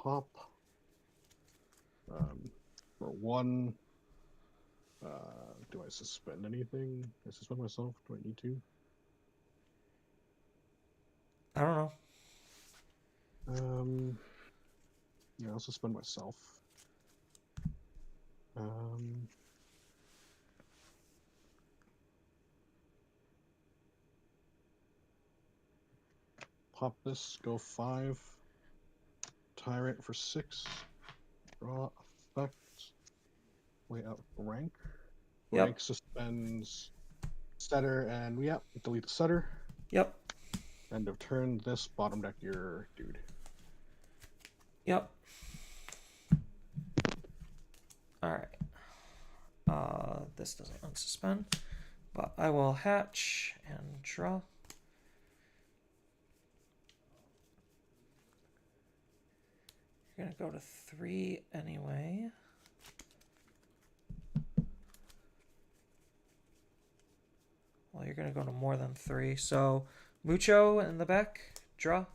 O: pop. For 1. Do I suspend anything? I suspend myself? Do I need to?
A: I don't know.
O: Yeah, I'll suspend myself. Pop this, go 5. Tyrant for 6. Draw effect. Way out rank.
A: Yep.
O: Rank suspends setter, and delete the setter.
A: Yep.
O: End of turn, this bottom deck your dude.
A: Yep. Alright. This doesn't unsuspend, but I will hatch and draw. You're gonna go to 3 anyway. Well, you're gonna go to more than 3. So Mucho in the back, draw.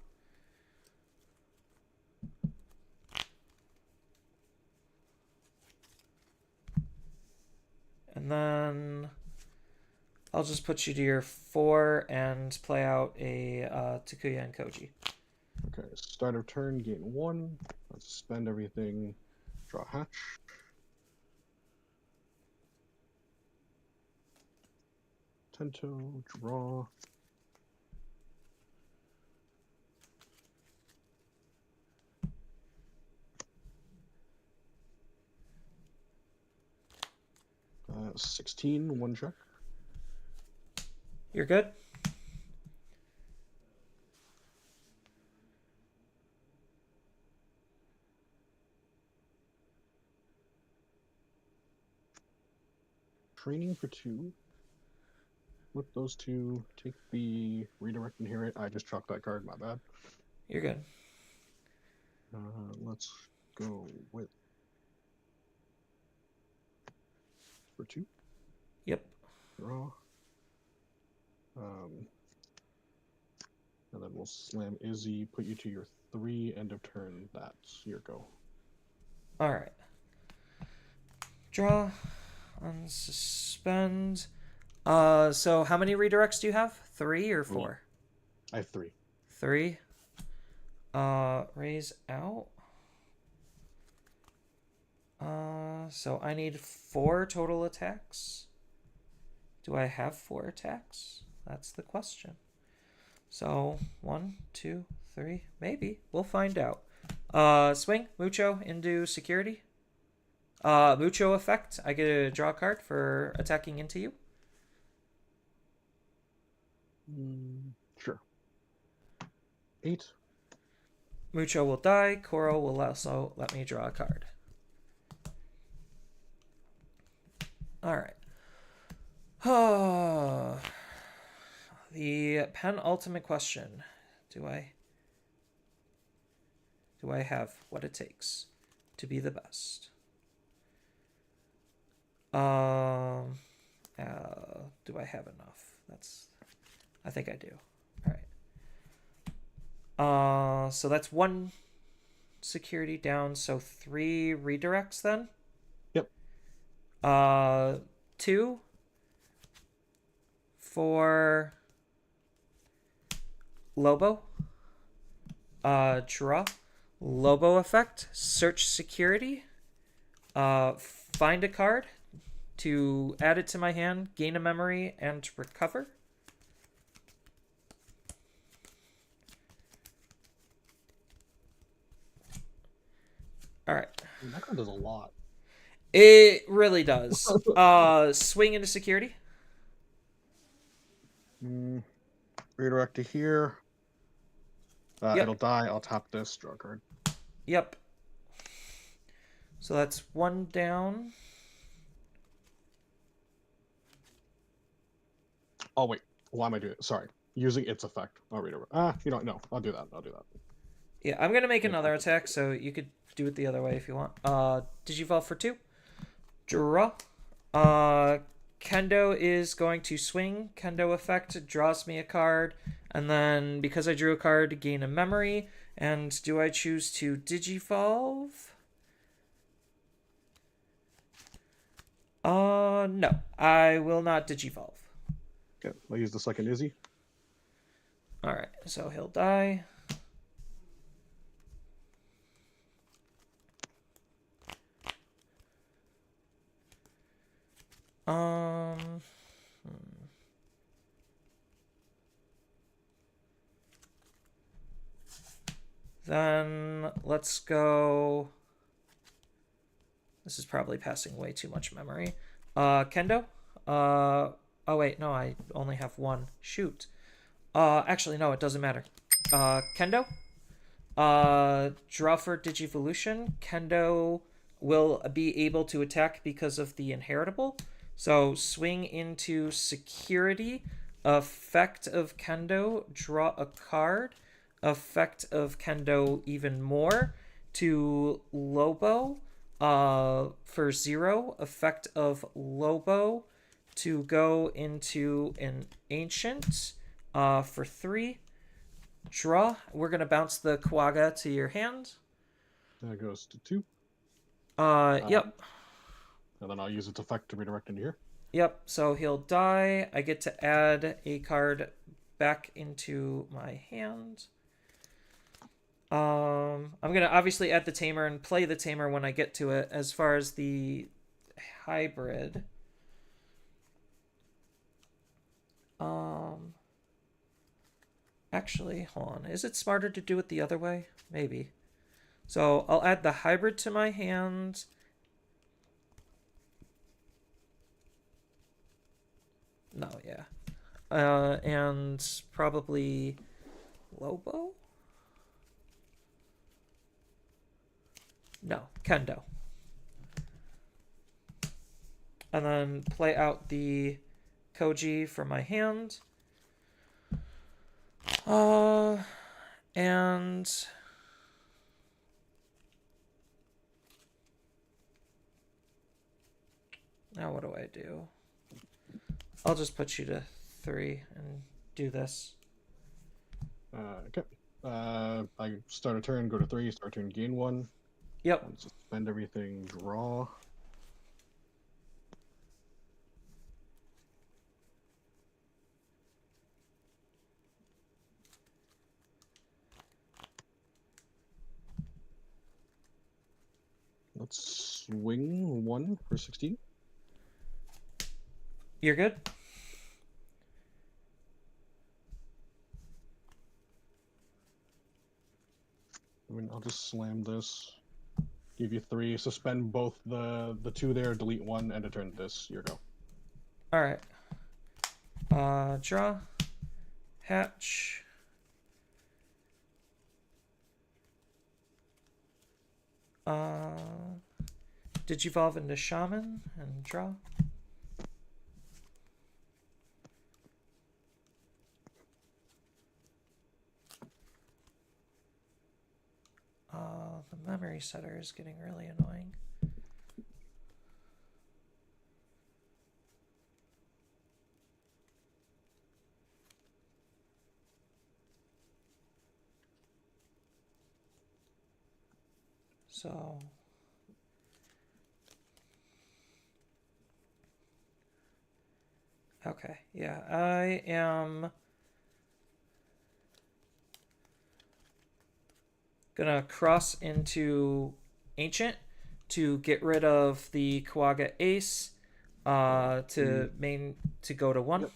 A: And then I'll just put you to your 4 and play out a Takuya and Koji.
O: Okay, start of turn, gain 1. Let's suspend everything. Draw hatch. Tento, draw. Uh, 16, 1 check.
A: You're good?
O: Training for 2. Flip those 2. Take the redirect and hear it. I just chalked that card, my bad.
A: You're good.
O: Let's go with for 2.
A: Yep.
O: Draw. And then we'll slam Izzy, put you to your 3, end of turn. That's your go.
A: Alright. Draw. Unsuspend. So how many redirects do you have? 3 or 4?
O: I have 3.
A: 3. Raise out. So I need 4 total attacks. Do I have 4 attacks? That's the question. So 1, 2, 3, maybe. We'll find out. Swing Mucho into security. Mucho effect. I get to draw a card for attacking into you.
O: Sure. 8.
A: Mucho will die. Koro will also let me draw a card. Alright. The penultimate question. Do I have what it takes to be the best? Do I have enough? I think I do. All right. So that's 1 security down. So 3 redirects then.
O: Yep.
A: 2 for Lobo. Draw. Lobo effect. Search security. Find a card to add it to my hand, gain a memory, and recover. All right.
O: That card does a lot.
A: It really does. Swing into security.
O: Redirect to here.
A: Yep.
O: It'll die. I'll tap this. Draw a card.
A: Yep. So that's 1 down.
O: Oh wait, why am I doing it? Sorry, using its effect. I'll read it. You know what? No, I'll do that. I'll do that.
A: Yeah, I'm gonna make another attack, so you could do it the other way if you want. Digivolve for 2. Draw. Kendo is going to swing. Kendo effect draws me a card, and then because I drew a card, gain a memory. And do I choose to Digivolve? No, I will not Digivolve.
O: Okay, I'll use the second Izzy.
A: Alright, so he'll die. Hmm. Then let's go. This is probably passing way too much memory. Kendo? Oh wait, no, I only have one. Shoot. Actually, no, it doesn't matter. Kendo? Draw for Digivolution. Kendo will be able to attack because of the inheritable. So swing into security. Effect of Kendo, draw a card. Effect of Kendo even more to Lobo for 0. Effect of Lobo to go into an Ancient for 3. Draw. We're going to bounce the Kawaga to your hand.
O: That goes to 2.
A: Yep.
O: And then I'll use its effect to redirect into here.
A: Yep, so he'll die. I get to add a card back into my hand. I'm going to obviously add the Tamer and play the Tamer when I get to it. As far as the hybrid... Actually, hold on. Is it smarter to do it the other way? Maybe. So I'll add the hybrid to my hand. No, yeah. And probably Lobo? No, Kendo. And then play out the Koji from my hand. And now what do I do? I'll just put you to 3 and do this.
O: Okay. I start a turn, go to 3, start a turn, gain 1.
A: Yep.
O: Suspend everything, draw. Let's swing 1 for 16.
A: You're good?
O: I mean, I'll just slam this. Give you 3. Suspend both the 2 there, delete 1, and return this. Your go.
A: Alright. Draw. Hatch. Digivolve into Shaman and draw. The memory setter is getting really annoying. So okay, yeah, I am gonna cross into Ancient to get rid of the Kawaga Ace to go to 1. Yep.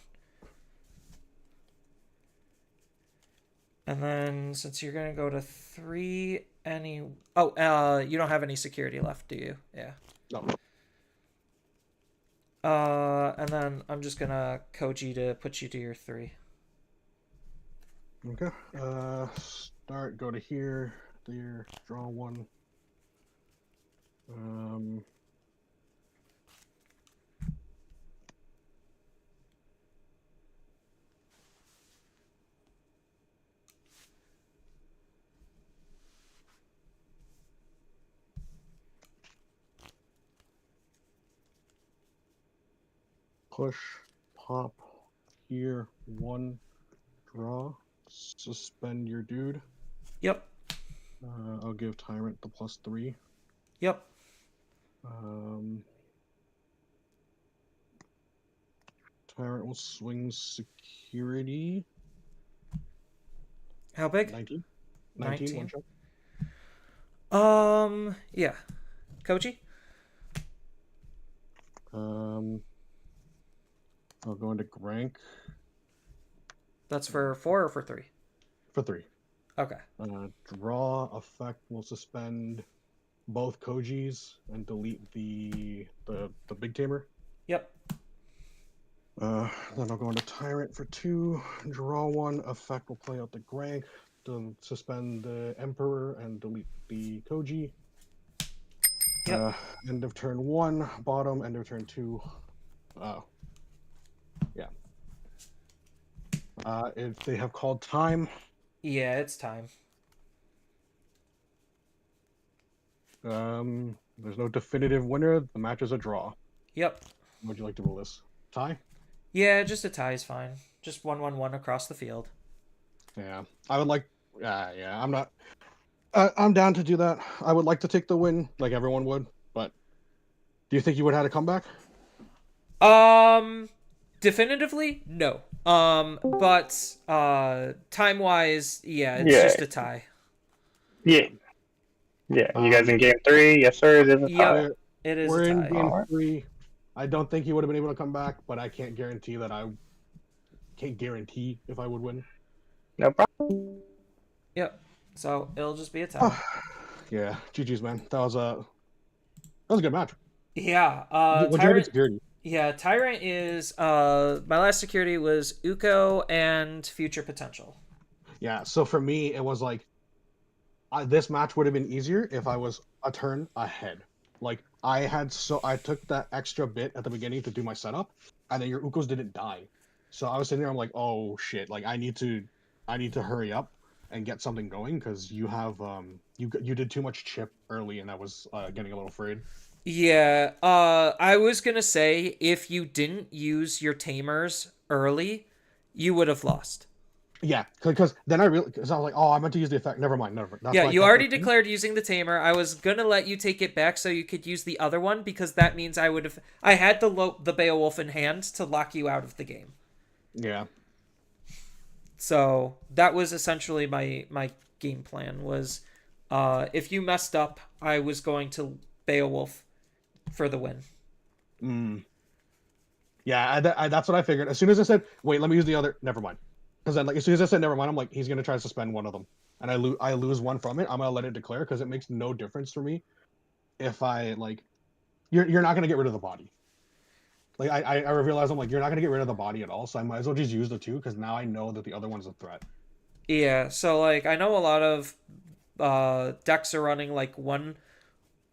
A: And then since you're gonna go to 3 you don't have any security left, do you? Yeah.
O: No.
A: And then I'm just gonna Koji to put you to your 3.
O: Okay. Start, go to here, there, draw 1. push, pop, here, 1, draw, suspend your dude.
A: Yep.
O: I'll give Tyrant the +3.
A: Yep.
O: Tyrant will swing security.
A: How big?
O: 19. 19, 1 shot.
A: Yeah. Koji?
O: I'll go into Grank.
A: That's for 4 or for 3?
O: For 3.
A: Okay.
O: Draw effect will suspend both Kojis and delete the big tamer.
A: Yep.
O: Then I'll go into Tyrant for 2. Draw 1. Effect will play out the Grank. Suspend the Emperor and delete the Koji.
A: Yep.
O: End of turn 1. Bottom. End of turn 2. Yeah. If they have called time.
A: Yeah, it's time.
O: There's no definitive winner. The match is a draw.
A: Yep.
O: Would you like to roll this? Tie?
A: Yeah, just a tie is fine. Just 1-1-1 across the field.
O: Yeah, I would like. Yeah, I'm not. I'm down to do that. I would like to take the win, like everyone would. But do you think you would have had a comeback?
A: Definitively, no. But time wise, yeah, it's just a tie.
P: Yeah. Yeah. You guys in game 3? Yes, sir. It is a tie.
A: Yep, it is
O: We're
A: a
O: in
A: tie.
O: game 3. I don't think he would have been able to come back, but I can't guarantee that I can't guarantee if I would win.
P: No problem.
A: Yep. So it'll just be a tie.
O: Yeah, GG's, man. That was a good match.
A: Yeah.
O: What'd you have in security?
A: Yeah, Tyrant is my last security was Uko and Future Potential.
O: Yeah, so for me, it was like this match would have been easier if I was a turn ahead. Like I took that extra bit at the beginning to do my setup, and then your Ukos didn't die. So I was sitting there, I'm like, oh shit, like I need to hurry up and get something going because you have you did too much chip early, and I was getting a little afraid.
A: Yeah, I was gonna say if you didn't use your tamers early, you would have lost.
O: Yeah, because then I was like, oh, I meant to use the effect. Never mind. That's
A: yeah,
O: why
A: you already declared using the tamer. I was gonna let you take it back so you could use the other one because that means I had the Beowulf in hand to lock you out of the game.
O: Yeah.
A: So that was essentially my game plan was, if you messed up, I was going to Beowulf for the win.
O: Yeah, that's what I figured. As soon as I said, wait, let me use the other, never mind. Because then, like, as soon as I said never mind, I'm like, he's gonna try to suspend one of them, and I lose one from it. I'm gonna let it declare because it makes no difference for me if I like, you're not gonna get rid of the body. Like I realize I'm like, you're not gonna get rid of the body at all, so I might as well just use the 2 because now I know that the other one's a threat.
A: Yeah, so like I know a lot of decks are running like one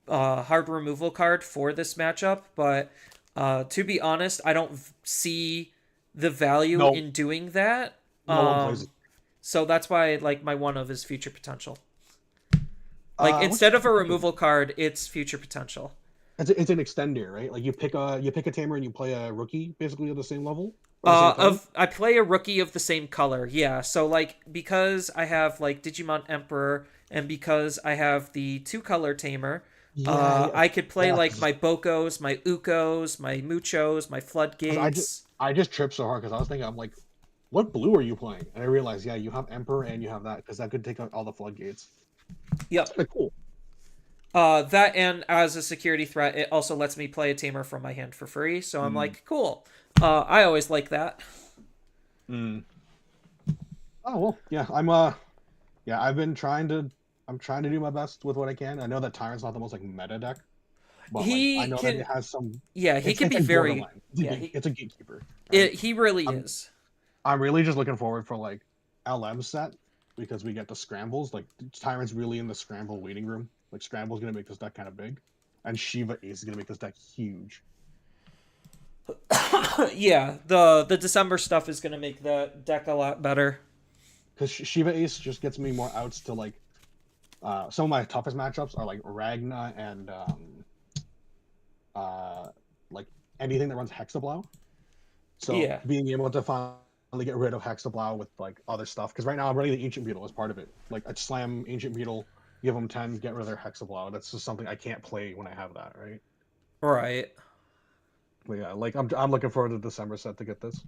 A: hard removal card for this matchup, but to be honest, I don't see the value in doing that.
O: No one plays it.
A: So that's why like my one of is Future Potential. Like instead of a removal card, it's Future Potential.
O: It's an extender, right? Like you pick a tamer and you play a rookie basically at the same level.
A: I play a rookie of the same color. Yeah, so like because I have like Digimon Emperor and because I have the 2-color tamer, I could play like my Bokos, my Ukos, my Muchos, my Floodgates.
O: I just tripped so hard because I was thinking, I'm like, what blue are you playing? And I realized, yeah, you have Emperor and you have that because that could take out all the Floodgates.
A: Yep.
O: That's cool.
A: That and as a security threat, it also lets me play a tamer from my hand for free. So I'm like, cool. I always like that.
O: Oh well, yeah. I'm trying to do my best with what I can. I know that Tyrant's not the most like meta deck, but I know that it has some.
A: Yeah, he can be very.
O: It's a gatekeeper.
A: He really is.
O: I'm really just looking forward for like LM set because we get the scrambles. Like Tyrant's really in the scramble waiting room. Like Scramble's gonna make this deck kind of big, and Shiva Ace is gonna make this deck huge.
A: Yeah, the December stuff is gonna make the deck a lot better.
O: Because Shiva Ace just gets me more outs to like. Some of my toughest matchups are like Ragna and like anything that runs Hexablow. So
A: Yeah.
O: being able to finally get rid of Hexablow with like other stuff, because right now I'm running the Ancient Beetle as part of it. Like I slam Ancient Beetle, give them 10, get rid of their Hexablow. That's just something I can't play when I have that, right?
A: Right.
O: But yeah, like I'm looking forward to the December set to get this.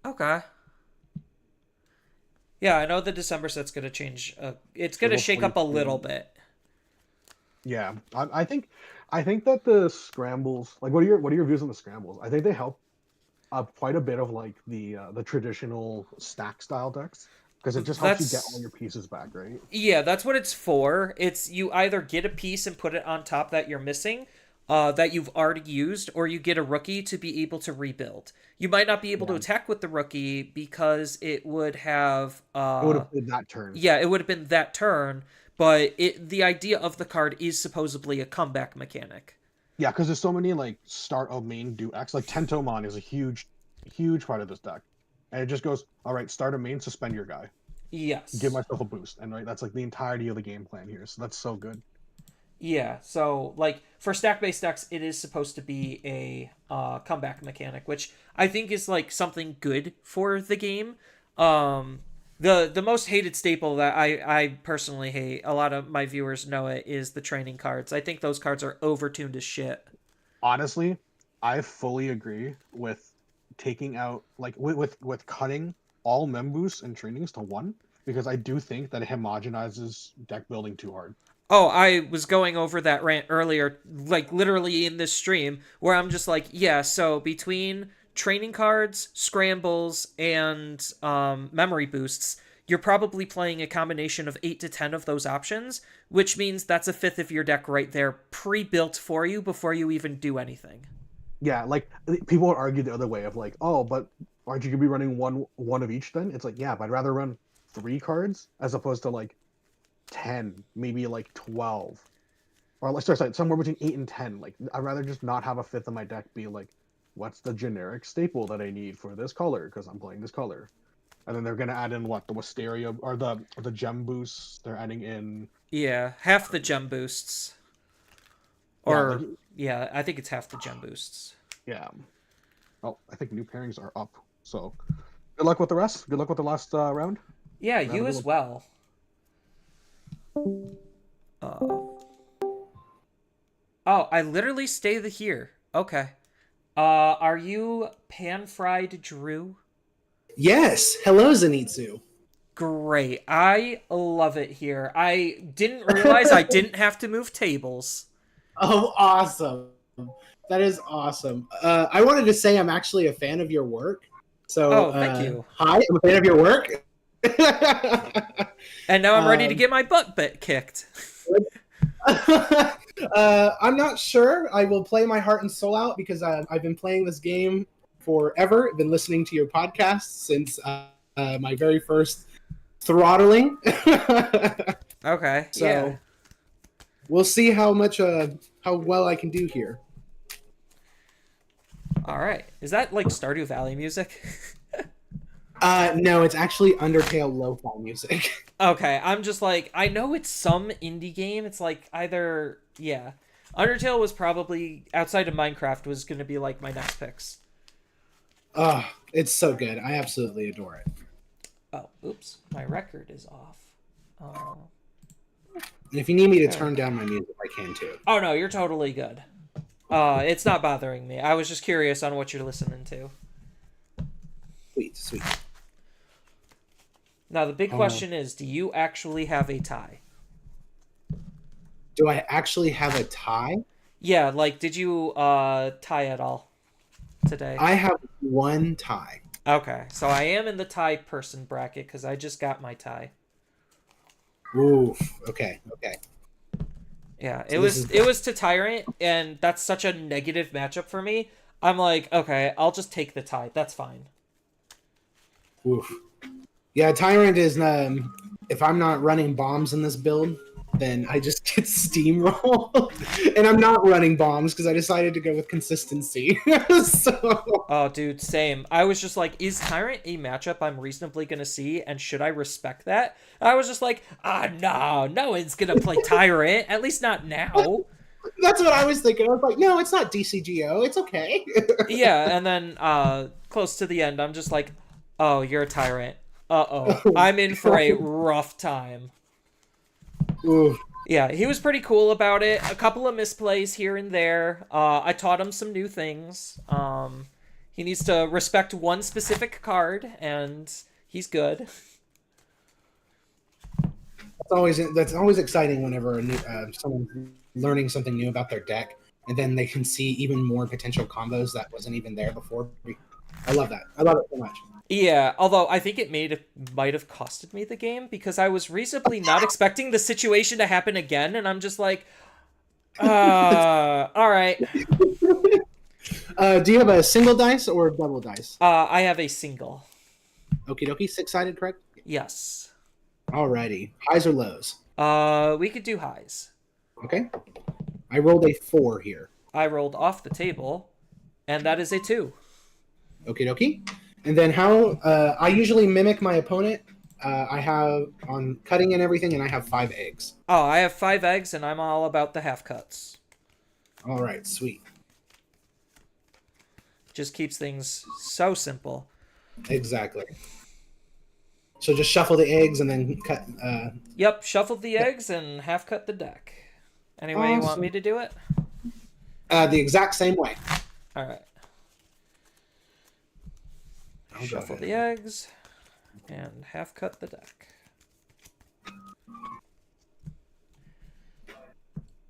A: Okay. Yeah, I know the December set's gonna change. It's gonna shake
O: hopefully
A: up a
O: it's
A: little
O: good.
A: bit.
O: Yeah, I think that the scrambles, like, what are your views on the scrambles? I think they help quite a bit of like the traditional stack style decks, because it just helps you get all
A: That's
O: your pieces back, right?
A: Yeah, that's what it's for. It's you either get a piece and put it on top that you're missing, that you've already used, or you get a rookie to be able to rebuild. You might not be able to
O: Yeah.
A: attack with the rookie because it would have
O: It would have been that turn.
A: yeah, it would have been that turn, but the idea of the card is supposedly a comeback mechanic.
O: Yeah, because there's so many like start of main do X. Like Tentomon is a huge part of this deck, and it just goes, all right, start a main, suspend your guy,
A: Yes.
O: give myself a boost, and right, that's like the entirety of the game plan here. So that's so good.
A: Yeah, so like for stack-based decks, it is supposed to be a comeback mechanic, which I think is like something good for the game. The most hated staple that I personally hate, a lot of my viewers know it, is the training cards. I think those cards are overtuned as shit.
O: Honestly, I fully agree with taking out like with cutting all memboosts and trainings to one, because I do think that it homogenizes deck building too hard.
A: Oh, I was going over that rant earlier, like literally in this stream, where I'm just like, yeah, so between training cards, scrambles, and memory boosts, you're probably playing a combination of 8 to 10 of those options, which means that's a fifth of your deck right there, pre-built for you before you even do anything.
O: Yeah, like people would argue the other way of like, oh, but aren't you gonna be running one of each then? It's like, yeah, but I'd rather run 3 cards as opposed to like 10, maybe like 12, or like sorry, somewhere between 8 and 10. Like I'd rather just not have a fifth of my deck be like, what's the generic staple that I need for this color because I'm playing this color, and then they're gonna add in what, the Wisteria or the gem boosts. They're adding in
A: Yeah, half the gem boosts. Or yeah, I think it's half the gem boosts.
O: Yeah. Oh, I think new pairings are up. So good luck with the rest. Good luck with the last round.
A: Yeah,
O: Have a
A: you
O: good
A: as
O: one.
A: well. Oh, I literally stay here. Okay. Are you pan-fried Drew?
Q: Yes. Hello, Zenitsu.
A: Great. I love it here. I didn't realize I didn't have to move tables.
Q: Oh, awesome. That is awesome. I wanted to say I'm actually a fan of your work. So,
A: thank you.
Q: Hi, I'm a fan of your work.
A: And now I'm ready to get my butt kicked.
Q: I'm not sure. I will play my heart and soul out because I've been playing this game forever. I've been listening to your podcast since my very first throttling.
A: Okay.
Q: So
A: yeah.
Q: We'll see how well I can do here.
A: All right. Is that like Stardew Valley music?
Q: No, it's actually Undertale lo-fi music.
A: Okay, I'm just like, I know it's some indie game. It's like either, yeah. Undertale was probably, outside of Minecraft, was going to be like my next picks.
Q: Oh, it's so good. I absolutely adore it.
A: Oh, oops. My record is off.
Q: And if you need me to turn down my music, I can too.
A: Oh, no, you're totally good. It's not bothering me. I was just curious on what you're listening to.
Q: Sweet.
A: Now, the big question is, do you actually have a tie?
Q: Do I actually have a tie?
A: Yeah, like, did you tie at all today?
Q: I have one tie.
A: Okay, so I am in the tie person bracket because I just got my tie.
Q: Ooh, okay.
A: Yeah,
Q: So
A: it was to Tyrant, and that's such a negative matchup for me. I'm like, okay, I'll just take the tie. That's fine.
Q: Oof. Yeah, Tyrant is, if I'm not running bombs in this build, then I just get steamrolled. And I'm not running bombs because I decided to go with consistency. So...
A: Oh, dude, same. I was just like, is Tyrant a matchup I'm reasonably going to see, and should I respect that? I was just like, no one's going to play Tyrant, at least not now.
Q: That's what I was thinking. I was like, no, it's not DCGO. It's okay.
A: Yeah, and then close to the end, I'm just like, oh, you're a tyrant. Uh-oh. I'm in for a rough time.
Q: Ooh.
A: Yeah, he was pretty cool about it. A couple of misplays here and there. I taught him some new things. He needs to respect one specific card, and he's good.
Q: That's always exciting whenever a new, someone's learning something new about their deck, and then they can see even more potential combos that wasn't even there before. I love that. I love it so much.
A: Yeah, although I think it might have costed me the game because I was reasonably not expecting the situation to happen again, and I'm just like, all right.
Q: Do you have a single dice or double dice?
A: I have a single.
Q: Okie dokie, 6-sided, correct?
A: Yes.
Q: Alrighty. Highs or lows?
A: We could do highs.
Q: Okay. I rolled a 4 here.
A: I rolled off the table, and that is a 2.
Q: Okie dokie. And then how I usually mimic my opponent. I have on cutting and everything, and I have 5 eggs.
A: Oh, I have 5 eggs, and I'm all about the half cuts.
Q: All right, sweet.
A: Just keeps things so simple.
Q: Exactly. So just shuffle the eggs and then cut.
A: Yep, shuffle the eggs and half cut the deck. Any way you want
Q: Awesome.
A: me to do it?
Q: The exact same way.
A: All right.
Q: I'll go
A: Shuffle
Q: ahead.
A: the eggs and half cut the deck.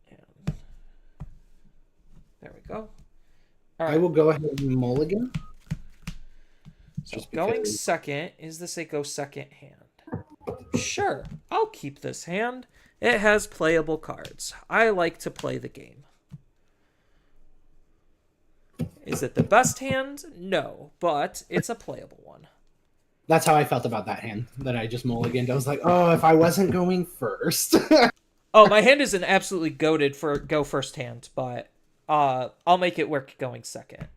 A: And there we go. All right.
Q: I will go ahead and mulligan.
A: So
Q: Just
A: going
Q: because-
A: second, is this a go second hand? Sure, I'll keep this hand. It has playable cards. I like to play the game. Is it the best hand? No, but it's a playable one.
Q: That's how I felt about that hand that I just mulliganed. I was like, oh, if I wasn't going first.
A: Oh, my hand isn't absolutely goated for go first hand, but I'll make it work going second.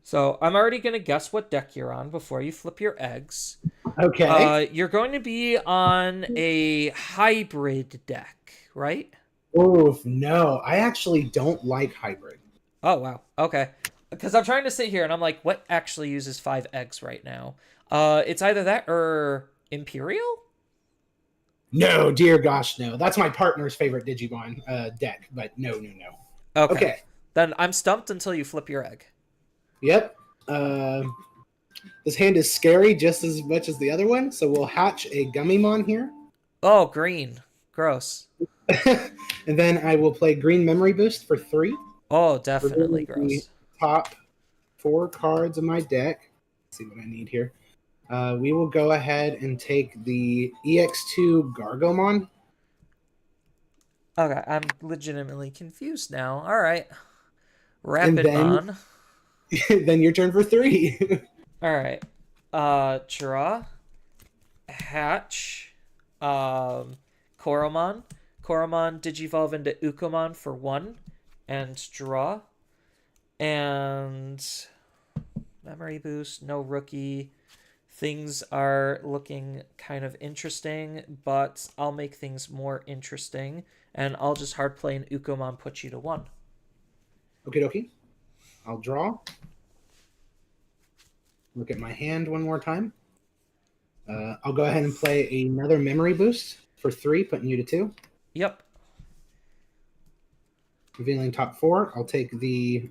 A: So I'm already going to guess what deck you're on before you flip your eggs.
Q: Okay.
A: You're going to be on a hybrid deck, right?
Q: Oof, no. I actually don't like hybrid.
A: Oh, wow. Okay. Because I'm trying to sit here and I'm like, what actually uses 5 eggs right now? It's either that or Imperial?
Q: No, dear gosh, no. That's my partner's favorite Digimon deck, but no.
A: Okay. Then I'm stumped until you flip your egg.
Q: Yep. This hand is scary just as much as the other one, so we'll hatch a Gummymon here.
A: Oh, green. Gross.
Q: And then I will play Green Memory Boost for 3.
A: Oh, definitely
Q: Removing the
A: gross.
Q: top 4 cards of my deck. Let's see what I need here. We will go ahead and take the EX2 Gargomon.
A: Okay, I'm legitimately confused now. All right.
Q: And
A: Rapidmon.
Q: then your turn for 3.
A: All right. Draw. Hatch. Koromon. Koromon Digivolve into Ukomon for 1. And draw. And memory boost, no rookie. Things are looking kind of interesting, but I'll make things more interesting. And I'll just hard play an Ukomon, put you to 1.
Q: Okie dokie. I'll draw. Look at my hand one more time. I'll go ahead and play another Memory Boost for 3, putting you to 2.
A: Yep.
Q: Revealing top 4. I'll take the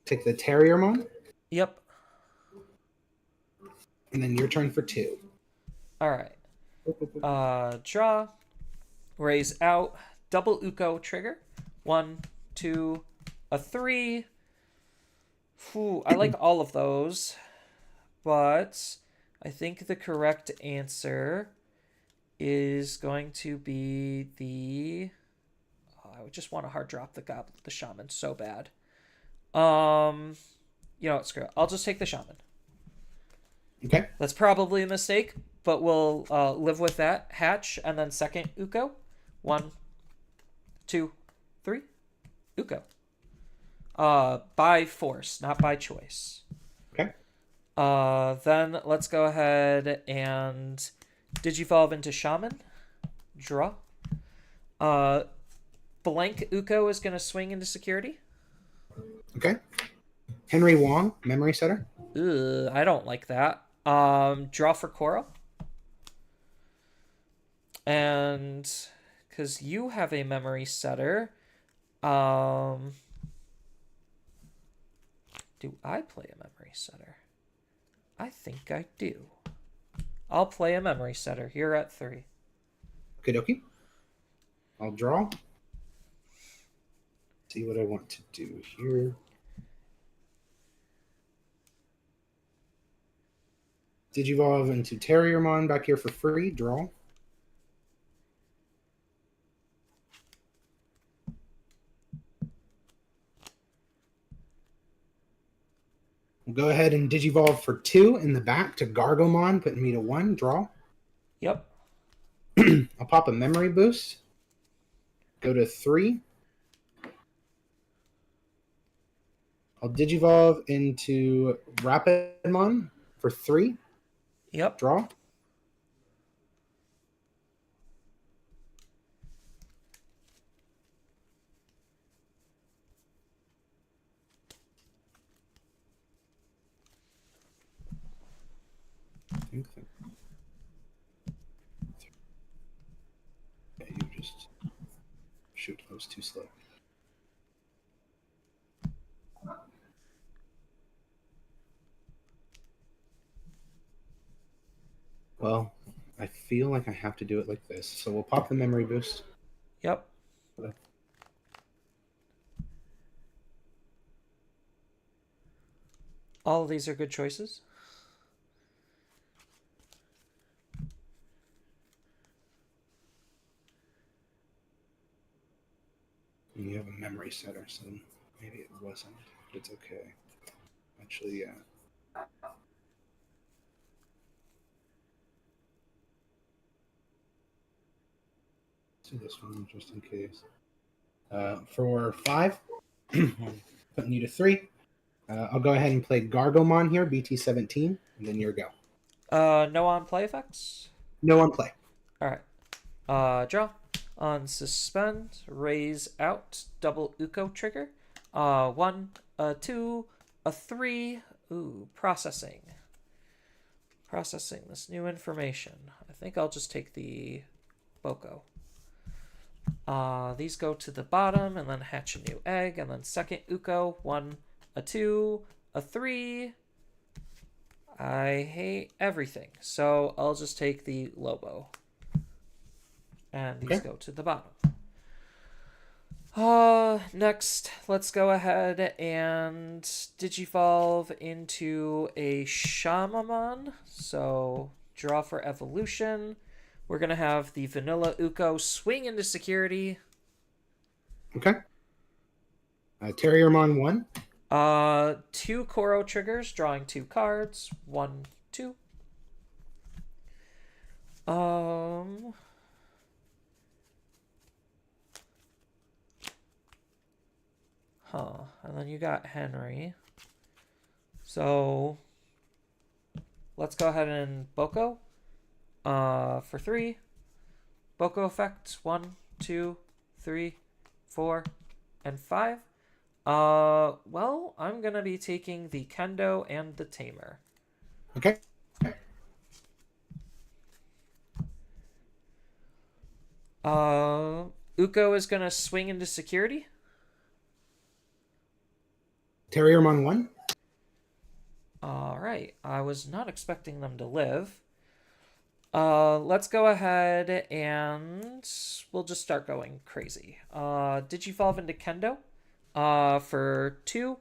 Q: Terriermon.
A: Yep.
Q: And then your turn for 2.
A: All right. Draw. Raise out. Double Uko trigger. 1, 2, a 3. Ooh, I like all of those. But I think the correct answer is going to be the... Oh, I would just want to hard drop the shaman so bad. You know what, screw it. I'll just take the shaman.
Q: Okay.
A: That's probably a mistake, but we'll live with that. Hatch, and then second Uko. 1, 2, 3. Uko. By force, not by choice.
Q: Okay.
A: Then let's go ahead and Digivolve into Shaman. Draw. blank Uko is going to swing into security.
Q: Okay. Henry Wong, memory setter.
A: Ugh, I don't like that. Draw for Coral. And because you have a memory setter, do I play a memory setter? I think I do. I'll play a memory setter here at 3.
Q: Okie dokie. I'll draw. See what I want to do here. Digivolve into Terriermon back here for free. Draw. We'll go ahead and Digivolve for 2 in the back to Gargomon, putting me to 1. Draw.
A: Yep.
Q: I'll pop a memory boost. Go to 3. I'll Digivolve into Rapidmon for 3.
A: Yep.
Q: Draw. Yeah, you just... Shoot, I was too slow. Well, I feel like I have to do it like this. So we'll pop the memory boost.
A: Yep. All of these are good choices.
Q: You have a memory setter, so maybe it wasn't, but it's okay. Actually, yeah. Let's do this one just in case. For 5, putting you to 3. I'll go ahead and play Gargomon here, BT17, and then your go.
A: No on play effects?
Q: No on play.
A: Alright. Draw. On suspend, raise out, double Uko trigger. 1, 2, 3. Ooh, processing. Processing this new information. I think I'll just take the Boko. These go to the bottom and then hatch a new egg, and then second Uko. 1, 2, 3. I hate everything, so I'll just take the Lobo. And these go to the bottom. Next, let's go ahead and Digivolve into a Shamamon. So, draw for evolution. We're going to have the Vanilla Uko swing into security.
Q: Okay. Terriermon 1.
A: 2 Koro triggers, drawing 2 cards. 1, 2. And then you got Henry. So let's go ahead and Boko. For 3. Boko effect 1, 2, 3, 4, and 5. Well, I'm gonna be taking the Kendo and the Tamer.
Q: Okay.
A: Uko is gonna swing into security.
Q: Terriermon 1.
A: Alright, I was not expecting them to live. Let's go ahead and we'll just start going crazy. Digivolve into Kendo. For 2,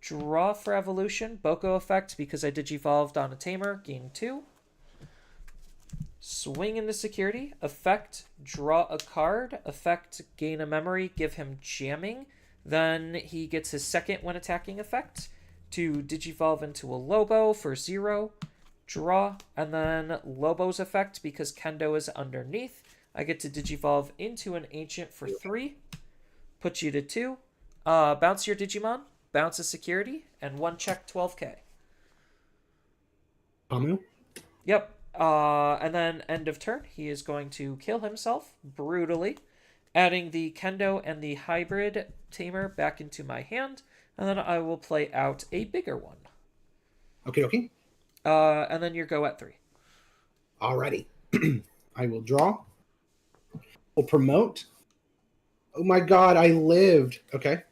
A: draw for evolution, Boko effect because I Digivolved on a Tamer, gain 2. Swing into security, effect, draw a card, effect, gain a memory, give him jamming. Then he gets his second when attacking effect to Digivolve into a Lobo for 0, draw, and then Lobo's effect because Kendo is underneath. I get to Digivolve into an Ancient for 3, put you to 2. Bounce your Digimon, bounce a security, and 1 check 12k.
Q: Pamu?
A: Yep. And then end of turn, he is going to kill himself brutally adding the Kendo and the hybrid tamer back into my hand, and then I will play out a bigger one.
Q: Okay, okay.
A: And then your go at 3.
Q: Alrighty. I will draw. We'll promote. Oh my god, I lived. Okay.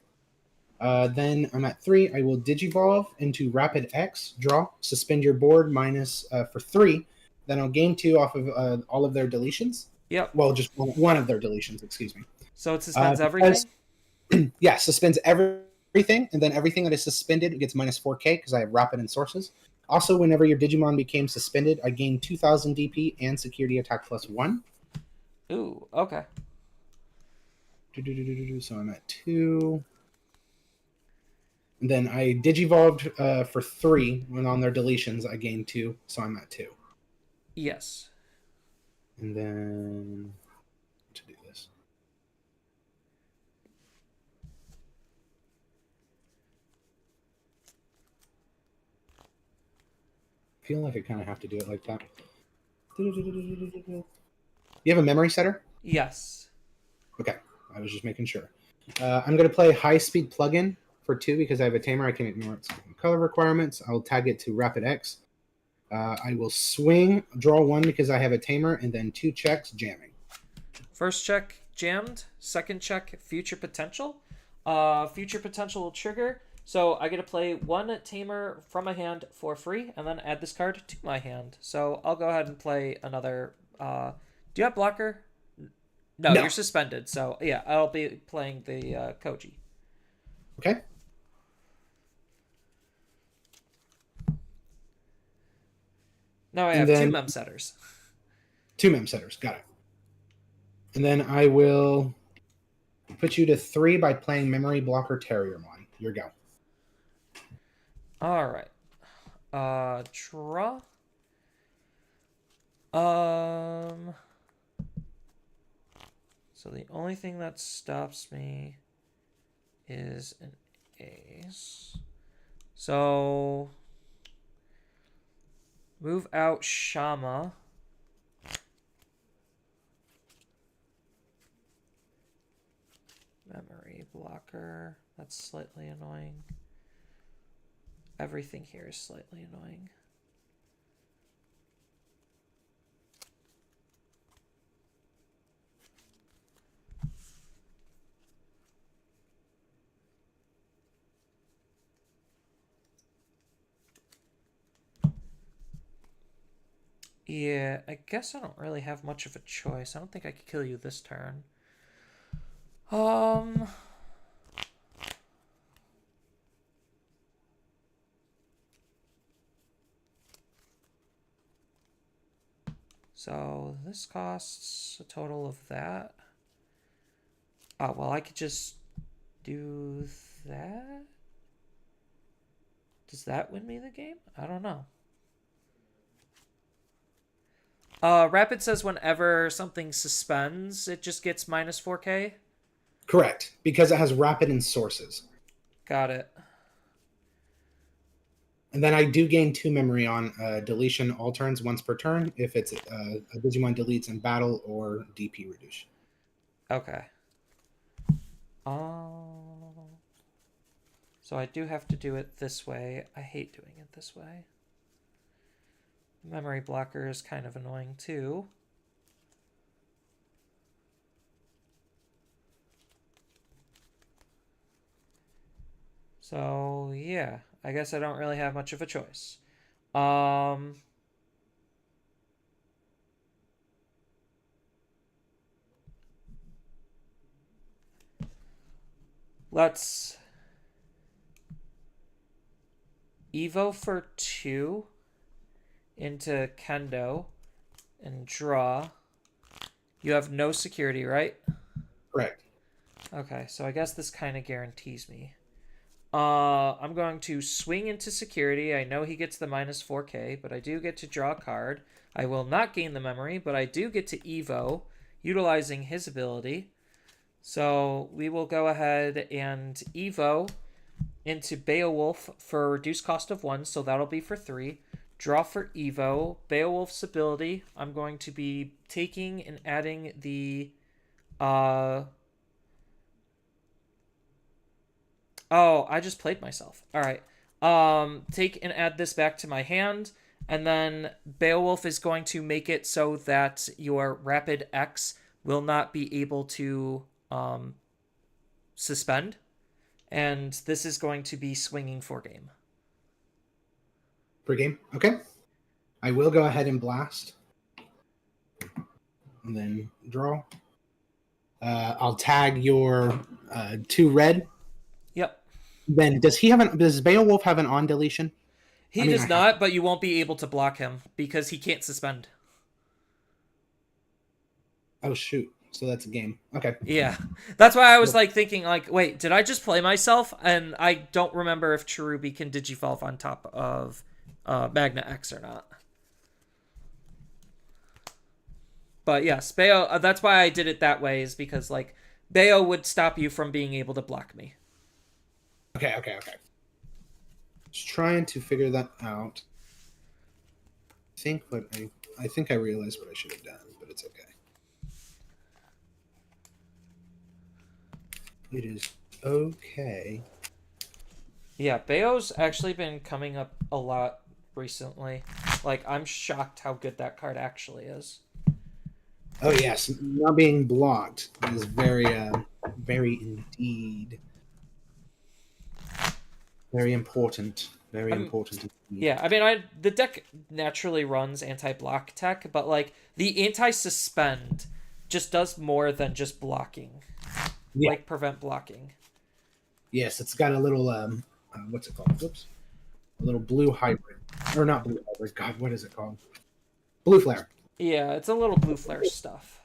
Q: Then I'm at 3. I will Digivolve into Rapid X, draw, suspend your board minus for 3. Then I'll gain 2 off of all of their deletions.
A: Yep.
Q: Well, just one of their deletions, excuse me.
A: So it suspends everything?
Q: Yeah, suspends everything, and then everything that is suspended gets minus 4k because I have Rapid and Sources. Also, whenever your Digimon became suspended, I gain 2,000 DP and security attack plus 1.
A: Ooh, okay.
Q: So I'm at 2. And then I Digivolved for 3. When on their deletions, I gained 2, so I'm at 2.
A: Yes.
Q: And then to do this. I feel like I kind of have to do it like that. You have a memory setter?
A: Yes.
Q: Okay, I was just making sure. I'm going to play High Speed Plugin for 2 because I have a tamer. I can ignore its color requirements. I'll tag it to Rapid X. I will swing, draw 1 because I have a tamer, and then 2 checks, jamming.
A: First check, jammed. Second check, Future Potential. Future Potential will trigger. So I get to play 1 tamer from my hand for free, and then add this card to my hand. So I'll go ahead and play another... do you have blocker? No, you're suspended. So yeah, I'll be playing the Koji.
Q: Okay.
A: Now I have 2 mem setters.
Q: 2 mem setters, got it. And then I will put you to 3 by playing Memory Blocker Terriermon. Your go.
A: All right. Draw. So the only thing that stops me is an ace. So move out Shama. Memory blocker. That's slightly annoying. Everything here is slightly annoying. Yeah, I guess I don't really have much of a choice. I don't think I could kill you this turn. So this costs a total of that. Oh, well, I could just do that? Does that win me the game? I don't know. Rapid says whenever something suspends, it just gets minus 4k?
Q: Correct, because it has Rapid and Sources.
A: Got it.
Q: And then I do gain 2 memory on deletion all turns once per turn if it's a Digimon deletes in battle or DP reduce.
A: Okay. So I do have to do it this way. I hate doing it this way. Memory blocker is kind of annoying too. So yeah, I guess I don't really have much of a choice. Let's Evo for 2 into Kendo and draw. You have no security, right?
Q: Correct.
A: Okay, so I guess this kind of guarantees me. I'm going to swing into security. I know he gets the minus 4k, but I do get to draw a card. I will not gain the memory, but I do get to Evo, utilizing his ability. So we will go ahead and Evo into Beowulf for a reduced cost of 1, so that'll be for 3. Draw for Evo. Beowulf's ability, I'm going to be taking and adding the Uh, oh, I just played myself. All right. Take and add this back to my hand, and then Beowulf is going to make it so that your Rapid X will not be able to suspend, and this is going to be swinging for game.
Q: Per game. Okay. I will go ahead and blast. And then draw. I'll tag your 2 red.
A: Yep.
Q: Then does Beowulf have an on deletion?
A: He does not, but you won't be able to block him because he can't suspend.
Q: Oh shoot. So that's a game. Okay.
A: Yeah. That's why I was like thinking like, wait, did I just play myself? And I don't remember if Cherubi can digivolve on top of Magna X or not. But yes, Bayo, that's why I did it that way, is because like Bayo would stop you from being able to block me.
Q: Okay. Just trying to figure that out. I think I realized what I should have done, but it's okay. It is okay.
A: Yeah, Bayo's actually been coming up a lot recently. Like, I'm shocked how good that card actually is.
Q: Oh yes, not being blocked is very indeed. Very important. Very important.
A: Yeah, I mean, the deck naturally runs anti-block tech, but like the anti-suspend just does more than just blocking.
Q: Yeah.
A: Like prevent blocking.
Q: Yes, it's got a little what's it called? Whoops. A little blue hybrid. Or not blue hybrid. God, what is it called? Blue flare.
A: Yeah, it's a little blue flare stuff.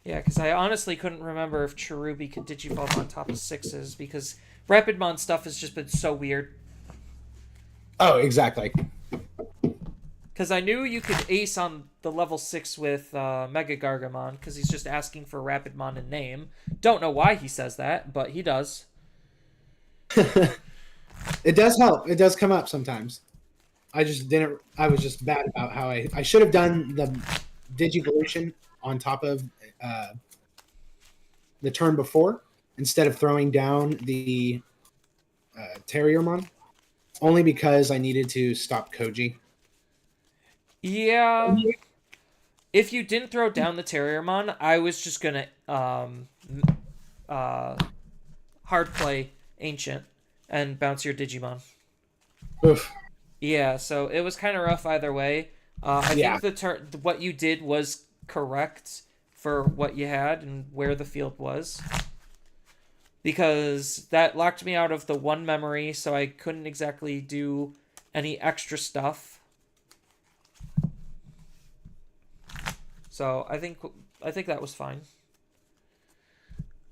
A: Yeah, because I honestly couldn't remember if Cherubi could digivolve on top of 6s, because Rapidmon stuff has just been so weird.
Q: Oh, exactly.
A: Because I knew you could ace on the level 6 with Mega Gargamon, because he's just asking for Rapidmon in name. Don't know why he says that, but he does.
Q: It does help. It does come up sometimes. I was just bad about how I should have done the Digivolution on top of the turn before instead of throwing down the Terriermon, only because I needed to stop Koji.
A: Yeah. If you didn't throw down the Terriermon, I was just gonna hard play Ancient and bounce your Digimon.
Q: Oof.
A: Yeah, so it was kind of rough either way. I think what you did was correct for what you had and where the field was, because that locked me out of the one memory, so I couldn't exactly do any extra stuff. So I think that was fine.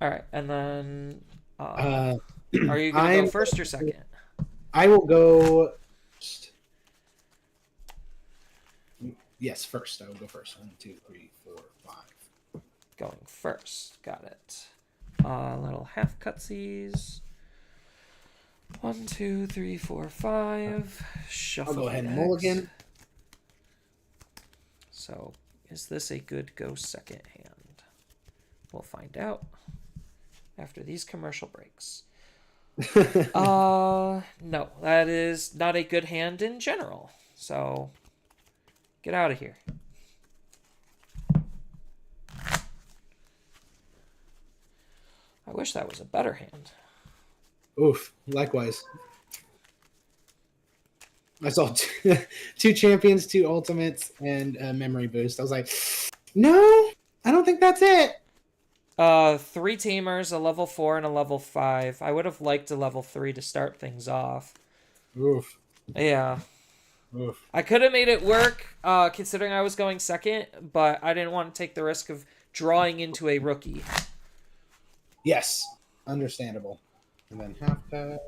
A: All right, and then are you gonna go first or second?
Q: I will go. Yes, first. I will go first. 1, 2, 3, 4, 5.
A: Going first. Got it. Little half cutsies. 1, 2, 3, 4, 5. Shuffle.
Q: I'll go ahead and mulligan.
A: So, is this a good go second hand? We'll find out after these commercial breaks. No, that is not a good hand in general. So, get out of here. I wish that was a better hand.
Q: Oof, likewise. I saw two champions, 2 ultimates, and a memory boost. I was like, no, I don't think that's it.
A: 3 tamers, a level 4, and a level 5. I would have liked a level 3 to start things off.
Q: Oof.
A: Yeah.
Q: Oof.
A: I could have made it work, considering I was going second, but I didn't want to take the risk of drawing into a rookie.
Q: Yes, understandable. And then half that.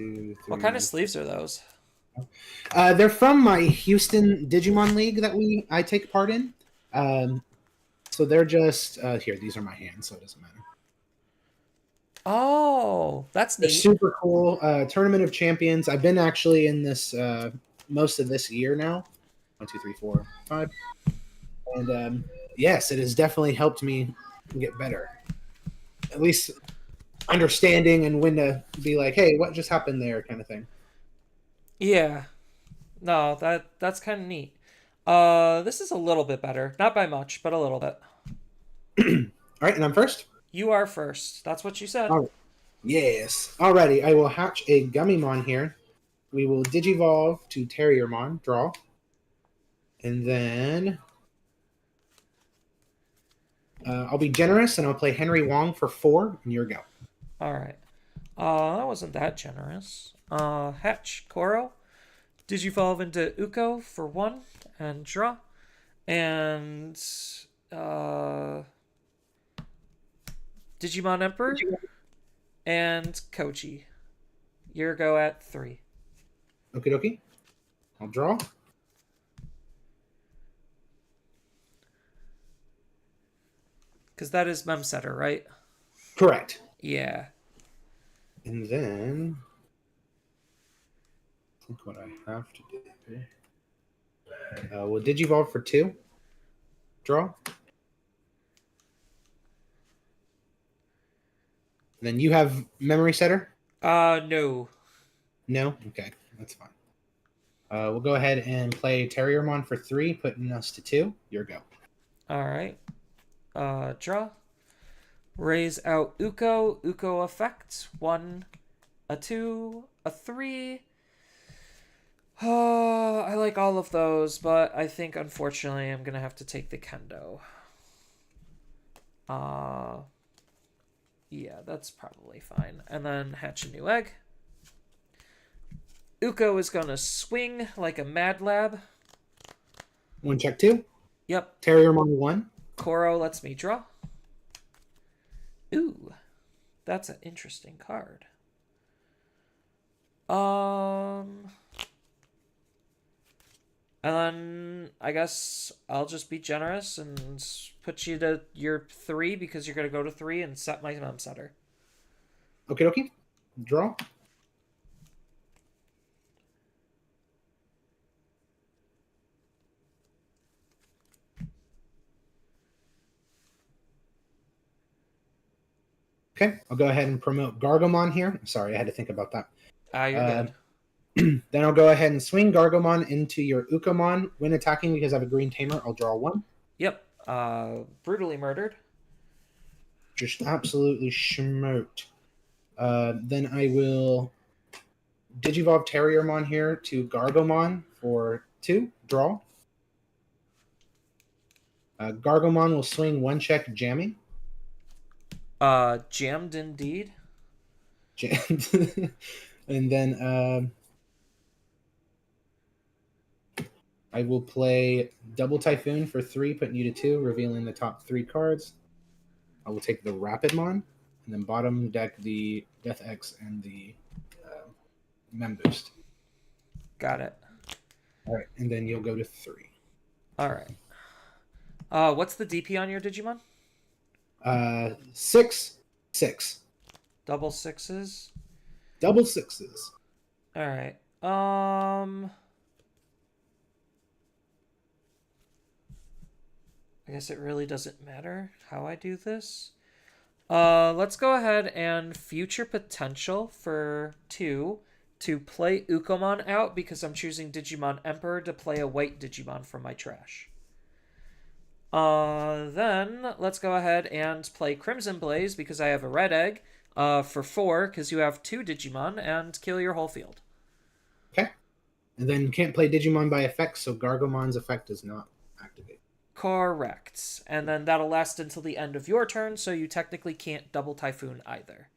Q: 2, 3.
A: What kind of sleeves are those?
Q: They're from my Houston Digimon League that I take part in. So they're just here. These are my hands, so it doesn't matter.
A: Oh, that's
Q: They're
A: neat.
Q: super cool. Tournament of Champions. I've been actually in this most of this year now. 1, 2, 3, 4, 5. And yes, it has definitely helped me get better. At least understanding and when to be like, "Hey, what just happened there?" kind of thing.
A: Yeah. No, that's kind of neat. This is a little bit better. Not by much, but a little bit.
Q: All right, and I'm first.
A: You are first. That's what you said.
Q: All right. Yes. Alrighty, I will hatch a Gummymon here. We will Digivolve to Terriermon, draw. And then I'll be generous and I'll play Henry Wong for 4, and your go.
A: All right. That wasn't that generous. Hatch Koro. Digivolve into Uko for 1 and draw. And Digimon Emperor and Kochi. Your go at 3.
Q: Okie dokie. I'll draw.
A: Because that is Memsetter, right?
Q: Correct.
A: Yeah.
Q: And then I think what I have to do. We'll Digivolve for 2. Draw. And then you have Memory Setter?
A: No.
Q: No? Okay, that's fine. We'll go ahead and play Terriermon for 3, putting us to 2. Your go.
A: All right. Draw. Raise out Uko. Uko effect. 1, a 2, a 3. Oh, I like all of those, but I think unfortunately I'm gonna have to take the Kendo. Yeah, that's probably fine. And then hatch a new egg. Uko is gonna swing like a Mad Lab.
Q: 1 check 2.
A: Yep.
Q: Terriermon 1.
A: Koro lets me draw. Ooh, that's an interesting card. And then I guess I'll just be generous and put you to your 3 because you're gonna go to 3 and set my Memsetter.
Q: Okay, dokie. Draw. Okay, I'll go ahead and promote Gargomon here. Sorry, I had to think about that.
A: You're good.
Q: Then I'll go ahead and swing Gargomon into your Ukomon. When attacking, because I have a green tamer, I'll draw 1.
A: Yep. Brutally murdered.
Q: Just absolutely smoked. Then I will Digivolve Terriermon here to Gargomon for 2. Draw. Gargomon will swing 1 check jamming.
A: Jammed indeed.
Q: Jammed. And then I will play Double Typhoon for 3, putting you to 2, revealing the top 3 cards. I will take the Rapidmon, and then bottom deck the Death X and the Mem Boost.
A: Got it.
Q: All right, and then you'll go to 3.
A: All right. What's the DP on your Digimon?
Q: 6, 6.
A: Double 6s.
Q: Double 6s.
A: All right. I guess it really doesn't matter how I do this. Let's go ahead and future potential for 2 to play Ukomon out because I'm choosing Digimon Emperor to play a white Digimon from my trash. Then let's go ahead and play Crimson Blaze because I have a red egg for 4 because you have 2 Digimon and kill your whole field.
Q: Okay. And then you can't play Digimon by effect, so Gargomon's effect does not activate.
A: Correct. And then that'll last until the end of your turn, so you technically can't double Typhoon either.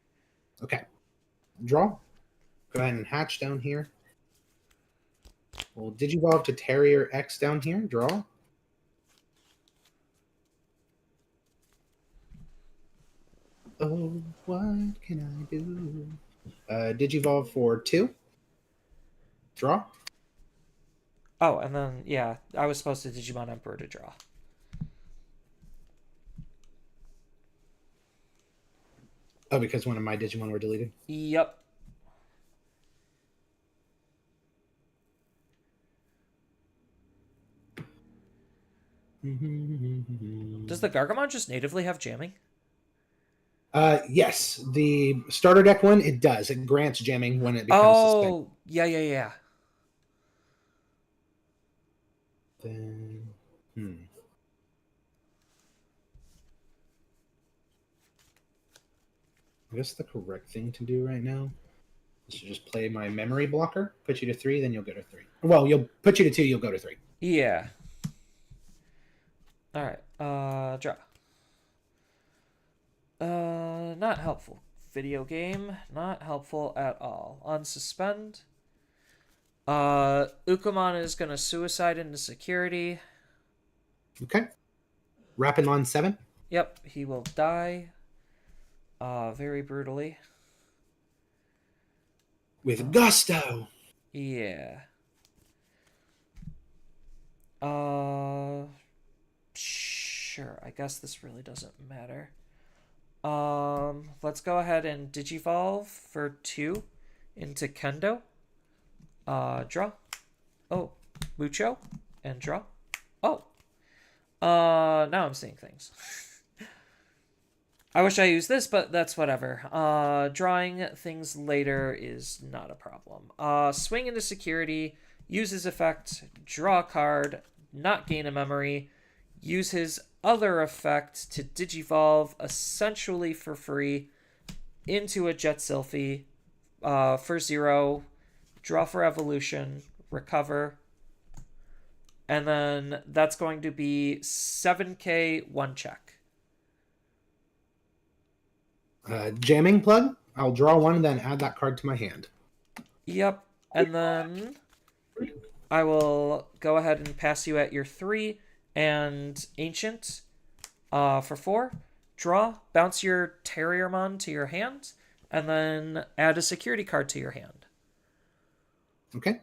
Q: Okay. Draw. Go ahead and hatch down here. We'll Digivolve to Terrier X down here. Draw. Oh, what can I do? Digivolve for 2. Draw.
A: Oh, and then, yeah, I was supposed to Digimon Emperor to draw.
Q: Oh, because one of my Digimon were deleted?
A: Yep. Does the Gargamon just natively have jamming?
Q: Yes. The starter deck one, it does. It grants jamming when it becomes suspended.
A: Oh, yeah.
Q: Then, I guess the correct thing to do right now is to just play my memory blocker, put you to 3, then you'll go to 3. Well, you'll put you to 2, you'll go to 3.
A: Yeah. Alright, draw. Not helpful. Video game, not helpful at all. Unsuspend. Ukamon is gonna suicide into security.
Q: Okay. Rapidmon 7.
A: Yep, he will die. Very brutally.
Q: With gusto!
A: Yeah. Sure, I guess this really doesn't matter. Let's go ahead and Digivolve for 2 into Kendo. Draw. Oh, Mucho. And draw. Oh. Now I'm seeing things. I wish I used this, but that's whatever. Drawing things later is not a problem. Swing into security, use his effect, draw a card, not gain a memory, use his other effect to Digivolve essentially for free into a Jet Sylphie for 0, draw for evolution, recover, and then that's going to be 7k 1 check.
Q: Jamming plug. I'll draw 1 and then add that card to my hand.
A: Yep, and then I will go ahead and pass you at your 3 and Ancient for 4. Draw, bounce your Terriermon to your hand, and then add a security card to your hand.
Q: Okay.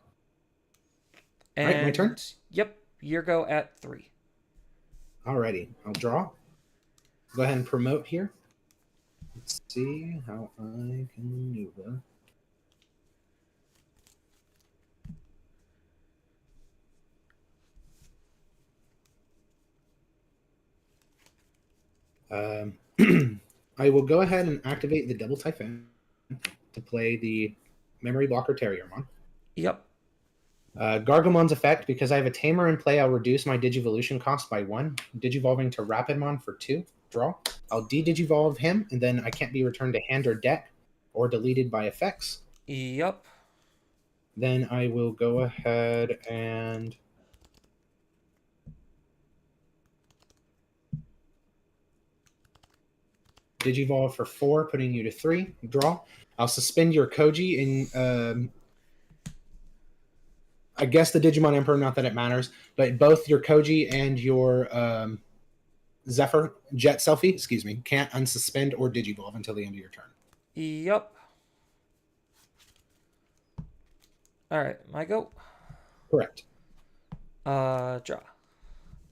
A: And,
Q: all right, my turn?
A: Yep, your go at 3.
Q: Alrighty, I'll draw. Go ahead and promote here. Let's see how I can maneuver. I will go ahead and activate the Double Typhoon to play the Memory Blocker Terriermon.
A: Yep.
Q: Gargamon's effect, because I have a Tamer in play, I'll reduce my Digivolution cost by 1. Digivolving to Rapidmon for 2. Draw. I'll de-Digivolve him, and then I can't be returned to hand or deck, or deleted by effects.
A: Yep.
Q: Then I will go ahead and Digivolve for 4, putting you to 3. Draw. I'll suspend your Koji in, I guess the Digimon Emperor, not that it matters, but both your Koji and your Zephyr, Jet Selfie, excuse me, can't unsuspend or Digivolve until the end of your turn.
A: Yep. Alright, my go.
Q: Correct.
A: Draw.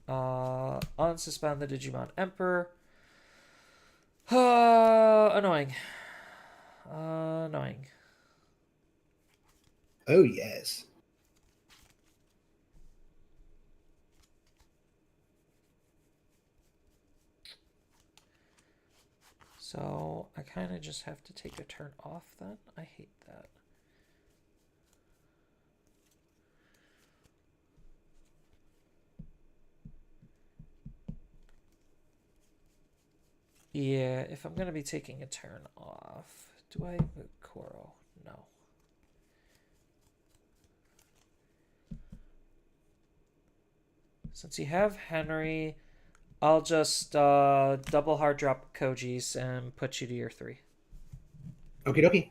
A: Unsuspend the Digimon Emperor. Annoying. Annoying.
Q: Oh, yes.
A: So, I kind of just have to take a turn off then? I hate that. Yeah, if I'm going to be taking a turn off, do I put Koro? No. Since you have Henry, I'll just double hard drop Koji's and put you to your 3.
Q: Okie dokie.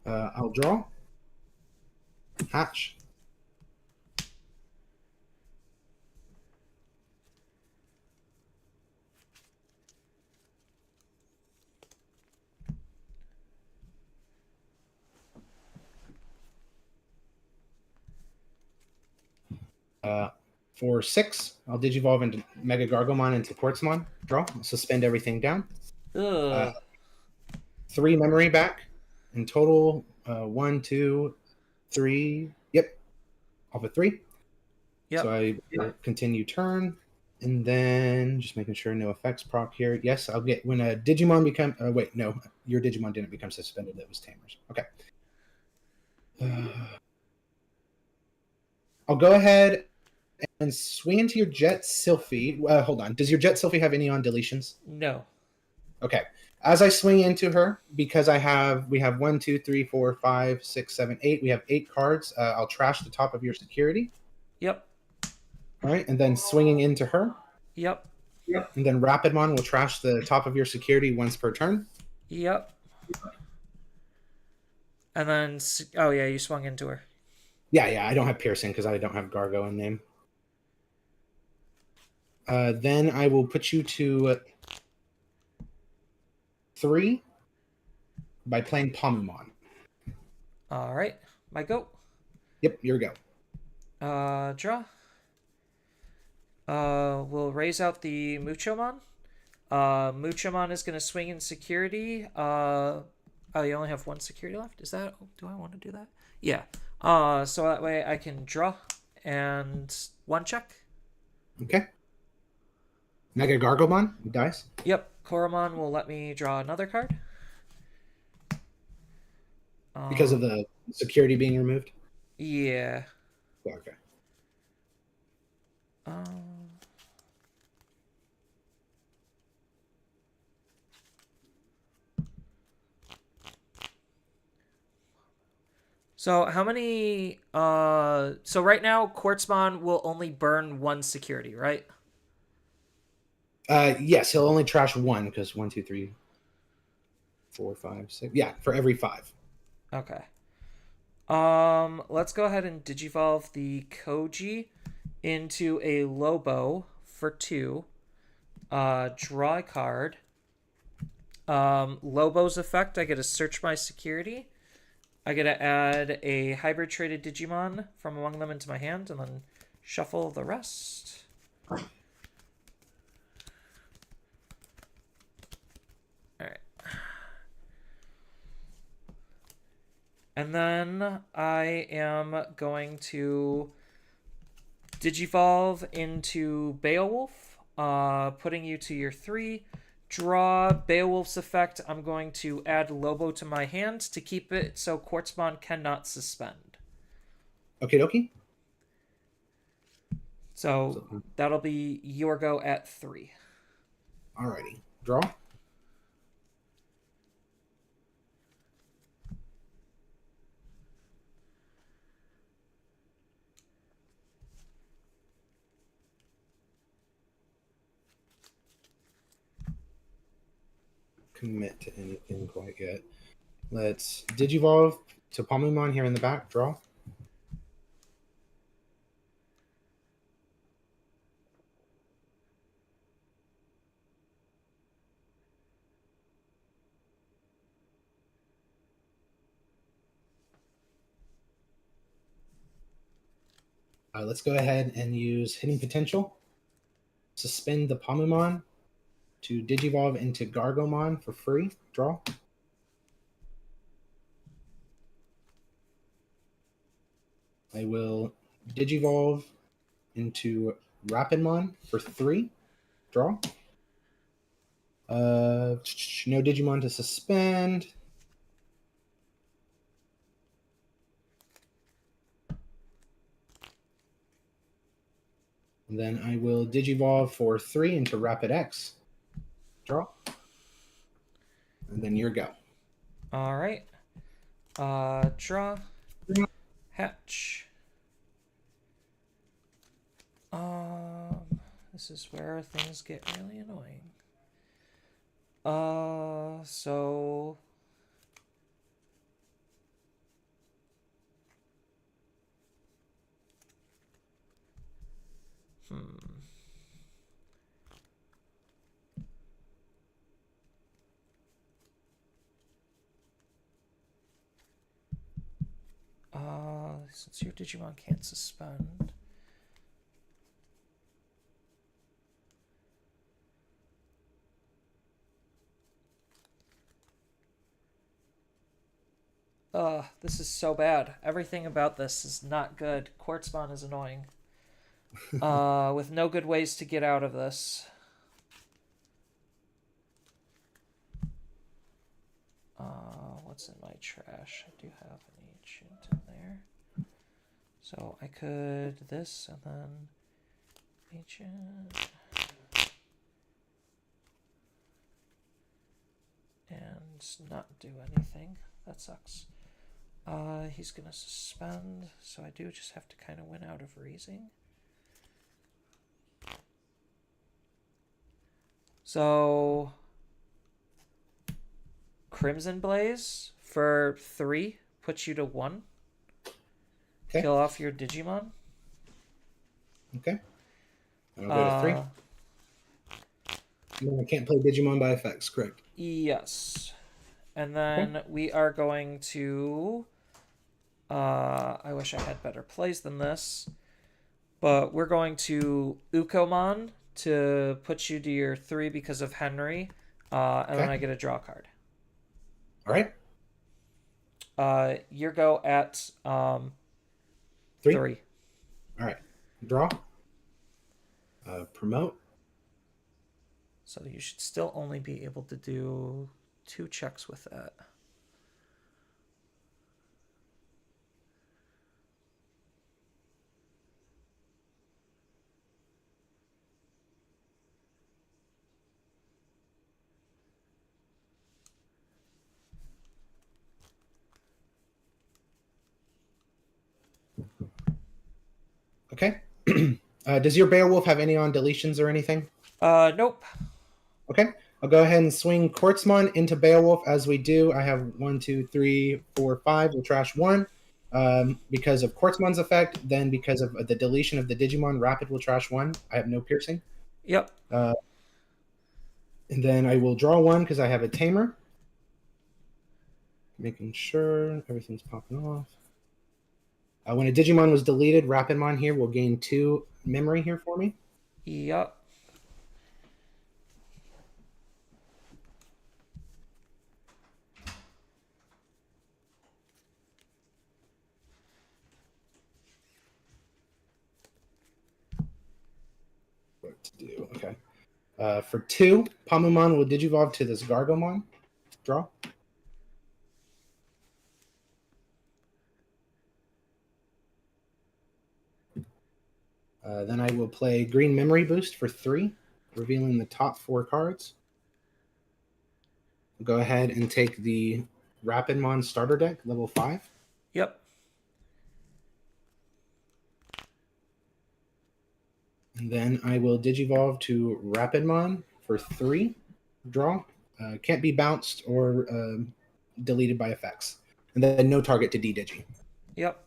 Q: I'll draw. Hatch. For 6, I'll Digivolve into Mega Gargomon into Quartzmon. Draw. Suspend everything down.
A: Ugh.
Q: 3 memory back. In total, 1, 2, 3. Yep. Off of 3.
A: Yep.
Q: So I will continue turn. And then just making sure no effects proc here. Yes, I'll get when a Digimon become. Wait, no, your Digimon didn't become suspended. That was Tamer's. Okay. I'll go ahead and swing into your Jet Sylphie. Hold on. Does your Jet Sylphie have any on deletions?
A: No.
Q: Okay. As I swing into her, because we have 1, 2, 3, 4, 5, 6, 7, 8. We have 8 cards. I'll trash the top of your security.
A: Yep.
Q: All right, and then swinging into her.
A: Yep.
Q: And then Rapidmon will trash the top of your security once per turn.
A: Yep. And then, oh yeah, you swung into her.
Q: Yeah, I don't have piercing because I don't have Gargo in name. Then I will put you to 3 by playing Pomumon.
A: All right, my go.
Q: Yep, your go.
A: Draw. We'll raise out the Muchomon. Muchomon is going to swing in security. Oh, you only have 1 security left? Is that... do I want to do that? Yeah. So that way I can draw and 1 check.
Q: Okay. Mega Gargomon dies.
A: Yep. Koromon will let me draw another card.
Q: Because of the security being removed?
A: Yeah.
Q: Okay.
A: So how many... so right now, Quartzmon will only burn 1 security, right?
Q: Yes, he'll only trash 1 because 1, 2, 3, 4, 5, 6. Yeah, for every 5.
A: Okay. Let's go ahead and Digivolve the Koji into a Lobo for 2. Draw a card. Lobo's effect, I get to search my security. I get to add a hybrid traded Digimon from among them into my hand and then shuffle the rest. Alright. And then I am going to Digivolve into Beowulf, putting you to your 3. Draw Beowulf's effect. I'm going to add Lobo to my hand to keep it so Quartzmon cannot suspend.
Q: Okie dokie.
A: So that'll be your go at 3.
Q: Alrighty. Draw. Commit to anything quite yet. Let's Digivolve to Pomumon here in the back. Draw. Let's go ahead and use Hitting Potential. Suspend the Pomumon to Digivolve into Gargomon for free. Draw. I will Digivolve into Rapidmon for 3. Draw. No Digimon to suspend. And then I will Digivolve for 3 into Rapid X. Draw. And then your go.
A: All right. Draw. Hatch. This is where things get really annoying. So... since your Digimon can't suspend, Ugh, this is so bad. Everything about this is not good. Quartzmon is annoying. With no good ways to get out of this. What's in my trash? I do have an ancient in there. So I could this and then ancient. And not do anything. That sucks. He's gonna suspend, so I do just have to kind of win out of raising. So Crimson Blaze for 3 puts you to 1.
Q: Okay.
A: Kill off your Digimon.
Q: Okay. And I'll go to 3. No, I can't play Digimon by effects, correct?
A: Yes. And then we are going to... I wish I had better plays than this. But we're going to Ukomon to put you to your 3 because of Henry. And then I get a draw card.
Q: All right.
A: Your go at
Q: 3.
A: 3.
Q: All right. Draw. Promote.
A: So you should still only be able to do 2 checks with that.
Q: Okay. Does your Beowulf have any on deletions or anything?
A: Nope.
Q: Okay. I'll go ahead and swing Quartzmon into Beowulf as we do. I have 1, 2, 3, 4, 5. We'll trash 1 because of Quartzmon's effect. Then because of the deletion of the Digimon, Rapid will trash 1. I have no piercing.
A: Yep.
Q: And then I will draw 1 because I have a Tamer. Making sure everything's popping off. When a Digimon was deleted, Rapidmon here will gain 2 memory here for me.
A: Yep.
Q: What to do? Okay. For 2, Pamumon will Digivolve to this Gargomon. Draw. Then I will play Green Memory Boost for 3, revealing the top 4 cards. Go ahead and take the Rapidmon starter deck, level 5.
A: Yep.
Q: And then I will Digivolve to Rapidmon for 3. Draw. Can't be bounced or deleted by effects. And then no target to D-Digi.
A: Yep.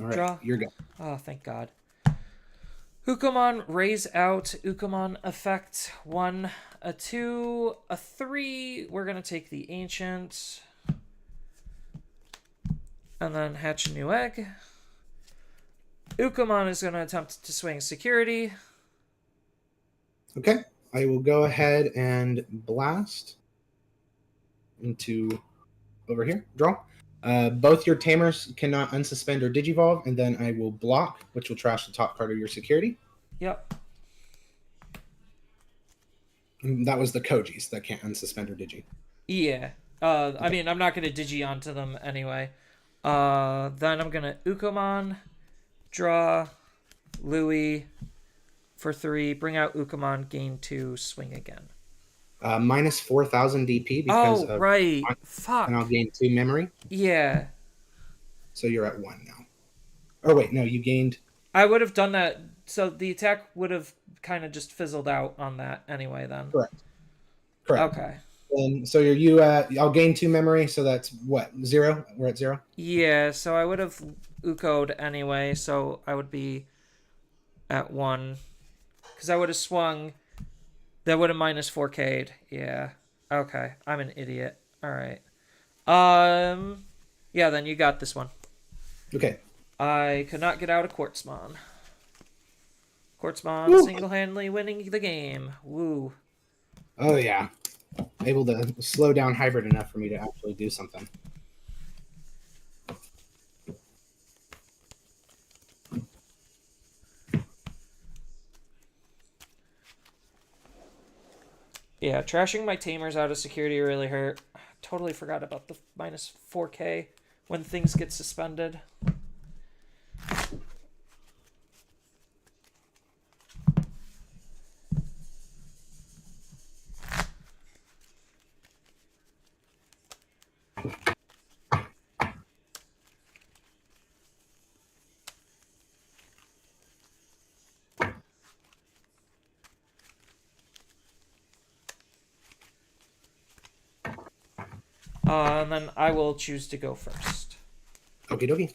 Q: All right,
A: Draw.
Q: you're good.
A: Oh, thank God. Ukomon, raise out. Ukomon effect 1, a 2, a 3. We're going to take the Ancient. And then hatch a new egg. Ukomon is going to attempt to swing security.
Q: Okay, I will go ahead and blast into over here. Draw. Both your Tamers cannot unsuspend or Digivolve, and then I will block, which will trash the top card of your security.
A: Yep.
Q: And that was the Kojis that can't unsuspend or Digi.
A: Yeah. I mean, I'm not going to Digi onto them anyway. Then I'm going to Ukomon, draw, Louis for 3, bring out Ukomon, gain 2, swing again.
Q: Minus 4,000 DP because of
A: right. Fuck.
Q: And I'll gain 2 memory.
A: Yeah.
Q: So you're at 1 now. Or wait, no, you gained.
A: I would have done that. So the attack would have kind of just fizzled out on that anyway then.
Q: Correct.
A: Okay.
Q: And so you I'll gain 2 memory, so that's what, 0? We're at 0?
A: Yeah, so I would have Uko'd anyway, so I would be at 1. Because I would have swung. That would have minus 4K'd. Yeah. Okay. I'm an idiot. Alright. Yeah, then you got this one.
Q: Okay.
A: I could not get out of Quartzmon. Quartzmon single-handedly winning the game. Woo.
Q: Oh, yeah. Able to slow down Hybrid enough for me to actually do something.
A: Yeah, trashing my tamers out of security really hurt. Totally forgot about the minus 4K when things get suspended. And then I will choose to go first.
Q: Okie dokie.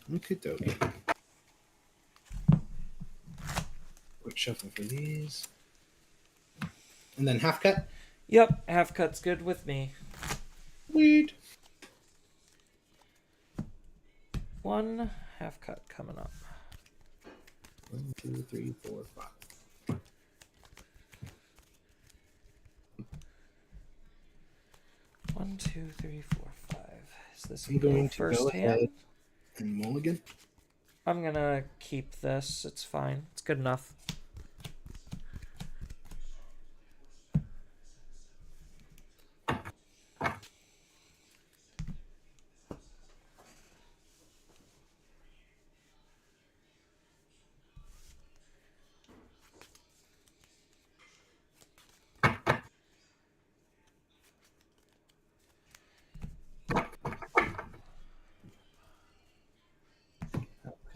Q: Okie dokie. Quick shuffle for these. And then half cut?
A: Yep, half cut's good with me.
Q: Sweet.
A: One half cut coming up.
Q: 1, 2, 3, 4, 5.
A: One, two, three, four, five. Is this
Q: I'm going to
A: first
Q: go
A: hand?
Q: ahead and mulligan.
A: I'm gonna keep this. It's fine. It's good enough.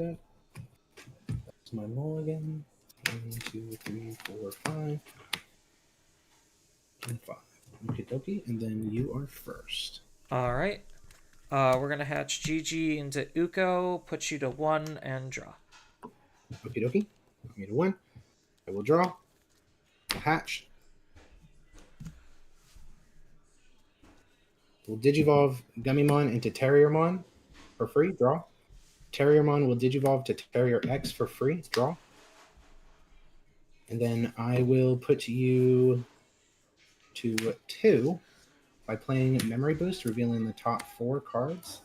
Q: Okay. That's my mulligan. 1, 2, 3, 4, 5. And 5. Okie dokie. And then you are first.
A: All right. We're gonna hatch GG into Uko, put you to 1, and draw.
Q: Okie dokie. Put me to 1. I will draw. I'll hatch. We'll Digivolve Gummymon into Terriermon for free. Draw. Terriermon will Digivolve to Terrier X for free. Draw. And then I will put you to 2 by playing Memory Boost, revealing the top 4 cards.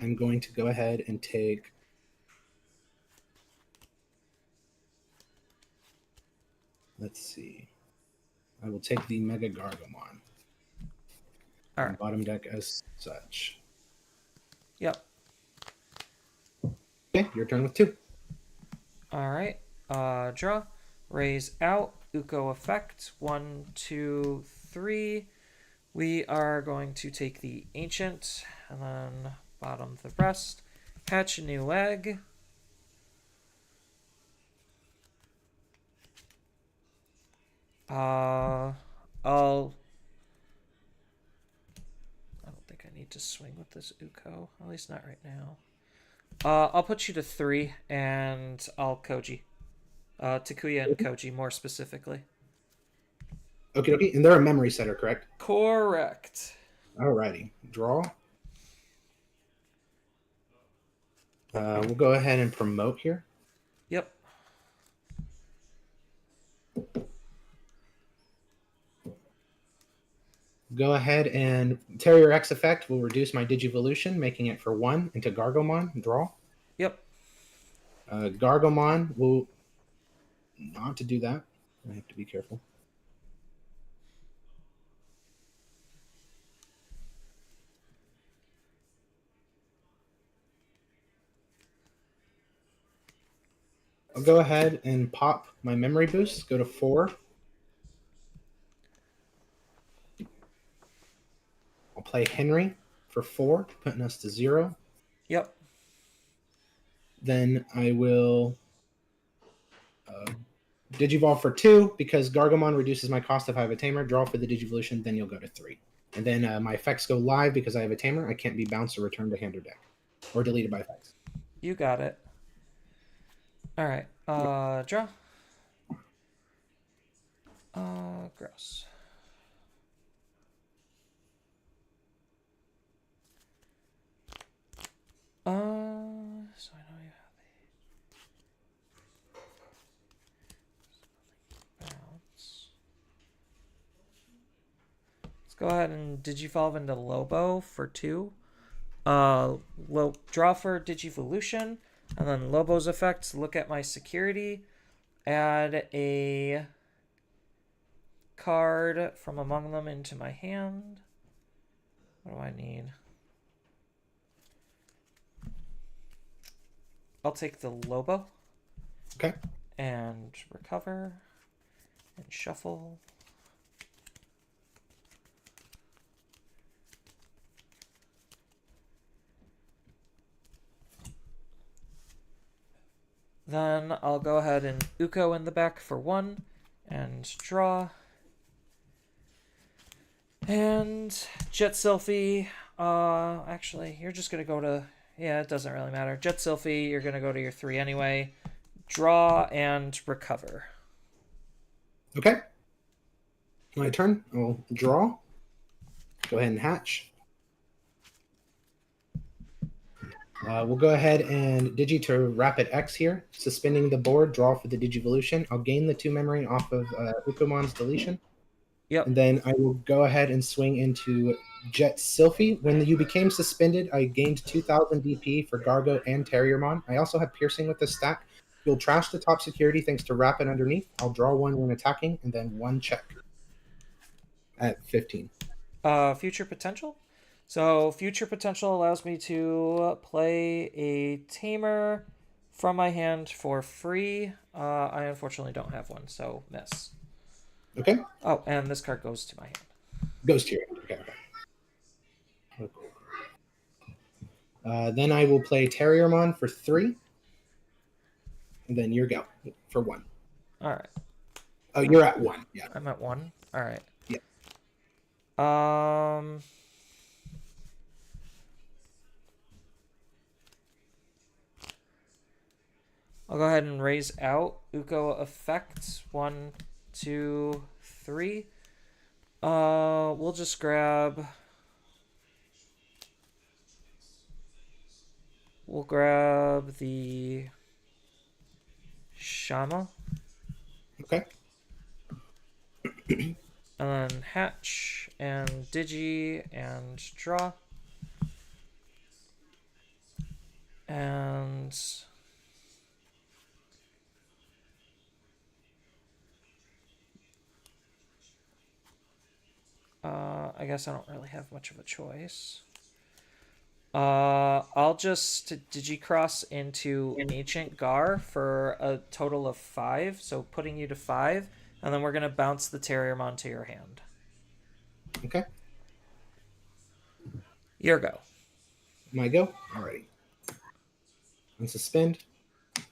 Q: I'm going to go ahead and take let's see. I will take the Mega Gargomon.
A: All right.
Q: Bottom deck as such.
A: Yep.
Q: Okay, your turn with 2.
A: All right. Draw. Raise out. Uko effect. 1, 2, 3. We are going to take the Ancient and then bottom the rest. Hatch a new egg. I don't think I need to swing with this Uko. At least not right now. I'll put you to 3 and I'll Koji. Takuya and Koji more specifically.
Q: Okay, okay. And they're a memory setter, correct?
A: Correct.
Q: Alrighty. Draw. We'll go ahead and promote here.
A: Yep.
Q: Go ahead and Terrier X effect will reduce my Digivolution, making it for 1 into Gargomon. Draw.
A: Yep.
Q: Gargomon will not to do that. I have to be careful. I'll go ahead and pop my Memory Boost. Go to 4. I'll play Henry for 4, putting us to 0.
A: Yep.
Q: Then I will Digivolve for 2 because Gargomon reduces my cost if I have a tamer. Draw for the Digivolution, then you'll go to 3. And then my effects go live because I have a tamer. I can't be bounced or returned to hand or deck, or deleted by effects.
A: You got it. All right. Draw. Gross. So I know you have the bounce. Let's go ahead and Digivolve into Lobo for 2. Draw for Digivolution, and then Lobo's effects. Look at my security. Add a card from among them into my hand. What do I need? I'll take the Lobo.
Q: Okay.
A: And recover. And shuffle. Then I'll go ahead and Uko in the back for 1. And draw. And Jet Sylphie. Actually, you're just going to go to... Yeah, it doesn't really matter. Jet Sylphie, you're going to go to your 3 anyway. Draw and recover.
Q: Okay. My turn. I'll draw. Go ahead and hatch. We'll go ahead and Digi to Rapid X here. Suspending the board, draw for the Digivolution. I'll gain the 2 memory off of Ukomon's deletion.
A: Yep.
Q: And then I will go ahead and swing into Jet Sylphie. When you became suspended, I gained 2,000 DP for Gargo and Terriermon. I also have Piercing with the stack. You'll trash the top security thanks to Rapid underneath. I'll draw 1 when attacking, and then 1 check at 15.
A: Future Potential? So Future Potential allows me to play a Tamer from my hand for free. I unfortunately don't have one, so miss.
Q: Okay.
A: Oh, and this card goes to my hand.
Q: Goes to your hand. Okay. Then I will play Terriermon for 3. And then your go for 1.
A: All right.
Q: Oh, you're at 1. Yeah.
A: I'm at 1. All right.
Q: Yeah.
A: I'll go ahead and raise out Uko effects 1, 2, 3. We'll just grab. We'll grab the Shama.
Q: Okay.
A: And then hatch and Digi and draw. And I guess I don't really have much of a choice. I'll just Digicross into Ancient Gar for a total of 5, so putting you to 5, and then we're gonna bounce the Terriermon to your hand.
Q: Okay.
A: Your go.
Q: My go? Alrighty. Unsuspend.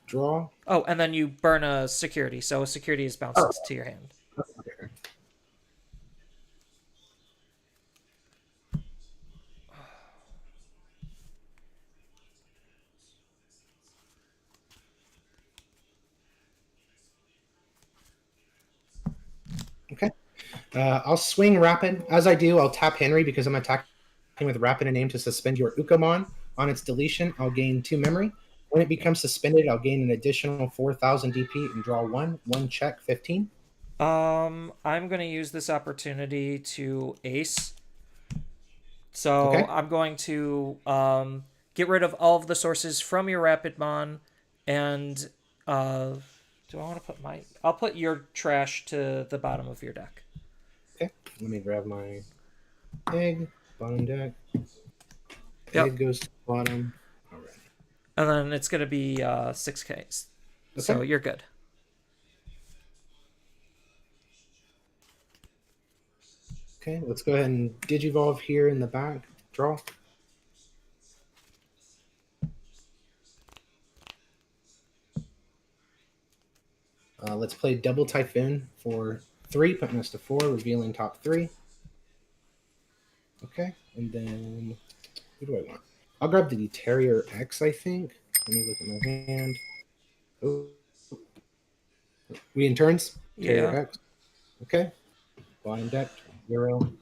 Q: Draw.
A: Oh, and then you burn a security, so a security is bounced to your hand.
Q: Okay. Okay. I'll swing Rapid. As I do, I'll tap Henry because I'm attacking with Rapid and aim to suspend your Ukomon. On its deletion, I'll gain 2 memory. When it becomes suspended, I'll gain an additional 4,000 DP and draw 1. 1 check, 15.
A: I'm going to use this opportunity to ace. So
Q: Okay.
A: I'm going to get rid of all of the sources from your Rapidmon, and do I want to put my... I'll put your trash to the bottom of your deck.
Q: Okay, let me grab my egg, bottom deck.
A: Yep.
Q: Egg goes to the bottom. All right.
A: And then it's going to be 6Ks. So
Q: Okay.
A: you're good.
Q: Okay, let's go ahead and Digivolve here in the back. Draw. Let's play Double Typhoon for 3, putting us to 4, revealing top 3. Okay, and then who do I want? I'll grab the Terrier X, I think. Let me look at my hand. Oh. We in turns? Terrier
A: Yeah.
Q: X. Okay. Blind deck, 0.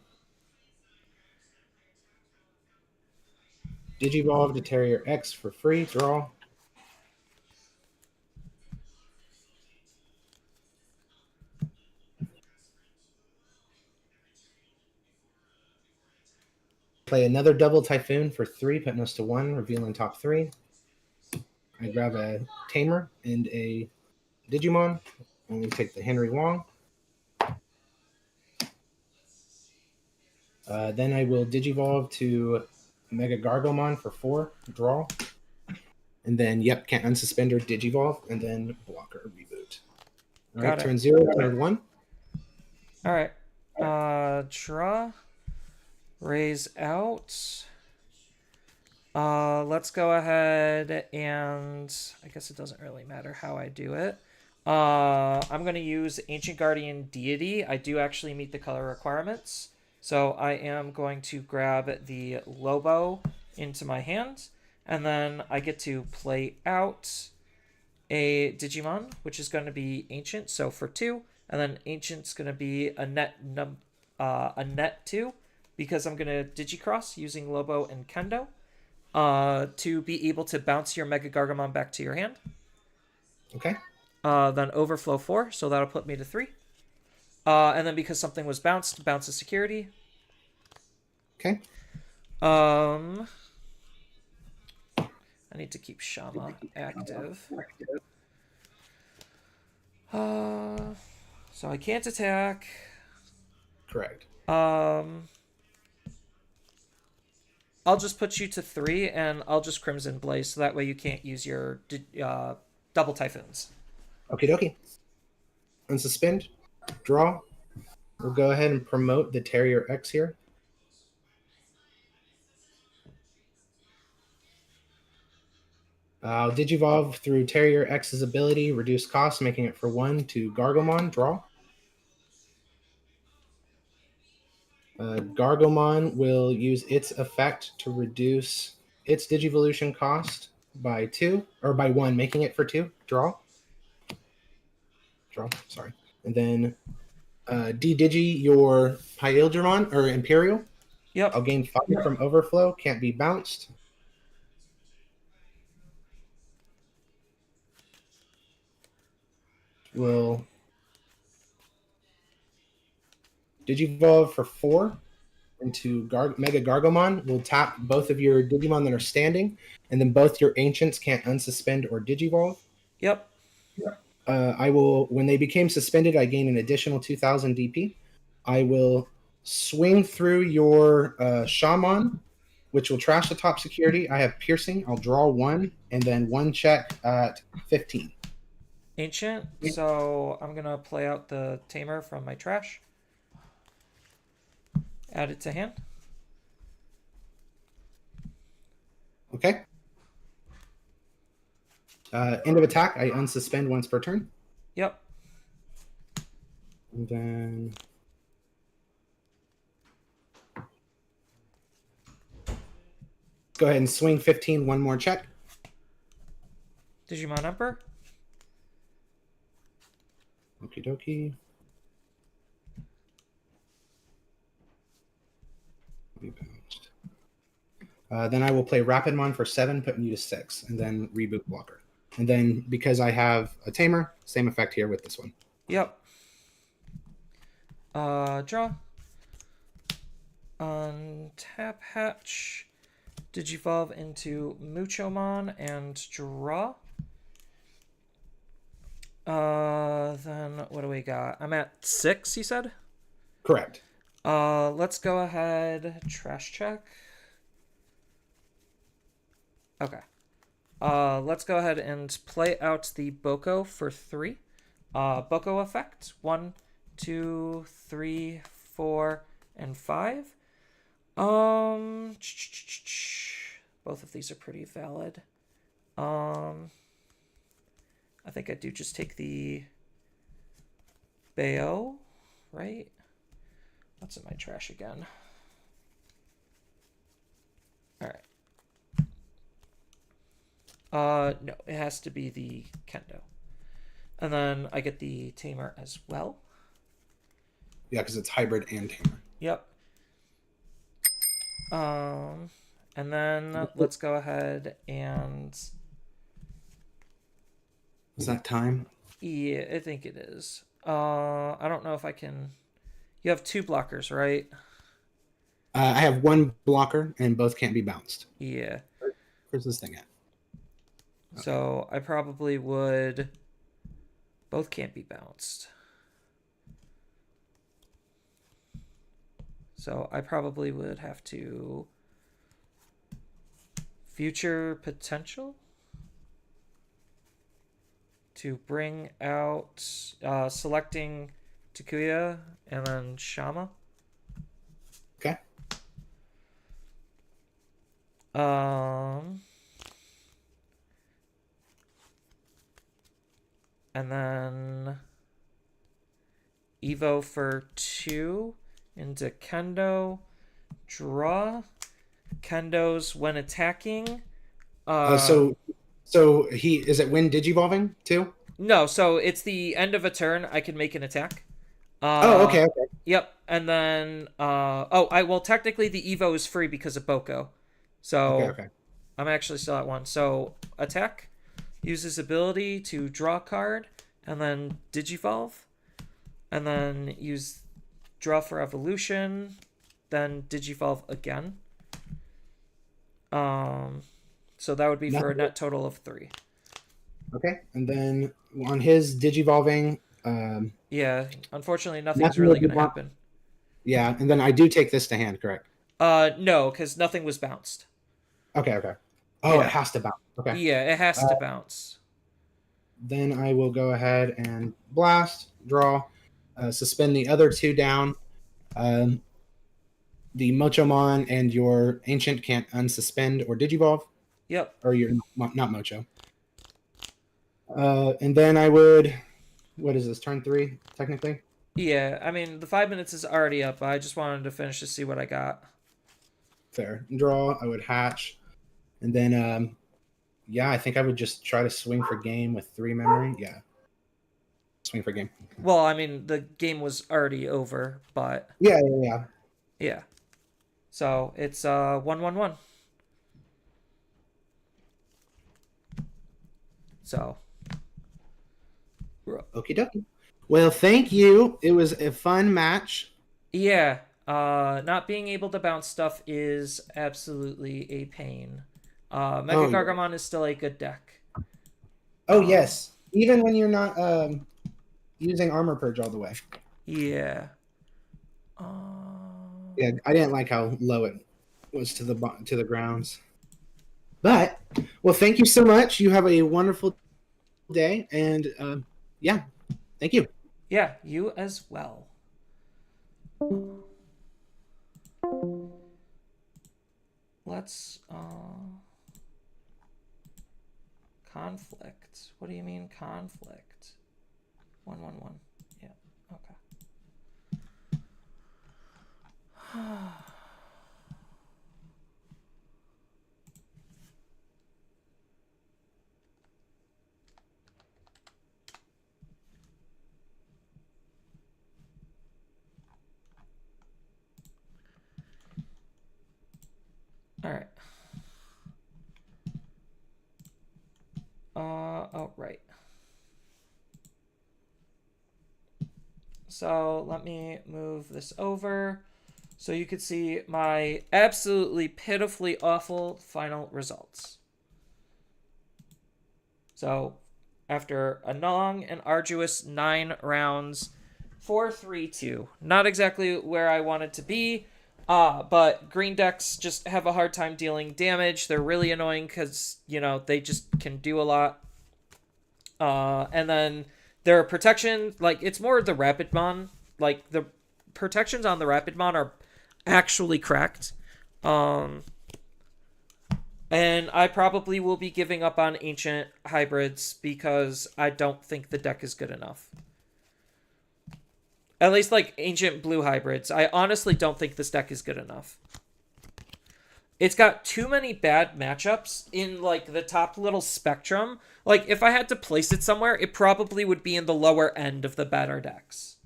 Q: Digivolve to Terrier X for free, draw. Play another Double Typhoon for 3, putting us to 1, revealing top 3. I grab a Tamer and a Digimon. And we take the Henry Wong. Then I will Digivolve to Mega Gargomon for 4, draw. And then, yep, can't unsuspend or Digivolve, and then blocker reboot. All right,
A: Got it.
Q: turn 0, turn 1.
A: All right. Draw. Raise out. Let's go ahead and I guess it doesn't really matter how I do it. I'm going to use Ancient Guardian Deity. I do actually meet the color requirements. So I am going to grab the Lobo into my hand. And then I get to play out a Digimon, which is going to be Ancient. So for 2. And then Ancient's going to be a net 2. Because I'm going to Digicross using Lobo and Kendo. To be able to bounce your Mega Gargamon back to your hand.
Q: Okay.
A: Then Overflow 4, so that'll put me to 3. And then because something was bounced, bounces security.
Q: Okay.
A: I need to keep Shama active. So I can't attack.
Q: Correct.
A: I'll just put you to 3, and I'll just Crimson Blaze, so that way you can't use your double Typhoons.
Q: Okie dokie. Unsuspend. Draw. We'll go ahead and promote the Terrier X here. I'll Digivolve through Terrier X's ability, reduce cost, making it for 1 to Gargomon. Draw. Gargomon will use its effect to reduce its Digivolution cost by 2, or by 1, making it for 2. Draw. Draw, sorry. And then de-Digi your Pyildramon, or Imperial.
A: Yep.
Q: I'll gain 5 from Overflow, can't be bounced. Will Digivolve for 4 into Mega Gargomon. We'll tap both of your Digimon that are standing, and then both your Ancients can't unsuspend or Digivolve.
A: Yep.
Q: I will, when they became suspended, I gain an additional 2,000 DP. I will swing through your Shaman, which will trash the top security. I have Piercing. I'll draw 1, and then 1 check at 15.
A: Ancient, so I'm going to play out the Tamer from my trash. Add it to hand.
Q: Okay. End of attack. I unsuspend once per turn.
A: Yep.
Q: And then go ahead and swing 15. One more check.
A: Digimon Emperor.
Q: Okie dokie. Then I will play Rapidmon for 7, putting you to 6, and then reboot blocker. And then because I have a Tamer, same effect here with this one.
A: Yep. Draw. Untap Hatch. Digivolve into Muchomon and draw. Then what do we got? I'm at 6, you said?
Q: Correct.
A: Let's go ahead. Trash check. Okay. Let's go ahead and play out the Boko for 3. Boko effect. 1, 2, 3, 4, and 5. Both of these are pretty valid. I think I do just take the Bayo, right? What's in my trash again? All right. No, it has to be the Kendo. And then I get the Tamer as well.
Q: Yeah, because it's hybrid and tamer.
A: Yep. And then let's go ahead and...
Q: Is that time?
A: Yeah, I think it is. I don't know if I can... You have 2 blockers, right?
Q: I have 1 blocker, and both can't be bounced.
A: Yeah.
Q: Where's this thing at?
A: So I probably would... Both can't be bounced. So I probably would have to... Future Potential? To bring out... selecting Takuya and then Shama.
Q: Okay.
A: And then Evo for 2 into Kendo. Draw. Kendo's when attacking.
Q: So he is it when digivolving too?
A: No, so it's the end of a turn. I can make an attack.
Q: Okay.
A: Yep, and then well technically the Evo is free because of Boko, so
Q: Okay.
A: I'm actually still at 1. So attack, uses ability to draw a card, and then digivolve, and then use draw for evolution, then digivolve again. So that would be for a net total of 3.
Q: Okay, and then on his digivolving,
A: yeah, unfortunately nothing's really going to happen.
Q: Yeah, and then I do take this to hand, correct?
A: No, because nothing was bounced.
Q: Okay. Oh,
A: Yeah.
Q: It has to bounce. Okay.
A: Yeah, it has to bounce.
Q: Then I will go ahead and blast, draw, suspend the other 2 down. The Mochomon and your Ancient can't unsuspend or digivolve.
A: Yep.
Q: Or you're not Mocho. And then I would... What is this, turn 3, technically?
A: Yeah, I mean, the 5 minutes is already up. I just wanted to finish to see what I got.
Q: Fair. Draw, I would hatch. And then, yeah, I think I would just try to swing for game with 3 memory. Yeah. Swing for game.
A: Well, I mean, the game was already over, but...
Q: Yeah.
A: Yeah. So, it's 1-1-1. So...
Q: Okie dokie. Well, thank you. It was a fun match.
A: Yeah. Not being able to bounce stuff is absolutely a pain. Mega Gargamon is still a good deck.
Q: Oh, yes. Even when you're not using Armor Purge all the way.
A: Yeah.
Q: Yeah, I didn't like how low it was to the grounds. But, well, thank you so much. You have a wonderful day, and yeah, thank you.
A: Yeah, you as well. Let's conflict. What do you mean conflict? 1-1-1. Yeah. Okay. All right. Oh, right. So let me move this over so you could see my absolutely pitifully awful final results. So after a long and arduous 9 rounds, 4-3-2. Not exactly where I wanted to be. But green decks just have a hard time dealing damage. They're really annoying because, you know, they just can do a lot. And then their protection, like, it's more the Rapidmon. Like, the protections on the Rapidmon are actually cracked. And I probably will be giving up on Ancient Hybrids because I don't think the deck is good enough. At least like ancient blue hybrids. I honestly don't think this deck is good enough. It's got too many bad matchups in like the top little spectrum. Like if I had to place it somewhere, it probably would be in the lower end of the better decks.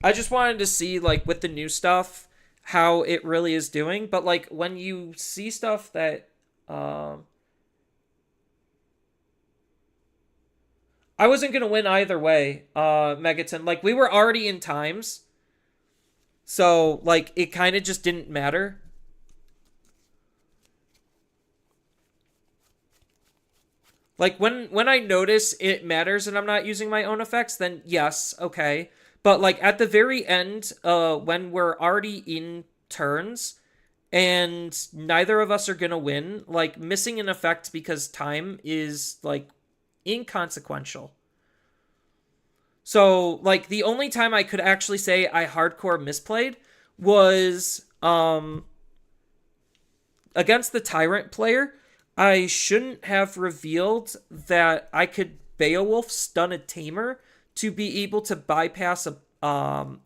A: I just wanted to see like with the new stuff how it really is doing, but like when you see stuff that I wasn't going to win either way, Megaton. Like we were already in times. So like it kind of just didn't matter. Like when I notice it matters and I'm not using my own effects, then yes, okay. But like at the very end, when we're already in turns and neither of us are gonna win, like missing an effect because time is like inconsequential. So like the only time I could actually say I hardcore misplayed was against the Tyrant player. I shouldn't have revealed that I could Beowulf stun a Tamer to be able to bypass a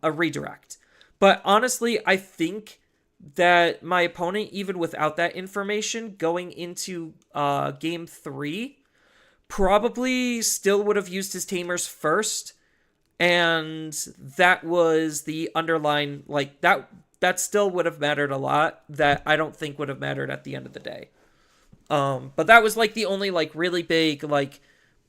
A: redirect. But honestly, I think that my opponent, even without that information, going into game 3, probably still would have used his Tamers first, and that was the underlying, like, that still would have mattered a lot, that I don't think would have mattered at the end of the day. But that was, like, the only, like, really big, like,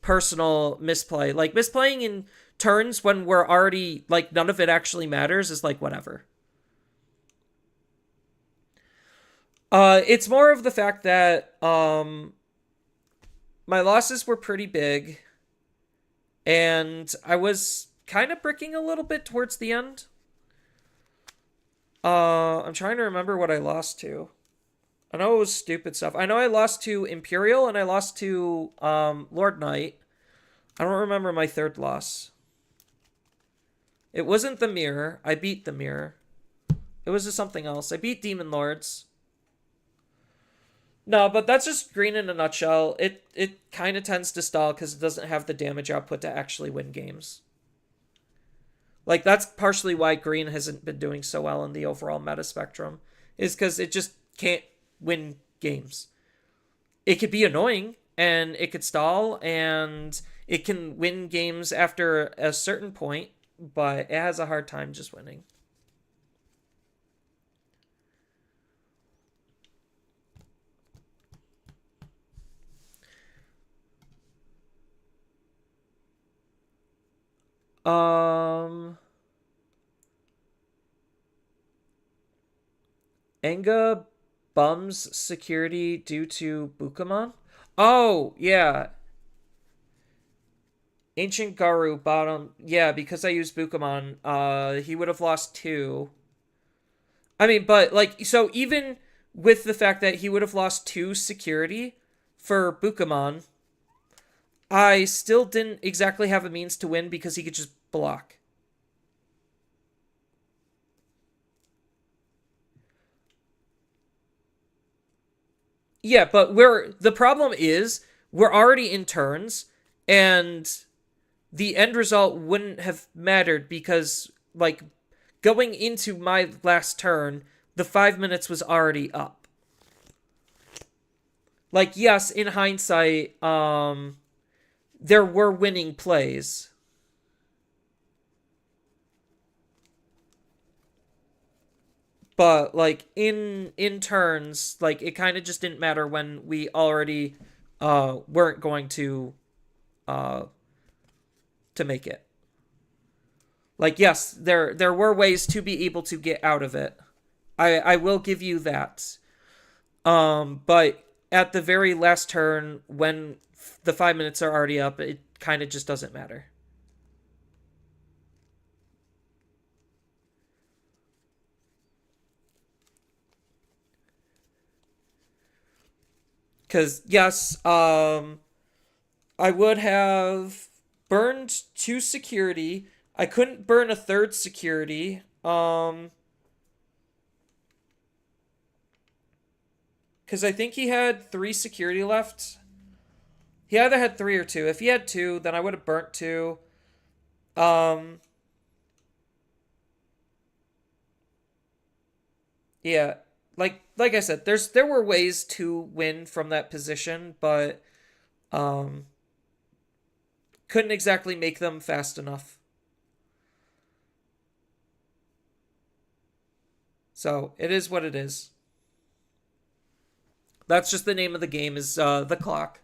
A: personal misplay. Like, misplaying in turns when we're already, like, none of it actually matters is, like, whatever. It's more of the fact that, my losses were pretty big, and I was kind of bricking a little bit towards the end. I'm trying to remember what I lost to. I know it was stupid stuff. I know I lost to Imperial and I lost to Lord Knight. I don't remember my third loss. It wasn't the Mirror. I beat the Mirror. It was just something else. I beat Demon Lords. No, but that's just Green in a nutshell. It kind of tends to stall because it doesn't have the damage output to actually win games. Like, that's partially why Green hasn't been doing so well in the overall meta spectrum, is because it just can't win games. It could be annoying, and it could stall, and it can win games after a certain point, but it has a hard time just winning. Enga bums security due to Bukamon? Oh, yeah. Ancient Garu bottom. Yeah, because I used Bukamon, he would have lost 2. I mean, but, like, so even with the fact that he would have lost 2 security for Bukamon, I still didn't exactly have a means to win because he could just block. Yeah, but the problem is we're already in turns, and the end result wouldn't have mattered because, like, going into my last turn, the 5 minutes was already up. Like, yes, in hindsight, there were winning plays. But like in turns, like it kind of just didn't matter when we already weren't going to make it. Like, yes, there were ways to be able to get out of it. I will give you that. But at the very last turn, when the 5 minutes are already up, it kind of just doesn't matter. Because, yes, I would have burned 2 security. I couldn't burn a 3rd security. Because I think he had 3 security left. He either had 3 or 2. If he had 2, then I would have burnt 2. Um, yeah, like I said, there were ways to win from that position, but um, couldn't exactly make them fast enough. So it is what it is. That's just the name of the game is the clock.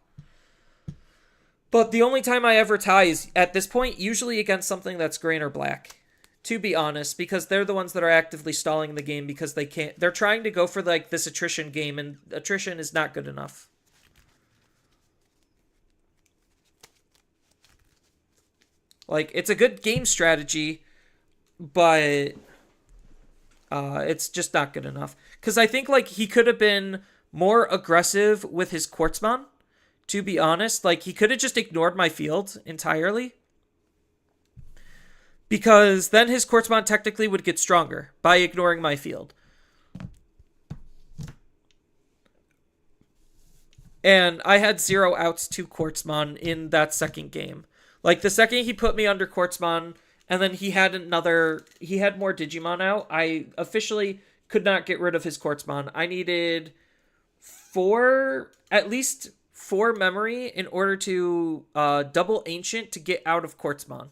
A: But the only time I ever tie is at this point, usually against something that's green or black. To be honest, because they're the ones that are actively stalling the game because they can't. They're trying to go for like this attrition game, and attrition is not good enough. Like it's a good game strategy, but it's just not good enough. Because I think like he could have been more aggressive with his Quartzmon. To be honest, like he could have just ignored my field entirely. Because then his Quartzmon technically would get stronger by ignoring my field. And I had 0 outs to Quartzmon in that second game. Like the second he put me under Quartzmon, and then he had more Digimon out, I officially could not get rid of his Quartzmon. I needed at least 4 memory in order to double Ancient to get out of Quartzmon.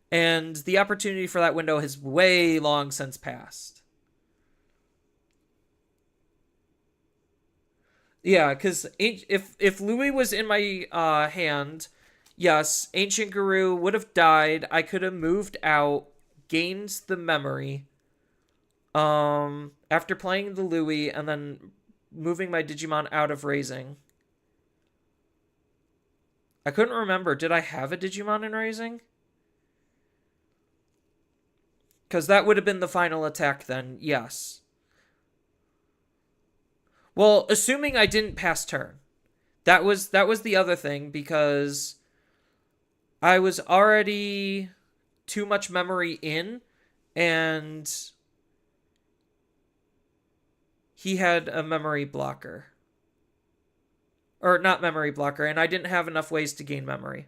A: And the opportunity for that window has way long since passed. Yeah, because if Louis was in my hand, yes, Ancient Guru would have died. I could have moved out, gained the memory. After playing the Louis and then moving my Digimon out of raising. I couldn't remember. Did I have a Digimon in raising? Because that would have been the final attack then, yes. Well, assuming I didn't pass turn. That was the other thing, because I was already too much memory in, and he had a memory blocker. Or not memory blocker, and I didn't have enough ways to gain memory.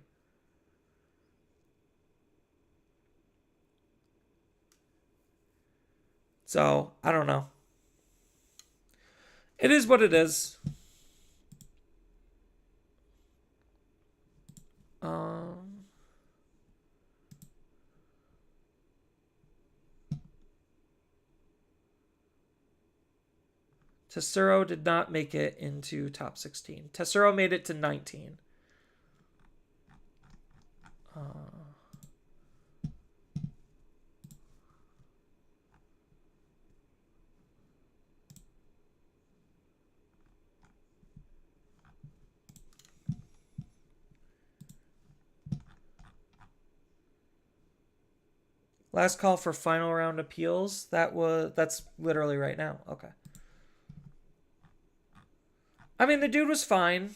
A: So, I don't know. It is what it is. Tessuro did not make it into top 16. Tessuro made it to 19. Last call for final round appeals. That's literally right now. Okay. I mean, the dude was fine.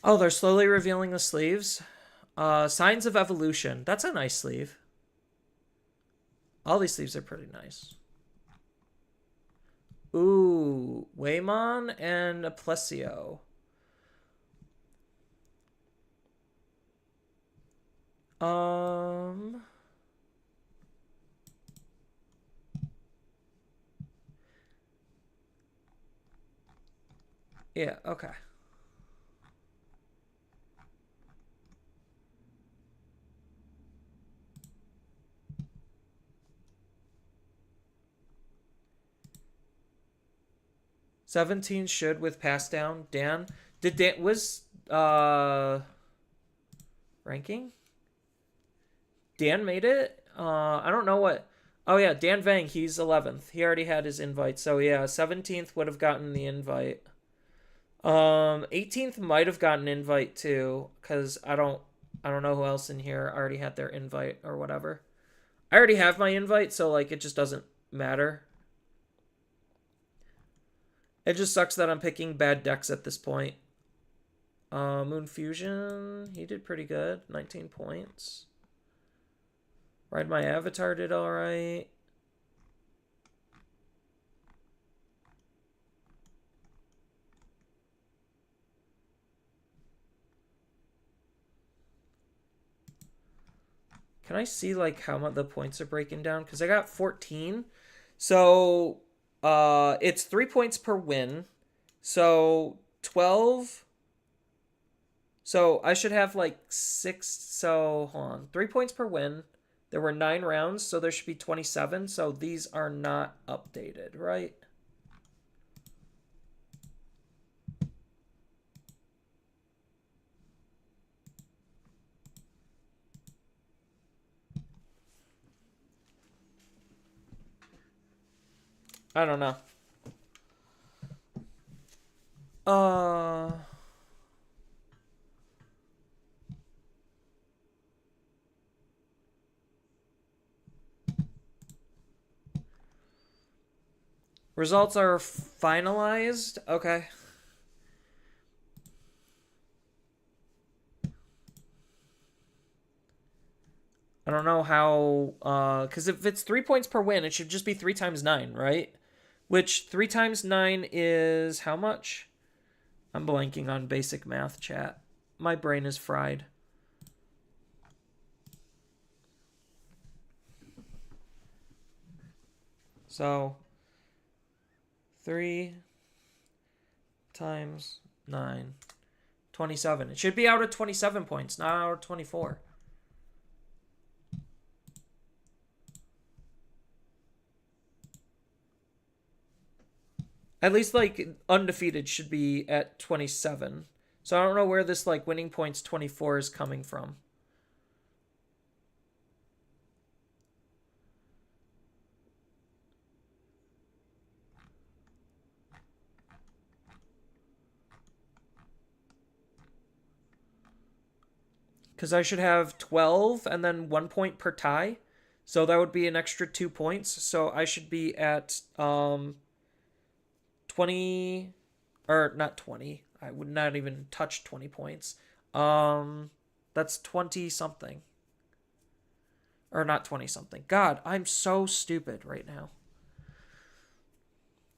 A: Oh, they're slowly revealing the sleeves. Signs of Evolution. That's a nice sleeve. All these sleeves are pretty nice. Ooh, Waymon and Plesio. Yeah, okay. $17 should with pass down. Dan was ranking? Dan made it? I don't know what. Oh yeah, Dan Vang, he's 11th. He already had his invite. So yeah, 17th would have gotten the invite. 18th might have gotten an invite too, cuz I don't I don't know who else in here already had their invite or whatever. I already have my invite, so like it just doesn't matter. It just sucks that I'm picking bad decks at this point. Moon Fusion, he did pretty good. 19 points. Ride My Avatar did alright. Can I see like how much the points are breaking down? Because I got 14. So it's 3 points per win. So 12. So I should have like 6. So hold on. 3 points per win. There were 9 rounds, so there should be 27. So these are not updated, right? I don't know. Results are finalized. Okay. I don't know how, because if it's 3 points per win, it should just be 3 times 9, right? Which 3 times 9 is how much? I'm blanking on basic math, chat. My brain is fried. So 3 times 9, 27. It should be out of 27 points, not out of 24. At least, like, undefeated should be at 27. So I don't know where this, like, winning points 24 is coming from. Because I should have 12 and then 1 point per tie. So that would be an extra 2 points. So I should be at 20, or not 20. I would not even touch 20 points. That's 20 something. Or not 20 something. God, I'm so stupid right now.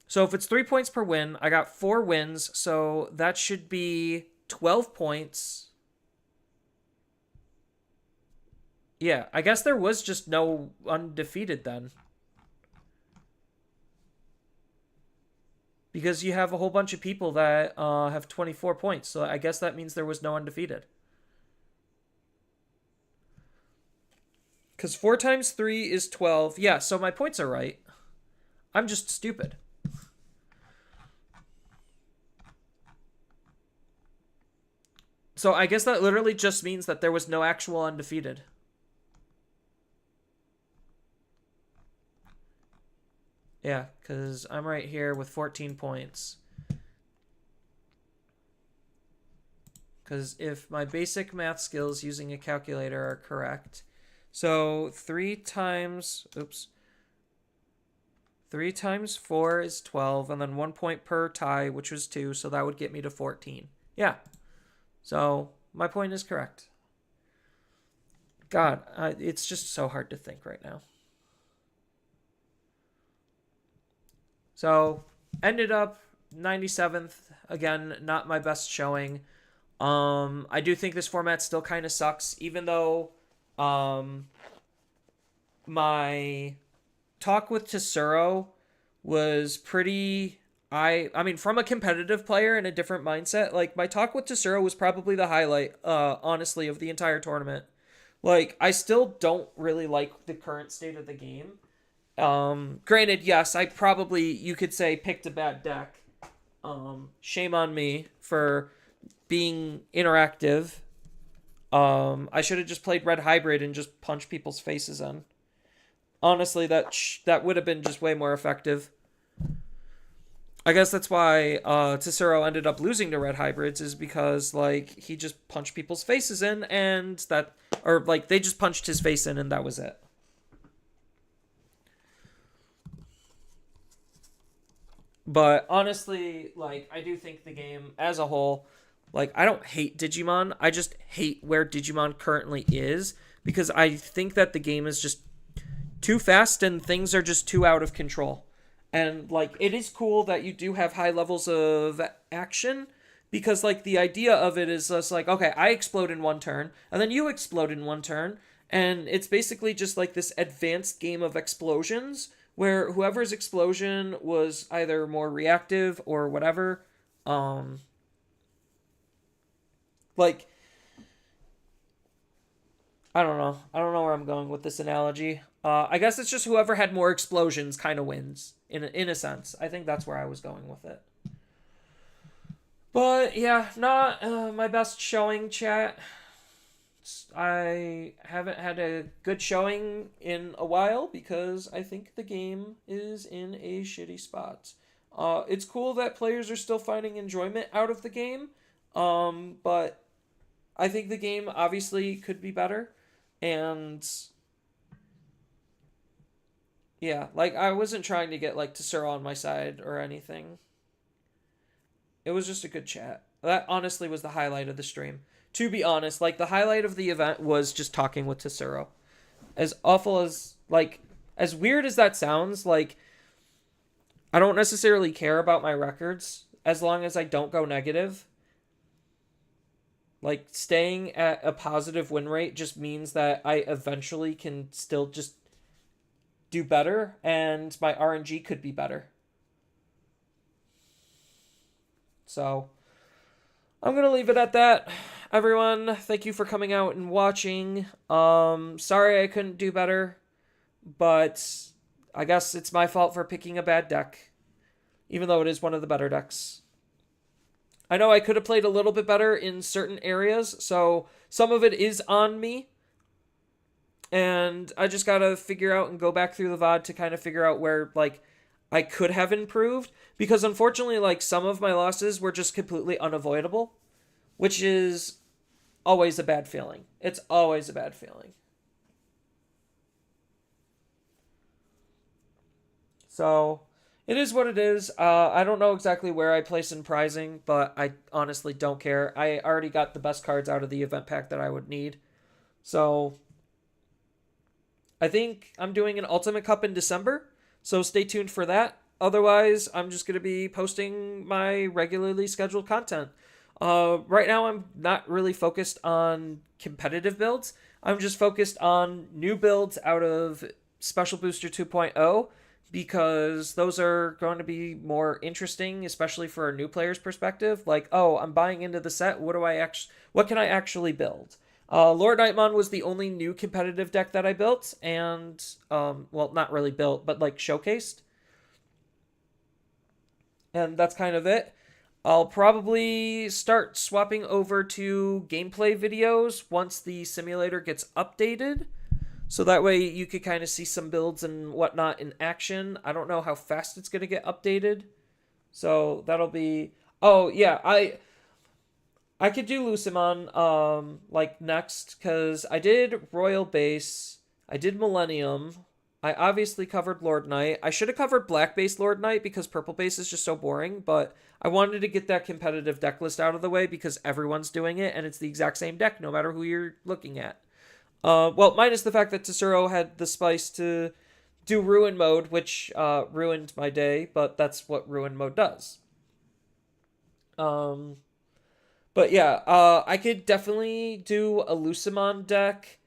A: So if it's 3 points per win, I got 4 wins. So that should be 12 points. Yeah, I guess there was just no undefeated then. Because you have a whole bunch of people that have 24 points. So I guess that means there was no undefeated. Because 4 times 3 is 12. Yeah, so my points are right. I'm just stupid. So I guess that literally just means that there was no actual undefeated. Yeah, because I'm right here with 14 points. Because if my basic math skills using a calculator are correct, so 3 times 4 is 12, and then 1 point per tie, which was 2, so that would get me to 14. Yeah, so my point is correct. God, it's just so hard to think right now. So, ended up 97th. Again, not my best showing. I do think this format still kind of sucks, even though my talk with Tesoro was pretty... I mean, from a competitive player in a different mindset, like, my talk with Tesoro was probably the highlight, honestly, of the entire tournament. Like, I still don't really like the current state of the game. Granted, yes, I probably, you could say, picked a bad deck. Shame on me for being interactive. I should have just played Red Hybrid and just punched people's faces in. Honestly, that would have been just way more effective. I guess that's why Tesoro ended up losing to red hybrids, is because like he just punched people's faces in, and that, or like they just punched his face in, and that was it. But honestly, like I do think the game as a whole, like I don't hate Digimon, I just hate where Digimon currently is, because I think that the game is just too fast and things are just too out of control. And like it is cool that you do have high levels of action, because like the idea of it is just like, okay, I explode in one turn and then you explode in one turn, and it's basically just like this advanced game of explosions where whoever's explosion was either more reactive or whatever, like I don't know where I'm going with this analogy. I guess it's just whoever had more explosions kind of wins, in a sense. I think that's where I was going with it. But yeah, not my best showing, chat. I haven't had a good showing in a while because I think the game is in a shitty spot. It's cool that players are still finding enjoyment out of the game, but I think the game obviously could be better. And yeah, like I wasn't trying to get like Tesoro on my side or anything. It was just a good chat. That honestly was the highlight of the stream. To be honest, like the highlight of the event was just talking with Tesoro. As awful as, like, as weird as that sounds, like I don't necessarily care about my records as long as I don't go negative. Like staying at a positive win rate just means that I eventually can still just do better, and my RNG could be better. So I'm going to leave it at that. Everyone, thank you for coming out and watching. Sorry I couldn't do better, but I guess it's my fault for picking a bad deck, even though it is one of the better decks. I know I could have played a little bit better in certain areas, so some of it is on me. And I just gotta figure out and go back through the VOD to kind of figure out where, like, I could have improved. Because unfortunately, like, some of my losses were just completely unavoidable, which is always a bad feeling. It's always a bad feeling. So it is what it is. I don't know exactly where I place in prizing, but I honestly don't care. I already got the best cards out of the event pack that I would need. So I think I'm doing an Ultimate Cup in December, so stay tuned for that. Otherwise, I'm just going to be posting my regularly scheduled content. Right now, I'm not really focused on competitive builds. I'm just focused on new builds out of Special Booster 2.0, because those are going to be more interesting, especially for a new player's perspective. Like, oh, I'm buying into the set. What can I actually build? Lord Nightmon was the only new competitive deck that I built, and well, not really built, but like showcased. And that's kind of it. I'll probably start swapping over to gameplay videos once the simulator gets updated. So that way you could kind of see some builds and whatnot in action. I don't know how fast it's going to get updated. So that'll be... Oh, yeah, I could do Lucimon, like, next, because I did Royal Base, I did Millennium, I obviously covered Lord Knight. I should have covered Black Base Lord Knight, because Purple Base is just so boring, but I wanted to get that competitive deck list out of the way, because everyone's doing it, and it's the exact same deck, no matter who you're looking at. Well, minus the fact that Tesoro had the spice to do Ruin Mode, which ruined my day, but that's what Ruin Mode does. But yeah, I could definitely do a Lucimon deck.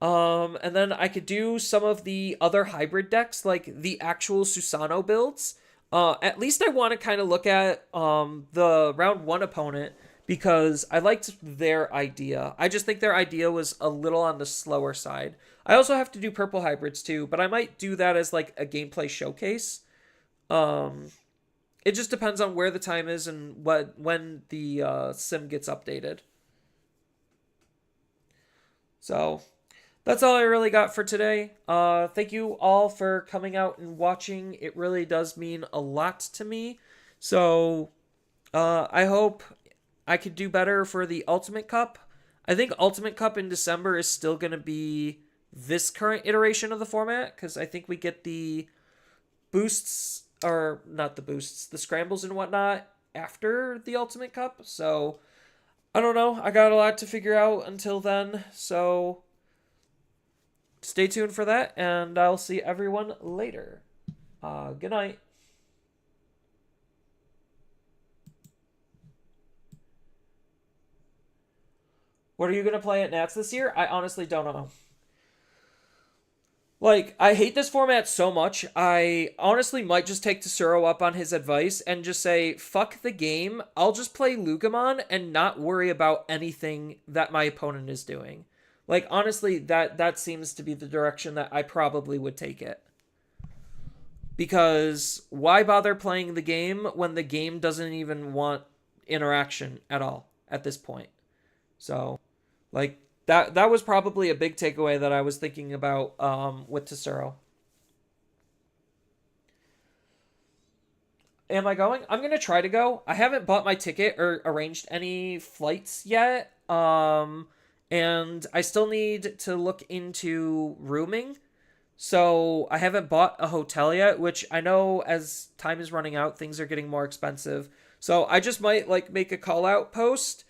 A: And then I could do some of the other hybrid decks, like the actual Susano builds. At least I want to kind of look at the round 1 opponent, because I liked their idea. I just think their idea was a little on the slower side. I also have to do purple hybrids too, but I might do that as like a gameplay showcase. It just depends on where the time is and when the sim gets updated. So that's all I really got for today. Thank you all for coming out and watching. It really does mean a lot to me. So I hope I could do better for the Ultimate Cup. I think Ultimate Cup in December is still going to be this current iteration of the format, because I think we get the boosts, or not the boosts, the scrambles and whatnot after the Ultimate Cup. So I don't know. I got a lot to figure out until then. So stay tuned for that, and I'll see everyone later. Good night. What are you going to play at Nats this year? I honestly don't know. Like, I hate this format so much, I honestly might just take Tesoro up on his advice and just say, fuck the game, I'll just play Lugamon and not worry about anything that my opponent is doing. Like, honestly, that seems to be the direction that I probably would take it. Because why bother playing the game when the game doesn't even want interaction at all at this point? So, like, that was probably a big takeaway that I was thinking about with Tesoro. Am I going? I'm going to try to go. I haven't bought my ticket or arranged any flights yet. And I still need to look into rooming. So I haven't bought a hotel yet, which I know as time is running out, things are getting more expensive. So I just might like make a call out post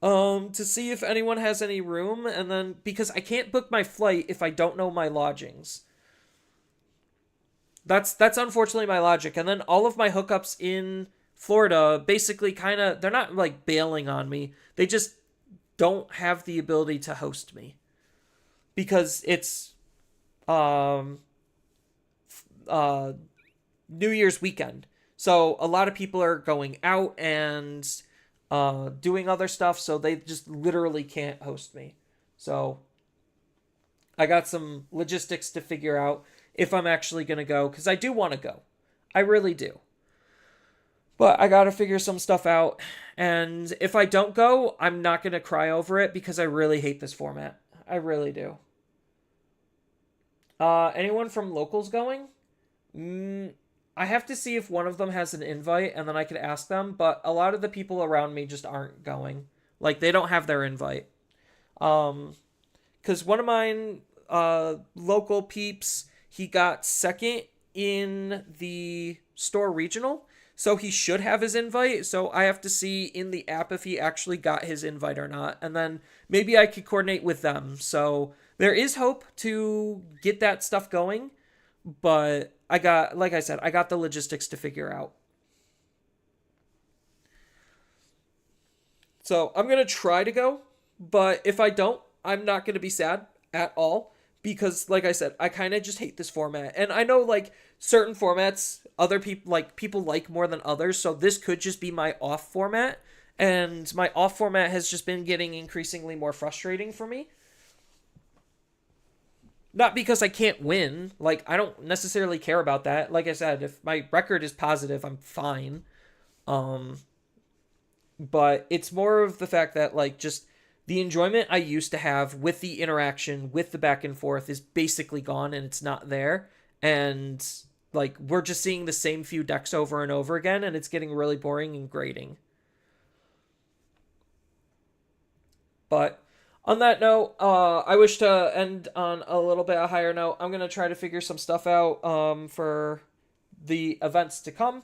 A: to see if anyone has any room, and then because I can't book my flight if I don't know my lodgings. That's unfortunately my logic. And then all of my hookups in Florida basically kind of, they're not like bailing on me. They just don't have the ability to host me because it's New Year's weekend. So a lot of people are going out and doing other stuff, so they just literally can't host me. So I got some logistics to figure out if I'm actually going to go, because I do want to go. I really do. But I got to figure some stuff out, and if I don't go, I'm not going to cry over it, because I really hate this format. I really do. Anyone from locals going? I have to see if one of them has an invite, and then I could ask them, but a lot of the people around me just aren't going. Like, they don't have their invite. Because one of mine, local peeps, he got second in the store regional, so he should have his invite, so I have to see in the app if he actually got his invite or not, and then maybe I could coordinate with them. So there is hope to get that stuff going, but like I said, I got the logistics to figure out. So I'm going to try to go, but if I don't, I'm not going to be sad at all, because like I said, I kind of just hate this format. And I know like certain formats other people like more than others, so this could just be my off format, and my off format has just been getting increasingly more frustrating for me. Not because I can't win. Like, I don't necessarily care about that. Like I said, if my record is positive, I'm fine. But it's more of the fact that, like, just the enjoyment I used to have with the interaction, with the back and forth is basically gone, and it's not there. And, like, we're just seeing the same few decks over and over again, and it's getting really boring and grating. But on that note, I wish to end on a little bit a higher note. I'm going to try to figure some stuff out for the events to come,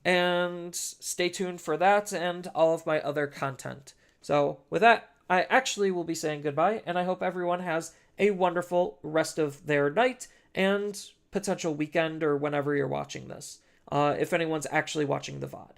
A: and stay tuned for that and all of my other content. So with that, I actually will be saying goodbye, and I hope everyone has a wonderful rest of their night and potential weekend or whenever you're watching this, if anyone's actually watching the VOD.